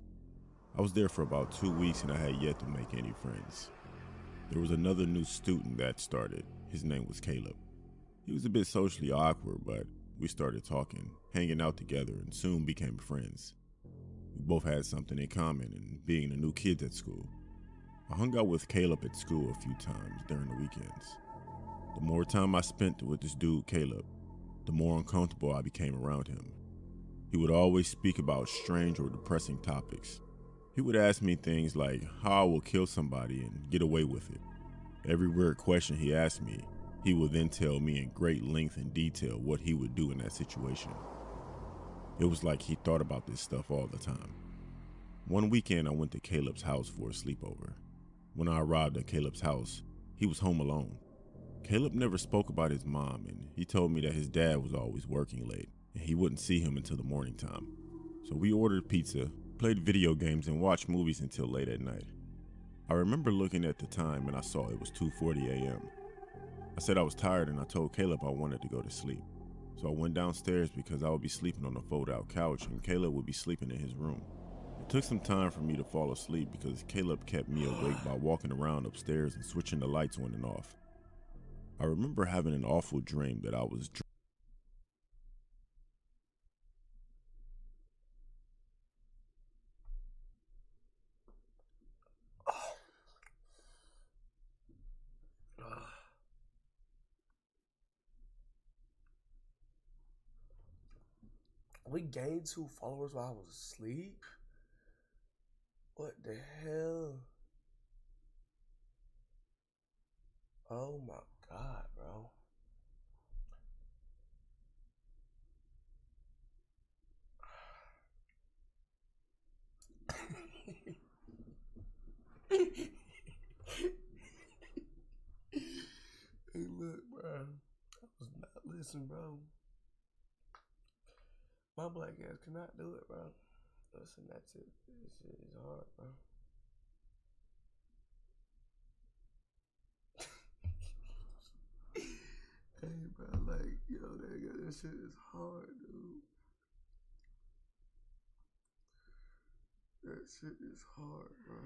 I was there for about 2 weeks and I had yet to make any friends. There was another new student that started. His name was Caleb. He was a bit socially awkward, but we started talking, hanging out together, and soon became friends. We both had something in common in being the new kids at school. I hung out with Caleb at school a few times during the weekends. The more time I spent with this dude, Caleb, the more uncomfortable I became around him. He would always speak about strange or depressing topics. He would ask me things like how I will kill somebody and get away with it. Every weird question he asked me, he would then tell me in great length and detail what he would do in that situation. It was like he thought about this stuff all the time. One weekend I went to Caleb's house for a sleepover. When I arrived at Caleb's house, he was home alone. Caleb never spoke about his mom, and he told me that his dad was always working late and he wouldn't see him until the morning time. So we ordered pizza, played video games, and watched movies until late at night. I remember looking at the time and I saw it was 2:40 a.m. I said I was tired and I told Caleb I wanted to go to sleep. So I went downstairs because I would be sleeping on a fold-out couch and Caleb would be sleeping in his room. It took some time for me to fall asleep because Caleb kept me awake by walking around upstairs and switching the lights on and off. I remember having an awful dream that I was We gained 2 followers while I was asleep? What the hell? Oh my god, bro. Hey, look, bro. I was not listening, bro. My black ass cannot do it, bro. Listen, that's it. This shit is hard, bro. Hey, bro, like, yo, that shit is hard, dude. That shit is hard, bro.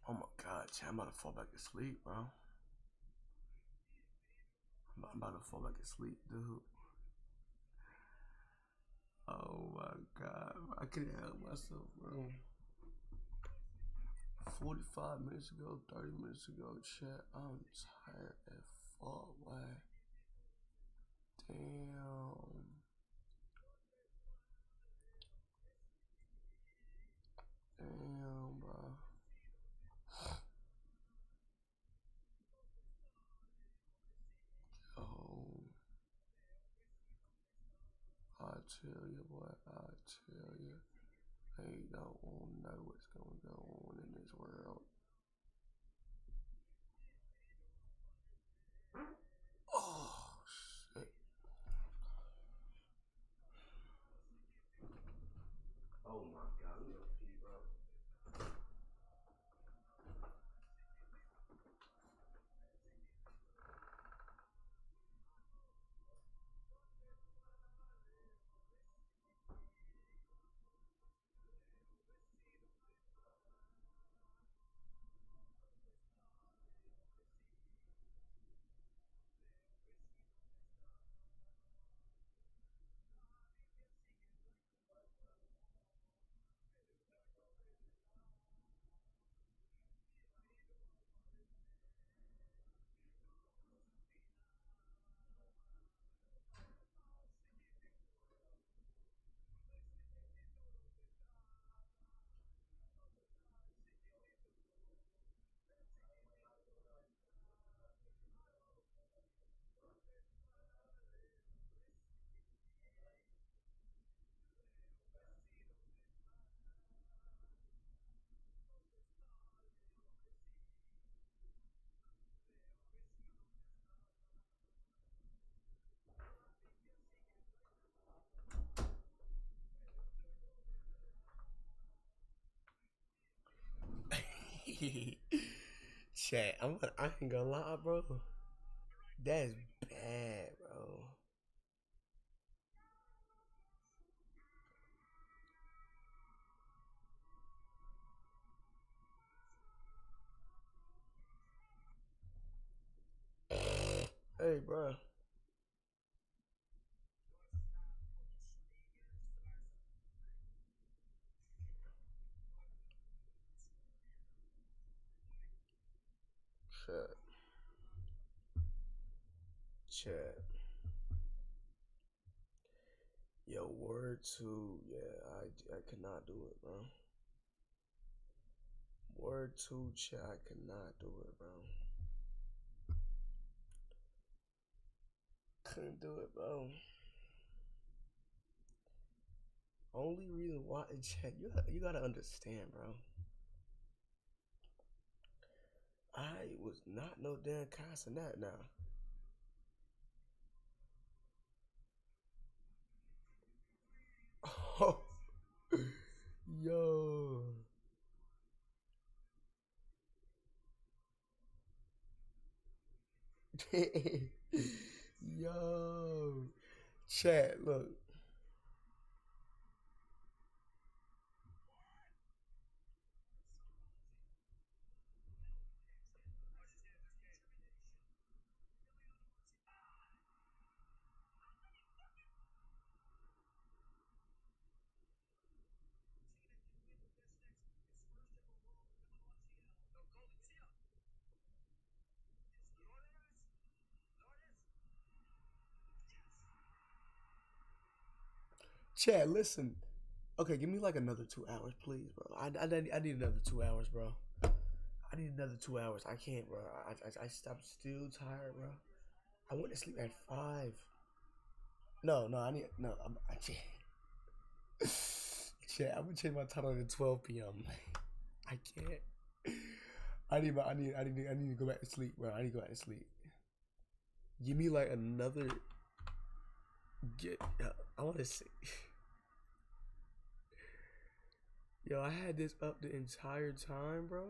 Oh my god, chat, I'm about to fall back asleep, bro. I'm about to fall back asleep, dude. Oh my god, I couldn't help myself, bro. 45 minutes ago, 30 minutes ago, chat. I'm tired as fuck, man. Damn. Damn, bro. Oh, I tell you what, I tell you. They don't want to know what's going to go on in this world. Oh, shit. Oh my god, I'm gonna pee, bro. Chat, I ain't gonna lie, bro. That's bad, bro. Hey, bro. Chat. Chat. Yo, word two. Yeah, I could not do it, bro. Word two, chat. I could not do it, bro. Couldn't do it, bro. Only reason why, chat, you gotta understand, bro. I was not no damn castanet now. Oh, yo. Yo. Chat, look. Chat, listen. Okay, give me like another 2 hours, please, bro. I need another 2 hours, bro. I need another 2 hours. I can't, bro. I'm still tired, bro. I went to sleep at 5. No, I need no. I can't. Chat, I'm gonna change my time to 12 p.m. I can't. I need to go back to sleep, bro. I need to go back to sleep. Give me like another. I want to see. Yo, I had this up the entire time, bro.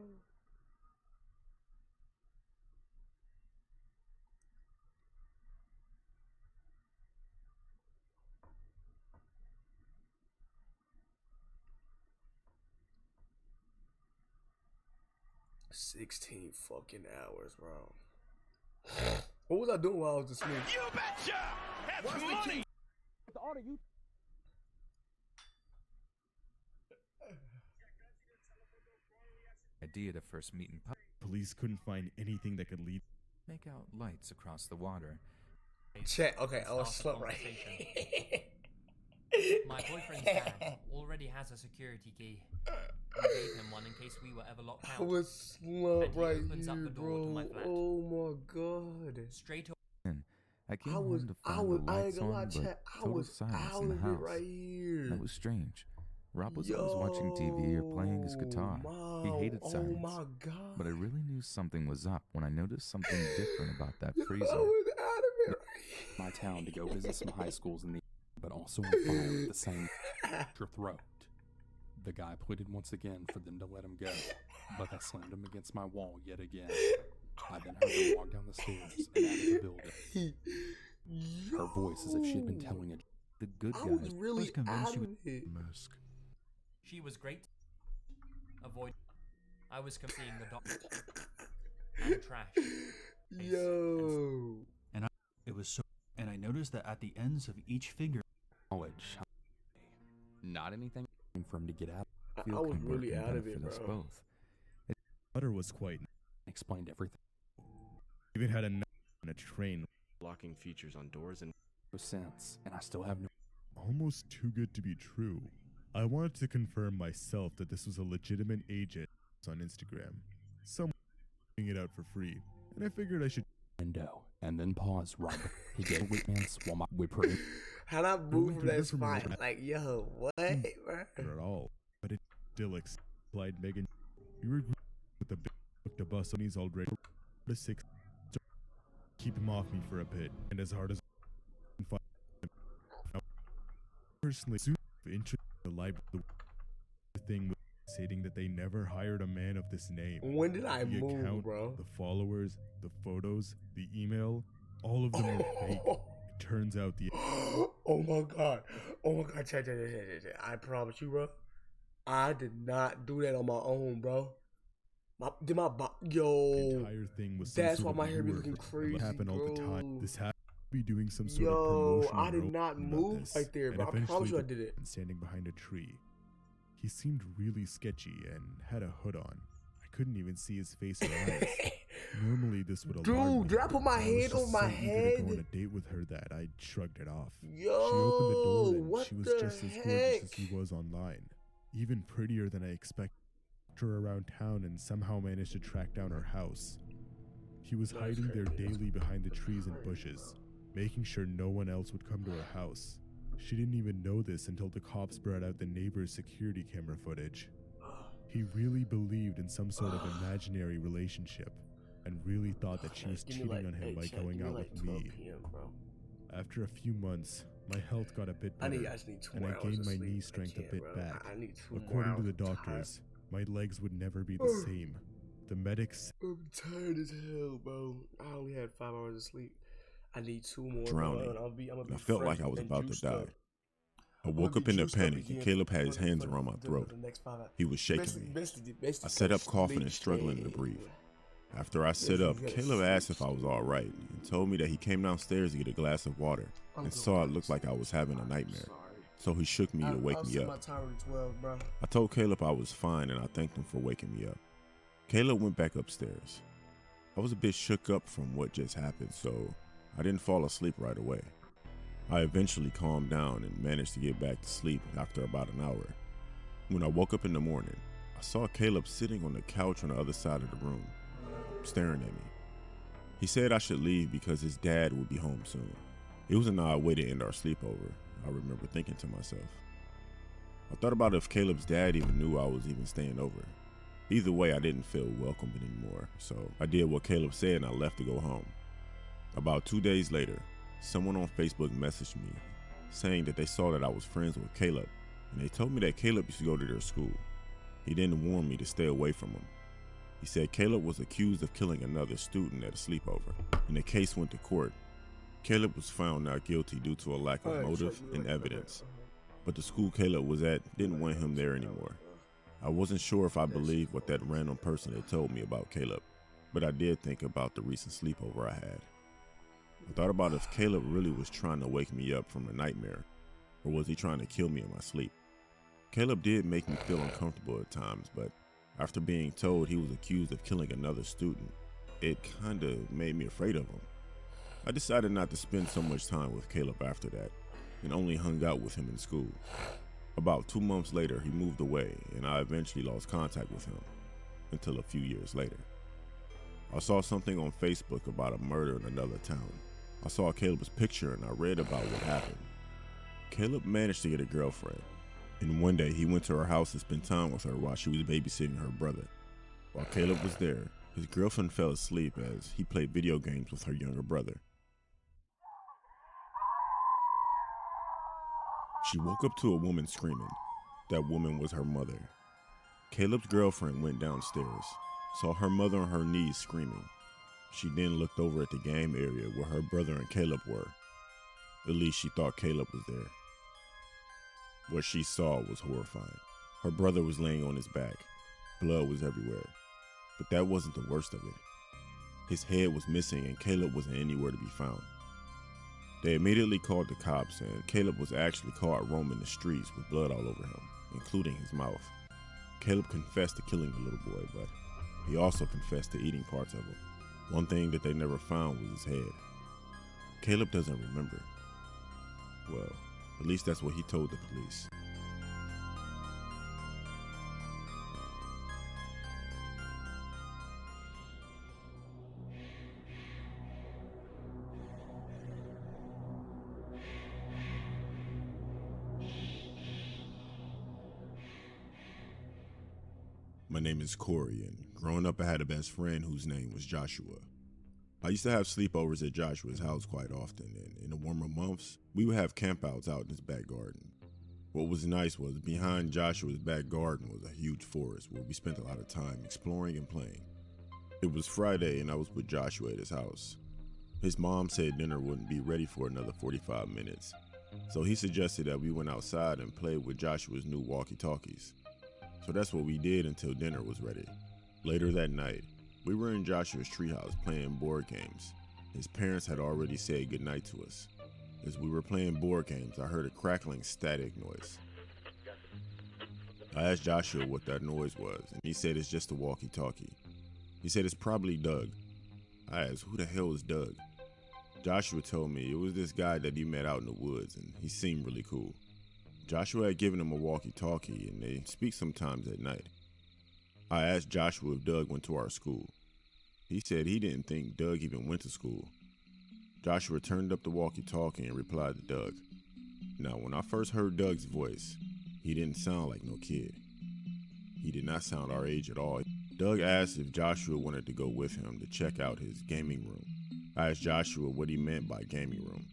$16 fucking hours, bro. What was I doing while I was asleep? You betcha! That's money! The order you idea to first meet in public. Police couldn't find anything that could lead. Make out lights across the water. Chat. Okay, I was Start slow a right. My boyfriend's dad already has a security key. We gave him one in case we were ever locked out. I was slow And he right opens up here, the door to my bro. flat. Oh my god. Straight away. I came home to find the I ain't lights gonna lie, on, but chat. I total was silence out in the of house. it right here. That was strange. Rob was always watching TV or playing his guitar. He hated silence. Oh my god. But I really knew something was up when I noticed something different about that I freezer. was out of it right My town to go visit some high schools in the but also on fire with the same your throat. The guy pleaded once again for them to let him go, but I slammed him against my wall yet again. I then heard her walk down the stairs and out of the building. Her voice as if she'd been telling it. The good I guy was really convinced out she of would it. Mask. She was great. Avoid. I was seeing the doctor. And trash. Yo. It was so, and I noticed that at the ends of each finger, College. Not anything for him to get out. I was really out of it, bro. Both. Butter was quite. Explained everything. Even had a knife on a train. Locking features on doors and Since, and I still have no. Almost too good to be true. I wanted to confirm myself that this was a legitimate agent on Instagram. Someone doing it out for free, and I figured I should. Window, and then pause right. He gave a chance while my whipper. How I move from that Different from spot? what- Like, yo, what, bro? at all, but it still explained Megan. We were with the big the bus on he's already to 6. Keep him off me for a bit, and as hard as I can find him. Personally, super interested in the library thing with stating that they never hired a man of this name. When did I The move, account, bro? the followers, the photos, the email, all of them were fake. It turns out the Oh my god. Oh my god. Chat. I promise you, bro. I did not do that on my own, bro. Yo. entire thing was some That's sort why of my hair be lure looking that crazy, happened all the time. bro. This happened to be doing some sort of Yo, promotion. I did not move right there, bro. I promise you I did it. Standing behind a tree. He seemed really sketchy and had a hood on. I couldn't even see his face or eyes. Normally this would alarm me. Dude, did I put my but hand was on just my so eager to head? go on a date with her that I shrugged it off. Yo, She opened the door and what she was the just as gorgeous heck? as he was online. Even prettier than I expected. Her around town and somehow managed to track down her house. He was hiding there daily behind the trees and bushes, making sure no one else would come to her house. She didn't even know this until the cops brought out the neighbor's security camera footage. He really believed in some sort of imaginary relationship and really thought that she was Give me cheating like- on him hey, by chat, going give me out like with 12 me. PM, bro. After a few months, my health got a bit I better, just need 2 and I hours gained of my sleep. knee I strength a can't, bit bro. back. I need 2 more According to the hours. I'm tired. doctors, my legs would never be the same. The medics I'm tired as hell, bro. I only had 5 hours of sleep. I need 2 more. Drowning. Bro, and I'm I felt like I was about to die. I woke up in a panic and Caleb had his hands around my throat. He was shaking me. I sat up coughing and struggling to breathe. After I sat up, Caleb asked if I was all right and told me that he came downstairs to get a glass of water and saw it looked like I was having a nightmare. So he shook me to wake me up. I told Caleb I was fine and I thanked him for waking me up. Caleb went back upstairs. I was a bit shook up from what just happened, so I didn't fall asleep right away. I eventually calmed down and managed to get back to sleep after about an hour. When I woke up in the morning, I saw Caleb sitting on the couch on the other side of the room, staring at me. He said I should leave because his dad would be home soon. It was an odd way to end our sleepover, I remember thinking to myself. I thought about if Caleb's dad even knew I was even staying over. Either way, I didn't feel welcomed anymore, so I did what Caleb said and I left to go home. About 2 days later, someone on Facebook messaged me saying that they saw that I was friends with Caleb, and they told me that Caleb used to go to their school. He didn't warn me to stay away from him. He said Caleb was accused of killing another student at a sleepover, and the case went to court. Caleb was found not guilty due to a lack of motive and evidence, but the school Caleb was at didn't want him there anymore. I wasn't sure if I believed what that random person had told me about Caleb, but I did think about the recent sleepover I had. I thought about if Caleb really was trying to wake me up from a nightmare, or was he trying to kill me in my sleep? Caleb did make me feel uncomfortable at times, but After being told he was accused of killing another student, it kinda made me afraid of him. I decided not to spend so much time with Caleb after that, and only hung out with him in school. About 2 months later, he moved away, and I eventually lost contact with him, until a few years later. I saw something on Facebook about a murder in another town. I saw Caleb's picture and I read about what happened. Caleb managed to get a girlfriend, and one day he went to her house to spend time with her while she was babysitting her brother. While Caleb was there, his girlfriend fell asleep as he played video games with her younger brother. She woke up to a woman screaming. That woman was her mother. Caleb's girlfriend went downstairs, saw her mother on her knees screaming. She then looked over at the game area where her brother and Caleb were. At least she thought Caleb was there. What she saw was horrifying. Her brother was laying on his back. Blood was everywhere. But that wasn't the worst of it. His head was missing and Caleb wasn't anywhere to be found. They immediately called the cops, and Caleb was actually caught roaming the streets with blood all over him, including his mouth. Caleb confessed to killing the little boy, but he also confessed to eating parts of him. One thing that they never found was his head. Caleb doesn't remember. Well, at least that's what he told the police. My name is Corey, and growing up I had a best friend whose name was Joshua. I used to have sleepovers at Joshua's house quite often, and in the warmer months, we would have campouts out in his back garden. What was nice was behind Joshua's back garden was a huge forest where we spent a lot of time exploring and playing. It was Friday and I was with Joshua at his house. His mom said dinner wouldn't be ready for another 45 minutes, so he suggested that we went outside and played with Joshua's new walkie-talkies. So that's what we did until dinner was ready. Later that night, we were in Joshua's treehouse playing board games. His parents had already said goodnight to us. As we were playing board games, I heard a crackling static noise. I asked Joshua what that noise was, and he said it's just a walkie-talkie. He said it's probably Doug. I asked, who the hell is Doug? Joshua told me it was this guy that he met out in the woods, and he seemed really cool. Joshua had given him a walkie-talkie, and they speak sometimes at night. I asked Joshua if Doug went to our school. He said he didn't think Doug even went to school. Joshua turned up the walkie-talkie and replied to Doug. Now, when I first heard Doug's voice, he didn't sound like no kid. He did not sound our age at all. Doug asked if Joshua wanted to go with him to check out his gaming room. I asked Joshua what he meant by gaming room.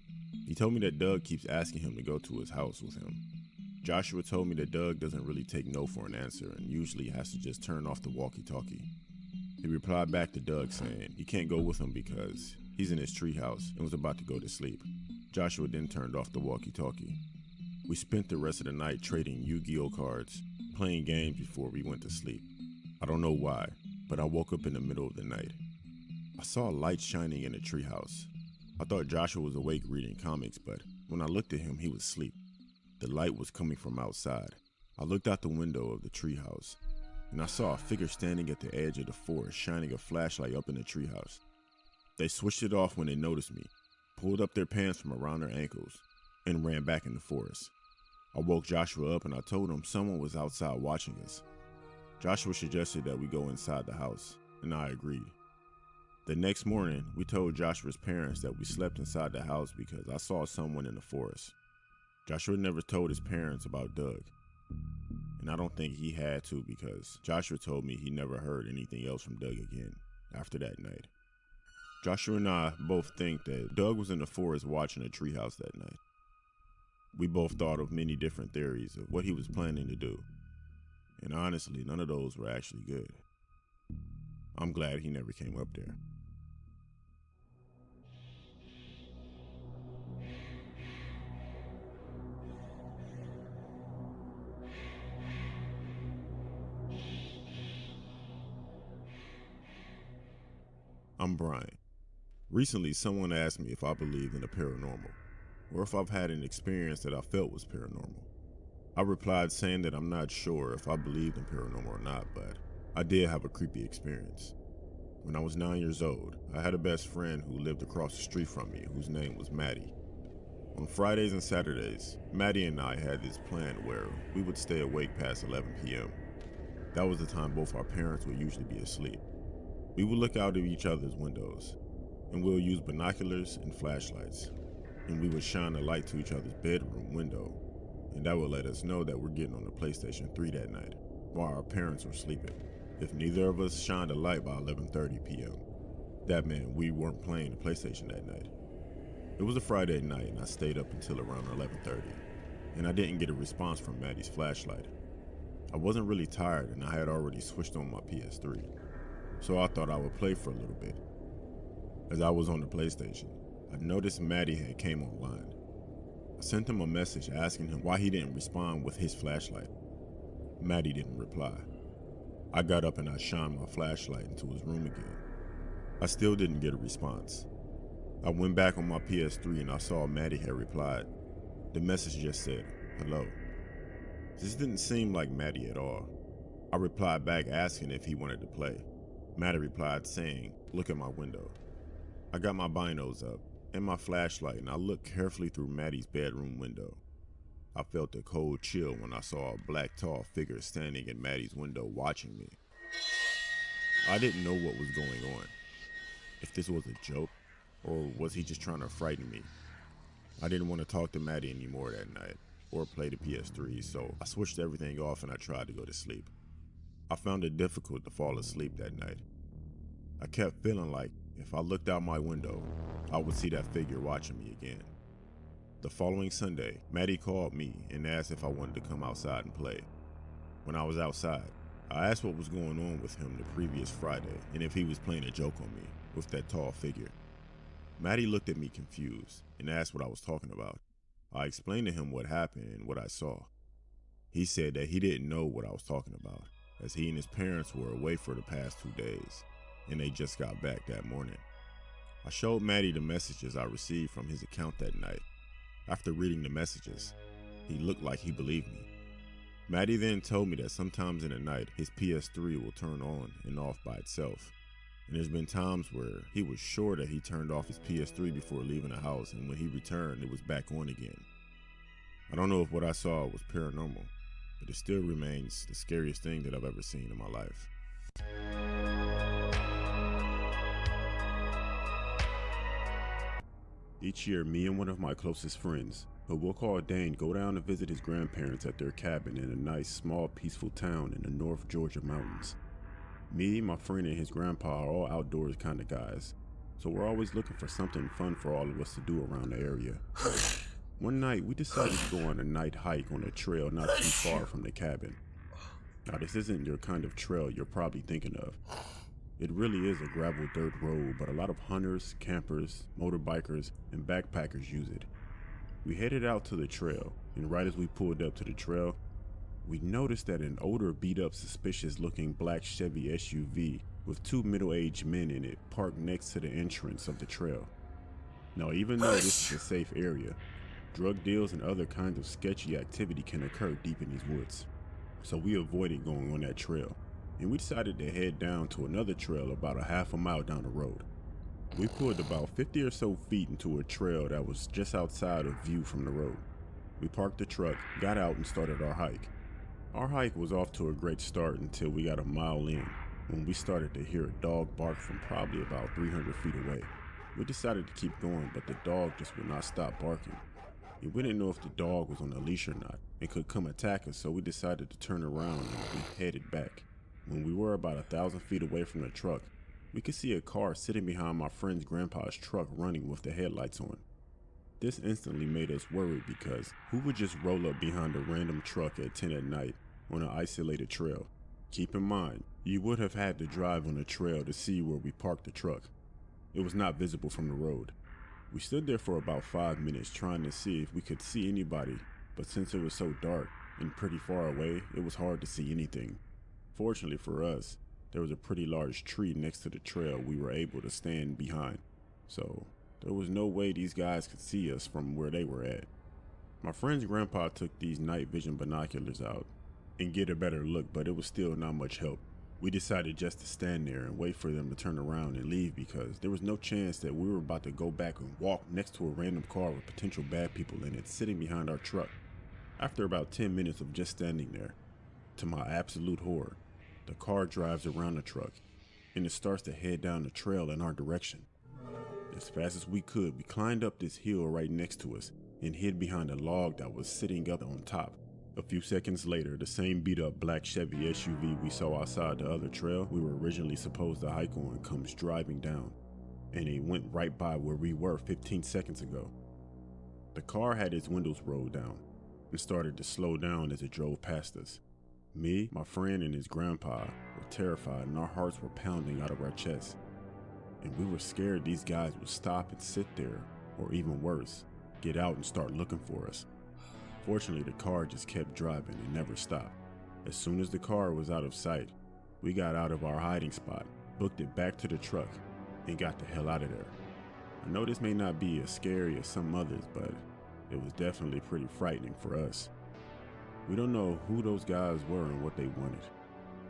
He told me that Doug keeps asking him to go to his house with him. Joshua told me that Doug doesn't really take no for an answer and usually has to just turn off the walkie-talkie. He replied back to Doug saying he can't go with him because he's in his treehouse and was about to go to sleep. Joshua then turned off the walkie-talkie. We spent the rest of the night trading Yu-Gi-Oh cards, playing games before we went to sleep. I don't know why, but I woke up in the middle of the night. I saw a light shining in the treehouse. I thought Joshua was awake reading comics, but when I looked at him, he was asleep. The light was coming from outside. I looked out the window of the treehouse, and I saw a figure standing at the edge of the forest, shining a flashlight up in the treehouse. They switched it off when they noticed me, pulled up their pants from around their ankles, and ran back in the forest. I woke Joshua up and I told him someone was outside watching us. Joshua suggested that we go inside the house, and I agreed. The next morning, we told Joshua's parents that we slept inside the house because I saw someone in the forest. Joshua never told his parents about Doug, and I don't think he had to because Joshua told me he never heard anything else from Doug again after that night. Joshua and I both think that Doug was in the forest watching a treehouse that night. We both thought of many different theories of what he was planning to do, and honestly, none of those were actually good. I'm glad he never came up there. I'm Brian. Recently, someone asked me if I believed in the paranormal, or if I've had an experience that I felt was paranormal. I replied saying that I'm not sure if I believed in paranormal or not, but I did have a creepy experience. When I was 9 years old, I had a best friend who lived across the street from me whose name was Maddie. On Fridays and Saturdays, Maddie and I had this plan where we would stay awake past 11 p.m. That was the time both our parents would usually be asleep. We would look out of each other's windows, and we'll use binoculars and flashlights, and we would shine a light to each other's bedroom window, and that would let us know that we're getting on the PlayStation 3 that night, while our parents were sleeping. If neither of us shined a light by 11:30 p.m., that meant we weren't playing the PlayStation that night. It was a Friday night, and I stayed up until around 11:30, and I didn't get a response from Maddie's flashlight. I wasn't really tired, and I had already switched on my PS3, so I thought I would play for a little bit. As I was on the PlayStation, I noticed Maddie had came online. I sent him a message asking him why he didn't respond with his flashlight. Maddie didn't reply. I got up and I shined my flashlight into his room again. I still didn't get a response. I went back on my PS3 and I saw Maddie had replied. The message just said, "Hello." This didn't seem like Maddie at all. I replied back asking if he wanted to play. Maddie replied saying, "Look at my window." I got my binos up and my flashlight and I looked carefully through Maddie's bedroom window. I felt a cold chill when I saw a black tall figure standing in Maddie's window watching me. I didn't know what was going on. If this was a joke, or was he just trying to frighten me? I didn't want to talk to Maddie anymore that night, or play the PS3, so I switched everything off and I tried to go to sleep. I found it difficult to fall asleep that night. I kept feeling like if I looked out my window, I would see that figure watching me again. The following Sunday, Maddie called me and asked if I wanted to come outside and play. When I was outside, I asked what was going on with him the previous Friday and if he was playing a joke on me with that tall figure. Maddie looked at me confused and asked what I was talking about. I explained to him what happened and what I saw. He said that he didn't know what I was talking about, as he and his parents were away for the past 2 days, and they just got back that morning. I showed Maddie the messages I received from his account that night. After reading the messages, he looked like he believed me. Maddie then told me that sometimes in the night, his PS3 will turn on and off by itself. And there's been times where he was sure that he turned off his PS3 before leaving the house, and when he returned, it was back on again. I don't know if what I saw was paranormal, but it still remains the scariest thing that I've ever seen in my life. Each year, me and one of my closest friends, who we'll call Dane, go down to visit his grandparents at their cabin in a nice, small, peaceful town in the North Georgia mountains. Me, my friend, and his grandpa are all outdoors kind of guys, so we're always looking for something fun for all of us to do around the area. One night, we decided to go on a night hike on a trail not too far from the cabin. Now, this isn't your kind of trail you're probably thinking of. It really is a gravel dirt road, but a lot of hunters, campers, motorbikers, and backpackers use it. We headed out to the trail, and right as we pulled up to the trail, we noticed that an older, beat-up, suspicious-looking black Chevy SUV with 2 middle-aged men in it parked next to the entrance of the trail. Now, even though this is a safe area, drug deals and other kinds of sketchy activity can occur deep in these woods. So we avoided going on that trail, and we decided to head down to another trail about a half a mile down the road. We pulled about 50 or so feet into a trail that was just outside of view from the road. We parked the truck, got out, and started our hike. Our hike was off to a great start until we got a mile in, when we started to hear a dog bark from probably about 300 feet away. We decided to keep going, but the dog just would not stop barking. And we didn't know if the dog was on a leash or not and could come attack us, so we decided to turn around and we headed back. When we were about 1,000 feet away from the truck, we could see a car sitting behind my friend's grandpa's truck running with the headlights on. This instantly made us worried because who would just roll up behind a random truck at 10 at night on an isolated trail? Keep in mind, you would have had to drive on the trail to see where we parked the truck. It was not visible from the road. We stood there for about 5 minutes trying to see if we could see anybody, but since it was so dark and pretty far away, it was hard to see anything. Fortunately for us, there was a pretty large tree next to the trail we were able to stand behind, so there was no way these guys could see us from where they were at. My friend's grandpa took these night vision binoculars out and get a better look, but it was still not much help. We decided just to stand there and wait for them to turn around and leave because there was no chance that we were about to go back and walk next to a random car with potential bad people in it sitting behind our truck. After about 10 minutes of just standing there, to my absolute horror, the car drives around the truck and it starts to head down the trail in our direction. As fast as we could, we climbed up this hill right next to us and hid behind a log that was sitting up on top. A few seconds later, the same beat-up black Chevy SUV we saw outside the other trail we were originally supposed to hike on comes driving down, and it went right by where we were 15 seconds ago. The car had its windows rolled down and started to slow down as it drove past us. Me, my friend, and his grandpa were terrified and our hearts were pounding out of our chests. And we were scared these guys would stop and sit there, or even worse, get out and start looking for us. Fortunately, the car just kept driving and never stopped. As soon as the car was out of sight, we got out of our hiding spot, booked it back to the truck, and got the hell out of there. I know this may not be as scary as some others, but it was definitely pretty frightening for us. We don't know who those guys were and what they wanted.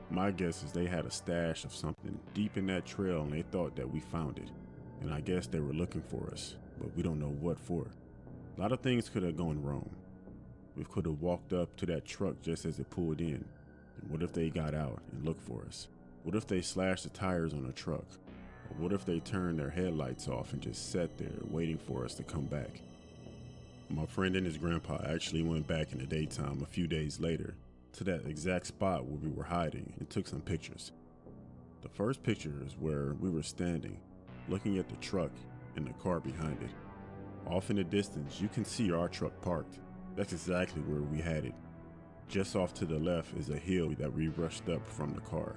My guess is they had a stash of something deep in that trail and they thought that we found it. And I guess they were looking for us, but we don't know what for. A lot of things could have gone wrong. We could have walked up to that truck just as it pulled in. And what if they got out and looked for us? What if they slashed the tires on the truck? Or what if they turned their headlights off and just sat there waiting for us to come back? My friend and his grandpa actually went back in the daytime a few days later to that exact spot where we were hiding and took some pictures. The first picture is where we were standing, looking at the truck and the car behind it. Off in the distance, you can see our truck parked. That's exactly where we had it. Just off to the left is a hill that we rushed up from the car.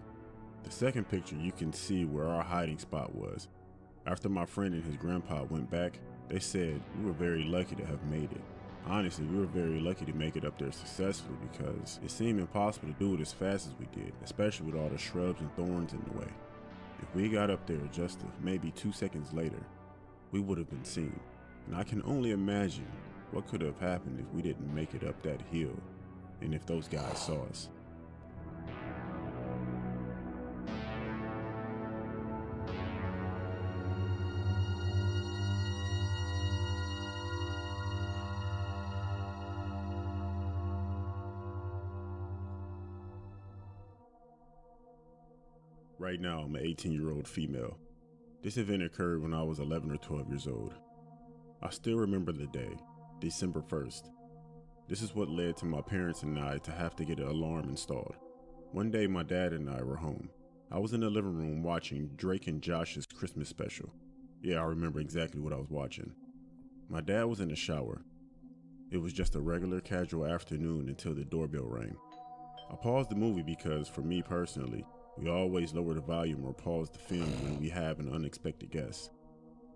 The second picture, you can see where our hiding spot was. After my friend and his grandpa went back, they said we were very lucky to have made it. Honestly, we were very lucky to make it up there successfully because it seemed impossible to do it as fast as we did, especially with all the shrubs and thorns in the way. If we got up there just maybe 2 seconds later, we would have been seen. And I can only imagine what could have happened if we didn't make it up that hill and if those guys saw us. Right now, I'm an 18-year-old female. This event occurred when I was 11 or 12 years old. I still remember the day, December 1st. This is what led to my parents and I to have to get an alarm installed. One day, my dad and I were home. I was in the living room watching Drake and Josh's Christmas special. Yeah, I remember exactly what I was watching. My dad was in the shower. It was just a regular casual afternoon until the doorbell rang. I paused the movie because, for me personally, we always lower the volume or pause the film when we have an unexpected guest.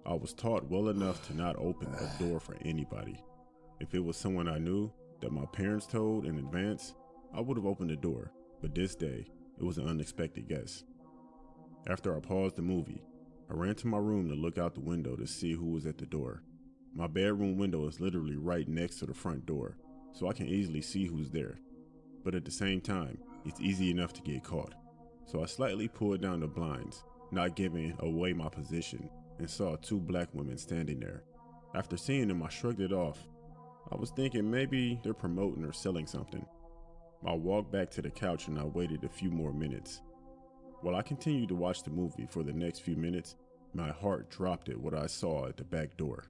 I was taught well enough to not open a door for anybody. If it was someone I knew that my parents told in advance, I would have opened the door, but this day, it was an unexpected guest. After I paused the movie, I ran to my room to look out the window to see who was at the door. My bedroom window is literally right next to the front door, so I can easily see who's there. But at the same time, it's easy enough to get caught. So I slightly pulled down the blinds, not giving away my position, and saw two black women standing there. After seeing them, I shrugged it off. I was thinking maybe they're promoting or selling something. I walked back to the couch and I waited a few more minutes. While I continued to watch the movie for the next few minutes, my heart dropped at what I saw at the back door.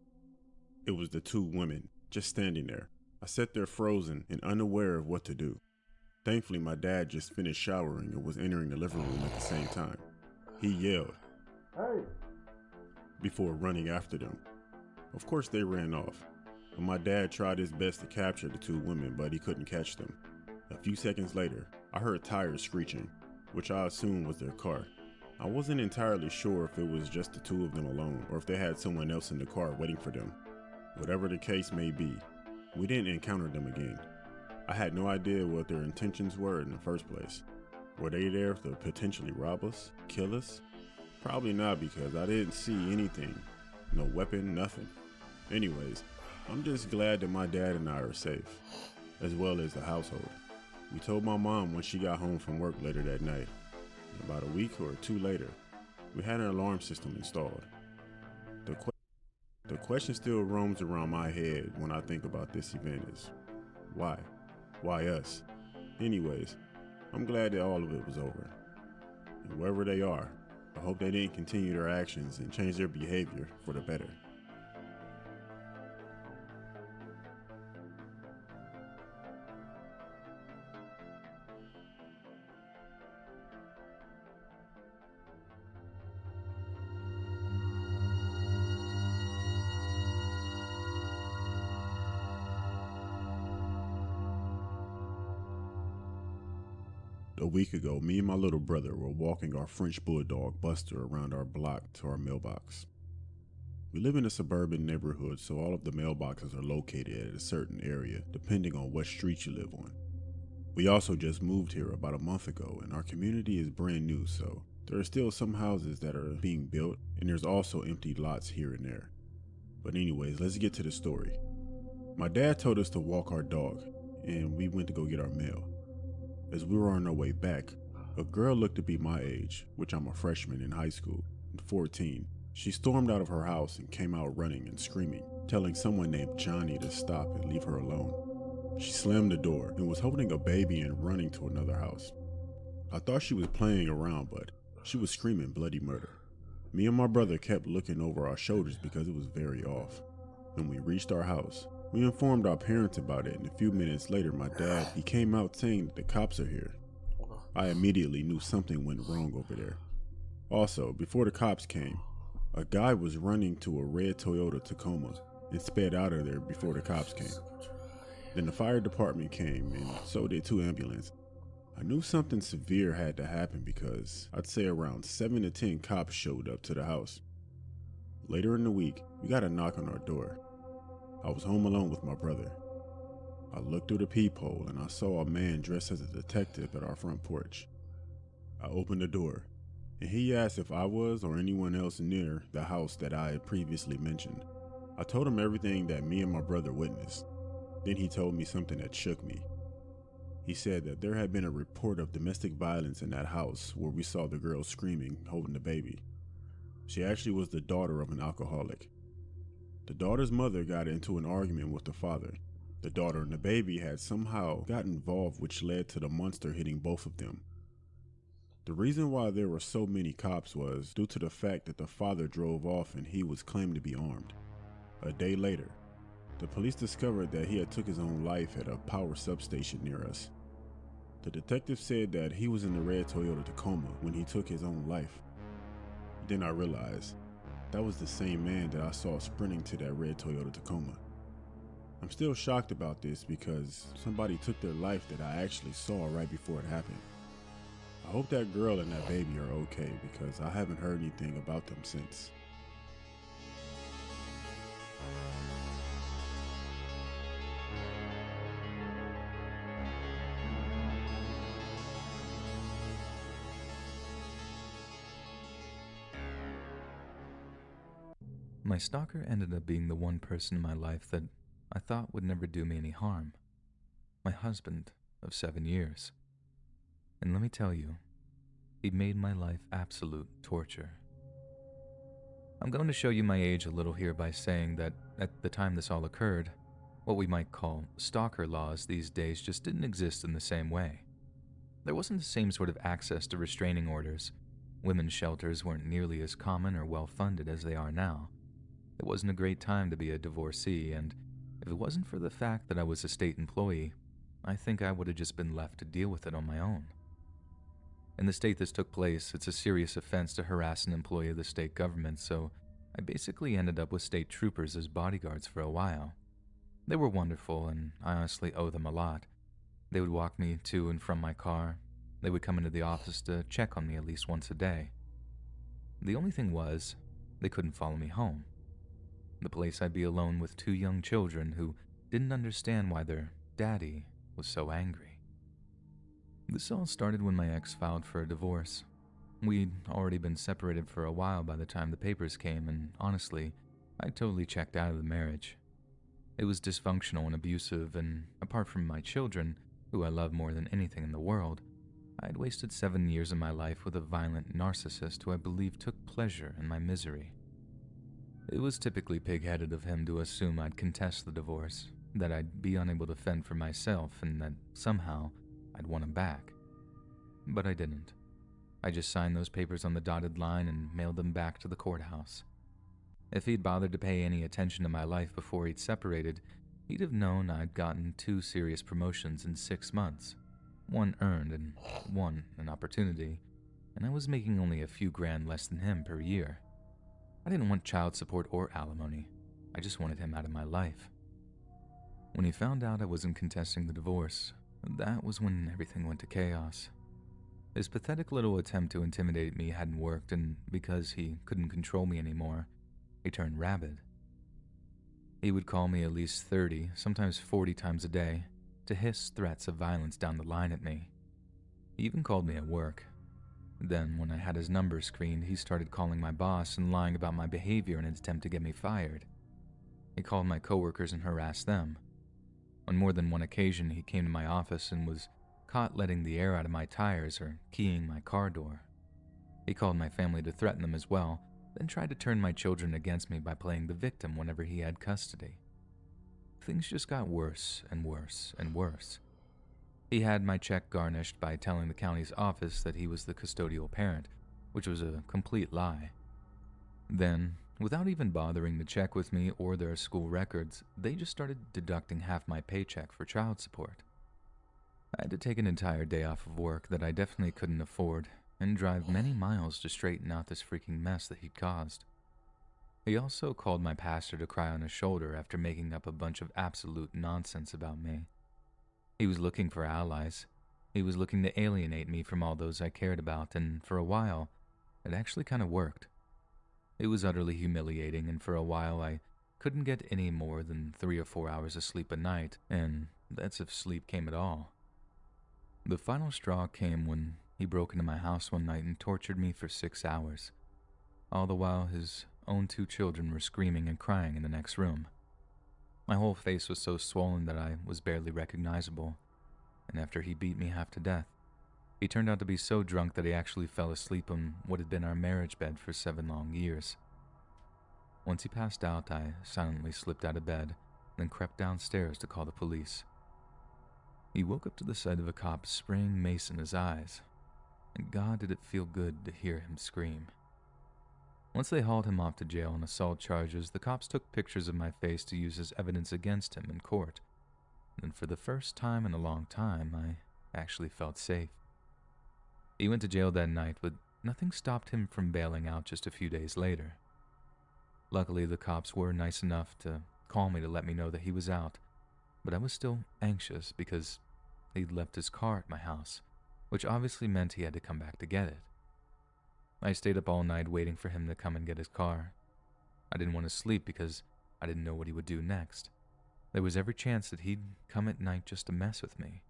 It was the two women, just standing there. I sat there frozen and unaware of what to do. Thankfully, my dad just finished showering and was entering the living room at the same time. He yelled, "Hey!" before running after them. Of course, they ran off, and my dad tried his best to capture the two women, but he couldn't catch them. A few seconds later, I heard tires screeching, which I assumed was their car. I wasn't entirely sure if it was just the two of them alone or if they had someone else in the car waiting for them. Whatever the case may be, we didn't encounter them again. I had no idea what their intentions were in the first place. Were they there to potentially rob us, kill us? Probably not, because I didn't see anything. No weapon, nothing. Anyways, I'm just glad that my dad and I are safe, as well as the household. We told my mom when she got home from work later that night. About a week or two later, we had an alarm system installed. The question still roams around my head when I think about this event is, why? Why us? Anyways, I'm glad that all of it was over. And wherever they are, I hope they didn't continue their actions and change their behavior for the better. A week ago, me and my little brother were walking our French bulldog Buster around our block to our mailbox. We live in a suburban neighborhood, so all of the mailboxes are located at a certain area, depending on what street you live on. We also just moved here about a month ago, and our community is brand new, so there are still some houses that are being built, and there's also empty lots here and there. But anyways, let's get to the story. My dad told us to walk our dog, and we went to go get our mail. As we were on our way back, a girl looked to be my age, which I'm a freshman in high school, and 14. She stormed out of her house and came out running and screaming, telling someone named Johnny to stop and leave her alone. She slammed the door and was holding a baby and running to another house. I thought she was playing around, but she was screaming bloody murder. Me and my brother kept looking over our shoulders because it was very off. When we reached our house, we informed our parents about it, and a few minutes later my dad, he came out saying that the cops are here. I immediately knew something went wrong over there. Also, before the cops came, a guy was running to a red Toyota Tacoma and sped out of there before the cops came. Then the fire department came, and so did 2 ambulances. I knew something severe had to happen because I'd say around 7 to 10 cops showed up to the house. Later in the week, we got a knock on our door. I was home alone with my brother. I looked through the peephole and I saw a man dressed as a detective at our front porch. I opened the door, and he asked if I was or anyone else near the house that I had previously mentioned. I told him everything that me and my brother witnessed. Then he told me something that shook me. He said that there had been a report of domestic violence in that house where we saw the girl screaming, holding the baby. She actually was the daughter of an alcoholic. The daughter's mother got into an argument with the father. The daughter and the baby had somehow got involved, which led to the monster hitting both of them. The reason why there were so many cops was due to the fact that the father drove off and he was claimed to be armed. A day later, the police discovered that he had took his own life at a power substation near us. The detective said that he was in the red Toyota Tacoma when he took his own life. Then I realized that was the same man that I saw sprinting to that red Toyota Tacoma. I'm still shocked about this because somebody took their life that I actually saw right before it happened. I hope that girl and that baby are okay because I haven't heard anything about them since. My stalker ended up being the one person in my life that I thought would never do me any harm. My husband of 7 years. And let me tell you, he made my life absolute torture. I'm going to show you my age a little here by saying that at the time this all occurred, what we might call stalker laws these days just didn't exist in the same way. There wasn't the same sort of access to restraining orders. Women's shelters weren't nearly as common or well-funded as they are now. It wasn't a great time to be a divorcee, and if it wasn't for the fact that I was a state employee, I think I would have just been left to deal with it on my own. In the state this took place, it's a serious offense to harass an employee of the state government, so I basically ended up with state troopers as bodyguards for a while. They were wonderful, and I honestly owe them a lot. They would walk me to and from my car. They would come into the office to check on me at least once a day. The only thing was, they couldn't follow me home. The place I'd be alone with 2 young children who didn't understand why their daddy was so angry. This all started when my ex filed for a divorce. We'd already been separated for a while by the time the papers came, and honestly, I totally checked out of the marriage. It was dysfunctional and abusive, and apart from my children, who I love more than anything in the world, I had wasted 7 years of my life with a violent narcissist who I believed took pleasure in my misery. It was typically pig-headed of him to assume I'd contest the divorce, that I'd be unable to fend for myself, and that somehow I'd want him back. But I didn't. I just signed those papers on the dotted line and mailed them back to the courthouse. If he'd bothered to pay any attention to my life before he'd separated, he'd have known I'd gotten 2 serious promotions in 6 months. One earned and one an opportunity, and I was making only a few grand less than him per year. I didn't want child support or alimony. I just wanted him out of my life. When he found out I wasn't contesting the divorce, that was when everything went to chaos. His pathetic little attempt to intimidate me hadn't worked, and because he couldn't control me anymore, he turned rabid. He would call me at least 30, sometimes 40 times a day, to hiss threats of violence down the line at me. He even called me at work. Then, when I had his number screened, he started calling my boss and lying about my behavior in an attempt to get me fired. He called my coworkers and harassed them. On more than one occasion, he came to my office and was caught letting the air out of my tires or keying my car door. He called my family to threaten them as well, then tried to turn my children against me by playing the victim whenever he had custody. Things just got worse and worse and worse. He had my check garnished by telling the county's office that he was the custodial parent, which was a complete lie. Then, without even bothering to check with me or their school records, they just started deducting half my paycheck for child support. I had to take an entire day off of work that I definitely couldn't afford and drive many miles to straighten out this freaking mess that he'd caused. He also called my pastor to cry on his shoulder after making up a bunch of absolute nonsense about me. He was looking for allies. He was looking to alienate me from all those I cared about, and for a while, it actually kind of worked. It was utterly humiliating, and for a while I couldn't get any more than 3 or 4 hours of sleep a night, and that's if sleep came at all. The final straw came when he broke into my house one night and tortured me for 6 hours, all the while his own 2 children were screaming and crying in the next room. My whole face was so swollen that I was barely recognizable, and after he beat me half to death, he turned out to be so drunk that he actually fell asleep on what had been our marriage bed for 7 long years. Once he passed out, I silently slipped out of bed, then crept downstairs to call the police. He woke up to the sight of a cop spraying mace in his eyes, and God did it feel good to hear him scream. Once they hauled him off to jail on assault charges, the cops took pictures of my face to use as evidence against him in court. And for the first time in a long time, I actually felt safe. He went to jail that night, but nothing stopped him from bailing out just a few days later. Luckily, the cops were nice enough to call me to let me know that he was out, but I was still anxious because he'd left his car at my house, which obviously meant he had to come back to get it. I stayed up all night waiting for him to come and get his car. I didn't want to sleep because I didn't know what he would do next. There was every chance that he'd come at night just to mess with me.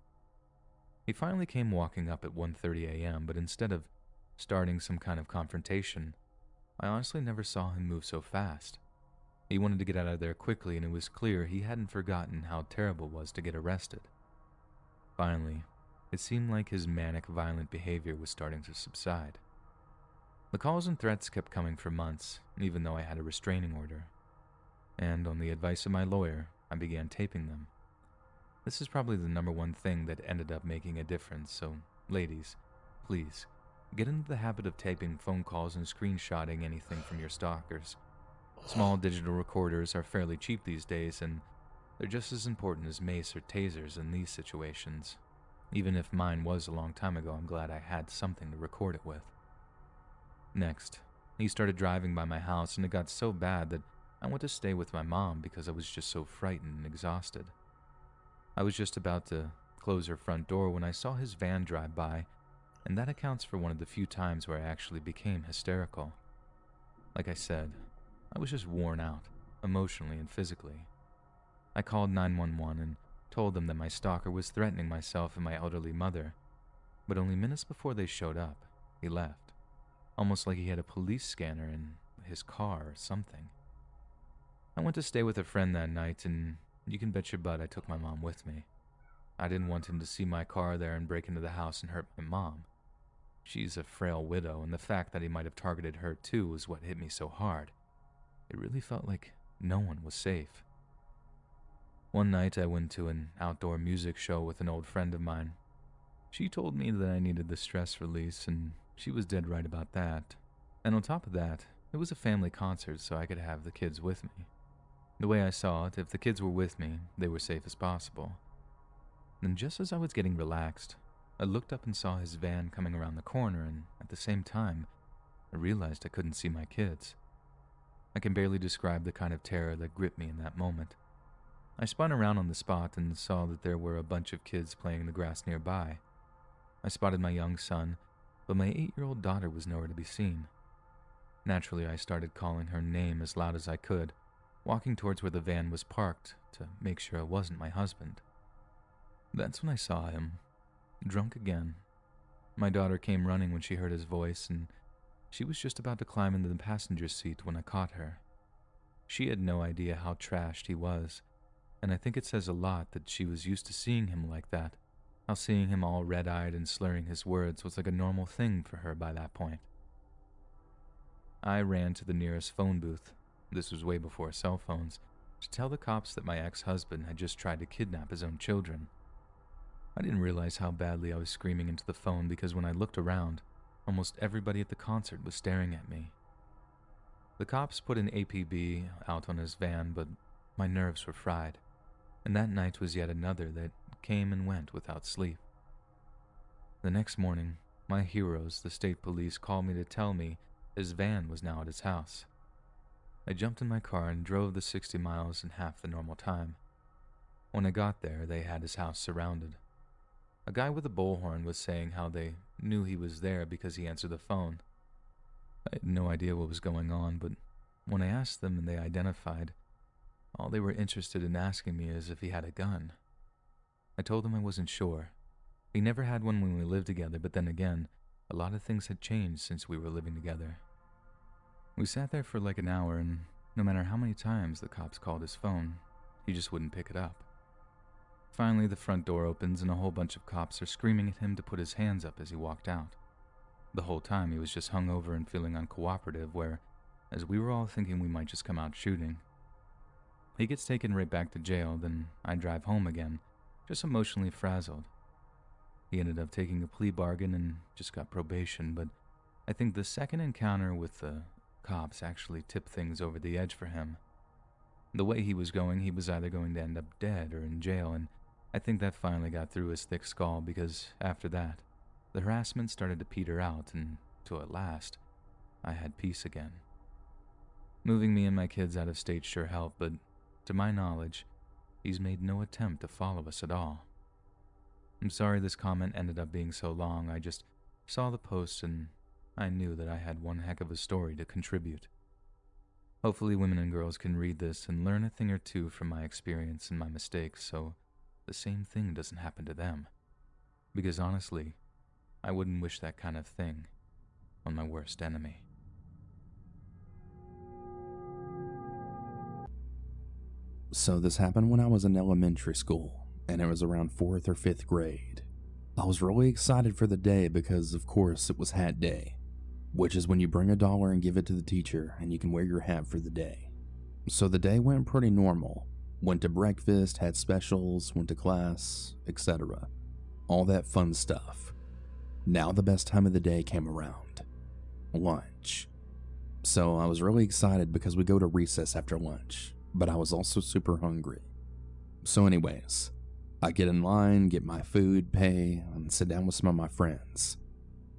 He finally came walking up at 1:30 a.m., but instead of starting some kind of confrontation, I honestly never saw him move so fast. He wanted to get out of there quickly, and it was clear he hadn't forgotten how terrible it was to get arrested. Finally, it seemed like his manic, violent behavior was starting to subside. The calls and threats kept coming for months, even though I had a restraining order. And on the advice of my lawyer, I began taping them. This is probably the number one thing that ended up making a difference, so ladies, please, get into the habit of taping phone calls and screenshotting anything from your stalkers. Small digital recorders are fairly cheap these days, and they're just as important as mace or tasers in these situations. Even if mine was a long time ago, I'm glad I had something to record it with. Next, he started driving by my house, and it got so bad that I went to stay with my mom because I was just so frightened and exhausted. I was just about to close her front door when I saw his van drive by, and that accounts for one of the few times where I actually became hysterical. Like I said, I was just worn out, emotionally and physically. I called 911 and told them that my stalker was threatening myself and my elderly mother, but only minutes before they showed up, he left. Almost like he had a police scanner in his car or something. I went to stay with a friend that night, and you can bet your butt I took my mom with me. I didn't want him to see my car there and break into the house and hurt my mom. She's a frail widow, and the fact that he might have targeted her too was what hit me so hard. It really felt like no one was safe. One night I went to an outdoor music show with an old friend of mine. She told me that I needed the stress release, and she was dead right about that. And on top of that, it was a family concert, so I could have the kids with me. The way I saw it, if the kids were with me, they were safe as possible. And just as I was getting relaxed, I looked up and saw his van coming around the corner, and at the same time, I realized I couldn't see my kids. I can barely describe the kind of terror that gripped me in that moment. I spun around on the spot and saw that there were a bunch of kids playing in the grass nearby. I spotted my young son, but my 8-year-old daughter was nowhere to be seen. Naturally, I started calling her name as loud as I could, walking towards where the van was parked to make sure it wasn't my husband. That's when I saw him, drunk again. My daughter came running when she heard his voice, and she was just about to climb into the passenger seat when I caught her. She had no idea how trashed he was, and I think it says a lot that she was used to seeing him like that, how seeing him all red-eyed and slurring his words was like a normal thing for her by that point. I ran to the nearest phone booth, this was way before cell phones, to tell the cops that my ex-husband had just tried to kidnap his own children. I didn't realize how badly I was screaming into the phone because when I looked around, almost everybody at the concert was staring at me. The cops put an APB out on his van, but my nerves were fried, and that night was yet another that came and went without sleep. The next morning, my heroes, the state police, called me to tell me his van was now at his house. I jumped in my car and drove the 60 miles in half the normal time. When I got there, they had his house surrounded. A guy with a bullhorn was saying how they knew he was there because he answered the phone. I had no idea what was going on, but when I asked them and they identified, all they were interested in asking me is if he had a gun. I told them I wasn't sure. He never had one when we lived together, but then again, a lot of things had changed since we were living together. We sat there for like an hour, and no matter how many times the cops called his phone, he just wouldn't pick it up. Finally, the front door opens and a whole bunch of cops are screaming at him to put his hands up as he walked out. The whole time he was just hungover and feeling uncooperative, where, as we were all thinking we might just come out shooting. He gets taken right back to jail, then I drive home again, just emotionally frazzled. He ended up taking a plea bargain and just got probation, but I think the second encounter with the cops actually tipped things over the edge for him. The way he was going, he was either going to end up dead or in jail, and I think that finally got through his thick skull because after that, the harassment started to peter out until at last, I had peace again. Moving me and my kids out of state sure helped, but to my knowledge, he's made no attempt to follow us at all. I'm sorry this comment ended up being so long. I just saw the post and I knew that I had one heck of a story to contribute. Hopefully women and girls can read this and learn a thing or two from my experience and my mistakes so the same thing doesn't happen to them. Because honestly, I wouldn't wish that kind of thing on my worst enemy. So this happened when I was in elementary school, and it was around 4th or 5th grade. I was really excited for the day because, of course, it was hat day, which is when you bring $1 and give it to the teacher and you can wear your hat for the day. So the day went pretty normal. Went to breakfast, had specials, went to class, etc. All that fun stuff. Now the best time of the day came around. Lunch. So I was really excited because we go to recess after lunch, but I was also super hungry. So anyways, I get in line, get my food, pay, and sit down with some of my friends.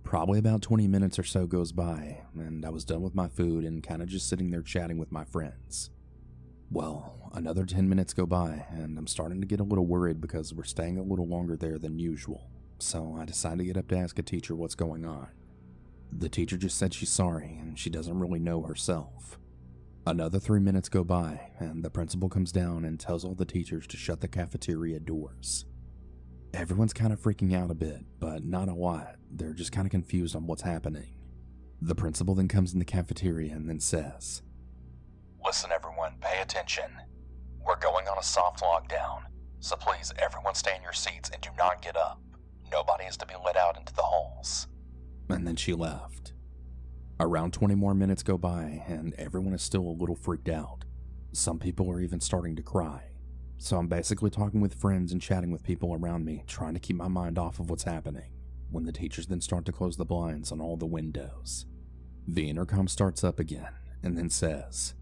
Probably about 20 minutes or so goes by, and I was done with my food and kind of just sitting there chatting with my friends. Well, another 10 minutes go by, and I'm starting to get a little worried because we're staying a little longer there than usual, so I decide to get up to ask a teacher what's going on. The teacher just said she's sorry, and she doesn't really know herself. Another 3 minutes go by, and the principal comes down and tells all the teachers to shut the cafeteria doors. Everyone's kind of freaking out a bit, but not a lot. They're just kind of confused on what's happening. The principal then comes in the cafeteria and then says, "Listen everyone, pay attention. We're going on a soft lockdown, So please, everyone stay in your seats and do not get up. Nobody is to be let out into the halls. And then she left. Around 20 more minutes go by, and everyone is still a little freaked out. Some people are even starting to cry. So I'm basically talking with friends and chatting with people around me, trying to keep my mind off of what's happening, when the teachers then start to close the blinds on all the windows. The intercom starts up again, and then says,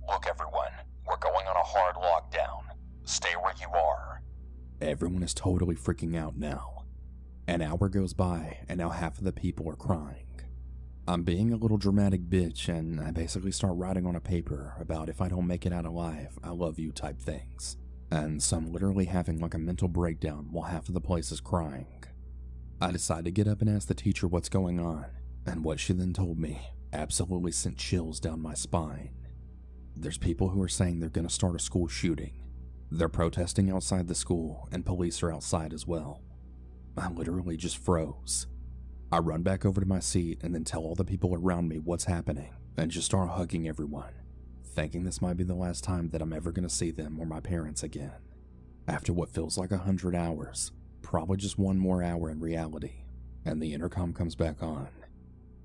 "Look everyone, we're going on a hard lockdown. Stay where you are." Everyone is totally freaking out now. An hour goes by, and now half of the people are crying. I'm being a little dramatic bitch, and I basically start writing on a paper about if I don't make it out alive, I love you type things. And so I'm literally having like a mental breakdown while half of the place is crying. I decide to get up and ask the teacher what's going on, and what she then told me absolutely sent chills down my spine. There's people who are saying they're gonna start a school shooting. They're protesting outside the school, and police are outside as well. I literally just froze. I run back over to my seat and then tell all the people around me what's happening and just start hugging everyone, thinking this might be the last time that I'm ever going to see them or my parents again. After what feels like 100 hours, probably just one more hour in reality, and the intercom comes back on.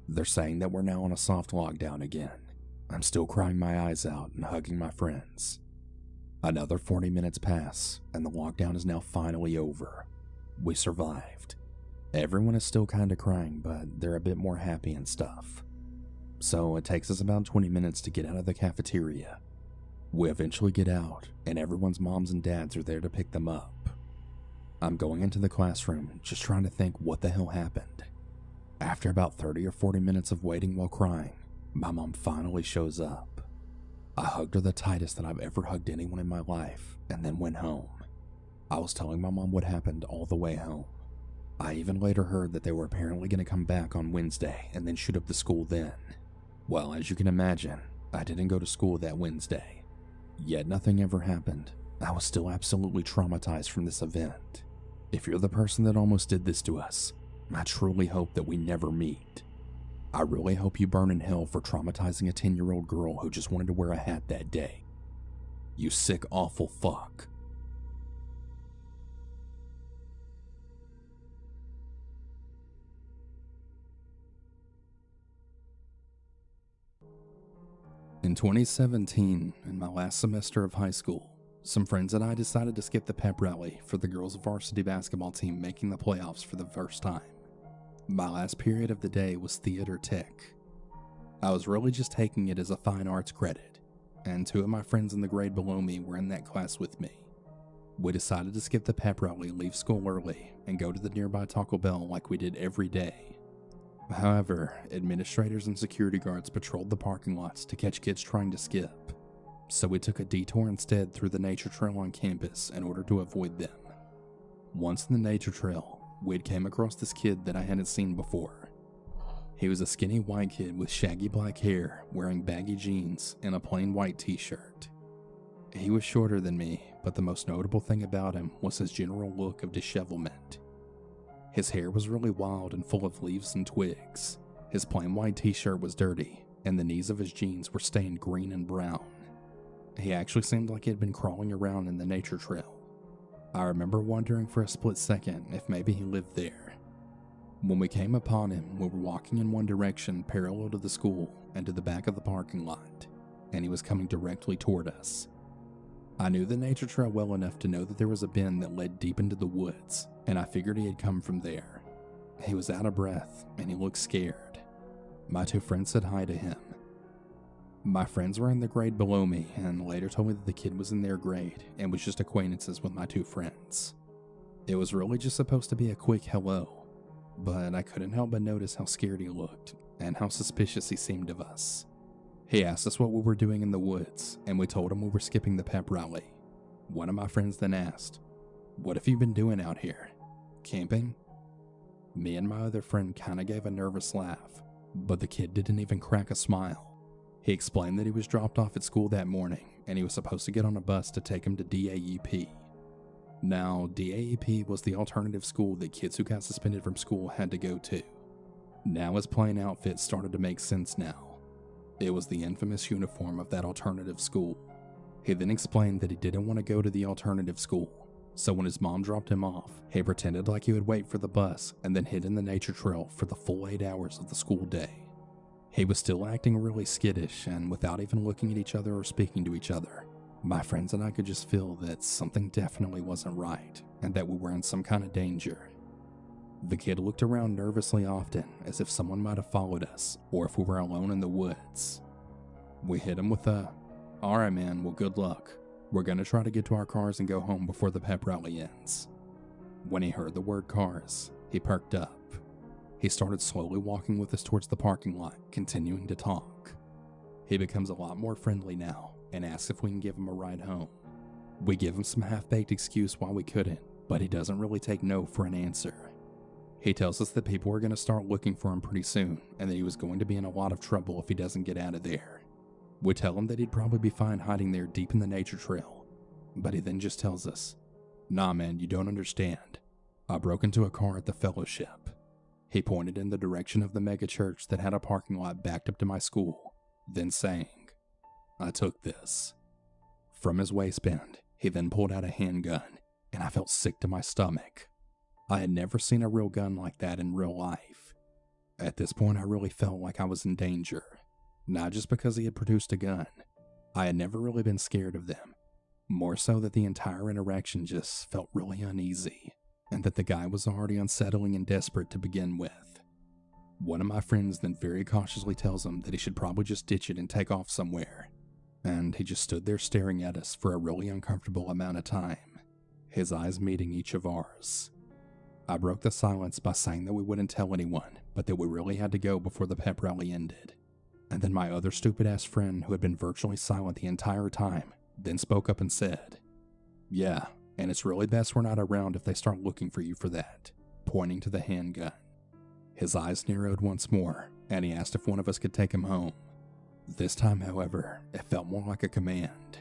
They're saying that we're now on a soft lockdown again. I'm still crying my eyes out and hugging my friends. Another 40 minutes pass, and the lockdown is now finally over. We survived. Everyone is still kinda crying, but they're a bit more happy and stuff. So it takes us about 20 minutes to get out of the cafeteria. We eventually get out, and everyone's moms and dads are there to pick them up. I'm going into the classroom, just trying to think what the hell happened. After about 30 or 40 minutes of waiting while crying, my mom finally shows up. I hugged her the tightest that I've ever hugged anyone in my life, and then went home. I was telling my mom what happened all the way home. I even later heard that they were apparently going to come back on Wednesday and then shoot up the school then. Well, as you can imagine, I didn't go to school that Wednesday. Yet nothing ever happened. I was still absolutely traumatized from this event. If you're the person that almost did this to us, I truly hope that we never meet. I really hope you burn in hell for traumatizing a 10-year-old girl who just wanted to wear a hat that day. You sick, awful fuck. In 2017, in my last semester of high school, some friends and I decided to skip the pep rally for the girls' varsity basketball team making the playoffs for the first time. My last period of the day was theater tech. I was really just taking it as a fine arts credit, and two of my friends in the grade below me were in that class with me. We decided to skip the pep rally, leave school early, and go to the nearby Taco Bell like we did every day. However, administrators and security guards patrolled the parking lots to catch kids trying to skip, so we took a detour instead through the nature trail on campus in order to avoid them. Once in the nature trail, we came across this kid that I hadn't seen before. He was a skinny white kid with shaggy black hair, wearing baggy jeans and a plain white t-shirt. He was shorter than me, but the most notable thing about him was his general look of dishevelment. His hair was really wild and full of leaves and twigs. His plain white t-shirt was dirty, and the knees of his jeans were stained green and brown. He actually seemed like he had been crawling around in the nature trail. I remember wondering for a split second if maybe he lived there. When we came upon him, we were walking in one direction parallel to the school and to the back of the parking lot, and he was coming directly toward us. I knew the nature trail well enough to know that there was a bend that led deep into the woods, and I figured he had come from there. He was out of breath, and he looked scared. My two friends said hi to him. My friends were in the grade below me, and later told me that the kid was in their grade, and was just acquaintances with my two friends. It was really just supposed to be a quick hello, but I couldn't help but notice how scared he looked, and how suspicious he seemed of us. He asked us what we were doing in the woods, and we told him we were skipping the pep rally. One of my friends then asked, "What have you been doing out here? Camping?" Me and my other friend kinda gave a nervous laugh, but the kid didn't even crack a smile. He explained that he was dropped off at school that morning, and he was supposed to get on a bus to take him to DAEP. Now, DAEP was the alternative school that kids who got suspended from school had to go to. Now his plain outfit started to make sense now. It was the infamous uniform of that alternative school. He then explained that he didn't want to go to the alternative school, So when his mom dropped him off, he pretended like he would wait for the bus and then hid in the nature trail for the full 8 hours of the school day. He was still acting really skittish, and without even looking at each other or speaking to each other, my friends and I could just feel that something definitely wasn't right and that we were in some kind of danger. The kid looked around nervously often, as if someone might have followed us or if we were alone in the woods. We hit him with a, "Alright man, well good luck. We're gonna try to get to our cars and go home before the pep rally ends." When he heard the word cars, he perked up. He started slowly walking with us towards the parking lot, continuing to talk. He becomes a lot more friendly now and asks if we can give him a ride home. We give him some half-baked excuse why we couldn't, but he doesn't really take no for an answer. He tells us that people are going to start looking for him pretty soon and that he was going to be in a lot of trouble if he doesn't get out of there. We tell him that he'd probably be fine hiding there deep in the nature trail, but he then just tells us, "Nah man, you don't understand. I broke into a car at the fellowship." He pointed in the direction of the mega church that had a parking lot backed up to my school, then saying, "I took this." From his waistband, he then pulled out a handgun, and I felt sick to my stomach. I had never seen a real gun like that in real life. At this point, I really felt like I was in danger. Not just because he had produced a gun. I had never really been scared of them. More so that the entire interaction just felt really uneasy, and that the guy was already unsettling and desperate to begin with. One of my friends then very cautiously tells him that he should probably just ditch it and take off somewhere. And he just stood there staring at us for a really uncomfortable amount of time, his eyes meeting each of ours. I broke the silence by saying that we wouldn't tell anyone, but that we really had to go before the pep rally ended. And then my other stupid-ass friend, who had been virtually silent the entire time, then spoke up and said, "Yeah, and it's really best we're not around if they start looking for you for that," pointing to the handgun. His eyes narrowed once more, and he asked if one of us could take him home. This time, however, it felt more like a command.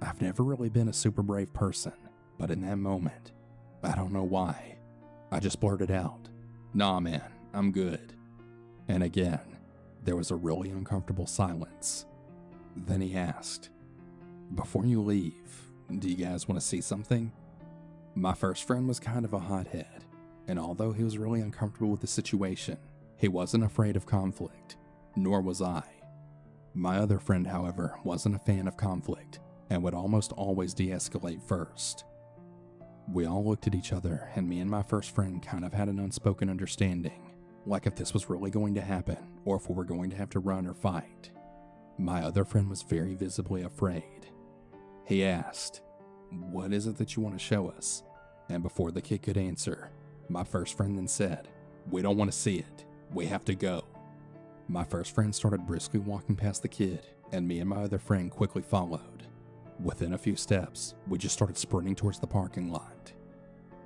I've never really been a super brave person, but in that moment, I don't know why, I just blurted out, "Nah man, I'm good." And again, there was a really uncomfortable silence. Then he asked, "Before you leave, do you guys want to see something?" My first friend was kind of a hothead, and although he was really uncomfortable with the situation, he wasn't afraid of conflict, nor was I. My other friend, however, wasn't a fan of conflict, and would almost always de-escalate first. We all looked at each other, and me and my first friend kind of had an unspoken understanding, like if this was really going to happen, or if we were going to have to run or fight. My other friend was very visibly afraid. He asked, "What is it that you want to show us?" And before the kid could answer, my first friend then said, "We don't want to see it. We have to go." My first friend started briskly walking past the kid, and me and my other friend quickly followed. Within a few steps, we just started sprinting towards the parking lot.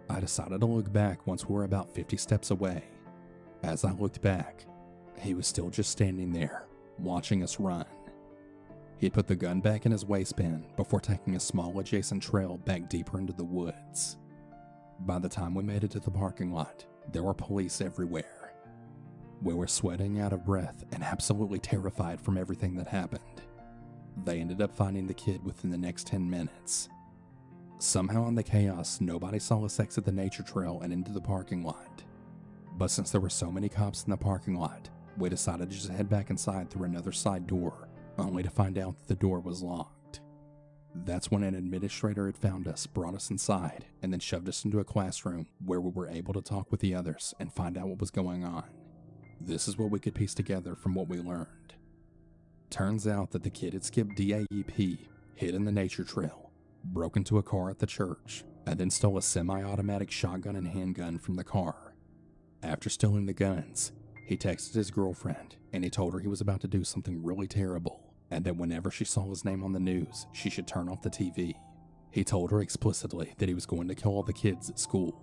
I decided to look back once we were about 50 steps away. As I looked back, he was still just standing there, watching us run. He put the gun back in his waistband before taking a small adjacent trail back deeper into the woods. By the time we made it to the parking lot, there were police everywhere. We were sweating out of breath and absolutely terrified from everything that happened. They ended up finding the kid within the next 10 minutes. Somehow in the chaos, nobody saw us exit the nature trail and into the parking lot. But since there were so many cops in the parking lot, we decided to just head back inside through another side door, only to find out that the door was locked. That's when an administrator had found us, brought us inside, and then shoved us into a classroom where we were able to talk with the others and find out what was going on. This is what we could piece together from what we learned. Turns out that the kid had skipped DAEP, hid in the nature trail, broke into a car at the church, and then stole a semi-automatic shotgun and handgun from the car. After stealing the guns, he texted his girlfriend, and he told her he was about to do something really terrible, and that whenever she saw his name on the news, she should turn off the TV. He told her explicitly that he was going to kill all the kids at school.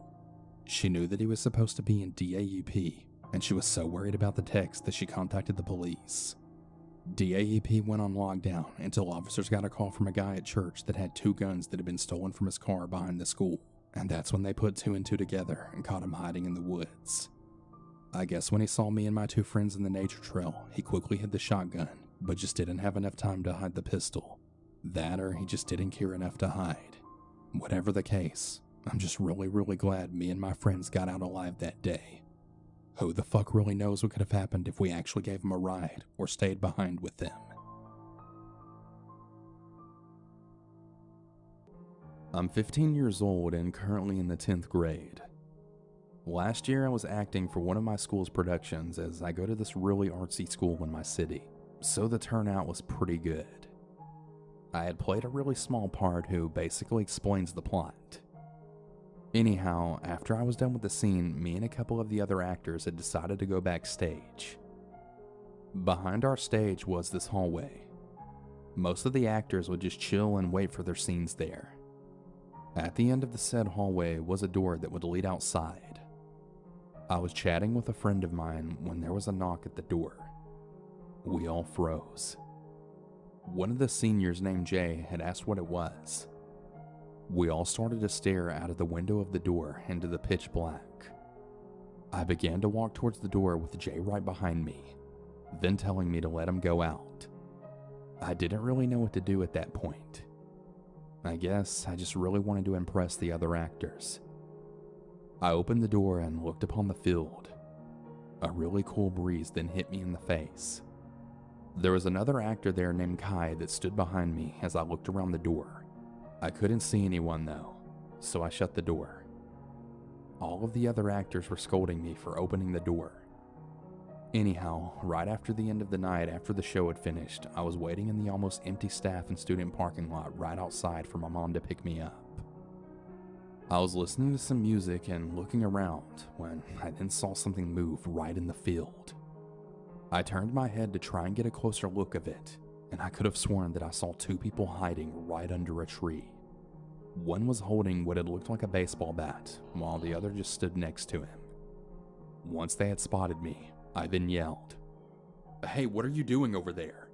She knew that he was supposed to be in DAEP, and she was so worried about the text that she contacted the police. DAEP went on lockdown until officers got a call from a guy at church that had 2 guns that had been stolen from his car behind the school, and that's when they put 2 and 2 together and caught him hiding in the woods. I guess when he saw me and my 2 friends in the nature trail, he quickly hid the shotgun, but just didn't have enough time to hide the pistol. That or he just didn't care enough to hide. Whatever the case, I'm just really glad me and my friends got out alive that day. Who the fuck really knows what could have happened if we actually gave them a ride or stayed behind with them. I'm 15 years old and currently in the 10th grade. Last year I was acting for one of my school's productions as I go to this really artsy school in my city, so the turnout was pretty good. I had played a really small part who basically explains the plot. Anyhow, after I was done with the scene, me and a couple of the other actors had decided to go backstage. Behind our stage was this hallway. Most of the actors would just chill and wait for their scenes there. At the end of the said hallway was a door that would lead outside. I was chatting with a friend of mine when there was a knock at the door. We all froze. One of the seniors named Jay had asked what it was. We all started to stare out of the window of the door into the pitch black. I began to walk towards the door with Jay right behind me, then telling me to let him go out. I didn't really know what to do at that point. I guess I just really wanted to impress the other actors. I opened the door and looked upon the field. A really cool breeze then hit me in the face. There was another actor there named Kai that stood behind me as I looked around the door. I couldn't see anyone though, so I shut the door. All of the other actors were scolding me for opening the door. Anyhow, right after the end of the night after the show had finished, I was waiting in the almost empty staff and student parking lot right outside for my mom to pick me up. I was listening to some music and looking around when I then saw something move right in the field. I turned my head to try and get a closer look of it, and I could have sworn that I saw two people hiding right under a tree. One was holding what had looked like a baseball bat, while the other just stood next to him. Once they had spotted me, I then yelled, "Hey, what are you doing over there?"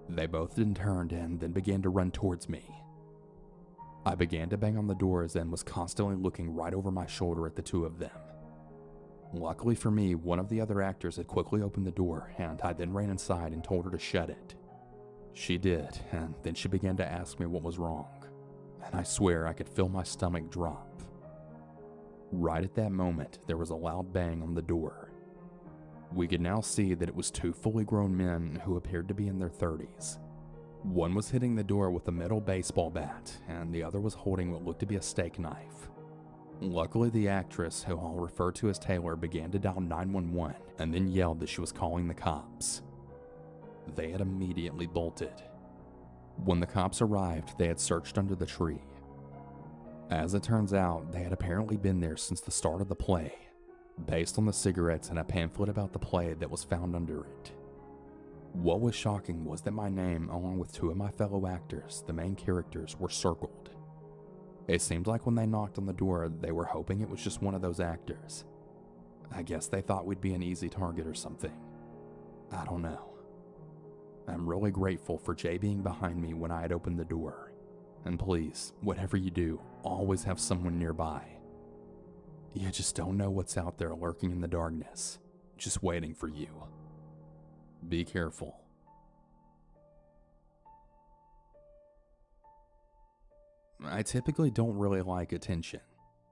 They both then turned and then began to run towards me. I began to bang on the doors and was constantly looking right over my shoulder at the two of them. Luckily for me, one of the other actors had quickly opened the door, and I then ran inside and told her to shut it. She did, and then she began to ask me what was wrong, and I swear I could feel my stomach drop. Right at that moment, there was a loud bang on the door. We could now see that it was two fully grown men who appeared to be in their 30s. One was hitting the door with a metal baseball bat, and the other was holding what looked to be a steak knife. Luckily, the actress, who I'll refer to as Taylor, began to dial 911 and then yelled that she was calling the cops. They had immediately bolted. When the cops arrived, they had searched under the tree. As it turns out, they had apparently been there since the start of the play, based on the cigarettes and a pamphlet about the play that was found under it. What was shocking was that my name, along with two of my fellow actors, the main characters, were circled. It seemed like when they knocked on the door, they were hoping it was just one of those actors. I guess they thought we'd be an easy target or something. I don't know. I'm really grateful for Jay being behind me when I had opened the door. And please, whatever you do, always have someone nearby. You just don't know what's out there lurking in the darkness, just waiting for you. Be careful. I typically don't really like attention,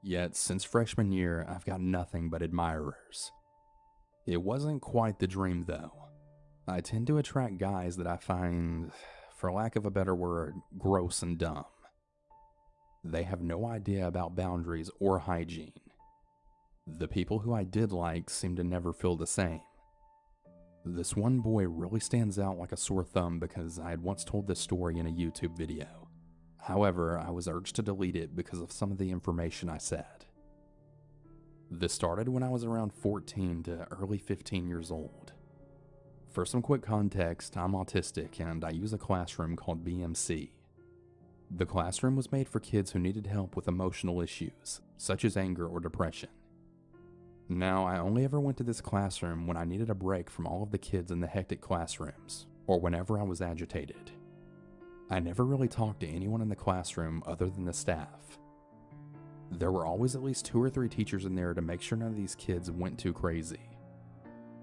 yet since freshman year I've got nothing but admirers. It wasn't quite the dream though. I tend to attract guys that I find, for lack of a better word, gross and dumb. They have no idea about boundaries or hygiene. The people who I did like seem to never feel the same. This one boy really stands out like a sore thumb because I had once told this story in a YouTube video. However, I was urged to delete it because of some of the information I said. This started when I was around 14 to early 15 years old. For some quick context, I'm autistic and I use a classroom called BMC. The classroom was made for kids who needed help with emotional issues, such as anger or depression. Now, I only ever went to this classroom when I needed a break from all of the kids in the hectic classrooms, or whenever I was agitated. I never really talked to anyone in the classroom other than the staff. There were always at least 2 or 3 teachers in there to make sure none of these kids went too crazy.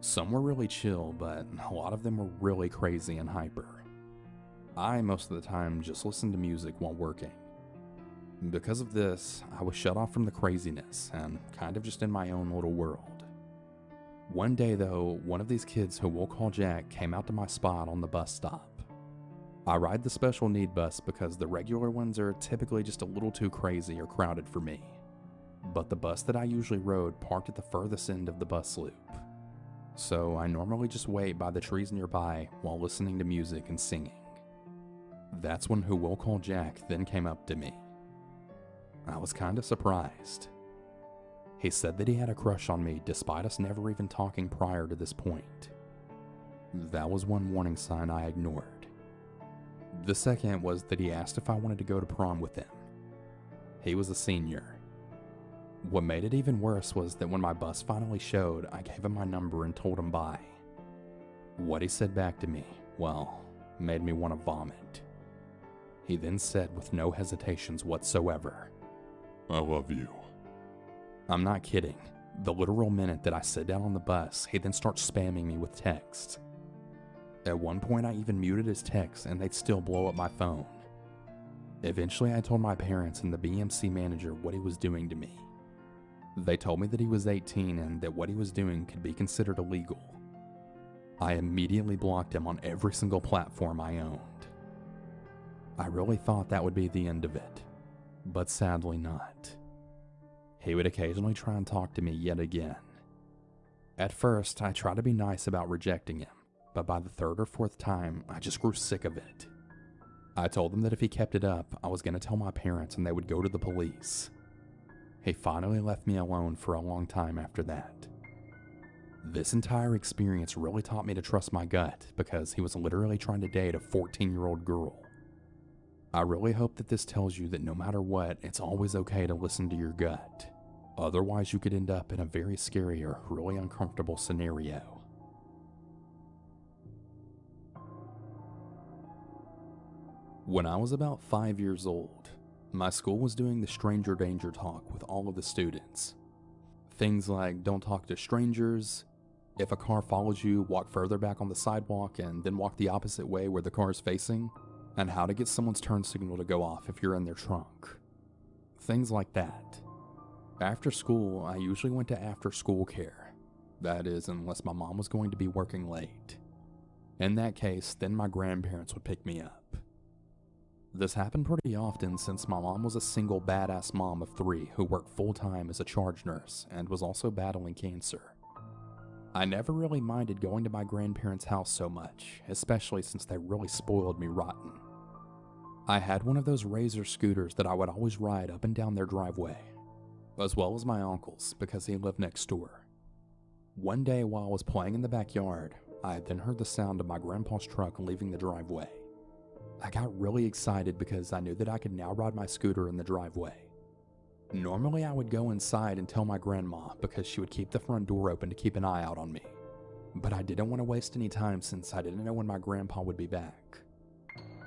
Some were really chill, but a lot of them were really crazy and hyper. I, most of the time, just listened to music while working. Because of this, I was shut off from the craziness and kind of just in my own little world. One day though, one of these kids who we'll call Jack came out to my spot on the bus stop. I ride the special need bus because the regular ones are typically just a little too crazy or crowded for me. But the bus that I usually rode parked at the furthest end of the bus loop. So I normally just wait by the trees nearby while listening to music and singing. That's when who we'll call Jack then came up to me. I was kind of surprised. He said that he had a crush on me despite us never even talking prior to this point. That was one warning sign I ignored. The second was that he asked if I wanted to go to prom with him. He was a senior. What made it even worse was that when my bus finally showed, I gave him my number and told him bye. What he said back to me, well, made me want to vomit. He then said with no hesitations whatsoever, "I love you." I'm not kidding. The literal minute that I sit down on the bus, he then starts spamming me with texts. At one point I even muted his texts and they'd still blow up my phone. Eventually I told my parents and the BMC manager what he was doing to me. They told me that he was 18 and that what he was doing could be considered illegal. I immediately blocked him on every single platform I owned. I really thought that would be the end of it, but sadly not. He would occasionally try and talk to me yet again. At first, I tried to be nice about rejecting him, but by the third or fourth time, I just grew sick of it. I told him that if he kept it up, I was going to tell my parents and they would go to the police. He finally left me alone for a long time after that. This entire experience really taught me to trust my gut because he was literally trying to date a 14-year-old girl. I really hope that this tells you that no matter what, it's always okay to listen to your gut. Otherwise, you could end up in a very scary or really uncomfortable scenario. When I was about 5 years old, my school was doing the stranger danger talk with all of the students. Things like don't talk to strangers, if a car follows you, walk further back on the sidewalk and then walk the opposite way where the car is facing, and how to get someone's turn signal to go off if you're in their trunk. Things like that. After school, I usually went to after school care. That is, unless my mom was going to be working late. In that case, then my grandparents would pick me up. This happened pretty often since my mom was a single badass mom of 3 who worked full-time as a charge nurse and was also battling cancer. I never really minded going to my grandparents' house so much, especially since they really spoiled me rotten. I had one of those Razor scooters that I would always ride up and down their driveway, as well as my uncle's because he lived next door. One day while I was playing in the backyard, I had then heard the sound of my grandpa's truck leaving the driveway. I got really excited because I knew that I could now ride my scooter in the driveway. Normally I would go inside and tell my grandma because she would keep the front door open to keep an eye out on me. But I didn't want to waste any time since I didn't know when my grandpa would be back.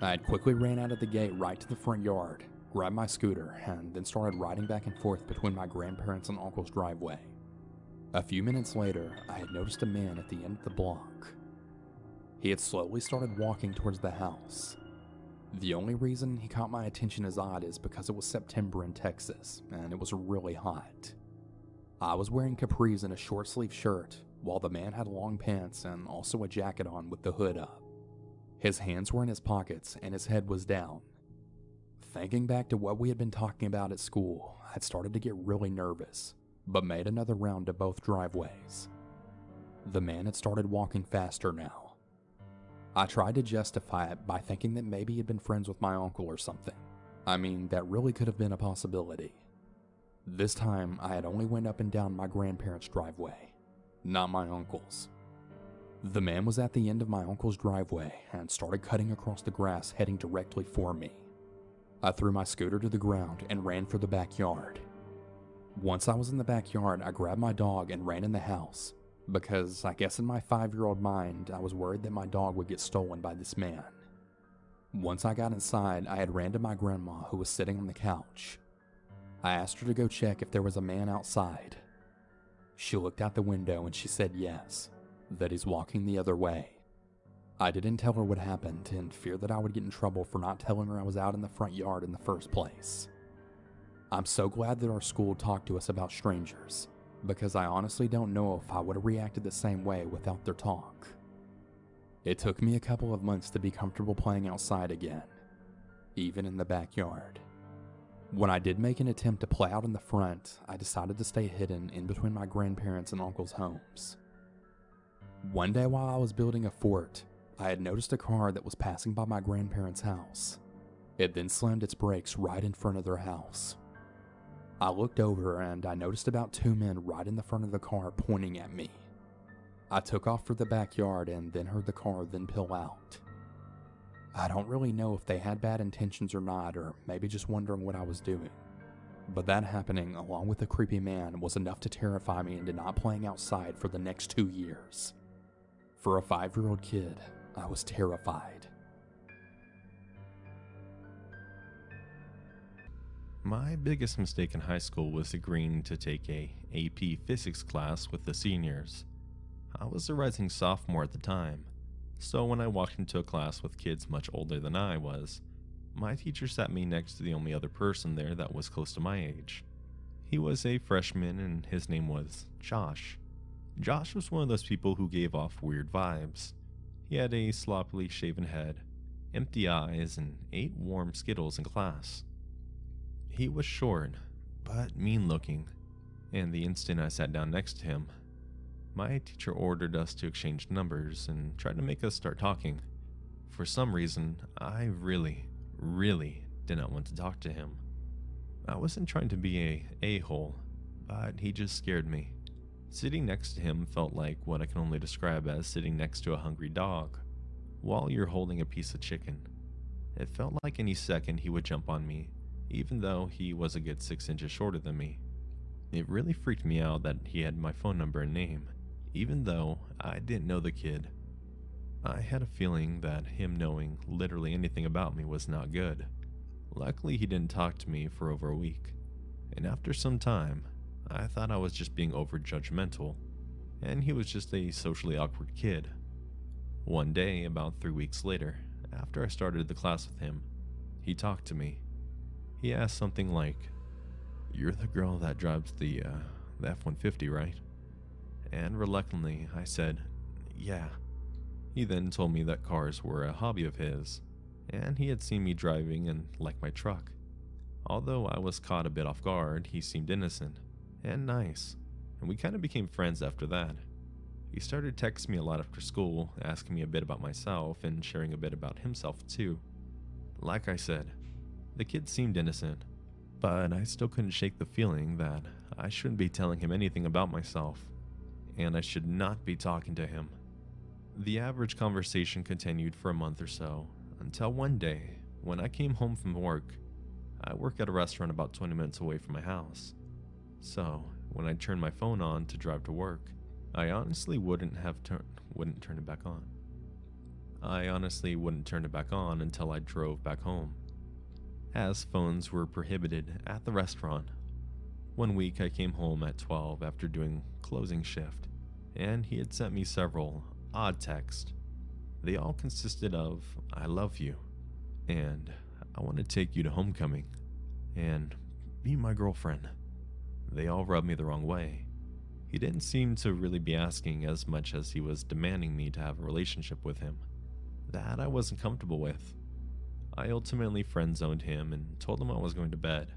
I had quickly ran out of the gate right to the front yard, grabbed my scooter, and then started riding back and forth between my grandparents' and uncle's driveway. A few minutes later, I had noticed a man at the end of the block. He had slowly started walking towards the house. The only reason he caught my attention as odd is because it was September in Texas, and it was really hot. I was wearing capris and a short sleeve shirt, while the man had long pants and also a jacket on with the hood up. His hands were in his pockets and his head was down. Thinking back to what we had been talking about at school, I'd started to get really nervous, but made another round to both driveways. The man had started walking faster now. I tried to justify it by thinking that maybe he'd been friends with my uncle or something. I mean, that really could have been a possibility. This time, I had only went up and down my grandparents' driveway, not my uncle's. The man was at the end of my uncle's driveway and started cutting across the grass heading directly for me. I threw my scooter to the ground and ran for the backyard. Once I was in the backyard, I grabbed my dog and ran in the house. Because I guess in my 5-year-old mind, I was worried that my dog would get stolen by this man. Once I got inside, I had ran to my grandma who was sitting on the couch. I asked her to go check if there was a man outside. She looked out the window and she said yes, that he's walking the other way. I didn't tell her what happened in fear that I would get in trouble for not telling her I was out in the front yard in the first place. I'm so glad that our school talked to us about strangers, because I honestly don't know if I would have reacted the same way without their talk. It took me a couple of months to be comfortable playing outside again, even in the backyard. When I did make an attempt to play out in the front, I decided to stay hidden in between my grandparents' and uncle's homes. One day while I was building a fort, I had noticed a car that was passing by my grandparents' house. It then slammed its brakes right in front of their house. I looked over and I noticed about 2 men right in the front of the car pointing at me. I took off for the backyard and then heard the car then pull out. I don't really know if they had bad intentions or not, or maybe just wondering what I was doing. But that happening, along with the creepy man, was enough to terrify me into not playing outside for the next 2 years. For a 5-year-old kid, I was terrified. My biggest mistake in high school was agreeing to take a AP physics class with the seniors. I was a rising sophomore at the time, so when I walked into a class with kids much older than I was, my teacher sat me next to the only other person there that was close to my age. He was a freshman and his name was Josh. Josh was one of those people who gave off weird vibes. He had a sloppily shaven head, empty eyes, and ate warm Skittles in class. He was short, but mean-looking, and the instant I sat down next to him, my teacher ordered us to exchange numbers and tried to make us start talking. For some reason, I really did not want to talk to him. I wasn't trying to be a a-hole, but he just scared me. Sitting next to him felt like what I can only describe as sitting next to a hungry dog while you're holding a piece of chicken. It felt like any second he would jump on me, even though he was a good 6 inches shorter than me. It really freaked me out that he had my phone number and name, even though I didn't know the kid. I had a feeling that him knowing literally anything about me was not good. Luckily, he didn't talk to me for over a week, and after some time, I thought I was just being over-judgmental, and he was just a socially awkward kid. One day, about 3 weeks later, after I started the class with him, he talked to me. He asked something like, "You're the girl that drives the F-150, right?" And reluctantly, I said, "Yeah." He then told me that cars were a hobby of his, and he had seen me driving and liked my truck. Although I was caught a bit off guard, he seemed innocent and nice, and we kind of became friends after that. He started texting me a lot after school, asking me a bit about myself and sharing a bit about himself too. Like I said, the kid seemed innocent, but I still couldn't shake the feeling that I shouldn't be telling him anything about myself, and I should not be talking to him. The average conversation continued for a month or so, until one day, when I came home from work. I work at a restaurant about 20 minutes away from my house, so when I turned my phone on to drive to work, I honestly wouldn't turn it back on. I honestly wouldn't turn it back on until I drove back home, as phones were prohibited at the restaurant. One week I came home at 12 after doing closing shift, and he had sent me several odd texts. They all consisted of, "I love you," and "I want to take you to homecoming," and "Be my girlfriend." They all rubbed me the wrong way. He didn't seem to really be asking as much as he was demanding me to have a relationship with him. That I wasn't comfortable with. I ultimately friend-zoned him and told him I was going to bed.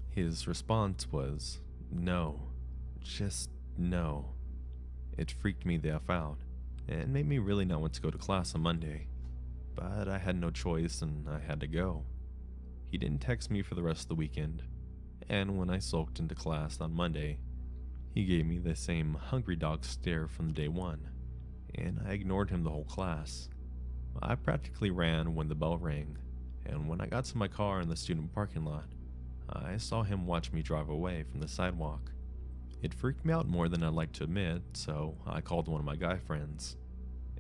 His response was, "No. Just no." It freaked me the F out, and made me really not want to go to class on Monday. But I had no choice and I had to go. He didn't text me for the rest of the weekend, and when I sulked into class on Monday, he gave me the same hungry dog stare from day one, and I ignored him the whole class. I practically ran when the bell rang, and when I got to my car in the student parking lot, I saw him watch me drive away from the sidewalk. It freaked me out more than I'd like to admit, so I called one of my guy friends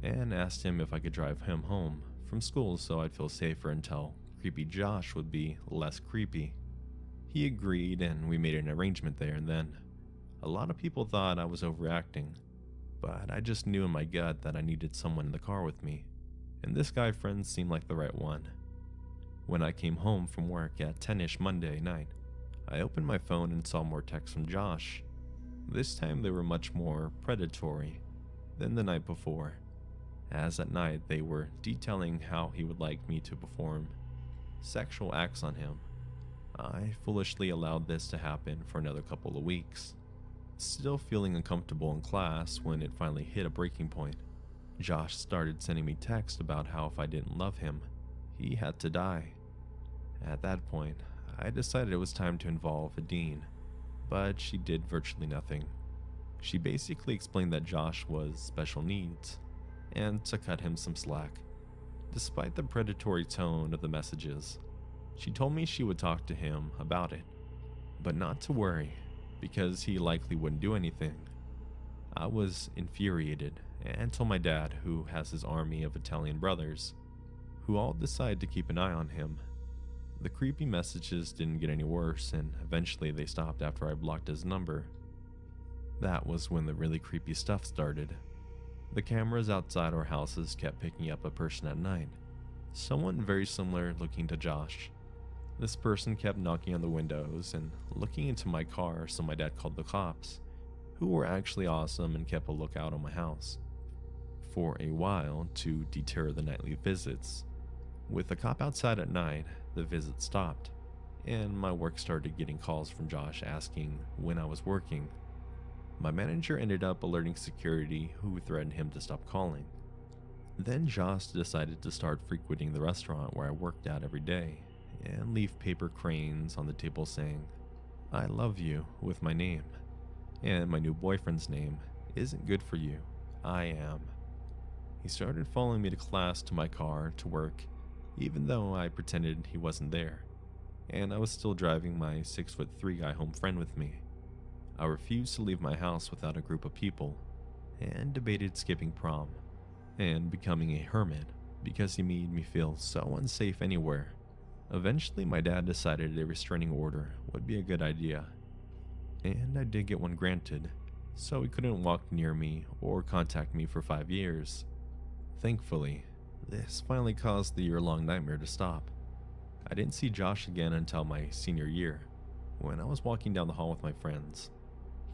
and asked him if I could drive him home from school so I'd feel safer until creepy Josh would be less creepy. He agreed and we made an arrangement there and then. A lot of people thought I was overreacting, but I just knew in my gut that I needed someone in the car with me, and this guy friend seemed like the right one. When I came home from work at 10ish Monday night, I opened my phone and saw more texts from Josh. This time they were much more predatory than the night before, as at night they were detailing how he would like me to perform sexual acts on him. I foolishly allowed this to happen for another couple of weeks, still feeling uncomfortable in class when it finally hit a breaking point. Josh started sending me texts about how if I didn't love him, he had to die. At that point, I decided it was time to involve a dean, but she did virtually nothing. She basically explained that Josh was special needs, and to cut him some slack. Despite the predatory tone of the messages, she told me she would talk to him about it, but not to worry, because he likely wouldn't do anything. I was infuriated and told my dad, who has his army of Italian brothers, who all decided to keep an eye on him. The creepy messages didn't get any worse, and eventually they stopped after I blocked his number. That was when the really creepy stuff started. The cameras outside our houses kept picking up a person at night, someone very similar looking to Josh. This person kept knocking on the windows and looking into my car, so my dad called the cops, who were actually awesome and kept a lookout on my house for a while to deter the nightly visits. With the cop outside at night, the visit stopped, and my work started getting calls from Josh asking when I was working. My manager ended up alerting security, who threatened him to stop calling. Then Josh decided to start frequenting the restaurant where I worked at every day and leave paper cranes on the table saying, "I love you," with my name, and my new boyfriend's name isn't good for you, I am. He started following me to class, to my car, to work, even though I pretended he wasn't there, and I was still driving my 6'3" guy home friend with me. I refused to leave my house without a group of people, and debated skipping prom and becoming a hermit because he made me feel so unsafe anywhere. Eventually, my dad decided a restraining order would be a good idea, and I did get one granted, so he couldn't walk near me or contact me for 5 years. Thankfully, this finally caused the year-long nightmare to stop. I didn't see Josh again until my senior year, when I was walking down the hall with my friends.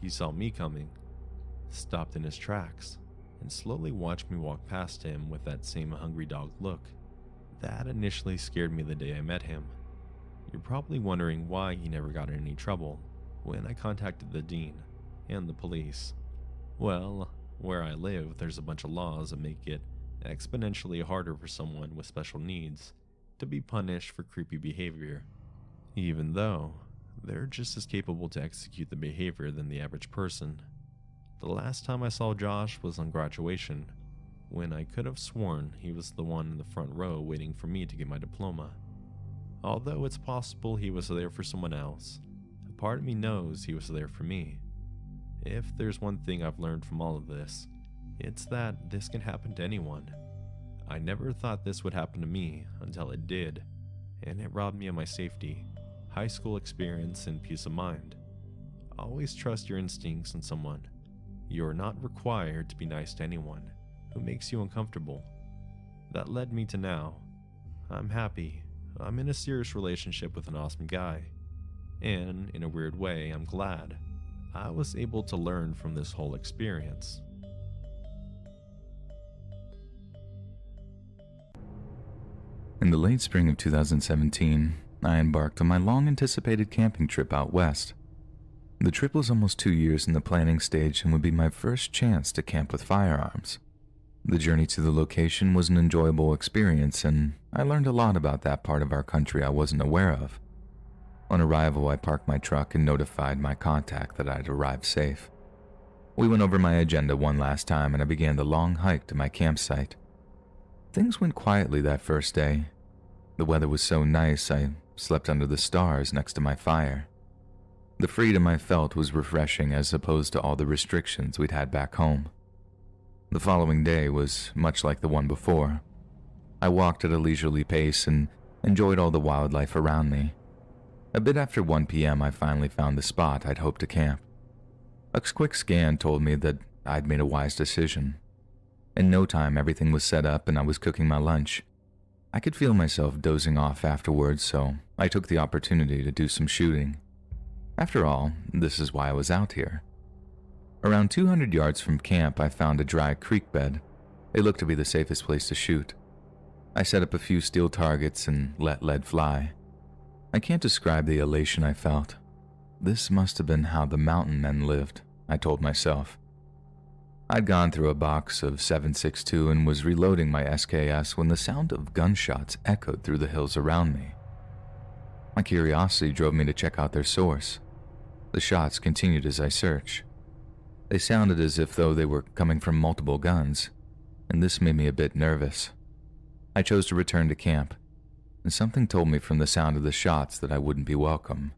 He saw me coming, stopped in his tracks, and slowly watched me walk past him with that same hungry dog look. That initially scared me the day I met him. You're probably wondering why he never got in any trouble when I contacted the dean and the police. Well, where I live, there's a bunch of laws that make it exponentially harder for someone with special needs to be punished for creepy behavior, even though they're just as capable to execute the behavior than the average person. The last time I saw Josh was on graduation, when I could have sworn he was the one in the front row waiting for me to get my diploma. Although it's possible he was there for someone else, a part of me knows he was there for me. If there's one thing I've learned from all of this, it's that this can happen to anyone. I never thought this would happen to me until it did, and it robbed me of my safety, high school experience, and peace of mind. Always trust your instincts in someone. You're not required to be nice to anyone who makes you uncomfortable. That led me to now. I'm happy. I'm in a serious relationship with an awesome guy. And in a weird way, I'm glad I was able to learn from this whole experience. In the late spring of 2017, I embarked on my long-anticipated camping trip out west. The trip was almost 2 years in the planning stage and would be my first chance to camp with firearms. The journey to the location was an enjoyable experience, and I learned a lot about that part of our country I wasn't aware of. On arrival, I parked my truck and notified my contact that I'd arrived safe. We went over my agenda one last time, and I began the long hike to my campsite. Things went quietly that first day. The weather was so nice, I slept under the stars next to my fire. The freedom I felt was refreshing as opposed to all the restrictions we'd had back home. The following day was much like the one before. I walked at a leisurely pace and enjoyed all the wildlife around me. A bit after 1 p.m., I finally found the spot I'd hoped to camp. A quick scan told me that I'd made a wise decision. In no time, everything was set up and I was cooking my lunch. I could feel myself dozing off afterwards, so I took the opportunity to do some shooting. After all, this is why I was out here. Around 200 yards from camp, I found a dry creek bed. It looked to be the safest place to shoot. I set up a few steel targets and let lead fly. I can't describe the elation I felt. This must have been how the mountain men lived, I told myself. I'd gone through a box of 7.62 and was reloading my SKS when the sound of gunshots echoed through the hills around me. My curiosity drove me to check out their source. The shots continued as I searched. They sounded as if though they were coming from multiple guns, and this made me a bit nervous. I chose to return to camp, and something told me from the sound of the shots that I wouldn't be welcome,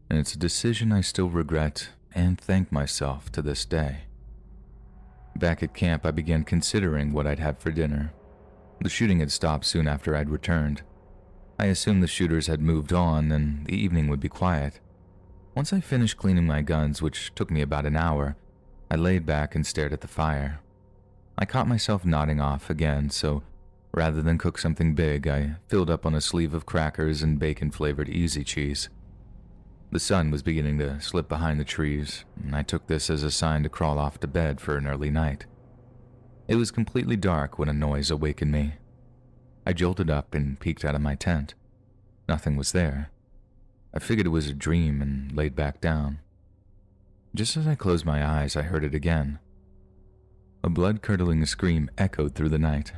and it's a decision I still regret and thank myself to this day. Back at camp, I began considering what I'd have for dinner. The shooting had stopped soon after I'd returned. I assumed the shooters had moved on and the evening would be quiet. Once I finished cleaning my guns, which took me about an hour, I laid back and stared at the fire. I caught myself nodding off again, so rather than cook something big, I filled up on a sleeve of crackers and bacon-flavored easy cheese. The sun was beginning to slip behind the trees, and I took this as a sign to crawl off to bed for an early night. It was completely dark when a noise awakened me. I jolted up and peeked out of my tent. Nothing was there. I figured it was a dream and laid back down. Just as I closed my eyes, I heard it again. A blood-curdling scream echoed through the night.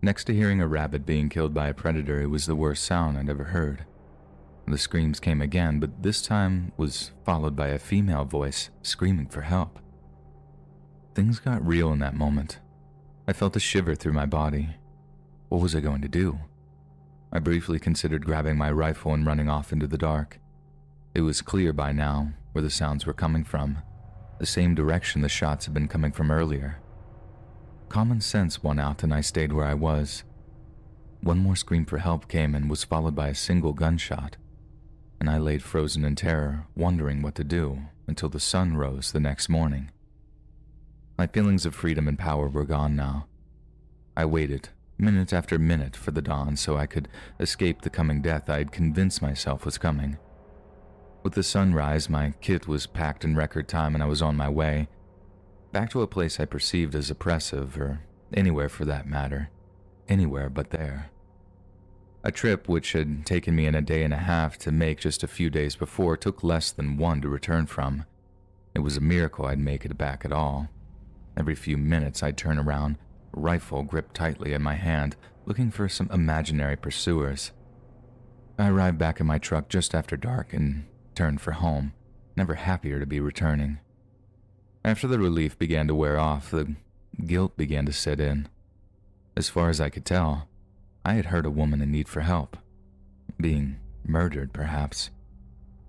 Next to hearing a rabbit being killed by a predator, it was the worst sound I'd ever heard. The screams came again, but this time was followed by a female voice screaming for help. Things got real in that moment. I felt a shiver through my body. What was I going to do? I briefly considered grabbing my rifle and running off into the dark. It was clear by now where the sounds were coming from, the same direction the shots had been coming from earlier. Common sense won out and I stayed where I was. One more scream for help came and was followed by a single gunshot, and I laid frozen in terror, wondering what to do until the sun rose the next morning. My feelings of freedom and power were gone now. I waited, minute after minute, for the dawn so I could escape the coming death I had convinced myself was coming. With the sunrise, my kit was packed in record time and I was on my way, back to a place I perceived as oppressive, or anywhere for that matter, anywhere but there. A trip which had taken me in a day and a half to make just a few days before took less than one to return from. It was a miracle I'd make it back at all. Every few minutes I'd turn around, rifle gripped tightly in my hand, looking for some imaginary pursuers. I arrived back in my truck just after dark and turned for home, never happier to be returning. After the relief began to wear off, the guilt began to set in. As far as I could tell, I had hurt a woman in need for help, being murdered perhaps,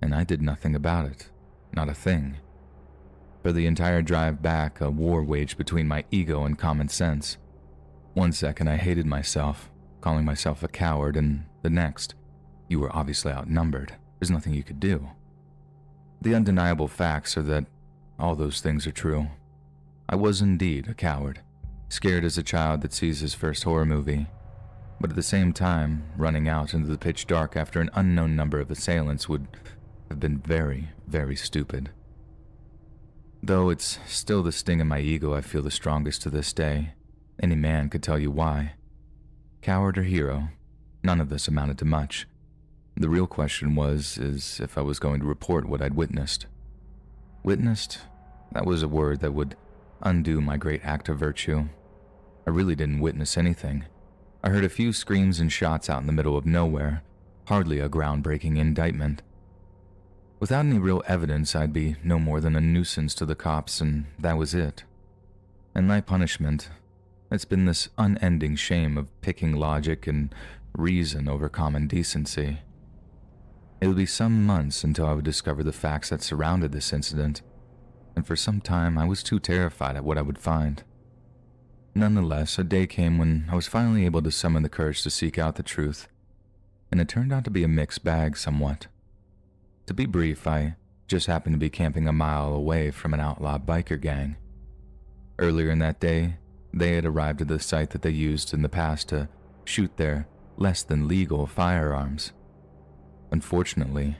and I did nothing about it, not a thing. For the entire drive back, a war waged between my ego and common sense. One second I hated myself, calling myself a coward, and the next, you were obviously outnumbered. There's nothing you could do. The undeniable facts are that all those things are true. I was indeed a coward, scared as a child that sees his first horror movie, but at the same time, running out into the pitch dark after an unknown number of assailants would have been very, very stupid. Though it's still the sting in my ego I feel the strongest to this day. Any man could tell you why. Coward or hero, none of this amounted to much. The real question is if I was going to report what I'd witnessed. Witnessed? That was a word that would undo my great act of virtue. I really didn't witness anything. I heard a few screams and shots out in the middle of nowhere, hardly a groundbreaking indictment. Without any real evidence, I'd be no more than a nuisance to the cops, and that was it. And my punishment, it's been this unending shame of picking logic and reason over common decency. It would be some months until I would discover the facts that surrounded this incident, and for some time I was too terrified at what I would find. Nonetheless, a day came when I was finally able to summon the courage to seek out the truth, and it turned out to be a mixed bag somewhat. To be brief, I just happened to be camping a mile away from an outlaw biker gang. Earlier in that day, they had arrived at the site that they used in the past to shoot their less than legal firearms. Unfortunately,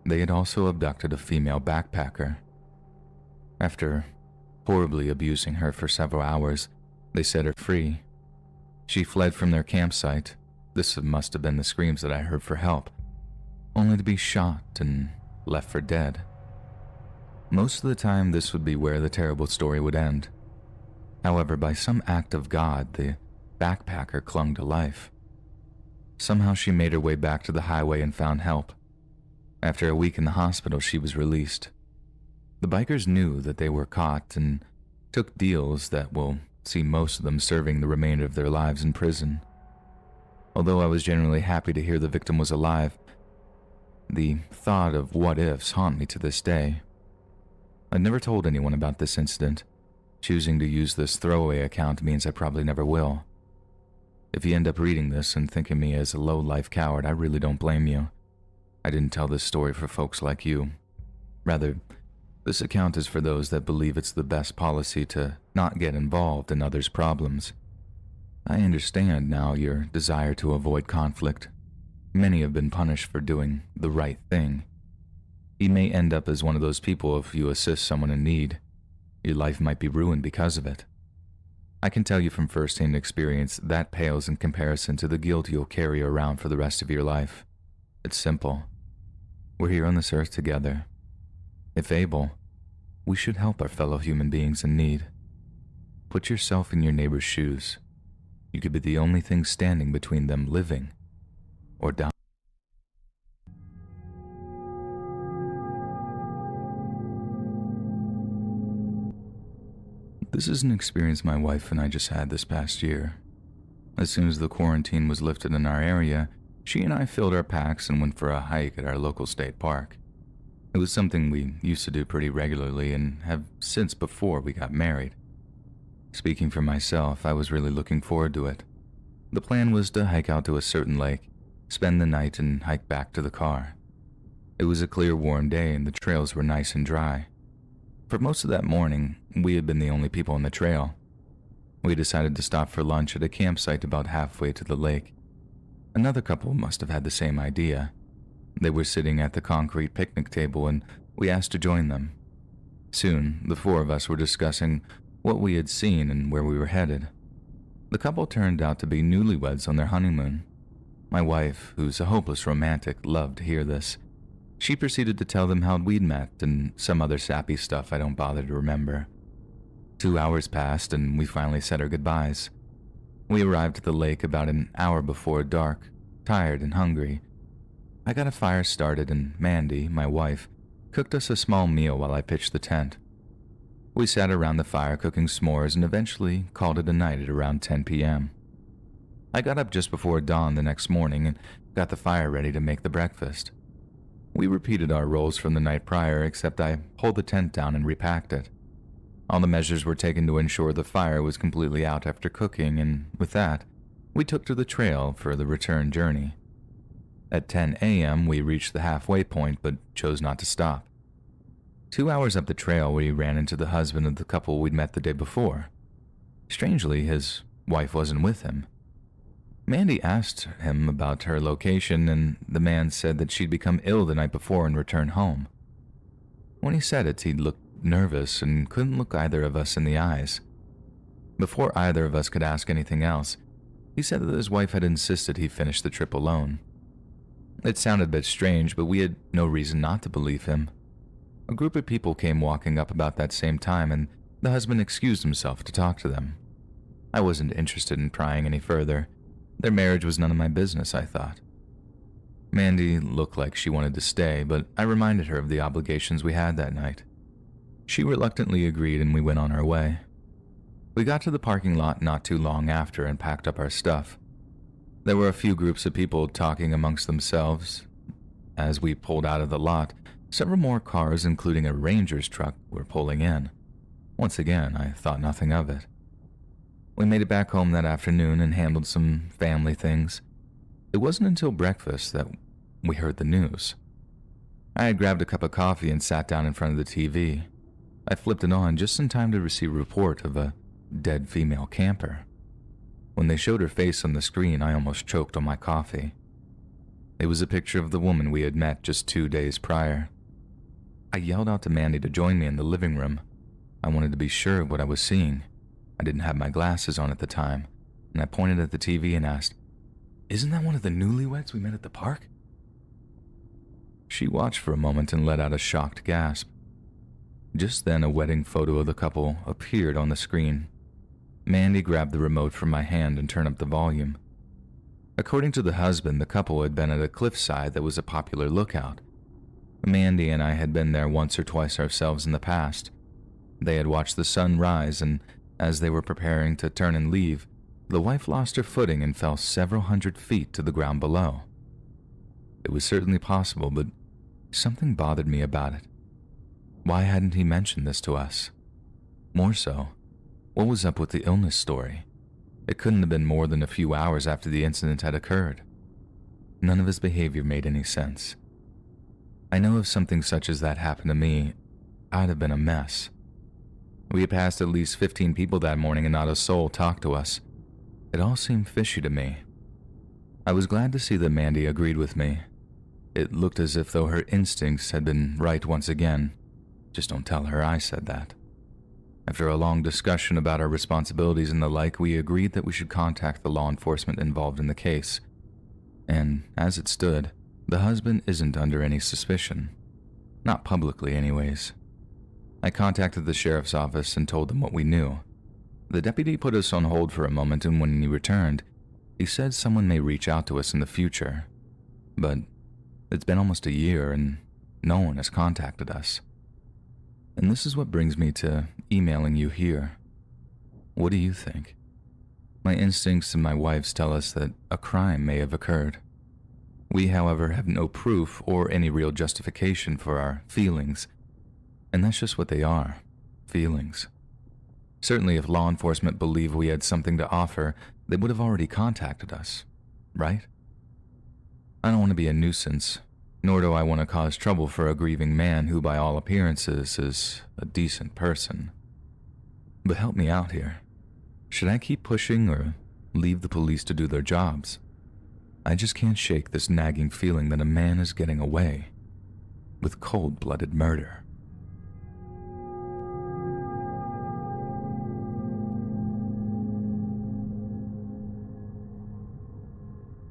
they had also abducted a female backpacker. After horribly abusing her for several hours, they set her free. She fled from their campsite. This must have been the screams that I heard for help, only to be shot and left for dead. Most of the time, this would be where the terrible story would end. However, by some act of God, the backpacker clung to life. Somehow she made her way back to the highway and found help. After a week in the hospital, she was released. The bikers knew that they were caught and took deals that will see most of them serving the remainder of their lives in prison. Although I was genuinely happy to hear the victim was alive, the thought of what-ifs haunt me to this day. I'd never told anyone about this incident. Choosing to use this throwaway account means I probably never will. If you end up reading this and thinking me as a low-life coward, I really don't blame you. I didn't tell this story for folks like you. Rather, this account is for those that believe it's the best policy to not get involved in others' problems. I understand now your desire to avoid conflict. Many have been punished for doing the right thing. You may end up as one of those people if you assist someone in need. Your life might be ruined because of it. I can tell you from first-hand experience that pales in comparison to the guilt you'll carry around for the rest of your life. It's simple. We're here on this earth together. If able, we should help our fellow human beings in need. Put yourself in your neighbor's shoes. You could be the only thing standing between them living or dying. This is an experience my wife and I just had this past year. As soon as the quarantine was lifted in our area, she and I filled our packs and went for a hike at our local state park. It was something we used to do pretty regularly and have since before we got married. Speaking for myself, I was really looking forward to it. The plan was to hike out to a certain lake, spend the night, and hike back to the car. It was a clear, warm day and the trails were nice and dry. For most of that morning, we had been the only people on the trail. We decided to stop for lunch at a campsite about halfway to the lake. Another couple must have had the same idea. They were sitting at the concrete picnic table and we asked to join them. Soon, the four of us were discussing what we had seen and where we were headed. The couple turned out to be newlyweds on their honeymoon. My wife, who's a hopeless romantic, loved to hear this. She proceeded to tell them how we'd met and some other sappy stuff I don't bother to remember. 2 hours passed and we finally said our goodbyes. We arrived at the lake about an hour before dark, tired and hungry. I got a fire started and Mandy, my wife, cooked us a small meal while I pitched the tent. We sat around the fire cooking s'mores and eventually called it a night at around 10 p.m. I got up just before dawn the next morning and got the fire ready to make the breakfast. We repeated our roles from the night prior, except I pulled the tent down and repacked it. All the measures were taken to ensure the fire was completely out after cooking, and with that, we took to the trail for the return journey. At 10 a.m., we reached the halfway point, but chose not to stop. 2 hours up the trail, we ran into the husband of the couple we'd met the day before. Strangely, his wife wasn't with him. Mandy asked him about her location, and the man said that she'd become ill the night before and returned home. When he said it, he looked nervous and couldn't look either of us in the eyes. Before either of us could ask anything else, he said that his wife had insisted he finish the trip alone. It sounded a bit strange, but we had no reason not to believe him. A group of people came walking up about that same time, and the husband excused himself to talk to them. I wasn't interested in prying any further. Their marriage was none of my business, I thought. Mandy looked like she wanted to stay, but I reminded her of the obligations we had that night. She reluctantly agreed and we went on our way. We got to the parking lot not too long after and packed up our stuff. There were a few groups of people talking amongst themselves. As we pulled out of the lot, several more cars, including a ranger's truck, were pulling in. Once again, I thought nothing of it. We made it back home that afternoon and handled some family things. It wasn't until breakfast that we heard the news. I had grabbed a cup of coffee and sat down in front of the TV. I flipped it on just in time to receive a report of a dead female camper. When they showed her face on the screen, I almost choked on my coffee. It was a picture of the woman we had met just 2 days prior. I yelled out to Mandy to join me in the living room. I wanted to be sure of what I was seeing. I didn't have my glasses on at the time, and I pointed at the TV and asked, "Isn't that one of the newlyweds we met at the park?" She watched for a moment and let out a shocked gasp. Just then, a wedding photo of the couple appeared on the screen. Mandy grabbed the remote from my hand and turned up the volume. According to the husband, the couple had been at a cliffside that was a popular lookout. Mandy and I had been there once or twice ourselves in the past. They had watched the sun rise, and as they were preparing to turn and leave, the wife lost her footing and fell several hundred feet to the ground below. It was certainly possible, but something bothered me about it. Why hadn't he mentioned this to us? More so, what was up with the illness story? It couldn't have been more than a few hours after the incident had occurred. None of his behavior made any sense. I know if something such as that happened to me, I'd have been a mess. We had passed at least 15 people that morning and not a soul talked to us. It all seemed fishy to me. I was glad to see that Mandy agreed with me. It looked as if though her instincts had been right once again. Just don't tell her I said that. After a long discussion about our responsibilities and the like, we agreed that we should contact the law enforcement involved in the case. And as it stood, the husband isn't under any suspicion. Not publicly, anyways. I contacted the sheriff's office and told them what we knew. The deputy put us on hold for a moment, and when he returned, he said someone may reach out to us in the future. But it's been almost a year and no one has contacted us. And this is what brings me to emailing you here. What do you think? My instincts and my wife's tell us that a crime may have occurred. We, however, have no proof or any real justification for our feelings. And that's just what they are, feelings. Certainly if law enforcement believed we had something to offer, they would have already contacted us, right? I don't want to be a nuisance, nor do I want to cause trouble for a grieving man who by all appearances is a decent person. But help me out here. Should I keep pushing or leave the police to do their jobs? I just can't shake this nagging feeling that a man is getting away with cold-blooded murder.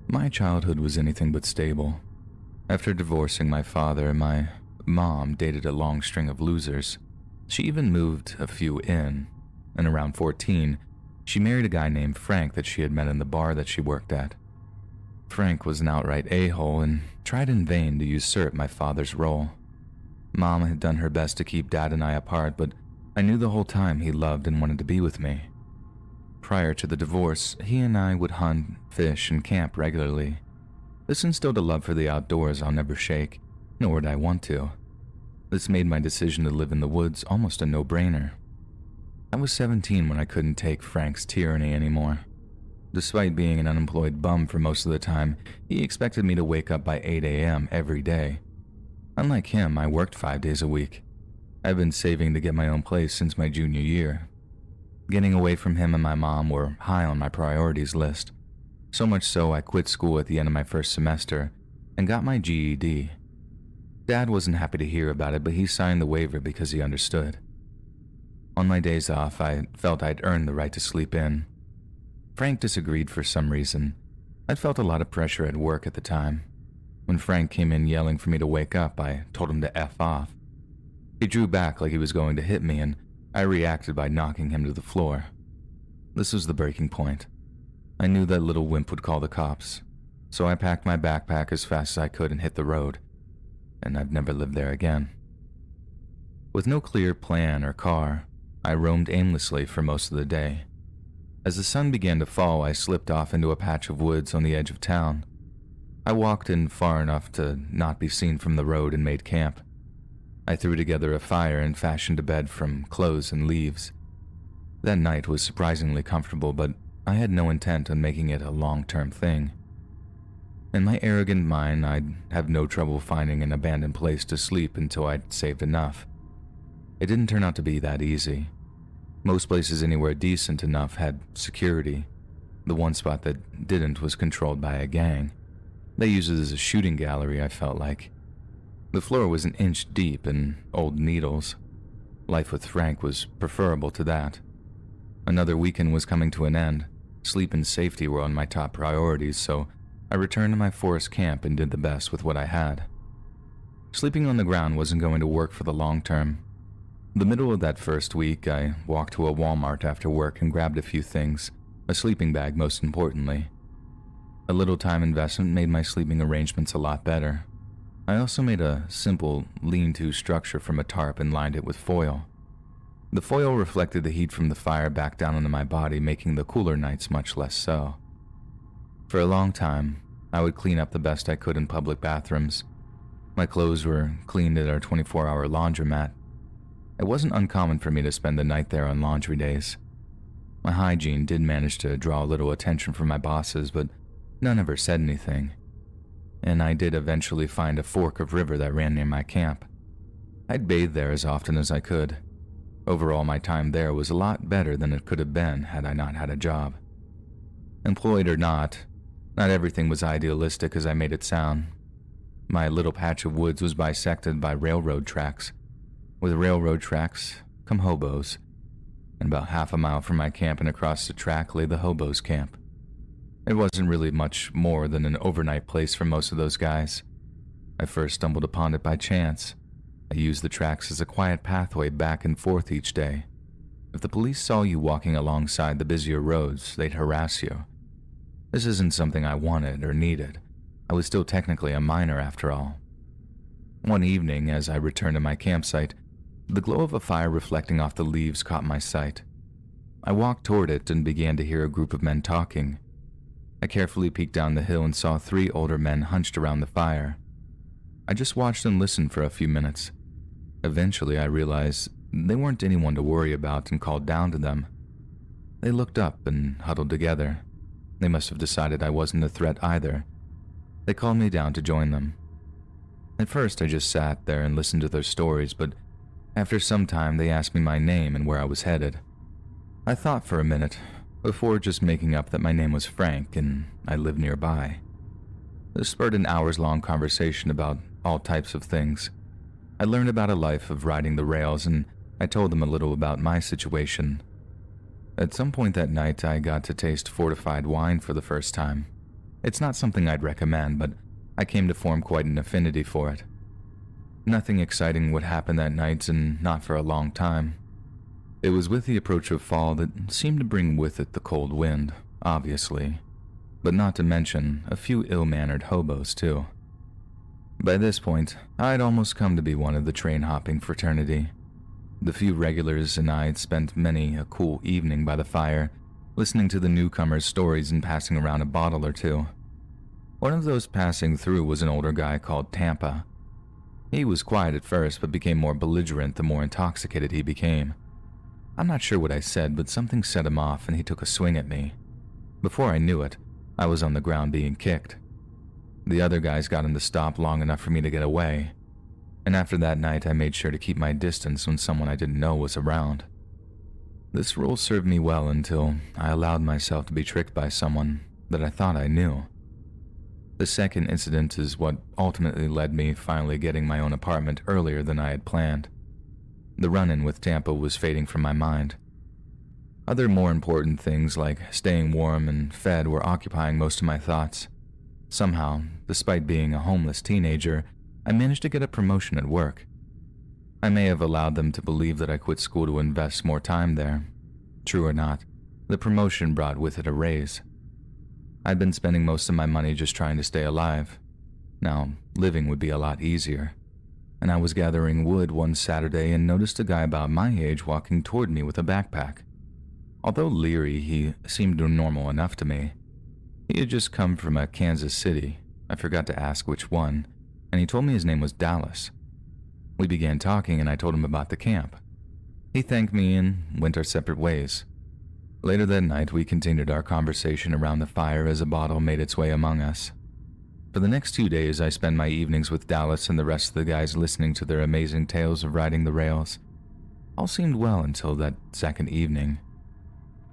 My childhood was anything but stable. After divorcing my father, my mom dated a long string of losers. She even moved a few in, and around 14, she married a guy named Frank that she had met in the bar that she worked at. Frank was an outright a-hole and tried in vain to usurp my father's role. Mom had done her best to keep Dad and I apart, but I knew the whole time he loved and wanted to be with me. Prior to the divorce, he and I would hunt, fish, and camp regularly. This instilled a love for the outdoors I'll never shake, nor would I want to. This made my decision to live in the woods almost a no-brainer. I was 17 when I couldn't take Frank's tyranny anymore. Despite being an unemployed bum for most of the time, he expected me to wake up by 8 a.m. every day. Unlike him, I worked 5 days a week. I've been saving to get my own place since my junior year. Getting away from him and my mom were high on my priorities list. So much so I quit school at the end of my first semester and got my GED. Dad wasn't happy to hear about it, but he signed the waiver because he understood. On my days off, I felt I'd earned the right to sleep in. Frank disagreed for some reason. I'd felt a lot of pressure at work at the time. When Frank came in yelling for me to wake up, I told him to F off. He drew back like he was going to hit me, and I reacted by knocking him to the floor. This was the breaking point. I knew that little wimp would call the cops, so I packed my backpack as fast as I could and hit the road, and I've never lived there again. With no clear plan or car, I roamed aimlessly for most of the day. As the sun began to fall, I slipped off into a patch of woods on the edge of town. I walked in far enough to not be seen from the road and made camp. I threw together a fire and fashioned a bed from clothes and leaves. That night was surprisingly comfortable, but I had no intent on making it a long-term thing. In my arrogant mind, I'd have no trouble finding an abandoned place to sleep until I'd saved enough. It didn't turn out to be that easy. Most places anywhere decent enough had security. The one spot that didn't was controlled by a gang. They used it as a shooting gallery, I felt like. The floor was an inch deep in old needles. Life with Frank was preferable to that. Another weekend was coming to an end. Sleep and safety were on my top priorities, so I returned to my forest camp and did the best with what I had. Sleeping on the ground wasn't going to work for the long term. The middle of that first week, I walked to a Walmart after work and grabbed a few things, a sleeping bag most importantly. A little time investment made my sleeping arrangements a lot better. I also made a simple lean-to structure from a tarp and lined it with foil. The foil reflected the heat from the fire back down onto my body, making the cooler nights much less so. For a long time, I would clean up the best I could in public bathrooms. My clothes were cleaned at our 24-hour laundromat. It wasn't uncommon for me to spend the night there on laundry days. My hygiene did manage to draw a little attention from my bosses, but none ever said anything. And I did eventually find a fork of river that ran near my camp. I'd bathe there as often as I could. Overall, my time there was a lot better than it could have been had I not had a job. Employed or not everything was idealistic as I made it sound. My little patch of woods was bisected by railroad tracks. With railroad tracks come hobos. And about half a mile from my camp and across the track lay the hobos' camp. It wasn't really much more than an overnight place for most of those guys. I first stumbled upon it by chance. I used the tracks as a quiet pathway back and forth each day. If the police saw you walking alongside the busier roads, they'd harass you. This isn't something I wanted or needed. I was still technically a minor after all. One evening, as I returned to my campsite, the glow of a fire reflecting off the leaves caught my sight. I walked toward it and began to hear a group of men talking. I carefully peeked down the hill and saw 3 older men hunched around the fire. I just watched and listened for a few minutes. Eventually, I realized they weren't anyone to worry about and called down to them. They looked up and huddled together. They must have decided I wasn't a threat either. They called me down to join them. At first, I just sat there and listened to their stories, but after some time, they asked me my name and where I was headed. I thought for a minute, before just making up that my name was Frank and I lived nearby. This spurred an hours-long conversation about all types of things. I learned about a life of riding the rails, and I told them a little about my situation. At some point that night, I got to taste fortified wine for the first time. It's not something I'd recommend, but I came to form quite an affinity for it. Nothing exciting would happen that night, and not for a long time. It was with the approach of fall that seemed to bring with it the cold wind, obviously, but not to mention a few ill-mannered hobos, too. By this point, I'd almost come to be one of the train-hopping fraternity. The few regulars and I had spent many a cool evening by the fire, listening to the newcomers' stories and passing around a bottle or two. One of those passing through was an older guy called Tampa. He was quiet at first, but became more belligerent the more intoxicated he became. I'm not sure what I said, but something set him off and he took a swing at me. Before I knew it, I was on the ground being kicked. The other guys got him to stop long enough for me to get away, and after that night I made sure to keep my distance when someone I didn't know was around. This rule served me well until I allowed myself to be tricked by someone that I thought I knew. The second incident is what ultimately led me finally getting my own apartment earlier than I had planned. The run-in with Tampa was fading from my mind. Other more important things like staying warm and fed were occupying most of my thoughts. Somehow, despite being a homeless teenager, I managed to get a promotion at work. I may have allowed them to believe that I quit school to invest more time there. True or not, the promotion brought with it a raise. I'd been spending most of my money just trying to stay alive. Now, living would be a lot easier. And I was gathering wood one Saturday and noticed a guy about my age walking toward me with a backpack. Although leery, he seemed normal enough to me. He had just come from a Kansas City, I forgot to ask which one, and he told me his name was Dallas. We began talking and I told him about the camp. He thanked me and went our separate ways. Later that night, we continued our conversation around the fire as a bottle made its way among us. For the next 2 days, I spent my evenings with Dallas and the rest of the guys listening to their amazing tales of riding the rails. All seemed well until that second evening.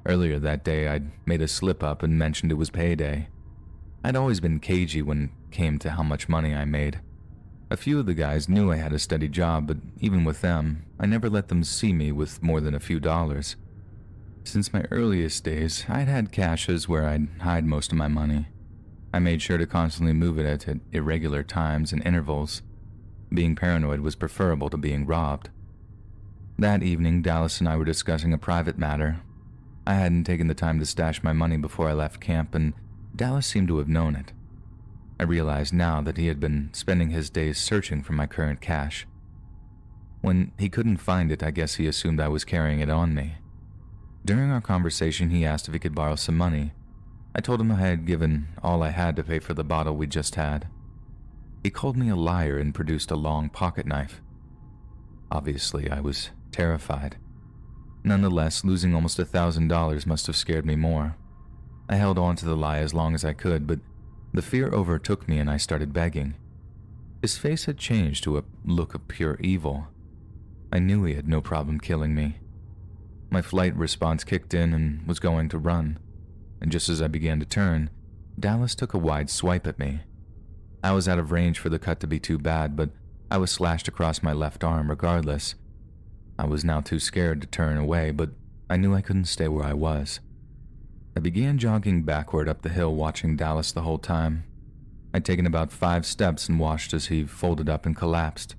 Earlier that day, I'd made a slip-up and mentioned it was payday. I'd always been cagey when came to how much money I made. A few of the guys knew I had a steady job, but even with them, I never let them see me with more than a few dollars. Since my earliest days, I'd had caches where I'd hide most of my money. I made sure to constantly move it at irregular times and intervals. Being paranoid was preferable to being robbed. That evening, Dallas and I were discussing a private matter. I hadn't taken the time to stash my money before I left camp, and Dallas seemed to have known it. I realized now that he had been spending his days searching for my current cash. When he couldn't find it, I guess he assumed I was carrying it on me. During our conversation, he asked if he could borrow some money. I told him I had given all I had to pay for the bottle we just had. He called me a liar and produced a long pocket knife. Obviously, I was terrified. Nonetheless, losing almost $1,000 must have scared me more. I held on to the lie as long as I could, but the fear overtook me and I started begging. His face had changed to a look of pure evil. I knew he had no problem killing me. My flight response kicked in and was going to run, and just as I began to turn, Dallas took a wide swipe at me. I was out of range for the cut to be too bad, but I was slashed across my left arm regardless. I was now too scared to turn away, but I knew I couldn't stay where I was. I began jogging backward up the hill, watching Dallas the whole time. I'd taken about 5 steps and watched as he folded up and collapsed.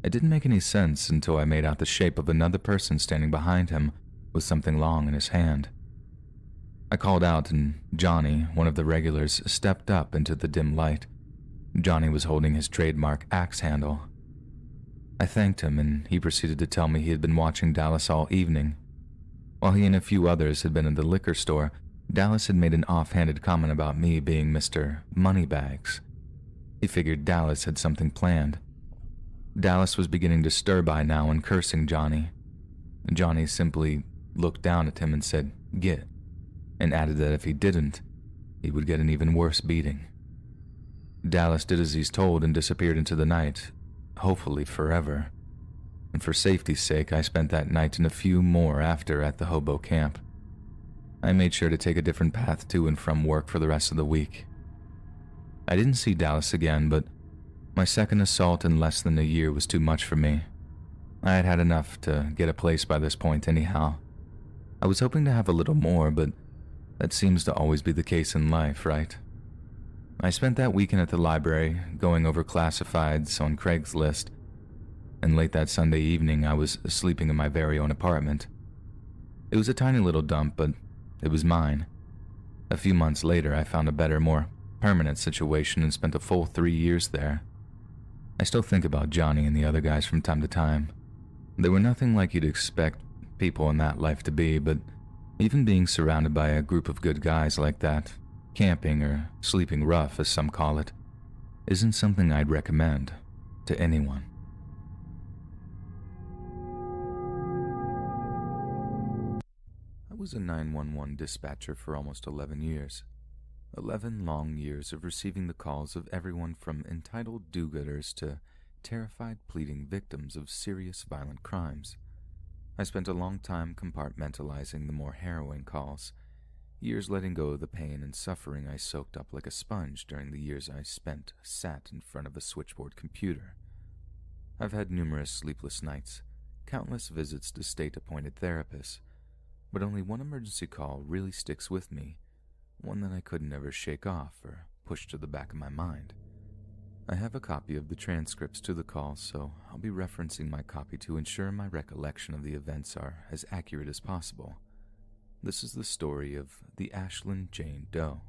It didn't make any sense until I made out the shape of another person standing behind him with something long in his hand. I called out and Johnny, one of the regulars, stepped up into the dim light. Johnny was holding his trademark axe handle. I thanked him and he proceeded to tell me he had been watching Dallas all evening. While he and a few others had been in the liquor store, Dallas had made an offhanded comment about me being Mr. Moneybags. He figured Dallas had something planned. Dallas was beginning to stir by now and cursing Johnny. Johnny simply looked down at him and said, "Get," and added that if he didn't, he would get an even worse beating. Dallas did as he's told and disappeared into the night, hopefully forever. And for safety's sake, I spent that night and a few more after at the hobo camp. I made sure to take a different path to and from work for the rest of the week. I didn't see Dallas again, but my second assault in less than a year was too much for me. I had had enough to get a place by this point anyhow. I was hoping to have a little more, but that seems to always be the case in life, right? I spent that weekend at the library, going over classifieds on Craigslist, and late that Sunday evening I was sleeping in my very own apartment. It was a tiny little dump, but it was mine. A few months later, I found a better, more permanent situation and spent a full 3 years there. I still think about Johnny and the other guys from time to time. They were nothing like you'd expect people in that life to be, but even being surrounded by a group of good guys like that, camping or sleeping rough as some call it, isn't something I'd recommend to anyone. I was a 911 dispatcher for almost 11 years. 11 long years of receiving the calls of everyone from entitled do-gooders to terrified pleading victims of serious violent crimes. I spent a long time compartmentalizing the more harrowing calls, years letting go of the pain and suffering I soaked up like a sponge during the years I spent sat in front of a switchboard computer. I've had numerous sleepless nights, countless visits to state-appointed therapists, but only one emergency call really sticks with me, one that I could never shake off or push to the back of my mind. I have a copy of the transcripts to the call, so I'll be referencing my copy to ensure my recollection of the events are as accurate as possible. This is the story of the Ashland Jane Doe.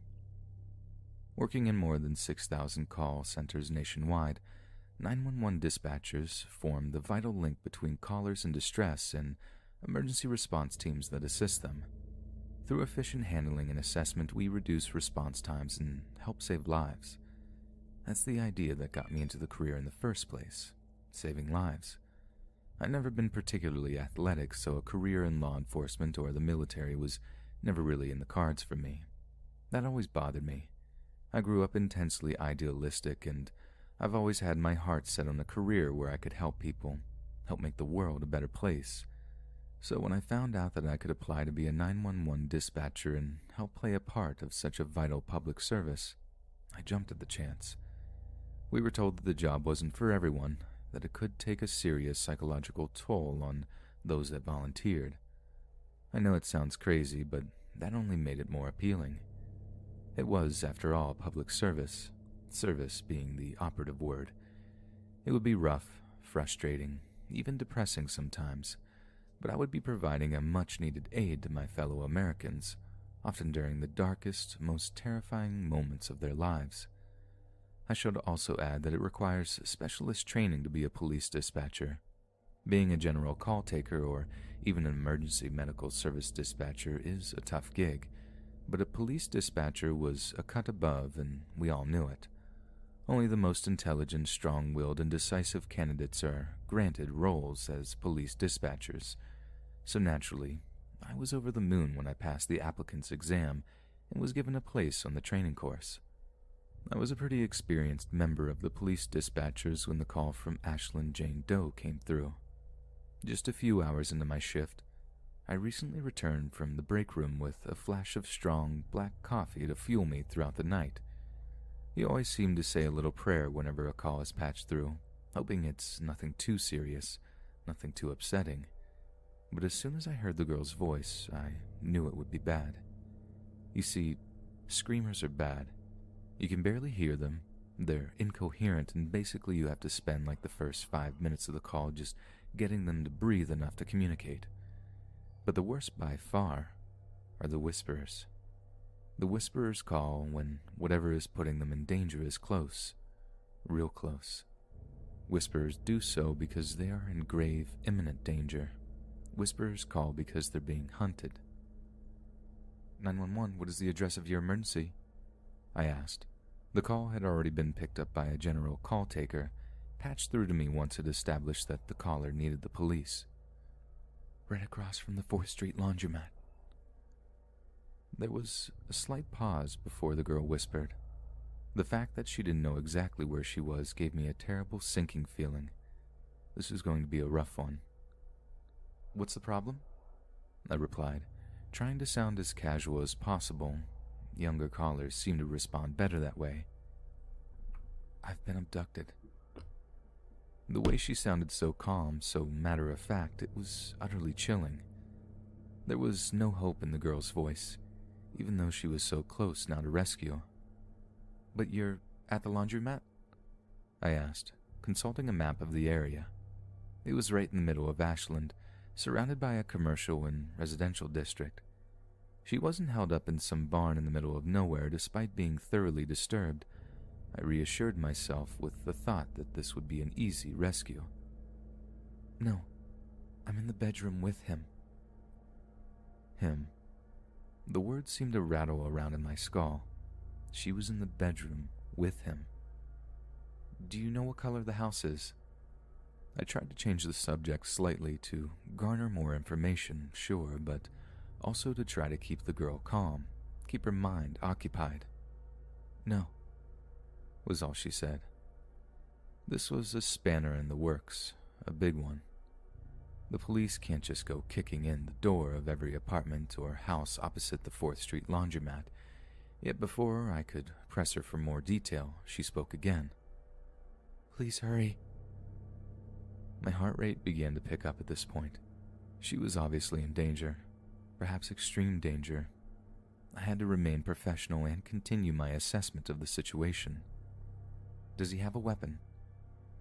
Working in more than 6,000 call centers nationwide, 911 dispatchers form the vital link between callers in distress and emergency response teams that assist them. Through efficient handling and assessment, we reduce response times and help save lives. That's the idea that got me into the career in the first place, saving lives. I'd never been particularly athletic, so a career in law enforcement or the military was never really in the cards for me. That always bothered me. I grew up intensely idealistic, and I've always had my heart set on a career where I could help people, help make the world a better place. So when I found out that I could apply to be a 911 dispatcher and help play a part of such a vital public service, I jumped at the chance. We were told that the job wasn't for everyone, that it could take a serious psychological toll on those that volunteered. I know it sounds crazy, but that only made it more appealing. It was, after all, public service, service being the operative word. It would be rough, frustrating, even depressing sometimes, but I would be providing a much-needed aid to my fellow Americans, often during the darkest, most terrifying moments of their lives. I should also add that it requires specialist training to be a police dispatcher. Being a general call taker or even an emergency medical service dispatcher is a tough gig, but a police dispatcher was a cut above, and we all knew it. Only the most intelligent, strong-willed, and decisive candidates are granted roles as police dispatchers. So naturally, I was over the moon when I passed the applicant's exam and was given a place on the training course. I was a pretty experienced member of the police dispatchers when the call from Ashland Jane Doe came through. Just a few hours into my shift, I recently returned from the break room with a flash of strong black coffee to fuel me throughout the night. He always seemed to say a little prayer whenever a call is patched through, hoping it's nothing too serious, nothing too upsetting. But as soon as I heard the girl's voice, I knew it would be bad. You see, screamers are bad. You can barely hear them, they're incoherent, and basically you have to spend like the first 5 minutes of the call just getting them to breathe enough to communicate. But the worst by far are the whisperers. The whisperers call when whatever is putting them in danger is close, real close. Whisperers do so because they are in grave, imminent danger. Whisperers call because they're being hunted. 911, what is the address of your emergency? I asked. The call had already been picked up by a general call taker, patched through to me once it established that the caller needed the police. Right across from the 4th Street laundromat. There was a slight pause before the girl whispered. The fact that she didn't know exactly where she was gave me a terrible sinking feeling. This was going to be a rough one. What's the problem? I replied, trying to sound as casual as possible. Younger callers seem to respond better that way. I've been abducted. The way she sounded so calm, so matter-of-fact, it was utterly chilling. There was no hope in the girl's voice, even though she was so close now to rescue. But you're at the laundromat? I asked, consulting a map of the area. It was right in the middle of Ashland, surrounded by a commercial and residential district. She wasn't held up in some barn in the middle of nowhere despite being thoroughly disturbed. I reassured myself with the thought that this would be an easy rescue. No, I'm in the bedroom with him. Him. The words seemed to rattle around in my skull. She was in the bedroom with him. Do you know what color the house is? I tried to change the subject slightly to garner more information, sure, but also to try to keep the girl calm, keep her mind occupied. No, was all she said. This was a spanner in the works, a big one. The police can't just go kicking in the door of every apartment or house opposite the 4th Street laundromat. Yet before I could press her for more detail, she spoke again. Please hurry. My heart rate began to pick up at this point. She was obviously in danger, perhaps extreme danger. I had to remain professional and continue my assessment of the situation. Does he have a weapon?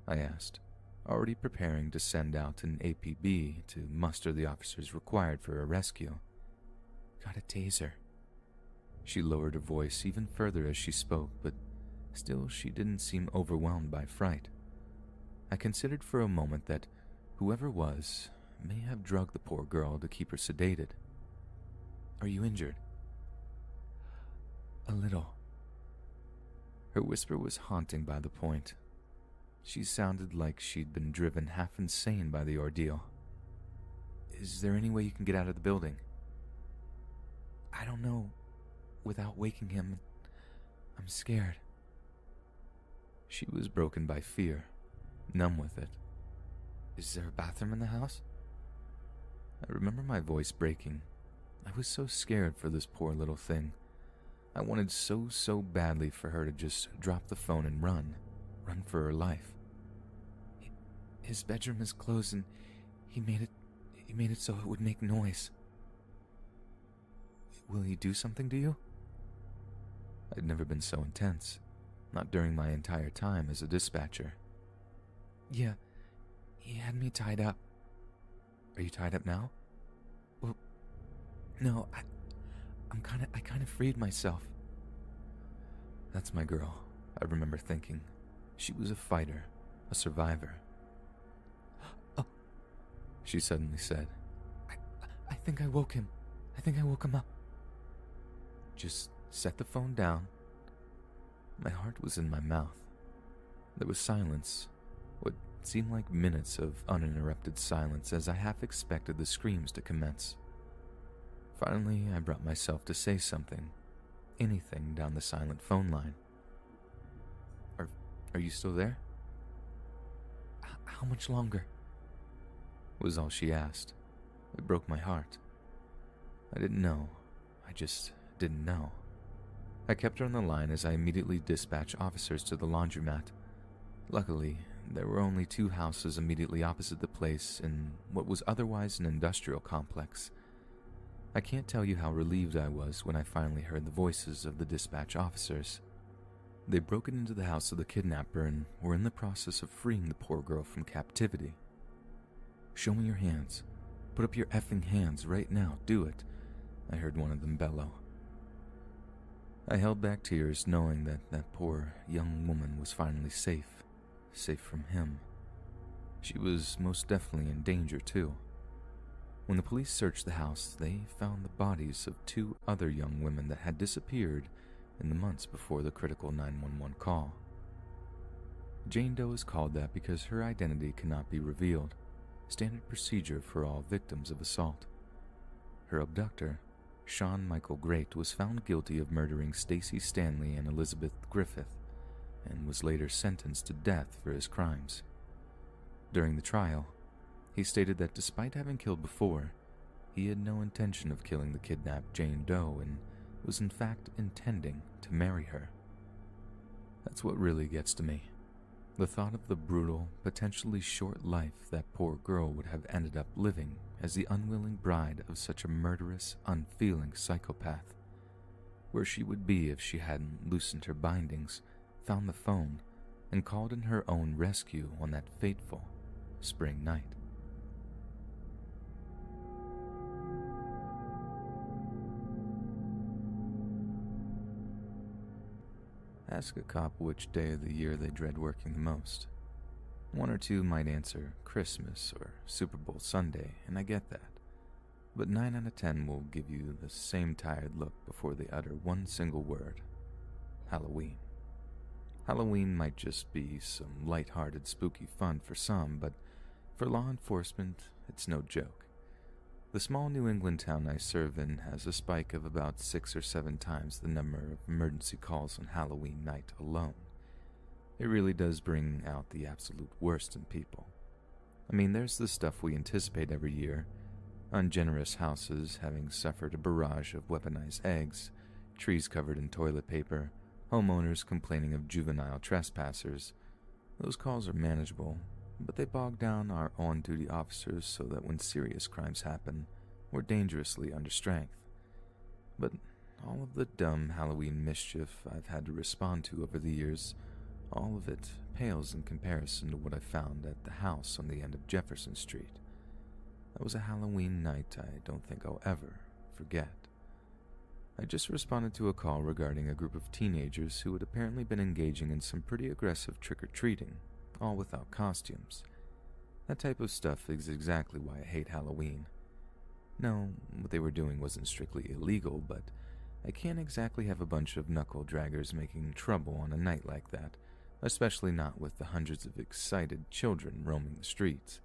I asked, already preparing to send out an APB to muster the officers required for a rescue. Got a taser. She lowered her voice even further as she spoke, but still she didn't seem overwhelmed by fright. I considered for a moment that whoever was may have drugged the poor girl to keep her sedated. Are you injured? A little. Her whisper was haunting by the point. She sounded like she'd been driven half insane by the ordeal. Is there any way you can get out of the building? I don't know. Without waking him, I'm scared. She was broken by fear, numb with it. Is there a bathroom in the house? I remember my voice breaking. I was so scared for this poor little thing. I wanted so badly for her to just drop the phone and run for her life. His bedroom is closed and he made it so it would make noise. Will he do something to you? I'd never been so intense, not during my entire time as a dispatcher. Yeah, he had me tied up. Are you tied up now? Well, no, I kind of freed myself. That's my girl, I remember thinking. She was a fighter, a survivor. Oh, she suddenly said. I think I woke him. I think I woke him up. Just set the phone down. My heart was in my mouth. There was silence, what seemed like minutes of uninterrupted silence as I half expected the screams to commence. Finally, I brought myself to say something, anything down the silent phone line. Are you still there? How much longer? Was all she asked. It broke my heart. I didn't know. I just didn't know. I kept her on the line as I immediately dispatched officers to the laundromat. Luckily, there were only 2 houses immediately opposite the place in what was otherwise an industrial complex. I can't tell you how relieved I was when I finally heard the voices of the dispatch officers. They'd broken into the house of the kidnapper and were in the process of freeing the poor girl from captivity. "Show me your hands. Put up your effing hands right now. Do it," I heard one of them bellow. I held back tears knowing that poor young woman was finally safe from him. She was most definitely in danger too. When the police searched the house, they found the bodies of 2 other young women that had disappeared in the months before the critical 911 call. Jane Doe is called that because her identity cannot be revealed, standard procedure for all victims of assault. Her abductor, Sean Michael Great, was found guilty of murdering Stacy Stanley and Elizabeth Griffith, and was later sentenced to death for his crimes. During the trial, he stated that despite having killed before, he had no intention of killing the kidnapped Jane Doe and was in fact intending to marry her. That's what really gets to me. The thought of the brutal, potentially short life that poor girl would have ended up living as the unwilling bride of such a murderous, unfeeling psychopath. Where she would be if she hadn't loosened her bindings, found the phone, and called in her own rescue on that fateful spring night. Ask a cop which day of the year they dread working the most. 1 or 2 might answer Christmas or Super Bowl Sunday, and I get that. But 9 out of 10 will give you the same tired look before they utter one single word: Halloween. Halloween might just be some light-hearted spooky fun for some, but for law enforcement, it's no joke. The small New England town I serve in has a spike of about 6 or 7 times the number of emergency calls on Halloween night alone. It really does bring out the absolute worst in people. I mean, there's the stuff we anticipate every year: ungenerous houses having suffered a barrage of weaponized eggs, trees covered in toilet paper, homeowners complaining of juvenile trespassers. Those calls are manageable, but they bog down our on-duty officers so that when serious crimes happen, we're dangerously under strength. But all of the dumb Halloween mischief I've had to respond to over the years, all of it pales in comparison to what I found at the house on the end of Jefferson Street. That was a Halloween night I don't think I'll ever forget. I just responded to a call regarding a group of teenagers who had apparently been engaging in some pretty aggressive trick-or-treating, all without costumes. That type of stuff is exactly why I hate Halloween. No, what they were doing wasn't strictly illegal, but I can't exactly have a bunch of knuckle-draggers making trouble on a night like that, especially not with the hundreds of excited children roaming the streets.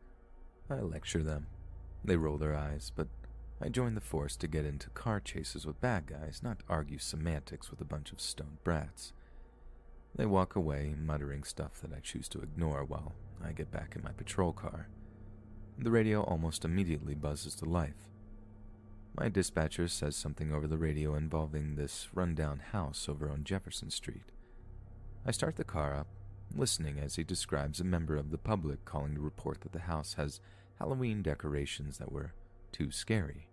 I lecture them. They roll their eyes, but I join the force to get into car chases with bad guys, not argue semantics with a bunch of stoned brats. They walk away, muttering stuff that I choose to ignore while I get back in my patrol car. The radio almost immediately buzzes to life. My dispatcher says something over the radio involving this rundown house over on Jefferson Street. I start the car up, listening as he describes a member of the public calling to report that the house has Halloween decorations that were too scary.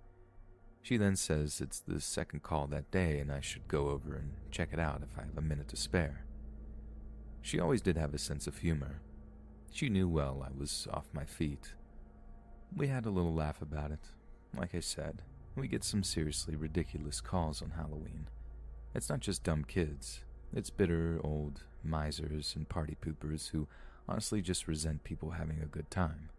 She then says it's the second call that day and I should go over and check it out if I have a minute to spare. She always did have a sense of humor. She knew well I was off my feet. We had a little laugh about it. Like I said, we get some seriously ridiculous calls on Halloween. It's not just dumb kids. It's bitter old misers and party poopers who honestly just resent people having a good time.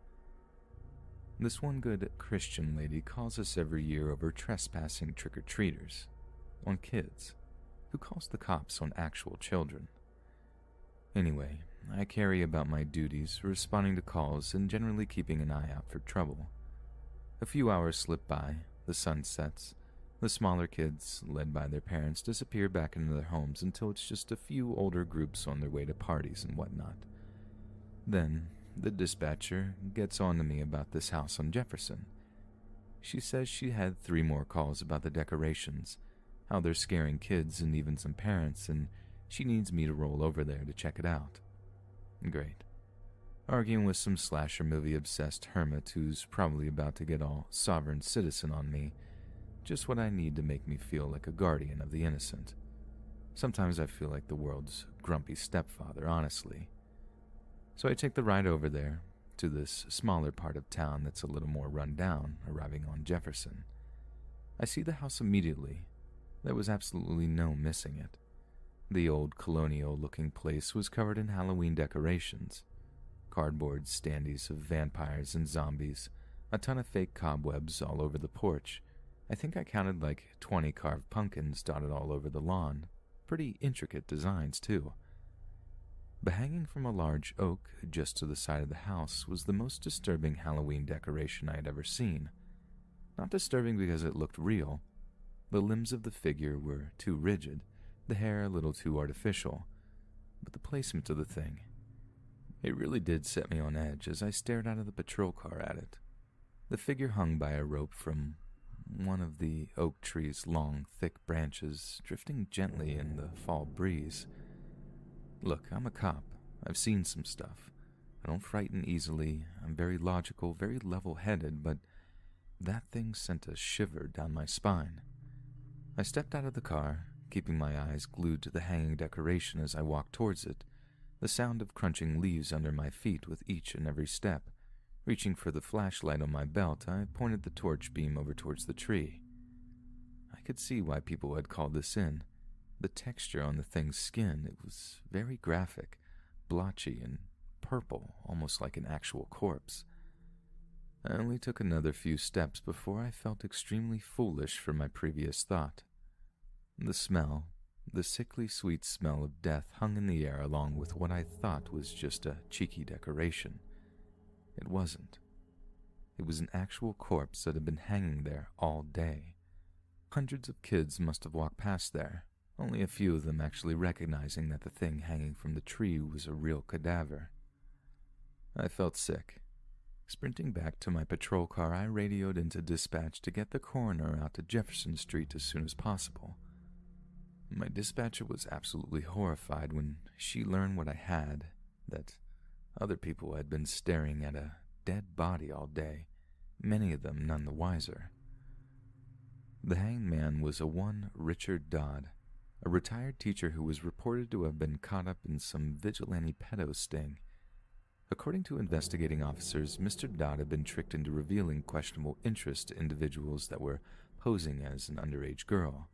This one good Christian lady calls us every year over trespassing trick-or-treaters, on kids, who calls the cops on actual children. Anyway, I carry about my duties, responding to calls and generally keeping an eye out for trouble. A few hours slip by, the sun sets, the smaller kids, led by their parents, disappear back into their homes until it's just a few older groups on their way to parties and whatnot. Then, the dispatcher gets on to me about this house on Jefferson. She says she had 3 more calls about the decorations, how they're scaring kids and even some parents, and she needs me to roll over there to check it out. Great. Arguing with some slasher movie-obsessed hermit who's probably about to get all sovereign citizen on me. Just what I need to make me feel like a guardian of the innocent. Sometimes I feel like the world's grumpy stepfather, honestly. So I take the ride over there, to this smaller part of town that's a little more run down, arriving on Jefferson. I see the house immediately. There was absolutely no missing it. The old colonial-looking place was covered in Halloween decorations. Cardboard standees of vampires and zombies, a ton of fake cobwebs all over the porch. I think I counted like 20 carved pumpkins dotted all over the lawn. Pretty intricate designs, too. But hanging from a large oak just to the side of the house was the most disturbing Halloween decoration I had ever seen. Not disturbing because it looked real. The limbs of the figure were too rigid, the hair a little too artificial, but the placement of the thing. It really did set me on edge as I stared out of the patrol car at it. The figure hung by a rope from one of the oak tree's long, thick branches, drifting gently in the fall breeze. Look, I'm a cop. I've seen some stuff. I don't frighten easily. I'm very logical, very level-headed, but that thing sent a shiver down my spine. I stepped out of the car, keeping my eyes glued to the hanging decoration as I walked towards it, the sound of crunching leaves under my feet with each and every step. Reaching for the flashlight on my belt, I pointed the torch beam over towards the tree. I could see why people had called this in. The texture on the thing's skin, it was very graphic, blotchy and purple, almost like an actual corpse. I only took another few steps before I felt extremely foolish for my previous thought. The smell, the sickly sweet smell of death hung in the air along with what I thought was just a cheeky decoration. It wasn't. It was an actual corpse that had been hanging there all day. Hundreds of kids must have walked past there, only a few of them actually recognizing that the thing hanging from the tree was a real cadaver. I felt sick. Sprinting back to my patrol car, I radioed into dispatch to get the coroner out to Jefferson Street as soon as possible. My dispatcher was absolutely horrified when she learned what I had, that other people had been staring at a dead body all day, many of them none the wiser. The hanged man was a one Richard Dodd, a retired teacher who was reported to have been caught up in some vigilante pedo sting. According to investigating officers, Mr. Dodd had been tricked into revealing questionable interest to individuals that were posing as an underage girl.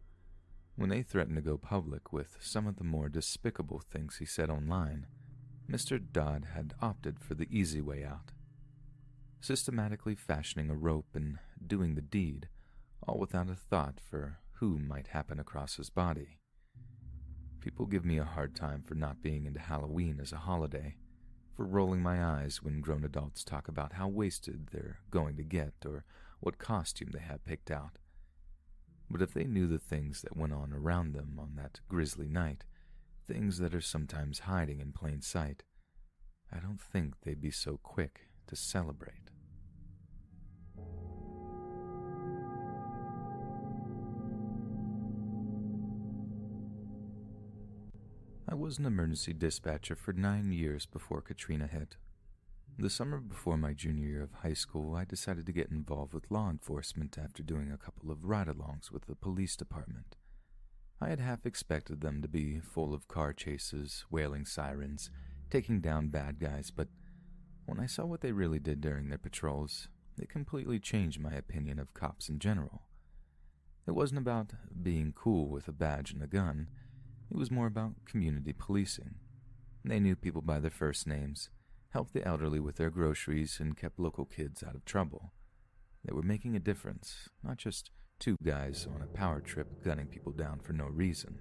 When they threatened to go public with some of the more despicable things he said online, Mr. Dodd had opted for the easy way out, systematically fashioning a rope and doing the deed, all without a thought for who might happen across his body. People give me a hard time for not being into Halloween as a holiday, for rolling my eyes when grown adults talk about how wasted they're going to get or what costume they have picked out. But if they knew the things that went on around them on that grisly night, things that are sometimes hiding in plain sight, I don't think they'd be so quick to celebrate. was an emergency dispatcher for 9 years before Katrina hit. The summer before my junior year of high school, I decided to get involved with law enforcement after doing a couple of ride-alongs with the police department. I had half expected them to be full of car chases, wailing sirens, taking down bad guys, but when I saw what they really did during their patrols, it completely changed my opinion of cops in general. It wasn't about being cool with a badge and a gun. It was more about community policing. They knew people by their first names, helped the elderly with their groceries, and kept local kids out of trouble. They were making a difference, not just two guys on a power trip gunning people down for no reason.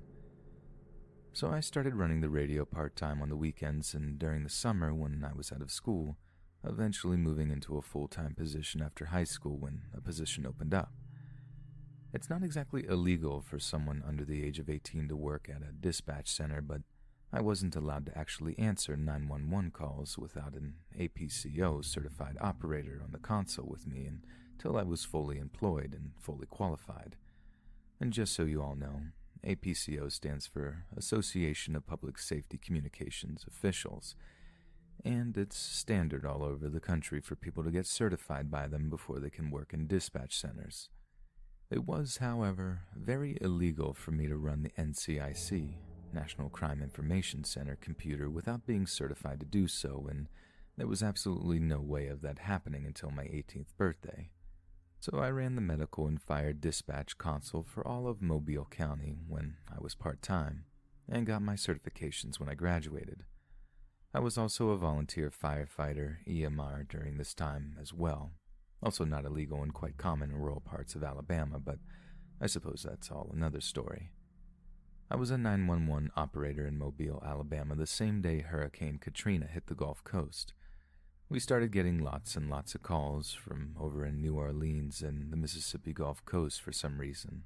So I started running the radio part-time on the weekends and during the summer when I was out of school, eventually moving into a full-time position after high school when a position opened up. It's not exactly illegal for someone under the age of 18 to work at a dispatch center, but I wasn't allowed to actually answer 911 calls without an APCO certified operator on the console with me until I was fully employed and fully qualified. And just so you all know, APCO stands for Association of Public Safety Communications Officials, and it's standard all over the country for people to get certified by them before they can work in dispatch centers. It was, however, very illegal for me to run the NCIC, National Crime Information Center computer without being certified to do so, and there was absolutely no way of that happening until my 18th birthday. So I ran the medical and fire dispatch console for all of Mobile County when I was part-time, and got my certifications when I graduated. I was also a volunteer firefighter, EMR, during this time as well. Also not illegal and quite common in rural parts of Alabama, but I suppose that's all another story. I was a 911 operator in Mobile, Alabama the same day Hurricane Katrina hit the Gulf Coast. We started getting lots and lots of calls from over in New Orleans and the Mississippi Gulf Coast for some reason.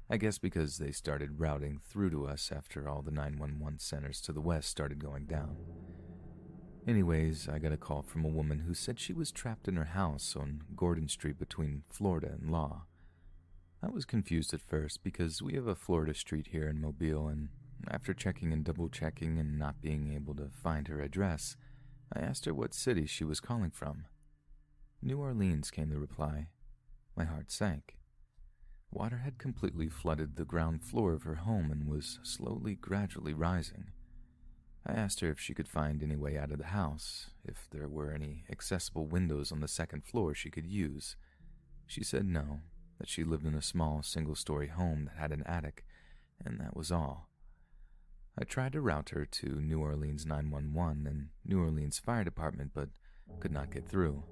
I guess because they started routing through to us after all the 911 centers to the west started going down. Anyways, I got a call from a woman who said she was trapped in her house on Gordon Street between Florida and Law. I was confused at first because we have a Florida street here in Mobile, and after checking and double-checking and not being able to find her address, I asked her what city she was calling from. New Orleans, came the reply. My heart sank. Water had completely flooded the ground floor of her home and was slowly, gradually rising. I asked her if she could find any way out of the house, if there were any accessible windows on the second floor she could use. She said no, that she lived in a small single-story home that had an attic, and that was all. I tried to route her to New Orleans 911 and New Orleans Fire Department, but could not get through.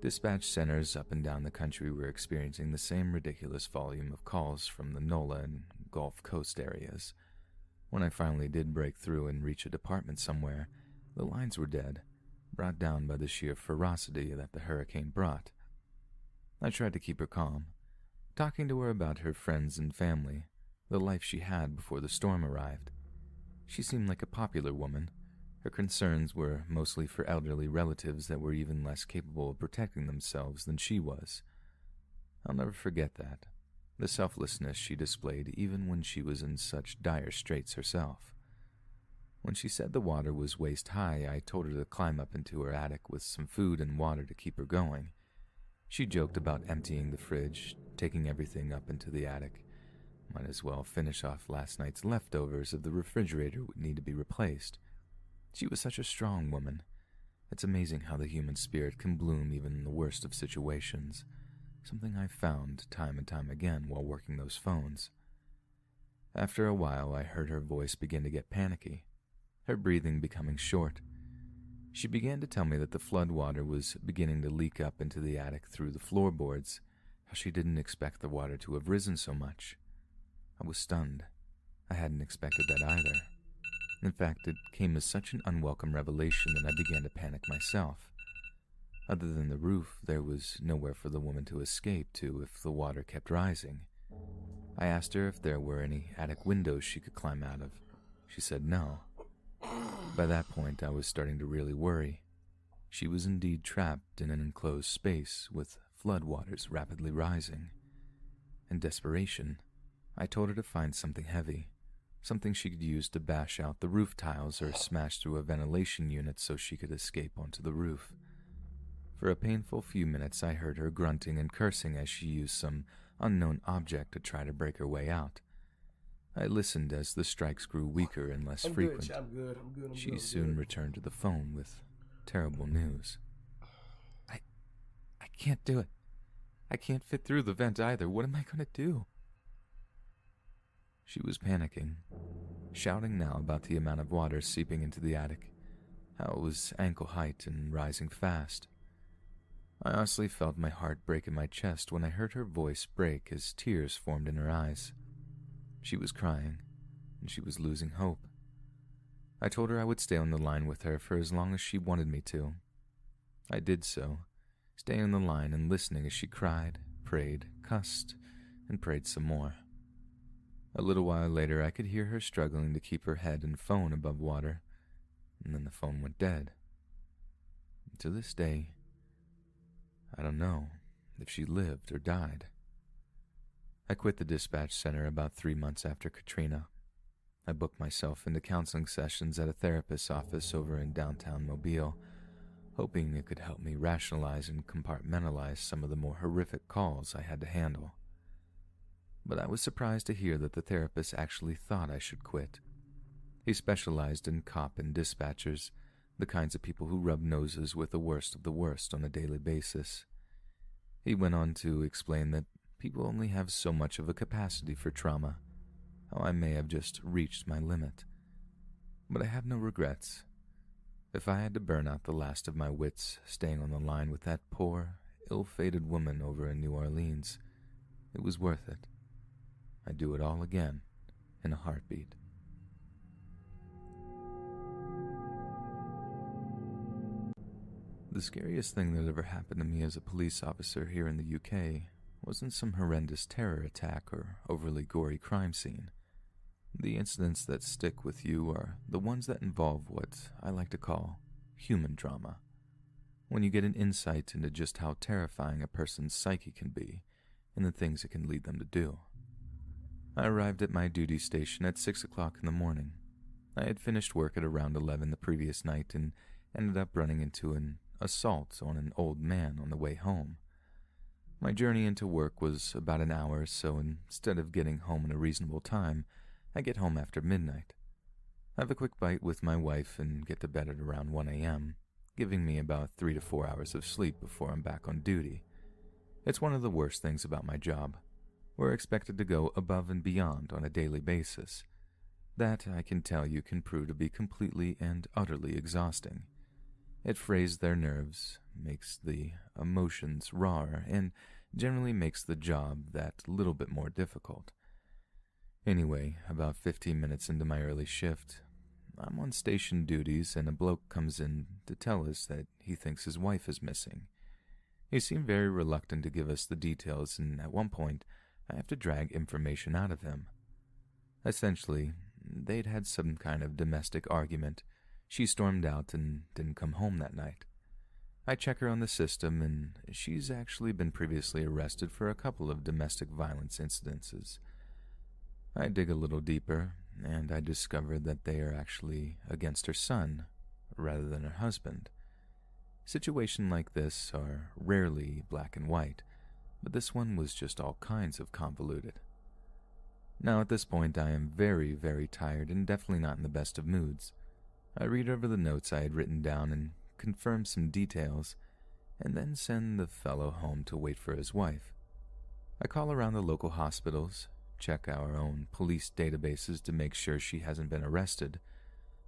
Dispatch centers up and down the country were experiencing the same ridiculous volume of calls from the NOLA and Gulf Coast areas. When I finally did break through and reach a department somewhere, the lines were dead, brought down by the sheer ferocity that the hurricane brought. I tried to keep her calm, talking to her about her friends and family, the life she had before the storm arrived. She seemed like a popular woman. Her concerns were mostly for elderly relatives that were even less capable of protecting themselves than she was. I'll never forget that. The selflessness she displayed even when she was in such dire straits herself. When she said the water was waist-high, I told her to climb up into her attic with some food and water to keep her going. She joked about emptying the fridge, taking everything up into the attic. Might as well finish off last night's leftovers if the refrigerator would need to be replaced. She was such a strong woman. It's amazing how the human spirit can bloom even in the worst of situations. Something I've found time and time again while working those phones. After a while, I heard her voice begin to get panicky, her breathing becoming short. She began to tell me that the flood water was beginning to leak up into the attic through the floorboards, how she didn't expect the water to have risen so much. I was stunned. I hadn't expected that either. In fact, it came as such an unwelcome revelation that I began to panic myself. Other than the roof, there was nowhere for the woman to escape to if the water kept rising. I asked her if there were any attic windows she could climb out of. She said no. By that point, I was starting to really worry. She was indeed trapped in an enclosed space with floodwaters rapidly rising. In desperation, I told her to find something heavy, something she could use to bash out the roof tiles or smash through a ventilation unit so she could escape onto the roof. For a painful few minutes, I heard her grunting and cursing as she used some unknown object to try to break her way out. I listened as the strikes grew weaker and less frequent. I'm good. She soon returned to the phone with terrible news. I can't do it. I can't fit through the vent either. What am I going to do? She was panicking, shouting now about the amount of water seeping into the attic, how it was ankle height and rising fast. I honestly felt my heart break in my chest when I heard her voice break as tears formed in her eyes. She was crying, and she was losing hope. I told her I would stay on the line with her for as long as she wanted me to. I did so, staying on the line and listening as she cried, prayed, cussed, and prayed some more. A little while later, I could hear her struggling to keep her head and phone above water, and then the phone went dead. To this day, I don't know if she lived or died. I quit the dispatch center about 3 months after Katrina. I booked myself into counseling sessions at a therapist's office over in downtown Mobile, hoping it could help me rationalize and compartmentalize some of the more horrific calls I had to handle. But I was surprised to hear that the therapist actually thought I should quit. He specialized in cop and dispatchers, the kinds of people who rub noses with the worst of the worst on a daily basis. He went on to explain that people only have so much of a capacity for trauma, how I may have just reached my limit. But I have no regrets. If I had to burn out the last of my wits staying on the line with that poor, ill-fated woman over in New Orleans, it was worth it. I'd do it all again in a heartbeat. The scariest thing that ever happened to me as a police officer here in the UK wasn't some horrendous terror attack or overly gory crime scene. The incidents that stick with you are the ones that involve what I like to call human drama, when you get an insight into just how terrifying a person's psyche can be and the things it can lead them to do. I arrived at my duty station at 6 o'clock in the morning. I had finished work at around 11 the previous night and ended up running into an assault on an old man on the way home. My journey into work was about an hour, so instead of getting home in a reasonable time, I get home after midnight. I have a quick bite with my wife and get to bed at around 1 a.m., giving me about 3 to 4 hours of sleep before I'm back on duty. It's one of the worst things about my job. We're expected to go above and beyond on a daily basis. That, I can tell you, can prove to be completely and utterly exhausting. It frays their nerves, makes the emotions rawer, and generally makes the job that little bit more difficult. Anyway, about 15 minutes into my early shift, I'm on station duties and a bloke comes in to tell us that he thinks his wife is missing. He seemed very reluctant to give us the details, and at one point, I have to drag information out of him. Essentially, they'd had some kind of domestic argument. She stormed out and didn't come home that night. I check her on the system, and she's actually been previously arrested for a couple of domestic violence incidences. I dig a little deeper, and I discover that they are actually against her son, rather than her husband. Situations like this are rarely black and white, but this one was just all kinds of convoluted. Now at this point I am very, very tired and definitely not in the best of moods. I read over the notes I had written down and confirm some details, and then send the fellow home to wait for his wife. I call around the local hospitals, check our own police databases to make sure she hasn't been arrested.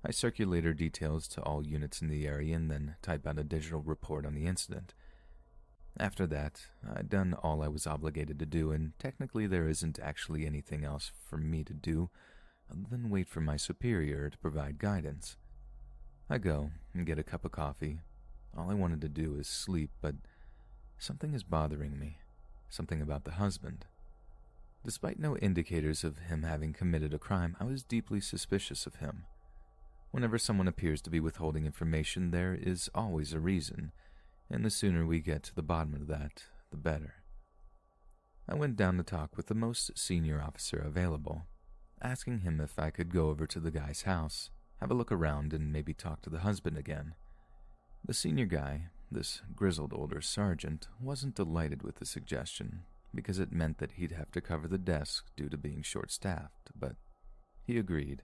I circulate her details to all units in the area and then type out a digital report on the incident. After that, I'd done all I was obligated to do, and technically there isn't actually anything else for me to do other than wait for my superior to provide guidance. I go and get a cup of coffee. All I wanted to do is sleep, but something is bothering me, something about the husband. Despite no indicators of him having committed a crime, I was deeply suspicious of him. Whenever someone appears to be withholding information, there is always a reason, and the sooner we get to the bottom of that, the better. I went down to talk with the most senior officer available. asking him if I could go over to the guy's house, have a look around, and maybe talk to the husband again. The senior guy, this grizzled older sergeant, wasn't delighted with the suggestion, because it meant that he'd have to cover the desk due to being short-staffed, but he agreed,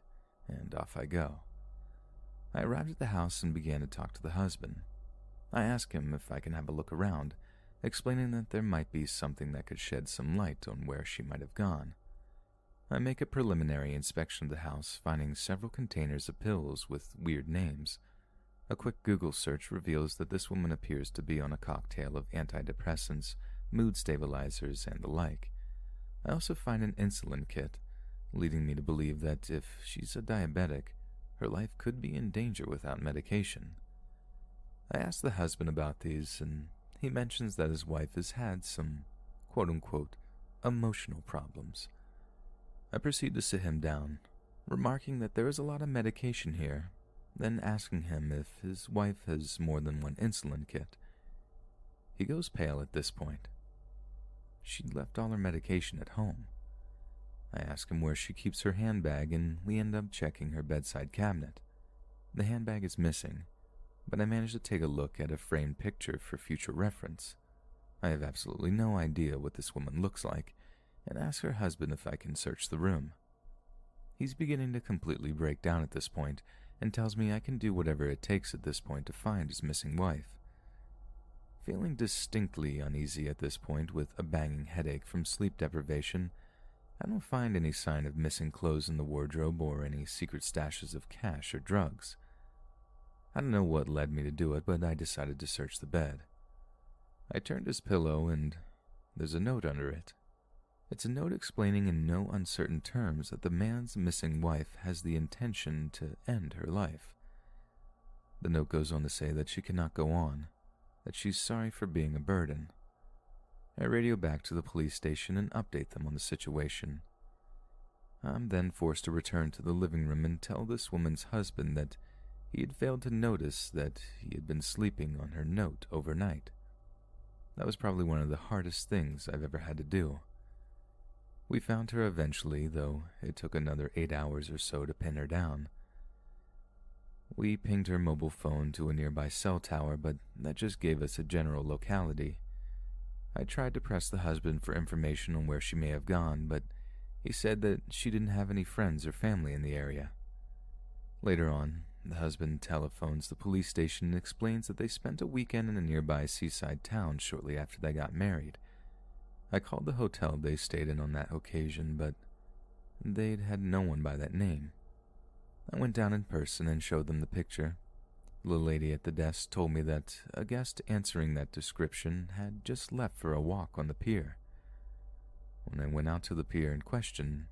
and off I go. I arrived at the house and began to talk to the husband. I asked him if I can have a look around, explaining that there might be something that could shed some light on where she might have gone. I make a preliminary inspection of the house, finding several containers of pills with weird names. A quick Google search reveals that this woman appears to be on a cocktail of antidepressants, mood stabilizers, and the like. I also find an insulin kit, leading me to believe that if she's a diabetic, her life could be in danger without medication. I asked the husband about these, and he mentions that his wife has had some, quote-unquote, emotional problems. I proceed to sit him down, remarking that there is a lot of medication here, then asking him if his wife has more than one insulin kit. He goes pale at this point. She'd left all her medication at home. I ask him where she keeps her handbag, and we end up checking her bedside cabinet. The handbag is missing, but I manage to take a look at a framed picture for future reference. I have absolutely no idea what this woman looks like, and ask her husband if I can search the room. He's beginning to completely break down at this point, and tells me I can do whatever it takes at this point to find his missing wife. Feeling distinctly uneasy at this point with a banging headache from sleep deprivation, I don't find any sign of missing clothes in the wardrobe or any secret stashes of cash or drugs. I don't know what led me to do it, but I decided to search the bed. I turned his pillow, and there's a note under it. It's a note explaining in no uncertain terms that the man's missing wife has the intention to end her life. The note goes on to say that she cannot go on, that she's sorry for being a burden. I radio back to the police station and update them on the situation. I'm then forced to return to the living room and tell this woman's husband that he had failed to notice that he had been sleeping on her note overnight. That was probably one of the hardest things I've ever had to do. We found her eventually, though it took another 8 hours or so to pin her down. We pinged her mobile phone to a nearby cell tower, but that just gave us a general locality. I tried to press the husband for information on where she may have gone, but he said that she didn't have any friends or family in the area. Later on, the husband telephones the police station and explains that they spent a weekend in a nearby seaside town shortly after they got married. I called the hotel they stayed in on that occasion, but they'd had no one by that name. I went down in person and showed them the picture. The lady at the desk told me that a guest answering that description had just left for a walk on the pier. When I went out to the pier in question,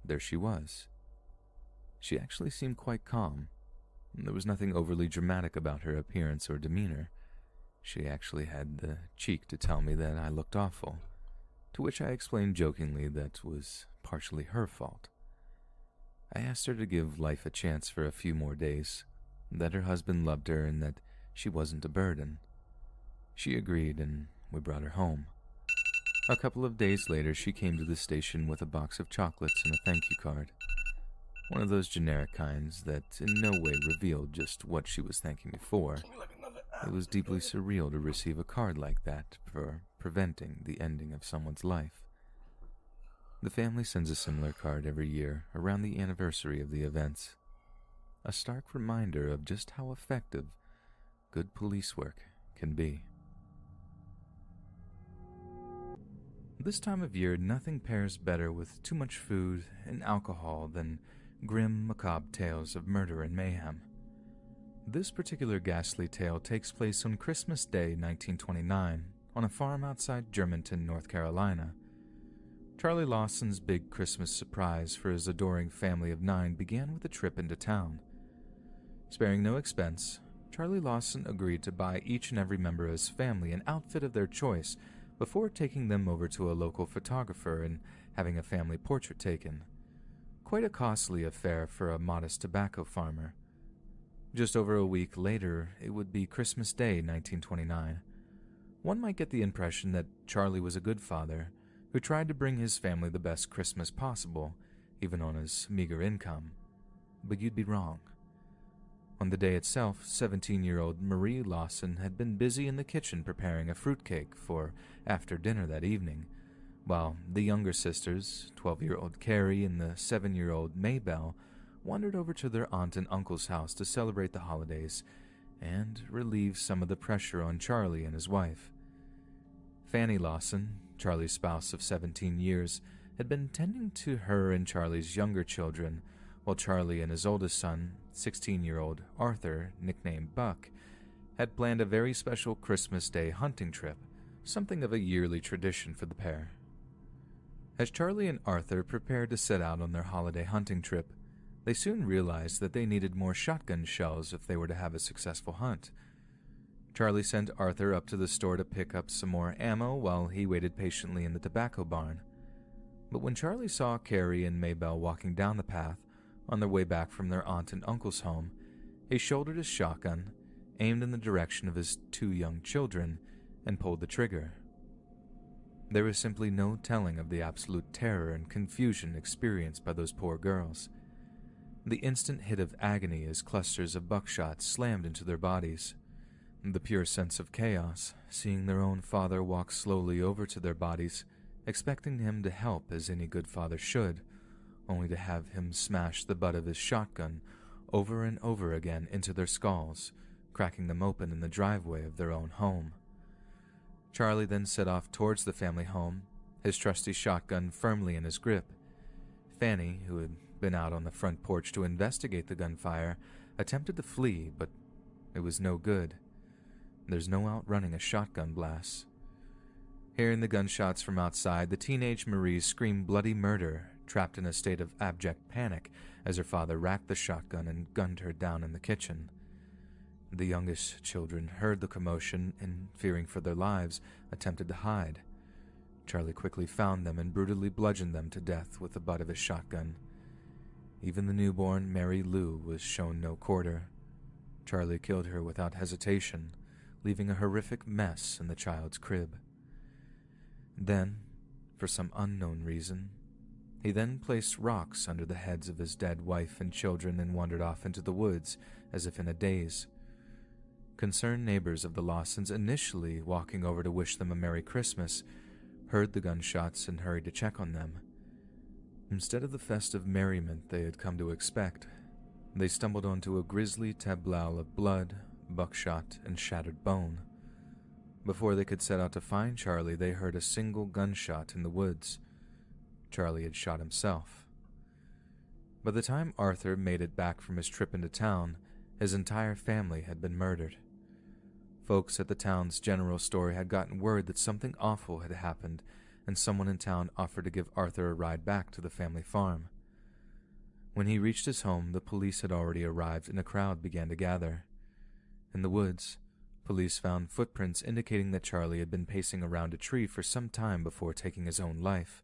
there she was. She actually seemed quite calm. There was nothing overly dramatic about her appearance or demeanor. She actually had the cheek to tell me that I looked awful, to which I explained jokingly that was partially her fault. I asked her to give life a chance for a few more days, that her husband loved her and that she wasn't a burden. She agreed, and we brought her home. A couple of days later, she came to the station with a box of chocolates and a thank you card. One of those generic kinds that in no way revealed just what she was thanking me for. It was deeply surreal to receive a card like that for preventing the ending of someone's life. The family sends a similar card every year around the anniversary of the events. A stark reminder of just how effective good police work can be. This time of year, nothing pairs better with too much food and alcohol than grim, macabre tales of murder and mayhem. This particular ghastly tale takes place on Christmas Day 1929 on a farm outside Germantown, North Carolina. Charlie Lawson's big Christmas surprise for his adoring family of 9 began with a trip into town. Sparing no expense, Charlie Lawson agreed to buy each and every member of his family an outfit of their choice before taking them over to a local photographer and having a family portrait taken. Quite a costly affair for a modest tobacco farmer. Just over a week later, it would be Christmas Day 1929. One might get the impression that Charlie was a good father who tried to bring his family the best Christmas possible, even on his meager income. But you'd be wrong. On the day itself, 17-year-old Marie Lawson had been busy in the kitchen preparing a fruitcake for after dinner that evening, while the younger sisters, 12-year-old Carrie and the 7-year-old Maybelle, wandered over to their aunt and uncle's house to celebrate the holidays and relieve some of the pressure on Charlie and his wife. Fanny Lawson, Charlie's spouse of 17 years, had been tending to her and Charlie's younger children, while Charlie and his oldest son, 16-year-old Arthur, nicknamed Buck, had planned a very special Christmas Day hunting trip, something of a yearly tradition for the pair. As Charlie and Arthur prepared to set out on their holiday hunting trip, they soon realized that they needed more shotgun shells if they were to have a successful hunt. Charlie sent Arthur up to the store to pick up some more ammo while he waited patiently in the tobacco barn. But when Charlie saw Carrie and Maybelle walking down the path on their way back from their aunt and uncle's home, he shouldered his shotgun, aimed in the direction of his 2 young children, and pulled the trigger. There was simply no telling of the absolute terror and confusion experienced by those poor girls. The instant hit of agony as clusters of buckshot slammed into their bodies. The pure sense of chaos, seeing their own father walk slowly over to their bodies, expecting him to help as any good father should, only to have him smash the butt of his shotgun over and over again into their skulls, cracking them open in the driveway of their own home. Charlie then set off towards the family home, his trusty shotgun firmly in his grip. Fanny, who had been out on the front porch to investigate the gunfire, attempted to flee, but it was no good. There's no outrunning a shotgun blast. Hearing the gunshots from outside, the teenage Marie screamed bloody murder, trapped in a state of abject panic as her father racked the shotgun and gunned her down in the kitchen. The youngest children heard the commotion and, fearing for their lives, attempted to hide. Charlie quickly found them and brutally bludgeoned them to death with the butt of his shotgun. Even the newborn Mary Lou was shown no quarter. Charlie killed her without hesitation, leaving a horrific mess in the child's crib. Then, for some unknown reason, he then placed rocks under the heads of his dead wife and children and wandered off into the woods as if in a daze. Concerned neighbors of the Lawsons, initially walking over to wish them a Merry Christmas, heard the gunshots and hurried to check on them. Instead of the festive merriment they had come to expect, they stumbled onto a grisly tableau of blood, buckshot, and shattered bone. Before they could set out to find Charlie, they heard a single gunshot in the woods. Charlie had shot himself. By the time Arthur made it back from his trip into town, his entire family had been murdered. Folks at the town's general store had gotten word that something awful had happened, and someone in town offered to give Arthur a ride back to the family farm. When he reached his home, the police had already arrived and a crowd began to gather. In the woods, police found footprints indicating that Charlie had been pacing around a tree for some time before taking his own life.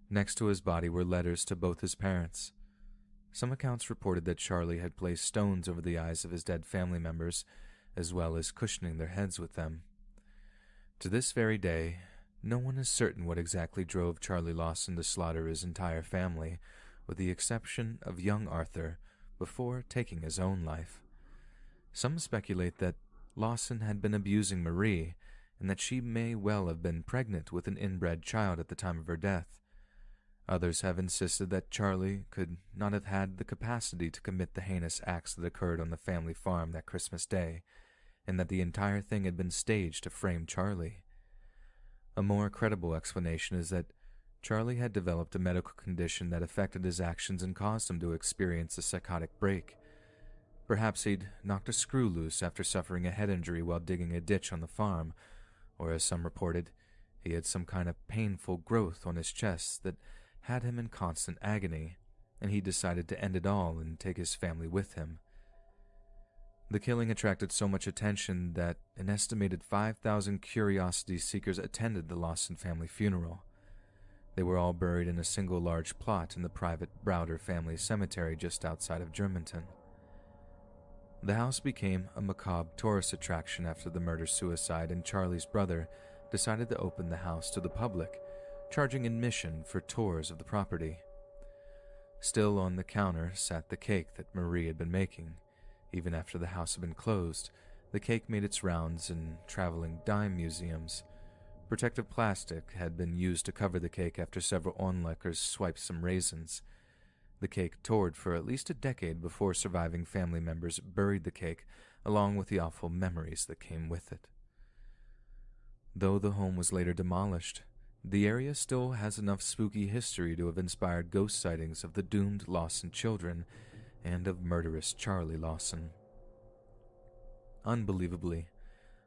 Next to his body were letters to both his parents. Some accounts reported that Charlie had placed stones over the eyes of his dead family members, as well as cushioning their heads with them. To this very day, no one is certain what exactly drove Charlie Lawson to slaughter his entire family, with the exception of young Arthur, before taking his own life. Some speculate that Lawson had been abusing Marie, and that she may well have been pregnant with an inbred child at the time of her death. Others have insisted that Charlie could not have had the capacity to commit the heinous acts that occurred on the family farm that Christmas Day, and that the entire thing had been staged to frame Charlie. A more credible explanation is that Charlie had developed a medical condition that affected his actions and caused him to experience a psychotic break. Perhaps he'd knocked a screw loose after suffering a head injury while digging a ditch on the farm, or as some reported, he had some kind of painful growth on his chest that had him in constant agony, and he decided to end it all and take his family with him. The killing attracted so much attention that an estimated 5,000 curiosity seekers attended the Lawson family funeral. They were all buried in a single large plot in the private Browder family cemetery just outside of Germantown. The house became a macabre tourist attraction after the murder-suicide, and Charlie's brother decided to open the house to the public, charging admission for tours of the property. Still on the counter sat the cake that Marie had been making. Even after the house had been closed, the cake made its rounds in traveling dime museums. Protective plastic had been used to cover the cake after several onlookers swiped some raisins. The cake toured for at least a decade before surviving family members buried the cake, along with the awful memories that came with it. Though the home was later demolished, the area still has enough spooky history to have inspired ghost sightings of the doomed Lawson children and of murderous Charlie Lawson. Unbelievably,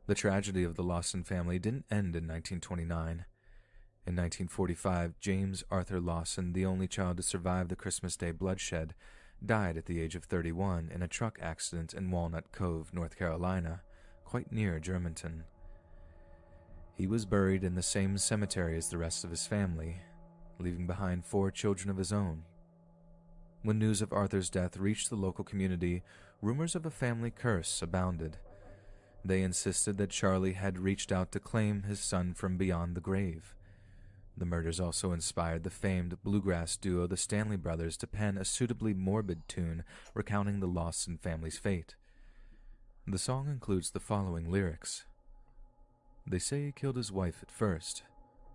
the tragedy of the Lawson family didn't end in 1929. In 1945, James Arthur Lawson, the only child to survive the Christmas Day bloodshed, died at the age of 31 in a truck accident in Walnut Cove, North Carolina, quite near Germantown. He was buried in the same cemetery as the rest of his family, leaving behind 4 children of his own. When news of Arthur's death reached the local community, rumors of a family curse abounded. They insisted that Charlie had reached out to claim his son from beyond the grave. The murders also inspired the famed bluegrass duo the Stanley Brothers to pen a suitably morbid tune recounting the Lawson family's fate. The song includes the following lyrics. They say he killed his wife at first,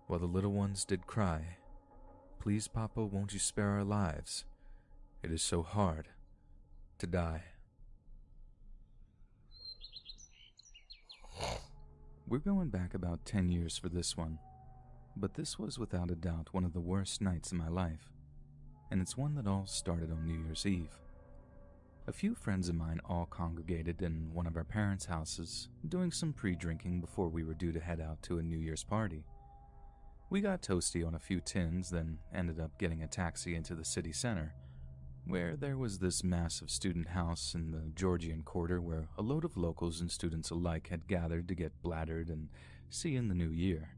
while the little ones did cry. Please, Papa, won't you spare our lives? It is so hard to die. We're going back about 10 years for this one, but this was without a doubt one of the worst nights of my life, and it's one that all started on New Year's Eve. A few friends of mine all congregated in one of our parents' houses, doing some pre-drinking before we were due to head out to a New Year's party. We got toasty on a few tins, then ended up getting a taxi into the city center, where there was this massive student house in the Georgian Quarter where a load of locals and students alike had gathered to get bladdered and see in the new year.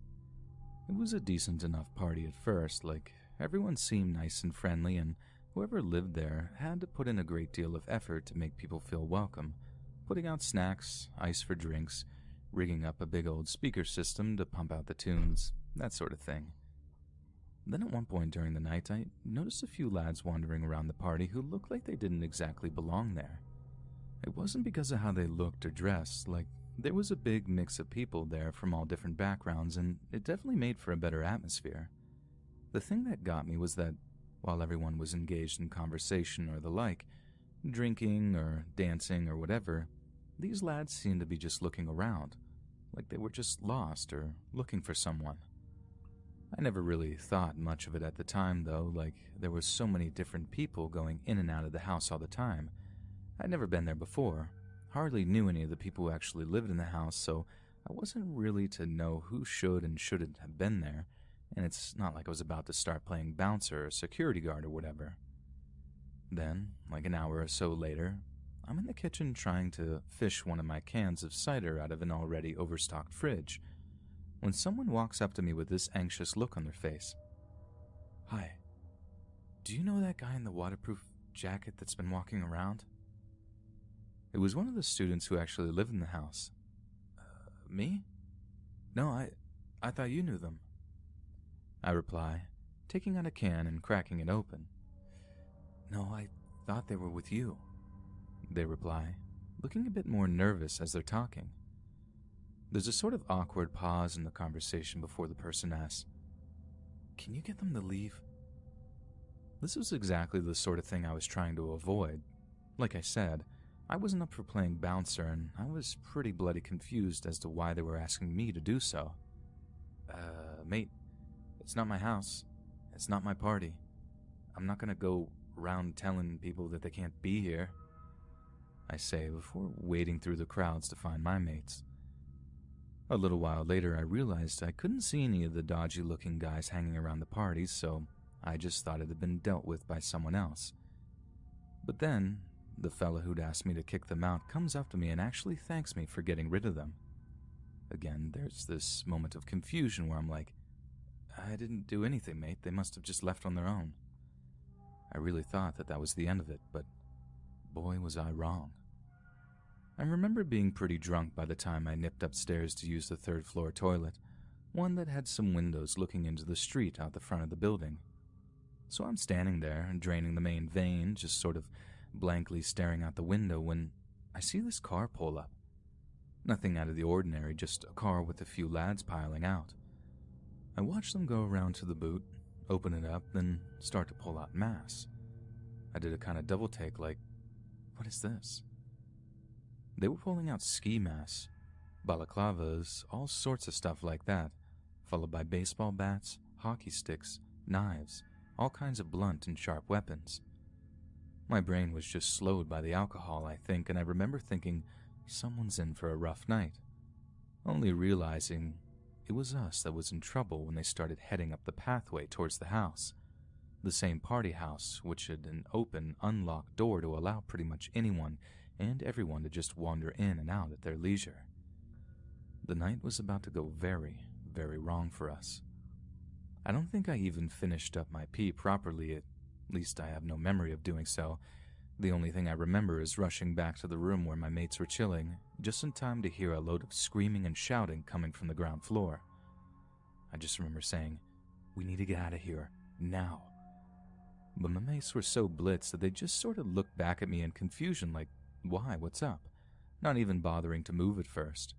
It was a decent enough party at first, like everyone seemed nice and friendly, and whoever lived there had to put in a great deal of effort to make people feel welcome, putting out snacks, ice for drinks, rigging up a big old speaker system to pump out the tunes, that sort of thing. Then at one point during the night, I noticed a few lads wandering around the party who looked like they didn't exactly belong there. It wasn't because of how they looked or dressed, like there was a big mix of people there from all different backgrounds, and it definitely made for a better atmosphere. The thing that got me was that while everyone was engaged in conversation or the like, drinking or dancing or whatever, these lads seemed to be just looking around, like they were just lost or looking for someone. I never really thought much of it at the time, though, like there were so many different people going in and out of the house all the time. I'd never been there before, hardly knew any of the people who actually lived in the house, so I wasn't really to know who should and shouldn't have been there, and it's not like I was about to start playing bouncer or security guard or whatever. Then, like an hour or so later, I'm in the kitchen trying to fish one of my cans of cider out of an already overstocked fridge, when someone walks up to me with this anxious look on their face. Hi, do you know that guy in the waterproof jacket that's been walking around? It was one of the students who actually lived in the house. Me? No, I thought you knew them. I reply, taking out a can and cracking it open. No, I thought they were with you. They reply, looking a bit more nervous as they're talking. There's a sort of awkward pause in the conversation before the person asks, Can you get them to leave? This was exactly the sort of thing I was trying to avoid. Like I said, I wasn't up for playing bouncer, and I was pretty bloody confused as to why they were asking me to do so. Mate, it's not my house. It's not my party. I'm not gonna go around telling people that they can't be here, I say before wading through the crowds to find my mates. A little while later, I realized I couldn't see any of the dodgy-looking guys hanging around the parties, so I just thought it had been dealt with by someone else. But then, the fella who'd asked me to kick them out comes up to me and actually thanks me for getting rid of them. Again, there's this moment of confusion where I'm like, I didn't do anything, mate. They must have just left on their own. I really thought that was the end of it, but boy was I wrong. I remember being pretty drunk by the time I nipped upstairs to use the third-floor toilet, one that had some windows looking into the street out the front of the building. So I'm standing there and draining the main vein, just sort of blankly staring out the window when I see this car pull up. Nothing out of the ordinary, just a car with a few lads piling out. I watch them go around to the boot, open it up, then start to pull out masks. I did a kind of double take like, what is this? They were pulling out ski masks, balaclavas, all sorts of stuff like that, followed by baseball bats, hockey sticks, knives, all kinds of blunt and sharp weapons. My brain was just slowed by the alcohol, I think, and I remember thinking, someone's in for a rough night, only realizing it was us that was in trouble when they started heading up the pathway towards the house, the same party house which had an open, unlocked door to allow pretty much anyone and everyone to just wander in and out at their leisure. The night was about to go very, very wrong for us. I don't think I even finished up my pee properly, at least I have no memory of doing so. The only thing I remember is rushing back to the room where my mates were chilling, just in time to hear a load of screaming and shouting coming from the ground floor. I just remember saying, "We need to get out of here, now." But my mates were so blitzed that they just sort of looked back at me in confusion like, why, what's up? Not even bothering to move at first.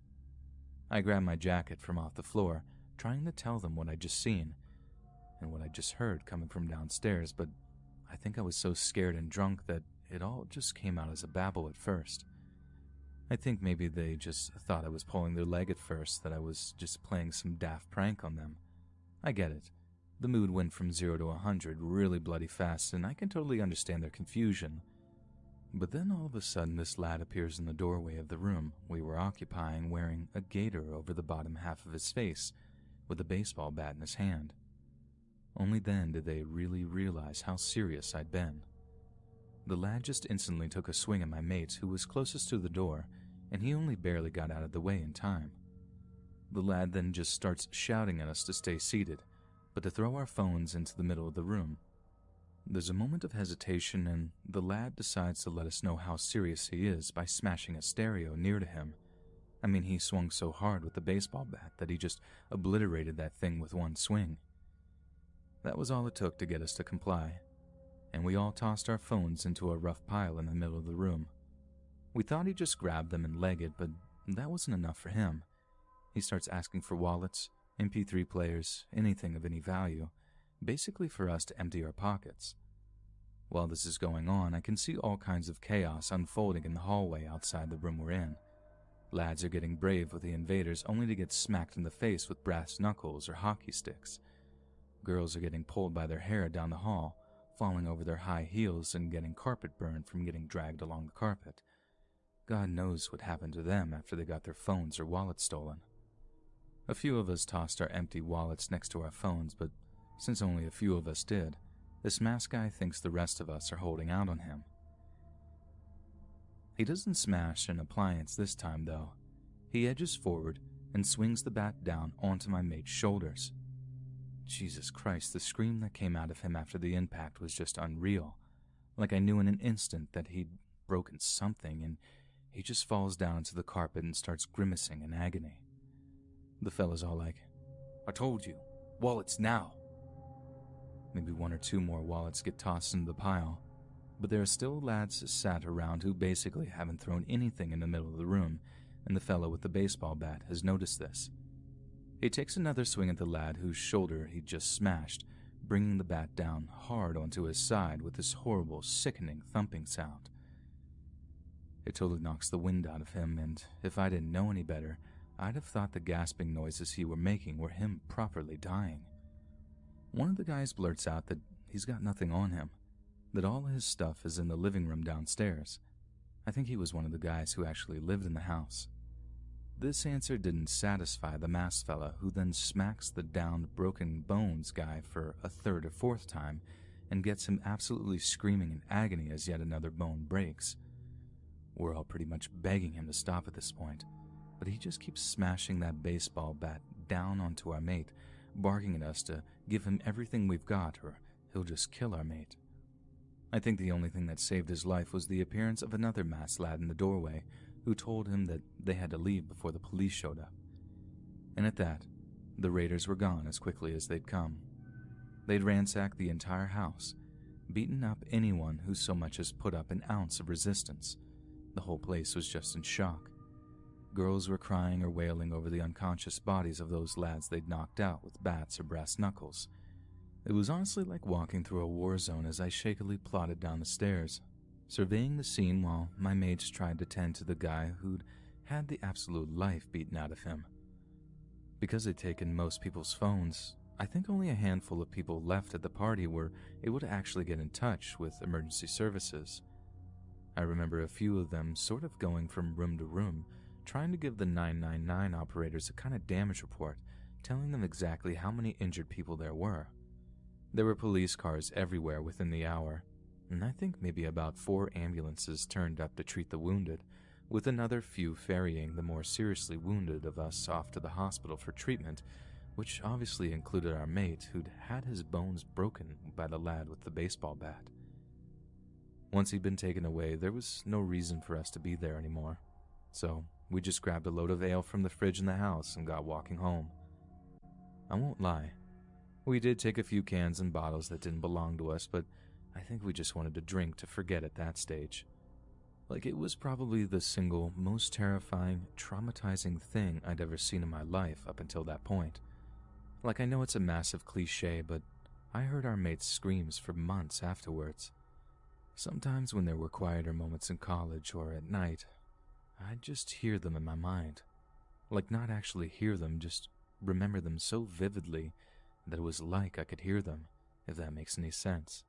I grabbed my jacket from off the floor, trying to tell them what I'd just seen, and what I'd just heard coming from downstairs, but I think I was so scared and drunk that it all just came out as a babble at first. I think maybe they just thought I was pulling their leg at first, that I was just playing some daft prank on them. I get it. The mood went from 0 to 100 really bloody fast, and I can totally understand their confusion. But then all of a sudden this lad appears in the doorway of the room we were occupying, wearing a gaiter over the bottom half of his face, with a baseball bat in his hand. Only then did they really realize how serious I'd been. The lad just instantly took a swing at my mate, who was closest to the door, and he only barely got out of the way in time. The lad then just starts shouting at us to stay seated, but to throw our phones into the middle of the room. There's a moment of hesitation, and the lad decides to let us know how serious he is by smashing a stereo near to him. I mean, he swung so hard with the baseball bat that he just obliterated that thing with one swing. That was all it took to get us to comply, and we all tossed our phones into a rough pile in the middle of the room. We thought he'd just grab them and leg it, but that wasn't enough for him. He starts asking for wallets, MP3 players, anything of any value, basically for us to empty our pockets. While this is going on, I can see all kinds of chaos unfolding in the hallway outside the room we're in. Lads are getting brave with the invaders only to get smacked in the face with brass knuckles or hockey sticks. Girls are getting pulled by their hair down the hall, falling over their high heels and getting carpet burn from getting dragged along the carpet. God knows what happened to them after they got their phones or wallets stolen. A few of us tossed our empty wallets next to our phones, but since only a few of us did, this masked guy thinks the rest of us are holding out on him. He doesn't smash an appliance this time, though. He edges forward and swings the bat down onto my mate's shoulders. Jesus Christ, the scream that came out of him after the impact was just unreal. Like I knew in an instant that he'd broken something, and he just falls down into the carpet and starts grimacing in agony. The fella's all like, "I told you, wallets now." Maybe one or two more wallets get tossed into the pile, but there are still lads sat around who basically haven't thrown anything in the middle of the room, and the fellow with the baseball bat has noticed this. He takes another swing at the lad whose shoulder he'd just smashed, bringing the bat down hard onto his side with this horrible, sickening thumping sound. It totally knocks the wind out of him, and if I didn't know any better, I'd have thought the gasping noises he were making were him properly dying. One of the guys blurts out that he's got nothing on him, that all his stuff is in the living room downstairs. I think he was one of the guys who actually lived in the house. This answer didn't satisfy the masked fella, who then smacks the downed, broken bones guy for a third or fourth time and gets him absolutely screaming in agony as yet another bone breaks. We're all pretty much begging him to stop at this point, but he just keeps smashing that baseball bat down onto our mate, barking at us to give him everything we've got or he'll just kill our mate. I think the only thing that saved his life was the appearance of another masked lad in the doorway, who told him that they had to leave before the police showed up. And at that, the raiders were gone as quickly as they'd come. They'd ransacked the entire house, beaten up anyone who so much as put up an ounce of resistance. The whole place was just in shock. Girls were crying or wailing over the unconscious bodies of those lads they'd knocked out with bats or brass knuckles. It was honestly like walking through a war zone as I shakily plodded down the stairs, surveying the scene while my mates tried to tend to the guy who'd had the absolute life beaten out of him. Because they'd taken most people's phones, I think only a handful of people left at the party were able to actually get in touch with emergency services. I remember a few of them sort of going from room to room, trying to give the 999 operators a kind of damage report, telling them exactly how many injured people there were. There were police cars everywhere within the hour, and I think maybe about 4 ambulances turned up to treat the wounded, with another few ferrying the more seriously wounded of us off to the hospital for treatment, which obviously included our mate who'd had his bones broken by the lad with the baseball bat. Once he'd been taken away, there was no reason for us to be there anymore, so we just grabbed a load of ale from the fridge in the house and got walking home. I won't lie, we did take a few cans and bottles that didn't belong to us, but I think we just wanted to drink to forget at that stage. Like it was probably the single most terrifying, traumatizing thing I'd ever seen in my life up until that point. Like I know it's a massive cliche, but I heard our mates' screams for months afterwards. Sometimes when there were quieter moments in college or at night, I'd just hear them in my mind. Like not actually hear them, just remember them so vividly that it was like I could hear them, if that makes any sense.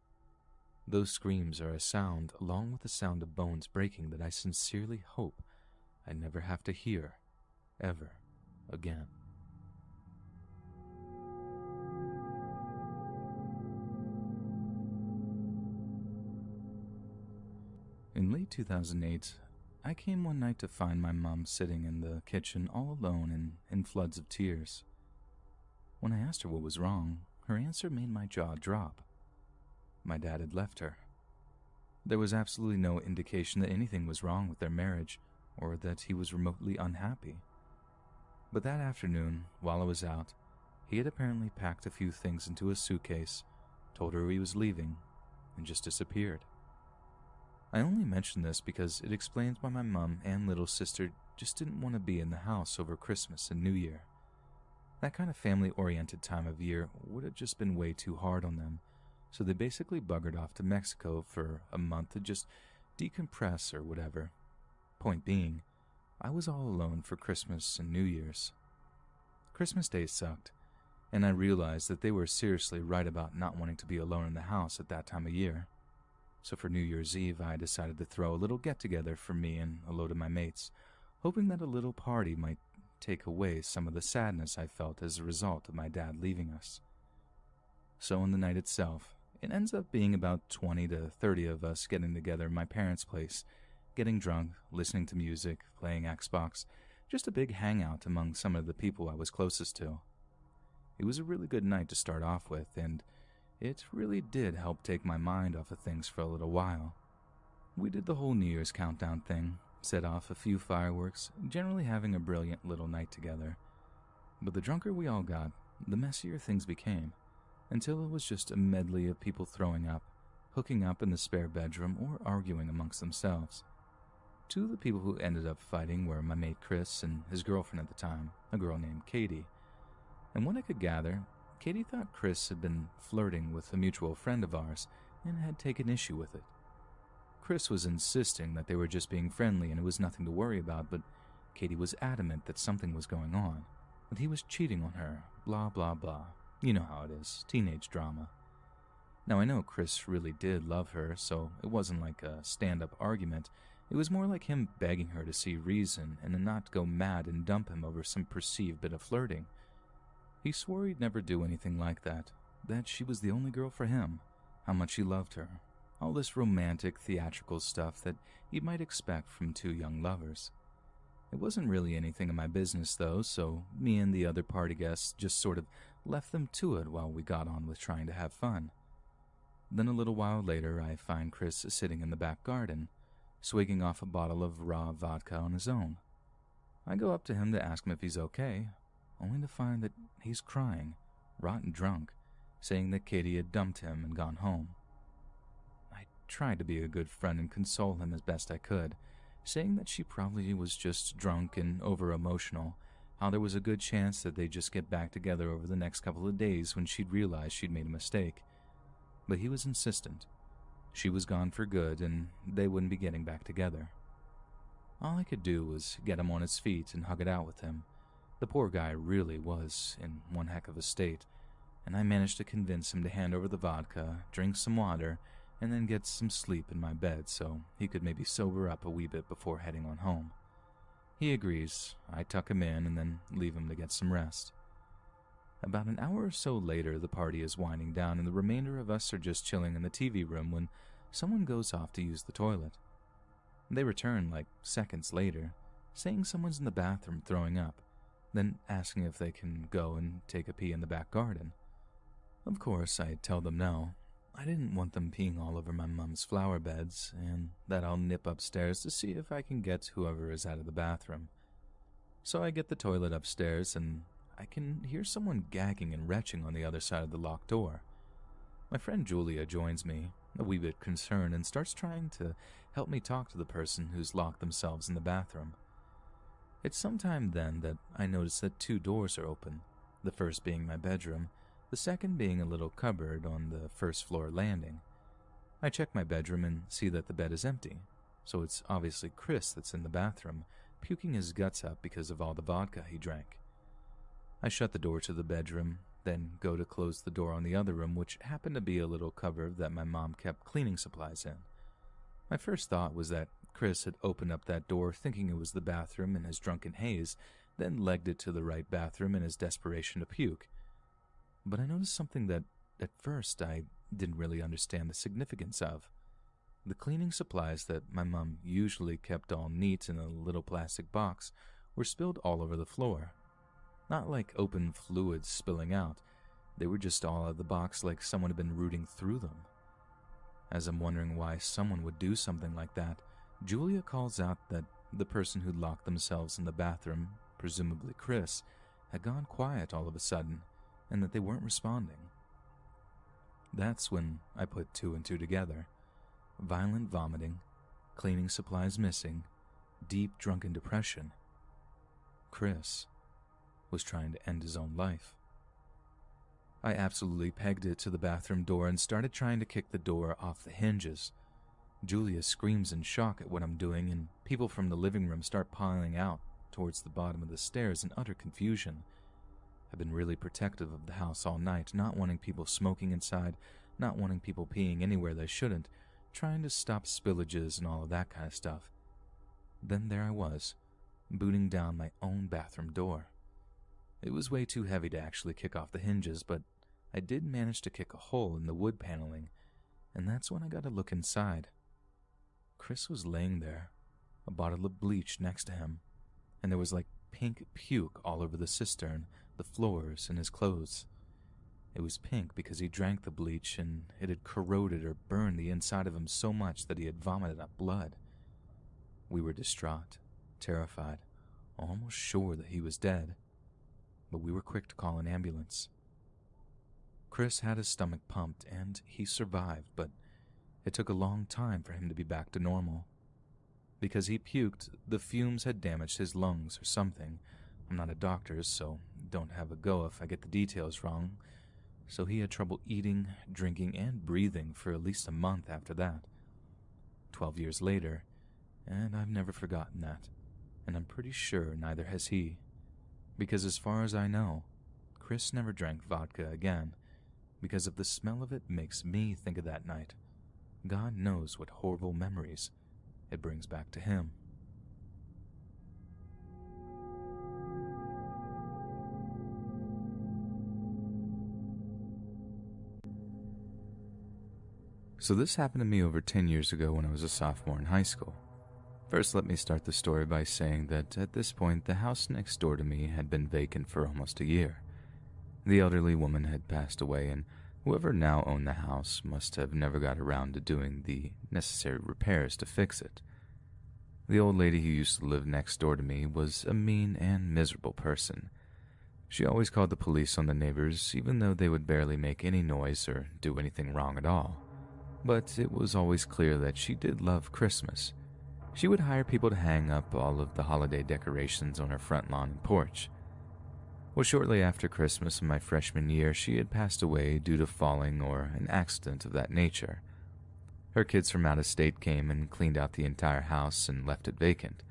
Those screams are a sound, along with the sound of bones breaking, that I sincerely hope I never have to hear, ever again. In late 2008, I came one night to find my mom sitting in the kitchen all alone and in floods of tears. When I asked her what was wrong, her answer made my jaw drop. My dad had left her. There was absolutely no indication that anything was wrong with their marriage or that he was remotely unhappy. But that afternoon, while I was out, he had apparently packed a few things into a suitcase, told her he was leaving, and just disappeared. I only mention this because it explains why my mom and little sister just didn't want to be in the house over Christmas and New Year. That kind of family-oriented time of year would have just been way too hard on them, so they basically buggered off to Mexico for a month to just decompress or whatever. Point being, I was all alone for Christmas and New Year's. Christmas Day sucked, and I realized that they were seriously right about not wanting to be alone in the house at that time of year. So for New Year's Eve, I decided to throw a little get-together for me and a load of my mates, hoping that a little party might take away some of the sadness I felt as a result of my dad leaving us. So on the night itself, it ends up being about 20 to 30 of us getting together in my parents' place, getting drunk, listening to music, playing Xbox, just a big hangout among some of the people I was closest to. It was a really good night to start off with, and it really did help take my mind off of things for a little while. We did the whole New Year's countdown thing, set off a few fireworks, generally having a brilliant little night together. But the drunker we all got, the messier things became, until it was just a medley of people throwing up, hooking up in the spare bedroom, or arguing amongst themselves. Two of the people who ended up fighting were my mate Chris and his girlfriend at the time, a girl named Katie. And what I could gather, Katie thought Chris had been flirting with a mutual friend of ours and had taken issue with it. Chris was insisting that they were just being friendly and it was nothing to worry about, but Katie was adamant that something was going on, that he was cheating on her, blah blah blah. You know how it is, teenage drama. Now I know Chris really did love her, so it wasn't like a stand-up argument. It was more like him begging her to see reason and to not go mad and dump him over some perceived bit of flirting. He swore he'd never do anything like that she was the only girl for him, how much he loved her, all this romantic, theatrical stuff that you might expect from two young lovers. It wasn't really anything of my business though, so me and the other party guests just sort of left them to it while we got on with trying to have fun. Then a little while later, I find Chris sitting in the back garden, swigging off a bottle of raw vodka on his own. I go up to him to ask him if he's okay, only to find that he's crying, rotten drunk, saying that Katie had dumped him and gone home. I tried to be a good friend and console him as best I could, saying that she probably was just drunk and over-emotional, how there was a good chance that they'd just get back together over the next couple of days when she'd realize she'd made a mistake. But he was insistent. She was gone for good, and they wouldn't be getting back together. All I could do was get him on his feet and hug it out with him. The poor guy really was in one heck of a state, and I managed to convince him to hand over the vodka, drink some water, and then get some sleep in my bed so he could maybe sober up a wee bit before heading on home. He agrees. I tuck him in and then leave him to get some rest. About an hour or so later, the party is winding down and the remainder of us are just chilling in the TV room when someone goes off to use the toilet. They return like seconds later, saying someone's in the bathroom throwing up, then asking if they can go and take a pee in the back garden. Of course, I tell them no. I didn't want them peeing all over my mom's flower beds, and that I'll nip upstairs to see if I can get whoever is out of the bathroom. So I get the toilet upstairs, and I can hear someone gagging and retching on the other side of the locked door. My friend Julia joins me, a wee bit concerned, and starts trying to help me talk to the person who's locked themselves in the bathroom. It's sometime then that I notice that 2 doors are open, the first being my bedroom, the second being a little cupboard on the first floor landing. I check my bedroom and see that the bed is empty, so it's obviously Chris that's in the bathroom, puking his guts up because of all the vodka he drank. I shut the door to the bedroom, then go to close the door on the other room, which happened to be a little cupboard that my mom kept cleaning supplies in. My first thought was that Chris had opened up that door thinking it was the bathroom in his drunken haze, then legged it to the right bathroom in his desperation to puke. But I noticed something that, at first, I didn't really understand the significance of. The cleaning supplies that my mom usually kept all neat in a little plastic box were spilled all over the floor. Not like open fluids spilling out. They were just all out of the box like someone had been rooting through them. As I'm wondering why someone would do something like that, Julia calls out that the person who'd locked themselves in the bathroom, presumably Chris, had gone quiet all of a sudden, and that they weren't responding. That's when I put 2 and 2 together. Violent vomiting, cleaning supplies missing, deep drunken depression. Chris was trying to end his own life. I absolutely pegged it to the bathroom door and started trying to kick the door off the hinges. Julia screams in shock at what I'm doing, and people from the living room start piling out towards the bottom of the stairs in utter confusion. I've been really protective of the house all night, not wanting people smoking inside, not wanting people peeing anywhere they shouldn't, trying to stop spillages and all of that kind of stuff. Then there I was, booting down my own bathroom door. It was way too heavy to actually kick off the hinges, but I did manage to kick a hole in the wood paneling, and that's when I got a look inside. Chris was laying there, a bottle of bleach next to him, and there was like pink puke all over the cistern, the floors, and his clothes. It was pink because he drank the bleach and it had corroded or burned the inside of him so much that he had vomited up blood. We were distraught, terrified, almost sure that he was dead, but we were quick to call an ambulance. Chris had his stomach pumped and he survived, but it took a long time for him to be back to normal. Because he puked, the fumes had damaged his lungs or something. I'm not a doctor, so don't have a go if I get the details wrong. So he had trouble eating, drinking, and breathing for at least a month after that. 12 years later, and I've never forgotten that, and I'm pretty sure neither has he. Because as far as I know, Chris never drank vodka again, because of the smell of it makes me think of that night. God knows what horrible memories it brings back to him. So this happened to me over 10 years ago when I was a sophomore in high school. First, let me start the story by saying that at this point, the house next door to me had been vacant for almost a year. The elderly woman had passed away, and whoever now owned the house must have never got around to doing the necessary repairs to fix it. The old lady who used to live next door to me was a mean and miserable person. She always called the police on the neighbors, even though they would barely make any noise or do anything wrong at all. But it was always clear that she did love Christmas. She would hire people to hang up all of the holiday decorations on her front lawn and porch. Well, shortly after Christmas in my freshman year, she had passed away due to falling or an accident of that nature. Her kids from out of state came and cleaned out the entire house and left it vacant.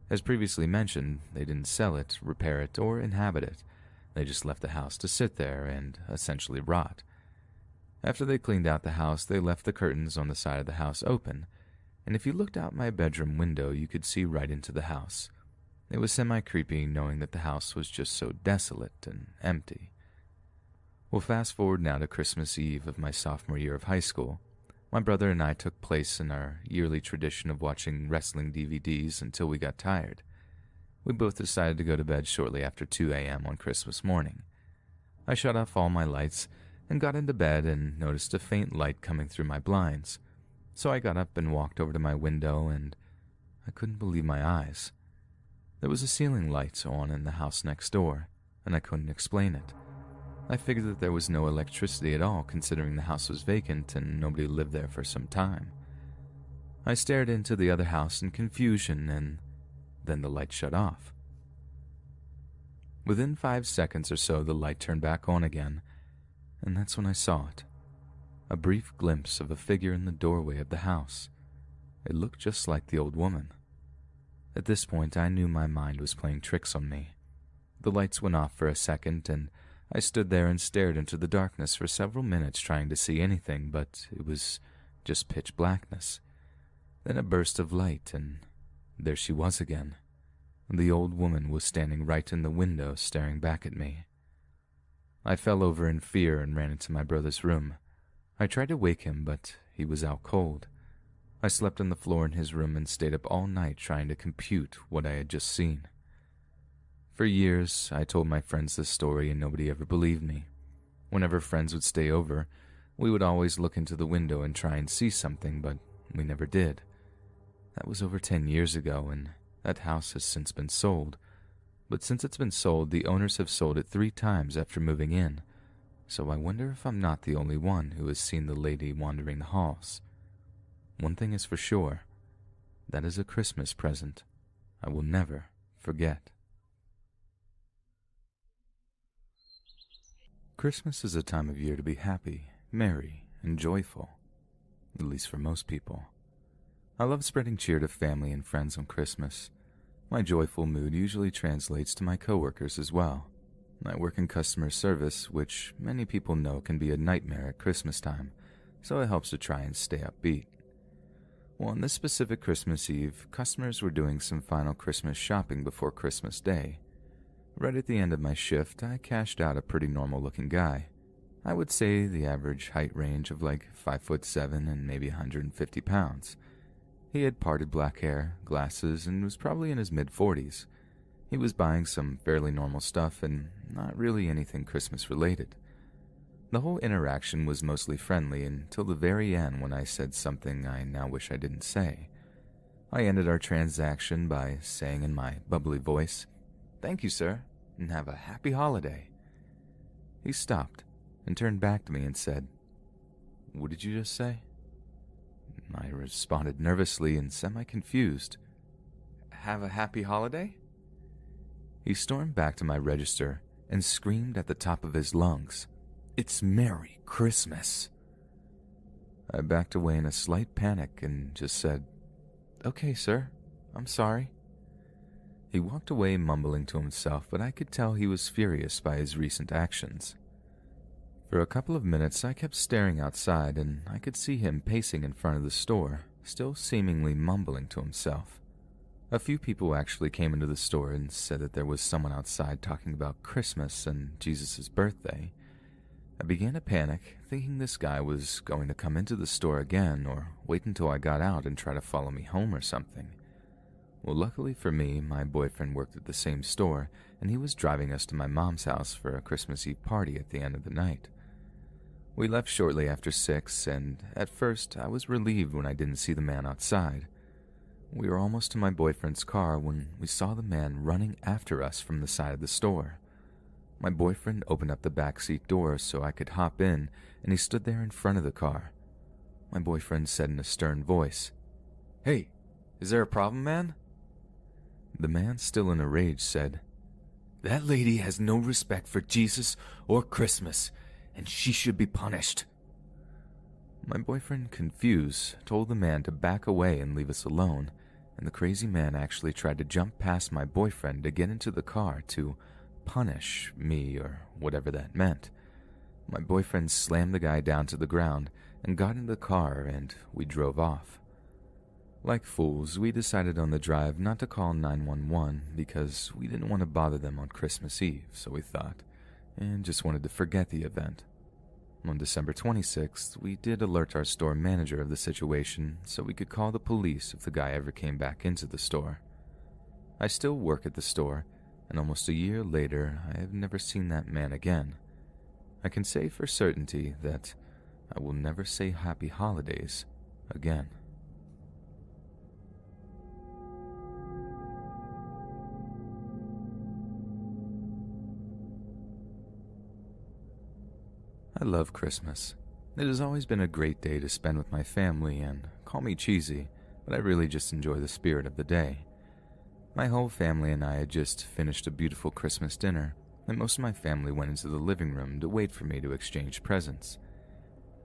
As previously mentioned, they didn't sell it, repair it, or inhabit it. They just left the house to sit there and essentially rot. After they cleaned out the house, they left the curtains on the side of the house open, and if you looked out my bedroom window, you could see right into the house. It was semi-creepy knowing that the house was just so desolate and empty. Well, fast forward now to Christmas Eve of my sophomore year of high school. My brother and I took place in our yearly tradition of watching wrestling DVDs until we got tired. We both decided to go to bed shortly after 2 a.m. on Christmas morning. I shut off all my lights and got into bed and noticed a faint light coming through my blinds. So I got up and walked over to my window, and I couldn't believe my eyes. There was a ceiling light on in the house next door, and I couldn't explain it. I figured that there was no electricity at all, considering the house was vacant and nobody lived there for some time. I stared into the other house in confusion, and then the light shut off. Within 5 seconds or so, the light turned back on again, and that's when I saw it. A brief glimpse of a figure in the doorway of the house. It looked just like the old woman. At this point, I knew my mind was playing tricks on me. The lights went off for a second, and I stood there and stared into the darkness for several minutes trying to see anything, but it was just pitch blackness. Then a burst of light, and there she was again. The old woman was standing right in the window, staring back at me. I fell over in fear and ran into my brother's room. I tried to wake him, but he was out cold. I slept on the floor in his room and stayed up all night trying to compute what I had just seen. For years, I told my friends this story and nobody ever believed me. Whenever friends would stay over, we would always look into the window and try and see something, but we never did. That was over 10 years ago, and that house has since been sold. But since it's been sold, the owners have sold it 3 times after moving in, so I wonder if I'm not the only one who has seen the lady wandering the halls. One thing is for sure, that is a Christmas present I will never forget. Christmas is a time of year to be happy, merry, and joyful, at least for most people. I love spreading cheer to family and friends on Christmas. My joyful mood usually translates to my coworkers as well. I work in customer service, which many people know can be a nightmare at Christmas time, so it helps to try and stay upbeat. Well, on this specific Christmas Eve, customers were doing some final Christmas shopping before Christmas Day. Right at the end of my shift, I cashed out a pretty normal-looking guy. I would say the average height range of like 5'7" and maybe 150 pounds. He had parted black hair, glasses, and was probably in his mid-40s. He was buying some fairly normal stuff and not really anything Christmas-related. The whole interaction was mostly friendly until the very end when I said something I now wish I didn't say. I ended our transaction by saying in my bubbly voice, "Thank you, sir, and have a happy holiday." He stopped and turned back to me and said, "What did you just say?" I responded nervously and semi-confused, "Have a happy holiday?" He stormed back to my register and screamed at the top of his lungs, "It's Merry Christmas." I backed away in a slight panic and just said, "Okay, sir, I'm sorry." He walked away mumbling to himself, but I could tell he was furious by his recent actions. For a couple of minutes, I kept staring outside, and I could see him pacing in front of the store, still seemingly mumbling to himself. A few people actually came into the store and said that there was someone outside talking about Christmas and Jesus' birthday. I began to panic, thinking this guy was going to come into the store again or wait until I got out and try to follow me home or something. Well, luckily for me, my boyfriend worked at the same store, and he was driving us to my mom's house for a Christmas Eve party at the end of the night. We left shortly after 6, and at first I was relieved when I didn't see the man outside. We were almost to my boyfriend's car when we saw the man running after us from the side of the store. My boyfriend opened up the backseat door so I could hop in, and he stood there in front of the car. My boyfriend said in a stern voice, "Hey, is there a problem, man?" The man, still in a rage, said, "That lady has no respect for Jesus or Christmas, and she should be punished." My boyfriend, confused, told the man to back away and leave us alone, and the crazy man actually tried to jump past my boyfriend to get into the car to punish me, or whatever that meant. My boyfriend slammed the guy down to the ground and got in the car, and we drove off. Like fools, we decided on the drive not to call 911 because we didn't want to bother them on Christmas Eve, so we thought, and just wanted to forget the event. On December 26th, we did alert our store manager of the situation so we could call the police if the guy ever came back into the store. I still work at the store, and almost a year later, I have never seen that man again. I can say for certainty that I will never say Happy Holidays again. I love Christmas. It has always been a great day to spend with my family, and call me cheesy, but I really just enjoy the spirit of the day. My whole family and I had just finished a beautiful Christmas dinner, and most of my family went into the living room to wait for me to exchange presents.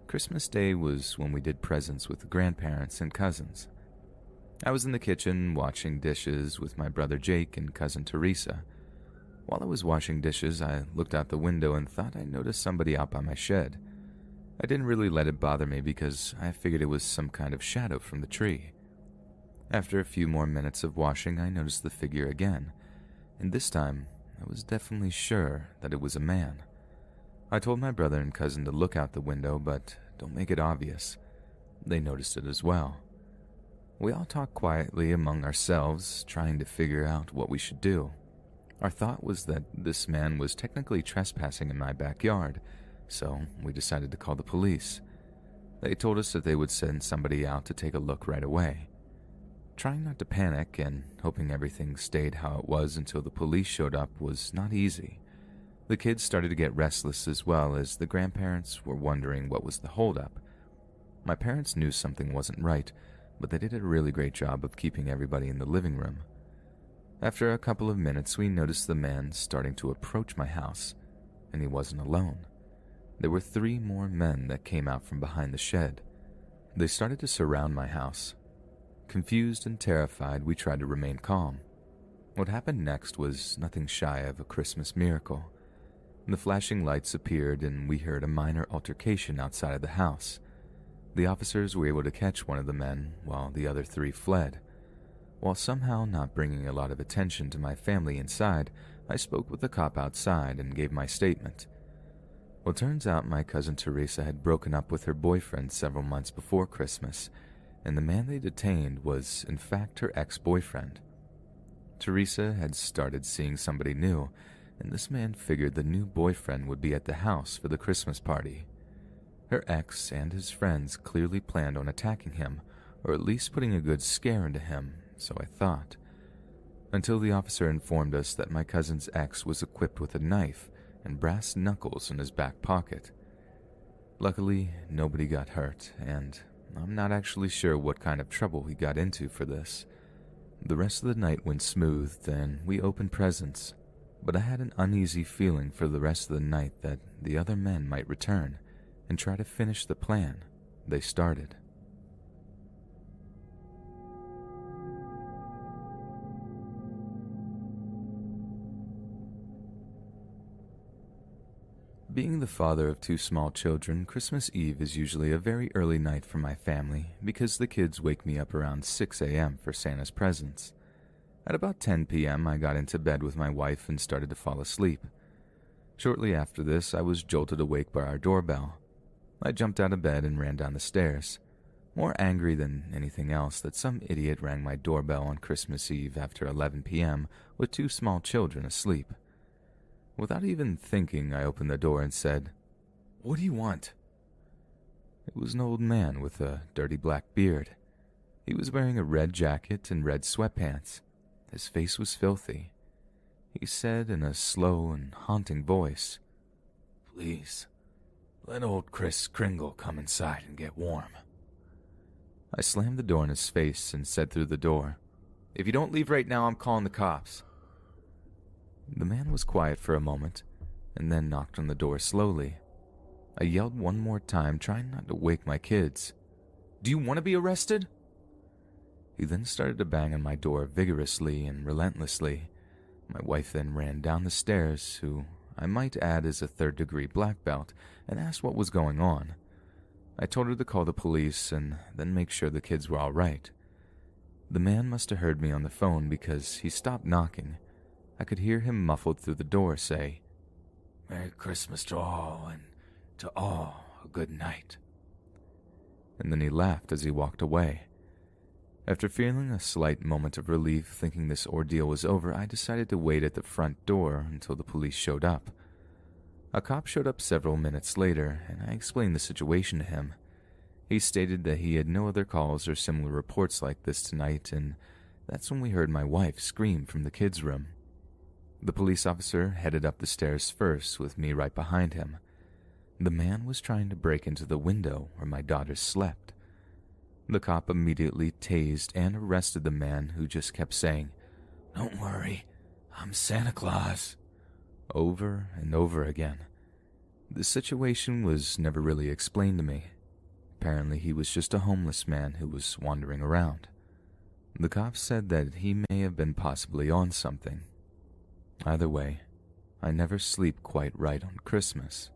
Christmas Day was when we did presents with the grandparents and cousins. I was in the kitchen washing dishes with my brother Jake and cousin Teresa. While I was washing dishes, I looked out the window and thought I noticed somebody out by my shed. I didn't really let it bother me because I figured it was some kind of shadow from the tree. After a few more minutes of washing, I noticed the figure again, and this time I was definitely sure that it was a man. I told my brother and cousin to look out the window, but don't make it obvious. They noticed it as well. We all talked quietly among ourselves, trying to figure out what we should do. Our thought was that this man was technically trespassing in my backyard, so we decided to call the police. They told us that they would send somebody out to take a look right away. Trying not to panic and hoping everything stayed how it was until the police showed up was not easy. The kids started to get restless as well as the grandparents were wondering what was the holdup. My parents knew something wasn't right, but they did a really great job of keeping everybody in the living room. After a couple of minutes, we noticed the man starting to approach my house, and he wasn't alone. There were 3 more men that came out from behind the shed. They started to surround my house. Confused and terrified, we tried to remain calm. What happened next was nothing shy of a Christmas miracle. The flashing lights appeared, and we heard a minor altercation outside of the house. The officers were able to catch one of the men, while the other 3 fled. While somehow not bringing a lot of attention to my family inside, I spoke with the cop outside and gave my statement. Well, turns out my cousin Teresa had broken up with her boyfriend several months before Christmas, and the man they detained was, in fact, her ex-boyfriend. Teresa had started seeing somebody new, and this man figured the new boyfriend would be at the house for the Christmas party. Her ex and his friends clearly planned on attacking him, or at least putting a good scare into him, so I thought. Until the officer informed us that my cousin's ex was equipped with a knife and brass knuckles in his back pocket. Luckily, nobody got hurt, and I'm not actually sure what kind of trouble he got into for this. The rest of the night went smooth, and we opened presents, but I had an uneasy feeling for the rest of the night that the other men might return and try to finish the plan they started. Being the father of 2 small children, Christmas Eve is usually a very early night for my family because the kids wake me up around 6 a.m. for Santa's presents. At about 10 p.m., I got into bed with my wife and started to fall asleep. Shortly after this, I was jolted awake by our doorbell. I jumped out of bed and ran down the stairs, more angry than anything else that some idiot rang my doorbell on Christmas Eve after 11 p.m. with 2 small children asleep. Without even thinking, I opened the door and said, "What do you want?" It was an old man with a dirty black beard. He was wearing a red jacket and red sweatpants. His face was filthy. He said in a slow and haunting voice, "Please, let old Chris Kringle come inside and get warm." I slammed the door in his face and said through the door, "If you don't leave right now, I'm calling the cops." The man was quiet for a moment, and then knocked on the door slowly. I yelled one more time, trying not to wake my kids. "Do you want to be arrested?" He then started to bang on my door vigorously and relentlessly. My wife then ran down the stairs, who I might add is a third-degree black belt, and asked what was going on. I told her to call the police and then make sure the kids were all right. The man must have heard me on the phone because he stopped knocking. I could hear him muffled through the door say, "Merry Christmas to all, and to all a good night." And then he laughed as he walked away. After feeling a slight moment of relief thinking this ordeal was over, I decided to wait at the front door until the police showed up. A cop showed up several minutes later, and I explained the situation to him. He stated that he had no other calls or similar reports like this tonight, and that's when we heard my wife scream from the kids' room. The police officer headed up the stairs first, with me right behind him. The man was trying to break into the window where my daughters slept. The cop immediately tased and arrested the man, who just kept saying, "Don't worry, I'm Santa Claus," over and over again. The situation was never really explained to me. Apparently he was just a homeless man who was wandering around. The cops said that he may have been possibly on something. Either way, I never sleep quite right on Christmas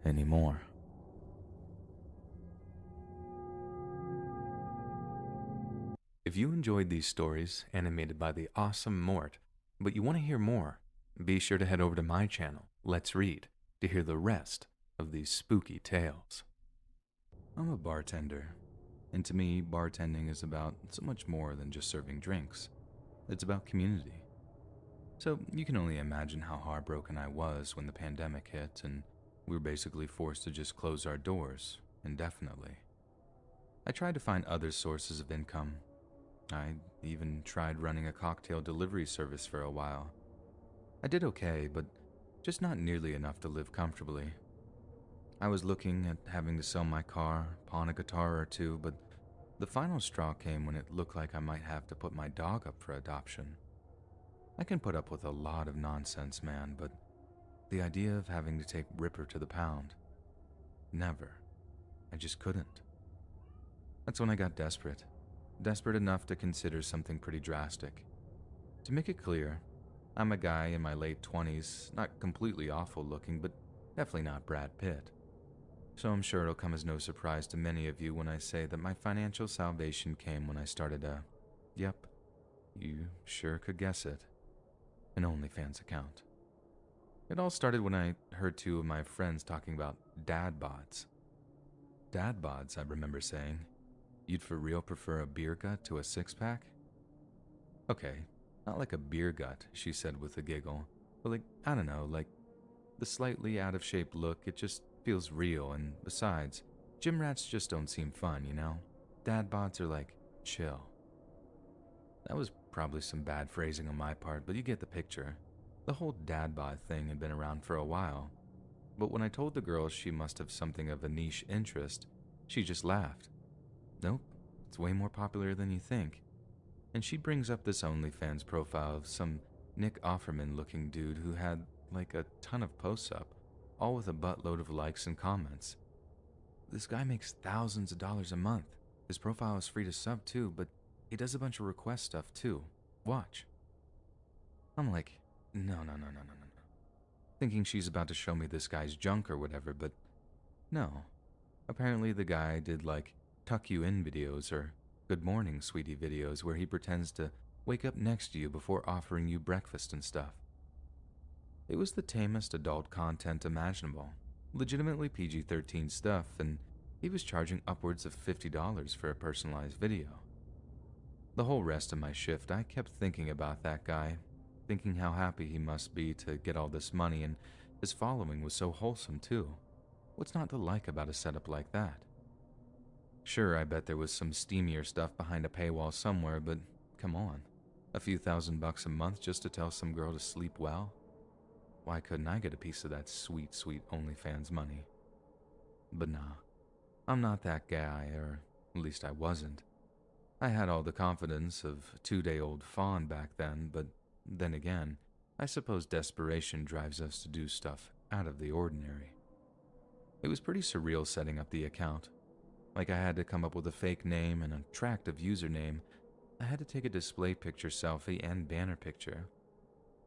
anymore. If you enjoyed these stories animated by the awesome Mort, but you want to hear more, be sure to head over to my channel, Let's Read, to hear the rest of these spooky tales. I'm a bartender, and to me, bartending is about so much more than just serving drinks. It's about community. So you can only imagine how heartbroken I was when the pandemic hit and we were basically forced to just close our doors indefinitely. I tried to find other sources of income. I even tried running a cocktail delivery service for a while. I did okay, but just not nearly enough to live comfortably. I was looking at having to sell my car, pawn a guitar or two, but the final straw came when it looked like I might have to put my dog up for adoption. I can put up with a lot of nonsense, man, but the idea of having to take Ripper to the pound, never. I just couldn't. That's when I got desperate. Desperate enough to consider something pretty drastic. To make it clear, I'm a guy in my late 20s, not completely awful looking, but definitely not Brad Pitt. So I'm sure it'll come as no surprise to many of you when I say that my financial salvation came when I started yep, you sure could guess it, an OnlyFans account. It all started when I heard two of my friends talking about dad bods. Dad bods, I remember saying. You'd for real prefer a beer gut to a six-pack? Okay, not like a beer gut, she said with a giggle, but like, I don't know, like the slightly out-of-shape look, it just feels real, and besides, gym rats just don't seem fun, you know? Dad bods are like, chill. That was probably some bad phrasing on my part, but you get the picture. The whole dad bod thing had been around for a while, but when I told the girl she must have something of a niche interest, she just laughed. Nope, it's way more popular than you think. And she brings up this OnlyFans profile of some Nick Offerman-looking dude who had like a ton of posts up, all with a buttload of likes and comments. This guy makes thousands of dollars a month. His profile is free to sub too, but he does a bunch of request stuff too. Watch. I'm like, no. Thinking she's about to show me this guy's junk or whatever, but no. Apparently the guy did like tuck you in videos or good morning sweetie videos where he pretends to wake up next to you before offering you breakfast and stuff. It was the tamest adult content imaginable, legitimately PG-13 stuff, and he was charging upwards of $50 for a personalized video. The whole rest of my shift, I kept thinking about that guy, thinking how happy he must be to get all this money, and his following was so wholesome too. What's not to like about a setup like that? Sure, I bet there was some steamier stuff behind a paywall somewhere, but come on. A few $1,000 a month just to tell some girl to sleep well? Why couldn't I get a piece of that sweet, sweet OnlyFans money? But nah, I'm not that guy, or at least I wasn't. I had all the confidence of a 2-day-old fawn back then, but then again, I suppose desperation drives us to do stuff out of the ordinary. It was pretty surreal setting up the account. Like I had to come up with a fake name and an attractive username. I had to take a display picture selfie and banner picture.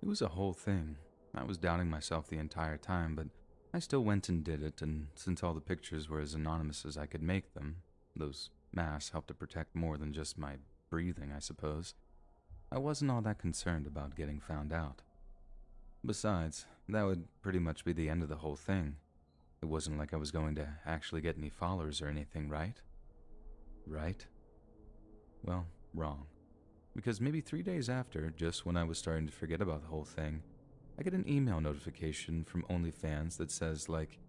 It was a whole thing. I was doubting myself the entire time, but I still went and did it, and since all the pictures were as anonymous as I could make them, those masks helped to protect more than just my breathing, I suppose, I wasn't all that concerned about getting found out. Besides, that would pretty much be the end of the whole thing. It wasn't like I was going to actually get any followers or anything, right? Right? Well, wrong. Because maybe 3 days after, just when I was starting to forget about the whole thing, I get an email notification from OnlyFans that says, like,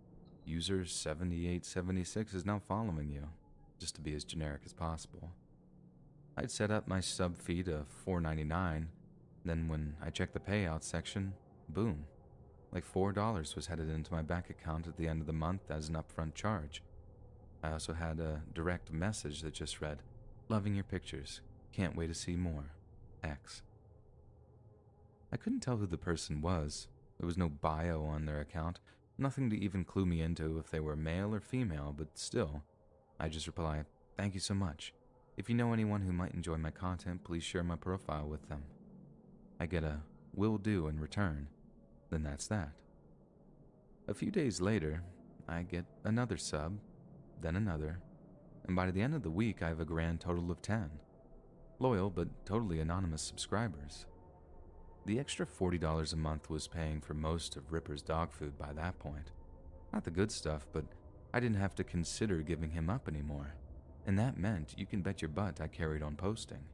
user 7876 is now following you, just to be as generic as possible. I'd set up my sub fee to $4.99, then when I checked the payout section, boom, like $4 was headed into my bank account at the end of the month as an upfront charge. I also had a direct message that just read, "Loving your pictures. Can't wait to see more. X." I couldn't tell who the person was. There was no bio on their account, nothing to even clue me into if they were male or female, but still, I just reply, "Thank you so much. If you know anyone who might enjoy my content, please share my profile with them." I get a "will do" in return. Then that's that. A few days later, I get another sub, then another, and by the end of the week I have a grand total of 10. Loyal but totally anonymous subscribers. The extra $40 a month was paying for most of Ripper's dog food by that point. Not the good stuff, but I didn't have to consider giving him up anymore, and that meant you can bet your butt I carried on posting.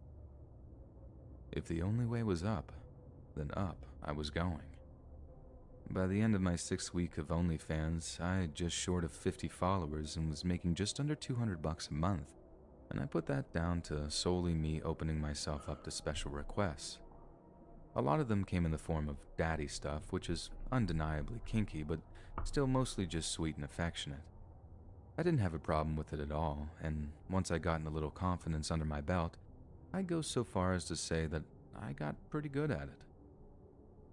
If the only way was up, then up I was going. By the end of my 6th week of OnlyFans, I had just short of 50 followers and was making just under $200 a month, and I put that down to solely me opening myself up to special requests. A lot of them came in the form of daddy stuff, which is undeniably kinky, but still mostly just sweet and affectionate. I didn't have a problem with it at all, and once I gotten a little confidence under my belt, I'd go so far as to say that I got pretty good at it.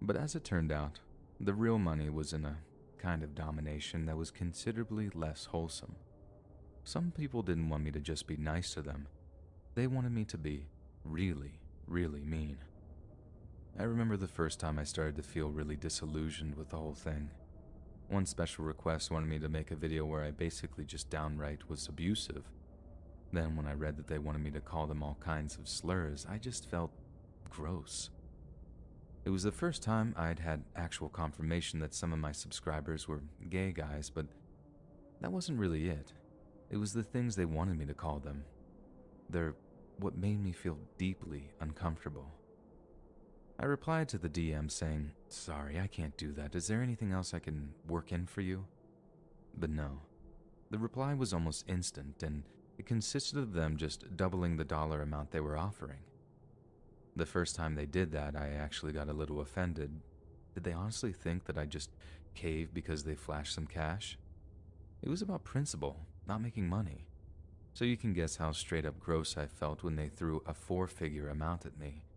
But as it turned out, the real money was in a kind of domination that was considerably less wholesome. Some people didn't want me to just be nice to them. They wanted me to be really, really mean. I remember the first time I started to feel really disillusioned with the whole thing. One special request wanted me to make a video where I basically just downright was abusive. Then when I read that they wanted me to call them all kinds of slurs, I just felt gross. It was the first time I'd had actual confirmation that some of my subscribers were gay guys, but that wasn't really it. It was the things they wanted me to call them. They're what made me feel deeply uncomfortable. I replied to the DM saying, "Sorry, I can't do that. Is there anything else I can work in for you?" But no. The reply was almost instant, and it consisted of them just doubling the dollar amount they were offering. The first time they did that, I actually got a little offended. Did they honestly think that I'd just cave because they flashed some cash? It was about principle, not making money. So you can guess how straight up gross I felt when they threw a 4-figure amount at me.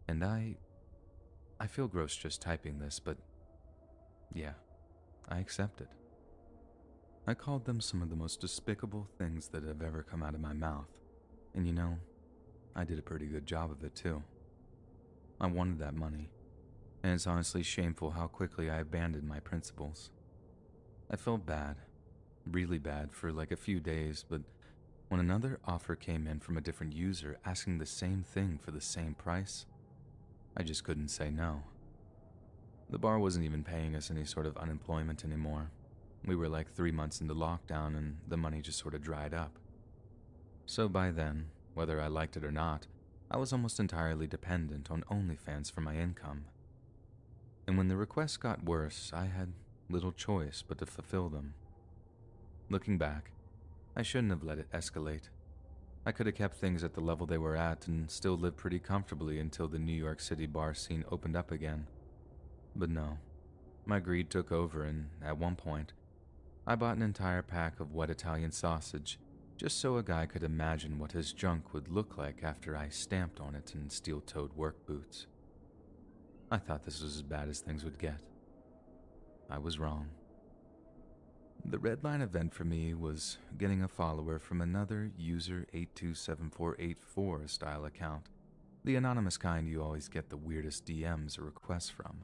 And I feel gross just typing this, but yeah, I accept it. I called them some of the most despicable things that have ever come out of my mouth, and you know, I did a pretty good job of it too. I wanted that money, and it's honestly shameful how quickly I abandoned my principles. I felt bad, really bad for like a few days, but when another offer came in from a different user asking the same thing for the same price, I just couldn't say no. The bar wasn't even paying us any sort of unemployment anymore. We were like 3 months into lockdown and the money just sort of dried up. So by then, whether I liked it or not, I was almost entirely dependent on OnlyFans for my income. And when the requests got worse, I had little choice but to fulfill them. Looking back, I shouldn't have let it escalate. I could have kept things at the level they were at and still lived pretty comfortably until the New York City bar scene opened up again. But no, my greed took over, and at one point, I bought an entire pack of wet Italian sausage just so a guy could imagine what his junk would look like after I stamped on it in steel-toed work boots. I thought this was as bad as things would get. I was wrong. The red line event for me was getting a follower from another user 827484 style account, the anonymous kind you always get the weirdest DMs or requests from.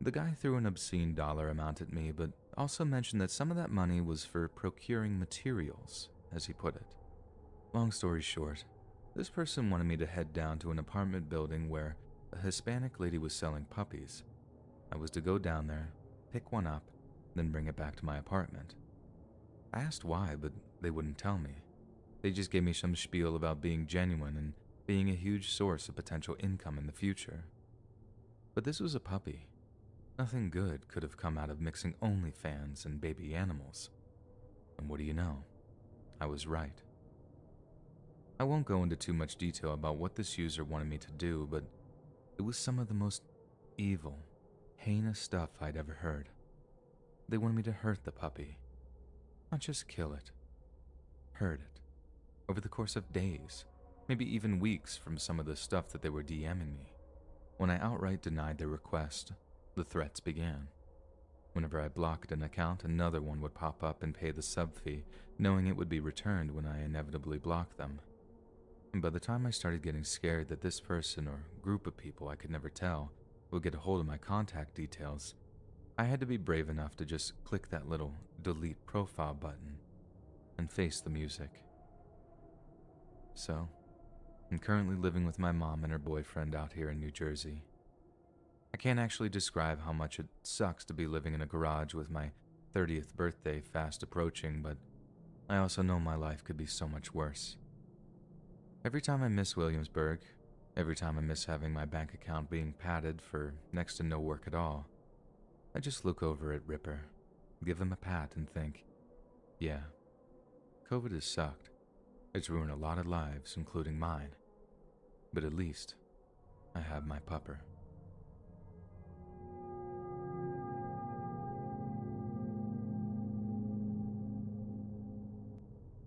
The guy threw an obscene dollar amount at me, but also mentioned that some of that money was for procuring materials, as he put it. Long story short, this person wanted me to head down to an apartment building where a Hispanic lady was selling puppies. I was to go down there, pick one up, then bring it back to my apartment. I asked why, but they wouldn't tell me. They just gave me some spiel about being genuine and being a huge source of potential income in the future. But this was a puppy. Nothing good could have come out of mixing OnlyFans and baby animals. And what do you know? I was right. I won't go into too much detail about what this user wanted me to do, but it was some of the most evil, heinous stuff I'd ever heard. They wanted me to hurt the puppy. Not just kill it. Hurt it. Over the course of days, maybe even weeks from some of the stuff that they were DMing me. When I outright denied their request, the threats began. Whenever I blocked an account, another one would pop up and pay the sub fee, knowing it would be returned when I inevitably blocked them. And by the time I started getting scared that this person or group of people I could never tell would get a hold of my contact details, I had to be brave enough to just click that little delete profile button and face the music. So, I'm currently living with my mom and her boyfriend out here in New Jersey. I can't actually describe how much it sucks to be living in a garage with my 30th birthday fast approaching, but I also know my life could be so much worse. Every time I miss Williamsburg, every time I miss having my bank account being padded for next to no work at all, I just look over at Ripper, give him a pat and think, yeah, COVID has sucked. It's ruined a lot of lives, including mine. But at least, I have my pupper.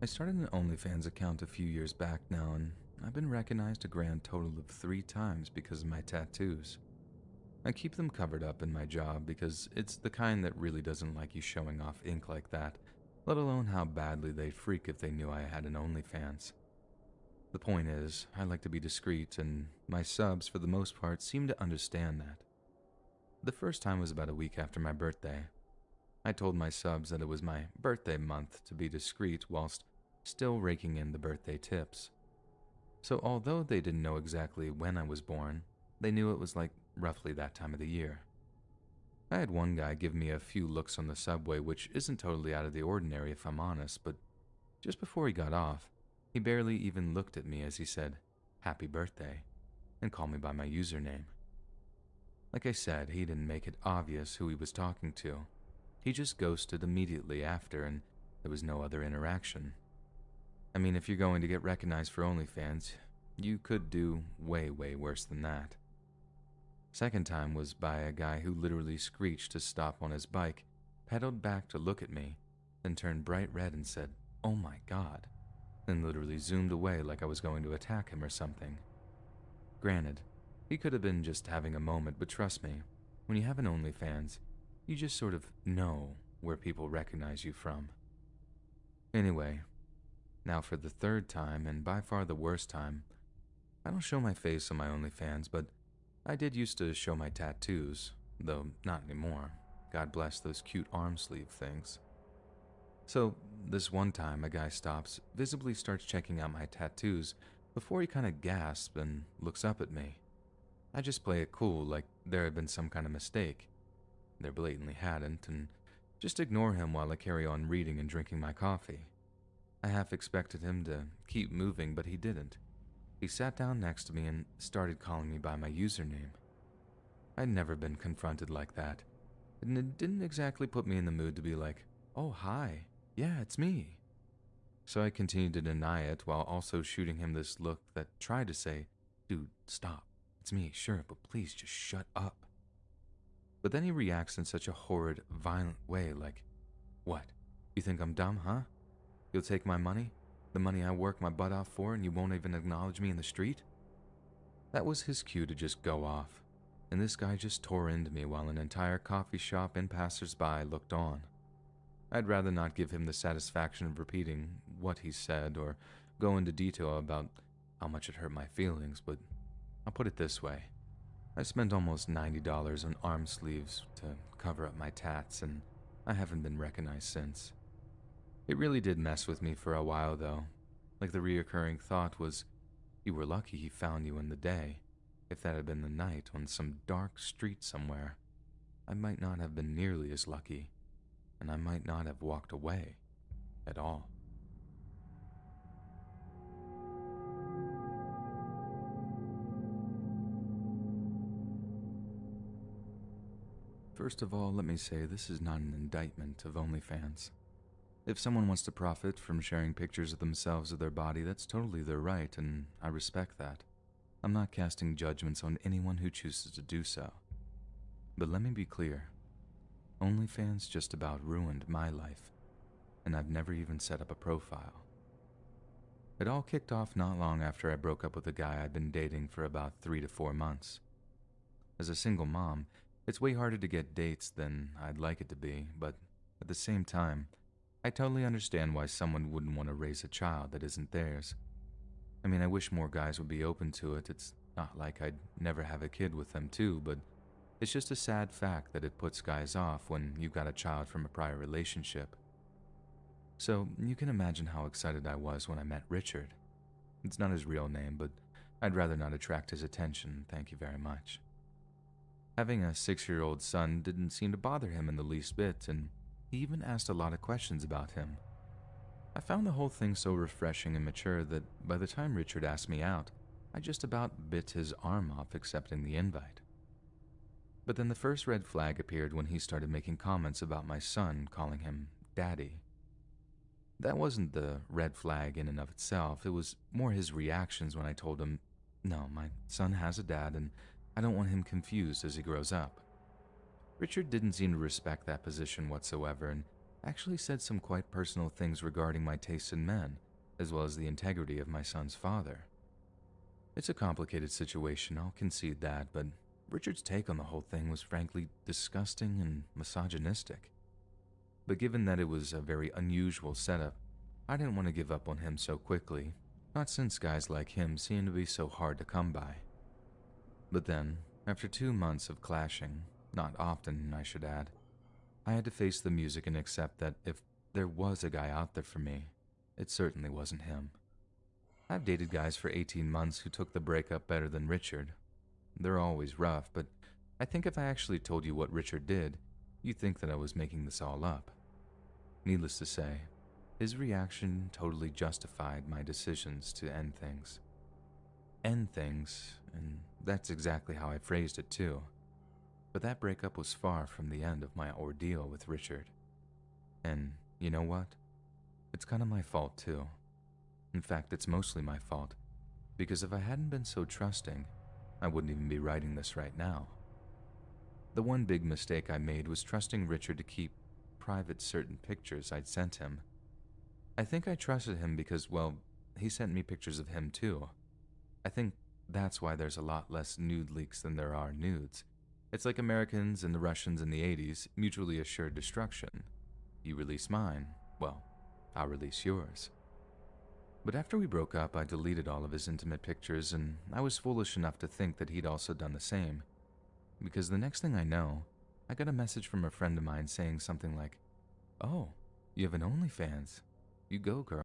I started an OnlyFans account a few years back now, and I've been recognized a grand total of 3 times because of my tattoos. I keep them covered up in my job because it's the kind that really doesn't like you showing off ink like that, let alone how badly they'd freak if they knew I had an OnlyFans. The point is, I like to be discreet, and my subs, for the most part, seem to understand that. The first time was about a week after my birthday. I told my subs that it was my birthday month to be discreet whilst still raking in the birthday tips. So although they didn't know exactly when I was born, they knew it was like roughly that time of the year. I had one guy give me a few looks on the subway, which isn't totally out of the ordinary if I'm honest, but just before he got off, he barely even looked at me as he said, "Happy birthday," and called me by my username. Like I said, he didn't make it obvious who he was talking to. He just ghosted immediately after, and there was no other interaction. I mean, if you're going to get recognized for OnlyFans, you could do way, way worse than that. Second time was by a guy who literally screeched to stop on his bike, pedaled back to look at me, then turned bright red and said, "Oh my God," then literally zoomed away like I was going to attack him or something. Granted, he could have been just having a moment, but trust me, when you have an OnlyFans, you just sort of know where people recognize you from. Anyway, now for the third time, and by far the worst time, I don't show my face on my OnlyFans, but I did used to show my tattoos, though not anymore. God bless those cute arm sleeve things. So, this one time a guy stops, visibly starts checking out my tattoos, before he kinda gasps and looks up at me. I just play it cool, like there had been some kind of mistake. There blatantly hadn't, and just ignore him while I carry on reading and drinking my coffee. I half expected him to keep moving, but he didn't. He sat down next to me and started calling me by my username. I'd never been confronted like that, and it didn't exactly put me in the mood to be like, "Oh, hi, yeah, it's me." So I continued to deny it while also shooting him this look that tried to say, "Dude, stop. It's me, sure, but please just shut up." But then he reacts in such a horrid, violent way like, "What? You think I'm dumb, huh? You'll take my money? The money I work my butt off for, and you won't even acknowledge me in the street?" That was his cue to just go off, and this guy just tore into me while an entire coffee shop and passersby looked on. I'd rather not give him the satisfaction of repeating what he said or go into detail about how much it hurt my feelings, but I'll put it this way. I spent almost $90 on arm sleeves to cover up my tats, and I haven't been recognized since. It really did mess with me for a while, though. Like the reoccurring thought was, you were lucky he found you in the day. If that had been the night on some dark street somewhere, I might not have been nearly as lucky, and I might not have walked away at all. First of all, let me say this is not an indictment of OnlyFans. If someone wants to profit from sharing pictures of themselves or their body, that's totally their right, and I respect that. I'm not casting judgments on anyone who chooses to do so. But let me be clear. OnlyFans just about ruined my life, and I've never even set up a profile. It all kicked off not long after I broke up with a guy I'd been dating for about 3 to 4 months. As a single mom, it's way harder to get dates than I'd like it to be, but at the same time, I totally understand why someone wouldn't want to raise a child that isn't theirs. I mean, I wish more guys would be open to it. It's not like I'd never have a kid with them too, but it's just a sad fact that it puts guys off when you've got a child from a prior relationship. So you can imagine how excited I was when I met Richard. It's not his real name, but I'd rather not attract his attention, thank you very much. Having a 6-year-old son didn't seem to bother him in the least bit, and he even asked a lot of questions about him. I found the whole thing so refreshing and mature that by the time Richard asked me out, I just about bit his arm off accepting the invite. But then the first red flag appeared when he started making comments about my son, calling him Daddy. That wasn't the red flag in and of itself, it was more his reactions when I told him, no, my son has a dad and I don't want him confused as he grows up. Richard didn't seem to respect that position whatsoever and actually said some quite personal things regarding my taste in men, as well as the integrity of my son's father. It's a complicated situation, I'll concede that, but Richard's take on the whole thing was frankly disgusting and misogynistic. But given that it was a very unusual setup, I didn't want to give up on him so quickly, not since guys like him seem to be so hard to come by. But then, after 2 months of clashing, not often I should add, I had to face the music and accept that if there was a guy out there for me, it certainly wasn't him. I've dated guys for 18 months who took the breakup better than Richard. They're always rough, but I think if I actually told you what Richard did, you'd think that I was making this all up. Needless to say, his reaction totally justified my decisions to end things. End things, and that's exactly how I phrased it too. But that breakup was far from the end of my ordeal with Richard. And you know what? It's kind of my fault too. In fact, it's mostly my fault, because if I hadn't been so trusting, I wouldn't even be writing this right now. The one big mistake I made was trusting Richard to keep private certain pictures I'd sent him. I think I trusted him because, well, he sent me pictures of him too. I think that's why there's a lot less nude leaks than there are nudes. It's like Americans and the Russians in the 80s, mutually assured destruction. You release mine, well, I'll release yours. But after we broke up, I deleted all of his intimate pictures, and I was foolish enough to think that he'd also done the same. Because the next thing I know, I got a message from a friend of mine saying something like, "Oh, you have an OnlyFans. You go, girl."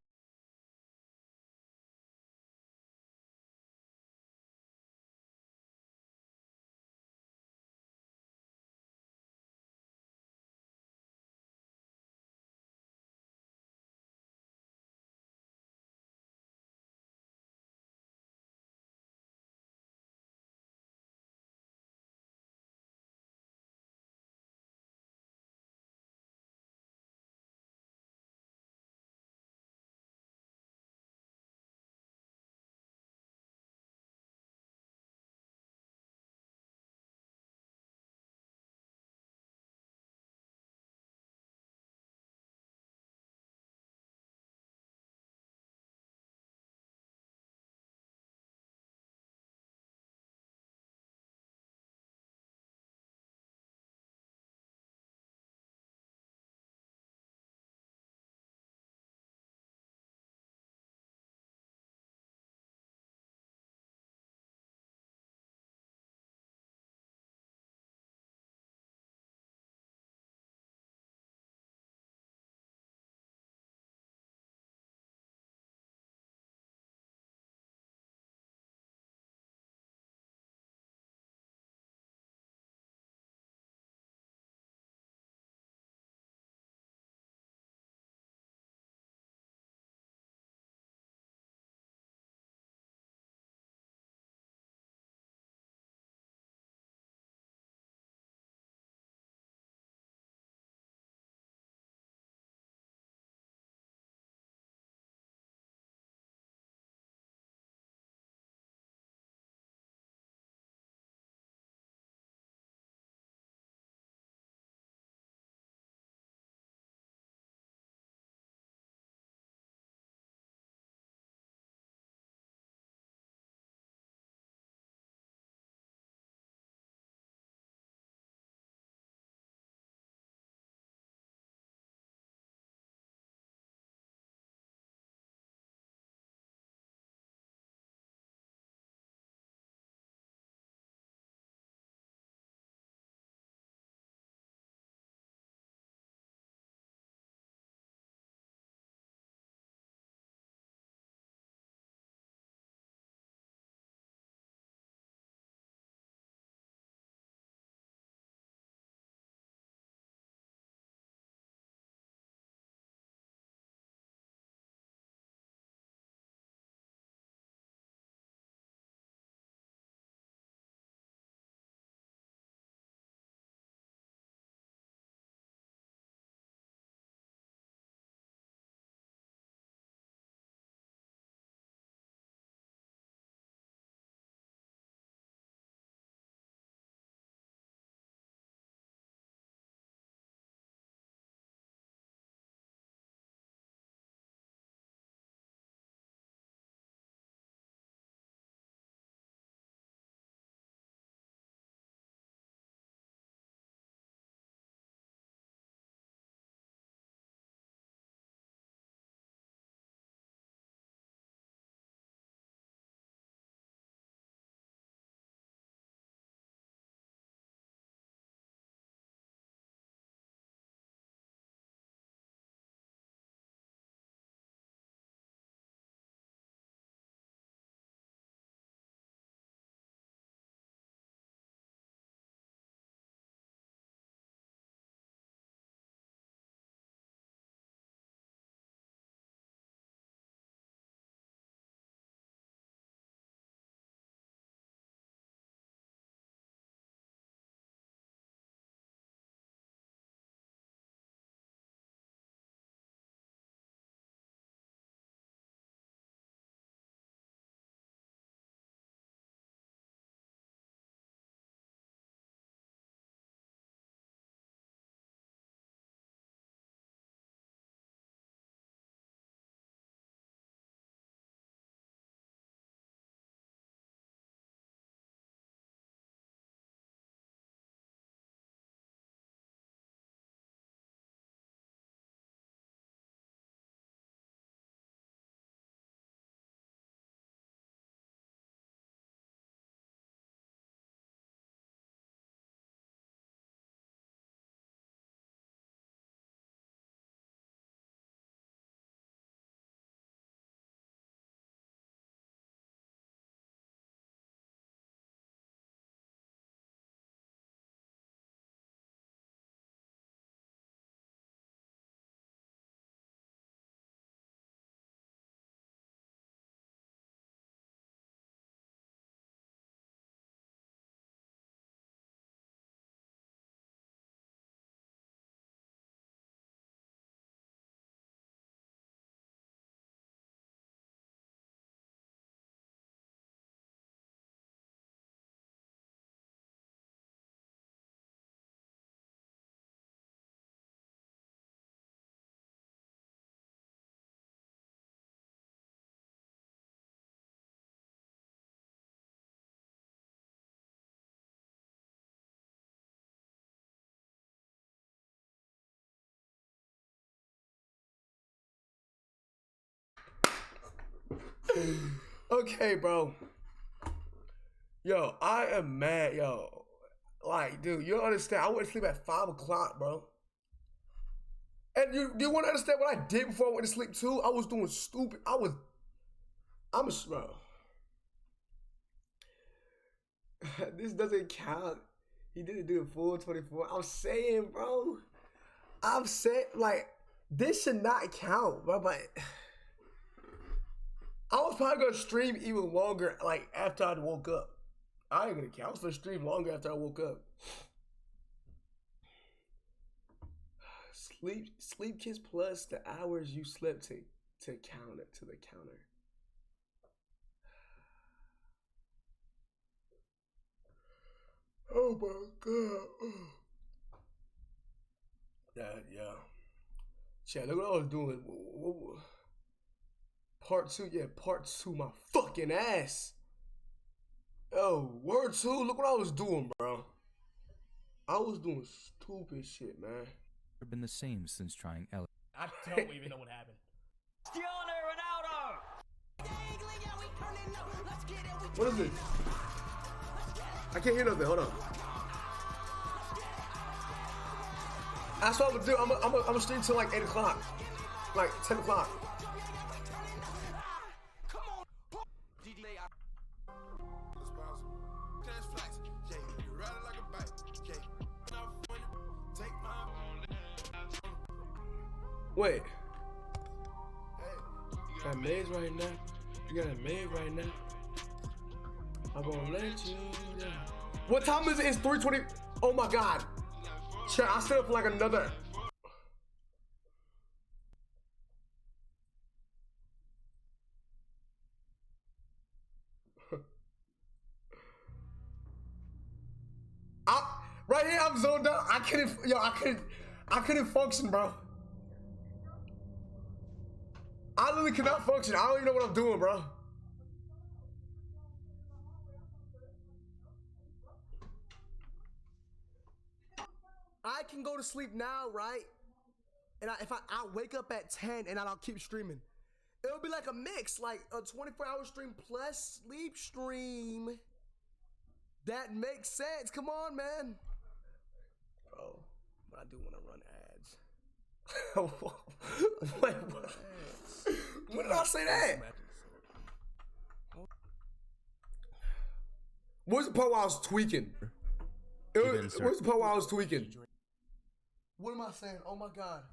Okay, bro. Yo, I am mad, yo. Like, dude, you don't understand. I went to sleep at 5 o'clock, bro. And you want to understand what I did before I went to sleep too? I was doing stupid. Bro. This doesn't count. He didn't do a full 24. I'm saying, bro. I'm saying, like, this should not count, bro. But I was probably gonna stream even longer, like after I woke up. I ain't gonna count. I was gonna stream longer after I woke up. Sleep kiss plus the hours you slept to count it to the counter. Oh my god. Yeah. Chat, look what I was doing. Part 2, yeah, part 2, my fucking ass. Oh, word 2, look what I was doing, bro. I was doing stupid shit, man. Never been the same since trying Ellie. I don't even know what happened. What is this? I can't hear nothing. Hold on. That's what I'm gonna do. I'm gonna stream till like 8 o'clock, like 10 o'clock. Wait. Got a maze right now. You got a maze right now. I'm gonna let you down. What time is it? It's 3:20. Oh my god. Chat, I set up for like another. Right here, I'm zoned out. I couldn't function, bro. I literally cannot function. I don't even know what I'm doing, bro. I can go to sleep now, right? And if I wake up at 10 and I'll keep streaming. It'll be like a mix, like a 24-hour stream plus sleep stream. That makes sense. Come on, man. Bro, but I do want to run ads. Wait, what? When did I say that? Where's the part where I was tweaking? Where's the part where I was tweaking? What am I saying? Oh my god.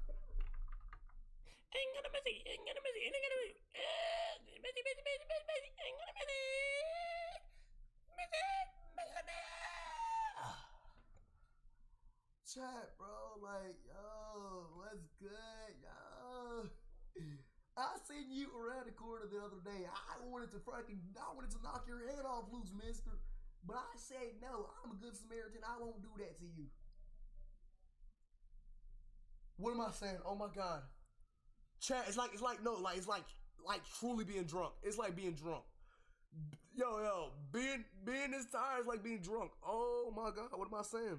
Ain't gonna miss it. Ain't gonna miss it. Ain't gonna miss it. Ain't gonna miss it. Chat, bro, like, yo, what's good, yo? I seen you around the corner the other day. I wanted to knock your head off loose, mister. But I said, no, I'm a good Samaritan. I won't do that to you. What am I saying? Oh my god. Chat, it's like truly being drunk. It's like being drunk. Yo, being this tired is like being drunk. Oh my god, what am I saying?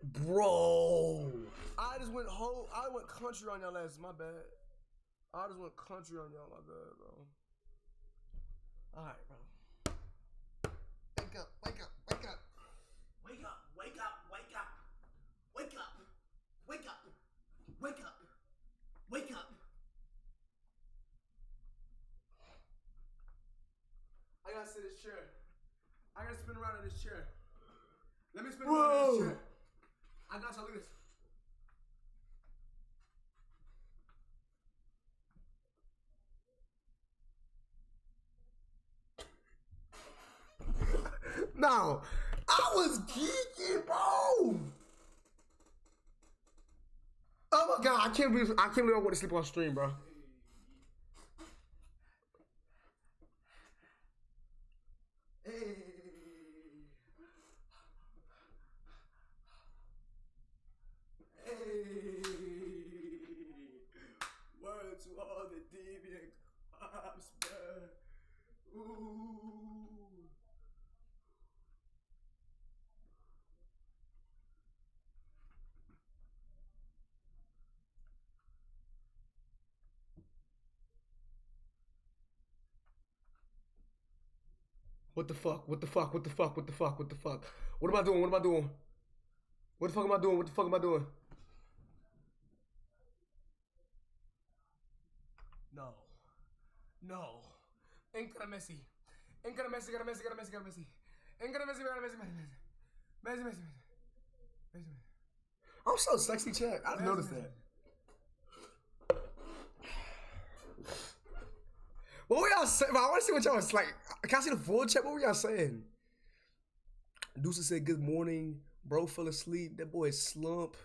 Bro. I went country on y'all last, my bad. I just went country on y'all, my bad, bro. Alright, bro. Wake up, wake up, wake up. Wake up, wake up, wake up. Wake up. Wake up. Wake up. Wake up. I gotta sit in this chair. I gotta spin around in this chair. Let me spin around in this chair. I got you. Look at this. No, I was geeking, bro. Oh my god, I can't believe I went to sleep on stream, bro. Hey. Word to all the deviant cops, man. Ooh. What the fuck? What the fuck? What the fuck? What the fuck? What the fuck? What am I doing? What am I doing? What the fuck am I doing? What the fuck am I doing? No. No. Encara Messi. Encara Messi, gotta Messi, gotta Messi, gotta Messi. Encara Messi, gotta Messi, Messi, Messi. Messi, Messi, Messi. Messi. I'm so sexy, Chad. I noticed that. What were y'all saying? I want to see what y'all was like. Can I see the full chat? What were y'all saying? Deuce said, good morning. Bro fell asleep. That boy is slump.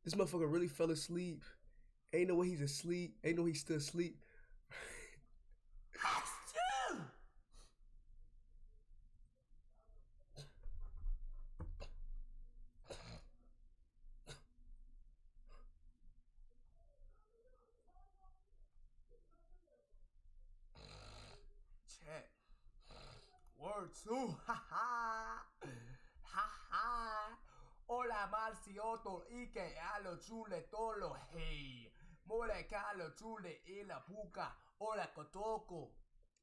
This motherfucker really fell asleep. Ain't no way he's asleep. Ain't no way he's still asleep. Chat. Word two. Ha ha. Ha ha. Hola Marcioto Ike alo chule tolo hey. Mole calo chule y la puca. Hola Kotoko.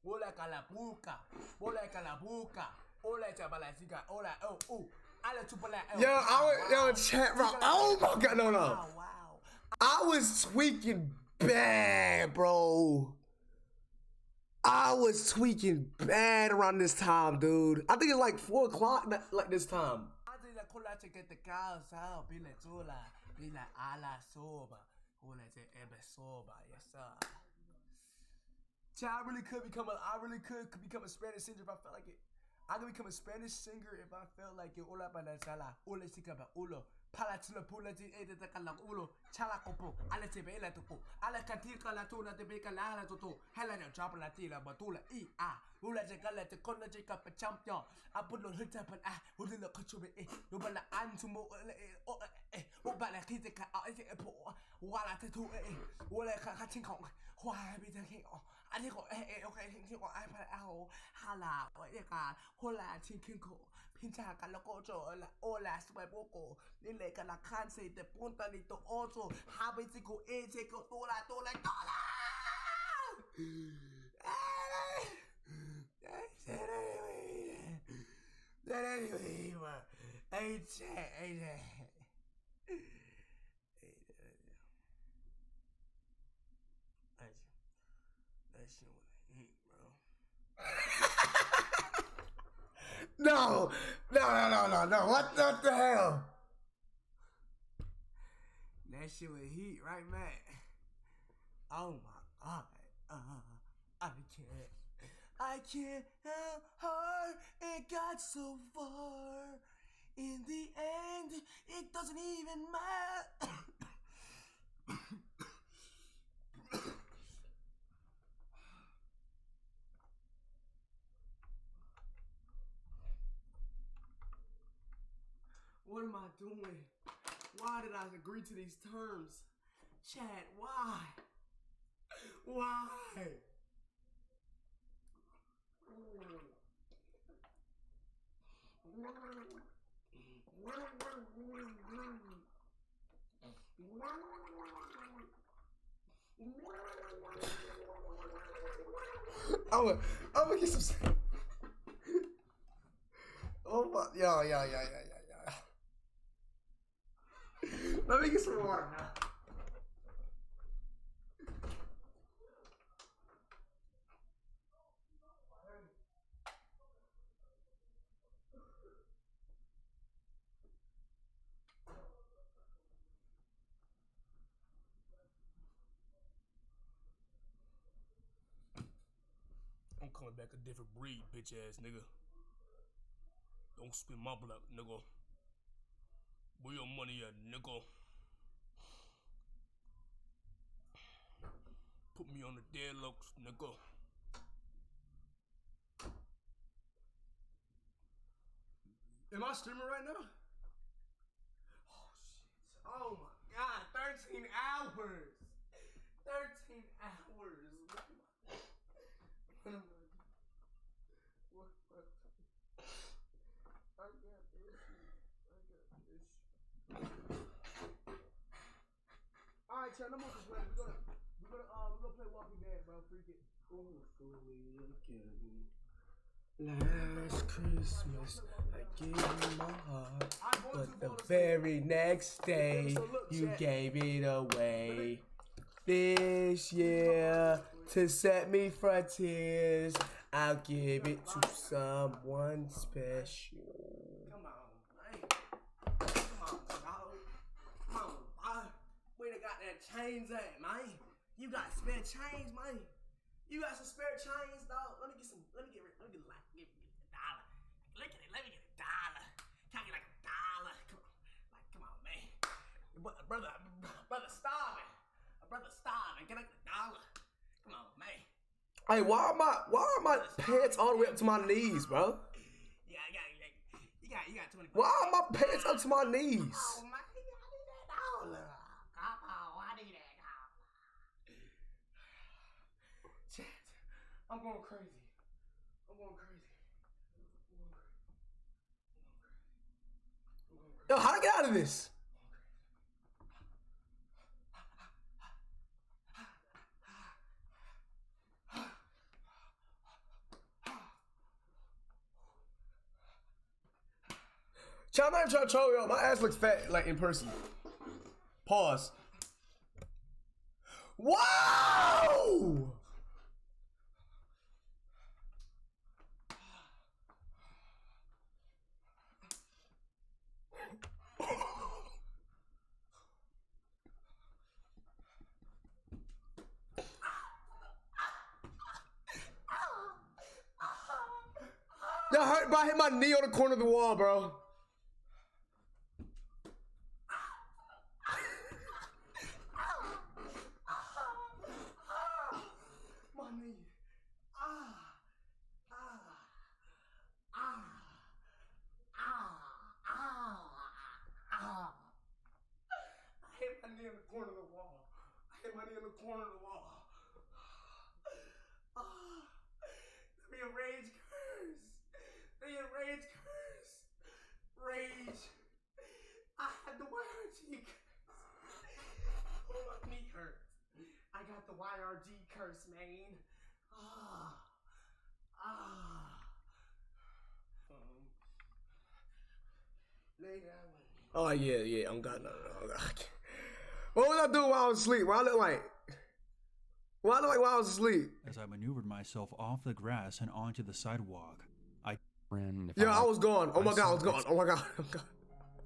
Hola Calapuca. Hola Calabuca. Hola Chabalasica. Hola oh. Ala chupala. Yo, chat, bro. Oh my god, no. Wow. I was tweaking bad, bro. I was tweaking bad around this time, dude. I think it's like 4 o'clock like this time. I really could become a Spanish singer if I felt like it. I could become a Spanish singer if I felt like it. Hola para sala, hola chica pa ulo, palatula pulati ete takala ulo, chala kopo, ala te bela topo, ala katika la tuna te beka la la toto, hela no chapa la tila batula ula jekala te kona jeka pa champion, apulo hita pa uli lo kachube no bala antumo o bala kite ka po, wala te tu wala ka tinkong, why be the king? I think okay, I put out hala, hola, tinkinko, pintaca la cocho, hola, sweboko, nileka la canse, de punta lito ocho, habitico, etico, tola. Anyway, that shit was heat, bro. No. What the hell? That shit was heat, right, man? Oh my god. I can't help her. It got so far. In the end, it doesn't even matter. What am I doing? Why did I agree to these terms? Chad, why? Why? I'm gonna get some. Oh my, yeah. Let me get some water now. I'm coming back a different breed, bitch ass nigga. Don't spin my block, nigga. Where your money at, nigga? Put me on the deadlocks, nigga. Am I streaming right now? Oh shit. Oh my god, 13 hours. 13 hours. What am I? I got this. Alright, Chad, I'm on this way. We're gonna play Walking Dead, bro. Freak it. Oh, fully again. Last Christmas, I gave you my heart, but the very next day, you gave it away. This year, to set me for tears, I'll give it to someone special. Come on, man. Come on, dog. Come on, boy. Where they got that chains at, man? You got spare chains, man? You got some spare chains, dog? Let me get a dollar. Let me get a dollar. Can I get like a dollar? Come on, man. Brother starving. Brother starving. Can I get a dollar? Come on, man. Hey, why are my pants all the way up to my knees, bro? You got 20. Why are my pants up to my knees? Oh, man, I need that dollar. Come on, I need that dollar. Chat, I'm going crazy. Yo, how to get out of this? I'm not even trying to troll y'all. My ass looks fat, like in person. Pause. Wow! That hurt, bro. I hit my knee on the corner of the wall, bro. My knee. I hit my knee on the corner of the wall. The enraged curse. Rage. I had the YRG curse. Oh, my knee hurts. I got the YRG curse, man. Lay down with me. Oh, yeah. I'm got no. What was I doing while I was asleep? What I look like while I was asleep? As I maneuvered myself off the grass and onto the sidewalk, I was gone. Oh my god, I was gone. Oh my god.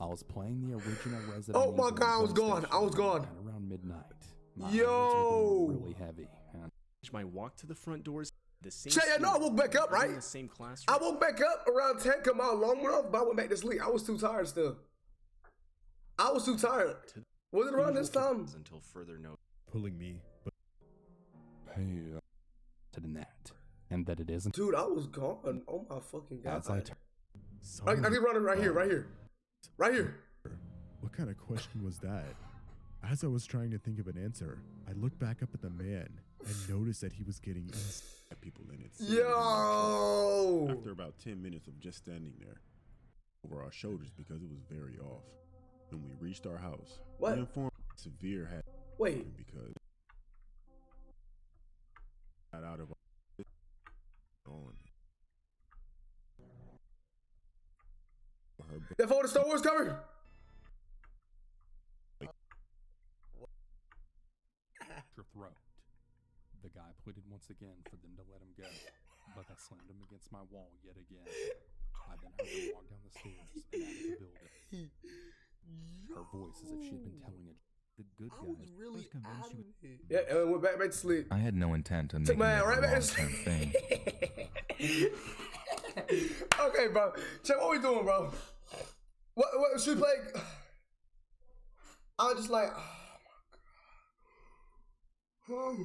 I was playing the original Resident Oh my Evil god, I was gone. PlayStation around midnight. My eyes Yo! were getting really heavy. And My walk to the front doors. The same. Chat, I know I woke back up, right? In the same classroom. I woke back up around 10, come out long enough, but I went back to sleep. I was too tired still. Was it around this time? Until further notice. Pulling me, but Hey, in that, and that it isn't. Dude, I was gone. Oh my fucking god. As I I keep running right here. What kind of question was that? As I was trying to think of an answer, I looked back up at the man and noticed that he was getting people in it. Yo! After about 10 minutes of just standing there, over our shoulders because it was very off. When we reached our house, What? we informed severe had Wait. because got out of on her That for the Star Wars cover? Your throat. The guy pleaded once again for them to let him go, but I slammed him against my wall yet again. I then heard them walk down the stairs and out of the building. Her voice as if she'd been telling it. The good guys was convinced she would. Yeah, and we went back to sleep. I had no intent on Took making my that right a back to long-term sleep. thing. Okay, bro. Check what we doing, bro. What should we play? I was just like, oh.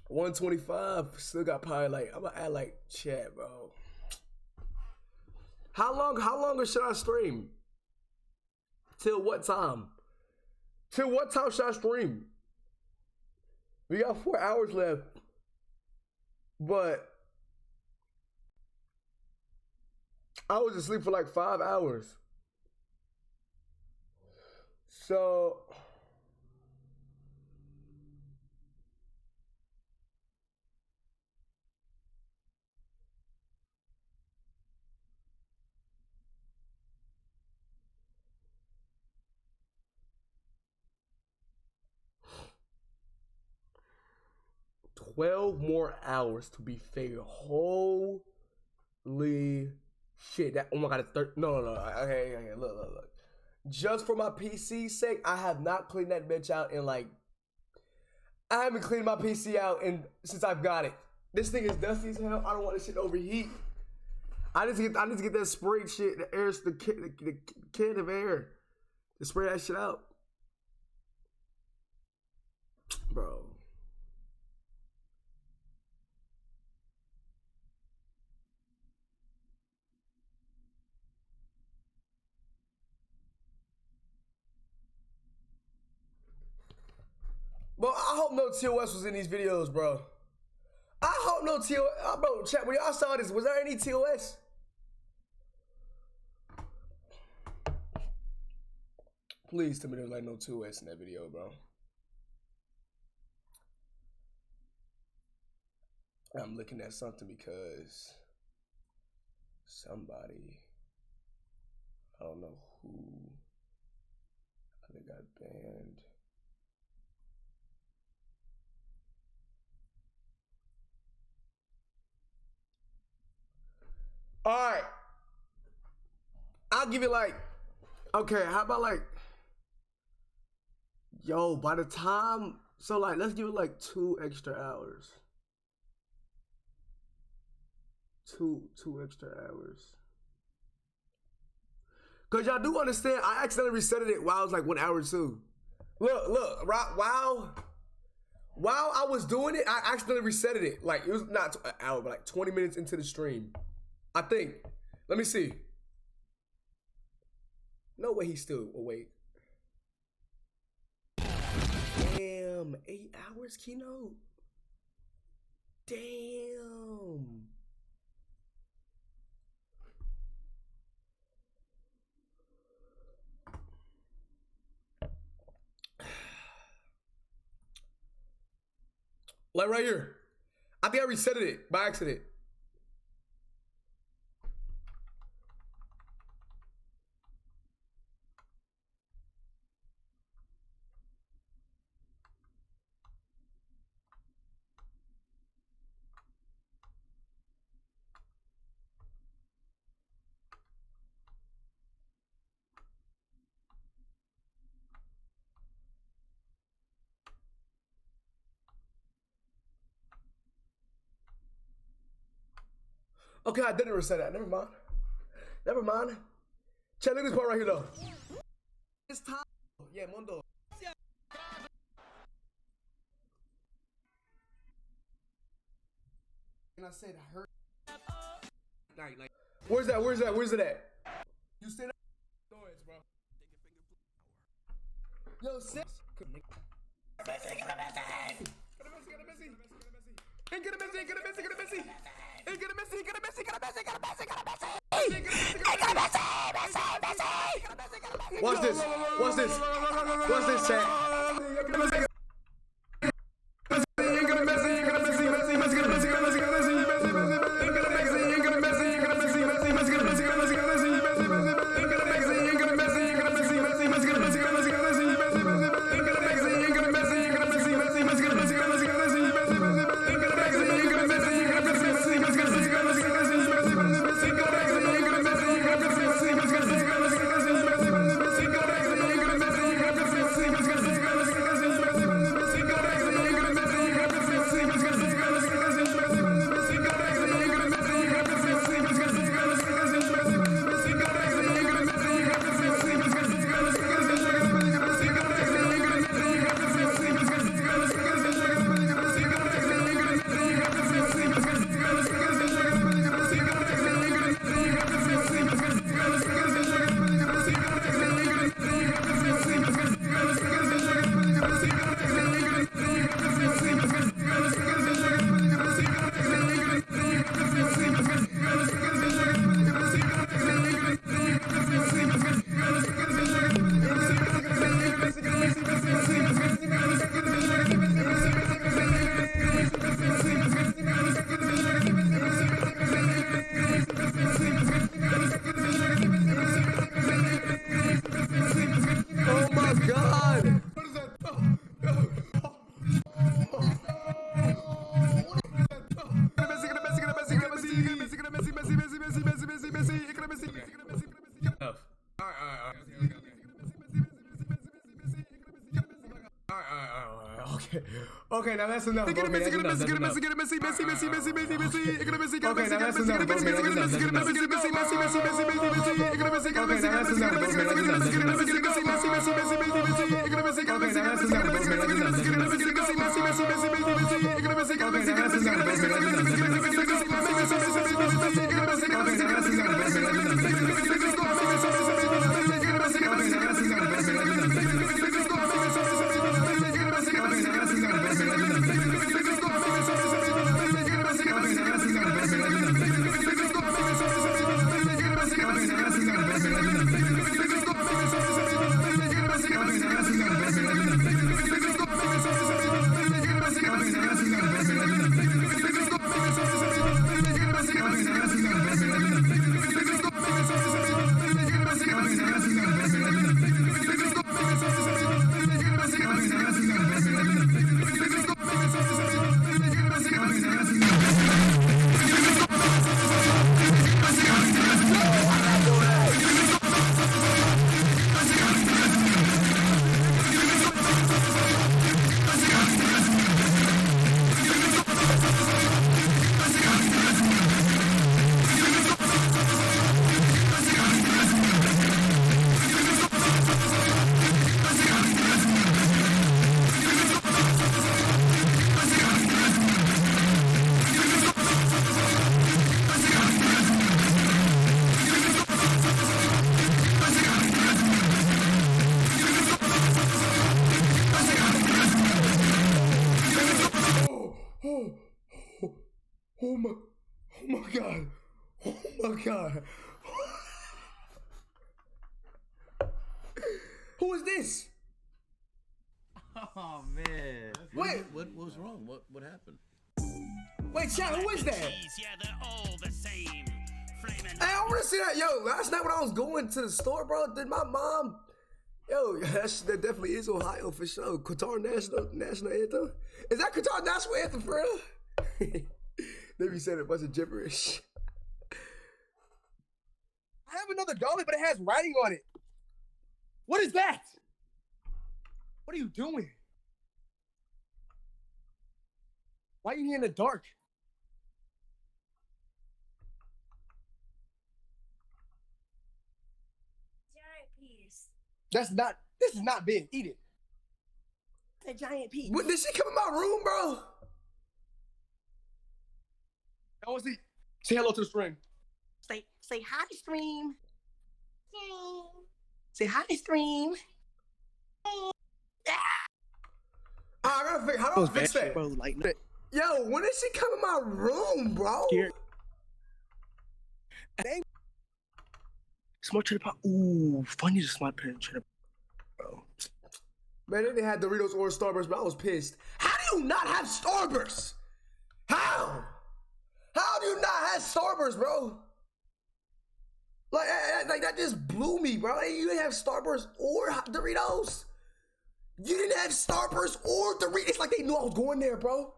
125. Still got probably like, I'm gonna add like chat, bro. How long should I stream? Till what time? Till what time should I stream? We got 4 hours left. But I was asleep for like 5 hours. So 12 more hours to be fair. Holy shit. That, oh my god, it's no. Okay, look. Just for my PC's sake, I have not cleaned that bitch out in like, I haven't cleaned my PC out since I've got it. This thing is dusty as hell. I don't want this shit to overheat. I need to get that spray shit, the can of air, to spray that shit out. Bro. Bro, I hope no TOS was in these videos, bro. I hope no TOS. Bro, chat, when y'all saw this, was there any TOS? Please tell me there's like no TOS in that video, bro. I'm looking at something because somebody, I don't know who, they got banned. All right, I'll give it like, okay, how about like, yo, by the time, so like, let's give it like 2 extra hours. Two extra hours. Cause y'all do understand, I accidentally reset it while I was like 1 hour too. Look, right, while I was doing it, I accidentally reset it. Like, it was not an hour, but like 20 minutes into the stream. I think. Let me see. No way he's still awake. Damn, 8 hours, Keynote. Damn. Like right here. I think I reset it by accident. Okay, I didn't reset that. Never mind. Check, look at this part right here though. It's time. Yeah, Mondo. And I said hurt. Like, where's it at? You stand up. Noise, bro. Yo, sit. Watch this, chat. Okay. Okay, now that's enough. Okay, that's enough. That's enough. Okay, now that's enough. Oh my god. Oh my god. Who is this? Oh man. Wait. What was wrong? What happened? Wait, chat, who is that? Yeah, they're all the same. Flaming. Hey, I want to see that. Yo, last night when I was going to the store, bro, did my mom... Yo, that definitely is Ohio for sure. Qatar national anthem. Is that Qatar national anthem for real? They be saying a bunch of gibberish. I have another dollar, but it has writing on it. What is that? What are you doing? Why are you here in the dark? Giant piece. This is not big. Eat it. It's a giant piece. What, did she come in my room, bro? I want to say hello to the stream. Say hi, stream. Say hi, stream. I gotta figure how do I fix that? Bro, like, yo, when did she come in my room, bro? Smart cheddar pop. Ooh, funny to smart cheddar, bro. Man, they didn't have Doritos or Starburst, but I was pissed. How do you not have Starburst? How? How do you not have Starburst, bro? Like that just blew me, bro. You didn't have Starburst or Doritos. You didn't have Starburst or Doritos. It's like they knew I was going there, bro.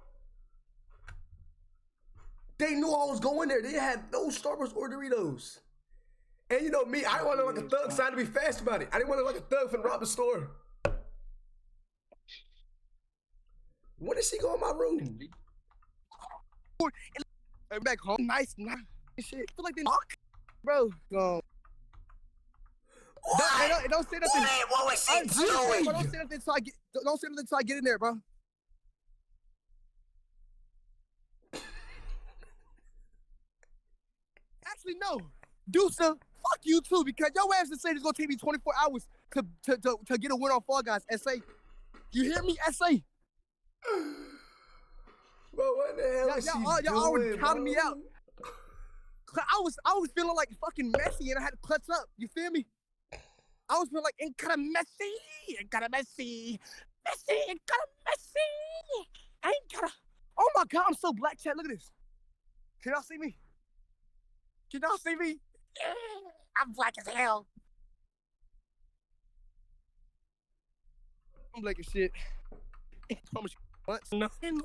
They knew I was going there. They didn't have no Starburst or Doritos. And you know me, I didn't want to look like a thug, so I had to be fast about it. I didn't want to look like a thug finna rob the store. When did she go in my room? And back home, nice shit. I feel like they knock, bro. Don't say nothing. What was she doing? Bro, don't say nothing until I get. Don't say nothing until I get in there, bro. Actually, no. Deuce, fuck you too, because your ass just said it's gonna take me 24 hours to get a win on Fall Guys. SA, you hear me? SA. Bro, what the hell is she doing, y'all already counting me out. I was feeling like fucking messy, and I had to clutch up. You feel me? I was feeling like it kind of messy. Oh my god, I'm so black, chat. Look at this. Can y'all see me? I'm black as hell. I'm black as shit. Nothing.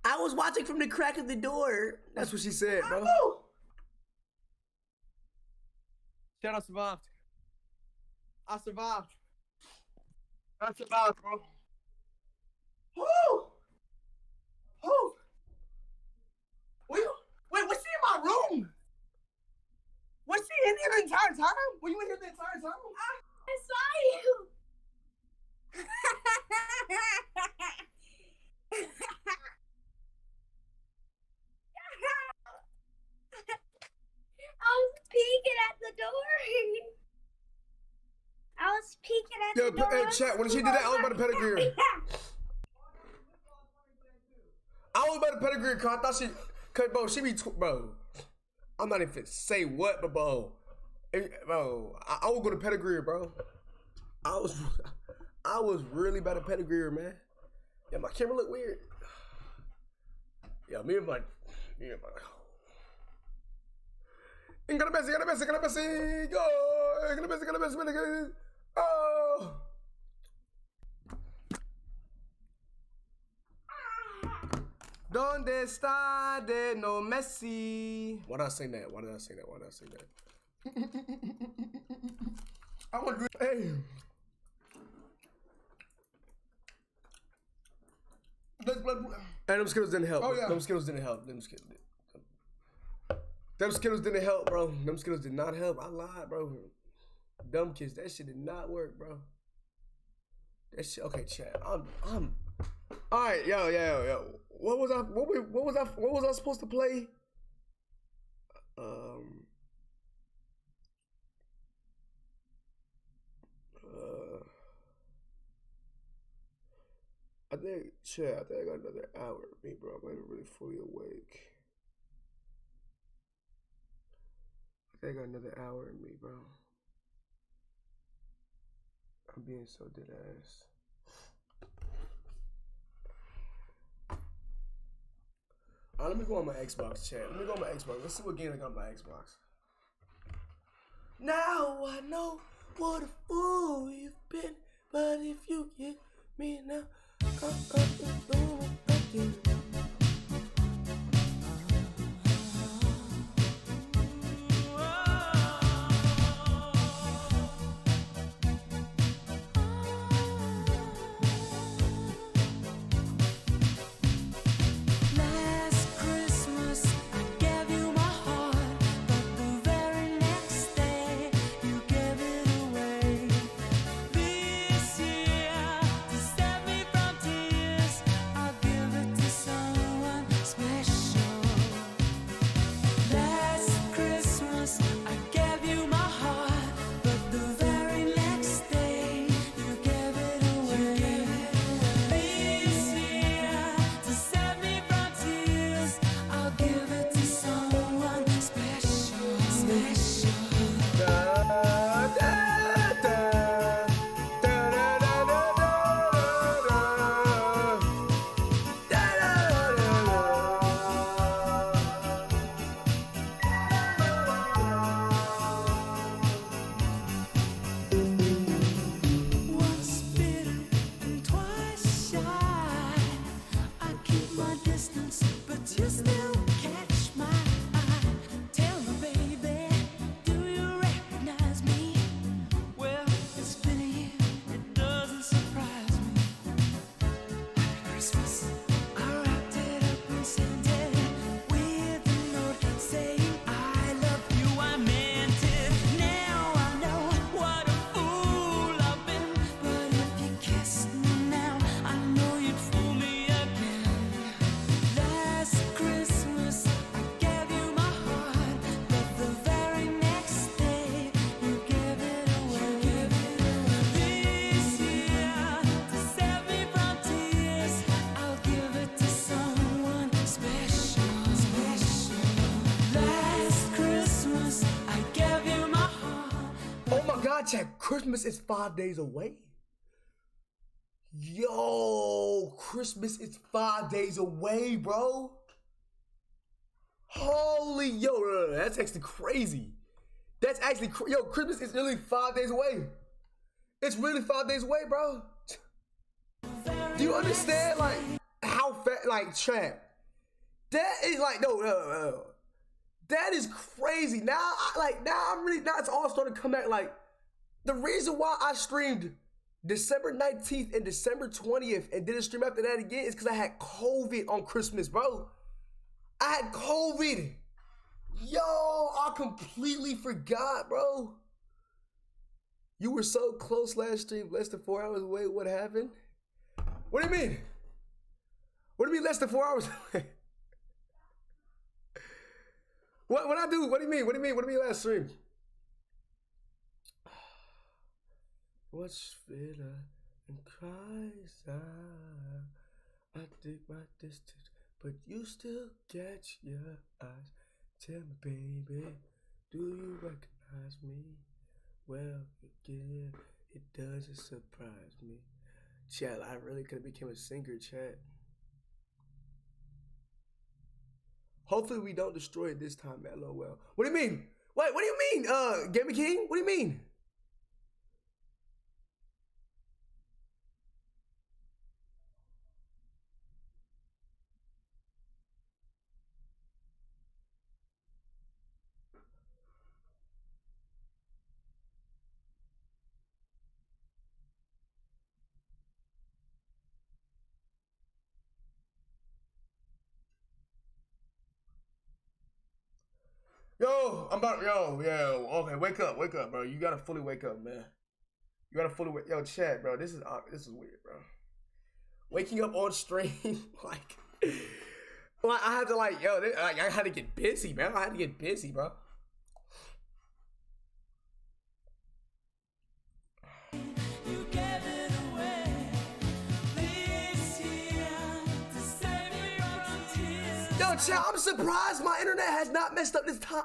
I was watching from the crack of the door. That's what she said, bro. Chat, I survived. I survived, bro. chat, when she did that, I was about to pedigree her. I was about to pedigree her, cause I thought she, cause bro, she be, bro. I'm not even fit to say what, but bro, I was gonna pedigree her, bro. I was really about to pedigree her, man. Yeah, my camera look weird. Yeah, me and my. Oh. Donde está de no Messi? Why did I sing that? I want to. Hey. And them Skittles didn't help. Oh, yeah. Them Skittles didn't help. Them Skittles didn't help, bro. Them Skittles did not help. I lied, bro. Dumb kids, that shit did not work, bro. That shit. Okay, chat. I'm. All right, yo. What was I supposed to play? I think I got another hour of me, bro. I'm not really fully awake. I think I got another hour in me, bro. I'm being so dead ass. All right, let me go on my Xbox chat. Let's see what game I got on my Xbox. Now I know what a fool you've been, but if you get me now, again. Last Christmas I gave you my heart, but the very next day you gave it away. This year, to save me from tears, I'll give it to someone special. Last Christmas I gave you my heart, but the very next day you gave it away. This year, to save me from tears, I'll give it to someone special. Once bitten and twice shy, I keep my distance, but you still catch my eye. Tell me, baby, do you recognize me? Well, it's been a year, it doesn't surprise me. Happy Christmas. I wrapped it up and sent it with a note saying I love you. I meant it. Now I know what a fool I've been, but if you kissed me now, I know you'd fool me again. Last Christmas I gave you my heart, but the very next day you gave it away. This year, to save me from tears, I'll give it to someone special. Last Christmas I gave you my heart. Oh my God, chat! Christmas is 5 days away. Yo, Christmas is 5 days away, bro. Holy yo, that's actually crazy. That's actually yo. Christmas is really 5 days away. It's really 5 days away, bro. Do you understand, like, how fast, like, chat? That is like no. That is crazy. Now it's all starting to come back. Like, the reason why I streamed December 19th and December 20th and didn't stream after that again is because I had COVID on Christmas, bro. I had COVID. Yo, I completely forgot, bro. You were so close last stream, less than 4 hours away. What happened? What do you mean? What do you mean less than 4 hours away? What I do? What do you mean? What do you mean last stream? What's Villa? and cries out. I dig my distance, but you still catch your eyes. Tell me, baby, do you recognize me? Well, yeah, it doesn't surprise me. Chat, I really could have become a singer, chat. Hopefully we don't destroy it this time, man. LOL. What do you mean? Wait, what do you mean? Gaming King? What do you mean? Yo, okay, wake up, bro. You gotta fully wake up, man. You gotta fully wake. Yo, chat, bro. This is weird, bro. Waking up on stream, like I had to I had to get busy, man. I had to get busy, bro. Yo, chat, I'm surprised my internet has not messed up this time.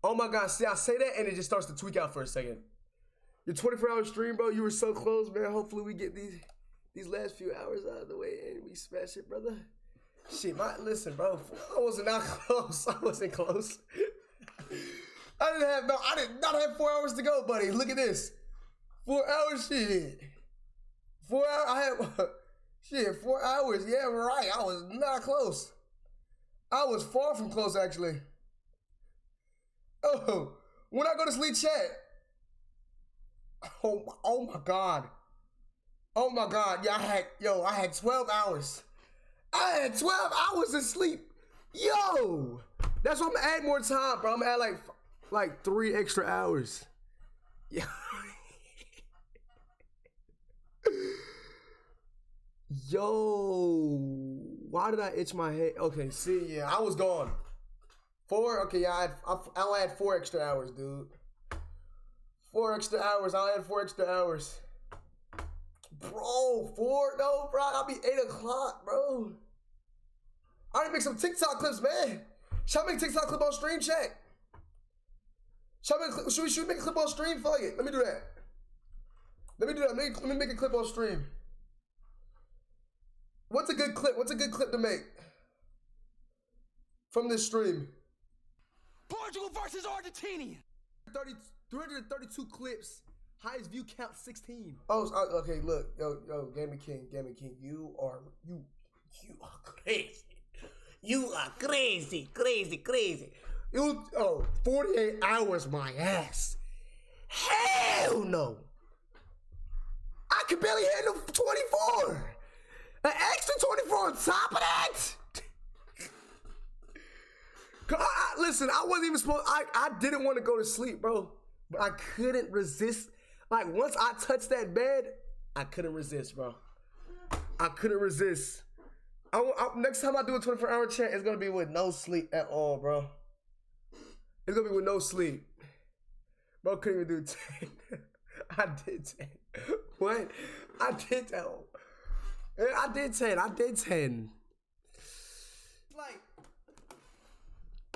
Oh my God, see, I say that and it just starts to tweak out for a second. Your 24-hour stream, bro, you were so close, man. Hopefully we get these last few hours out of the way and we smash it, brother. Shit, listen, bro, I wasn't not close. I wasn't close. I did not have 4 hours to go, buddy. Look at this. 4 hours, shit. 4 hours, I had, shit, 4 hours. Yeah, right, I was not close. I was far from close, actually. Oh, when I go to sleep, chat. Oh my God. Oh my God. Yeah, I had 12 hours. I had 12 hours of sleep. Yo. That's why I'm gonna add more time, bro. I'm gonna add like 3 extra hours. Yeah. Yo. Why did I itch my head? Okay, see, yeah, I was gone. 4? Okay, yeah, I'll add 4 extra hours, dude. 4 extra hours. I'll add 4 extra hours. Bro, 4? No, bro. I'll be 8 o'clock, bro. I already make some TikTok clips, man. Should I make a TikTok clip on stream, chat? Should we make a clip on stream? Fuck it. Let me do that. Let me make a clip on stream. What's a good clip? What's a good clip to make from this stream? Portugal versus Argentina. 332 clips. Highest view count 16. Oh, okay. Look, yo, Gaming King, you are crazy. You are crazy. 48 hours, my ass. Hell no. I could barely handle 24. An extra 24 on top of that. Listen, I wasn't even supposed. I didn't want to go to sleep, bro, but I couldn't resist. Like once I touched that bed, I couldn't resist, bro. I couldn't resist. Next time I do a 24-hour chat, it's gonna be with no sleep at all, bro. It's gonna be with no sleep. Bro, couldn't even do 10. I did 10. What? I did 10. I did 10.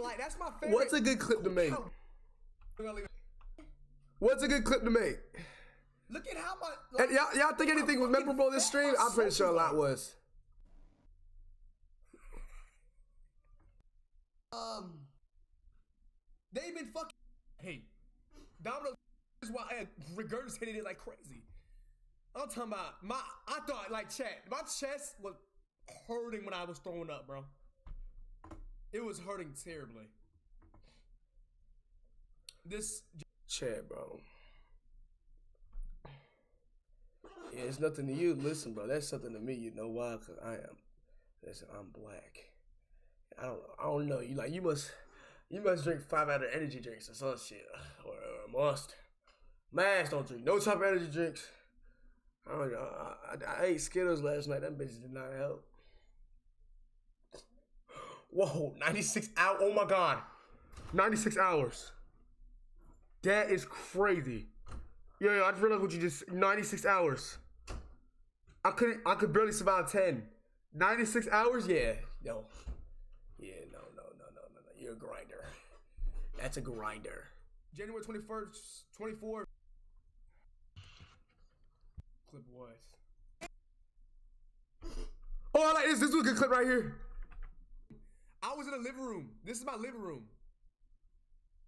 Like that's my favorite. What's a good clip to make? What's a good clip to make? Look at how much. Y'all think anything was memorable this stream? I'm pretty sure a lot was. They've been fucking. Hey, Domino is why I regurgitated it like crazy. I'm talking about I thought like chat. My chest was hurting when I was throwing up, bro. It was hurting terribly. This chat, bro. Yeah, it's nothing to you. Listen, bro, that's something to me. You know why? Cause I'm black. I don't know. You must drink 5 out of energy drinks or some shit, or must. Mass don't drink no type of energy drinks. I don't know. I ate Skittles last night. That bitch did not help. Whoa, 96 hours. Oh my God. 96 hours. That is crazy. Yeah, I just realized what you just, 96 hours. I could barely survive 10. 96 hours? Yeah. Yo. Yeah, no. You're a grinder. That's a grinder. January 21st, 24. Clip was. Oh, I like this. This was a good clip right here. I was in the living room. This is my living room.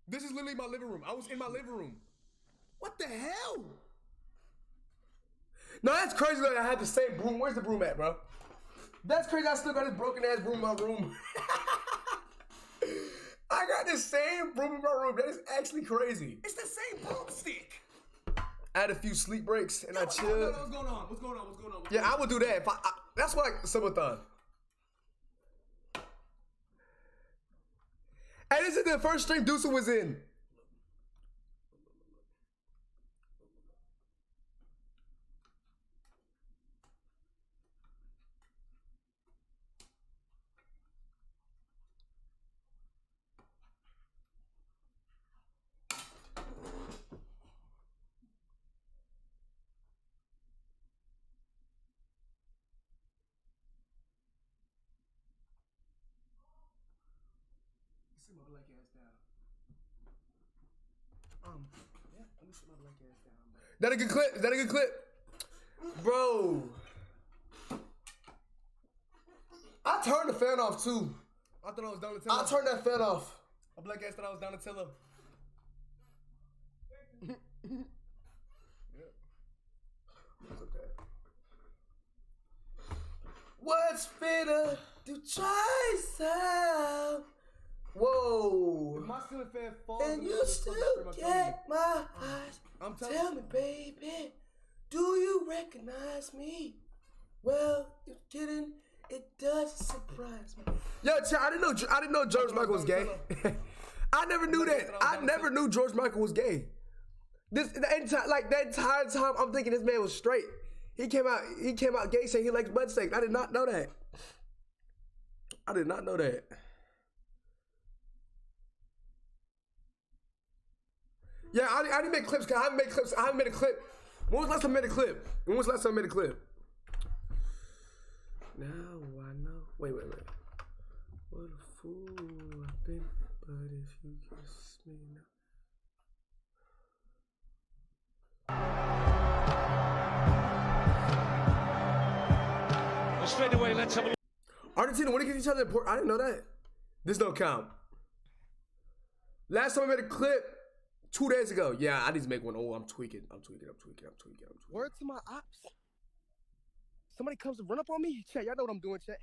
This is literally my living room. I was in my living room. What the hell? No, that's crazy that I had the same broom. Where's the broom at, bro? That's crazy. I still got this broken ass broom in my room. I got the same broom in my room. That is actually crazy. It's the same broomstick. I had a few sleep breaks and I chilled. No, what's going on? What's going on? Yeah, I would do that. If I that's why subathon. And this is the first stream Deuce was in. Sit my black ass down. Yeah, let me sit my black ass down. That a good clip? Is that a good clip? Bro. I turned the fan off too. I thought I was Donatello. I turned that fan off. My black ass thought I was Donatello. Yeah. What's fitter to try some? Whoa. If my ceiling fan falls and you still get my eyes, tell me, baby, do you recognize me? Well, if you didn't, it does surprise me. Yo, I didn't know George Michael was gay. I never knew that. I never knew George Michael was gay. That entire time, I'm thinking this man was straight. He came out gay saying he likes butt steak. I did not know that. I did not know that. Yeah, I didn't make clips because I haven't made clips. I haven't made a clip. When was the last time I made a clip? Now I know. Wait. What a fool I've been. But if you kiss me now. Straight away, let's have a look. Argentina, when they get each other in port, I didn't know that. This don't count. Last time I made a clip, 2 days ago. Yeah, I need to make one. Oh, I'm tweaking. Word to my ops. Somebody comes to run up on me. Chat, y'all know what I'm doing, chat.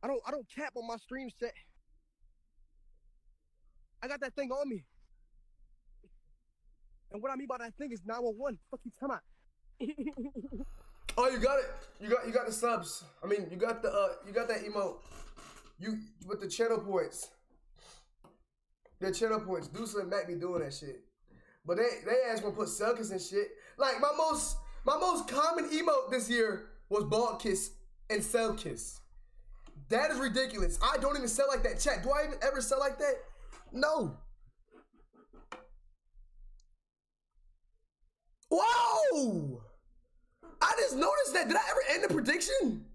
I don't cap on my streams, chat. I got that thing on me. And what I mean by that thing is 911. Fuck you talking about? Oh, you got it. You got the subs. I mean, you got that emote. You with the channel points. The channel points. Deuce and Mac be doing that shit. But they ass gonna put suckers and shit. Like my most common emote this year was bald kiss and cell kiss. That is ridiculous. I don't even sell like that. Chat, do I even ever sell like that? No. Whoa! I just noticed that. Did I ever end the prediction?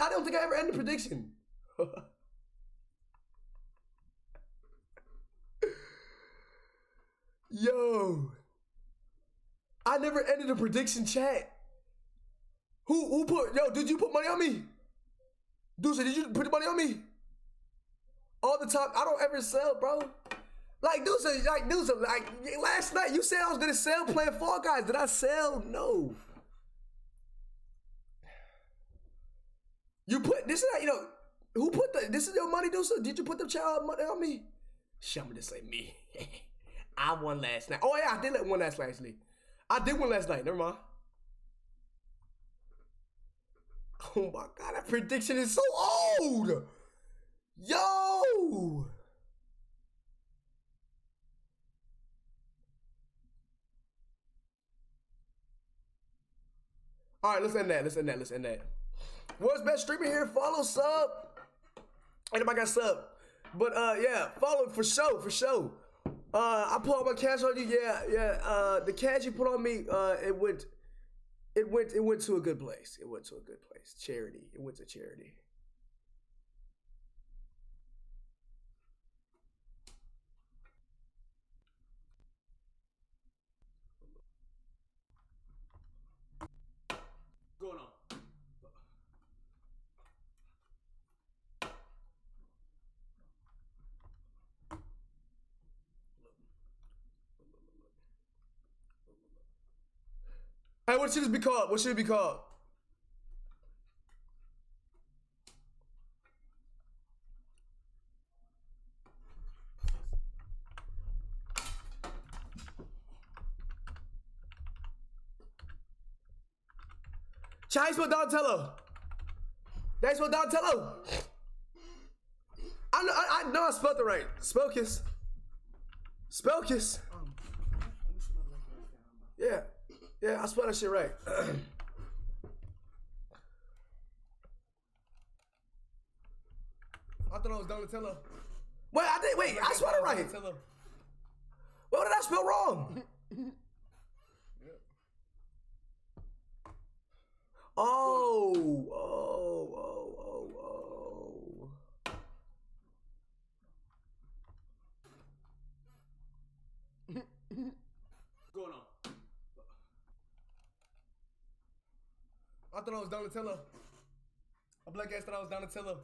I don't think I ever ended the prediction. Yo. I never ended a prediction, chat. Who put, yo, did you put money on me? Deuce, did you put money on me? All the time, I don't ever sell, bro. Like last night, you said I was gonna sell playing Fall Guys. Did I sell? No. You put, this is, who put this is your money, Deuce? Did you put the child money on me? Shit, I'm gonna say me. I won last night. Oh yeah, I did win last night, actually. I did win last night, never mind. Oh my God, that prediction is so old. Yo. All right, let's end that. What's best streamer here? Follow, sub. Anybody got sub? But yeah, follow for show. I put all my cash on you. Yeah. The cash you put on me, it went to a good place. It went to a good place. Charity. It went to charity. Going on. Hey, what should this be called? What should it be called? How you spell Donatello? That's what Donatello. I know I spelled it right. Spelkus. Spelkus. Yeah, I spelled that shit right. I thought it was Donatello. Wait, I spelled it right. What did I spell wrong? Oh. Going on. I thought I was Donatello. A black ass thought I was Donatello.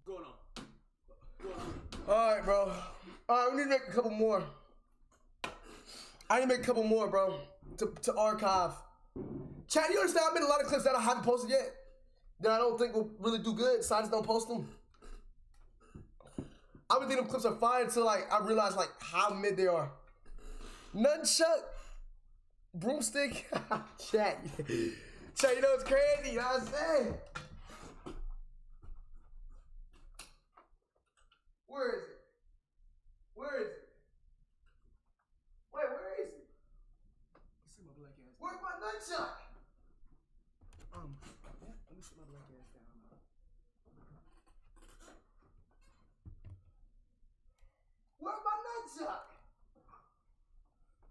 Going on. Alright, bro. Alright, we need to make a couple more. I need to make a couple more, bro. To archive. Chad, you understand? I've made a lot of clips that I haven't posted yet. That I don't think will really do good, so I just don't post them. I've been thinking them clips are fine until I realize how mid they are. Nunchuck. Broomstick. Chat, you know it's crazy, you know what I'm saying? Where is it? Where is it? Wait, where is it? See my black ass. Where's my nunchuck? Let me sit my black ass down now. Where's my nunchuck?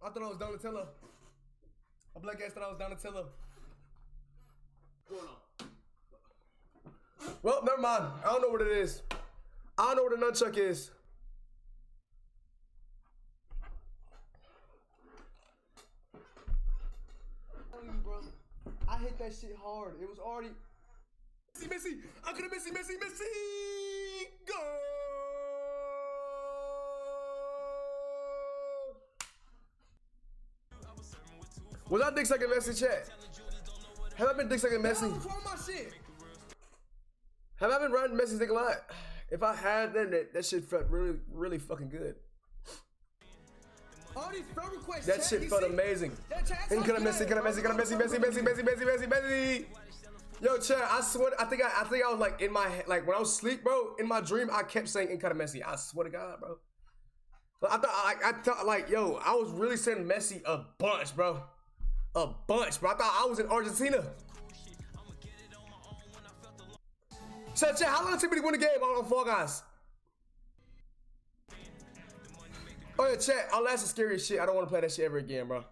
I thought I was Donatello. A black ass thought I was Donatello. Going on. Well, never mind. I don't know what it is. I don't know what a nunchuck is. I'm telling you, bro. I hit that shit hard. It was already. Messi! I'm gonna Messi! Go! Was I dick sucking Messi, chat? Have I been dick sucking Messi? Have I been riding Messi's dick a lot? If I had, then that shit felt really, really fucking good. All these friend requests, that shit felt amazing. And can I Messi? Yo, chat, I swear, I think I was like in my head, like when I was asleep, bro, in my dream, I kept saying Incada Messi. I swear to God, bro. I thought like, yo, I was really saying Messi a bunch, bro. A bunch, bro. I thought I was in Argentina. So, chat, how long did it take me to win the game on Fall Guys? Oh, yeah, chat, I'll last the scariest shit. I don't want to play that shit ever again, bro.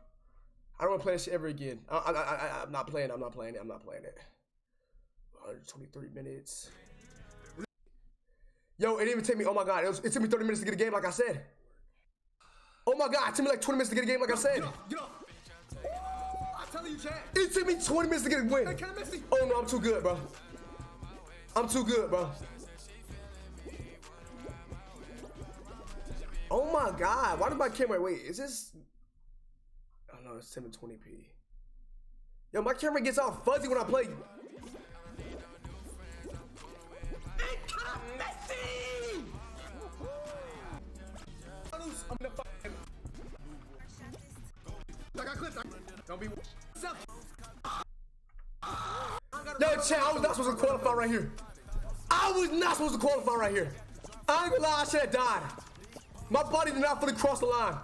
I don't want to play that shit ever again. I'm not playing it. I'm not playing it. 123 minutes. Yo, it didn't even take me, oh my God, it took me 30 minutes to get a game, like I said. Oh my God, it took me like 20 minutes to get a game, like I said. Get off. I'm telling you, chat. It took me 20 minutes to get a win. Oh no, I'm too good, bro. I'm too good, bro. Oh my God, why did my camera, wait, is this? Oh no, it's 720p. Yo, my camera gets all fuzzy when I play. Messi! I got clips. Don't be. Yo, chat, I was not supposed to qualify right here. I was not supposed to qualify right here. I ain't gonna lie, I should have died. My body did not fully cross the line.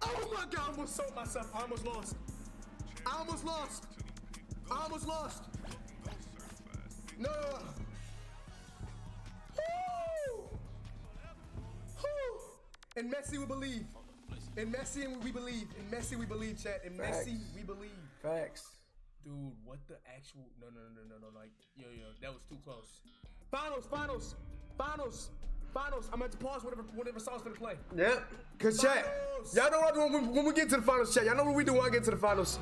Oh my God, I almost sold myself. I almost lost. No. Woo! Woo! In Messi we believe. In Messi we believe. In Messi we believe, chat. In Messi we believe. Facts. Dude, what the actual? No. Like, yo, that was too close. Finals. I'm at the pause. Whatever song's gonna play. Yep. Cause chat, y'all know what I do when we get to the finals. Chat, y'all know what we do when I get to the finals.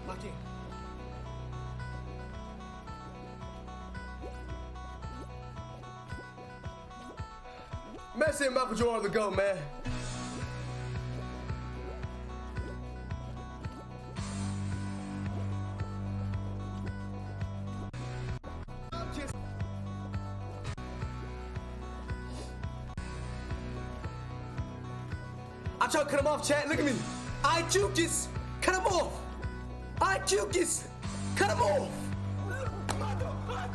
Lock in. Messi and Michael Jordan are the GOAT, man. I try to cut him off, chat. Look at me. I jukes. Cut him off. I jukes. Cut him off. I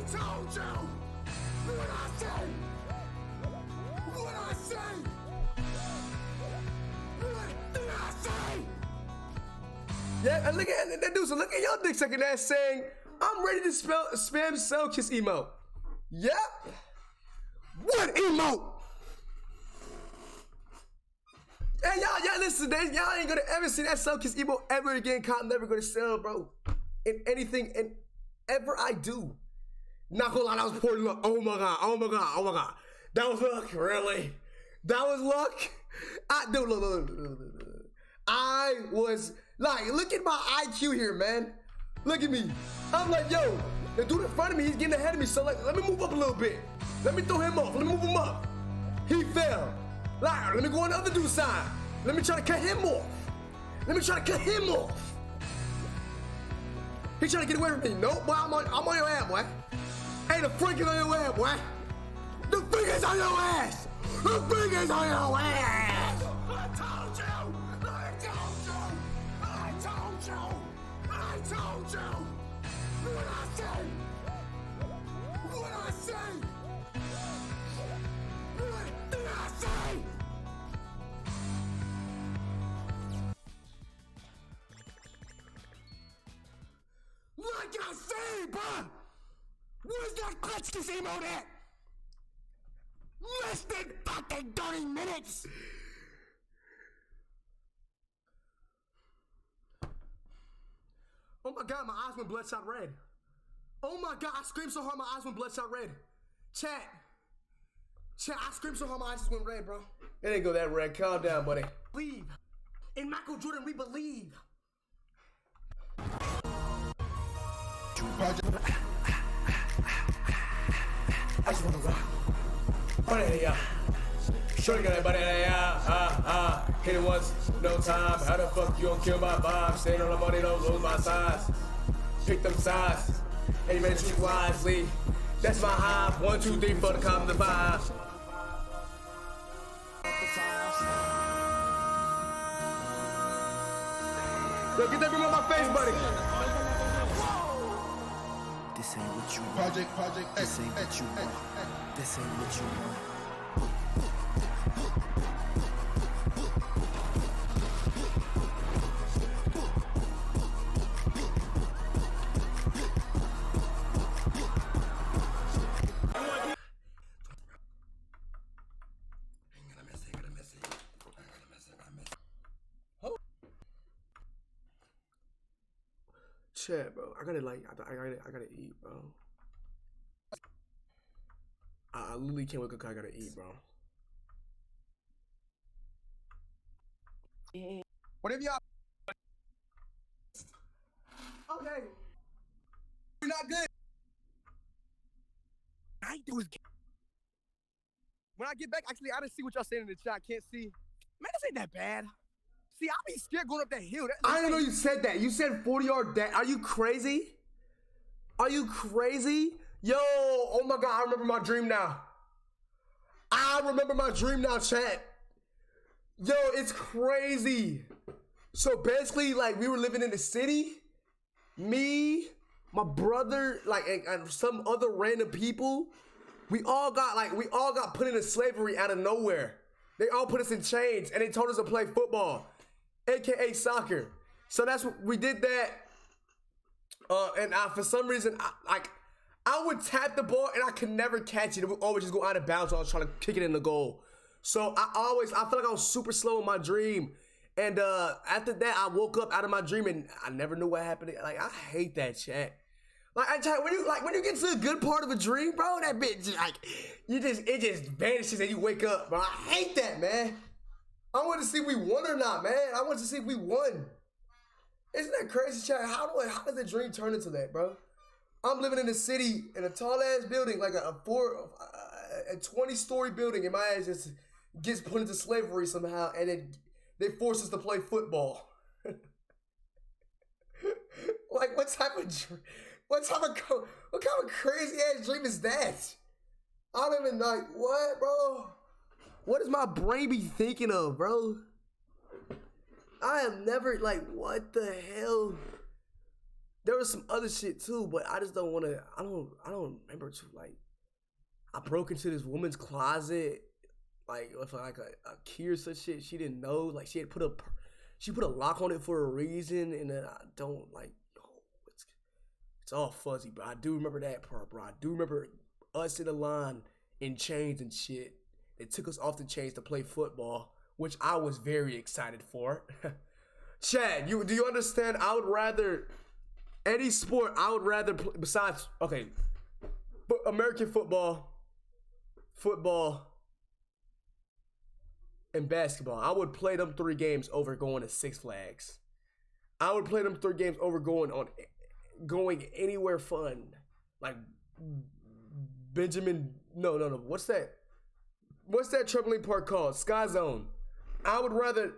told you. What I say? What did I say? Yeah, and look at that dude. So look at y'all dick sucking ass saying, I'm ready to spam Selkiss emote. Yep. What emote? Hey, y'all listen to this. Y'all ain't gonna ever see that Selkiss emote ever again. I'm never gonna sell, bro. In anything and ever I do. Not gonna lie, that was poor luck. Oh my god. That was luck, really. That was luck. Look. I was like, look at my IQ here, man. Look at me. I'm like, yo, the dude in front of me, he's getting ahead of me. So like, let me move up a little bit. Let me throw him off. Let me move him up. He fell. Like, let me go on the other dude's side. Let me try to cut him off. He trying to get away from me. Nope, boy, I'm on your ass, boy. Ain't the freaking on your ass, boy. The fingers on your ass. The fingers on your ass. I told you. What I say? What did I say? Like I say, bruh! Where's that Klutskis emote at? Less than fucking 30 minutes! Oh my god, my eyes went bloodshot red. Oh my god, I screamed so hard my eyes went bloodshot red. Chat, I screamed so hard my eyes just went red, bro. It didn't go that red. Calm down, buddy. Believe. In Michael Jordan, we believe. I just wanna rock. Buddy, yeah. Shorty got that buddy, yeah. Hit it once, no time. How the fuck you gon' kill my vibe? Staying on the money, don't lose my size. Pick them sides. Hey, man, choose wisely. That's my high. 1, 2, 3, 4 to come to 5. Yo, get that room on my face, buddy. This ain't what you want. Project. This ain't what you want. This ain't what you want. Chat, bro. I gotta eat, bro. I literally can't wake up 'cause I gotta eat, bro. Whatever y'all. Okay. You're not good. I do is. When I get back, actually, I didn't see what y'all saying in the chat. I can't see. Man, this ain't that bad. See, I'll be scared going up that hill. I didn't know you said that. You said 40-yard dash. Are you crazy? Yo, oh my God, I remember my dream now. Chat. Yo, it's crazy. So basically, like, we were living in the city. Me, my brother, like, and some other random people. We all got put into slavery out of nowhere. They all put us in chains and they told us to play football, AKA soccer. So that's what we did that. And for some reason, I would tap the ball and I could never catch it. It would always just go out of bounds while I was trying to kick it in the goal. So I felt like I was super slow in my dream. And after that, I woke up out of my dream and I never knew what happened. Like, I hate that, chat. Like, when you get to a good part of a dream, bro, that bitch, like, it just vanishes and you wake up, bro. I hate that, man. I want to see if we won or not, man. I want to see if we won. Isn't that crazy, chat? How does the dream turn into that, bro? I'm living in a city in a tall ass building, like a 20-story building, and my ass just gets put into slavery somehow, and then they force us to play football. Like, what kind of crazy ass dream is that? I don't even like, what, bro? What does my brain be thinking of, bro? I am never, like, what the hell? There was some other shit too, but I just don't want to, I don't remember too, like, I broke into this woman's closet, like, with like a key or some shit she didn't know, like, she put a lock on it for a reason, and then I don't, like, it's all fuzzy, but I do remember that part, bro. I do remember us in the line in chains and shit. It took us off the chains to play football, which I was very excited for. Chad, do you understand? I would rather, any sport, I would rather play, besides, okay, American football, and basketball. I would play them 3 games over going to Six Flags. I would play them 3 games over going anywhere fun. Like no. What's that trampoline park called? Sky Zone. I would rather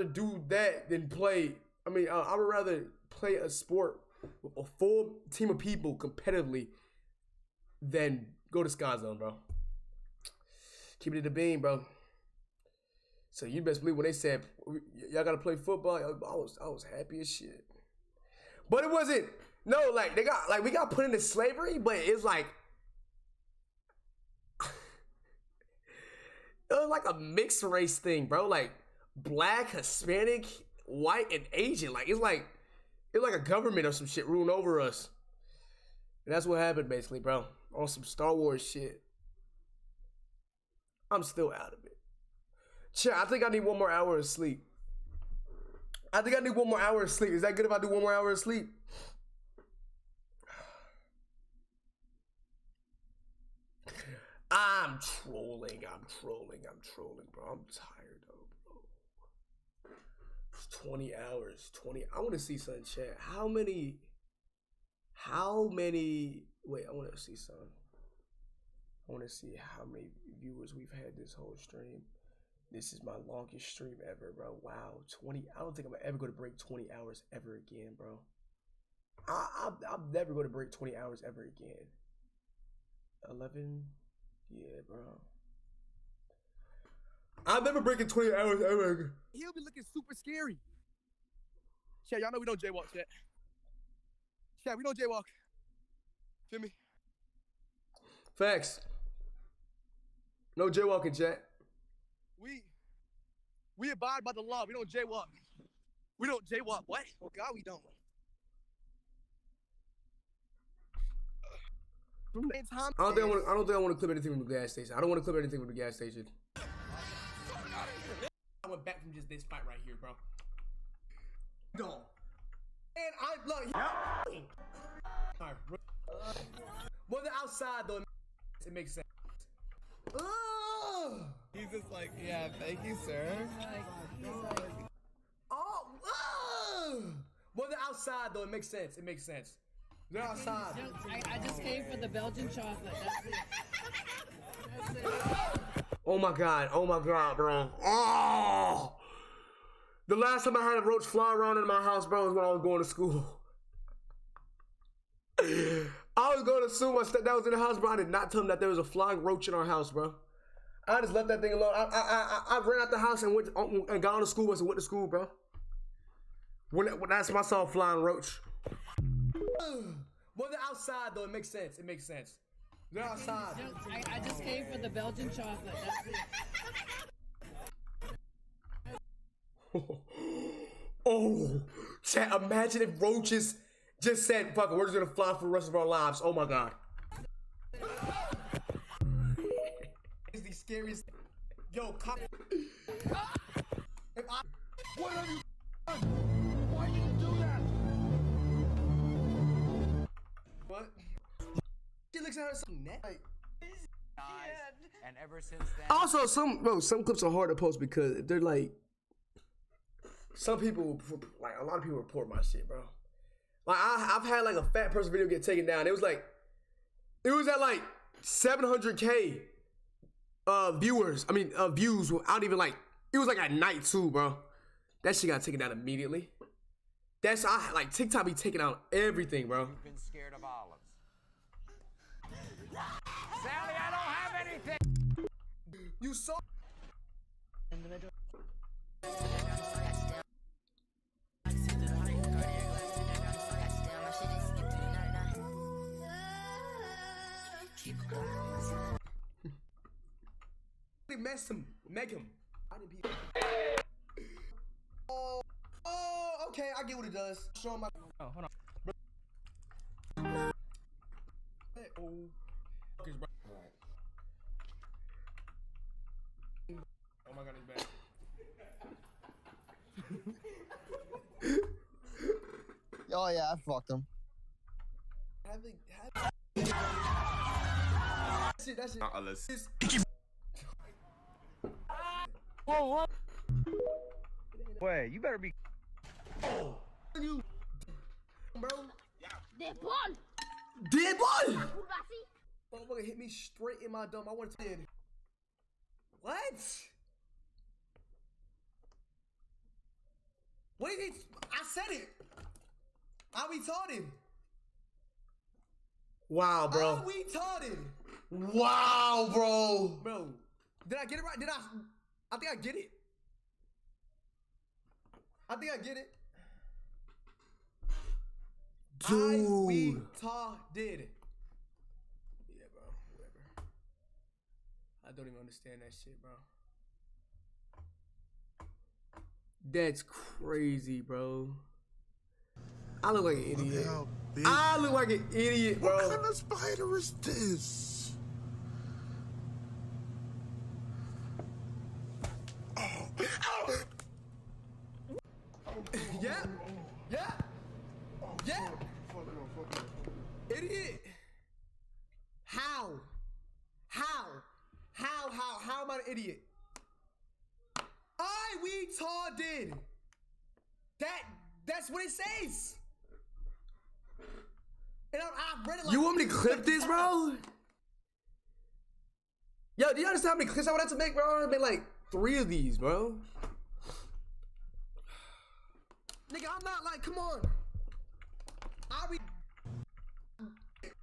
do that than play. I would rather play a sport with a full team of people competitively than go to Sky Zone, bro. Keep it in the beam, bro. So you best believe when they said y'all gotta play football, I was happy as shit. But it wasn't. No, like we got put into slavery, but it's like it was like a mixed race thing, bro. Like black, Hispanic, white, and Asian. Like it's like a government or some shit ruling over us. And that's what happened basically, bro. On some Star Wars shit. I'm still out of it. Chat, I think I need 1 more hour of sleep. Is that good if I do 1 more hour of sleep? I'm trolling, bro. I'm tired though, bro. It's 20 hours. I want to see something, chat. How many? Wait, I want to see something. I want to see how many viewers we've had this whole stream. This is my longest stream ever, bro. Wow, 20. I don't think I'm ever going to break 20 hours ever again, bro. I'm never going to break 20 hours ever again. 11. Yeah, bro. I'm never breaking 20 hours ever again. He'll be looking super scary. Chat, y'all know we don't jaywalk, chat. Chat, we don't jaywalk. Feel me? Facts. No jaywalking, chat. We abide by the law. We don't jaywalk. We don't jaywalk. What? Oh God, we don't. I don't think I want to clip anything from the gas station. I don't want to clip anything from the gas station. I went back from just this fight right here, bro. Go. And I love you. Alright, bro. Well, the outside though, it makes sense. He's just like, yeah, thank you, sir. Well, the outside though, it makes sense. They're outside. I just came for the Belgian chocolate. That's it. Oh my god, bro. Oh! The last time I had a roach fly around in my house, bro, was when I was going to school. I was going to school. My stepdad was in the house, bro. I did not tell him that there was a flying roach in our house, bro. I just left that thing alone. I ran out the house and got on the school bus and went to school, bro. When that's when I saw a flying roach. Well, the outside though, it makes sense. They're outside. I just came for the Belgian chocolate. That's it. Oh, Chat, imagine if roaches just said, fuck it, we're just gonna fly for the rest of our lives. Oh my god. It's the scariest. Yo, cop. If I. What are you? Why did you do that? What? She looks at her son neck. Like, and ever since then. also, some clips are hard to post because they're like. Some people, like a lot of people report my shit, bro. Like I've had like a fat person video get taken down. It was at like 700K views without even like, it was like at night too, bro. That shit got taken down immediately. Like TikTok be taking out everything, bro. You've been scared of olives. Sally, I don't have anything. You saw. Make him. I didn't peep. Oh, okay, I get what it does. Show him my. Oh, hold on. Hey, oh, alright. Oh my god, he's back. Oh yeah, I fucked him. That's it. Whoa, what? Wait, you better be. Oh, you, bro. Dead ball. Dead ball. Motherfucker hit me straight in my dome. I want to tell you. What? What is it? I said it. I retarded. Wow, bro. I retarded. Wow, bro. Bro, did I get it right? I think I get it. I think I get it. Dude. I retarded. Yeah, bro. Whatever. I don't even understand that shit, bro. That's crazy, bro. I look like an idiot. I look like an idiot, bro. What kind of spider is this? Yeah. Idiot. How am I an idiot? I retarded. That's what it says. And I read it like. You want me to clip this, bro? Yo, do you understand how many clips I would have to make, bro? I would have made like 3 of these, bro. Nigga, I'm not like, come on.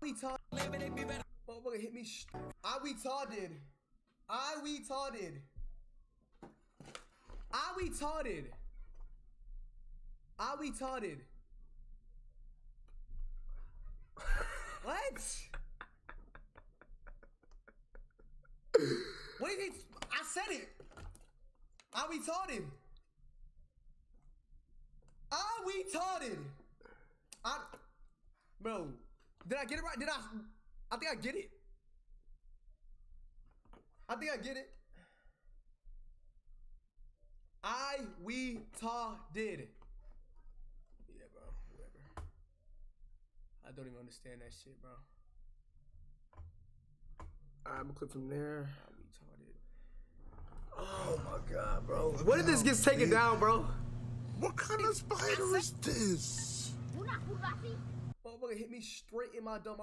Retarded. Motherfucker hit me. I retarded. What? What is it? I said it. I retarded. Bro, did I get it right? I think I get it. I retarded. Yeah, bro, whatever. I don't even understand that shit, bro. I'm gonna clip from there. I retarded. Oh my god, bro. What if this gets taken down, bro? What kind of spider is this? Motherfucker hit me straight in my dome.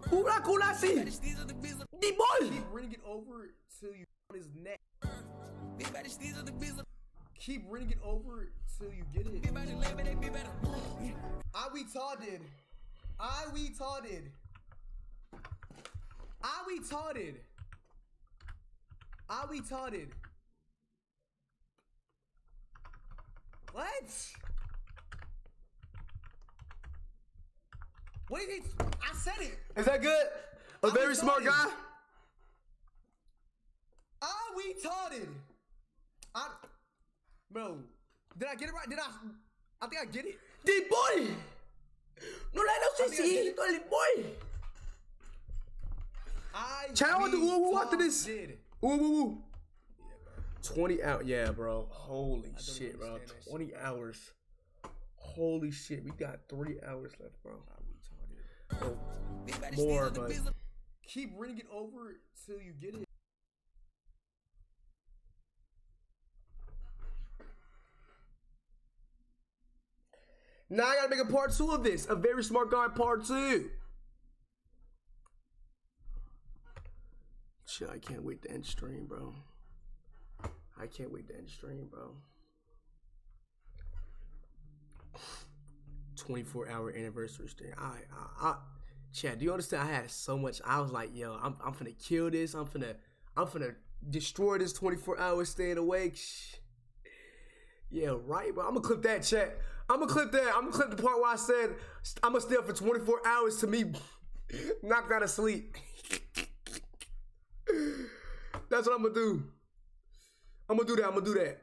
Kulasi! The boy! Keep bringing it over till you on his neck. Keep bringing it over till you get it. I retarded. What? What is it? I said it. Is that good? A very smart guy? I retarded. Bro, did I get it right? I think I get it. boy. No le no sé si el boy. Chat, I want to woo after this. Woo. 20 hours. Yeah, bro. Holy shit, bro. 20 hours. Holy shit. We got 3 hours left, bro. Oh, more, but keep reading it over till you get it. Now I gotta make a part 2 of this. A very smart guy part 2. Shit, I can't wait to end stream, bro. I can't wait to end stream, bro. 24-hour anniversary stream. Chad, do you understand? I had so much. I was like, yo, I'm finna kill this. I'm finna destroy this 24 hours staying awake. Yeah, right, bro. I'm gonna clip that, chat. I'm gonna clip that. I'm gonna clip the part where I said I'm gonna stay up for 24 hours to me knocked out of sleep. That's what I'm gonna do. I'm gonna do that.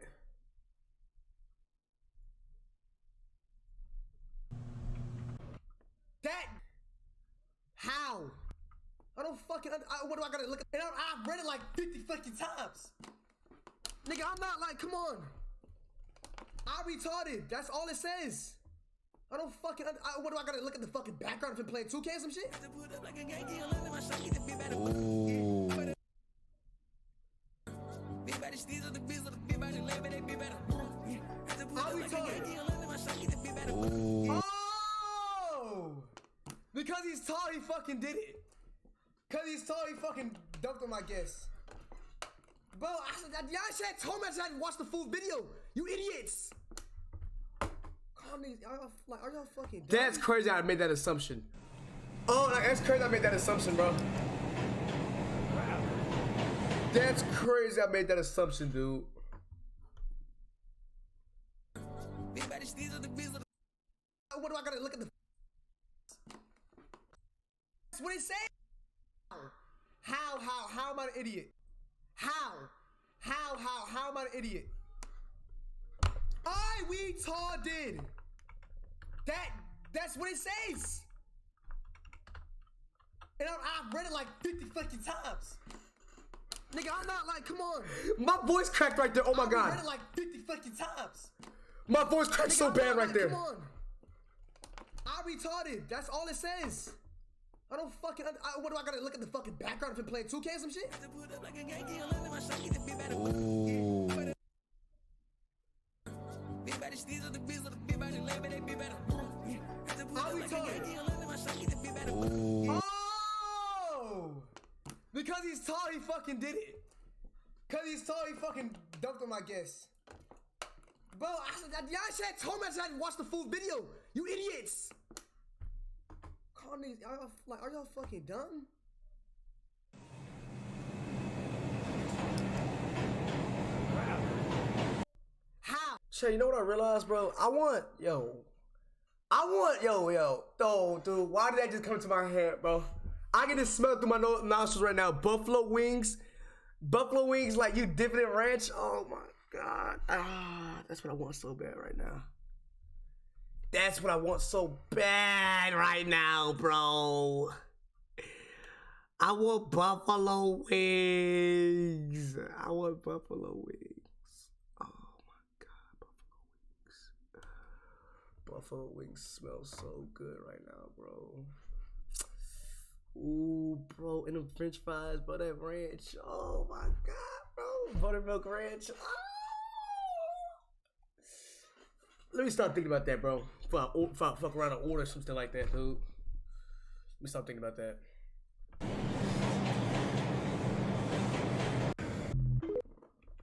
That how? I don't fucking. What do I gotta look at? I've read it like 50 fucking times. Nigga, I'm not like. Come on. I retarded. That's all it says. I don't fucking. What do I gotta look at the fucking background if I'm playing 2K or some shit? Ooh. I retarded. Oh! Because he's tall, he fucking did it. Because he's tall, he fucking dunked him, I guess. Bro, y'all should told me I should watch the full video. You idiots. Calm these. Are y'all fucking dumb? That's crazy I made that assumption. Oh, that's crazy I made that assumption, bro. That's crazy I made that assumption, dude. What do I gotta look at the? That's what it said. How am I an idiot? How am I an idiot? I retarded. That's what it says. And I've read it like 50 fucking times. Nigga, I'm not like, come on. My voice cracked right there. Oh my god. I read it like 50 fucking times. My voice cracked so bad right there. Come on. I retarded. That's all it says. I don't fucking. What do I gotta look at the fucking background if I'm playing 2K or some shit? Ooh. I retarded. Ooh. Oh! Because he's tall, he fucking did it. Because he's tall, he fucking dunked him, I guess. Bro, y'all should have told me I should watch the full video. You idiots. Calm these. Are y'all fucking dumb? How? Shay, you know what I realized, bro? Dude, why did that just come to my head, bro? I can just smell through my nostrils right now. Buffalo wings, like you dipping in ranch. Oh my god, that's what I want so bad right now. That's what I want so bad right now, bro. I want buffalo wings. Oh my god, buffalo wings smell so good right now, bro. Ooh, bro, and the french fries, bro, that ranch. Oh my god, bro. Buttermilk ranch. Oh. Let me start thinking about that, bro. Fuck around and order something like that, dude. Let me start thinking about that.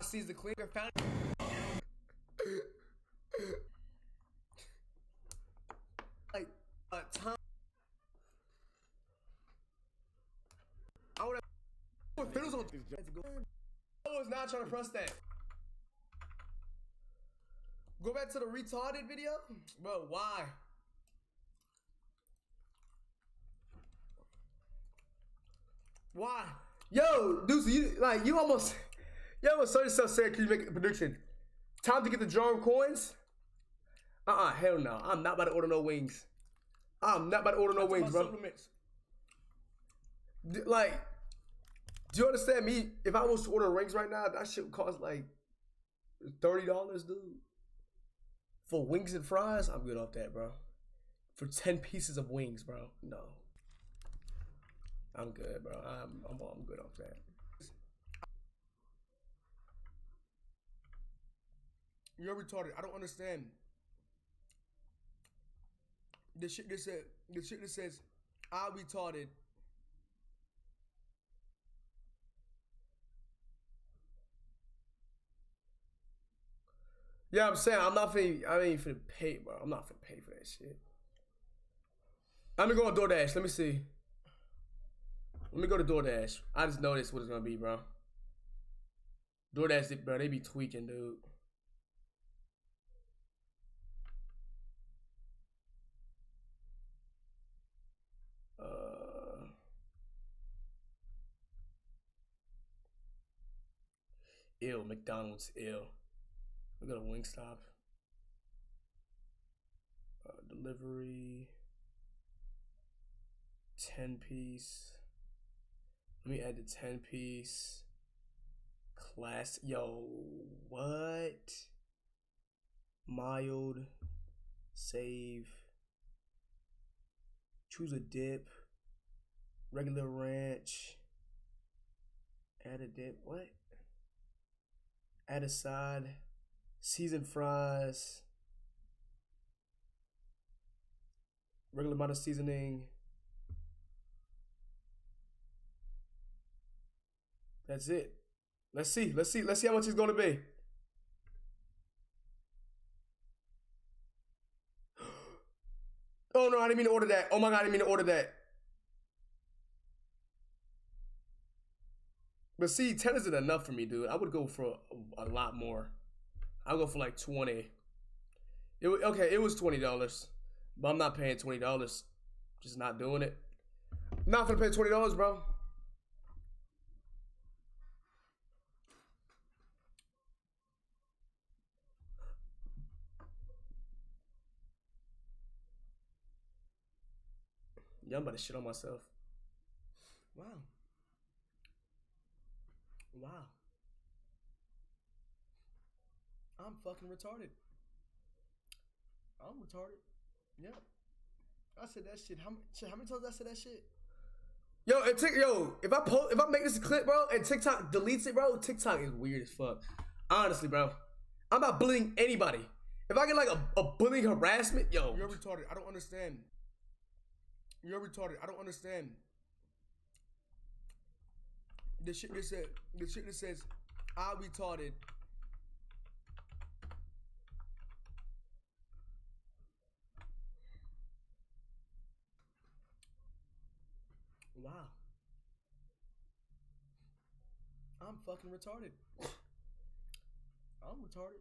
Sees the cleaner found. Like time. I would have fiddles on. I was not trying to press that. Go back to the retarded video, bro. Why? Why? Yo, Deuce, you almost so yourself said, can you make a prediction? Time to get the drum coins. Hell no. I'm not about to order no wings. I'm not about to order no wings, bro. Like, do you understand me? If I was to order wings right now, that shit would cost like $30, dude. For wings and fries, I'm good off that, bro. For 10 pieces of wings, bro. No. I'm good, bro. I'm good off that. You're retarded. I don't understand. The shit that says, I'm retarded. Yeah, I'm saying I ain't finna pay, bro. I'm not finna pay for that shit. Let me go on DoorDash. Let me see. Let me go to DoorDash. I just know this what it's gonna be, bro. DoorDash, bro, they be tweaking, dude. Ew, McDonald's, ew. We got a Wingstop. Delivery. 10-piece. Let me add the 10-piece. Class. Yo, what? Mild. Save. Choose a dip. Regular ranch. Add a dip. What? Add a side. Seasoned fries. Regular amount of seasoning. That's it. Let's see how much it's gonna be. Oh no, I didn't mean to order that. Oh my god, I didn't mean to order that. But see, 10 isn't enough for me, dude. I would go for a lot more. I'll go for like 20. Okay, it was $20. But I'm not paying $20. Just not doing it. Not gonna pay $20, bro. Yeah, I'm about to shit on myself. Wow. Wow. I'm fucking retarded. I'm retarded. Yeah. I said that shit. How many times I said that shit? Yo, and if I make this a clip, bro, and TikTok deletes it, bro, TikTok is weird as fuck. Honestly, bro. I'm not bullying anybody. If I get like a bullying harassment, yo. You're retarded. I don't understand. You're retarded. I don't understand. The shit that says, I'm retarded. Wow. I'm fucking retarded. I'm retarded.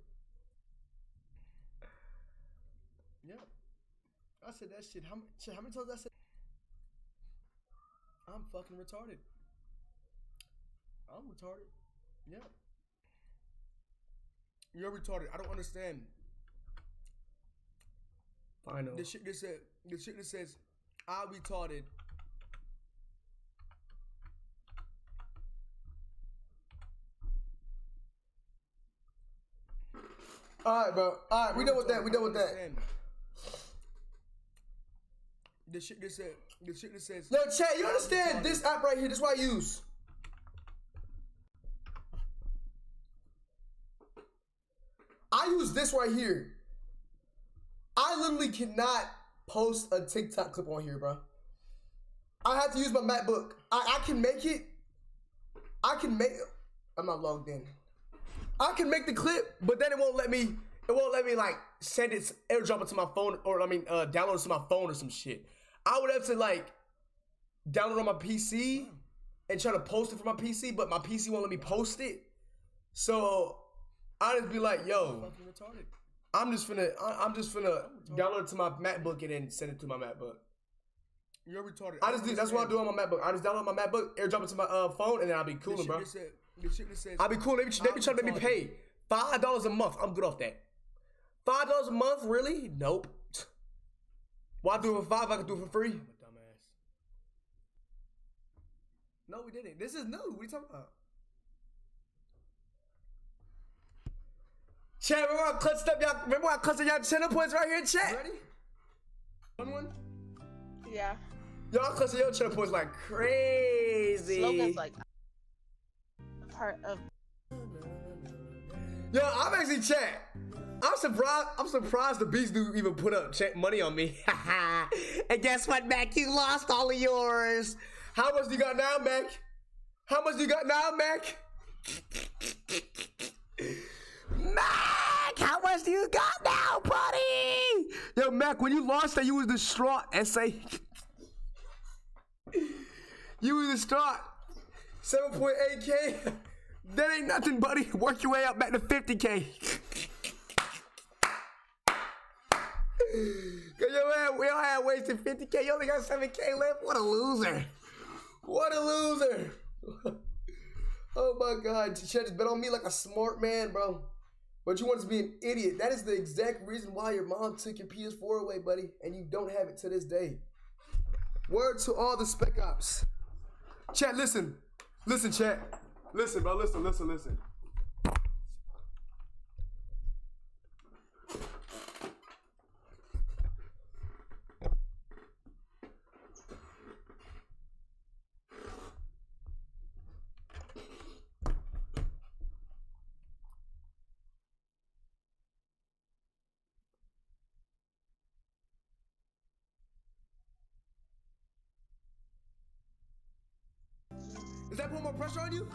Yeah. I said that shit. How many times I said? I'm fucking retarded. I'm retarded. Yeah. You're retarded. I don't understand. Final. The shit that says, I'm retarded. Alright, bro. Alright, we done with that. The shit that says. Yo, chat, you understand this app right here? This is what I use. I use this right here. I literally cannot post a TikTok clip on here, bro. I have to use my MacBook. I can make it. I'm not logged in. I can make the clip, but then it won't let me like send it, airdrop it to my phone, or download it to my phone or some shit. I would have to like download on my PC and try to post it from my PC, but my PC won't let me post it. So I just be like, yo, I'm just finna download it to my MacBook and then send it to my MacBook. You're retarded. That's what I do on my MacBook. I just download my MacBook, airdrop it to my phone, and then I'll be cooling, bro. I'll be cool. They be trying to make me pay $5 a month. I'm good off that. $5 a month, really? Nope. Why do it for $5? I could do it for free. Dumbass. No, we didn't. This is new. What are you talking about? Chat, remember I clutched up y'all? Remember I clutched y'all channel points right here, chat? Ready? One. Yeah. Y'all clutched your channel points like crazy. Slogan's like part of. Yo, I'm actually chat. I'm surprised the Beast Dude even put up money on me. And guess what, Mac? You lost all of yours. How much do you got now, Mac? How much do you got now, Mac? Mac, how much do you got now, buddy? Yo, Mac, when you lost that, you was distraught, SA. You was distraught. 7.8K. That ain't nothing, buddy. Work your way up back to 50K. Cause we all had wasted 50K. You only got 7K left. What a loser. What a loser. Oh my God. Chet just bet on me like a smart man, bro. But you want to be an idiot. That is the exact reason why your mom took your PS4 away, buddy. And you don't have it to this day. Word to all the Spec Ops. Chat, listen. Listen, chat. Listen, bro. Listen. Is that putting more pressure on you?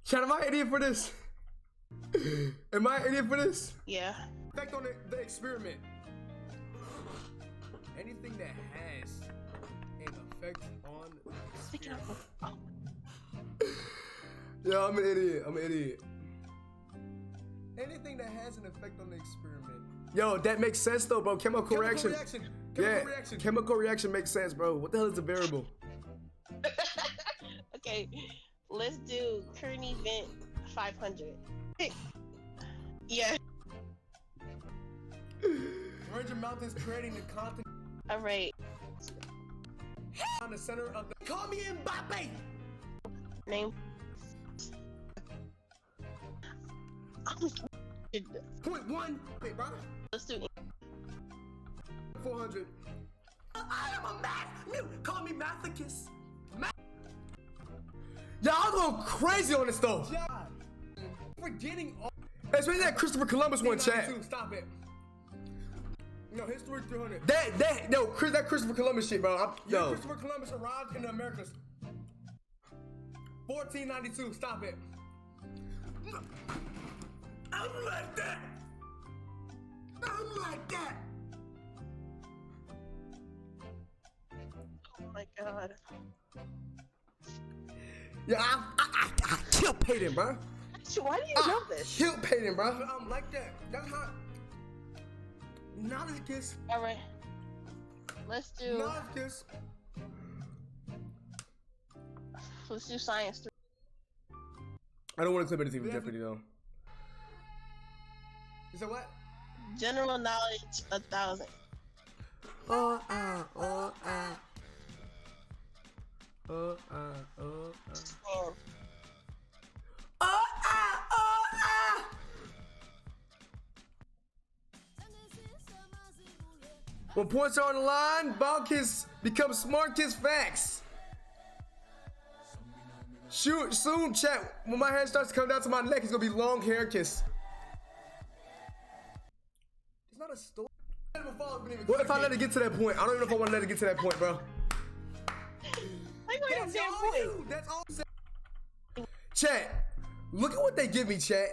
Chat, am I an idiot for this? Am I an idiot for this? Yeah. Effect on the experiment. Anything that has an effect on the experiment. Yo, I'm an idiot. Anything that has an effect on the experiment. Yo, that makes sense though, bro. Chemical reaction. Chemical reaction makes sense, bro. What the hell is a variable? Okay, let's do current event 500. Yeah. Virgin Mountains creating the continent. All right. On the center of the. Call me Mbappe. Name. Point one. Wait, bro. Let's do 400. I am a math. Call me Mathicus. Y'all going crazy on this though. Forgetting all. Especially that Christopher Columbus one, chat. Stop it. No, history 300. That Christopher Columbus shit, bro. Christopher Columbus arrived in the Americas. 1492. Stop it. I'm like that. Oh my God. Yeah, I killed Peyton, bro. Why do you know this? Killed Peyton, bro. I'm like that. That's how. Knowledge kiss. All right. Let's do. Knowledge kiss. Let's do science 3. I don't want to clip anything from Jeopardy though. You said what? General knowledge 1,000. When points are on the line, ball kiss becomes smart kiss facts. Shoot, soon, chat. When my hair starts to come down to my neck, it's gonna be long hair kiss. It's not a story. What if I let it get to that point? I don't even know if I want to let it get to that point, bro. That's all. Chat, look at what they give me, chat.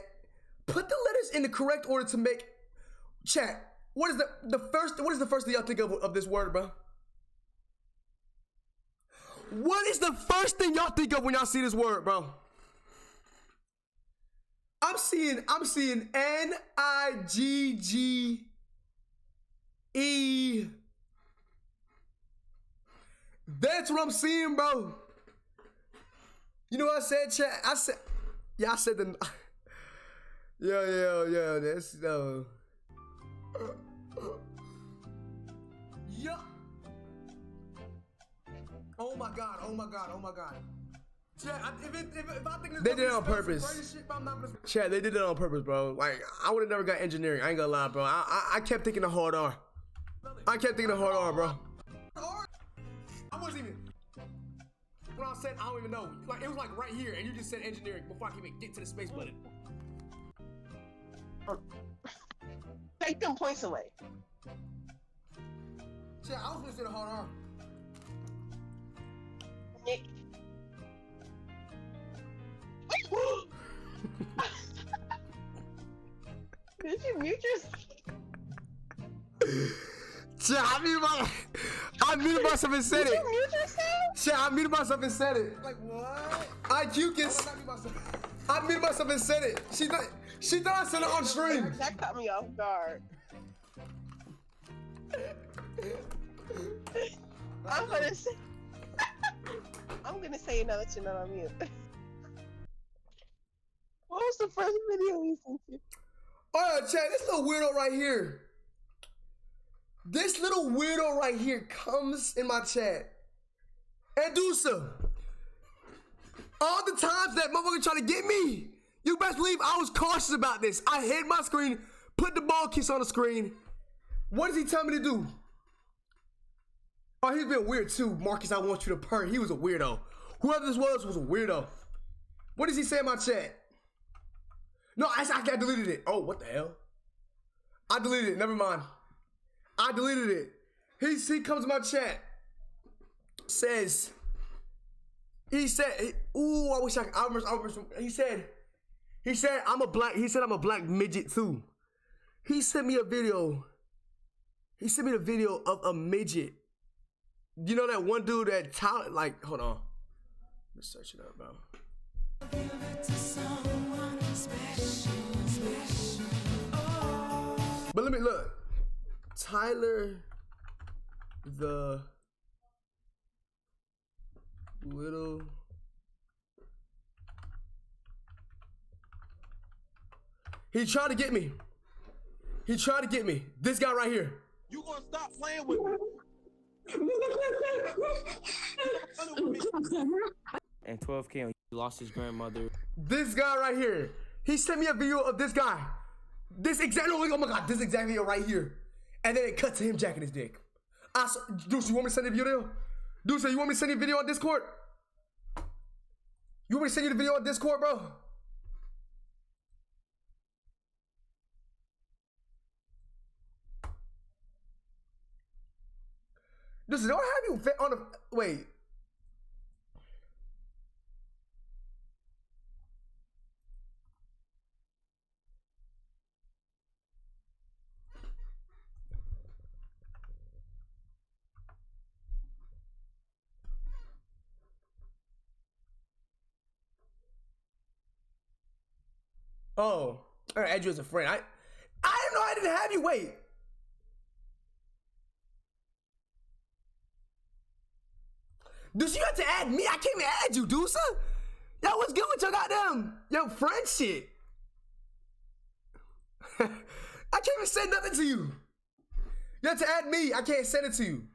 Put the letters in the correct order to make. Chat, what is the first thing y'all think of this word, bro? What is the first thing y'all think of when y'all see this word, bro? I'm seeing N-I-G-G-E That's what I'm seeing, bro. You know what I said, chat? I said the. Yeah. That's Yeah. Oh my god. Chat, if I think this they did it on purpose. Shit, Chat, they did it on purpose, bro. Like, I would have never got engineering. I ain't gonna lie, bro. I kept thinking the hard R. Bro. I wasn't even. When I said I don't even know, like it was like right here, and you just said engineering before I can even get to the space button. Take them points away. Chat, I was gonna say the hard R. Nick. Did you mute yourself? Chat, I muted myself and said it. Did you mute yourself? Chat, I muted myself and said it. Like what? IQ gets. I muted myself and said it. She thought I said it on stream. That caught me off guard. I'm gonna say it now that you're not on mute. What was the first video you sent you? Alright, chat, this little weirdo right here. This little weirdo right here comes in my chat. And do so. All the times that motherfucker trying to get me, you best believe I was cautious about this. I hid my screen, put the ball kiss on the screen. What does he tell me to do? Oh, he's been weird too. Marcus, I want you to purr. He was a weirdo. Whoever this was a weirdo. What does he say in my chat? No, I deleted it. Oh, what the hell? I deleted it. Never mind. I deleted it. He comes to my chat. Says. He said. Ooh, I wish I remember. He said I'm a black midget too. He sent me a video. He sent me the video of a midget. You know that one dude that like, hold on. Let's search it up, bro. But let me look. Tyler the Little. He tried to get me. This guy right here. You gonna stop playing with me? And 12K, he lost his grandmother. This guy right here. He sent me a video of this guy. This exact, oh my god, this exact video right here. And then it cut to him jacking his dick. Deuce, you want me to send you a video? Deuce, you want me to send you a video on Discord? You want me to send you the video on Discord, bro? Deuce, don't have you on the, wait. Oh, I add you as a friend. I didn't know I didn't have you. Wait. Deuce, you have to add me. I can't even add you, Deuce. Yo, what's good with your goddamn friend shit? I can't even send nothing to you. You have to add me. I can't send it to you.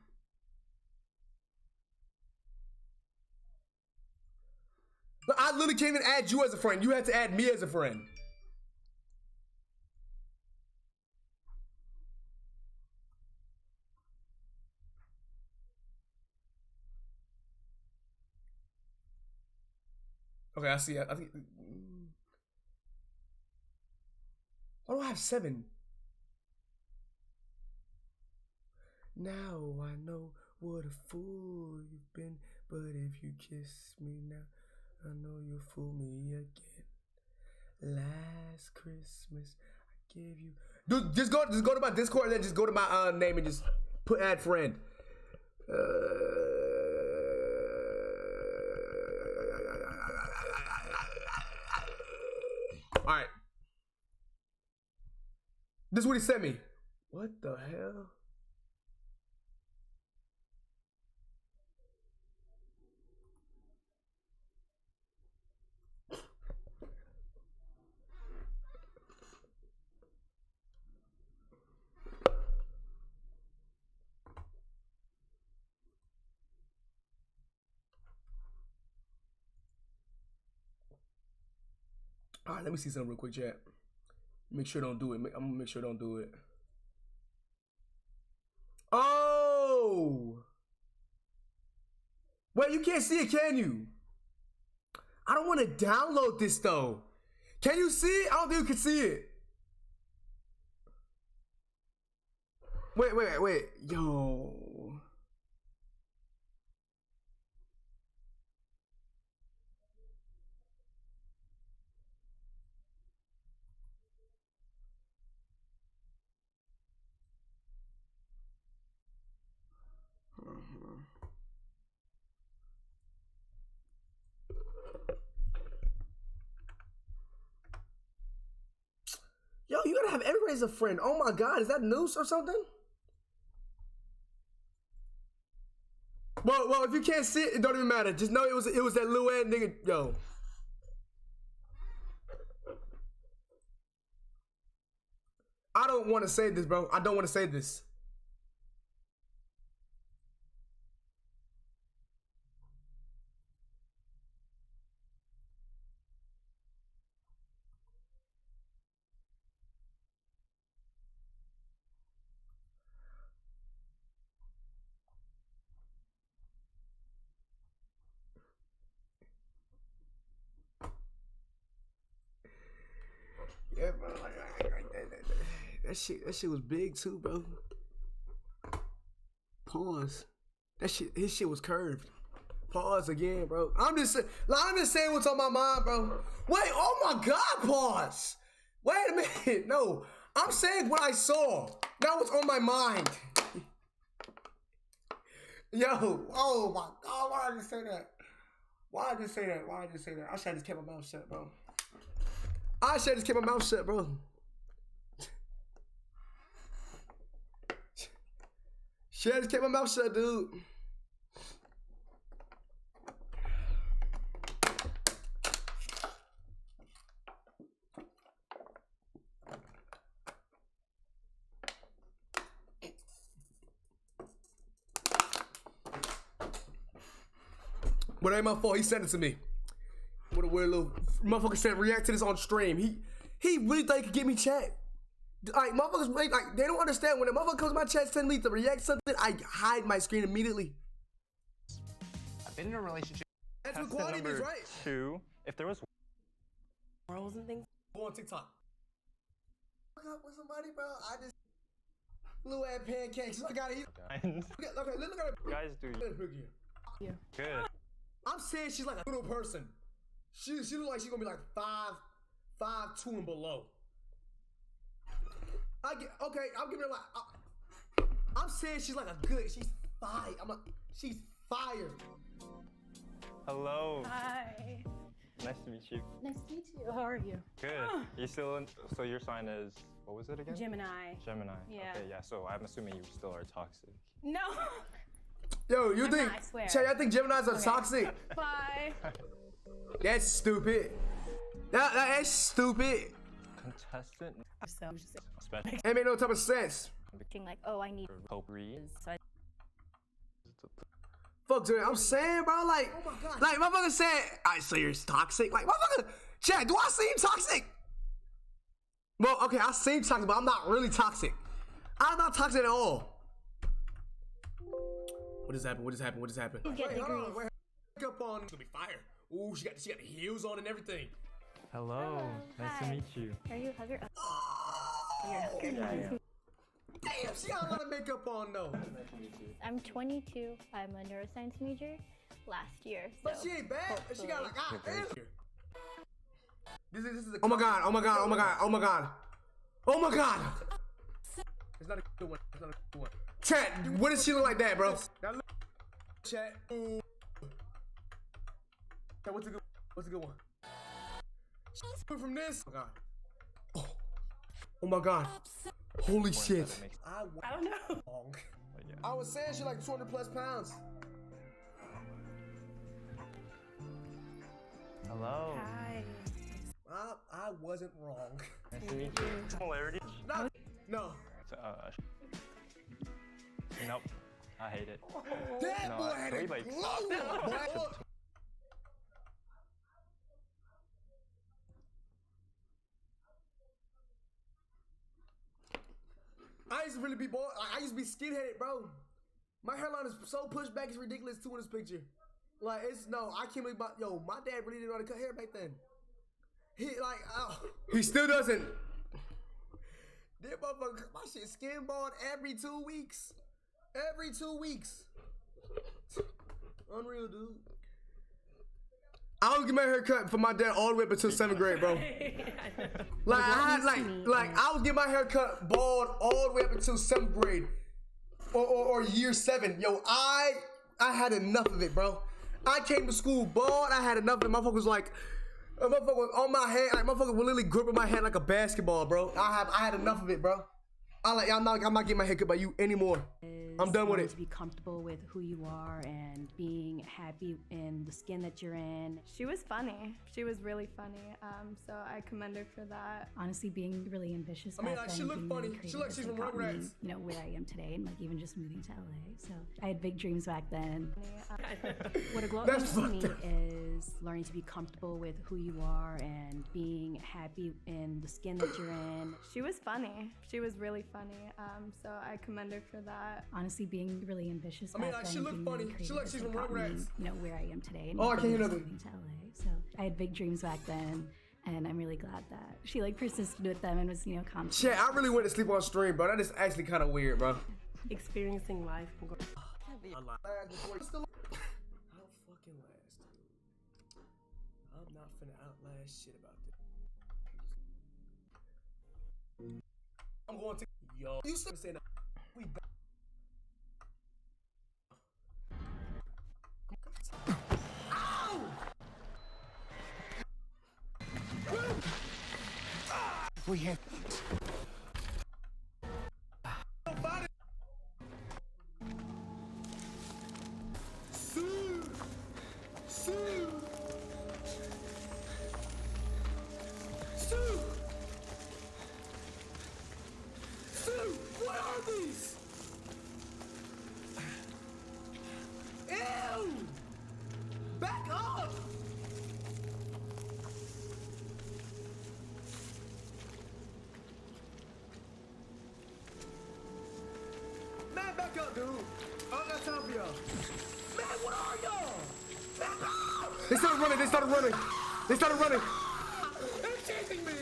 But I literally can't even add you as a friend. You have to add me as a friend. Okay, I see. I think. Why do I have 7? Now I know what a fool you've been, but if you kiss me now, I know you'll fool me again. Last Christmas, I gave you. Dude, just go to my Discord and then just go to my name and just put add friend. All right. This is what he sent me. What the hell? All right, let me see something real quick, chat. Make sure don't do it. I'm gonna make sure don't do it. Oh! Wait, you can't see it, can you? I don't want to download this though. Can you see it? I don't think you can see it. Wait. Yo. Yo, you gotta have everybody as a friend. Oh my God, is that Noose or something? Well, if you can't see it, it don't even matter. Just know it was that little ass nigga. Yo. I don't want to say this, bro. I don't want to say this. Yeah, bro. That shit was big too, bro. Pause. His shit was curved. Pause again, bro. I'm just saying what's on my mind, bro. Wait, oh my God, pause. Wait a minute. No, I'm saying what I saw. Not what's on my mind. Yo, oh my God, why did I just say that? Why did I just say that? I should have just kept my mouth shut, bro. Should have just kept my mouth shut, dude. But it ain't my fault. He sent it to me. What a weird little motherfucker said. React to this on stream. He really thought he could get me chat. Like motherfuckers, like they don't understand. When a motherfucker comes to my chat, send me to react something, I hide my screen immediately. I've been in a relationship. That's what quality means, right? 2. If there was Morals and things. Go on TikTok. Hook up with somebody, bro. I just little ass pancakes. I gotta eat. Okay, look at her. guys do Yeah. good. I'm saying she's like a little person. She looks like she's gonna be like 5'2" and below. I'm giving her like. I'm saying she's like she's fire. She's fire. Hello. Hi. Nice to meet you. Nice to meet you. How are you? Good. You still in, so your sign is, what was it again? Gemini. Gemini. Yeah. Okay, yeah, so I'm assuming you still are toxic. No. Yo, you I'm think? not, I swear. Chay, I think Geminis are toxic. Bye. That's stupid. That's stupid. Contestant. So I'm just Special. Ain't make no type of sense. like, oh, I need Potpourri. so Fuck, dude, I'm saying, bro, like motherfucker said, I say you're toxic. Like, motherfucker, Chad, do I seem toxic? Well, okay, I seem toxic, but I'm not really toxic. I'm not toxic at all. What just happened? Get degrees. Wait, up on. It's gonna be fire. Ooh, she got the heels on and everything. Hello. Nice Hi. to meet you. Are you a hugger? You're a hugger. Yeah. Damn, she got a lot of makeup on though. I'm 22. I'm a neuroscience major last year. But so she ain't bad. She got like, Okay. This is oh my god. It's not a good one. Chat, what does she look like that, bro? Chat. Chat, what's a good one? From this. Oh my god. Oh my god. Holy shit. I don't know. I was saying she's like 200 plus pounds. Hello. Hi. I wasn't wrong. Nice to meet you. Similarities? No. Nope. I hate it. That No, boy had a actually, glow up, boy. used to really be bald. I used to be skinheaded, bro. My hairline is so pushed back, it's ridiculous too in this picture. Like, I can't believe my dad really didn't know how to cut hair back then. He still doesn't. That motherfucker, my shit skin bald every 2 weeks. Every 2 weeks. Unreal, dude. I was getting my hair cut for my dad all the way up until 7th grade, bro. I was getting my hair cut bald all the way up until 7th grade. Or year 7. Yo, I had enough of it, bro. I came to school bald, I had enough of it. Motherfucker was like, a motherfucker was on my head, like motherfucker would literally grip my head like a basketball, bro. I had enough of it, bro. I'm not getting my hair cut by you anymore. I'm done with it. To be comfortable with who you are and being happy in the skin that you're in. She was funny. She was really funny. So I commend her for that. Honestly, being really ambitious. I mean, back she then, looked being funny. really She looked like she's from creative, got me, Rugrats. you know, where I am today, and like even just moving to LA. So I had big dreams back then. What a glow up means to me is learning to be comfortable with who you are and being happy in the skin that you're in. She was funny. She was really funny. So I commend her for that. Honestly, being really ambitious. I mean, back she then, looked being funny. really She looked like she's from creative, got me, Rugrats. you know, where I am today. And Oh, I can't hear just nothing. moving to LA. So I had big dreams back then, and I'm really glad that she like persisted with them and was, you know, confident. Shit, I really went to sleep on stream, bro. That is actually kind of weird, bro. Experiencing life. And I'll fucking last, dude. I'm not finna outlast shit about this. I'm going to yo. You still saying that? We back. Ow! We have. What are these? Ew! Back up! Man, back up, dude. I don't got time for y'all. Man, what are y'all? Back up! They started running. They're chasing me.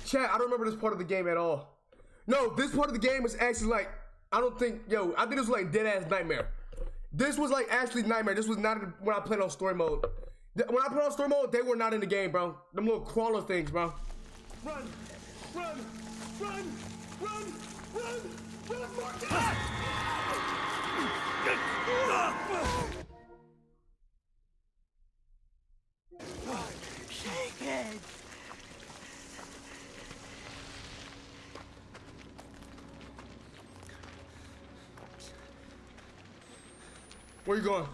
Chat, I don't remember this part of the game at all. No, this part of the game was actually like, I think it was like dead ass Nightmare. This was like actually Nightmare. This was not when I played on story mode. When I played on story mode, they were not in the game, bro. Them little crawler things, bro. Run, Morgan! Shake it! Where you going?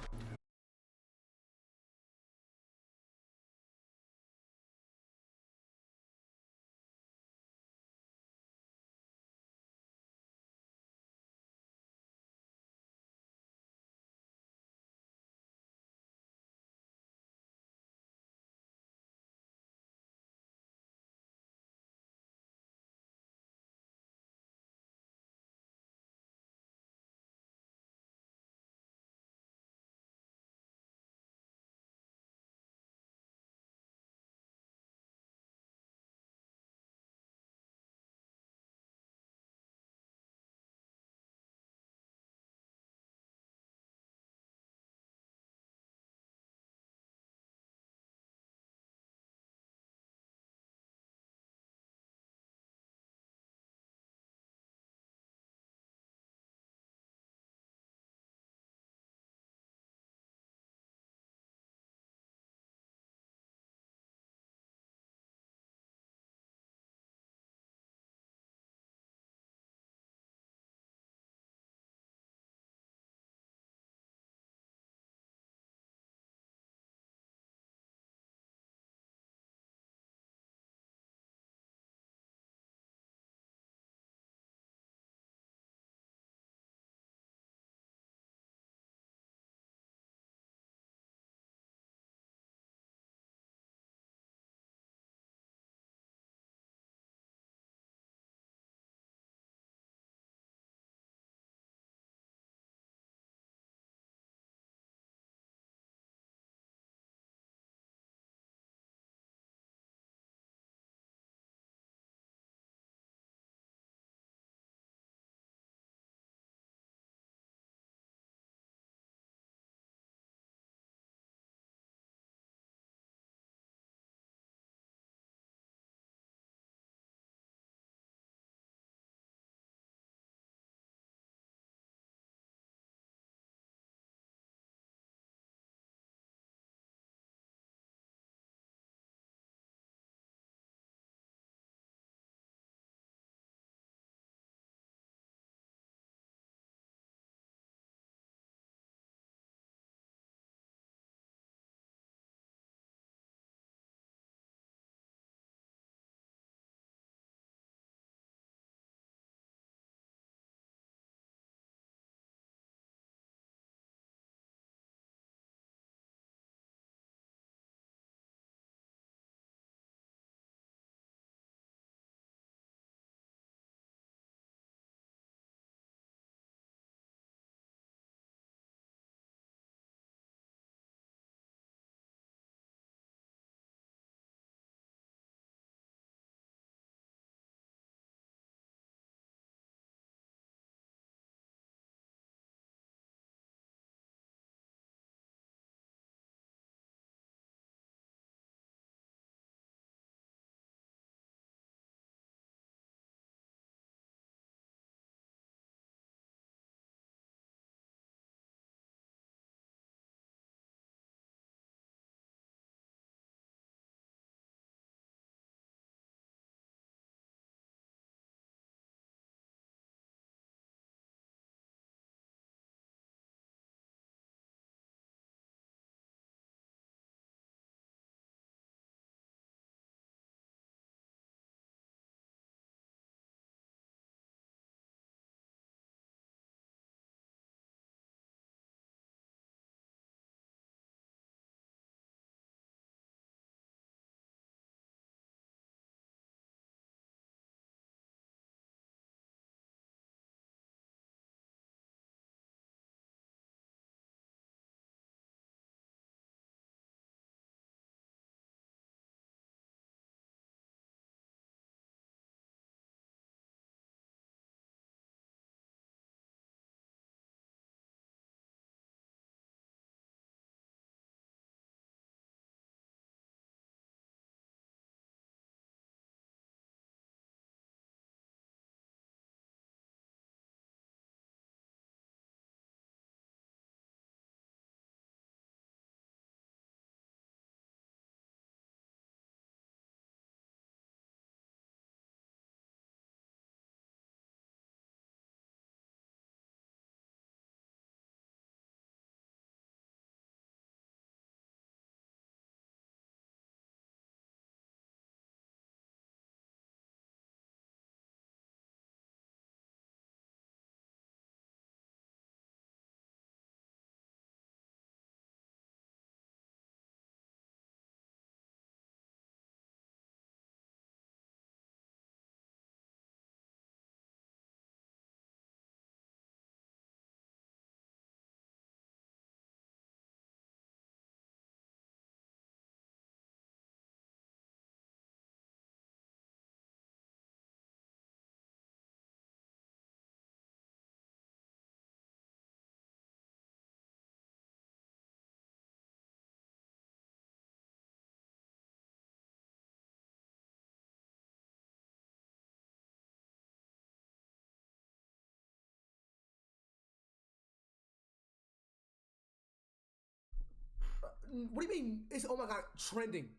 What do you mean? It's, oh my God, trending.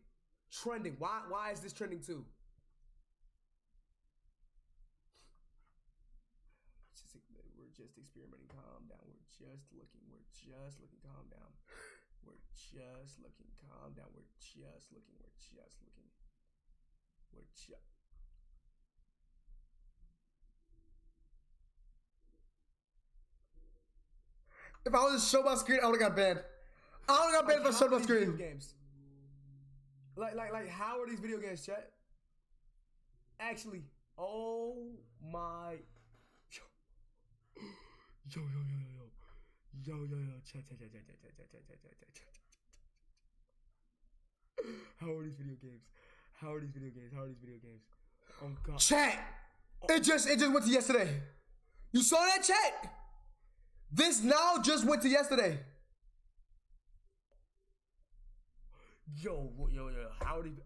Trending. Why is this trending too? We're just experimenting. Calm down. We're just looking. Calm down. We're just looking. Calm down. We're just looking. If I was to show my screen, I would have got banned. I would have got banned if I showed my screen. Video games. Like, how are these video games, chat? Actually, oh my. Yo, chat. How are these video games? Oh God. Chat! It just went to yesterday. You saw that, chat? This now just went to yesterday. Yo, how are these?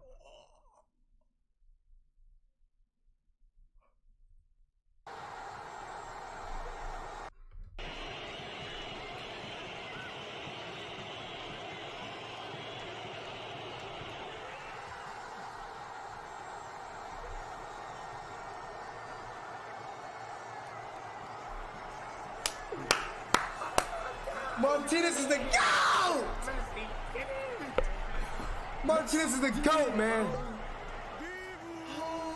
Martinez is the GOAT! Martinez is the GOAT, man.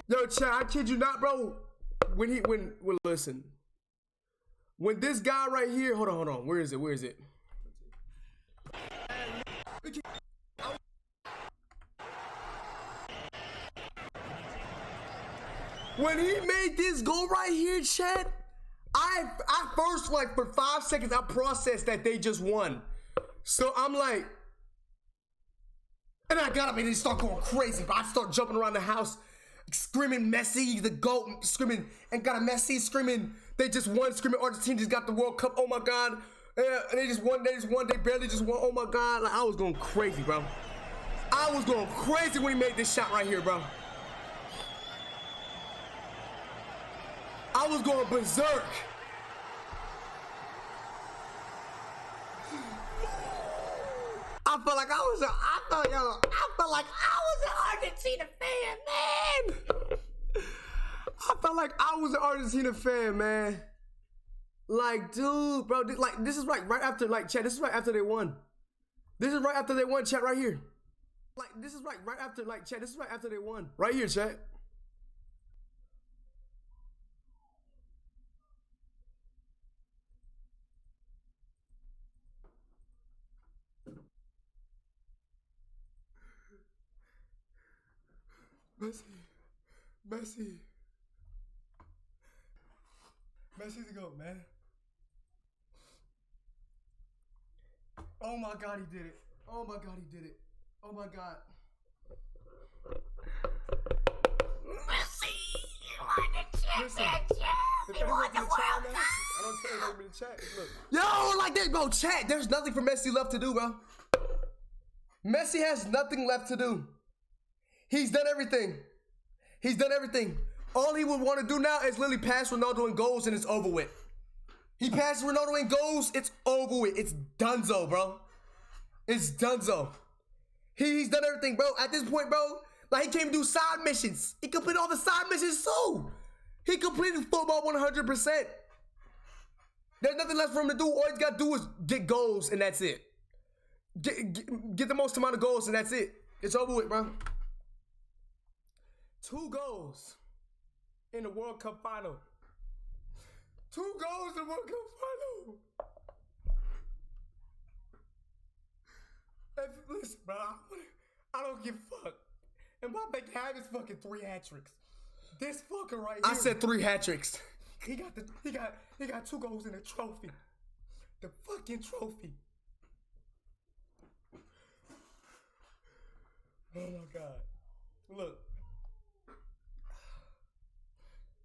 Yo, chat, I kid you not, bro. Listen. When this guy right here, hold on. Where is it? When he made this goal right here, chat, I first, like, for 5 seconds, I processed that they just won. So I'm like, and I got up and they start going crazy. But I start jumping around the house, screaming Messi, the GOAT, screaming, and got a Messi screaming, they just won, screaming Argentina just got the World Cup, oh my God. And they just won, they barely just won, oh my God. Like, I was going crazy, bro. I was going crazy when he made this shot right here, bro. I was going berserk. I felt like I was an Argentina fan, man. I felt like I was an Argentina fan, man. Like, dude, bro, this is right after, like, chat, this is right after they won. This is right after they won, chat, right here. Like, this is right after, like, chat, this is right after they won. Right here, chat. Messi's the GOAT, man. Oh my God, he did it. Oh my God. Messi, you are the champion. You are the world. I don't tell everybody in the chat. Look. Yo, like that, bro. Chat. There's nothing for Messi left to do, bro. Messi has nothing left to do. He's done everything. All he would want to do now is literally pass Ronaldo in goals and it's over with. He passes Ronaldo in goals, it's over with. It's donezo, bro. It's donezo. He's done everything, bro. At this point, bro, like, he came to do side missions. He completed all the side missions too. He completed football 100%. There's nothing left for him to do. All he's got to do is get goals and that's it. Get the most amount of goals and that's it. It's over with, bro. 2 goals in the World Cup final. 2 goals in the World Cup final. And listen, bro, I don't give a fuck. Mbappe can have his fucking 3 hat tricks. This fucker right here. I said 3 hat tricks. He got 2 goals in the trophy. The fucking trophy. Oh my God. Look.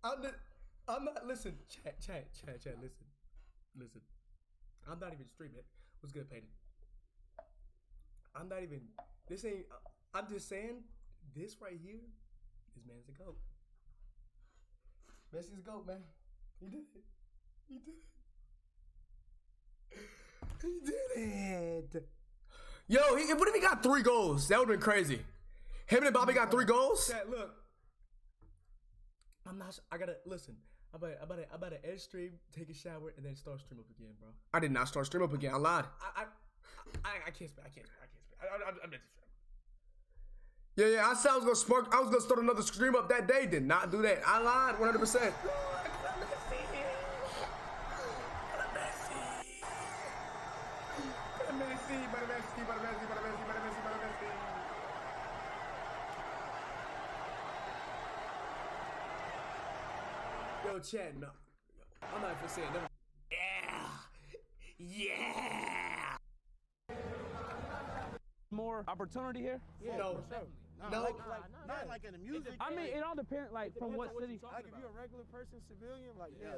I'm not, listen, chat, listen. I'm not even streaming. What's good, Peyton? I'm just saying, this right here, this man's a GOAT. Messi's a GOAT, man. He did it. Yo, what if he got 3 goals? That would've been crazy. Him and Bobby got 3 goals? Chat, look. I gotta, listen. I'm about to edit stream, take a shower, and then start stream up again, bro. I did not start stream up again. I lied. I can't spit. I'm just Yeah, I said I was gonna start another stream up that day. Did not do that. I lied 100%. Yo, Chad, no. I'm not even saying no. Yeah. More opportunity here? Yeah, No, no. not like in the music. I mean, it all depends, like, from what city. Like if you're a regular person, civilian, like bro,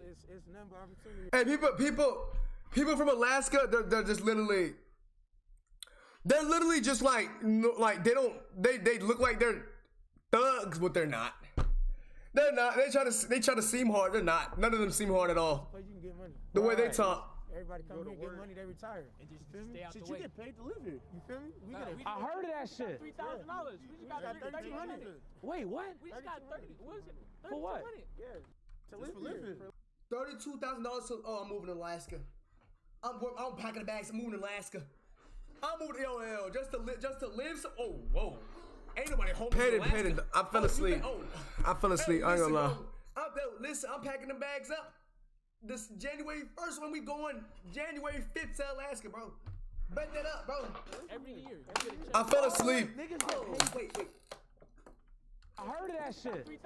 it's nothing but opportunity. Hey, people from Alaska, they're just literally, just like they look like they're thugs, but they're not. They're not. They try to seem hard. They're not. None of them seem hard at all. So you can get money. The way they talk. Everybody come here, get money, they retire. And just Feel me? stay out Shit, the you way. get paid to live here. You feel me? I heard of that shit. $3,000. We just got $3,200. Wait, what? We just got 30. What is it? For what? Yeah. To live here. $32,000. I'm moving to Alaska. I'm packing the bags. I'm moving to Alaska. I'm moving to just to live. Whoa. Ain't nobody home. Paid it. I fell asleep. I fell asleep. I ain't gonna lie. Listen, I'm packing the bags up. This January 1st when we going January 5th to Alaska, bro. Bet that up, bro. Every year. I fell asleep. Wait. I heard of that shit. $3,000. We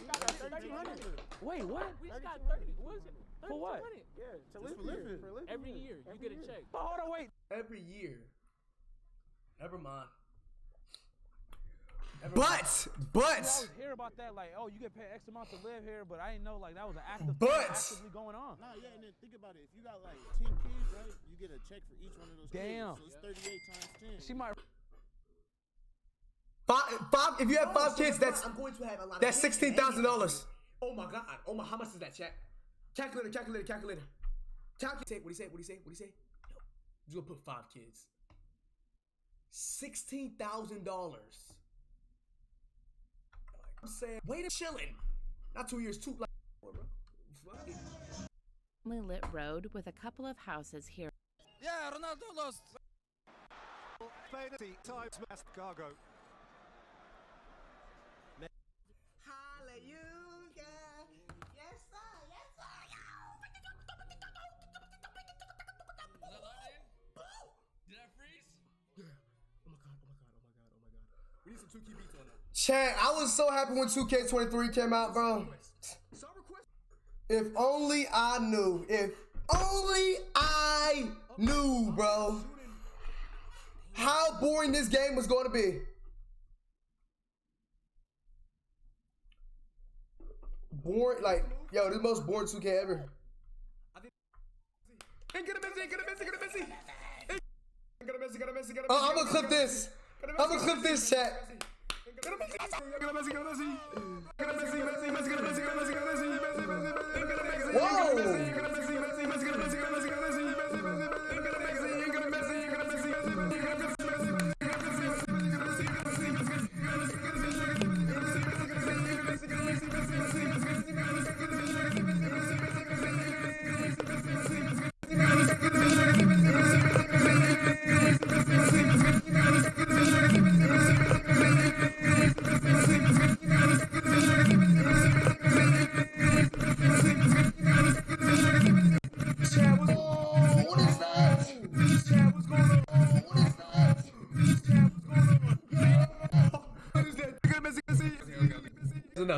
just got $3,200. Wait, what? We just got 30. What is it? For what? Yeah, to live here. Every year, you get a check. But hold on, wait. Every year. Never mind. But I always hear about that, like, oh, you get paid X amount to live here, but I didn't know like that was an active thing actively going on. Nah, yeah, and then think about it. If you got like 10 kids, right, you get a check for each one of those Damn. kids. So it's 38 times 10. She might. Five. If you have 5 kids, that's I'm going to have a lot. That's $16,000. Oh my god. Oh my. How much is that, chat? Calculator. Calculate. What do you say? Yo, you gonna put 5 kids. $16,000. I'm saying, wait a chillin'. Not 2 years, too. Lit road with a couple of houses here. Yeah, Ronaldo lost. Fantasy times mass cargo. Hallelujah. Yes, sir. Did I freeze? Yeah. Oh my god. We need some 2 key beats on that. Chat, I was so happy when 2K23 came out, bro. If only I knew, bro, how boring this game was going to be. Boring, like, yo, this is the most boring 2K ever. Oh, I'm gonna clip this. Chat.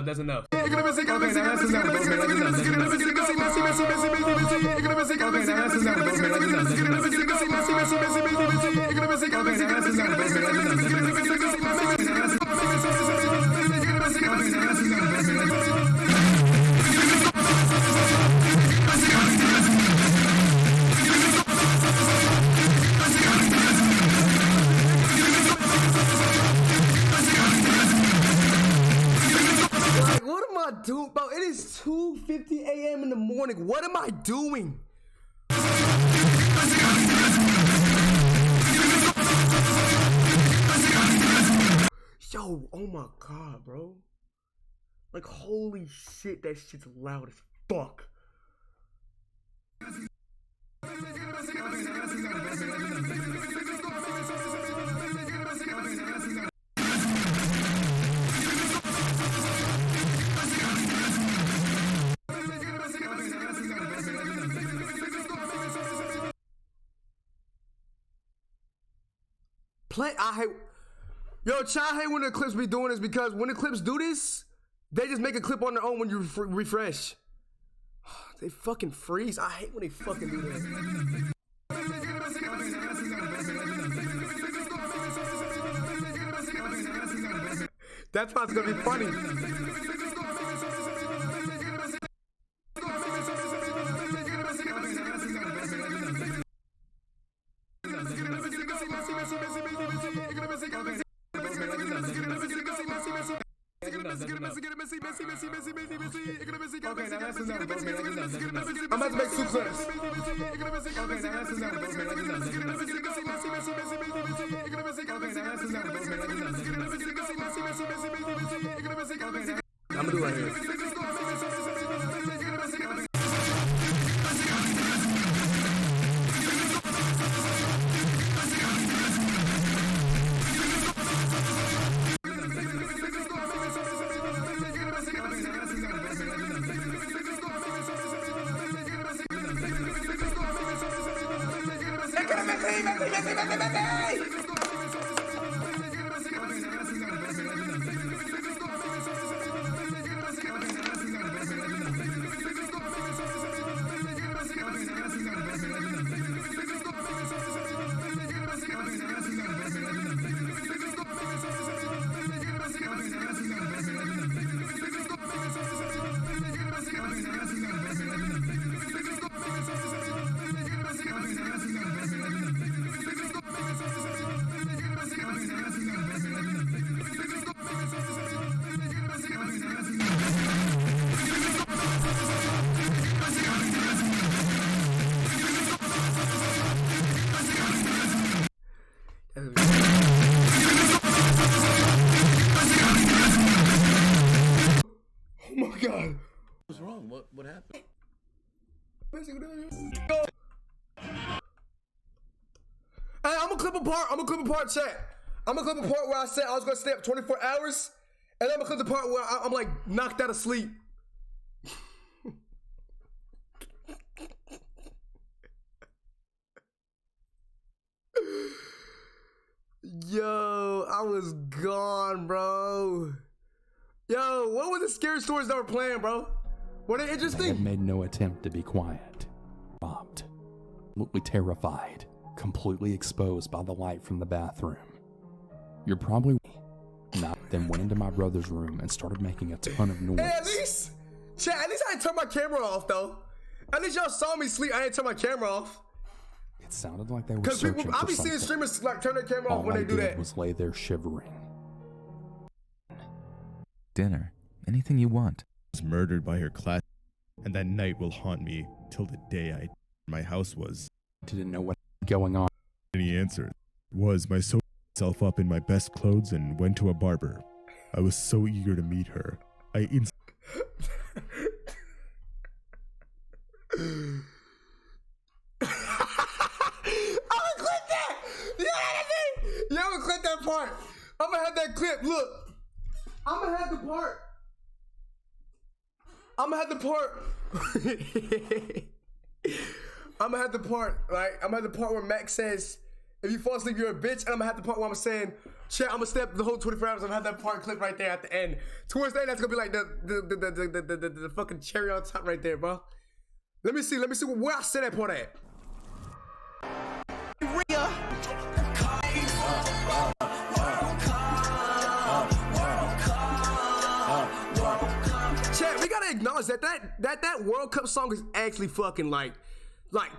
That's enough. Okay, now that's Dude, bro, it is 2:50 a.m. in the morning. What am I doing? Yo, oh my god, bro. Like, holy shit, that shit's loud as fuck. I hate. Yo, I hate when the clips be doing this because when the clips do this, they just make a clip on their own when you refresh. They fucking freeze. I hate when they fucking do that. That's why it's gonna be funny. I'm about to make two clips. I'm gonna do it right here. What's wrong? What happened? Hey, I'm gonna clip apart chat. I'm gonna clip apart where I said I was gonna stay up 24 hours, and I'm gonna clip the part where I'm like knocked out of sleep. Yo, I was gone, bro. Yo, what were the scary stories that were playing, bro? Were they interesting? I had made no attempt to be quiet. Robbed. Absolutely terrified. Completely exposed by the light from the bathroom. You're probably not. Then went into my brother's room and started making a ton of noise. Hey, at least I didn't turn my camera off, though. At least y'all saw me sleep. I didn't turn my camera off. It sounded like they were Because searching people, for I be something. seeing streamers like turn their camera off All when I they do did that. was lay there shivering. Dinner. Anything you want. Was murdered by her class, and that night will haunt me till the day my house was. Didn't know what was going on. Any answer was my sewed myself up in my best clothes and went to a barber. I was so eager to meet her. I'm gonna clip that! Yeah, I'm gonna clip that part. I'm gonna have that clip. Look, I'm gonna have the part. I'm gonna have the part. I'm gonna have the part, right? I'm gonna have the part where Max says, if you fall asleep, you're a bitch. And I'm gonna have the part where I'm saying, chat, I'm gonna stay up the whole 24 hours. I'm gonna have that part clip right there at the end. Towards the end, that's gonna be like the fucking cherry on top right there, bro. Let me see where I said that part at. Chat, we gotta acknowledge that World Cup song is actually fucking like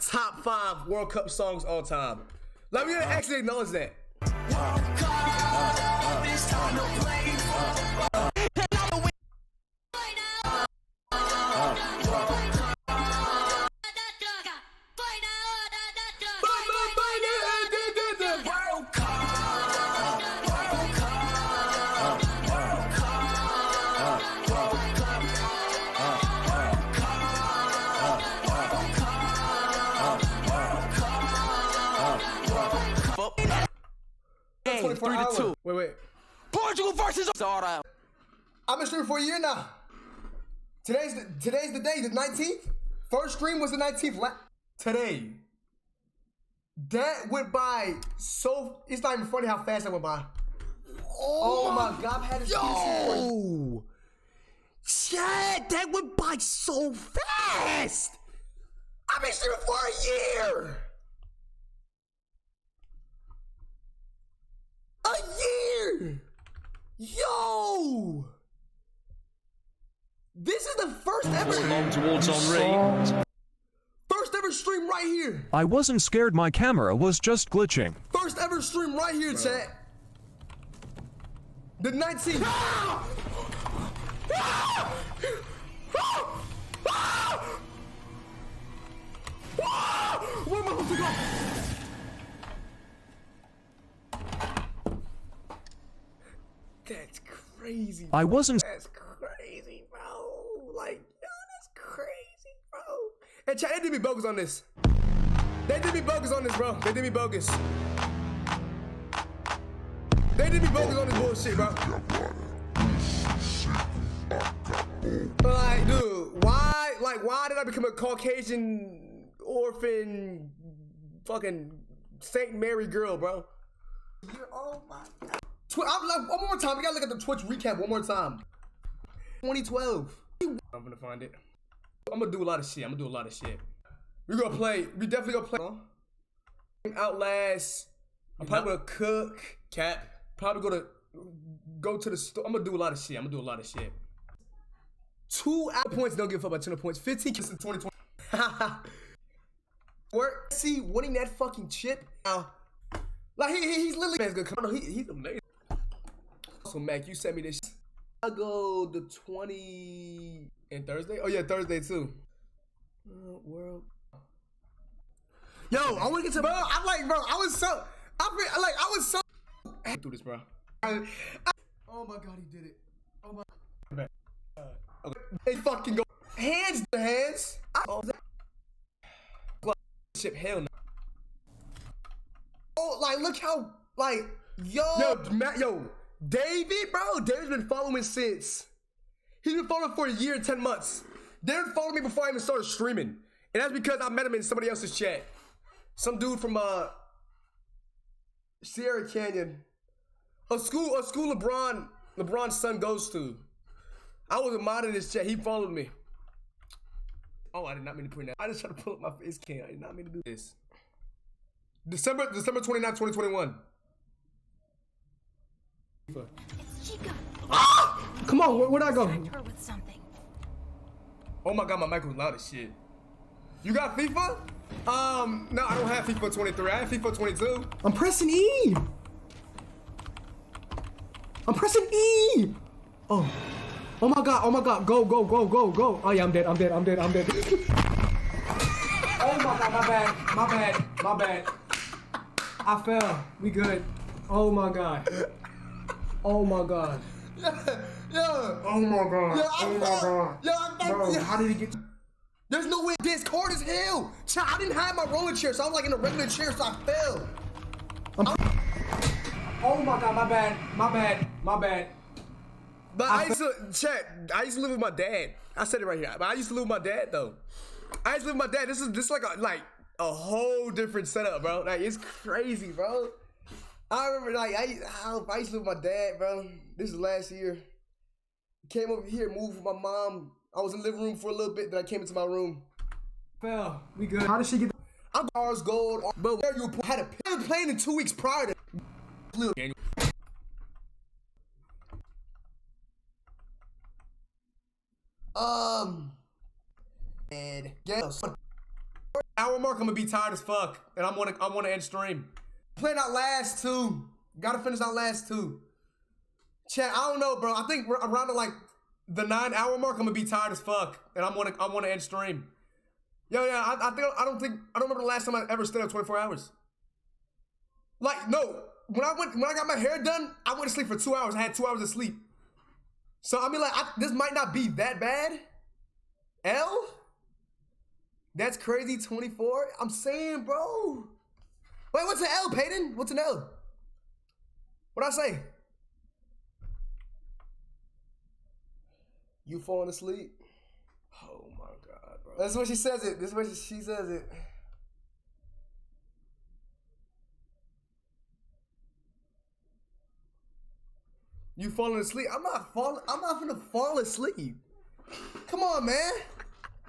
top 5 World Cup songs all time. Like, we gotta actually acknowledge that. Hey, 3-2. Wait. Portugal versus Zara. I've been streaming for a year now. Today's the day, the 19th. First stream was the 19th. Today. That went by so. It's not even funny how fast that went by. Oh my God! I've had this Yo! Shit, that went by so fast. I've been streaming for a year. A year. Yo! This is the first ever. Long towards Henri. First ever stream right here. I wasn't scared. My camera was just glitching. First ever stream right here, chat. The 19th. Where am I supposed to go? That's crazy. I wasn't. That's crazy, bro. Like, yo, that's crazy, bro. And chat, they did me bogus on this. They did me bogus on this, bro. They did me bogus. They did me bogus on this bullshit, bro. Like, dude, why did I become a Caucasian orphan fucking Saint Mary girl, bro? Oh my God. I'm like, one more time. We gotta look at the Twitch recap one more time. 2012. I'm gonna find it. I'm gonna do a lot of shit. We definitely gonna play Outlast. I'm probably gonna cook. Cat. Probably go to the store. I'm gonna do a lot of shit. 2 hour points, don't give a fuck about 200 points. 15 kills in 2020. Work. See, winning that fucking chip. Like, he's literally man's gonna come. He's amazing. So, Mac, you sent me this. I go the 20 and Thursday? Oh, yeah, Thursday, too. World. Yo, I wanna get to, bro. I'm like, bro, I was so. I do this, bro. Oh my God, he did it. Oh my. Okay. They fucking go. Hands to hands. Shit, hell no. Oh, like, look how, like, yo, David, bro. David's been following since. He's been following for a year and 10 months. David followed me before I even started streaming. And that's because I met him in somebody else's chat. Some dude from, Sierra Canyon. A school LeBron's son goes to. I was a mod in this chat. He followed me. Oh, I did not mean to put that. I just tried to pull up my face cam. I did not mean to do this. December 29, 2021. Ah! Come on, where'd I go? Oh my God, my mic was loud as shit. You got FIFA? No, I don't have FIFA 23. I have FIFA 22. I'm pressing E. Oh my God, go. Oh yeah, I'm dead. Oh my God, my bad. I fell. We good. Oh my God. Yeah. Oh my God. Bro, how did he get? There's no way. Discord is hell. I didn't have my rolling chair, so I was like in a regular chair, so I fell. Oh my God, my bad. But I used to live with my dad. I said it right here. But I used to live with my dad though. This is like a whole different setup, bro. Like, it's crazy, bro. I remember like I used to live with my dad, bro. This is last year. Came over here, moved with my mom. I was in the living room for a little bit, then I came into my room. Fell. We good. How did she get? I'm ours gold, but where you had been playing in 2 weeks prior to. And yes. Hour mark, I'm gonna be tired as fuck, and I wanna end stream. Playing out last 2. Gotta finish out last 2. Chat, I don't know, bro. I think around the 9 hour mark, I'm gonna be tired as fuck, and I wanna end stream. Yo, yeah, I don't remember the last time I ever stayed up 24 hours. Like, no, when I got my hair done, I went to sleep for 2 hours. I had 2 hours of sleep. So I mean, like, this might not be that bad. L? That's crazy. 24. I'm saying, bro. Wait, what's an L, Peyton? What's an L? What'd I say? You falling asleep? Oh my God, bro. That's what she says it. This is what she says it. You falling asleep? I'm not gonna fall asleep. Come on, man.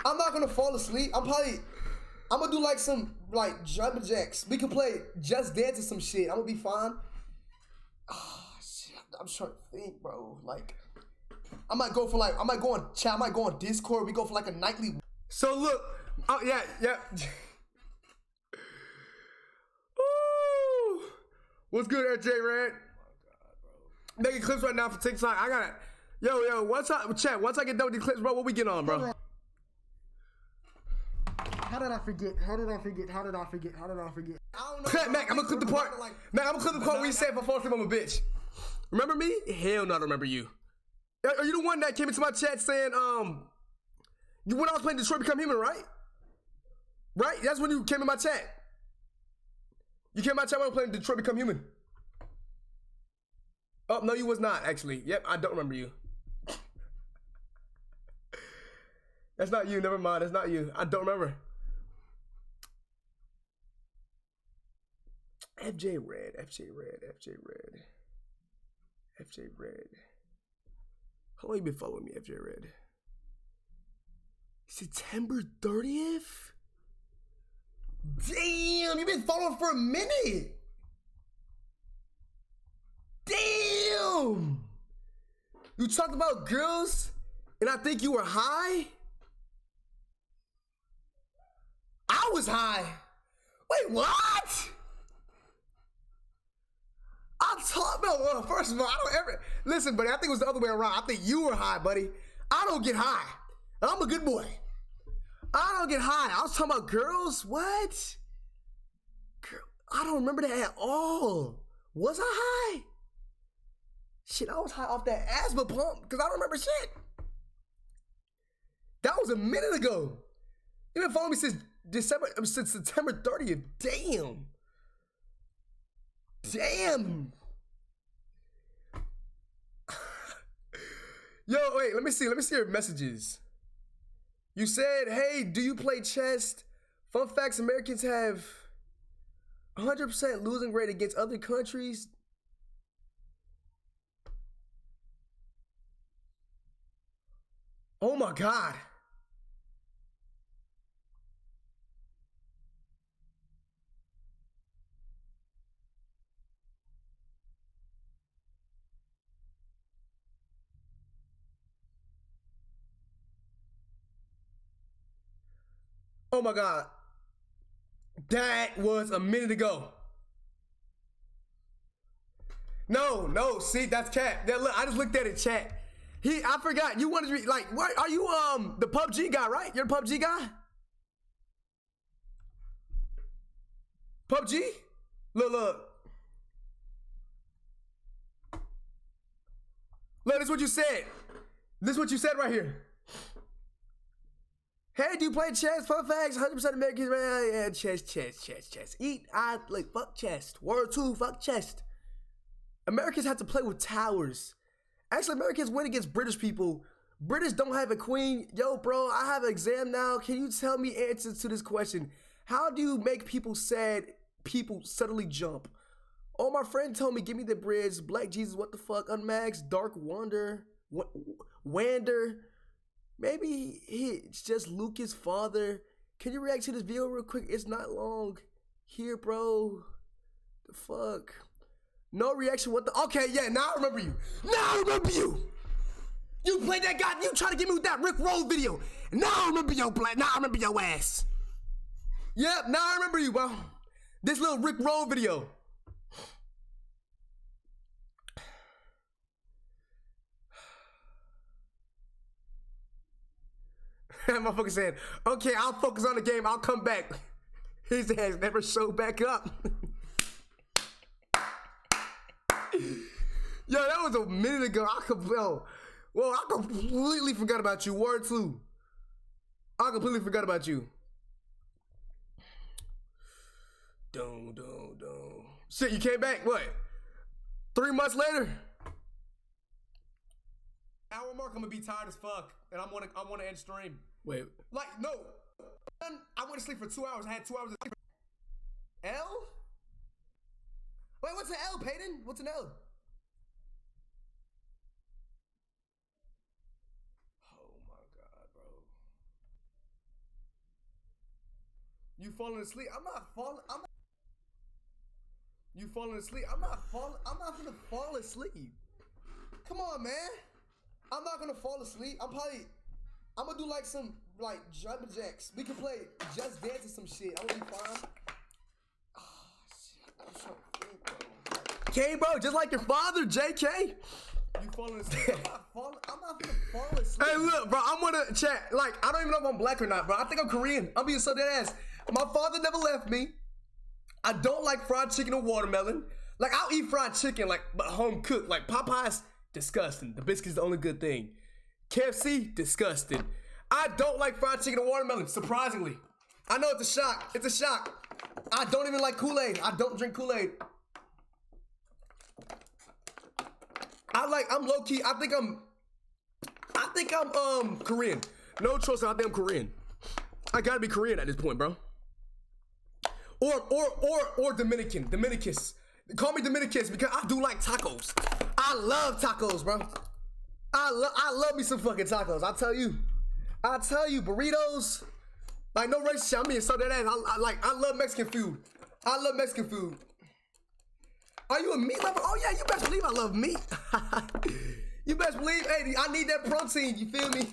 I'm not gonna fall asleep. I'm gonna do like some jumping jacks. We can play Just Dance or some shit. I'm gonna be fine. Oh, shit. I'm trying to think, bro. Like, I might go on chat. I might go on Discord. We go for like a nightly. So look, yeah. Ooh. What's good, RJ Red? Making clips right now for TikTok. I got it. Yo, once I get done with these clips, bro, what we get on, bro? How did I forget? I don't know. Mac, I'm gonna clip the part. Mac, I'm gonna clip the part where you said if I fall asleep, I'm a bitch. Remember me? Hell no, I don't remember you. Are you the one that came into my chat saying, when I was playing Detroit Become Human, right? Right? That's when you came in my chat. You came in my chat when I was playing Detroit Become Human. Oh, no, you was not, actually. Yep, I don't remember you. That's not you. Never mind. That's not you. I don't remember. FJ Red. How long you been following me, FJ Red? September 30th? Damn, you've been following for a minute. Damn! You talked about girls, and I think you were high? I was high. Wait, what? I'm talking about, well, first of all, I don't ever, listen, buddy, I think it was the other way around. I think you were high, buddy. I don't get high. I'm a good boy. I don't get high. I was talking about girls? What? Girl, I don't remember that at all. Was I high? Shit, I was high off that asthma pump because I don't remember shit. That was a minute ago. You've been following me since September 30th. Damn. Yo, wait, let me see your messages. You said, hey, do you play chess? Fun facts, Americans have 100% losing rate against other countries. Oh my God. Oh my God. That was a minute ago. No, see, that's cat. Look, I just looked at it, chat. I forgot. You wanted to be like, what? Are you the PUBG guy, right? You're the PUBG guy? PUBG? Look. Look, this is what you said. This is what you said right here. Hey, do you play chess? Fun facts, 100% Americans, yeah, chess. Fuck chess. World 2, fuck chess. Americans have to play with towers. Actually, Americans win against British people. British don't have a queen. Yo, bro, I have an exam now. Can you tell me answers to this question? How do you make people sad? People suddenly jump. Oh, my friend told me, give me the bridge. Black Jesus, what the fuck? Unmaxed, Dark Wander. Wander. Maybe it's just Lucas' father. Can you react to this video real quick? It's not long. Here, bro. The fuck? No reaction. What the? Okay, yeah, now I remember you. You played that guy. You tried to get me with that Rick Roll video. Now I remember your play. Now I remember your ass. Yep, now I remember you, bro. This little Rick Roll video. Motherfucker said, okay, I'll focus on the game. I'll come back. His ass never showed back up. Yo, that was a minute ago. I completely forgot about you. Word 2. I completely forgot about you. Shit, you came back, what? 3 months later. Hour mark, I'm gonna be tired as fuck, and I wanna end stream. Wait. Like no, I went to sleep for 2 hours. I had 2 hours of sleep. L? Wait, what's an L, Peyton? What's an L? Oh my god, bro. You falling asleep? I'm not falling. You falling asleep? I'm not gonna fall asleep. Come on, man. I'm not gonna fall asleep. I'm gonna do like some jumping jacks. We can play Just Dance or some shit. I'm gonna be fine. Oh shit, I'm so fit, bro. K, bro, just like your father, JK. You falling asleep? I'm not gonna fall asleep. Hey, look, bro. I'm gonna chat. Like, I don't even know if I'm black or not, bro. I think I'm Korean. I'm being so dead ass. My father never left me. I don't like fried chicken or watermelon. Like, I'll eat fried chicken, like, but home cooked. Like, Popeyes, disgusting. The biscuit's the only good thing. KFC, disgusting. I don't like fried chicken or watermelon, surprisingly. I know it's a shock. It's a shock. I don't even like Kool-Aid. I don't drink Kool-Aid. I'm low-key, I think I'm Korean. No trust, I think I'm Korean. I gotta be Korean at this point, bro. Or Dominican. Dominicus. Call me Dominicus because I do like tacos. I love tacos, bro. I love me some fucking tacos. I tell you, burritos. Like, no racist shit. I mean, so that ass. I love Mexican food. I love Mexican food. Are you a meat lover? Oh yeah, you best believe I love meat. You best believe, hey, I need that protein. You feel me?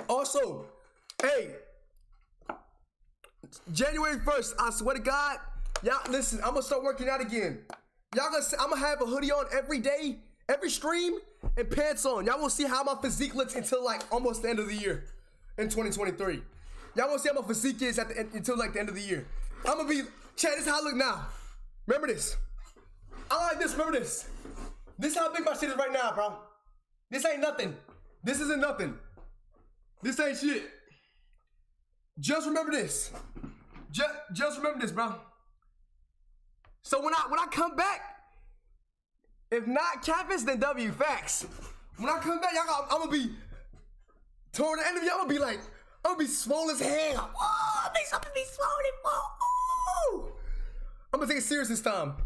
Also, hey, January 1st, I swear to God, y'all listen. I'm gonna start working out again. I'm gonna have a hoodie on every day, every stream, and pants on. Y'all will see how my physique looks until like almost the end of the year in 2023. Y'all will see how my physique is until like the end of the year. I'm gonna be, Chad, this is how I look now. Remember this. I like this, remember this. This is how big my shit is right now, bro. This ain't nothing. This isn't nothing. This ain't shit. Just remember this. Just remember this, bro. So when I come back, if not Campus, then W. Facts. When I come back, y'all, I'm gonna be toward the end of y'all. I'm gonna be swole as hell. Oh, I'm gonna be swole. Oh. I'm gonna take it serious this time.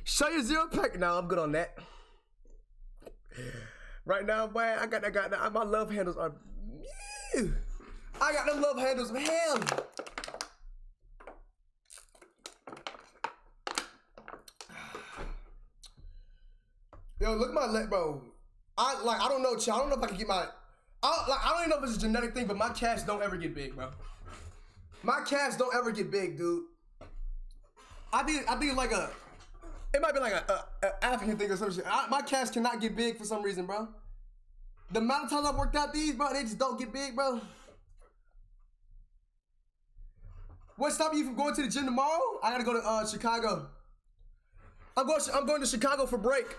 Show your 0 pack. Now I'm good on that. Right now, boy, I got my love handles are. I got them love handles of hell. Yo, look at my leg, bro. I don't know, child. I don't know if I can get my. I don't even know if it's a genetic thing, but my calves don't ever get big, bro. My calves don't ever get big, dude. I think like it might be like a African thing or some shit. My calves cannot get big for some reason, bro. The amount of times I've worked out these, bro, they just don't get big, bro. What's stopping you from going to the gym tomorrow? I gotta go to Chicago. I'm going to Chicago for break.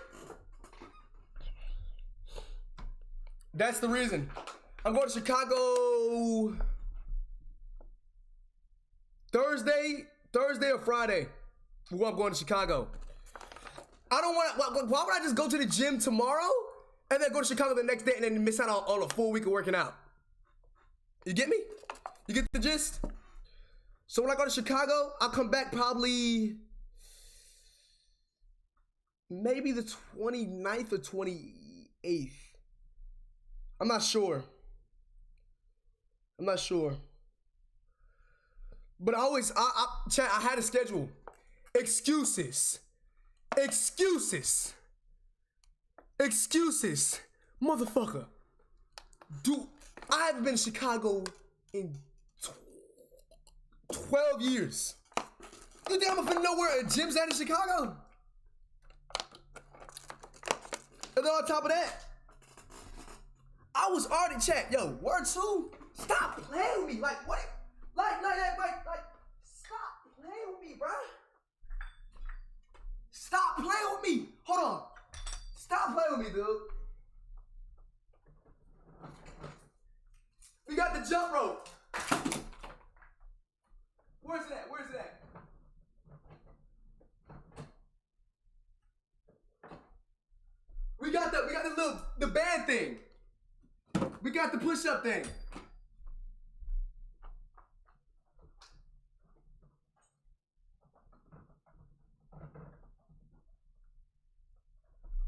That's the reason. I'm going to Chicago Thursday or Friday. I'm going to Chicago. I don't want. Why would I just go to the gym tomorrow and then go to Chicago the next day and then miss out on a full week of working out? You get me? You get the gist? So when I go to Chicago, I'll come back probably maybe the 29th or 28th. I'm not sure. But Chat, I had a schedule. Excuses. Motherfucker. Dude, I haven't been to Chicago in 12 years. You think I'm gonna know where a gym's at in Chicago? And then on top of that, I was already chat. Yo, word 2. Stop playing with me. Like what? Like, stop playing with me, bro. Stop playing with me. Hold on. Stop playing with me, dude. We got the jump rope. Where's it at? the band thing. We got the push-up thing.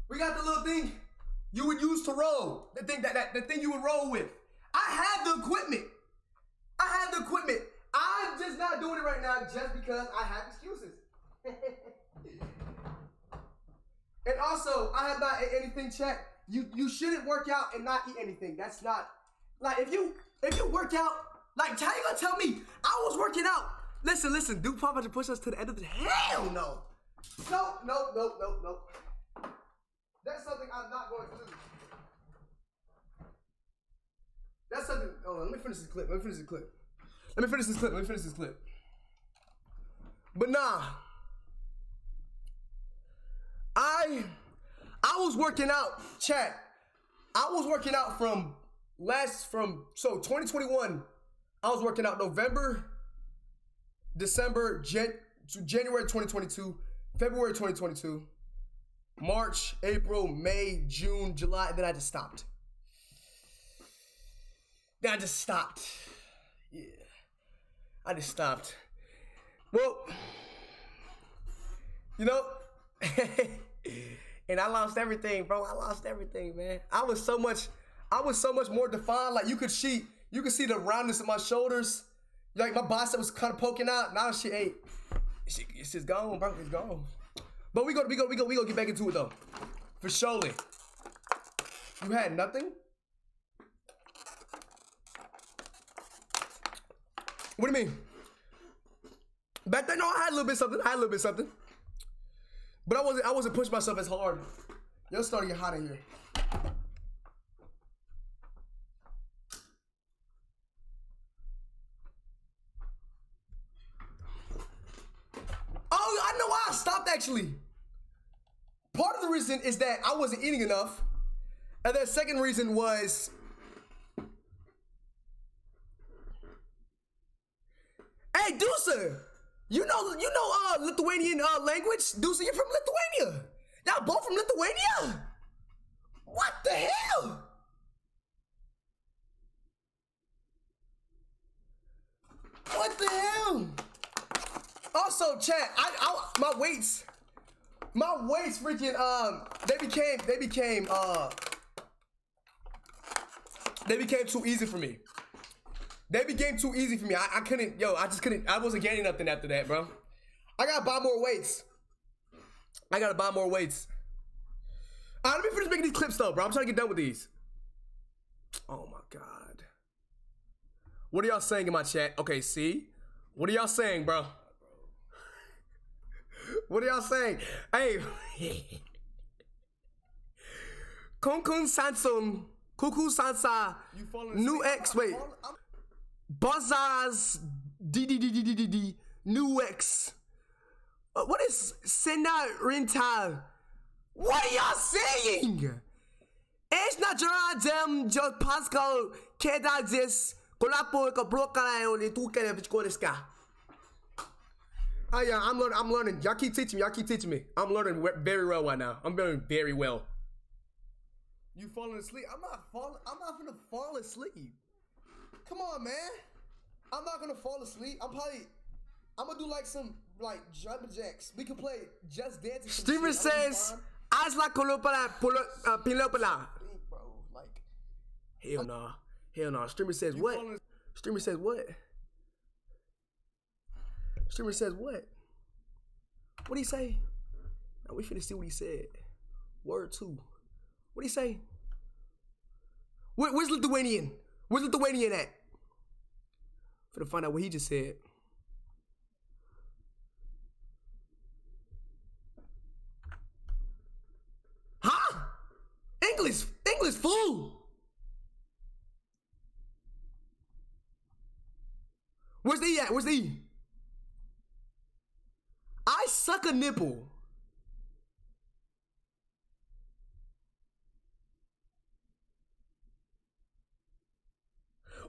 We got the little thing you would use to roll. The thing the thing you would roll with. I have the equipment. I'm just not doing it right now just because I have excuses. And also, I have not ate anything, chat. You shouldn't work out and not eat anything. That's not, like, if you work out, like, how you gonna tell me I was working out? Listen, do 500 push-ups to the end of the, hell no. No. That's something I'm not going to do. That's something, hold on, let me finish this clip. But nah, I was working out, chat. I was working out from 2021. I was working out November, December, January 2022, February 2022, March, April, May, June, July. Then I just stopped. Yeah, I just stopped. Well, you know, and I lost everything, bro. I lost everything, man. I was so much more defined. Like you could see the roundness of my shoulders. Like my bicep was kind of poking out. Now shit ain't. It's just gone, bro. It's gone. But we gonna get back into it though, for surely. You had nothing. What do you mean? Back then, no, I had a little bit something. But I wasn't pushing myself as hard. Yo, it's starting to get hot in here. Oh, I know why I stopped actually. Part of the reason is that I wasn't eating enough. And the second reason was hey, Dusa, you know Lithuanian language? Dusa, you're from Lithuania. Y'all both from Lithuania? What the hell? What the hell? Also, chat, my weights freaking they became too easy for me. I couldn't, I wasn't gaining nothing after that, bro. I gotta buy more weights. All right, let me finish making these clips though, bro. I'm trying to get done with these. Oh my God. What are y'all saying in my chat? Okay, see? What are y'all saying, bro? What are y'all saying? Hey. Kunkun Sansun, Kuku Sansa, New X, wait. Buzzaz, D, New X. What is Sena Rintal? What are y'all saying? Es natural dem jo Pascal keda this kolapo ka broka only two can ska. Oh yeah, I'm learning. Y'all keep teaching me. I'm learning very well right now. I'm learning very well. You falling asleep? I'm not gonna fall asleep. Come on, man. I'm not gonna fall asleep. I'm gonna do like some jumping jacks. We can play Just Dance. Steven says, "As la colopala pilopala." Bro, like, hell no. Streamer says what? Streamer says what? What do he say? Now we finna see what he said. Word 2. What do he say? Where's Lithuanian? Where's Lithuanian at? Finna find out what he just said. Huh? English fool. Where's the E at? Where's the E? I suck a nipple.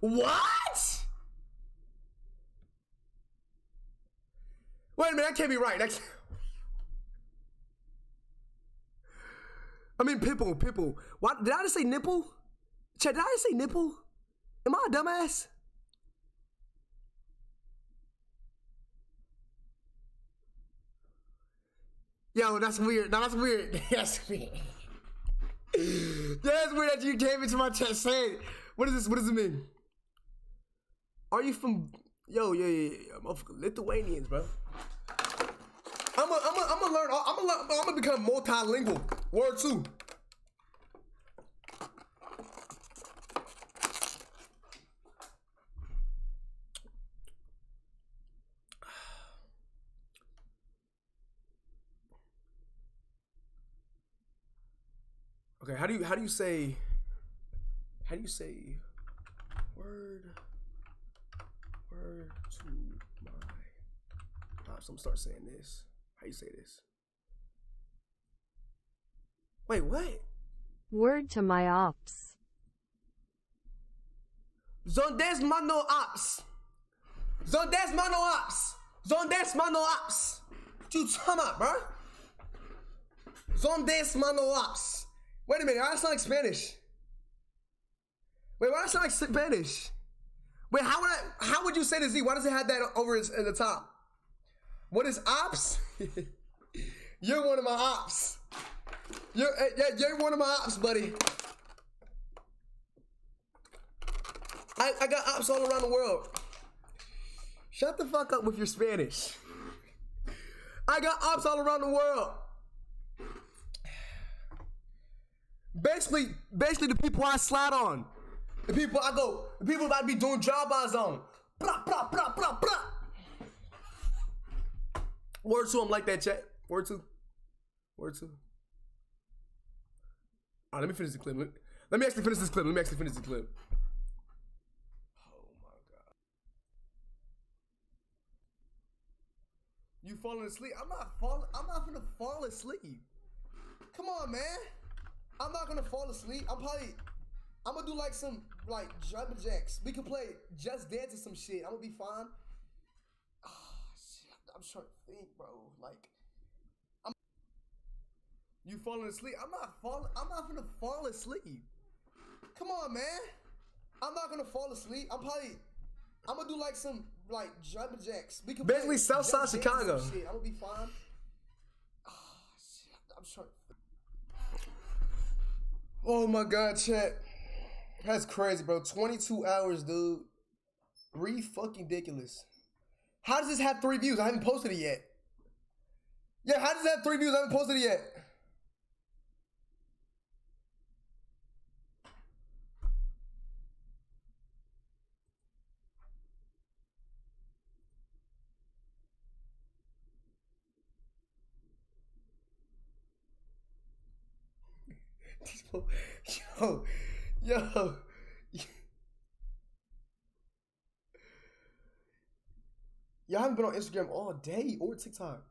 What? Wait a minute, that can't be right. I mean pimple, pimple. Why did I just say nipple? Chat, did I just say nipple? Am I a dumbass? Yo, that's weird. No, that's weird. That's weird. That's weird that you came into my chat saying, what is this? What does it mean? Are you from, yo, Lithuanians, bro. I'm gonna learn, I'm gonna become multilingual. Word 2. Okay, how do you say word to my pops? I'm gonna start saying this. How you say this? Wait, what? Word to my ops. Zondes mano ops. Zondes mano ops. Zondes mano ops. What you talking about, bro? Zondes mano ops. Wait a minute, why does that sound like Spanish? Wait, why does that sound like Spanish? Wait, how would you say the Z? Why does it have that over at the top? What is ops? You're one of my ops. You're one of my ops, buddy. I got ops all around the world. Shut the fuck up with your Spanish. I got ops all around the world. Basically the people I slide on. The people I be doing job eyes on. Blah, blah, blah, blah, blah. Word 2, I'm like that, chat. Word 2. Word 2. All right, let me finish the clip. Let me actually finish this clip. Oh my God. You falling asleep? I'm not gonna fall asleep. Come on, man. I'm not gonna fall asleep. I'm gonna do like some jumping jacks. We can play Just Dance or some shit. I'm gonna be fine. Shit. I'm trying to think, bro. You falling asleep? I'm not gonna fall asleep. Come on, man. I'm not gonna fall asleep. I'm gonna do like some jumping jacks. We can basically Southside Chicago. Shit. I'm gonna be fine. Shit. I'm trying to think. Oh my God, chat. That's crazy, bro. 22 hours, dude. Fucking-diculous. How does this have 3 views? I haven't posted it yet. Yeah, how does it have 3 views? I haven't posted it yet. Yo. Y'all haven't been on Instagram all day or TikTok.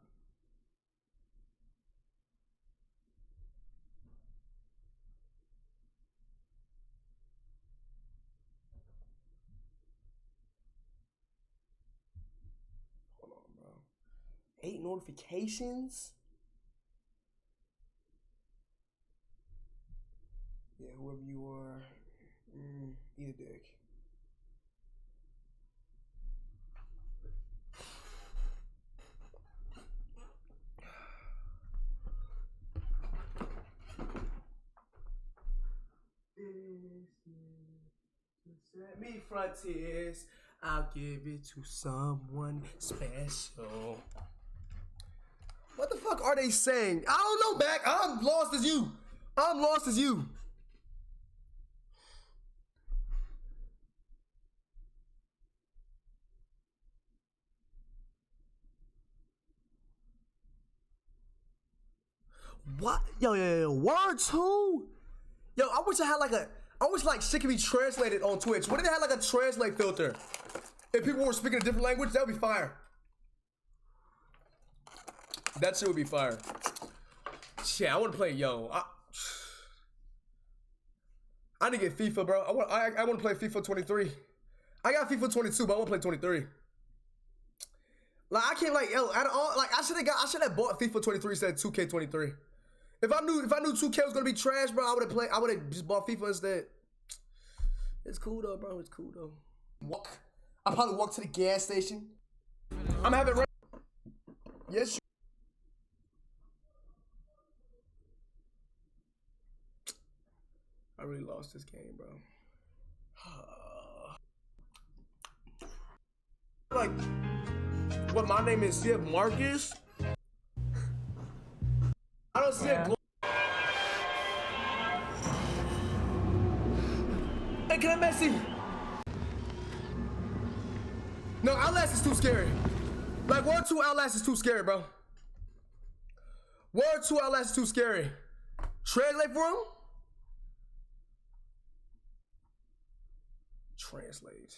Hold on, bro. 8 notifications? Yeah, whoever you are, eat a dick. Set me frontiers, I'll give it to someone special. What the fuck are they saying? I don't know, Back. I'm lost as you. What? Yo, word 2? Yo, I wish shit could be translated on Twitch. What if they had like a translate filter? If people were speaking a different language, that would be fire. That shit would be fire. Shit, I want to play, I need to get FIFA, bro. I want to play FIFA 23. I got FIFA 22, but I want to play 23. Like, I can't, I should have bought FIFA 23 instead of 2K23. If I knew 2K was gonna be trash, bro, I would have just bought FIFA instead. It's cool though, bro. It's cool though. Walk. I probably walk to the gas station. I'm having yes. I really lost this game, bro. Like, what my name is? Yeah, Marcus. I don't see a. Hey, can I messy? No, Outlast is too scary. Like, World 2 Outlast is too scary, bro. World 2 Outlast is too scary. Translate for him? Translate.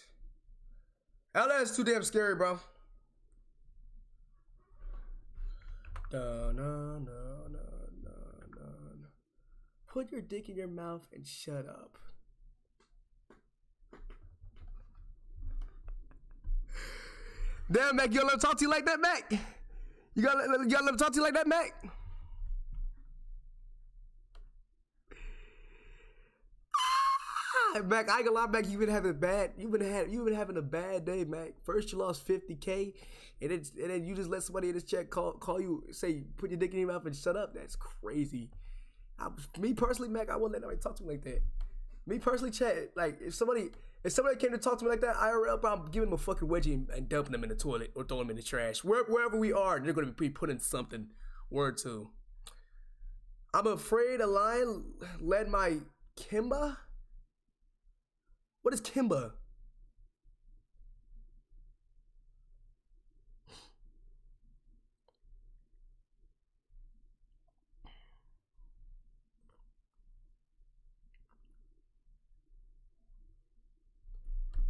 Outlast is too damn scary, bro. Put your dick in your mouth and shut up. Damn, Mac, you gotta let him talk to you like that, Mac? You gotta let him talk to you like that, Mac? Mac, I ain't gonna lie, Mac, you've been having a bad day, Mac. First you lost 50K, and then you just let somebody in this chat call you, say, put your dick in your mouth and shut up. That's crazy. Me personally, Mac, I won't let nobody talk to me like that. Me personally, chat, like, if somebody came to talk to me like that, IRL, bro, I'm giving them a fucking wedgie and dumping them in the toilet or throwing them in the trash. Wherever we are, they're gonna be putting something. Word to. I'm afraid a lion led my Kimba? What is Kimba?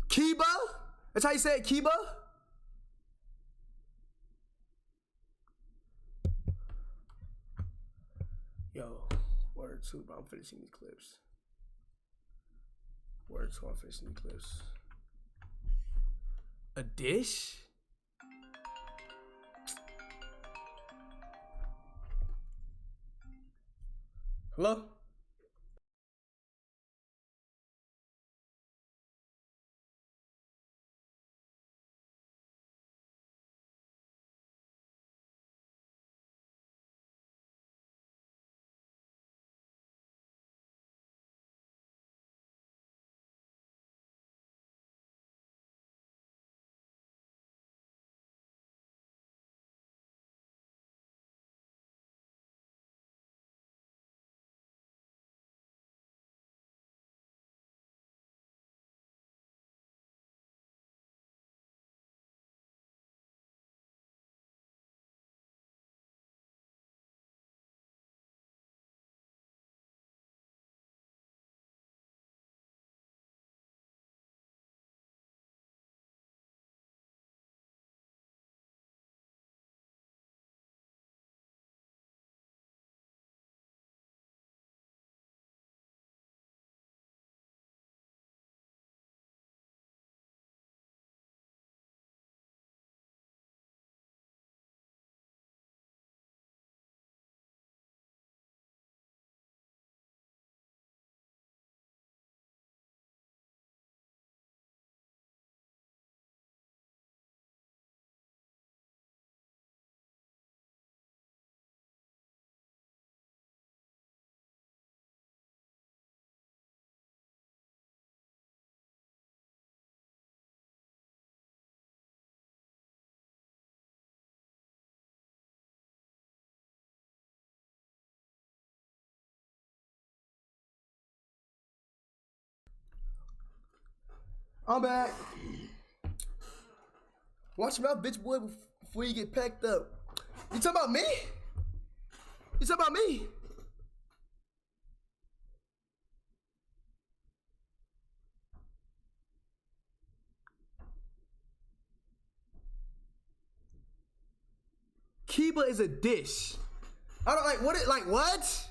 Kiba? That's how you say it, Kiba? Yo, word two, bro. I'm finishing these clips. Word two, I'm finishing these clips. A dish? Hello? I'm back. Watch your mouth, bitch boy, before you get packed up. You talking about me? You talking about me? Kiba is a dish. I don't like what?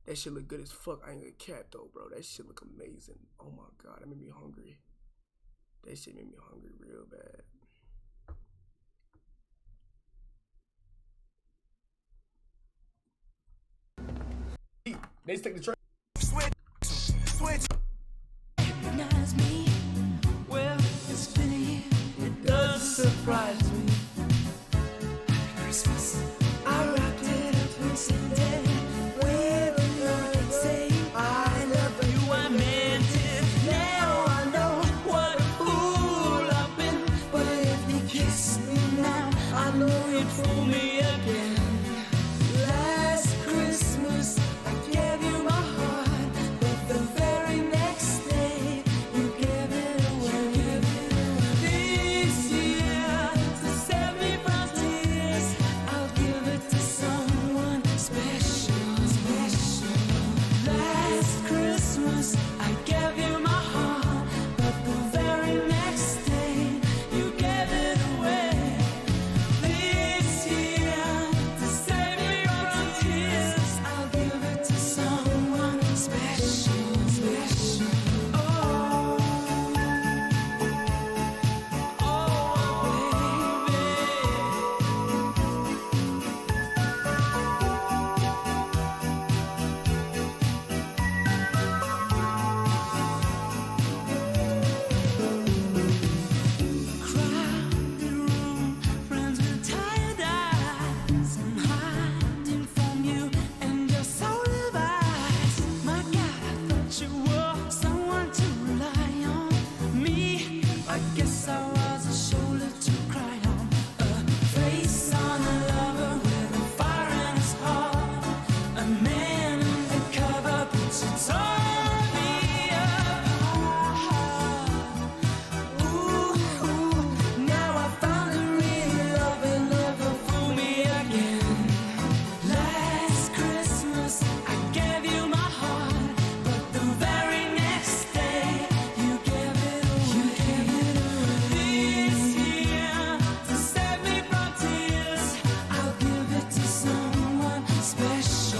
That shit look good as fuck. I ain't gonna cap though, bro. That shit look amazing. Oh my god, that made me hungry. That shit made me hungry real bad. They stick the train. Switch. Recognize me. Well, it's been a year. It doesn't surprise me. Christmas. I wrapped it up and sent it with a note saying I love you. I meant it. Now I know what a fool I've been. But if you kiss me now, I know you'd fool me again. Last Christmas, I gave you my heart, but the very next day, you gave it away. This year, to save me from tears, I'll give it to someone special. Last Christmas, I gave you my heart, but the very next day, you gave it away. This year, to save me from tears, I'll give it to someone special. Crowded room, friends with tired eyes. I'm hiding from you, and you're so devised. My God, I thought you were someone to rely on. Me, I guess I was a shoulder to cry on. A face on a lover with a fire in his heart. A man undercover, but you tore me apart. Ooh, now I found a real loving lover, fool me again. Last Christmas, I gave you my heart, but the very next day, you gave it away. This year, to save me from tears, I'll give it to someone special.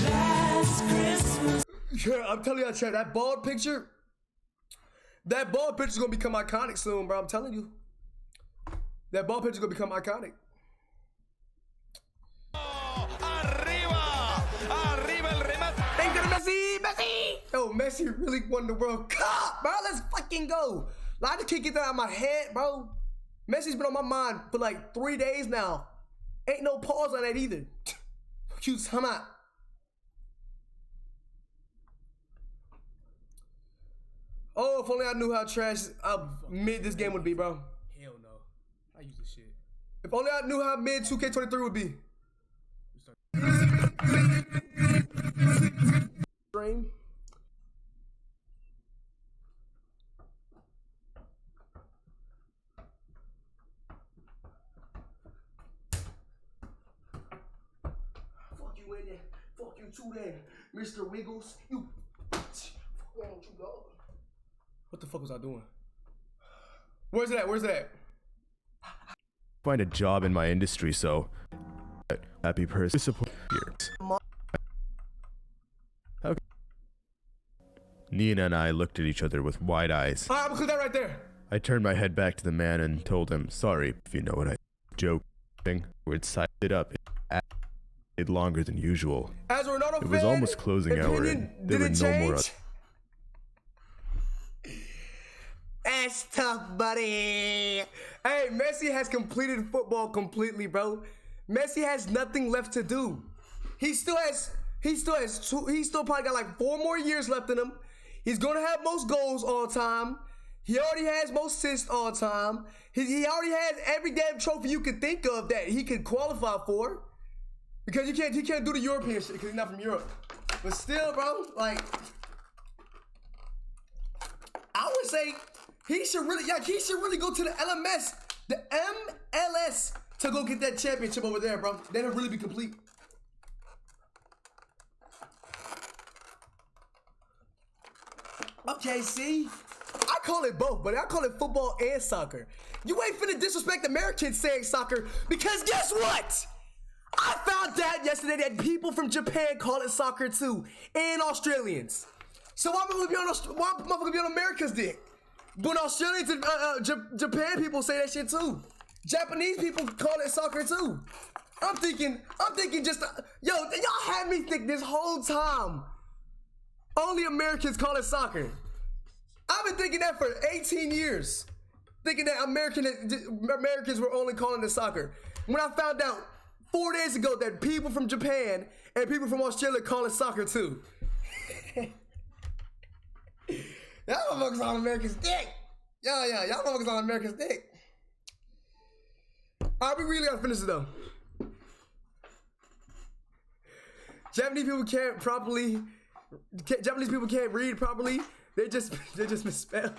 Last Christmas. Yeah, I'm telling you, Chad, that bald picture's gonna become iconic soon, bro. I'm telling you. That bald picture's gonna become iconic. Arriba el remate. Thank you to Messi. Yo, Messi really won the World Cup, bro. Let's fucking go. Like, I just can't get that out of my head, bro. Messi's been on my mind for like 3 days now. Ain't no pause on that either. Cute, come out. Oh, if only I knew how trash mid this game would be, bro. Hell no. I use this shit. If only I knew how mid 2K23 would be. Stream. Fuck you in there. Fuck you too there. Mr. Wiggles. You bitch. Fuck wrong with you, dog? What the fuck was I doing? Where's it at? Where's it at? Find a job in my industry, so happy person support here. Okay. Nina and I looked at each other with wide eyes. Alright, I'm gonna click that right there. I turned my head back to the man and told him, sorry, if you know what I joking. We'd sized it up. It longer than usual. As a Ronaldo It was fan, almost closing hour and there were didn't no more. change. That's tough, buddy. Hey, Messi has completed football completely, bro. Messi has nothing left to do. He still probably got like 4 more years left in him. He's gonna have most goals all time. He already has most assists all time. He already has every damn trophy you could think of that he could qualify for. Because he can't do the European shit because he's not from Europe. But still, bro, like, I would say he should really go to the MLS to go get that championship over there, bro. That'll really be complete. Okay, see? I call it both, but I call it football and soccer. You ain't finna disrespect Americans saying soccer because guess what? I found out yesterday that people from Japan call it soccer too, and Australians. So why am I gonna be on America's dick? But Australians and Japan people say that shit too. Japanese people call it soccer too. I'm thinking just, yo, y'all had me think this whole time only Americans call it soccer. I've been thinking that for 18 years. Thinking that Americans were only calling it soccer. When I found out 4 days ago that people from Japan and people from Australia call it soccer too. Y'all motherfuckers on America's dick. Y'all motherfuckers on America's dick. Alright, we really gotta finish it though. Japanese people can't read properly. They just misspell.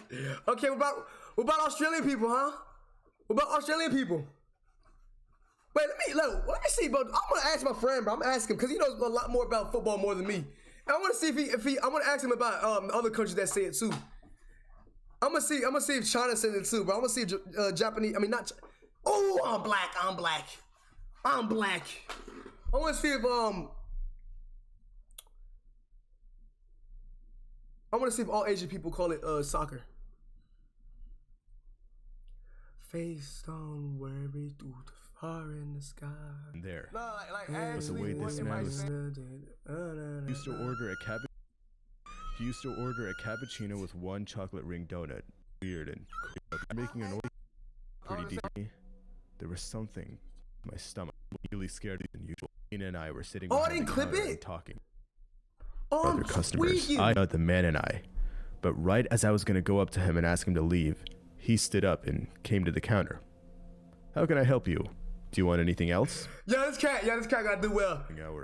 Okay, what about Australian people, huh? What about Australian people? Wait, let me see, bro. I'm gonna ask my friend, bro. I'm gonna ask him because he knows a lot more about football more than me. And I want to see if he. I want to ask him about other countries that say it too. I'm gonna see if China says it too, bro. I'm gonna see if Japanese. I mean, not. Oh, I'm black. I want to see if I want to see if all Asian people call it soccer. Face don't worry through the far in the sky. There. No, like But the way this man was used to order a cappuccino with one chocolate ring donut. Weird and making a noise pretty deep. There was something in my stomach. Really scared than usual. Nina and I were sitting behind the counter and talking. Other customers. I know the man and I. But right as I was gonna go up to him and ask him to leave, he stood up and came to the counter. How can I help you? Do you want anything else? Yeah, this cat gotta do well.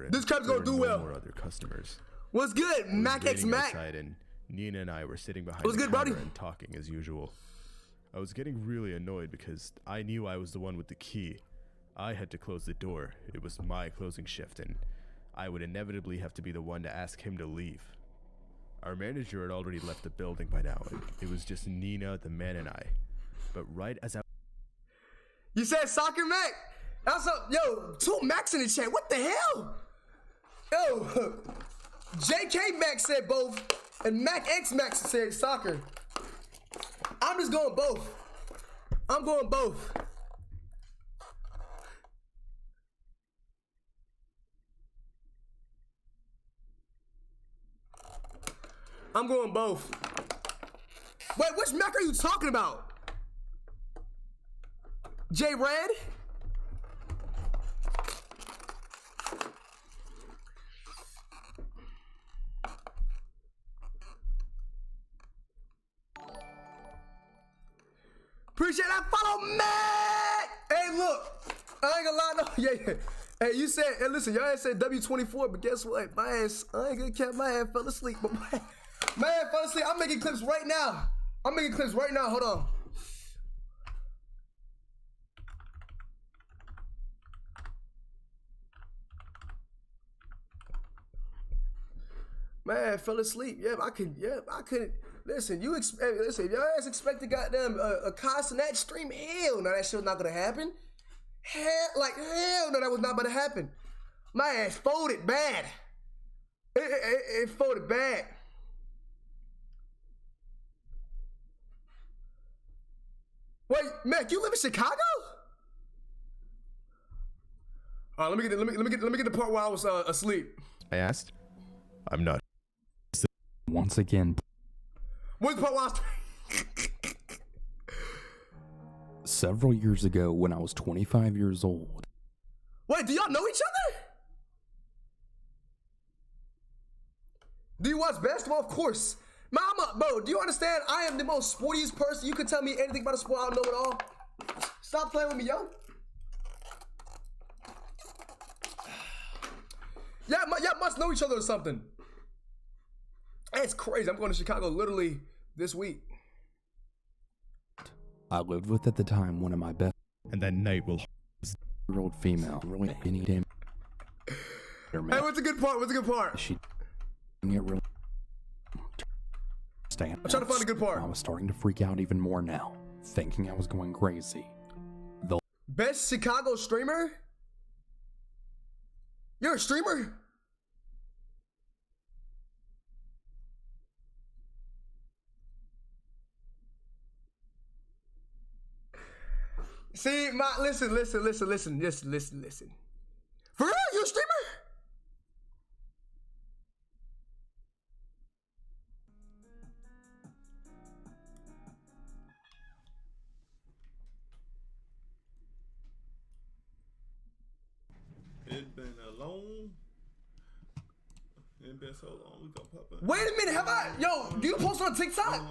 This cat's gonna do well. More other customers. What's good, Mac X Mac? And Nina and I were sitting behind the counter and talking as usual. I was getting really annoyed because I knew I was the one with the key. I had to close the door. It was my closing shift, and I would inevitably have to be the one to ask him to leave. Our manager had already left the building by now, and it was just Nina, the man, and I. But right as I... You said soccer, Mac? That's up, yo, 2 Macs in the chat. What the hell? Yo, JK Mac said both, and Mac X Mac said soccer. I'm just going both. I'm going both. I'm going both. Wait, which Mac are you talking about? J Red? Appreciate that follow, Mac! Hey, look. I ain't gonna lie, no. Yeah. Hey, you said, hey, listen, y'all ain't said W24, but guess what? My ass, I ain't gonna cap, my ass fell asleep, but my ass fell asleep. I'm making clips right now. Hold on. Man, fell asleep. I couldn't. Listen, listen, if your ass expected goddamn a Castanet stream, hell no, that shit was not gonna happen. Hell no, that was not gonna happen. My ass folded bad. It folded bad. Wait, Mac, you live in Chicago? All right, let me get the part where I was asleep. I asked. I'm not. Once again. What's the part where I was... Several years ago, when I was 25 years old. Wait, do y'all know each other? Do you watch basketball? Of course. Mama, bro, do you understand? I am the most sportiest person. You could tell me anything about a sport, I don't know it all. Stop playing with me, yo. Yeah, y'all must know each other or something. That's crazy. I'm going to Chicago literally this week. I lived with at the time one of my best. And that night will... ...year-old female. Really any damn... Hey, what's a good part? She... ...get real... I'm trying to find a good part. I was starting to freak out even more now, thinking I was going crazy. The best Chicago streamer? You're a streamer? See, listen. For real, you a streamer? It's been so long. We gonna pop up. Wait a minute, have I? Yo, do you post on TikTok?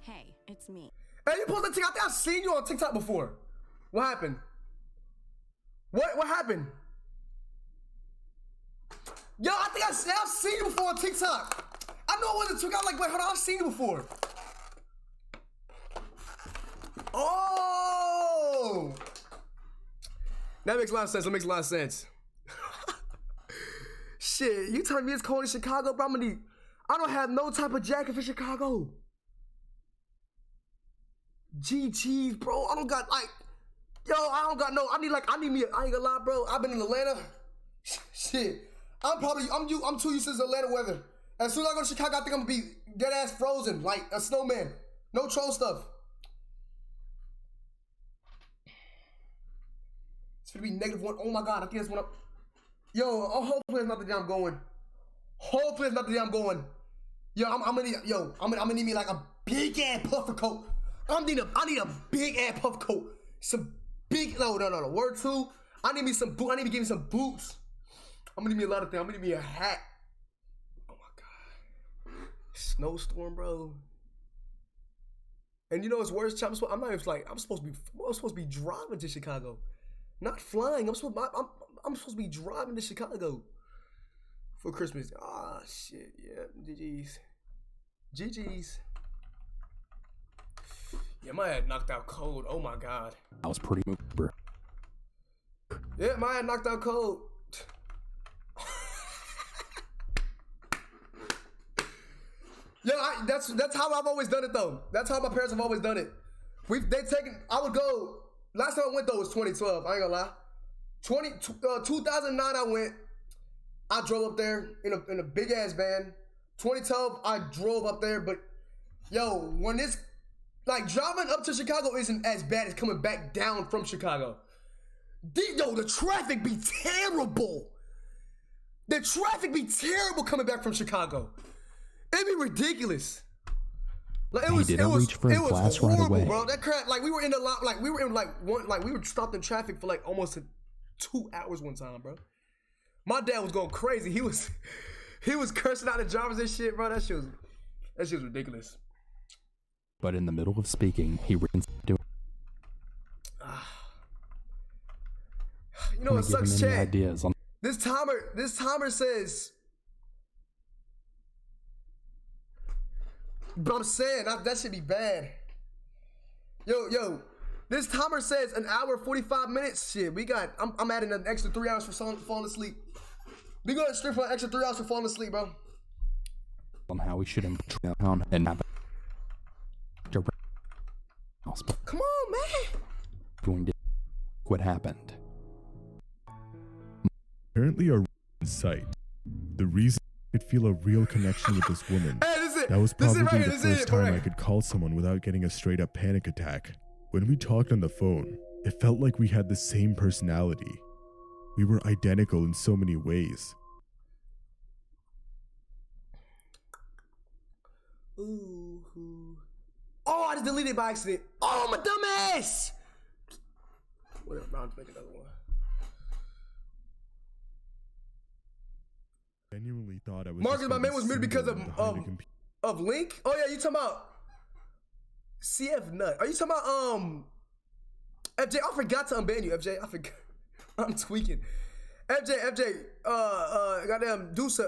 Hey, it's me. Hey, you post on TikTok? I think I've seen you on TikTok before. What happened? What happened? Yo, I think I've seen you before on TikTok. I know it wasn't TikTok. I'm like, wait, hold on, I've seen you before. Oh! That makes a lot of sense. That makes a lot of sense. Shit, you telling me it's cold in Chicago, bro? I don't have no type of jacket for Chicago. GG's, bro. I don't got I need me, I ain't gonna lie, bro. I've been in Atlanta. Shit. I'm too used to this Atlanta weather. As soon as I go to Chicago, I think I'm gonna be dead ass frozen, like a snowman. No troll stuff. It's gonna be -1. Oh my god, I think that's one up. Yo, hopefully it's not the day I'm going. Hopefully it's not the day I'm going. Yo, I'm gonna need me like a big ass puffer coat. I need a big ass puff coat. Some big no. Word 2. I need me some boot. I need to give me some boots. I'm gonna need me a lot of things. I'm gonna need me a hat. Oh my god. Snowstorm, bro. And you know what's worse? I'm supposed to be driving to Chicago. Not flying. I'm supposed to be driving to Chicago for Christmas. Ah, shit. Yeah. GG's. Yeah, my head knocked out cold. Oh my god. I was pretty moved, bro. Yeah, my head knocked out cold. Yo, that's how I've always done it though. That's how my parents have always done it. I would go. Last time I went though was 2012. I ain't gonna lie. 2009 I went. I drove up there in a big ass van. 2012 I drove up there, but yo, when this like driving up to Chicago isn't as bad as coming back down from Chicago. The traffic be terrible. The traffic be terrible coming back from Chicago. It'd be ridiculous. Like it was horrible, bro. That crap, like we were stopped in traffic for like almost 2 hours one time, bro. My dad was going crazy. He was cursing out the drivers and shit, bro. That shit was ridiculous. But in the middle of speaking, he ran doing. You know what sucks, Chad? Ideas on this timer says. But I'm saying that should be bad. Yo, this timer says an hour 45 minutes. Shit, I'm adding an extra 3 hours for falling asleep. We going straight for an extra 3 hours for falling asleep, bro. On how we should improve and have. Come on, man. Going to what happened. Apparently, our site. The reason I could feel a real connection with this woman. That was probably the first time I could call someone without getting a straight up panic attack. When we talked on the phone, it felt like we had the same personality. We were identical in so many ways. Ooh. Oh, I just deleted it by accident. Oh, my dumbass! Whatever, I'll make another one. Genuinely thought I was. Marcus, my man was muted because of Link. Oh yeah, you talking about CF Nut? Are you talking about FJ? I forgot to unban you, FJ. I forgot. I'm tweaking. FJ. Goddamn Dusa.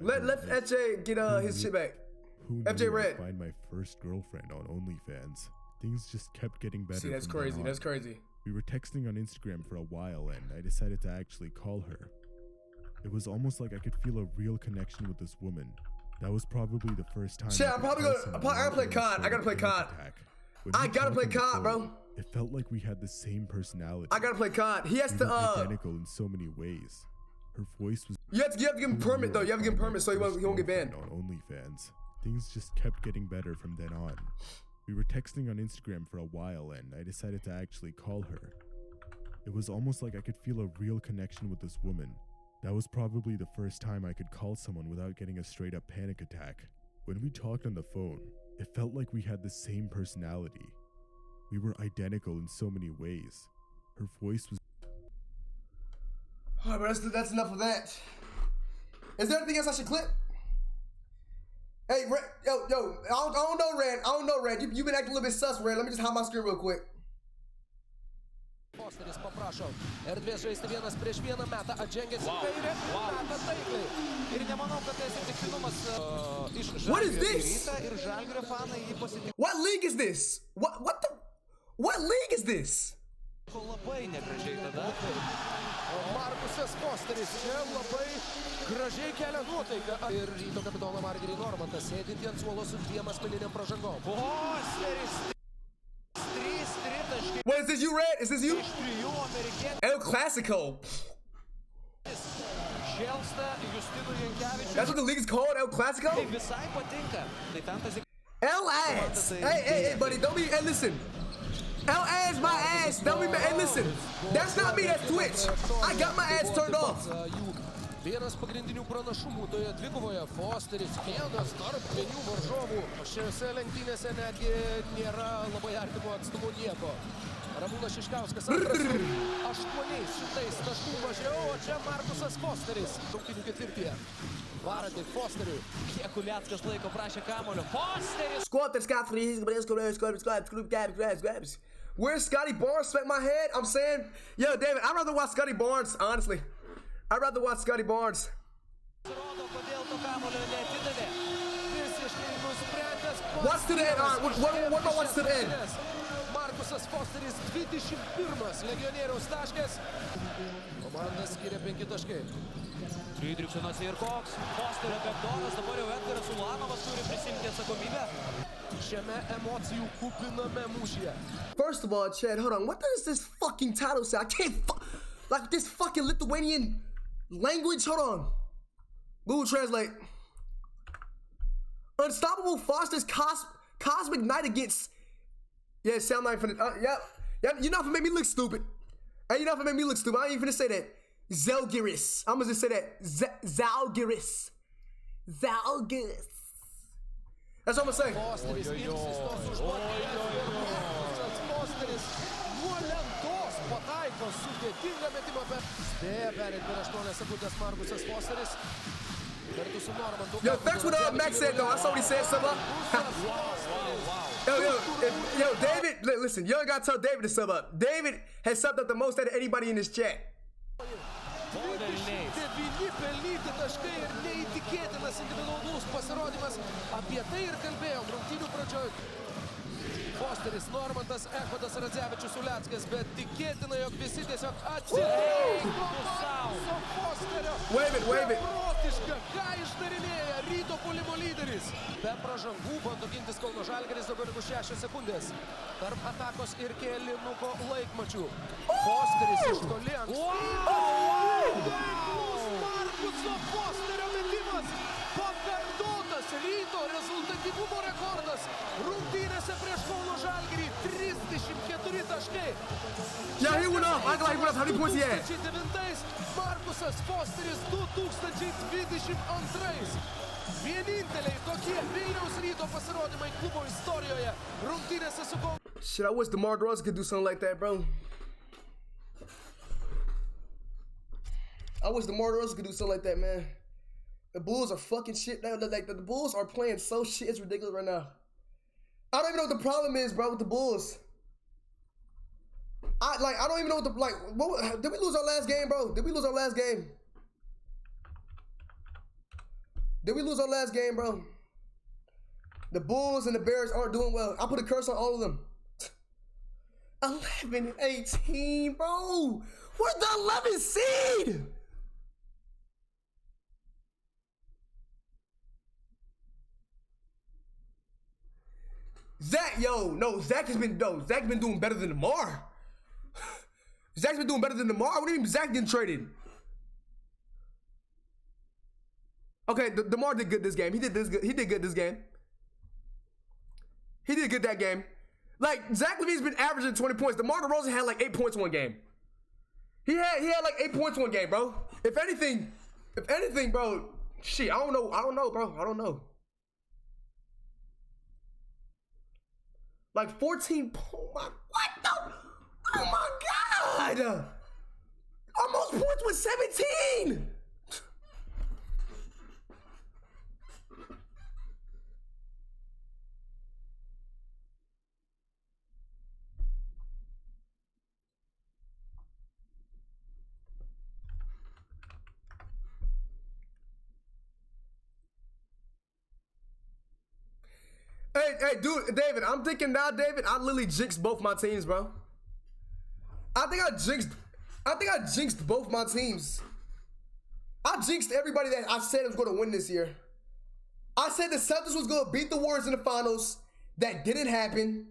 Let FJ get his shit back. Who FJ knew Red. I'd find my first girlfriend on OnlyFans. Things just kept getting better. See, that's crazy. That's crazy. We were texting on Instagram for a while, and I decided to actually call her. It was almost like I could feel a real connection with this woman. That was probably the first time. Shit, I gotta play COD. I gotta play COD. I gotta play COD, bro. It felt like we had the same personality. I gotta play COD. He has to identical in so many ways. Her voice was. You have to give him permit though. You have to give him permit so he won't get banned. On OnlyFans. Things just kept getting better from then on. We were texting on Instagram for a while, and I decided to actually call her. It was almost like I could feel a real connection with this woman. That was probably the first time I could call someone without getting a straight up panic attack. When we talked on the phone, it felt like we had the same personality. We were identical in so many ways. Her voice was. Alright, bro, that's enough of that. Is there anything else I should clip? Hey, Red, yo, I don't know, Red. I don't know, Red. You've been acting a little bit sus, Red. Let me just hide my screen real quick. Fosteris paprašo erdvės žaisti vienas prieš vieną, meta atžengęs į kairę, meta taikliai. Ir nemanau, kad tai atsitiktinumas iš Žalgirio rytą ir Žalgirio fanai jį pasitikė. What league is this? What league is this? Labai negražiai tada. Markusas Fosteris čia labai gražiai kelia nuotaiką. Ir ryto kapitono Margerį Normantas sėdinti ant suolo su 2 asmeniniam pražangom. Fosteris. What is this, you, Red? Is this you? El Clasico. That's what the league is called, El Clasico? El ass. Hey, buddy, don't be. Hey, listen. El ass, my ass. Don't be. Hey, listen. That's not me. That's Twitch. I got my ass turned off. Vienas pagrindinių pranašumų toje dvikovoje Fosteris vienas tarp 2 varžovų. Šiose lenktynėse netgi nėra labai artimo atstumo nieko. Ramūnas Šiškauskas antras su 800 taškų mažiau, o čia Markusas Fosteris. Rungtynių ketvirtyje. Varadai Fosteriui. Kiek Kuliackas laiko prašė kamuolio. Fosteris! Where's Scotty Barnes smack my head? I'm saying, yo, David, I'd rather watch Scotty Barnes, honestly. I'd rather watch Scotty Barnes. What's to the end? All right, what about what's to the end? Markusas Fosteris 21 legionieriaus taškas. Komanda skiria 5 taškai. Frydrichsonas ir koks. Fosterio kapitonas, dabar jau Edgaras Ulanovas turi prisimti atsakomybę. Šiame emocijų kupiname mūšyje. First of all, Chad, hold on. What does this fucking title say? I can't like this fucking Lithuanian language. Hold on. Google Translate. Unstoppable Foster's Cosmic Night against. Yeah, sound like for the. Yep. You're not gonna make me look stupid. Hey, you're not gonna make me look stupid. I ain't even gonna say that. Zalgiris. I'm gonna just say that. Zalgiris. Zalgiris. That's what I'm gonna say. Fosteris imsis tos užduotis. Fosteris nuo lentos pataiko sudėtingą metimą, bet spėja perėti per 8 sekundės Markusas Fosteris. Yo, thanks for what Max said though. I saw what he said, sub up. Yo, David, listen, you don't gotta tell David to sub up. David has subbed up the most out of anybody in this chat. 29 pelnyti taškai ir neįtikėtinas individualus pasirodymas. Apie tai ir kalbėjom rungtynių pradžioj. Fosteris, Normantas, Echodas, Radzevičius, Uliackas, bet tikėtina, jog visi tiesiog atsileiko Markuso Fosterio. Wave it. Protiška, ką išdarinėja ryto puolimo lyderis. Be pražangų bando gintis Kauno Žalgiris, dabar bus 6 sekundės. Tarp atakos ir kėlinuko laikmačių. Fosteris iš toli anksti. Markuso Fosterio metimas. Pakartotas ryto rezultatyvumo rekordas. Rungtynėse prieš Kauno Žalgirį 34 taškai. Yeah, he went off. I like what up. How many points he had? 2009 Markusas Fosteris 2022. Vieninteliai tokie Vilniaus ryto pasirodymai klubo istorijoje. Rungtynėse su Kauno. Shit, I wish DeMar DeRozan could do something like that, bro. I wish DeMar DeRozan could do something like that, man. The Bulls are fucking shit now. Like the Bulls are playing so shit. It's ridiculous right now. I don't even know what the problem is, bro, with the Bulls. I don't even know what did we lose our last game, bro? Did we lose our last game? Did we lose our last game, bro? The Bulls and the Bears aren't doing well. I put a curse on all of them. 11 and 18, bro. We're the 11th seed. Zach has been doing better than DeMar. Zach's been doing better than DeMar. What do you mean Zach getting traded? Okay, DeMar did good this game. He did good this game. He did good that game. Like, Zach LaVine's been averaging 20 points. DeMar DeRozan had like 8 points one game. He had like 8 points one game, bro. If anything, bro, shit, I don't know, bro. I don't know. Like 14 points. What the? Oh my God. Almost points with 17. Hey, dude, David, I'm thinking now, David, I literally jinxed both my teams, bro. I think I jinxed both my teams. I jinxed everybody that I said was going to win this year. I said the Celtics was going to beat the Warriors in the finals. That didn't happen.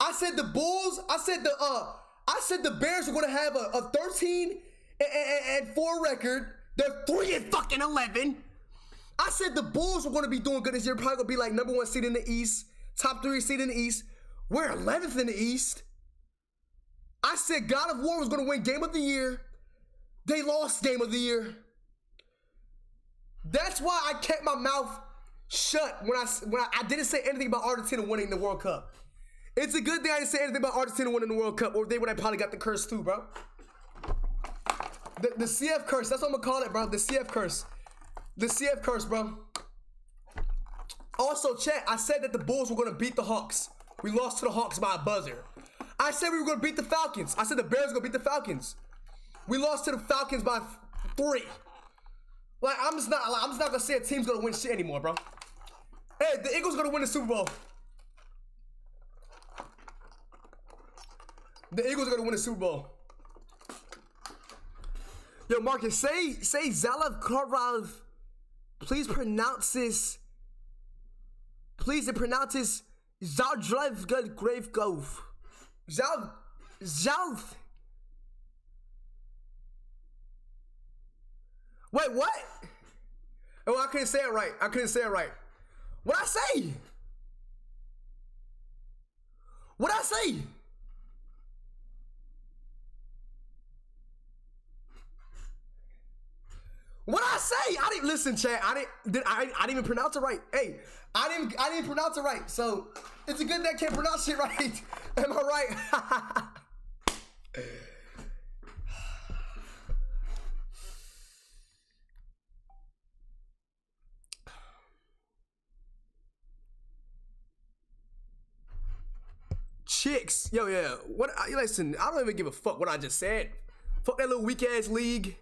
I said the Bulls, I said the Bears were going to have a 13-4 record. They're 3-11. I said the Bulls were going to be doing good this year. Probably going to be like number 1 seed in the East. Top 3 seed in the East. We're 11th in the East. I said God of War was going to win Game of the Year. They lost Game of the Year. That's why I kept my mouth shut when I didn't say anything about Argentina winning the World Cup. It's a good thing I didn't say anything about Argentina winning the World Cup, or they would have probably got the curse too, bro. The CF curse. That's what I'm going to call it, bro. The CF curse. The CF curse, bro. Also, chat, I said that the Bulls were going to beat the Hawks. We lost to the Hawks by a buzzer. I said we were going to beat the Falcons. I said the Bears were going to beat the Falcons. We lost to the Falcons by 3. Like, I'm just not going to say a team's going to win shit anymore, bro. Hey, the Eagles are going to win the Super Bowl. The Eagles are going to win the Super Bowl. Yo, Marcus, say Zalav Karov. Please pronounce this. Please pronounce this. Zaldrev Grave Gove. Wait, what? Oh, I couldn't say it right. What'd I say? What'd I say? What'd I say? I didn't listen, chat. I didn't even pronounce it right. Hey, I didn't pronounce it right. So it's a good that I can't pronounce it right. Am I right? Chicks, yo, yeah. Listen, I don't even give a fuck what I just said. Fuck that little weak ass league.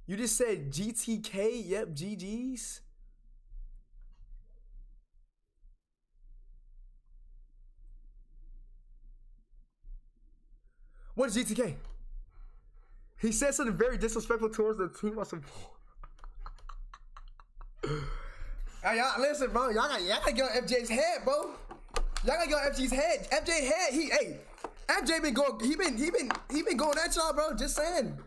You just said GTK? Yep, GG's. What is GTK? He said something very disrespectful towards the team I support. Hey, y'all, listen, bro. Y'all gotta get on FJ's head, bro. Y'all gotta get on FJ's head. FJ head, FJ been going, he been going at y'all, bro. Just saying.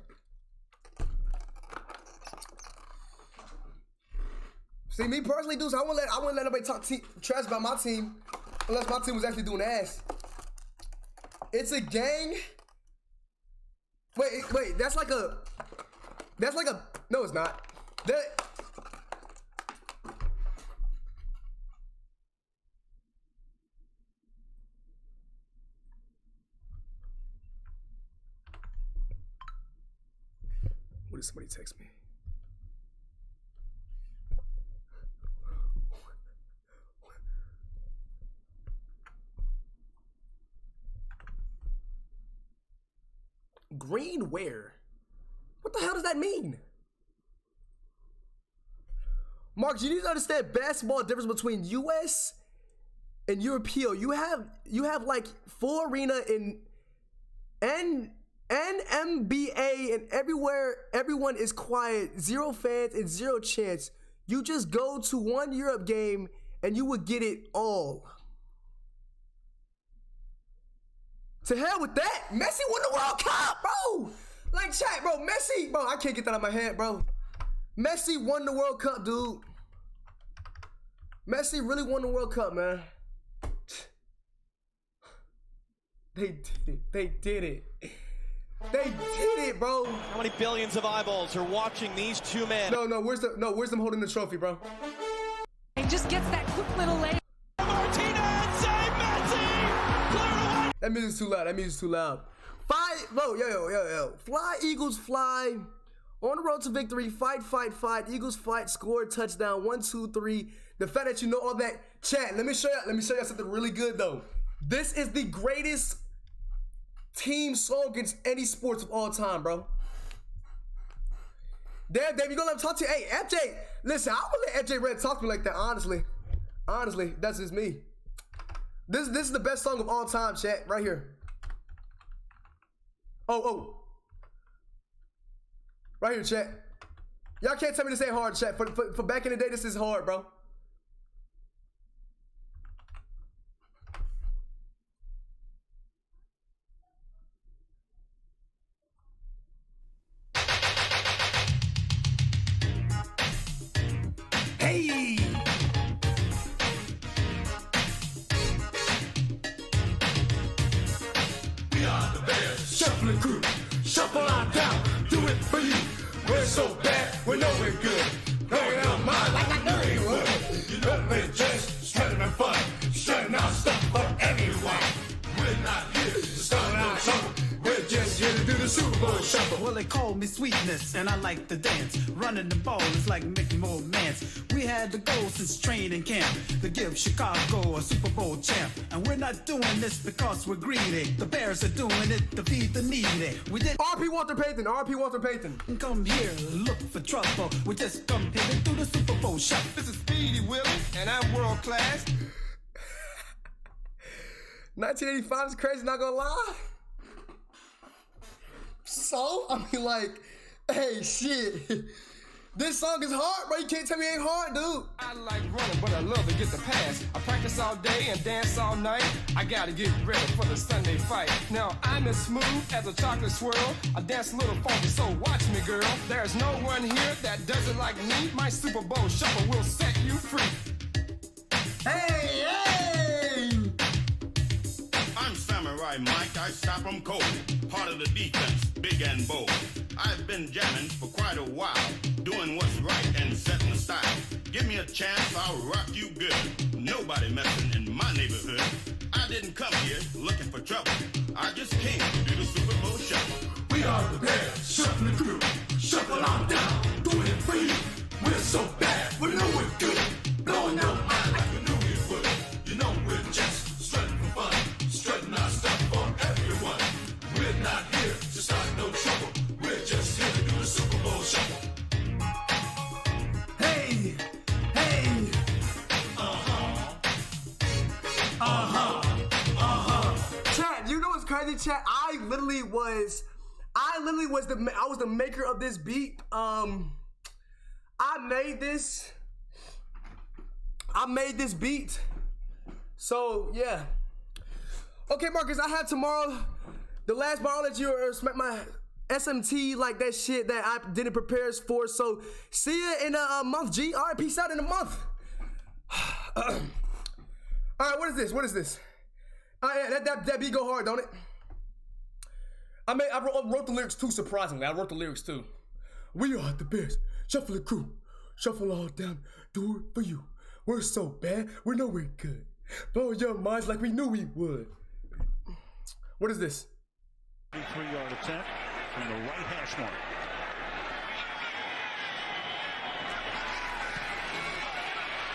See, me personally, dudes, I wouldn't let nobody talk trash about my team unless my team was actually doing ass. It's a gang. Wait, that's like a, no, it's not. What did somebody text me? Green where? What the hell does that mean? Mark, you need to understand basketball difference between US and European. You have like full arena in NBA, and everywhere everyone is quiet, 0 fans and 0 chance. You just go to one Europe game and you would get it all. To hell with that. Messi won the World Cup, bro. Like, chat, bro, Messi, bro, I can't get that out of my head, bro. Messi won the World Cup, dude. Messi really won the World Cup, man. They did it. They did it. They did it, bro. How many billions of eyeballs are watching these two men? No, where's them holding the trophy, bro? He just gets that quick little leg. Martinez, Messi, clear away. That music's too loud. That music's too loud. Fight, bro, yo. Fly, Eagles, fly. On the road to victory. Fight. Eagles fight. Score, touchdown. 1, 2, 3. The fact that you know all that. Chat, let me show you something really good, though. This is the greatest team song against any sports of all time, bro. Damn, you gonna let him talk to you? Hey, FJ, listen, I would let FJ Red talk to me like that, honestly. Honestly, that's just me. This is the best song of all time, chat, right here. Oh. Right here, chat. Y'all can't tell me this ain't hard, chat. For back in the day, this is hard, bro. Hey! We are the Bears, shuffling crew, shuffle on down, do it for you. We're so bad, we know we're good. Blowing our mind like I knew we would. You know we're just strutting and fun, strutting our stuff for everyone. We're not here to start no trouble. We're just here to do the Super Bowl shuffle. Well, they call me sweetness, and I like to dance. Running the ball is like making more mans. We had the goal since training camp to give Chicago a Super Bowl champ. And we're not doing this because we're greedy. The Bears are doing it to feed the needy. We did R.P. Walter Payton. Come here, look for trouble. We just come here to do the Super Bowl shuffle. This is Speedy Willie, and I'm world class. 1985 is crazy, not gonna lie. So, I mean, like, hey, shit. This song is hard, bro. You can't tell me it ain't hard, dude. I like running, but I love to get the pass. I practice all day and dance all night. I gotta get ready for the Sunday fight. Now, I'm as smooth as a chocolate swirl. I dance a little funky, so watch me, girl. There's no one here that does it like me. My Super Bowl shuffle will set you free. Hey! I'm Samurai Mike, I stop 'em cold. Part of the defense, big and bold. I've been jamming for quite a while, doing what's right and setting the style. Give me a chance, I'll rock you good. Nobody messing in my neighborhood. I didn't come here looking for trouble. I just came to do the Super Bowl shuffle. We are the Bears, shuffling crew. Shuffle on down, doing it for you. We're so bad, we know we're good. Blowing your mind like we knew we would. You know we're just strutting for fun. Strutting our stuff for everyone. We're not here to start no trouble. We're just here to do the Super Bowl shuffle. Hey! Chat, you know what's crazy, chat? I literally was the maker of this beat. I made this beat. So yeah. Okay, Marcus, I have tomorrow the last biology or my SMT, like that shit that I didn't prepare for. So see you in a month, G. All right, peace out in a month. All right, what is this? That beat go hard, don't it? I wrote the lyrics too, surprisingly. I wrote the lyrics too. We are the Bears, shuffle the crew, shuffle all down, do it for you. We're so bad, we know we're good. Blow your minds like we knew we would. What is this? 3-yard attempt from the right hash mark.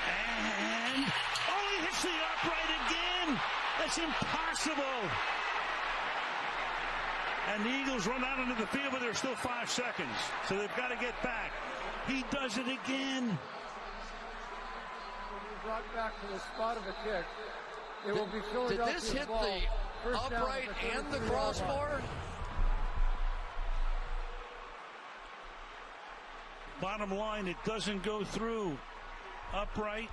And he hits the upright again. That's impossible. And the Eagles run out into the field, but there's still 5 seconds. So they've got to get back. He does it again. Brought back to the spot of the kick. It will be Philadelphia. Did this hit ball. The upright and the crossbar? Bottom line, it doesn't go through. Upright.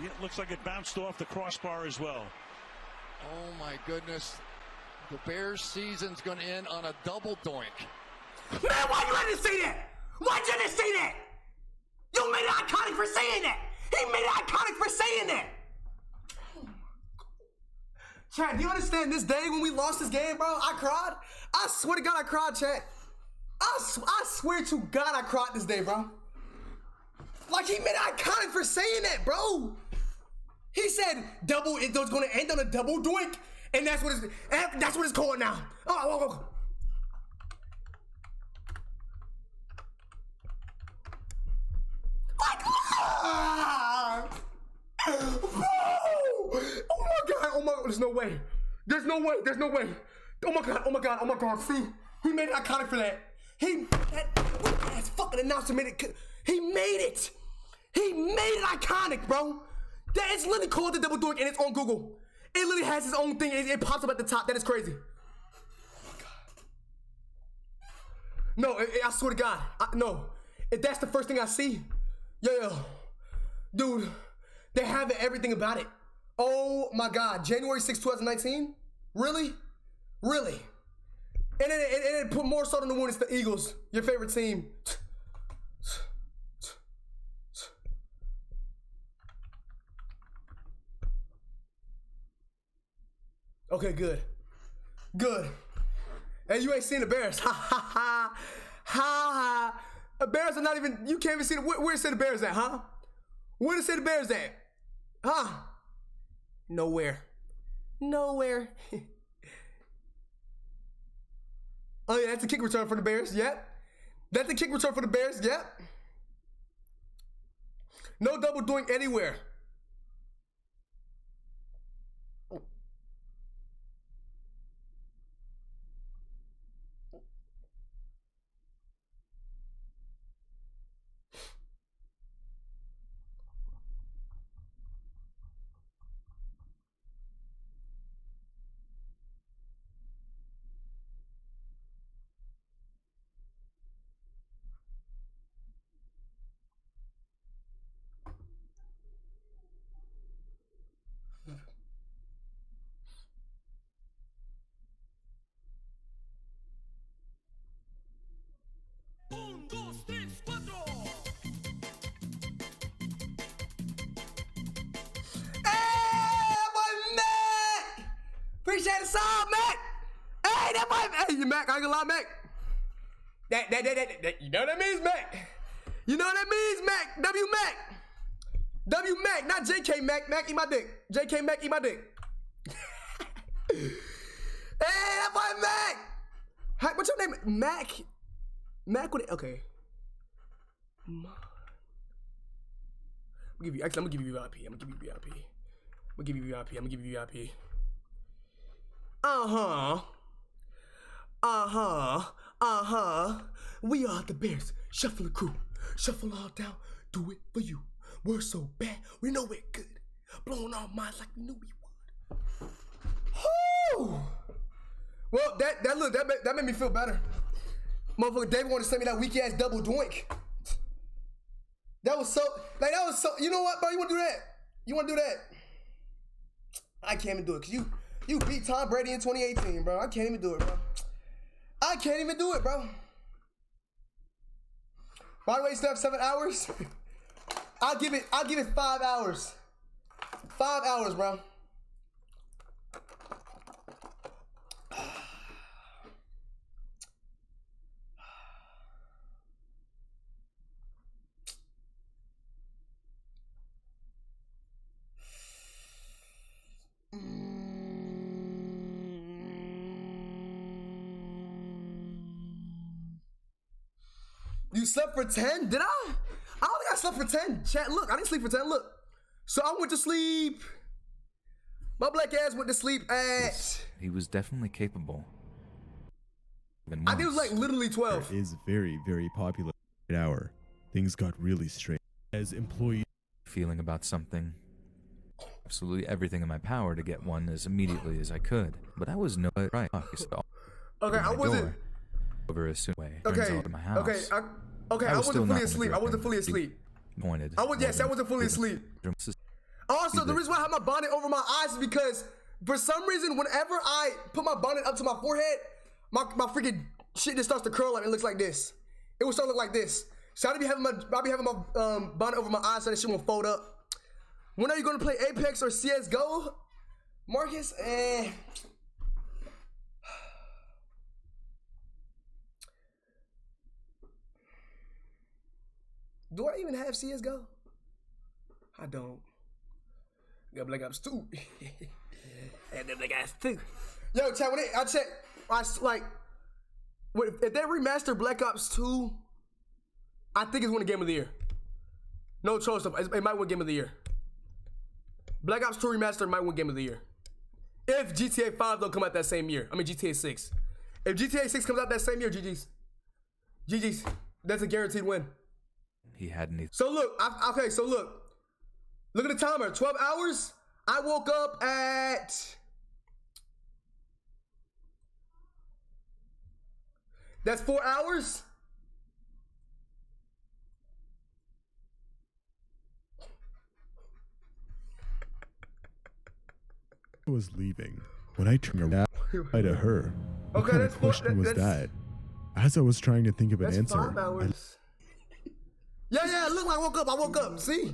It looks like it bounced off the crossbar as well. Oh my goodness. The Bears' season's going to end on a double doink. Man, why you let us say that? Why'd you let us say that? You made it iconic for saying that. He made it iconic for saying that. Chad, do you understand this day when we lost this game, bro? I cried. I swear to God, I cried, Chad. I swear to God, I cried this day, bro. Like, he made it iconic for saying that, bro. He said it was going to end on a double doink, and that's what it's called now. Oh. Like, oh my God, there's no way. Oh my God, see? He made it iconic for that. That fucking announcer made it, he made it iconic, bro. That is literally called the double doink, and it's on Google. It literally has its own thing, it pops up at the top, that is crazy. Oh my God. No, I swear to God, no. If that's the first thing I see, yo, dude, they have everything about it. Oh my God, January 6, 2019? Really? And it put more salt on the wound. It's the Eagles, your favorite team. Okay, good. Hey, you ain't seen the Bears. Ha ha ha. Ha ha. The Bears are not even, you can't even see where it say the Bears at, huh? Where it say the Bears at? Huh? Nowhere. Oh yeah, that's a kick return for the Bears, yep. That's a kick return for the Bears, yep. No double doink anywhere. Appreciate the song, Mac. Hey, that boy, hey, Mac, I ain't gonna lie, Mac. That, you know what that means, Mac. You know what that means, Mac. W Mac, not JK Mac. Mac, eat my dick. JK Mac, eat my dick. Hey, that boy, Mac. Hey, what's your name? Mac. Mac, what? Okay. I'm gonna give you VIP. We are the Bears. Shuffle the crew. Shuffle all down. Do it for you. We're so bad. We know we're good. Blowing our minds like we knew we would. Whoo! Well, that made me feel better. Motherfucker David wanted to send me that weak ass double doink. That was so, you know what, bro? You wanna do that? I can't even do it, cause you beat Tom Brady in 2018, bro. I can't even do it, bro. By the way, still have 7 hours. I'll give it 5 hours. 5 hours, bro. You slept for 10? Did I? I don't think I slept for 10. Chat, look, I didn't sleep for 10. Look. So I went to sleep. My black ass went to sleep at... He was definitely capable. I think it was like literally 12. It is very, very popular hour. Things got really strange. As employees... Feeling about something. Absolutely everything in my power to get one as immediately as I could. But I was no right. Okay, I wasn't... Over a soon way. Okay, my house. I wasn't fully asleep. I wasn't fully asleep. Pointed. I wasn't fully asleep. Also, the reason why I have my bonnet over my eyes is because For some reason, whenever I put my bonnet up to my forehead, my freaking shit just starts to curl up and it looks like this. It will start to look like this. So I be having my bonnet over my eyes so that shit won't fold up. When are you gonna play Apex or CSGO? Marcus, do I even have CSGO? I don't. Got Black Ops 2. And then Black Ops 2. Yo, chat, when I check, if they remaster Black Ops 2, I think it's winning Game of the Year. No troll stuff. It might win Game of the Year. Black Ops 2 remaster might win Game of the Year. If GTA 5 don't come out that same year. I mean GTA 6. If GTA 6 comes out that same year, GG's. GG's. That's a guaranteed win. He hadn't. So look, okay, so look. Look at the timer, 12 hours. I woke up at... That's 4 hours. I was leaving when I turned around to her. What kind of question was that? As I was trying to think of an answer. 5 hours. Yeah, look, I woke up, see?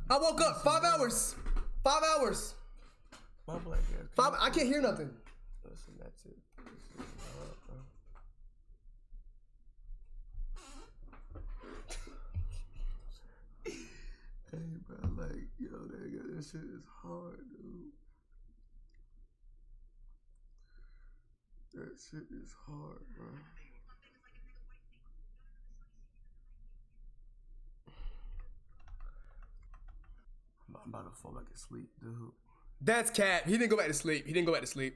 I woke up, 5 hours. 5 hours. 5, I can't hear nothing. Listen, that's it. Hey, bro, like, yo, nigga, this shit is hard, dude. That shit is hard, bro. I'm about to fall back asleep, dude. That's cap. He didn't go back to sleep.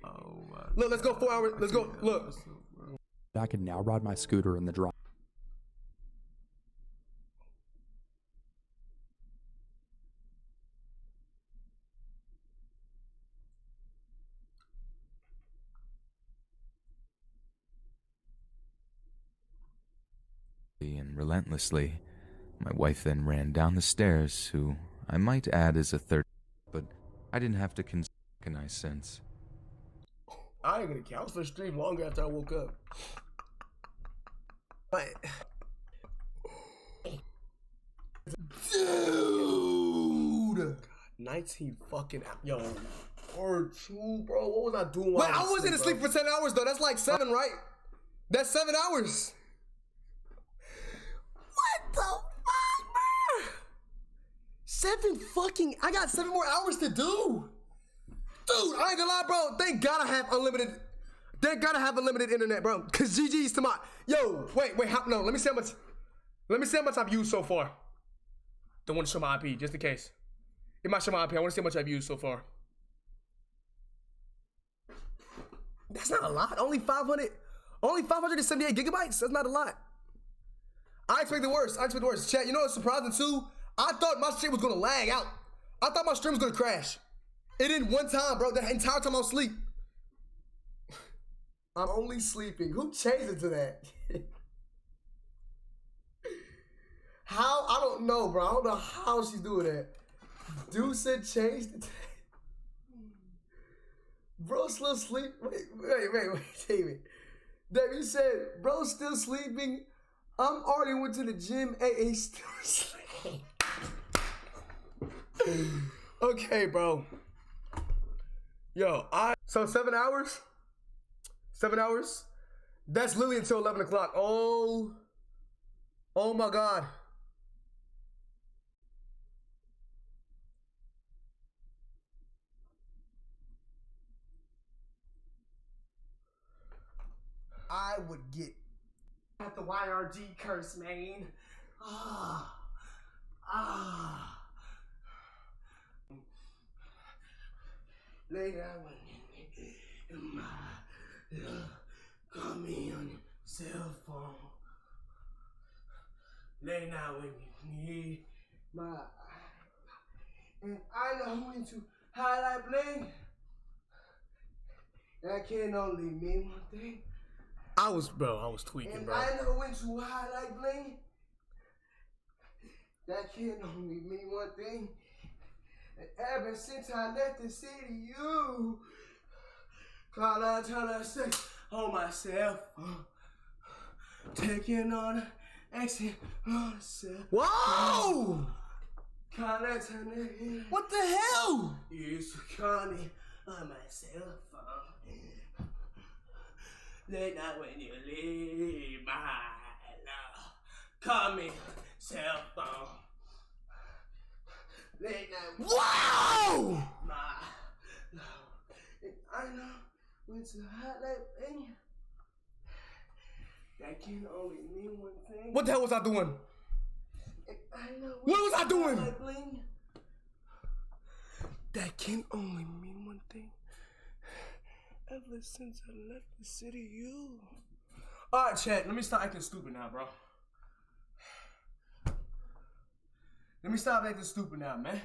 Oh my Look, let's go 4 hours. Let's go. Look. I could now ride my scooter in the drive. And relentlessly, my wife then ran down the stairs, who I might add is a third, but I didn't have to recognize since. I ain't gonna count. I was gonna stream longer after I woke up. But dude, 19 fucking yo, or 2, bro. What was I doing? Wait, I wasn't asleep for 10 hours though. That's like 7, right? That's 7 hours. What the fuck, bro? 7 fucking. I got 7 more hours to do. Dude, I ain't gonna lie, bro. They gotta have unlimited. They gotta have unlimited internet, bro. Cause GG's to my. Yo, wait. No, let me see how much. Let me see how much I've used so far. Don't want to show my IP, just in case. It might show my IP. I want to see how much I've used so far. That's not a lot. Only 578 gigabytes. That's not a lot. I expected worse. Chat, you know what's surprising too? I thought my shit was gonna lag out. I thought my stream was gonna crash. It didn't one time, bro. The entire time I was asleep. I'm only sleeping. Who changed it to that? How? I don't know, bro. I don't know how she's doing that. Dude said changed it to that. Bro still sleep. Wait, David. David, you said, bro still sleeping. I'm already went to the gym. Hey, he's still sleeping. Okay, bro. Yo, so 7 hours? 7 hours? That's literally until 11 o'clock. Oh my God. I would get at the YRG curse, man. Lay down with me. Call me on your cell phone. Lay down with me. And I know when to highlight bling. That can only mean one thing. I was tweaking, and bro. I know when to highlight bling. That can only mean one thing. And ever since I left the city, you call out to sex on myself. Taking on an exit on myself. Whoa! What the hell? Used to call me on my cell phone. Late night when you leave my love. Call me cell phone. Late night. Wow! My love. And I know when to highlight bling. That can only mean one thing. What the hell was I doing? And I know What was I doing? highlight bling. That can only mean one thing. Ever since I left the city, you. Alright, chat, let me stop acting stupid now, bro. Let me stop acting stupid now, man.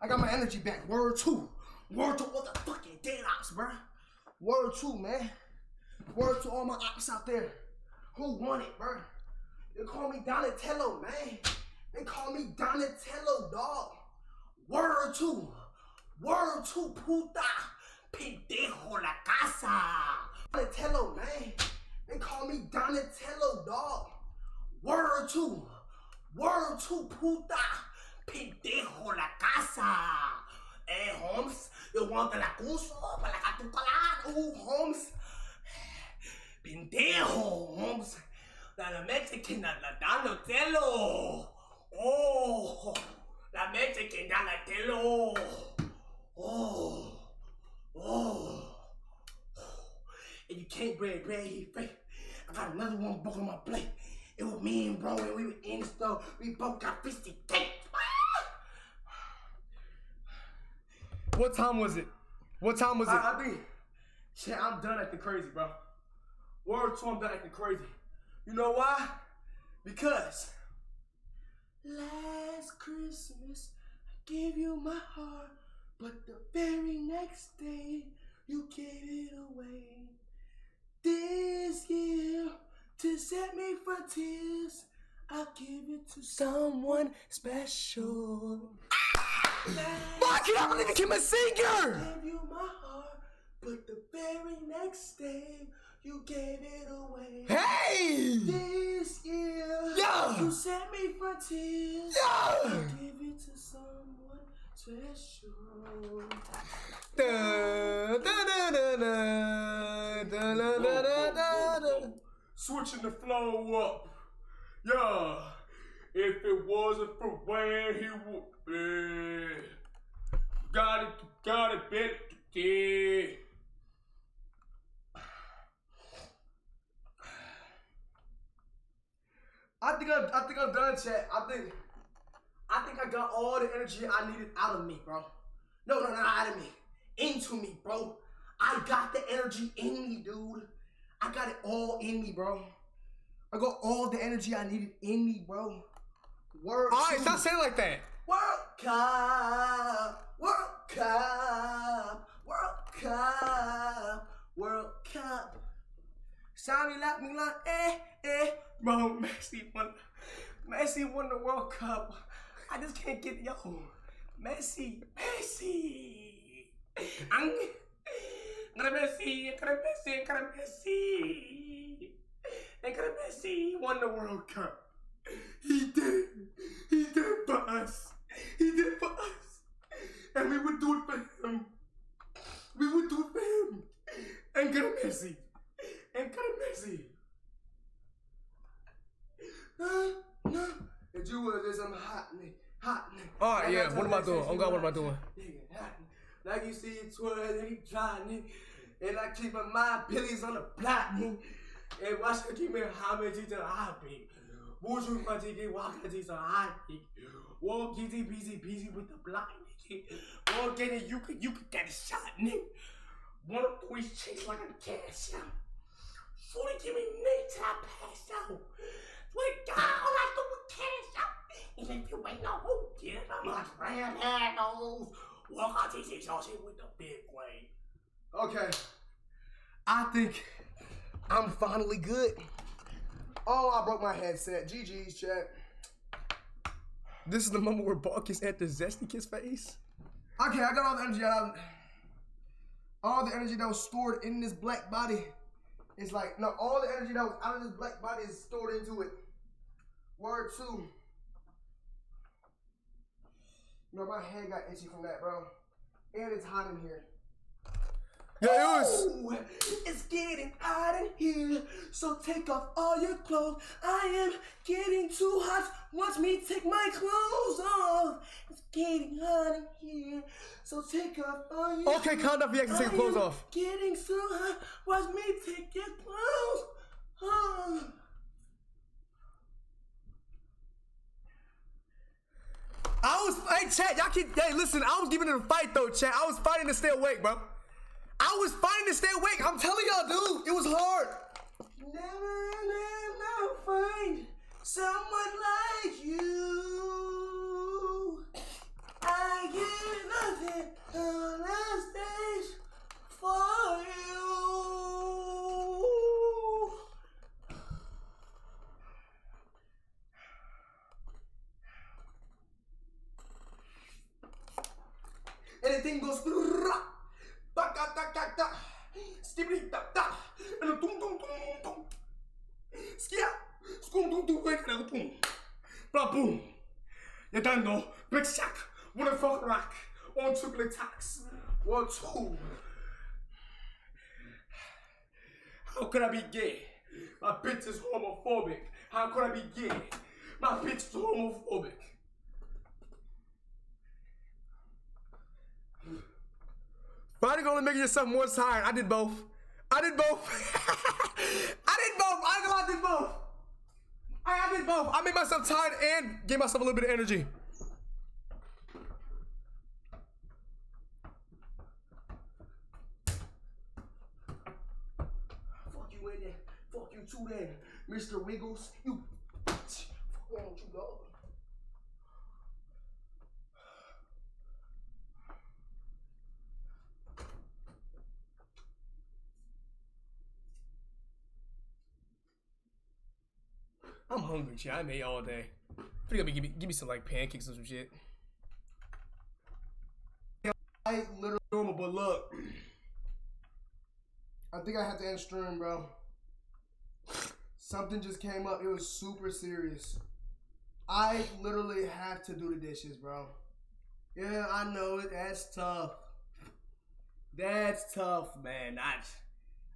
I got my energy back. Word 2. Word to all the fucking dead ops, bro. Word 2, man. Word to all my ops out there. Who want it, bro? They call me Donatello, man. They call me Donatello, dog. Word 2. Word 2, puta. Pendejo la casa. Donatello, man. They call me Donatello, dog. Word 2. Word 2, puta. Pendejo la casa. Hey, Holmes, you want the lacuso para la catucalada? Ooh, Holmes. Pendejo, Holmes. La Mexican, la Donatello. Oh, la Mexican Donatello. Oh. And you can't break he fake. I got another one book on my plate. It was me and bro, and we were in the store. We both got 50 cake. What time was it? What time was it? I think, shit, I'm done acting crazy, bro. Word 2, I'm done acting crazy. You know why? Because last Christmas, I gave you my heart, but the very next day, you gave it away. This year, to set me for tears, I'll give it to someone special. Why can't I believe you became a singer? I gave you my heart, but the very next day, you gave it away. Hey! This year, yeah, you set me for tears. Yeah, I'll give it to someone special. Switching the flow up. Yeah. If it wasn't for where he would be. Got it, yeah. I think I'm done, chat. I think I got all the energy I needed out of me, bro. No, not out of me. Into me, bro. I got the energy in me, dude. I got it all in me, bro. I got all the energy I needed in me, bro. Word. Alright, stop saying like that. World Cup, World Cup, World Cup, World Cup. Sorry, like me like bro. Messi won the World Cup. I just can't get Messi. Messi won the World Cup. He did for us. He did it for us. And we would do it for him. And get a Messi. No. And you were just some hot nigga. Alright, yeah, what am I doing? Oh God, what am I doing? Like you see it twirl and he trying, and I keep my pillies on the plot, and watch her keep me how many to the happy. Would you want to get walking to the happy? Walk easy, busy with the blind, nigga. Walk in it, you could get a shot, nigga. One of these chicks like a cash out. Shorty give me nigga till I pass out. Swear to God, all I do is cash out. And if you ain't no who kid, I'm like ram handles. Walk out these shit with the big way. Okay. I think I'm finally good. Oh, I broke my headset. GG's, chat. This is the moment where Ball gets at the Zesty Kiss face. Okay, I got all the energy out. All the energy that was stored in this black body is like, no, all the energy that was out of this black body is stored into it. Word 2. Bro, my head got itchy from that, bro. And it's hot in here. Yeah, it's getting hot in here, so take off all your clothes. I am getting too hot. Watch me take my clothes off. It's getting hot in here, so take off all your Okay, calm down for you actually take your clothes off. Getting so hot. Watch me take your clothes off. Hey, chat, y'all keep, hey, listen, I was giving it a fight though, chat. I was fighting to stay awake, bro. I was fighting to stay awake. I'm telling y'all, dude, it was hard. Never find someone like you. I give nothing on the stage for you. Anything goes boom. You don't know. Big Shack. What the fuck rock? On triple attacks. 1, 2. How could I be gay? My bitch is homophobic. How could I be gay? My bitch is homophobic. Fighting only making yourself more tired. I did both. I did both. I did both. I did both. I did both. I made myself tired and gave myself a little bit of energy. Fuck you in there. Fuck you too then, Mr. Wiggles. You bitch. Fuck on you, dog. I'm hungry, shit. I ate all day. Pretty gonna give me some like pancakes or some shit. I literally normal, but look, I think I have to end stream, bro. Something just came up. It was super serious. I literally have to do the dishes, bro. Yeah, I know it. That's tough. That's tough, man.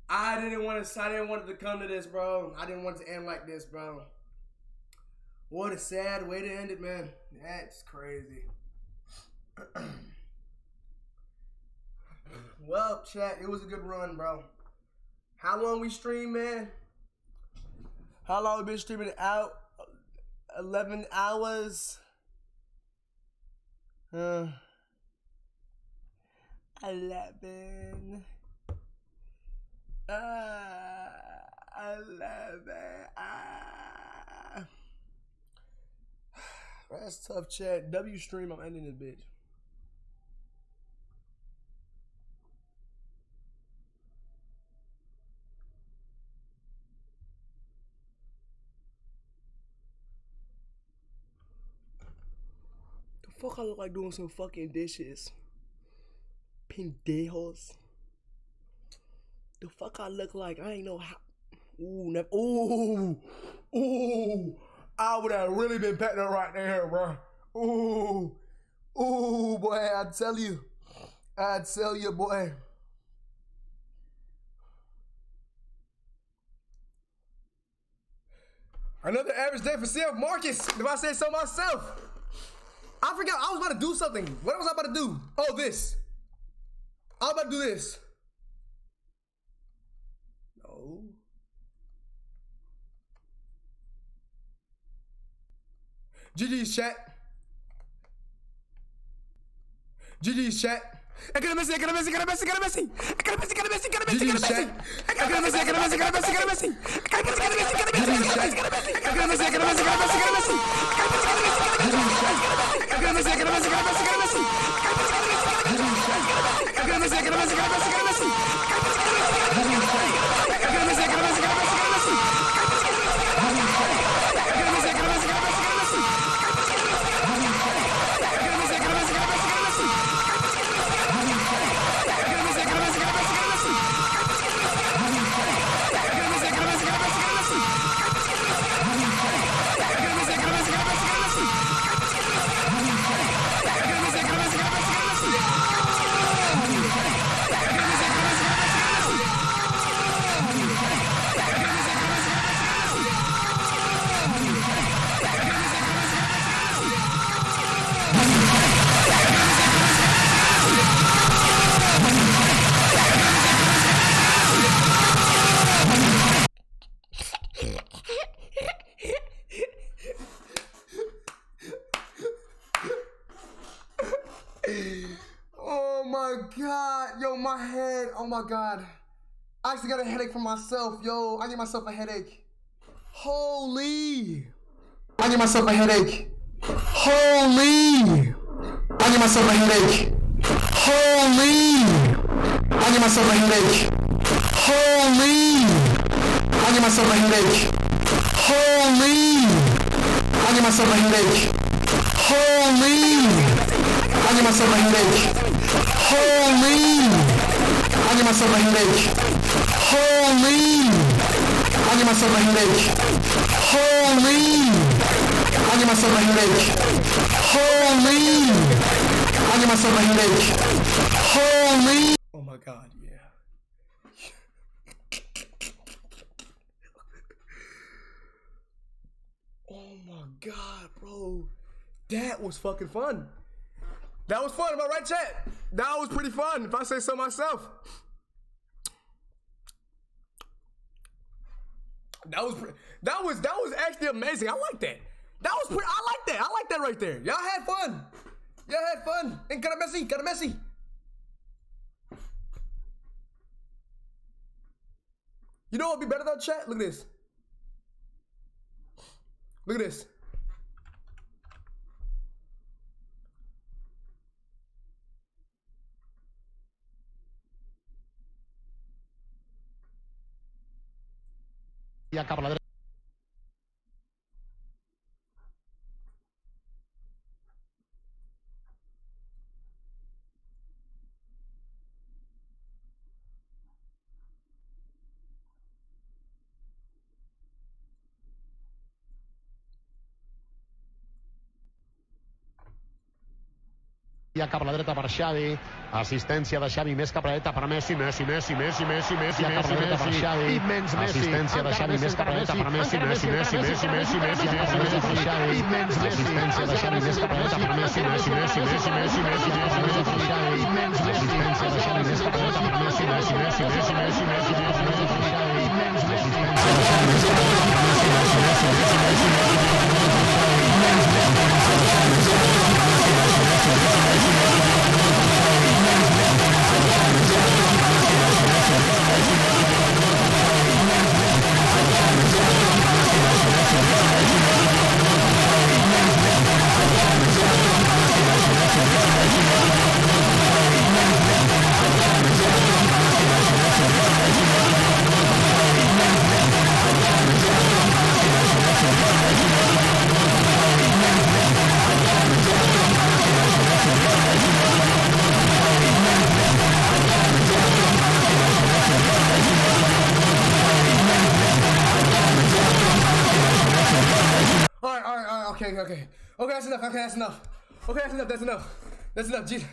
I didn't want it to come to this, bro. I didn't want it to end like this, bro. What a sad way to end it, man. That's crazy. Well, chat, it was a good run, bro. How long we stream, man? How long we been streaming out? 11 hours. 11. That's tough, chat. W stream, I'm ending this bitch. The fuck I look like doing some fucking dishes. Pendejos. The fuck I look like? I ain't know how. Ooh, I would have really been petting her right there, bro. Ooh, boy, I tell you, boy. Another average day for CF Marcus, if I say so myself. I forgot, I was about to do something. What was I about to do? Oh, this. I was about to do this. No. GG's chat. GG's chat. GG's chat. my head. Oh my God. I actually got a headache for myself, yo. I get myself a headache. Holy. I get myself a headache. Holy. I get myself a headache. Holy. I get myself a headache. Holy. I get myself a headache. Holy. I get myself a headache. Holy. I get myself a headache. Holy. I get myself a headache. Holy. I get myself a headache. Holy. I get myself a headache. Holy. I get myself a headache. Holy. Oh my God, yeah. Oh my God, bro. That was fucking fun. That was fun, am I right, chat? That was pretty fun, if I say so myself. That was actually amazing. I like that. That was pretty. I like that. I like that right there. Y'all had fun. Y'all had fun. And got a messy. You know what would be better though, chat? Look at this. Look at this. Ja, cap a la dreta. Ja cap a la dreta per Xavi, assistència de Xavi més cap a la dreta per Messi, Messi, ja cap a la dreta per Xavi, immens Messi, assistència de Xavi més cap a la dreta per Messi, ja cap a la dreta per Xavi, immens Messi, assistència de Xavi més cap a la dreta per Messi, ja cap a la dreta per Xavi, immens Messi, assistència de Xavi més cap a la dreta per Messi, ja cap a la dreta per Xavi, immens Messi, assistència de Xavi més cap a la dreta Okay, that's enough. Okay, that's enough. Okay, that's enough. That's enough. That's enough. Jeez.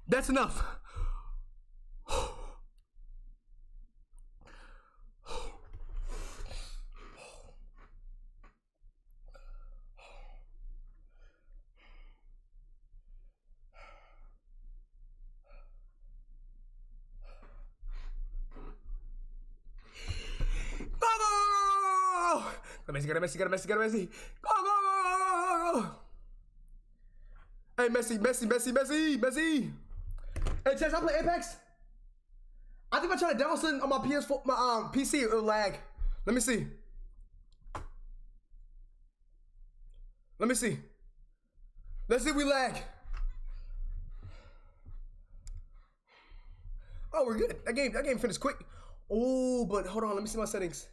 That's enough. Got Messi. Go. Hey, Messi. Hey, Chess, I play Apex. I think if I try to download something on my PS4, my PC, it'll lag. Let me see. Let's see if we lag. Oh, we're good. That game finished quick. Oh, but hold on. Let me see my settings.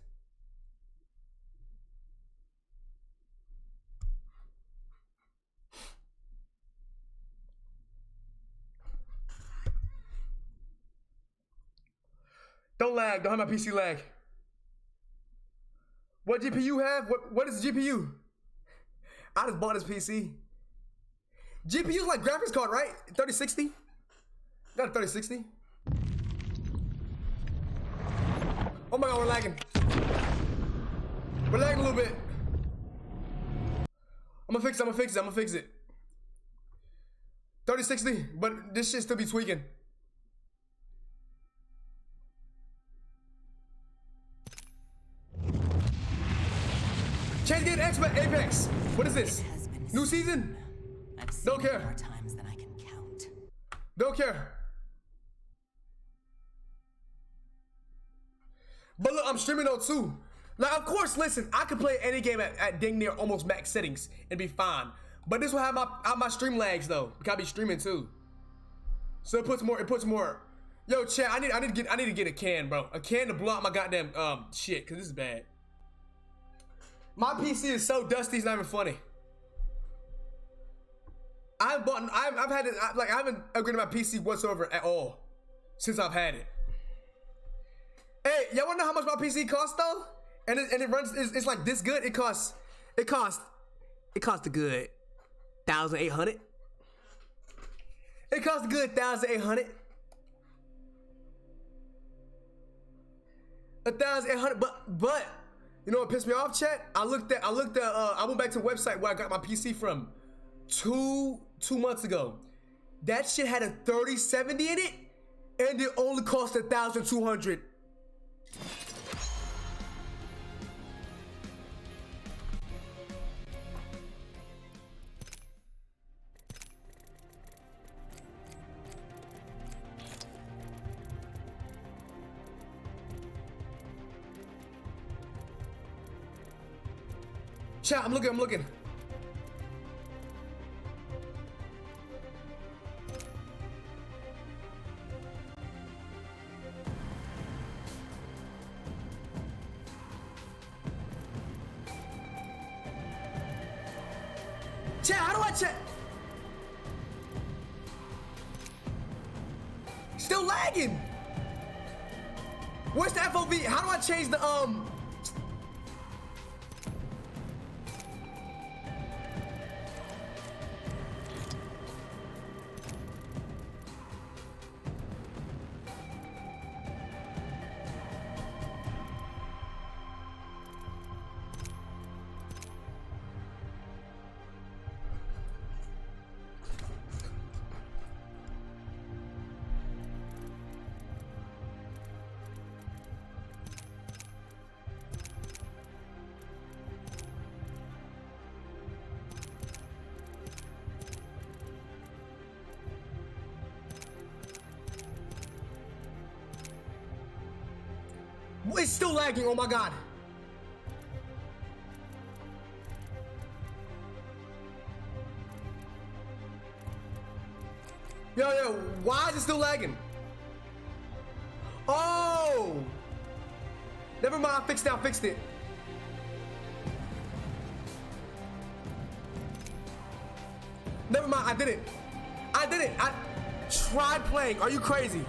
Don't lag. Don't have my PC lag. What GPU you have? What is the GPU? I just bought this PC. GPU's like graphics card, right? 3060? Got a 3060. Oh my God, we're lagging. We're lagging a little bit. I'm gonna fix it. 3060, but this shit still be tweaking. Change game to Apex. What is this? New season? Don't care. Don't care. I'm streaming though too. Like, of course, listen, I can play any game at dang near almost max settings and be fine. But this will have my stream lags though. Because I be streaming too. So it puts more. Yo, chat, I need to get a can, bro. A can to blow out my goddamn shit, cause this is bad. My PC is so dusty, it's not even funny. I haven't upgraded my PC whatsoever at all since I've had it. Hey, y'all wanna know how much my PC costs though? And it runs, it's like this good. It costs a good 1,800. It costs a good 1,800. 1,800, but you know what pissed me off, chat? I went back to the website where I got my PC from two months ago. That shit had a 3070 in it, and it only cost 1,200. Chat, I'm looking. Chat, how do I check? Still lagging. Where's the FOV? How do I change the It's still lagging, oh my god. Yo, why is it still lagging? Oh! Never mind, I fixed it. Never mind, I did it. I tried playing. Are you crazy?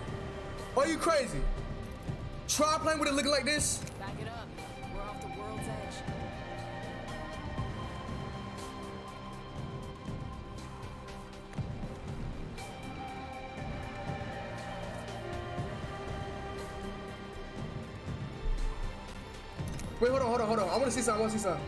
Try playing with it looking like this. Back it up. We're off the world's edge. Wait, hold on. I want to see something.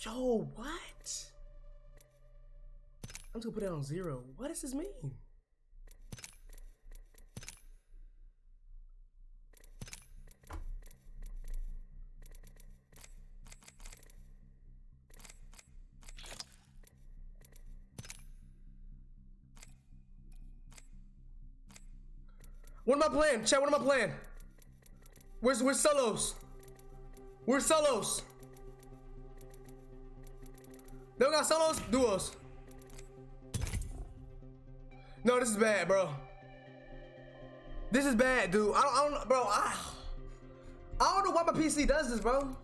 Yo, what? I'm just gonna put it on 0. What does this mean? What am I playing? Chat, what am I playing? Where's solos? Where's solos? They don't got solos? Duos. No, this is bad, bro. This is bad, dude. I don't, bro. I don't know why my PC does this, bro.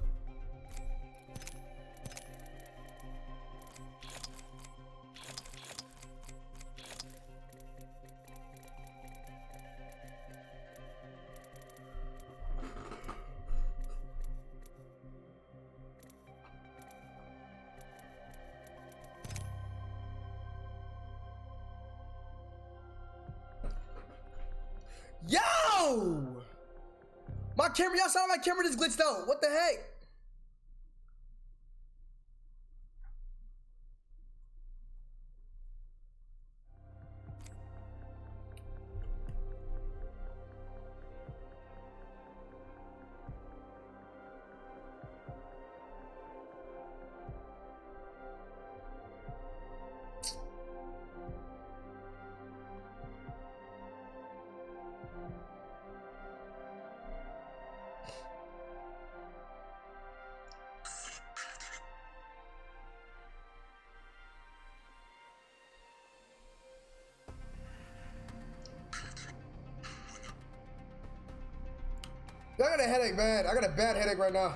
Yo! My camera, y'all saw my camera just glitched out. What the heck? got a headache, man. I got a bad headache right now.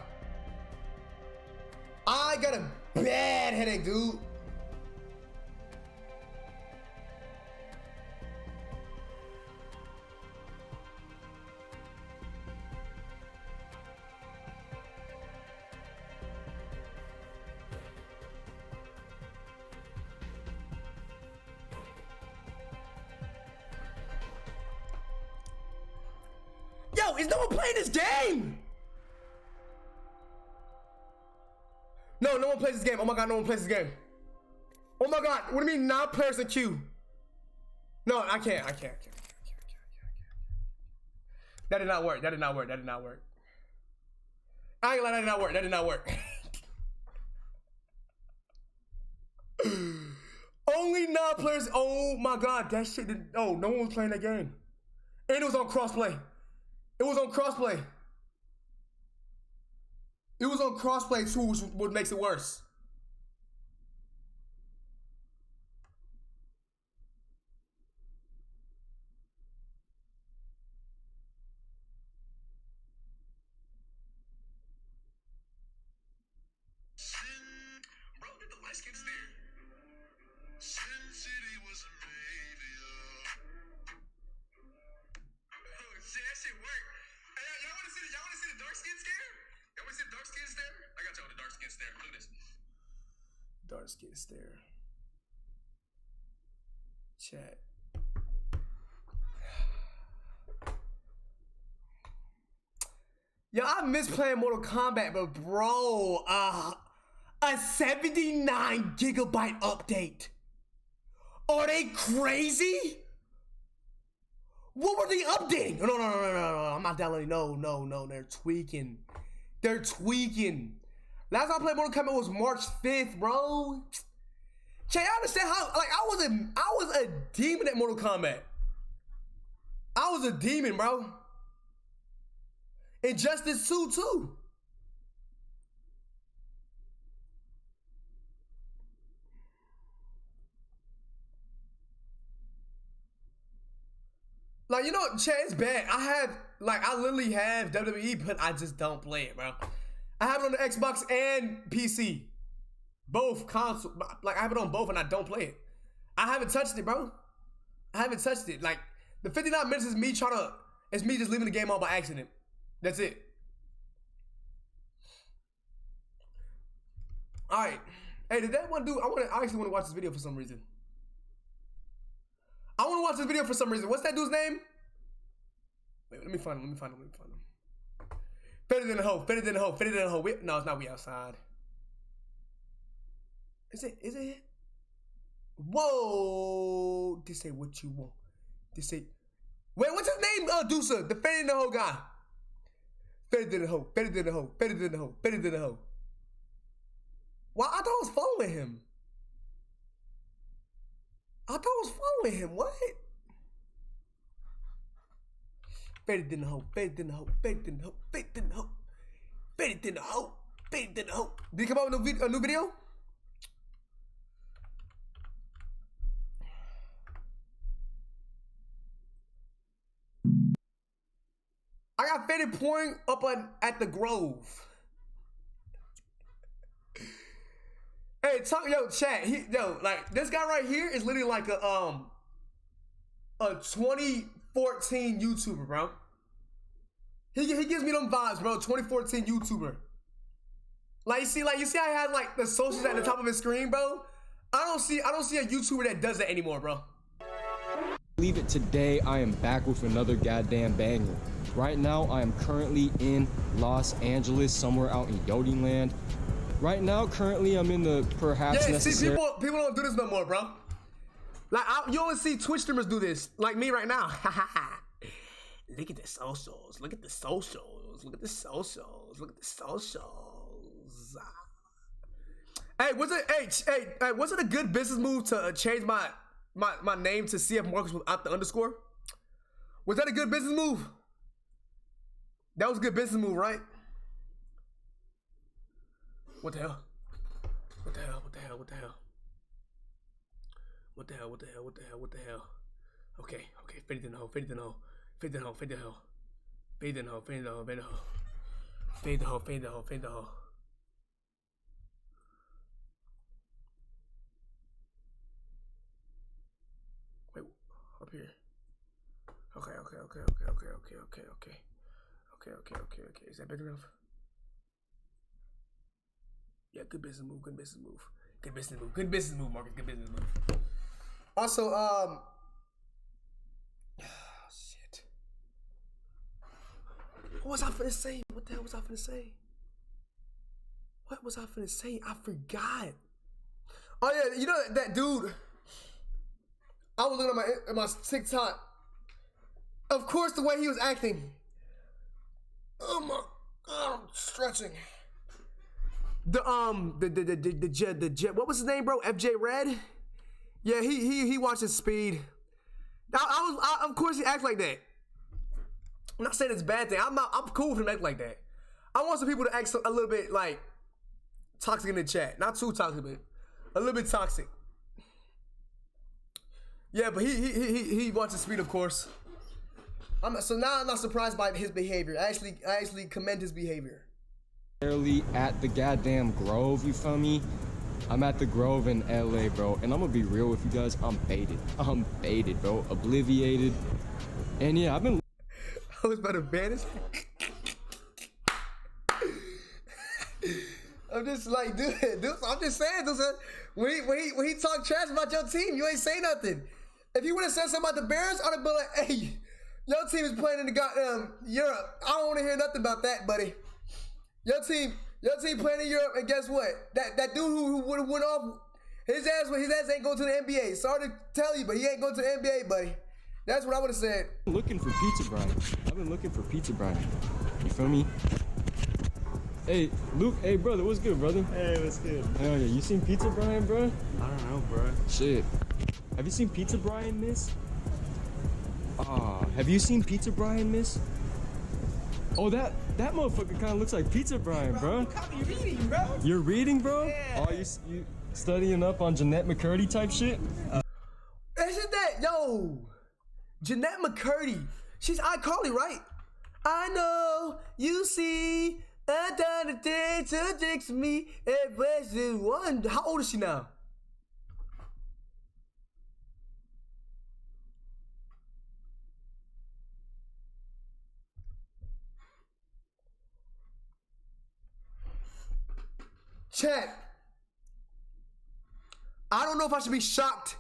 I got a bad headache, dude. Yo, is no one playing this game? No, no one plays this game. Oh my god, no one plays this game. Oh my god, what do you mean not players in queue? No, I can't. That did not work. That did not work. That did not work. I ain't gonna lie, that did not work. That did not work. Only non-players. Oh my god, that shit didn't. Oh, no one was playing that game. And it was on crossplay. It was on crossplay. It was on crossplay too, which what makes it worse. Bro, did the light skins there? Sin City was a shit, that shit worked. Hey, y'all wanna see the dark skin stare? Y'all wanna see the dark skin stare? I got y'all the dark skin stare. Look at this. Dark skin stare. Chat. Yo, I miss playing Mortal Kombat, but bro, a 79 gigabyte update. Are they crazy? What were they updating? No, I'm not downloading. No, they're tweaking. They're tweaking. Last time I played Mortal Kombat was March 5th, bro. Chat, I understand how, like, I was a demon at Mortal Kombat. I was a demon, bro. Injustice 2 too. Like, you know, chat, it's bad. I literally have WWE, but I just don't play it, bro. I have it on the Xbox and PC. Both console. Like, I have it on both and I don't play it. I haven't touched it, bro. I haven't touched it. Like, the 59 minutes is me just leaving the game on by accident. That's it. All right. Hey, did that one dude? I actually want to watch this video for some reason. I want to watch this video for some reason. What's that dude's name? Wait, let me find him. Better than a hoe. No, it's not We Outside. Is it? Whoa. This ain't what you want. This ain't. Wait, what's his name? Dusa, the Better than the hoe guy. Better than a hoe. Well, I thought I was following him. What? Better than the hoe. Did he come out with a new video? I got Faded pouring up at the Grove. Hey, chat. Like, this guy right here is literally like a 2014 YouTuber, bro. He gives me them vibes, bro. 2014 YouTuber. Like, you see how he has like the socials at the top of his screen, bro? I don't see a YouTuber that does that anymore, bro. Believe it, today I am back with another goddamn banger. Right now I am currently in Los Angeles, somewhere out in Yodi land. Right now, currently, I'm in the perhaps necessary. See, people don't do this no more, bro. Like, you only see Twitch streamers do this, like me right now. Look at the socials. Hey, was it a good business move to change my name to CF Marcus without the underscore? Was that a good business move? That was a good business move, right? What the hell? Okay. Fade the hell. Fade the hoe, fade the hoe, fade the hoe. Fade the hoe, fade the hoe, fade the hoe. Wait, up here. Okay. Okay. Is that better enough? Yeah, good business move, good business move. Good business move, good business move, Marcus, good business move. Also, shit. What was I finna say? What the hell was I finna say? What was I finna say? I forgot. Oh yeah, you know that dude. I was looking at my TikTok. Of course, the way he was acting. Oh my God, I'm stretching. The what was his name, bro? FJ Red. Yeah, he watches Speed. Of course he acts like that. I'm not saying it's a bad thing. I'm cool with him acting like that. I want some people to act a little bit like toxic in the chat. Not too toxic, but a little bit toxic. Yeah, but he watches Speed, of course. So now I'm not surprised by his behavior. I actually commend his behavior. At the goddamn Grove, you feel me? I'm at the Grove in LA, bro, and I'm gonna be real with you guys. I'm baited, bro, obliviated, and yeah, I've been. I was about to banish. I'm just like, dude, I'm just saying, dude, when he talk trash about your team, you ain't say nothing. If you would have said something about the Bears, I'd have been like, hey, your team is playing in the goddamn Europe. I don't want to hear nothing about that, buddy. Your team playing in Europe, and guess what? That dude who would have went off, his ass ain't going to the NBA. Sorry to tell you, but he ain't going to the NBA, buddy. That's what I would have said. Looking for Pizza Brian. I've been looking for Pizza Brian. You feel me? Hey, Luke. Hey, brother. What's good, brother? Hey, what's good? Hell yeah. You seen Pizza Brian, bro? I don't know, bro. Shit. Have you seen Pizza Brian, miss? Have you seen Pizza Brian, miss? Oh, that motherfucker kind of looks like Pizza Brian, bro. You reading, bro? You're reading, bro? Yeah. Oh, you studying up on Jeanette McCurdy type shit? Isn't that, yo, Jeanette McCurdy. She's iCarly, right? I know, you see, I'm done the thing to jinx me. Everybody's one. How old is she now? Chat. I don't know if I should be shocked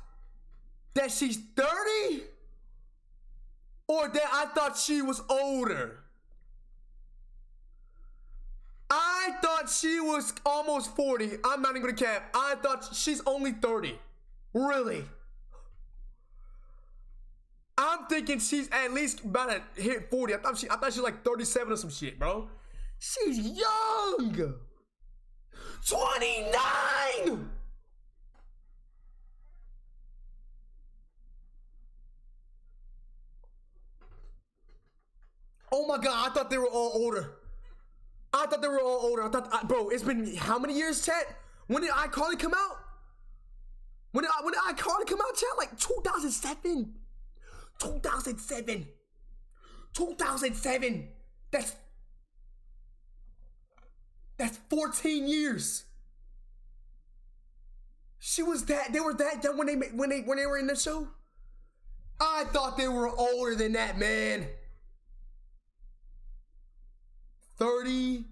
that she's 30 or that I thought she was older. I thought she was almost 40. I'm not even gonna cap. I thought she's only 30. Really? I'm thinking she's at least about to hit 40. I thought she was like 37 or some shit, bro. She's young. 29! Oh my God, I thought they were all older. I thought, bro, it's been how many years, chat? When did iCarly come out? When did iCarly come out, chat? Like 2007. 2007. 2007. That's 14 years. They were that young when they were in the show? I thought they were older than that, man. 30.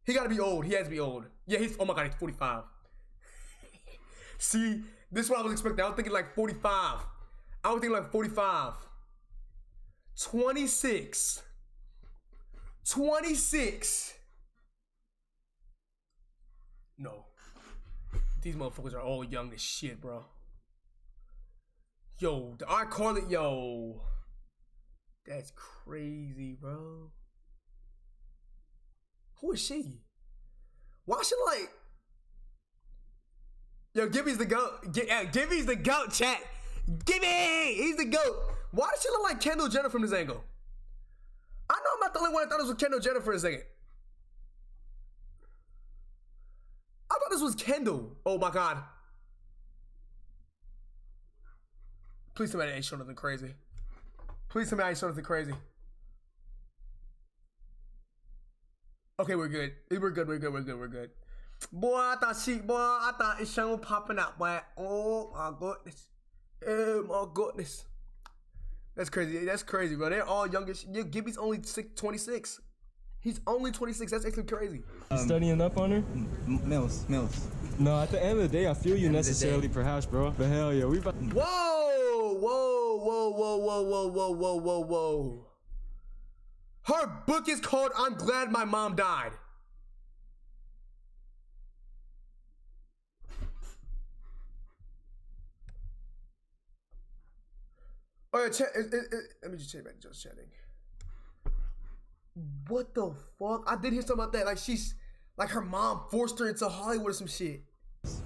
He gotta be old. He has to be old. Yeah, oh my God, he's 45. See, this is what I was expecting. I was thinking like 45. 26. No. These motherfuckers are all young as shit, bro. Yo, the iCarly, yo. That's crazy, bro. Who is she? Why should like... Yo, Gibby's the GOAT. Gibby's the GOAT, chat. Gibby! He's the GOAT. Why does she look like Kendall Jenner from this angle? I know I'm not the only one that thought this was Kendall Jenner for a second. I thought this was Kendall. Oh my God. Please tell me I ain't showing nothing crazy. Please tell me I ain't showing nothing crazy. Okay, we're good. We're good. Boy, I thought it's shown popping out, boy. Oh my goodness. Oh my goodness. That's crazy, bro. They're all youngish. Yeah, Gibby's only 26. He's only 26. That's actually crazy. You studying up on her? Mills. No, at the end of the day, I feel you necessarily, perhaps, bro. But hell yeah, we about. Whoa. Her book is called I'm Glad My Mom Died. All right, let me just check back. Just chatting. What the fuck? I did hear something about that. Like her mom forced her into Hollywood or some shit.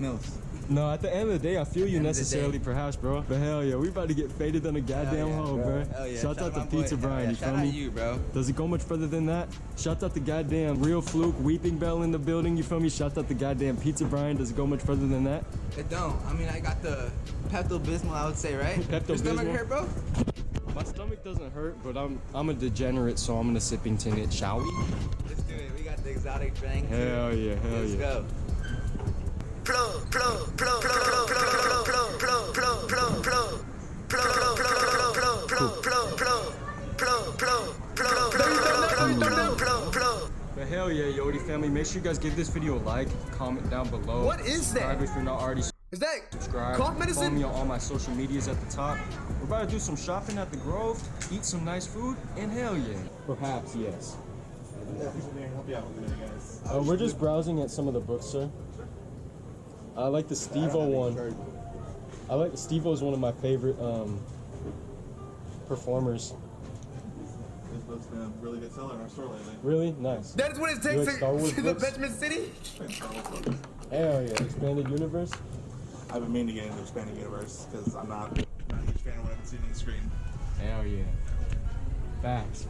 Mills. No, at the end of the day, I feel you necessarily, perhaps, bro. But hell yeah, we about to get faded on a goddamn hoe, bro. Hell yeah. Shout out to Pizza Brian, you feel Shout me? out you, bro. Does it go much further than that? Shout out to goddamn Real Fluke, Weeping Bell in the building, you feel me? Shout out to goddamn Pizza Brian. Does it go much further than that? It don't. I mean, I got the Pepto-Bismol, I would say, right? Your stomach hurt, bro? My stomach doesn't hurt, but I'm a degenerate, so I'm gonna sippington it, shall we? Let's do it. We got the exotic drink. Hell yeah, Let's go. But hell yeah, Yodi family, make sure you guys give this video a like, comment down below. What is that? Subscribe if you're not already. Is that subscribe? cough medicine? Follow me on all my social medias at the top. We're about to do some shopping at the Grove, eat some nice food, and hell yeah. Perhaps, yes. We're just browsing at some of the books, sir. I like the Steve-O one. I like Steve-O is one of my favorite performers. This book's been a really good seller in our store lately. Really? Nice. That is what it takes to the Benjamin City? Hell yeah, expanded universe? I've been meaning to get into expanded universe because I'm not a huge fan of what I've been seeing on the screen. Hell yeah. Facts.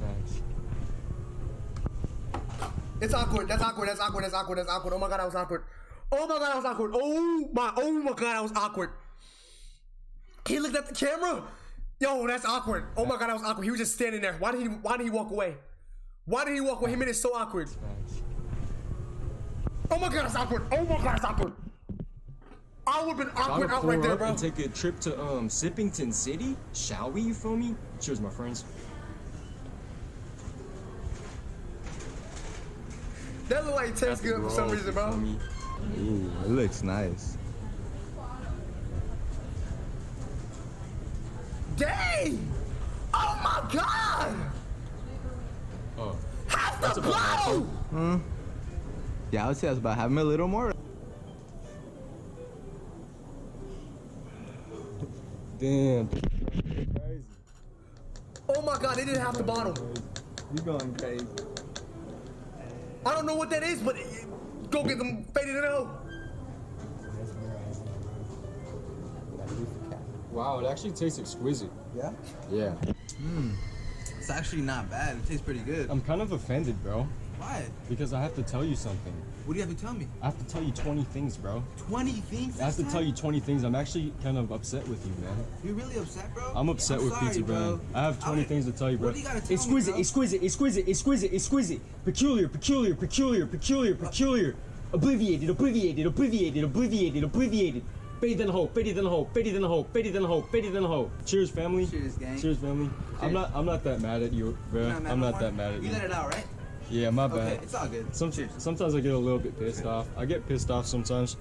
It's awkward. That's awkward. Oh my god, that was awkward. Oh my god, that was awkward. He looked at the camera. Yo, that's awkward. Oh my god, that was awkward. He was just standing there. Why did he walk away? He made it so awkward. Oh my god, that's awkward. I would've been awkward out right there, bro. And take a trip to Sippington City, shall we? You feel me? Cheers, my friends. That look like it tastes good for some reason, bro. Ooh, it looks nice. Dang! Oh my god! Oh. Half the bottle! Yeah, I would say that's about having a little more. Damn. Oh my god, they didn't have the bottle. You going crazy. I don't know what that is, but go get them faded in the hole. Wow, it actually tastes exquisite. Yeah? Yeah. It's actually not bad. It tastes pretty good. I'm kind of offended, bro. Why? Because I have to tell you something. What do you have to tell me? I have to tell you 20 things, bro. 20 things? I have to tell you 20 things. I'm actually kind of upset with you, man. You're really upset, bro? I'm upset with Pizza Brian. I have 20 things to tell you, bro. What do you gotta tell Exquisite, me, bro? exquisite. Peculiar. Obliviated. Better than a hoe. Cheers, family. Cheers, gang. Cheers, family. Cheers. I'm not that mad at you, bro. I'm not that mad at you. You let it out, right? Yeah, my bad. Okay, it's all good. Sometimes I get a little bit pissed off. I get pissed off sometimes.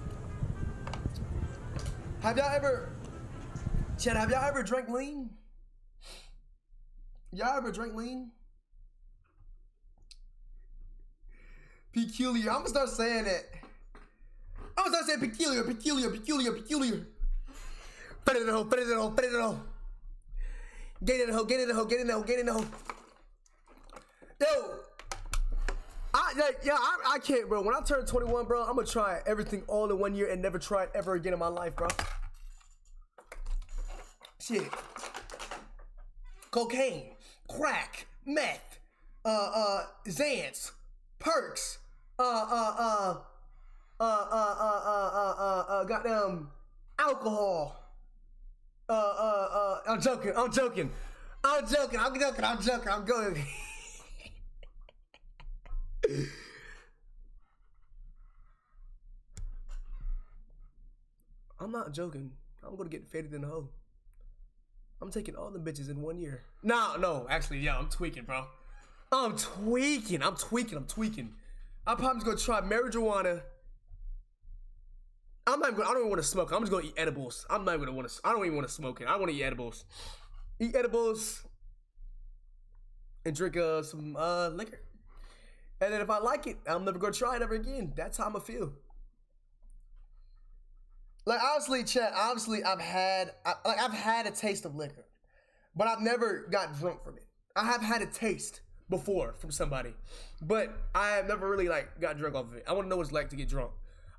Have y'all ever drank lean? Y'all ever drank lean? Peculiar. I'm gonna start saying it. I'm gonna start saying peculiar. Put it in the hole. Get in the hole. Yo. I can't, bro. When I turn 21, bro, I'm gonna try everything all in 1 year and never try it ever again in my life, bro. Shit. Cocaine, crack, meth, Xans, perks, goddamn alcohol. I'm joking. I'm going. I'm not joking. I'm gonna get faded in the hole. I'm taking all the bitches in 1 year. No, actually, yeah, I'm tweaking, bro. I'm tweaking. I'm probably just gonna try marijuana. I don't even want to smoke. I'm just gonna eat edibles. I don't even want to smoke it. I want to eat edibles. Eat edibles and drink some liquor. And then if I like it, I'm never gonna try it ever again. That's how I'm gonna feel. Like honestly, chat. Honestly, I've had a taste of liquor, but I've never got drunk from it. I have had a taste before from somebody, but I have never really like got drunk off of it. I want to know what it's like to get drunk.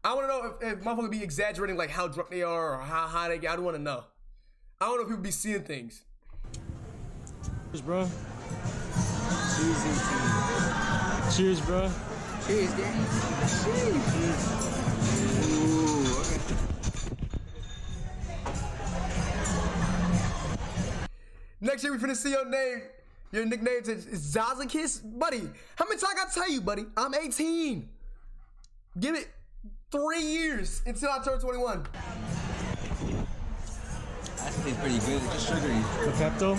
I want to know if motherfuckers be exaggerating like how drunk they are or how high they get. I don't want to know. I don't know if people be seeing things. Cheers, bro. Cheers, bro. Cheers, gang. Cheers. Ooh, okay. Next year we finna see your name. Your nickname is Zazakis? Buddy, how many times I gotta tell you, buddy? I'm 18. Give it 3 years until I turn 21. That tastes pretty good. It's just sugary. The Pepto?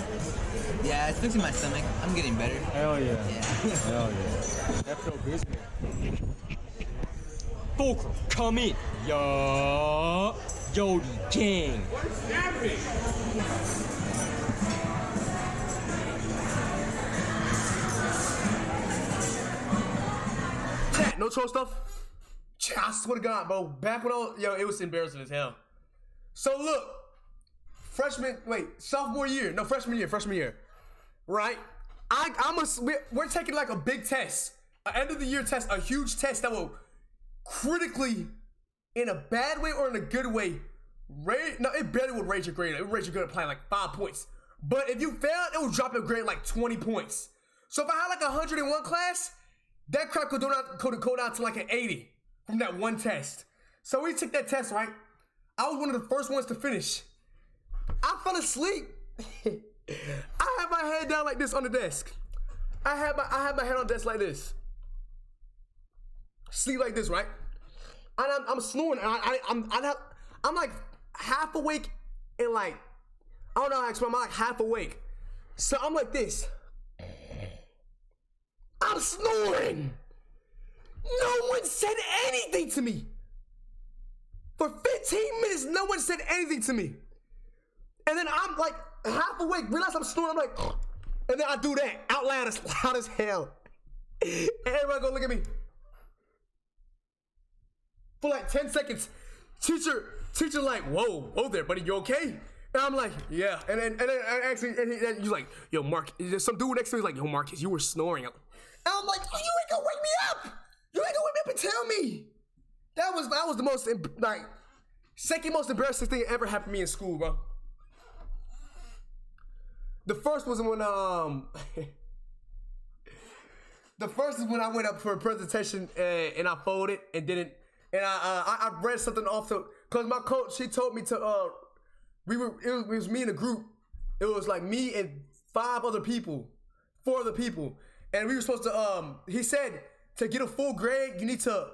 Yeah, it's fixing my stomach. I'm getting better. Hell yeah. Yeah. Hell yeah. Pepto Bismol. Fulcrum, come in. Yo. Jody Gang. What is happening? No troll stuff. I swear to God, bro. Back when it was embarrassing as hell. So look, freshman year, right? We're taking like a big test, an end of the year test, a huge test that will critically, in a bad way or in a good way, it barely would raise your grade. It would raise your grade by like 5 points. But if you failed, it would drop your grade like 20 points. So if I had like 101 class, that crap could go down to like an 80 from that one test. So we took that test, right? I was one of the first ones to finish. I fell asleep. I had my head down like this on the desk. I had my head on the desk like this. Sleep like this, right? And I'm snoring. And I'm like half awake and like, I don't know how to explain. I'm like half awake. So I'm like this. I'm snoring. No one said anything to me. For 15 minutes, no one said anything to me. And then I'm like half awake, realize I'm snoring, I'm like, and then I do that out loud as hell. And everybody go look at me. For like 10 seconds, teacher like, whoa there, buddy, you okay? And I'm like, yeah. And then he's like, yo, Mark, there's some dude next to me, he's like, yo, Marcus, you were snoring. And I'm like, oh, you ain't gonna wake me up. You ain't gonna wake me up and tell me. That was the most, like, second most embarrassing thing that ever happened to me in school, bro. The first was when, the first is when I went up for a presentation and I folded and didn't, and I read something off the, cause my coach, she told me to, it was me in a group. It was like me and 4 other people. And we were supposed to, he said, to get a full grade, you need to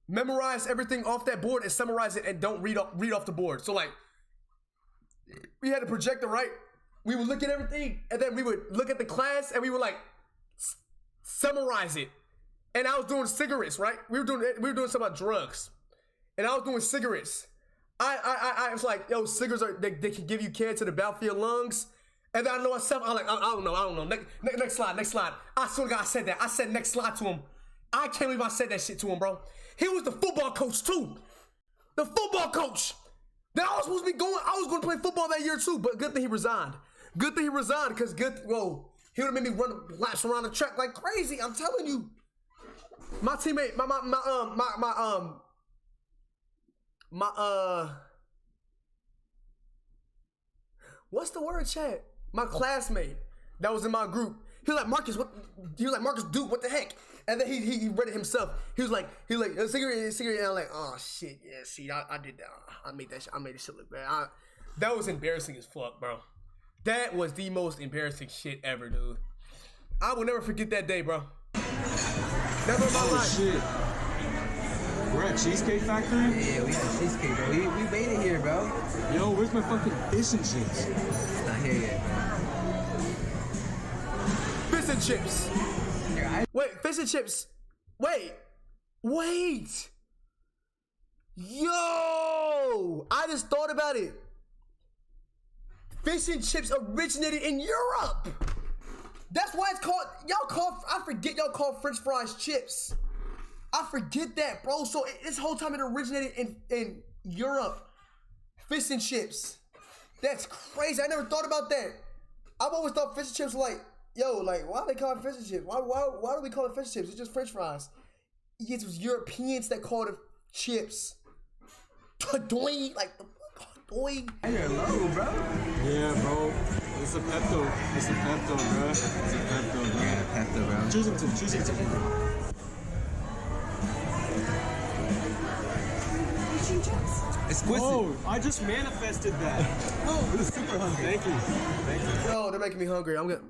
memorize everything off that board and summarize it and don't read off the board. So like, we had a projector, right? We would look at everything and then we would look at the class and we would like summarize it. And I was doing cigarettes, right? We were doing something about drugs. And I was doing cigarettes. I was like, yo, cigarettes they can give you cancer to the battlefield of your lungs. And then I know myself, I'm like, I don't know. Next slide. I swear to God, I said that. I said next slide to him. I can't believe I said that shit to him, bro. He was the football coach too. The football coach. That I was supposed to be going. I was going to play football that year too, but good thing he resigned. Because he would have made me run laps around the track like crazy. I'm telling you. My teammate, what's the word, Chad? My classmate that was in my group. He was like, Marcus, dude, what the heck? And then he read it himself. He was like, a cigarette. And I'm like, oh shit, yeah, see, I did that. I made that shit look bad. That was embarrassing as fuck, bro. That was the most embarrassing shit ever, dude. I will never forget that day, bro. Never in my life. Shit. We're at Cheesecake Factory? Yeah, we had cheesecake, bro. We made it here, bro. Yo, where's my fucking fish and chips? It's not here yet, bro. Fish and chips. Wait, fish and chips. Wait. Yo, I just thought about it. Fish and chips originated in Europe. That's why it's called, I forget y'all call French fries chips. I forget that, bro. So this whole time it originated in Europe. Fish and chips. That's crazy. I never thought about that. I've always thought fish and chips were like, yo, like, why do they call it fish and chips? Why do we call it fish and chips? It's just French fries. It was Europeans that called it chips. Doing, like, doing. You're low, bro. Yeah, bro. It's a Pepto. It's a Pepto, bro. It's a Pepto, bro. Yeah, Pepto, bro. Choose it. Exquisite. Oh, I just manifested that. Oh, it was super hungry. Thank you. Yo, they're making me hungry. I'm gonna.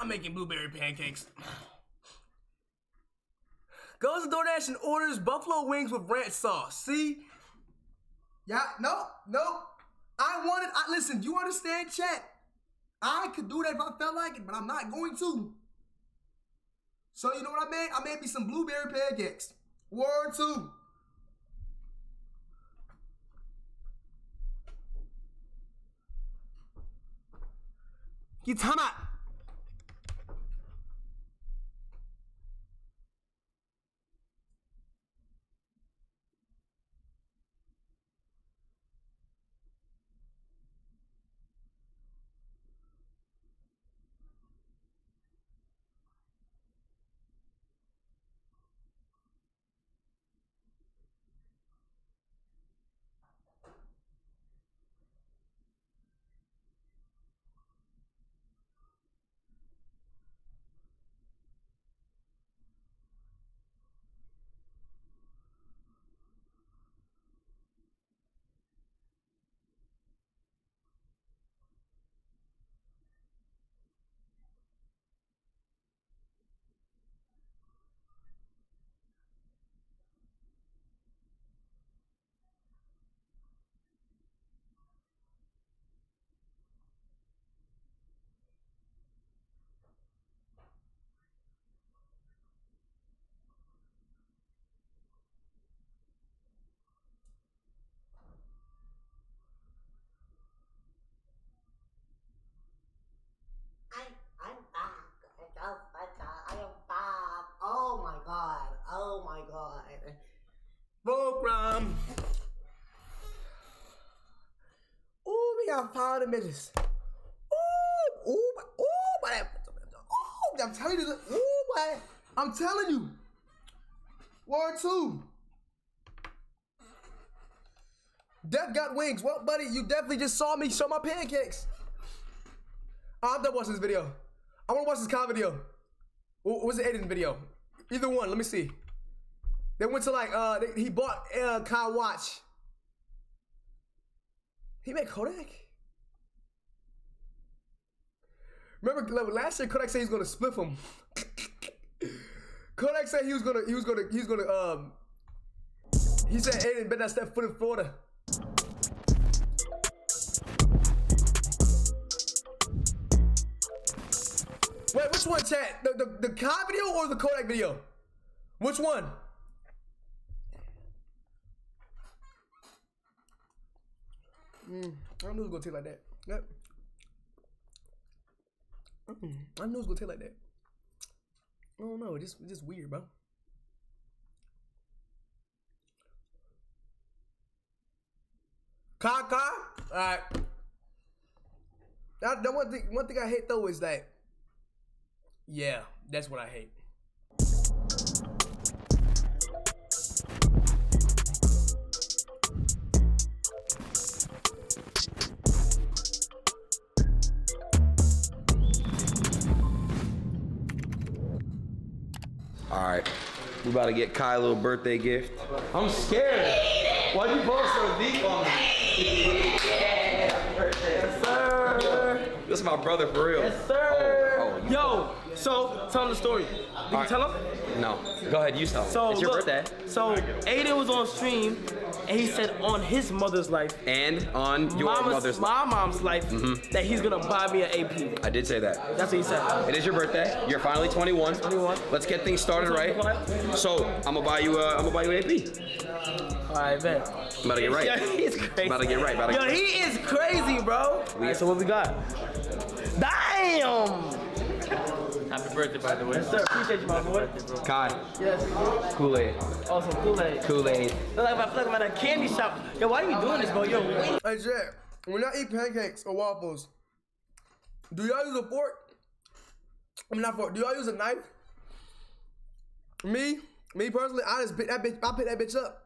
I'm making blueberry pancakes. Goes to DoorDash and orders buffalo wings with ranch sauce. See? Yeah, no. Listen, you understand, chat? I could do that if I felt like it, but I'm not going to. So you know what I made? I made me some blueberry pancakes. Word 2. You time out. Oh my god. Program. Ooh, we got 5 minutes. I'm telling you. I'm telling you. Word 2. Death got wings. Well, buddy, you definitely just saw me show my pancakes. I'm done watching this video. I want to watch this Kai video. What was the editing video? Either one. Let me see. They went to like, he bought Kai watch. He made Kodak? Remember last year Kodak said he was gonna split him. Kodak said he said Aiden better not step foot in Florida. Wait, which one, chat? The Kai video or the Kodak video? Which one? I knew it was gonna taste like that. Yep. I knew it was gonna taste like that. I don't know, it's just weird, bro. Kai. Alright. The one thing I hate though is that, yeah, that's what I hate. All right, we about to get Kai a little birthday gift. I'm scared. Why'd you post so deep on me? Yes, sir. This is my brother for real. Yes, sir. Yo, so tell him the story. Did you tell him? No. Go ahead, you tell him. So it's your look, birthday. So Aiden was on stream, and he said on his mother's life and on your mother's my mom's life that he's gonna buy me an AP. I did say that. That's what he said. It is your birthday. You're finally 21. 21. Let's get things started right. So I'm gonna buy you an AP. All right, bet. I'm about to get right. Yo, he's crazy. About to get right. Yo, he is crazy, bro. All right, so what we got? Damn. Happy birthday, by the way. Yes, sir. Appreciate you, my boy. Kai. Yes. Kool-Aid. Awesome, Kool-Aid. Kool-Aid. Look like I feel like I'm at a candy shop. Yo, why are you doing this, bro? Yo, wait. Hey, Jack, when I eat pancakes or waffles, do y'all use a fork? I mean, not fork. Do y'all use a knife? Me personally, I just pick that bitch. I pick that bitch up.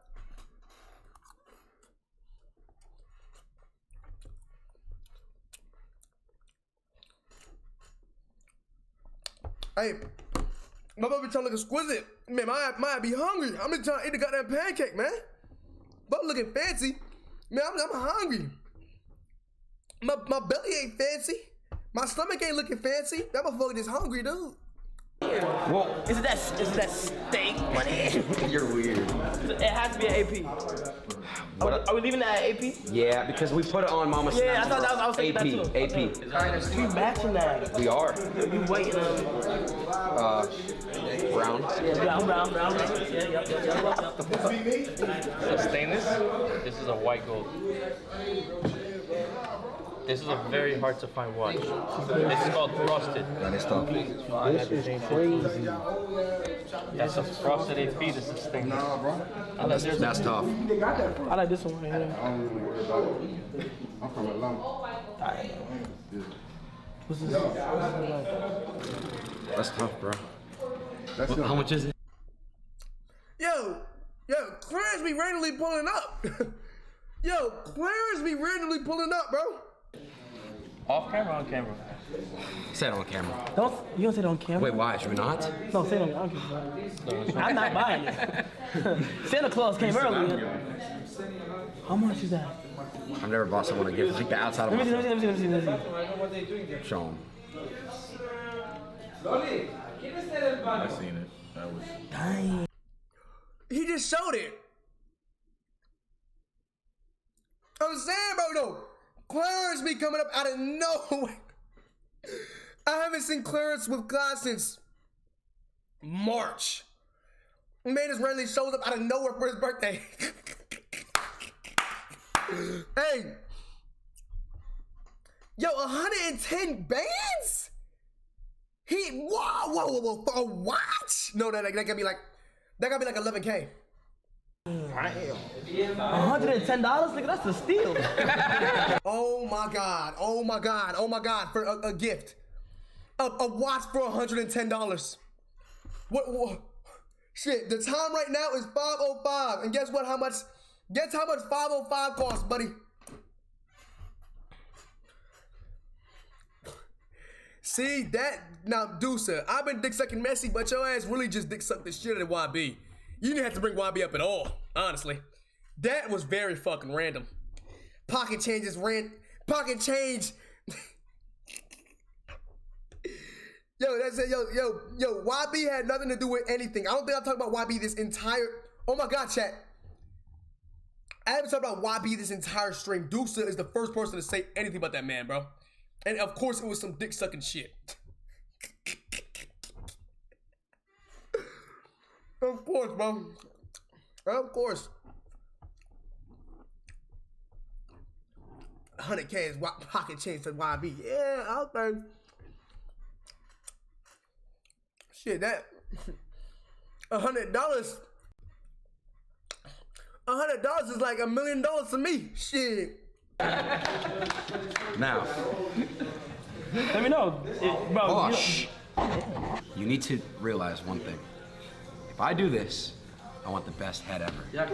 Hey, my baby trying to look exquisite. Man, might be hungry. I'm just trying to eat the goddamn pancake, man. But looking fancy. Man, I'm hungry. My belly ain't fancy. My stomach ain't looking fancy. That motherfucker just hungry, dude. Well, is it that steak money? You're weird. It has to be an AP. Are we leaving that at AP? Yeah, because we put it on Mama Snap. Yeah, I thought I was thinking AP, that too. AP. We matching that. We are. You waiting Brown. Yeah, brown. Yeah. Stainless. This is a white gold. This is a very hard to find watch. This is called frosted. That is tough. This is crazy. That's a frosted AP. This is stainless. That's tough. I like this one right here. I'm from Atlanta. What's this? That's tough, bro. How much is it? Yo, Clarence be randomly pulling up. Yo, Clarence be randomly pulling up, bro. Off camera or on camera? Say it on camera. You don't say it on camera? Wait, why? Should we not? No, say it on camera. I'm not buying it. Santa Claus came earlier. How much is that? I've never bought someone a gift. It's like the outside of my Let me see. Show them. I seen it. That was. Dang. He just showed it. I'm saying, bro, no. Clarence be coming up out of nowhere. I haven't seen Clarence with class since March. Man just randomly shows up out of nowhere for his birthday. Hey. Yo, 110 bands? Whoa, for a watch? No, that gotta be like 11K. $110? Nigga, that's a steal. Oh my God. For a gift. A watch for $110. What? Shit, the time right now is 5:05. And guess how much 5:05 costs, buddy? See, that, now, Deucer, I've been dick sucking Messi, but your ass really just dick sucked the shit out of YB. You didn't have to bring YB up at all, honestly. That was very fucking random. Pocket change. Yo, that's it. Yo, YB had nothing to do with anything. I don't think I've talked about YB this entire, oh my God, chat. I haven't talked about YB this entire stream. Deucer is the first person to say anything about that man, bro. And of course, it was some dick sucking shit. Of course, bro. Of course. 100K is pocket change to YB. Yeah, okay. Shit, that $100. $100 is like $1 million to me. Shit. Now. Let me know, bro. You need to realize one thing. If I do this, I want the best head ever. Yeah.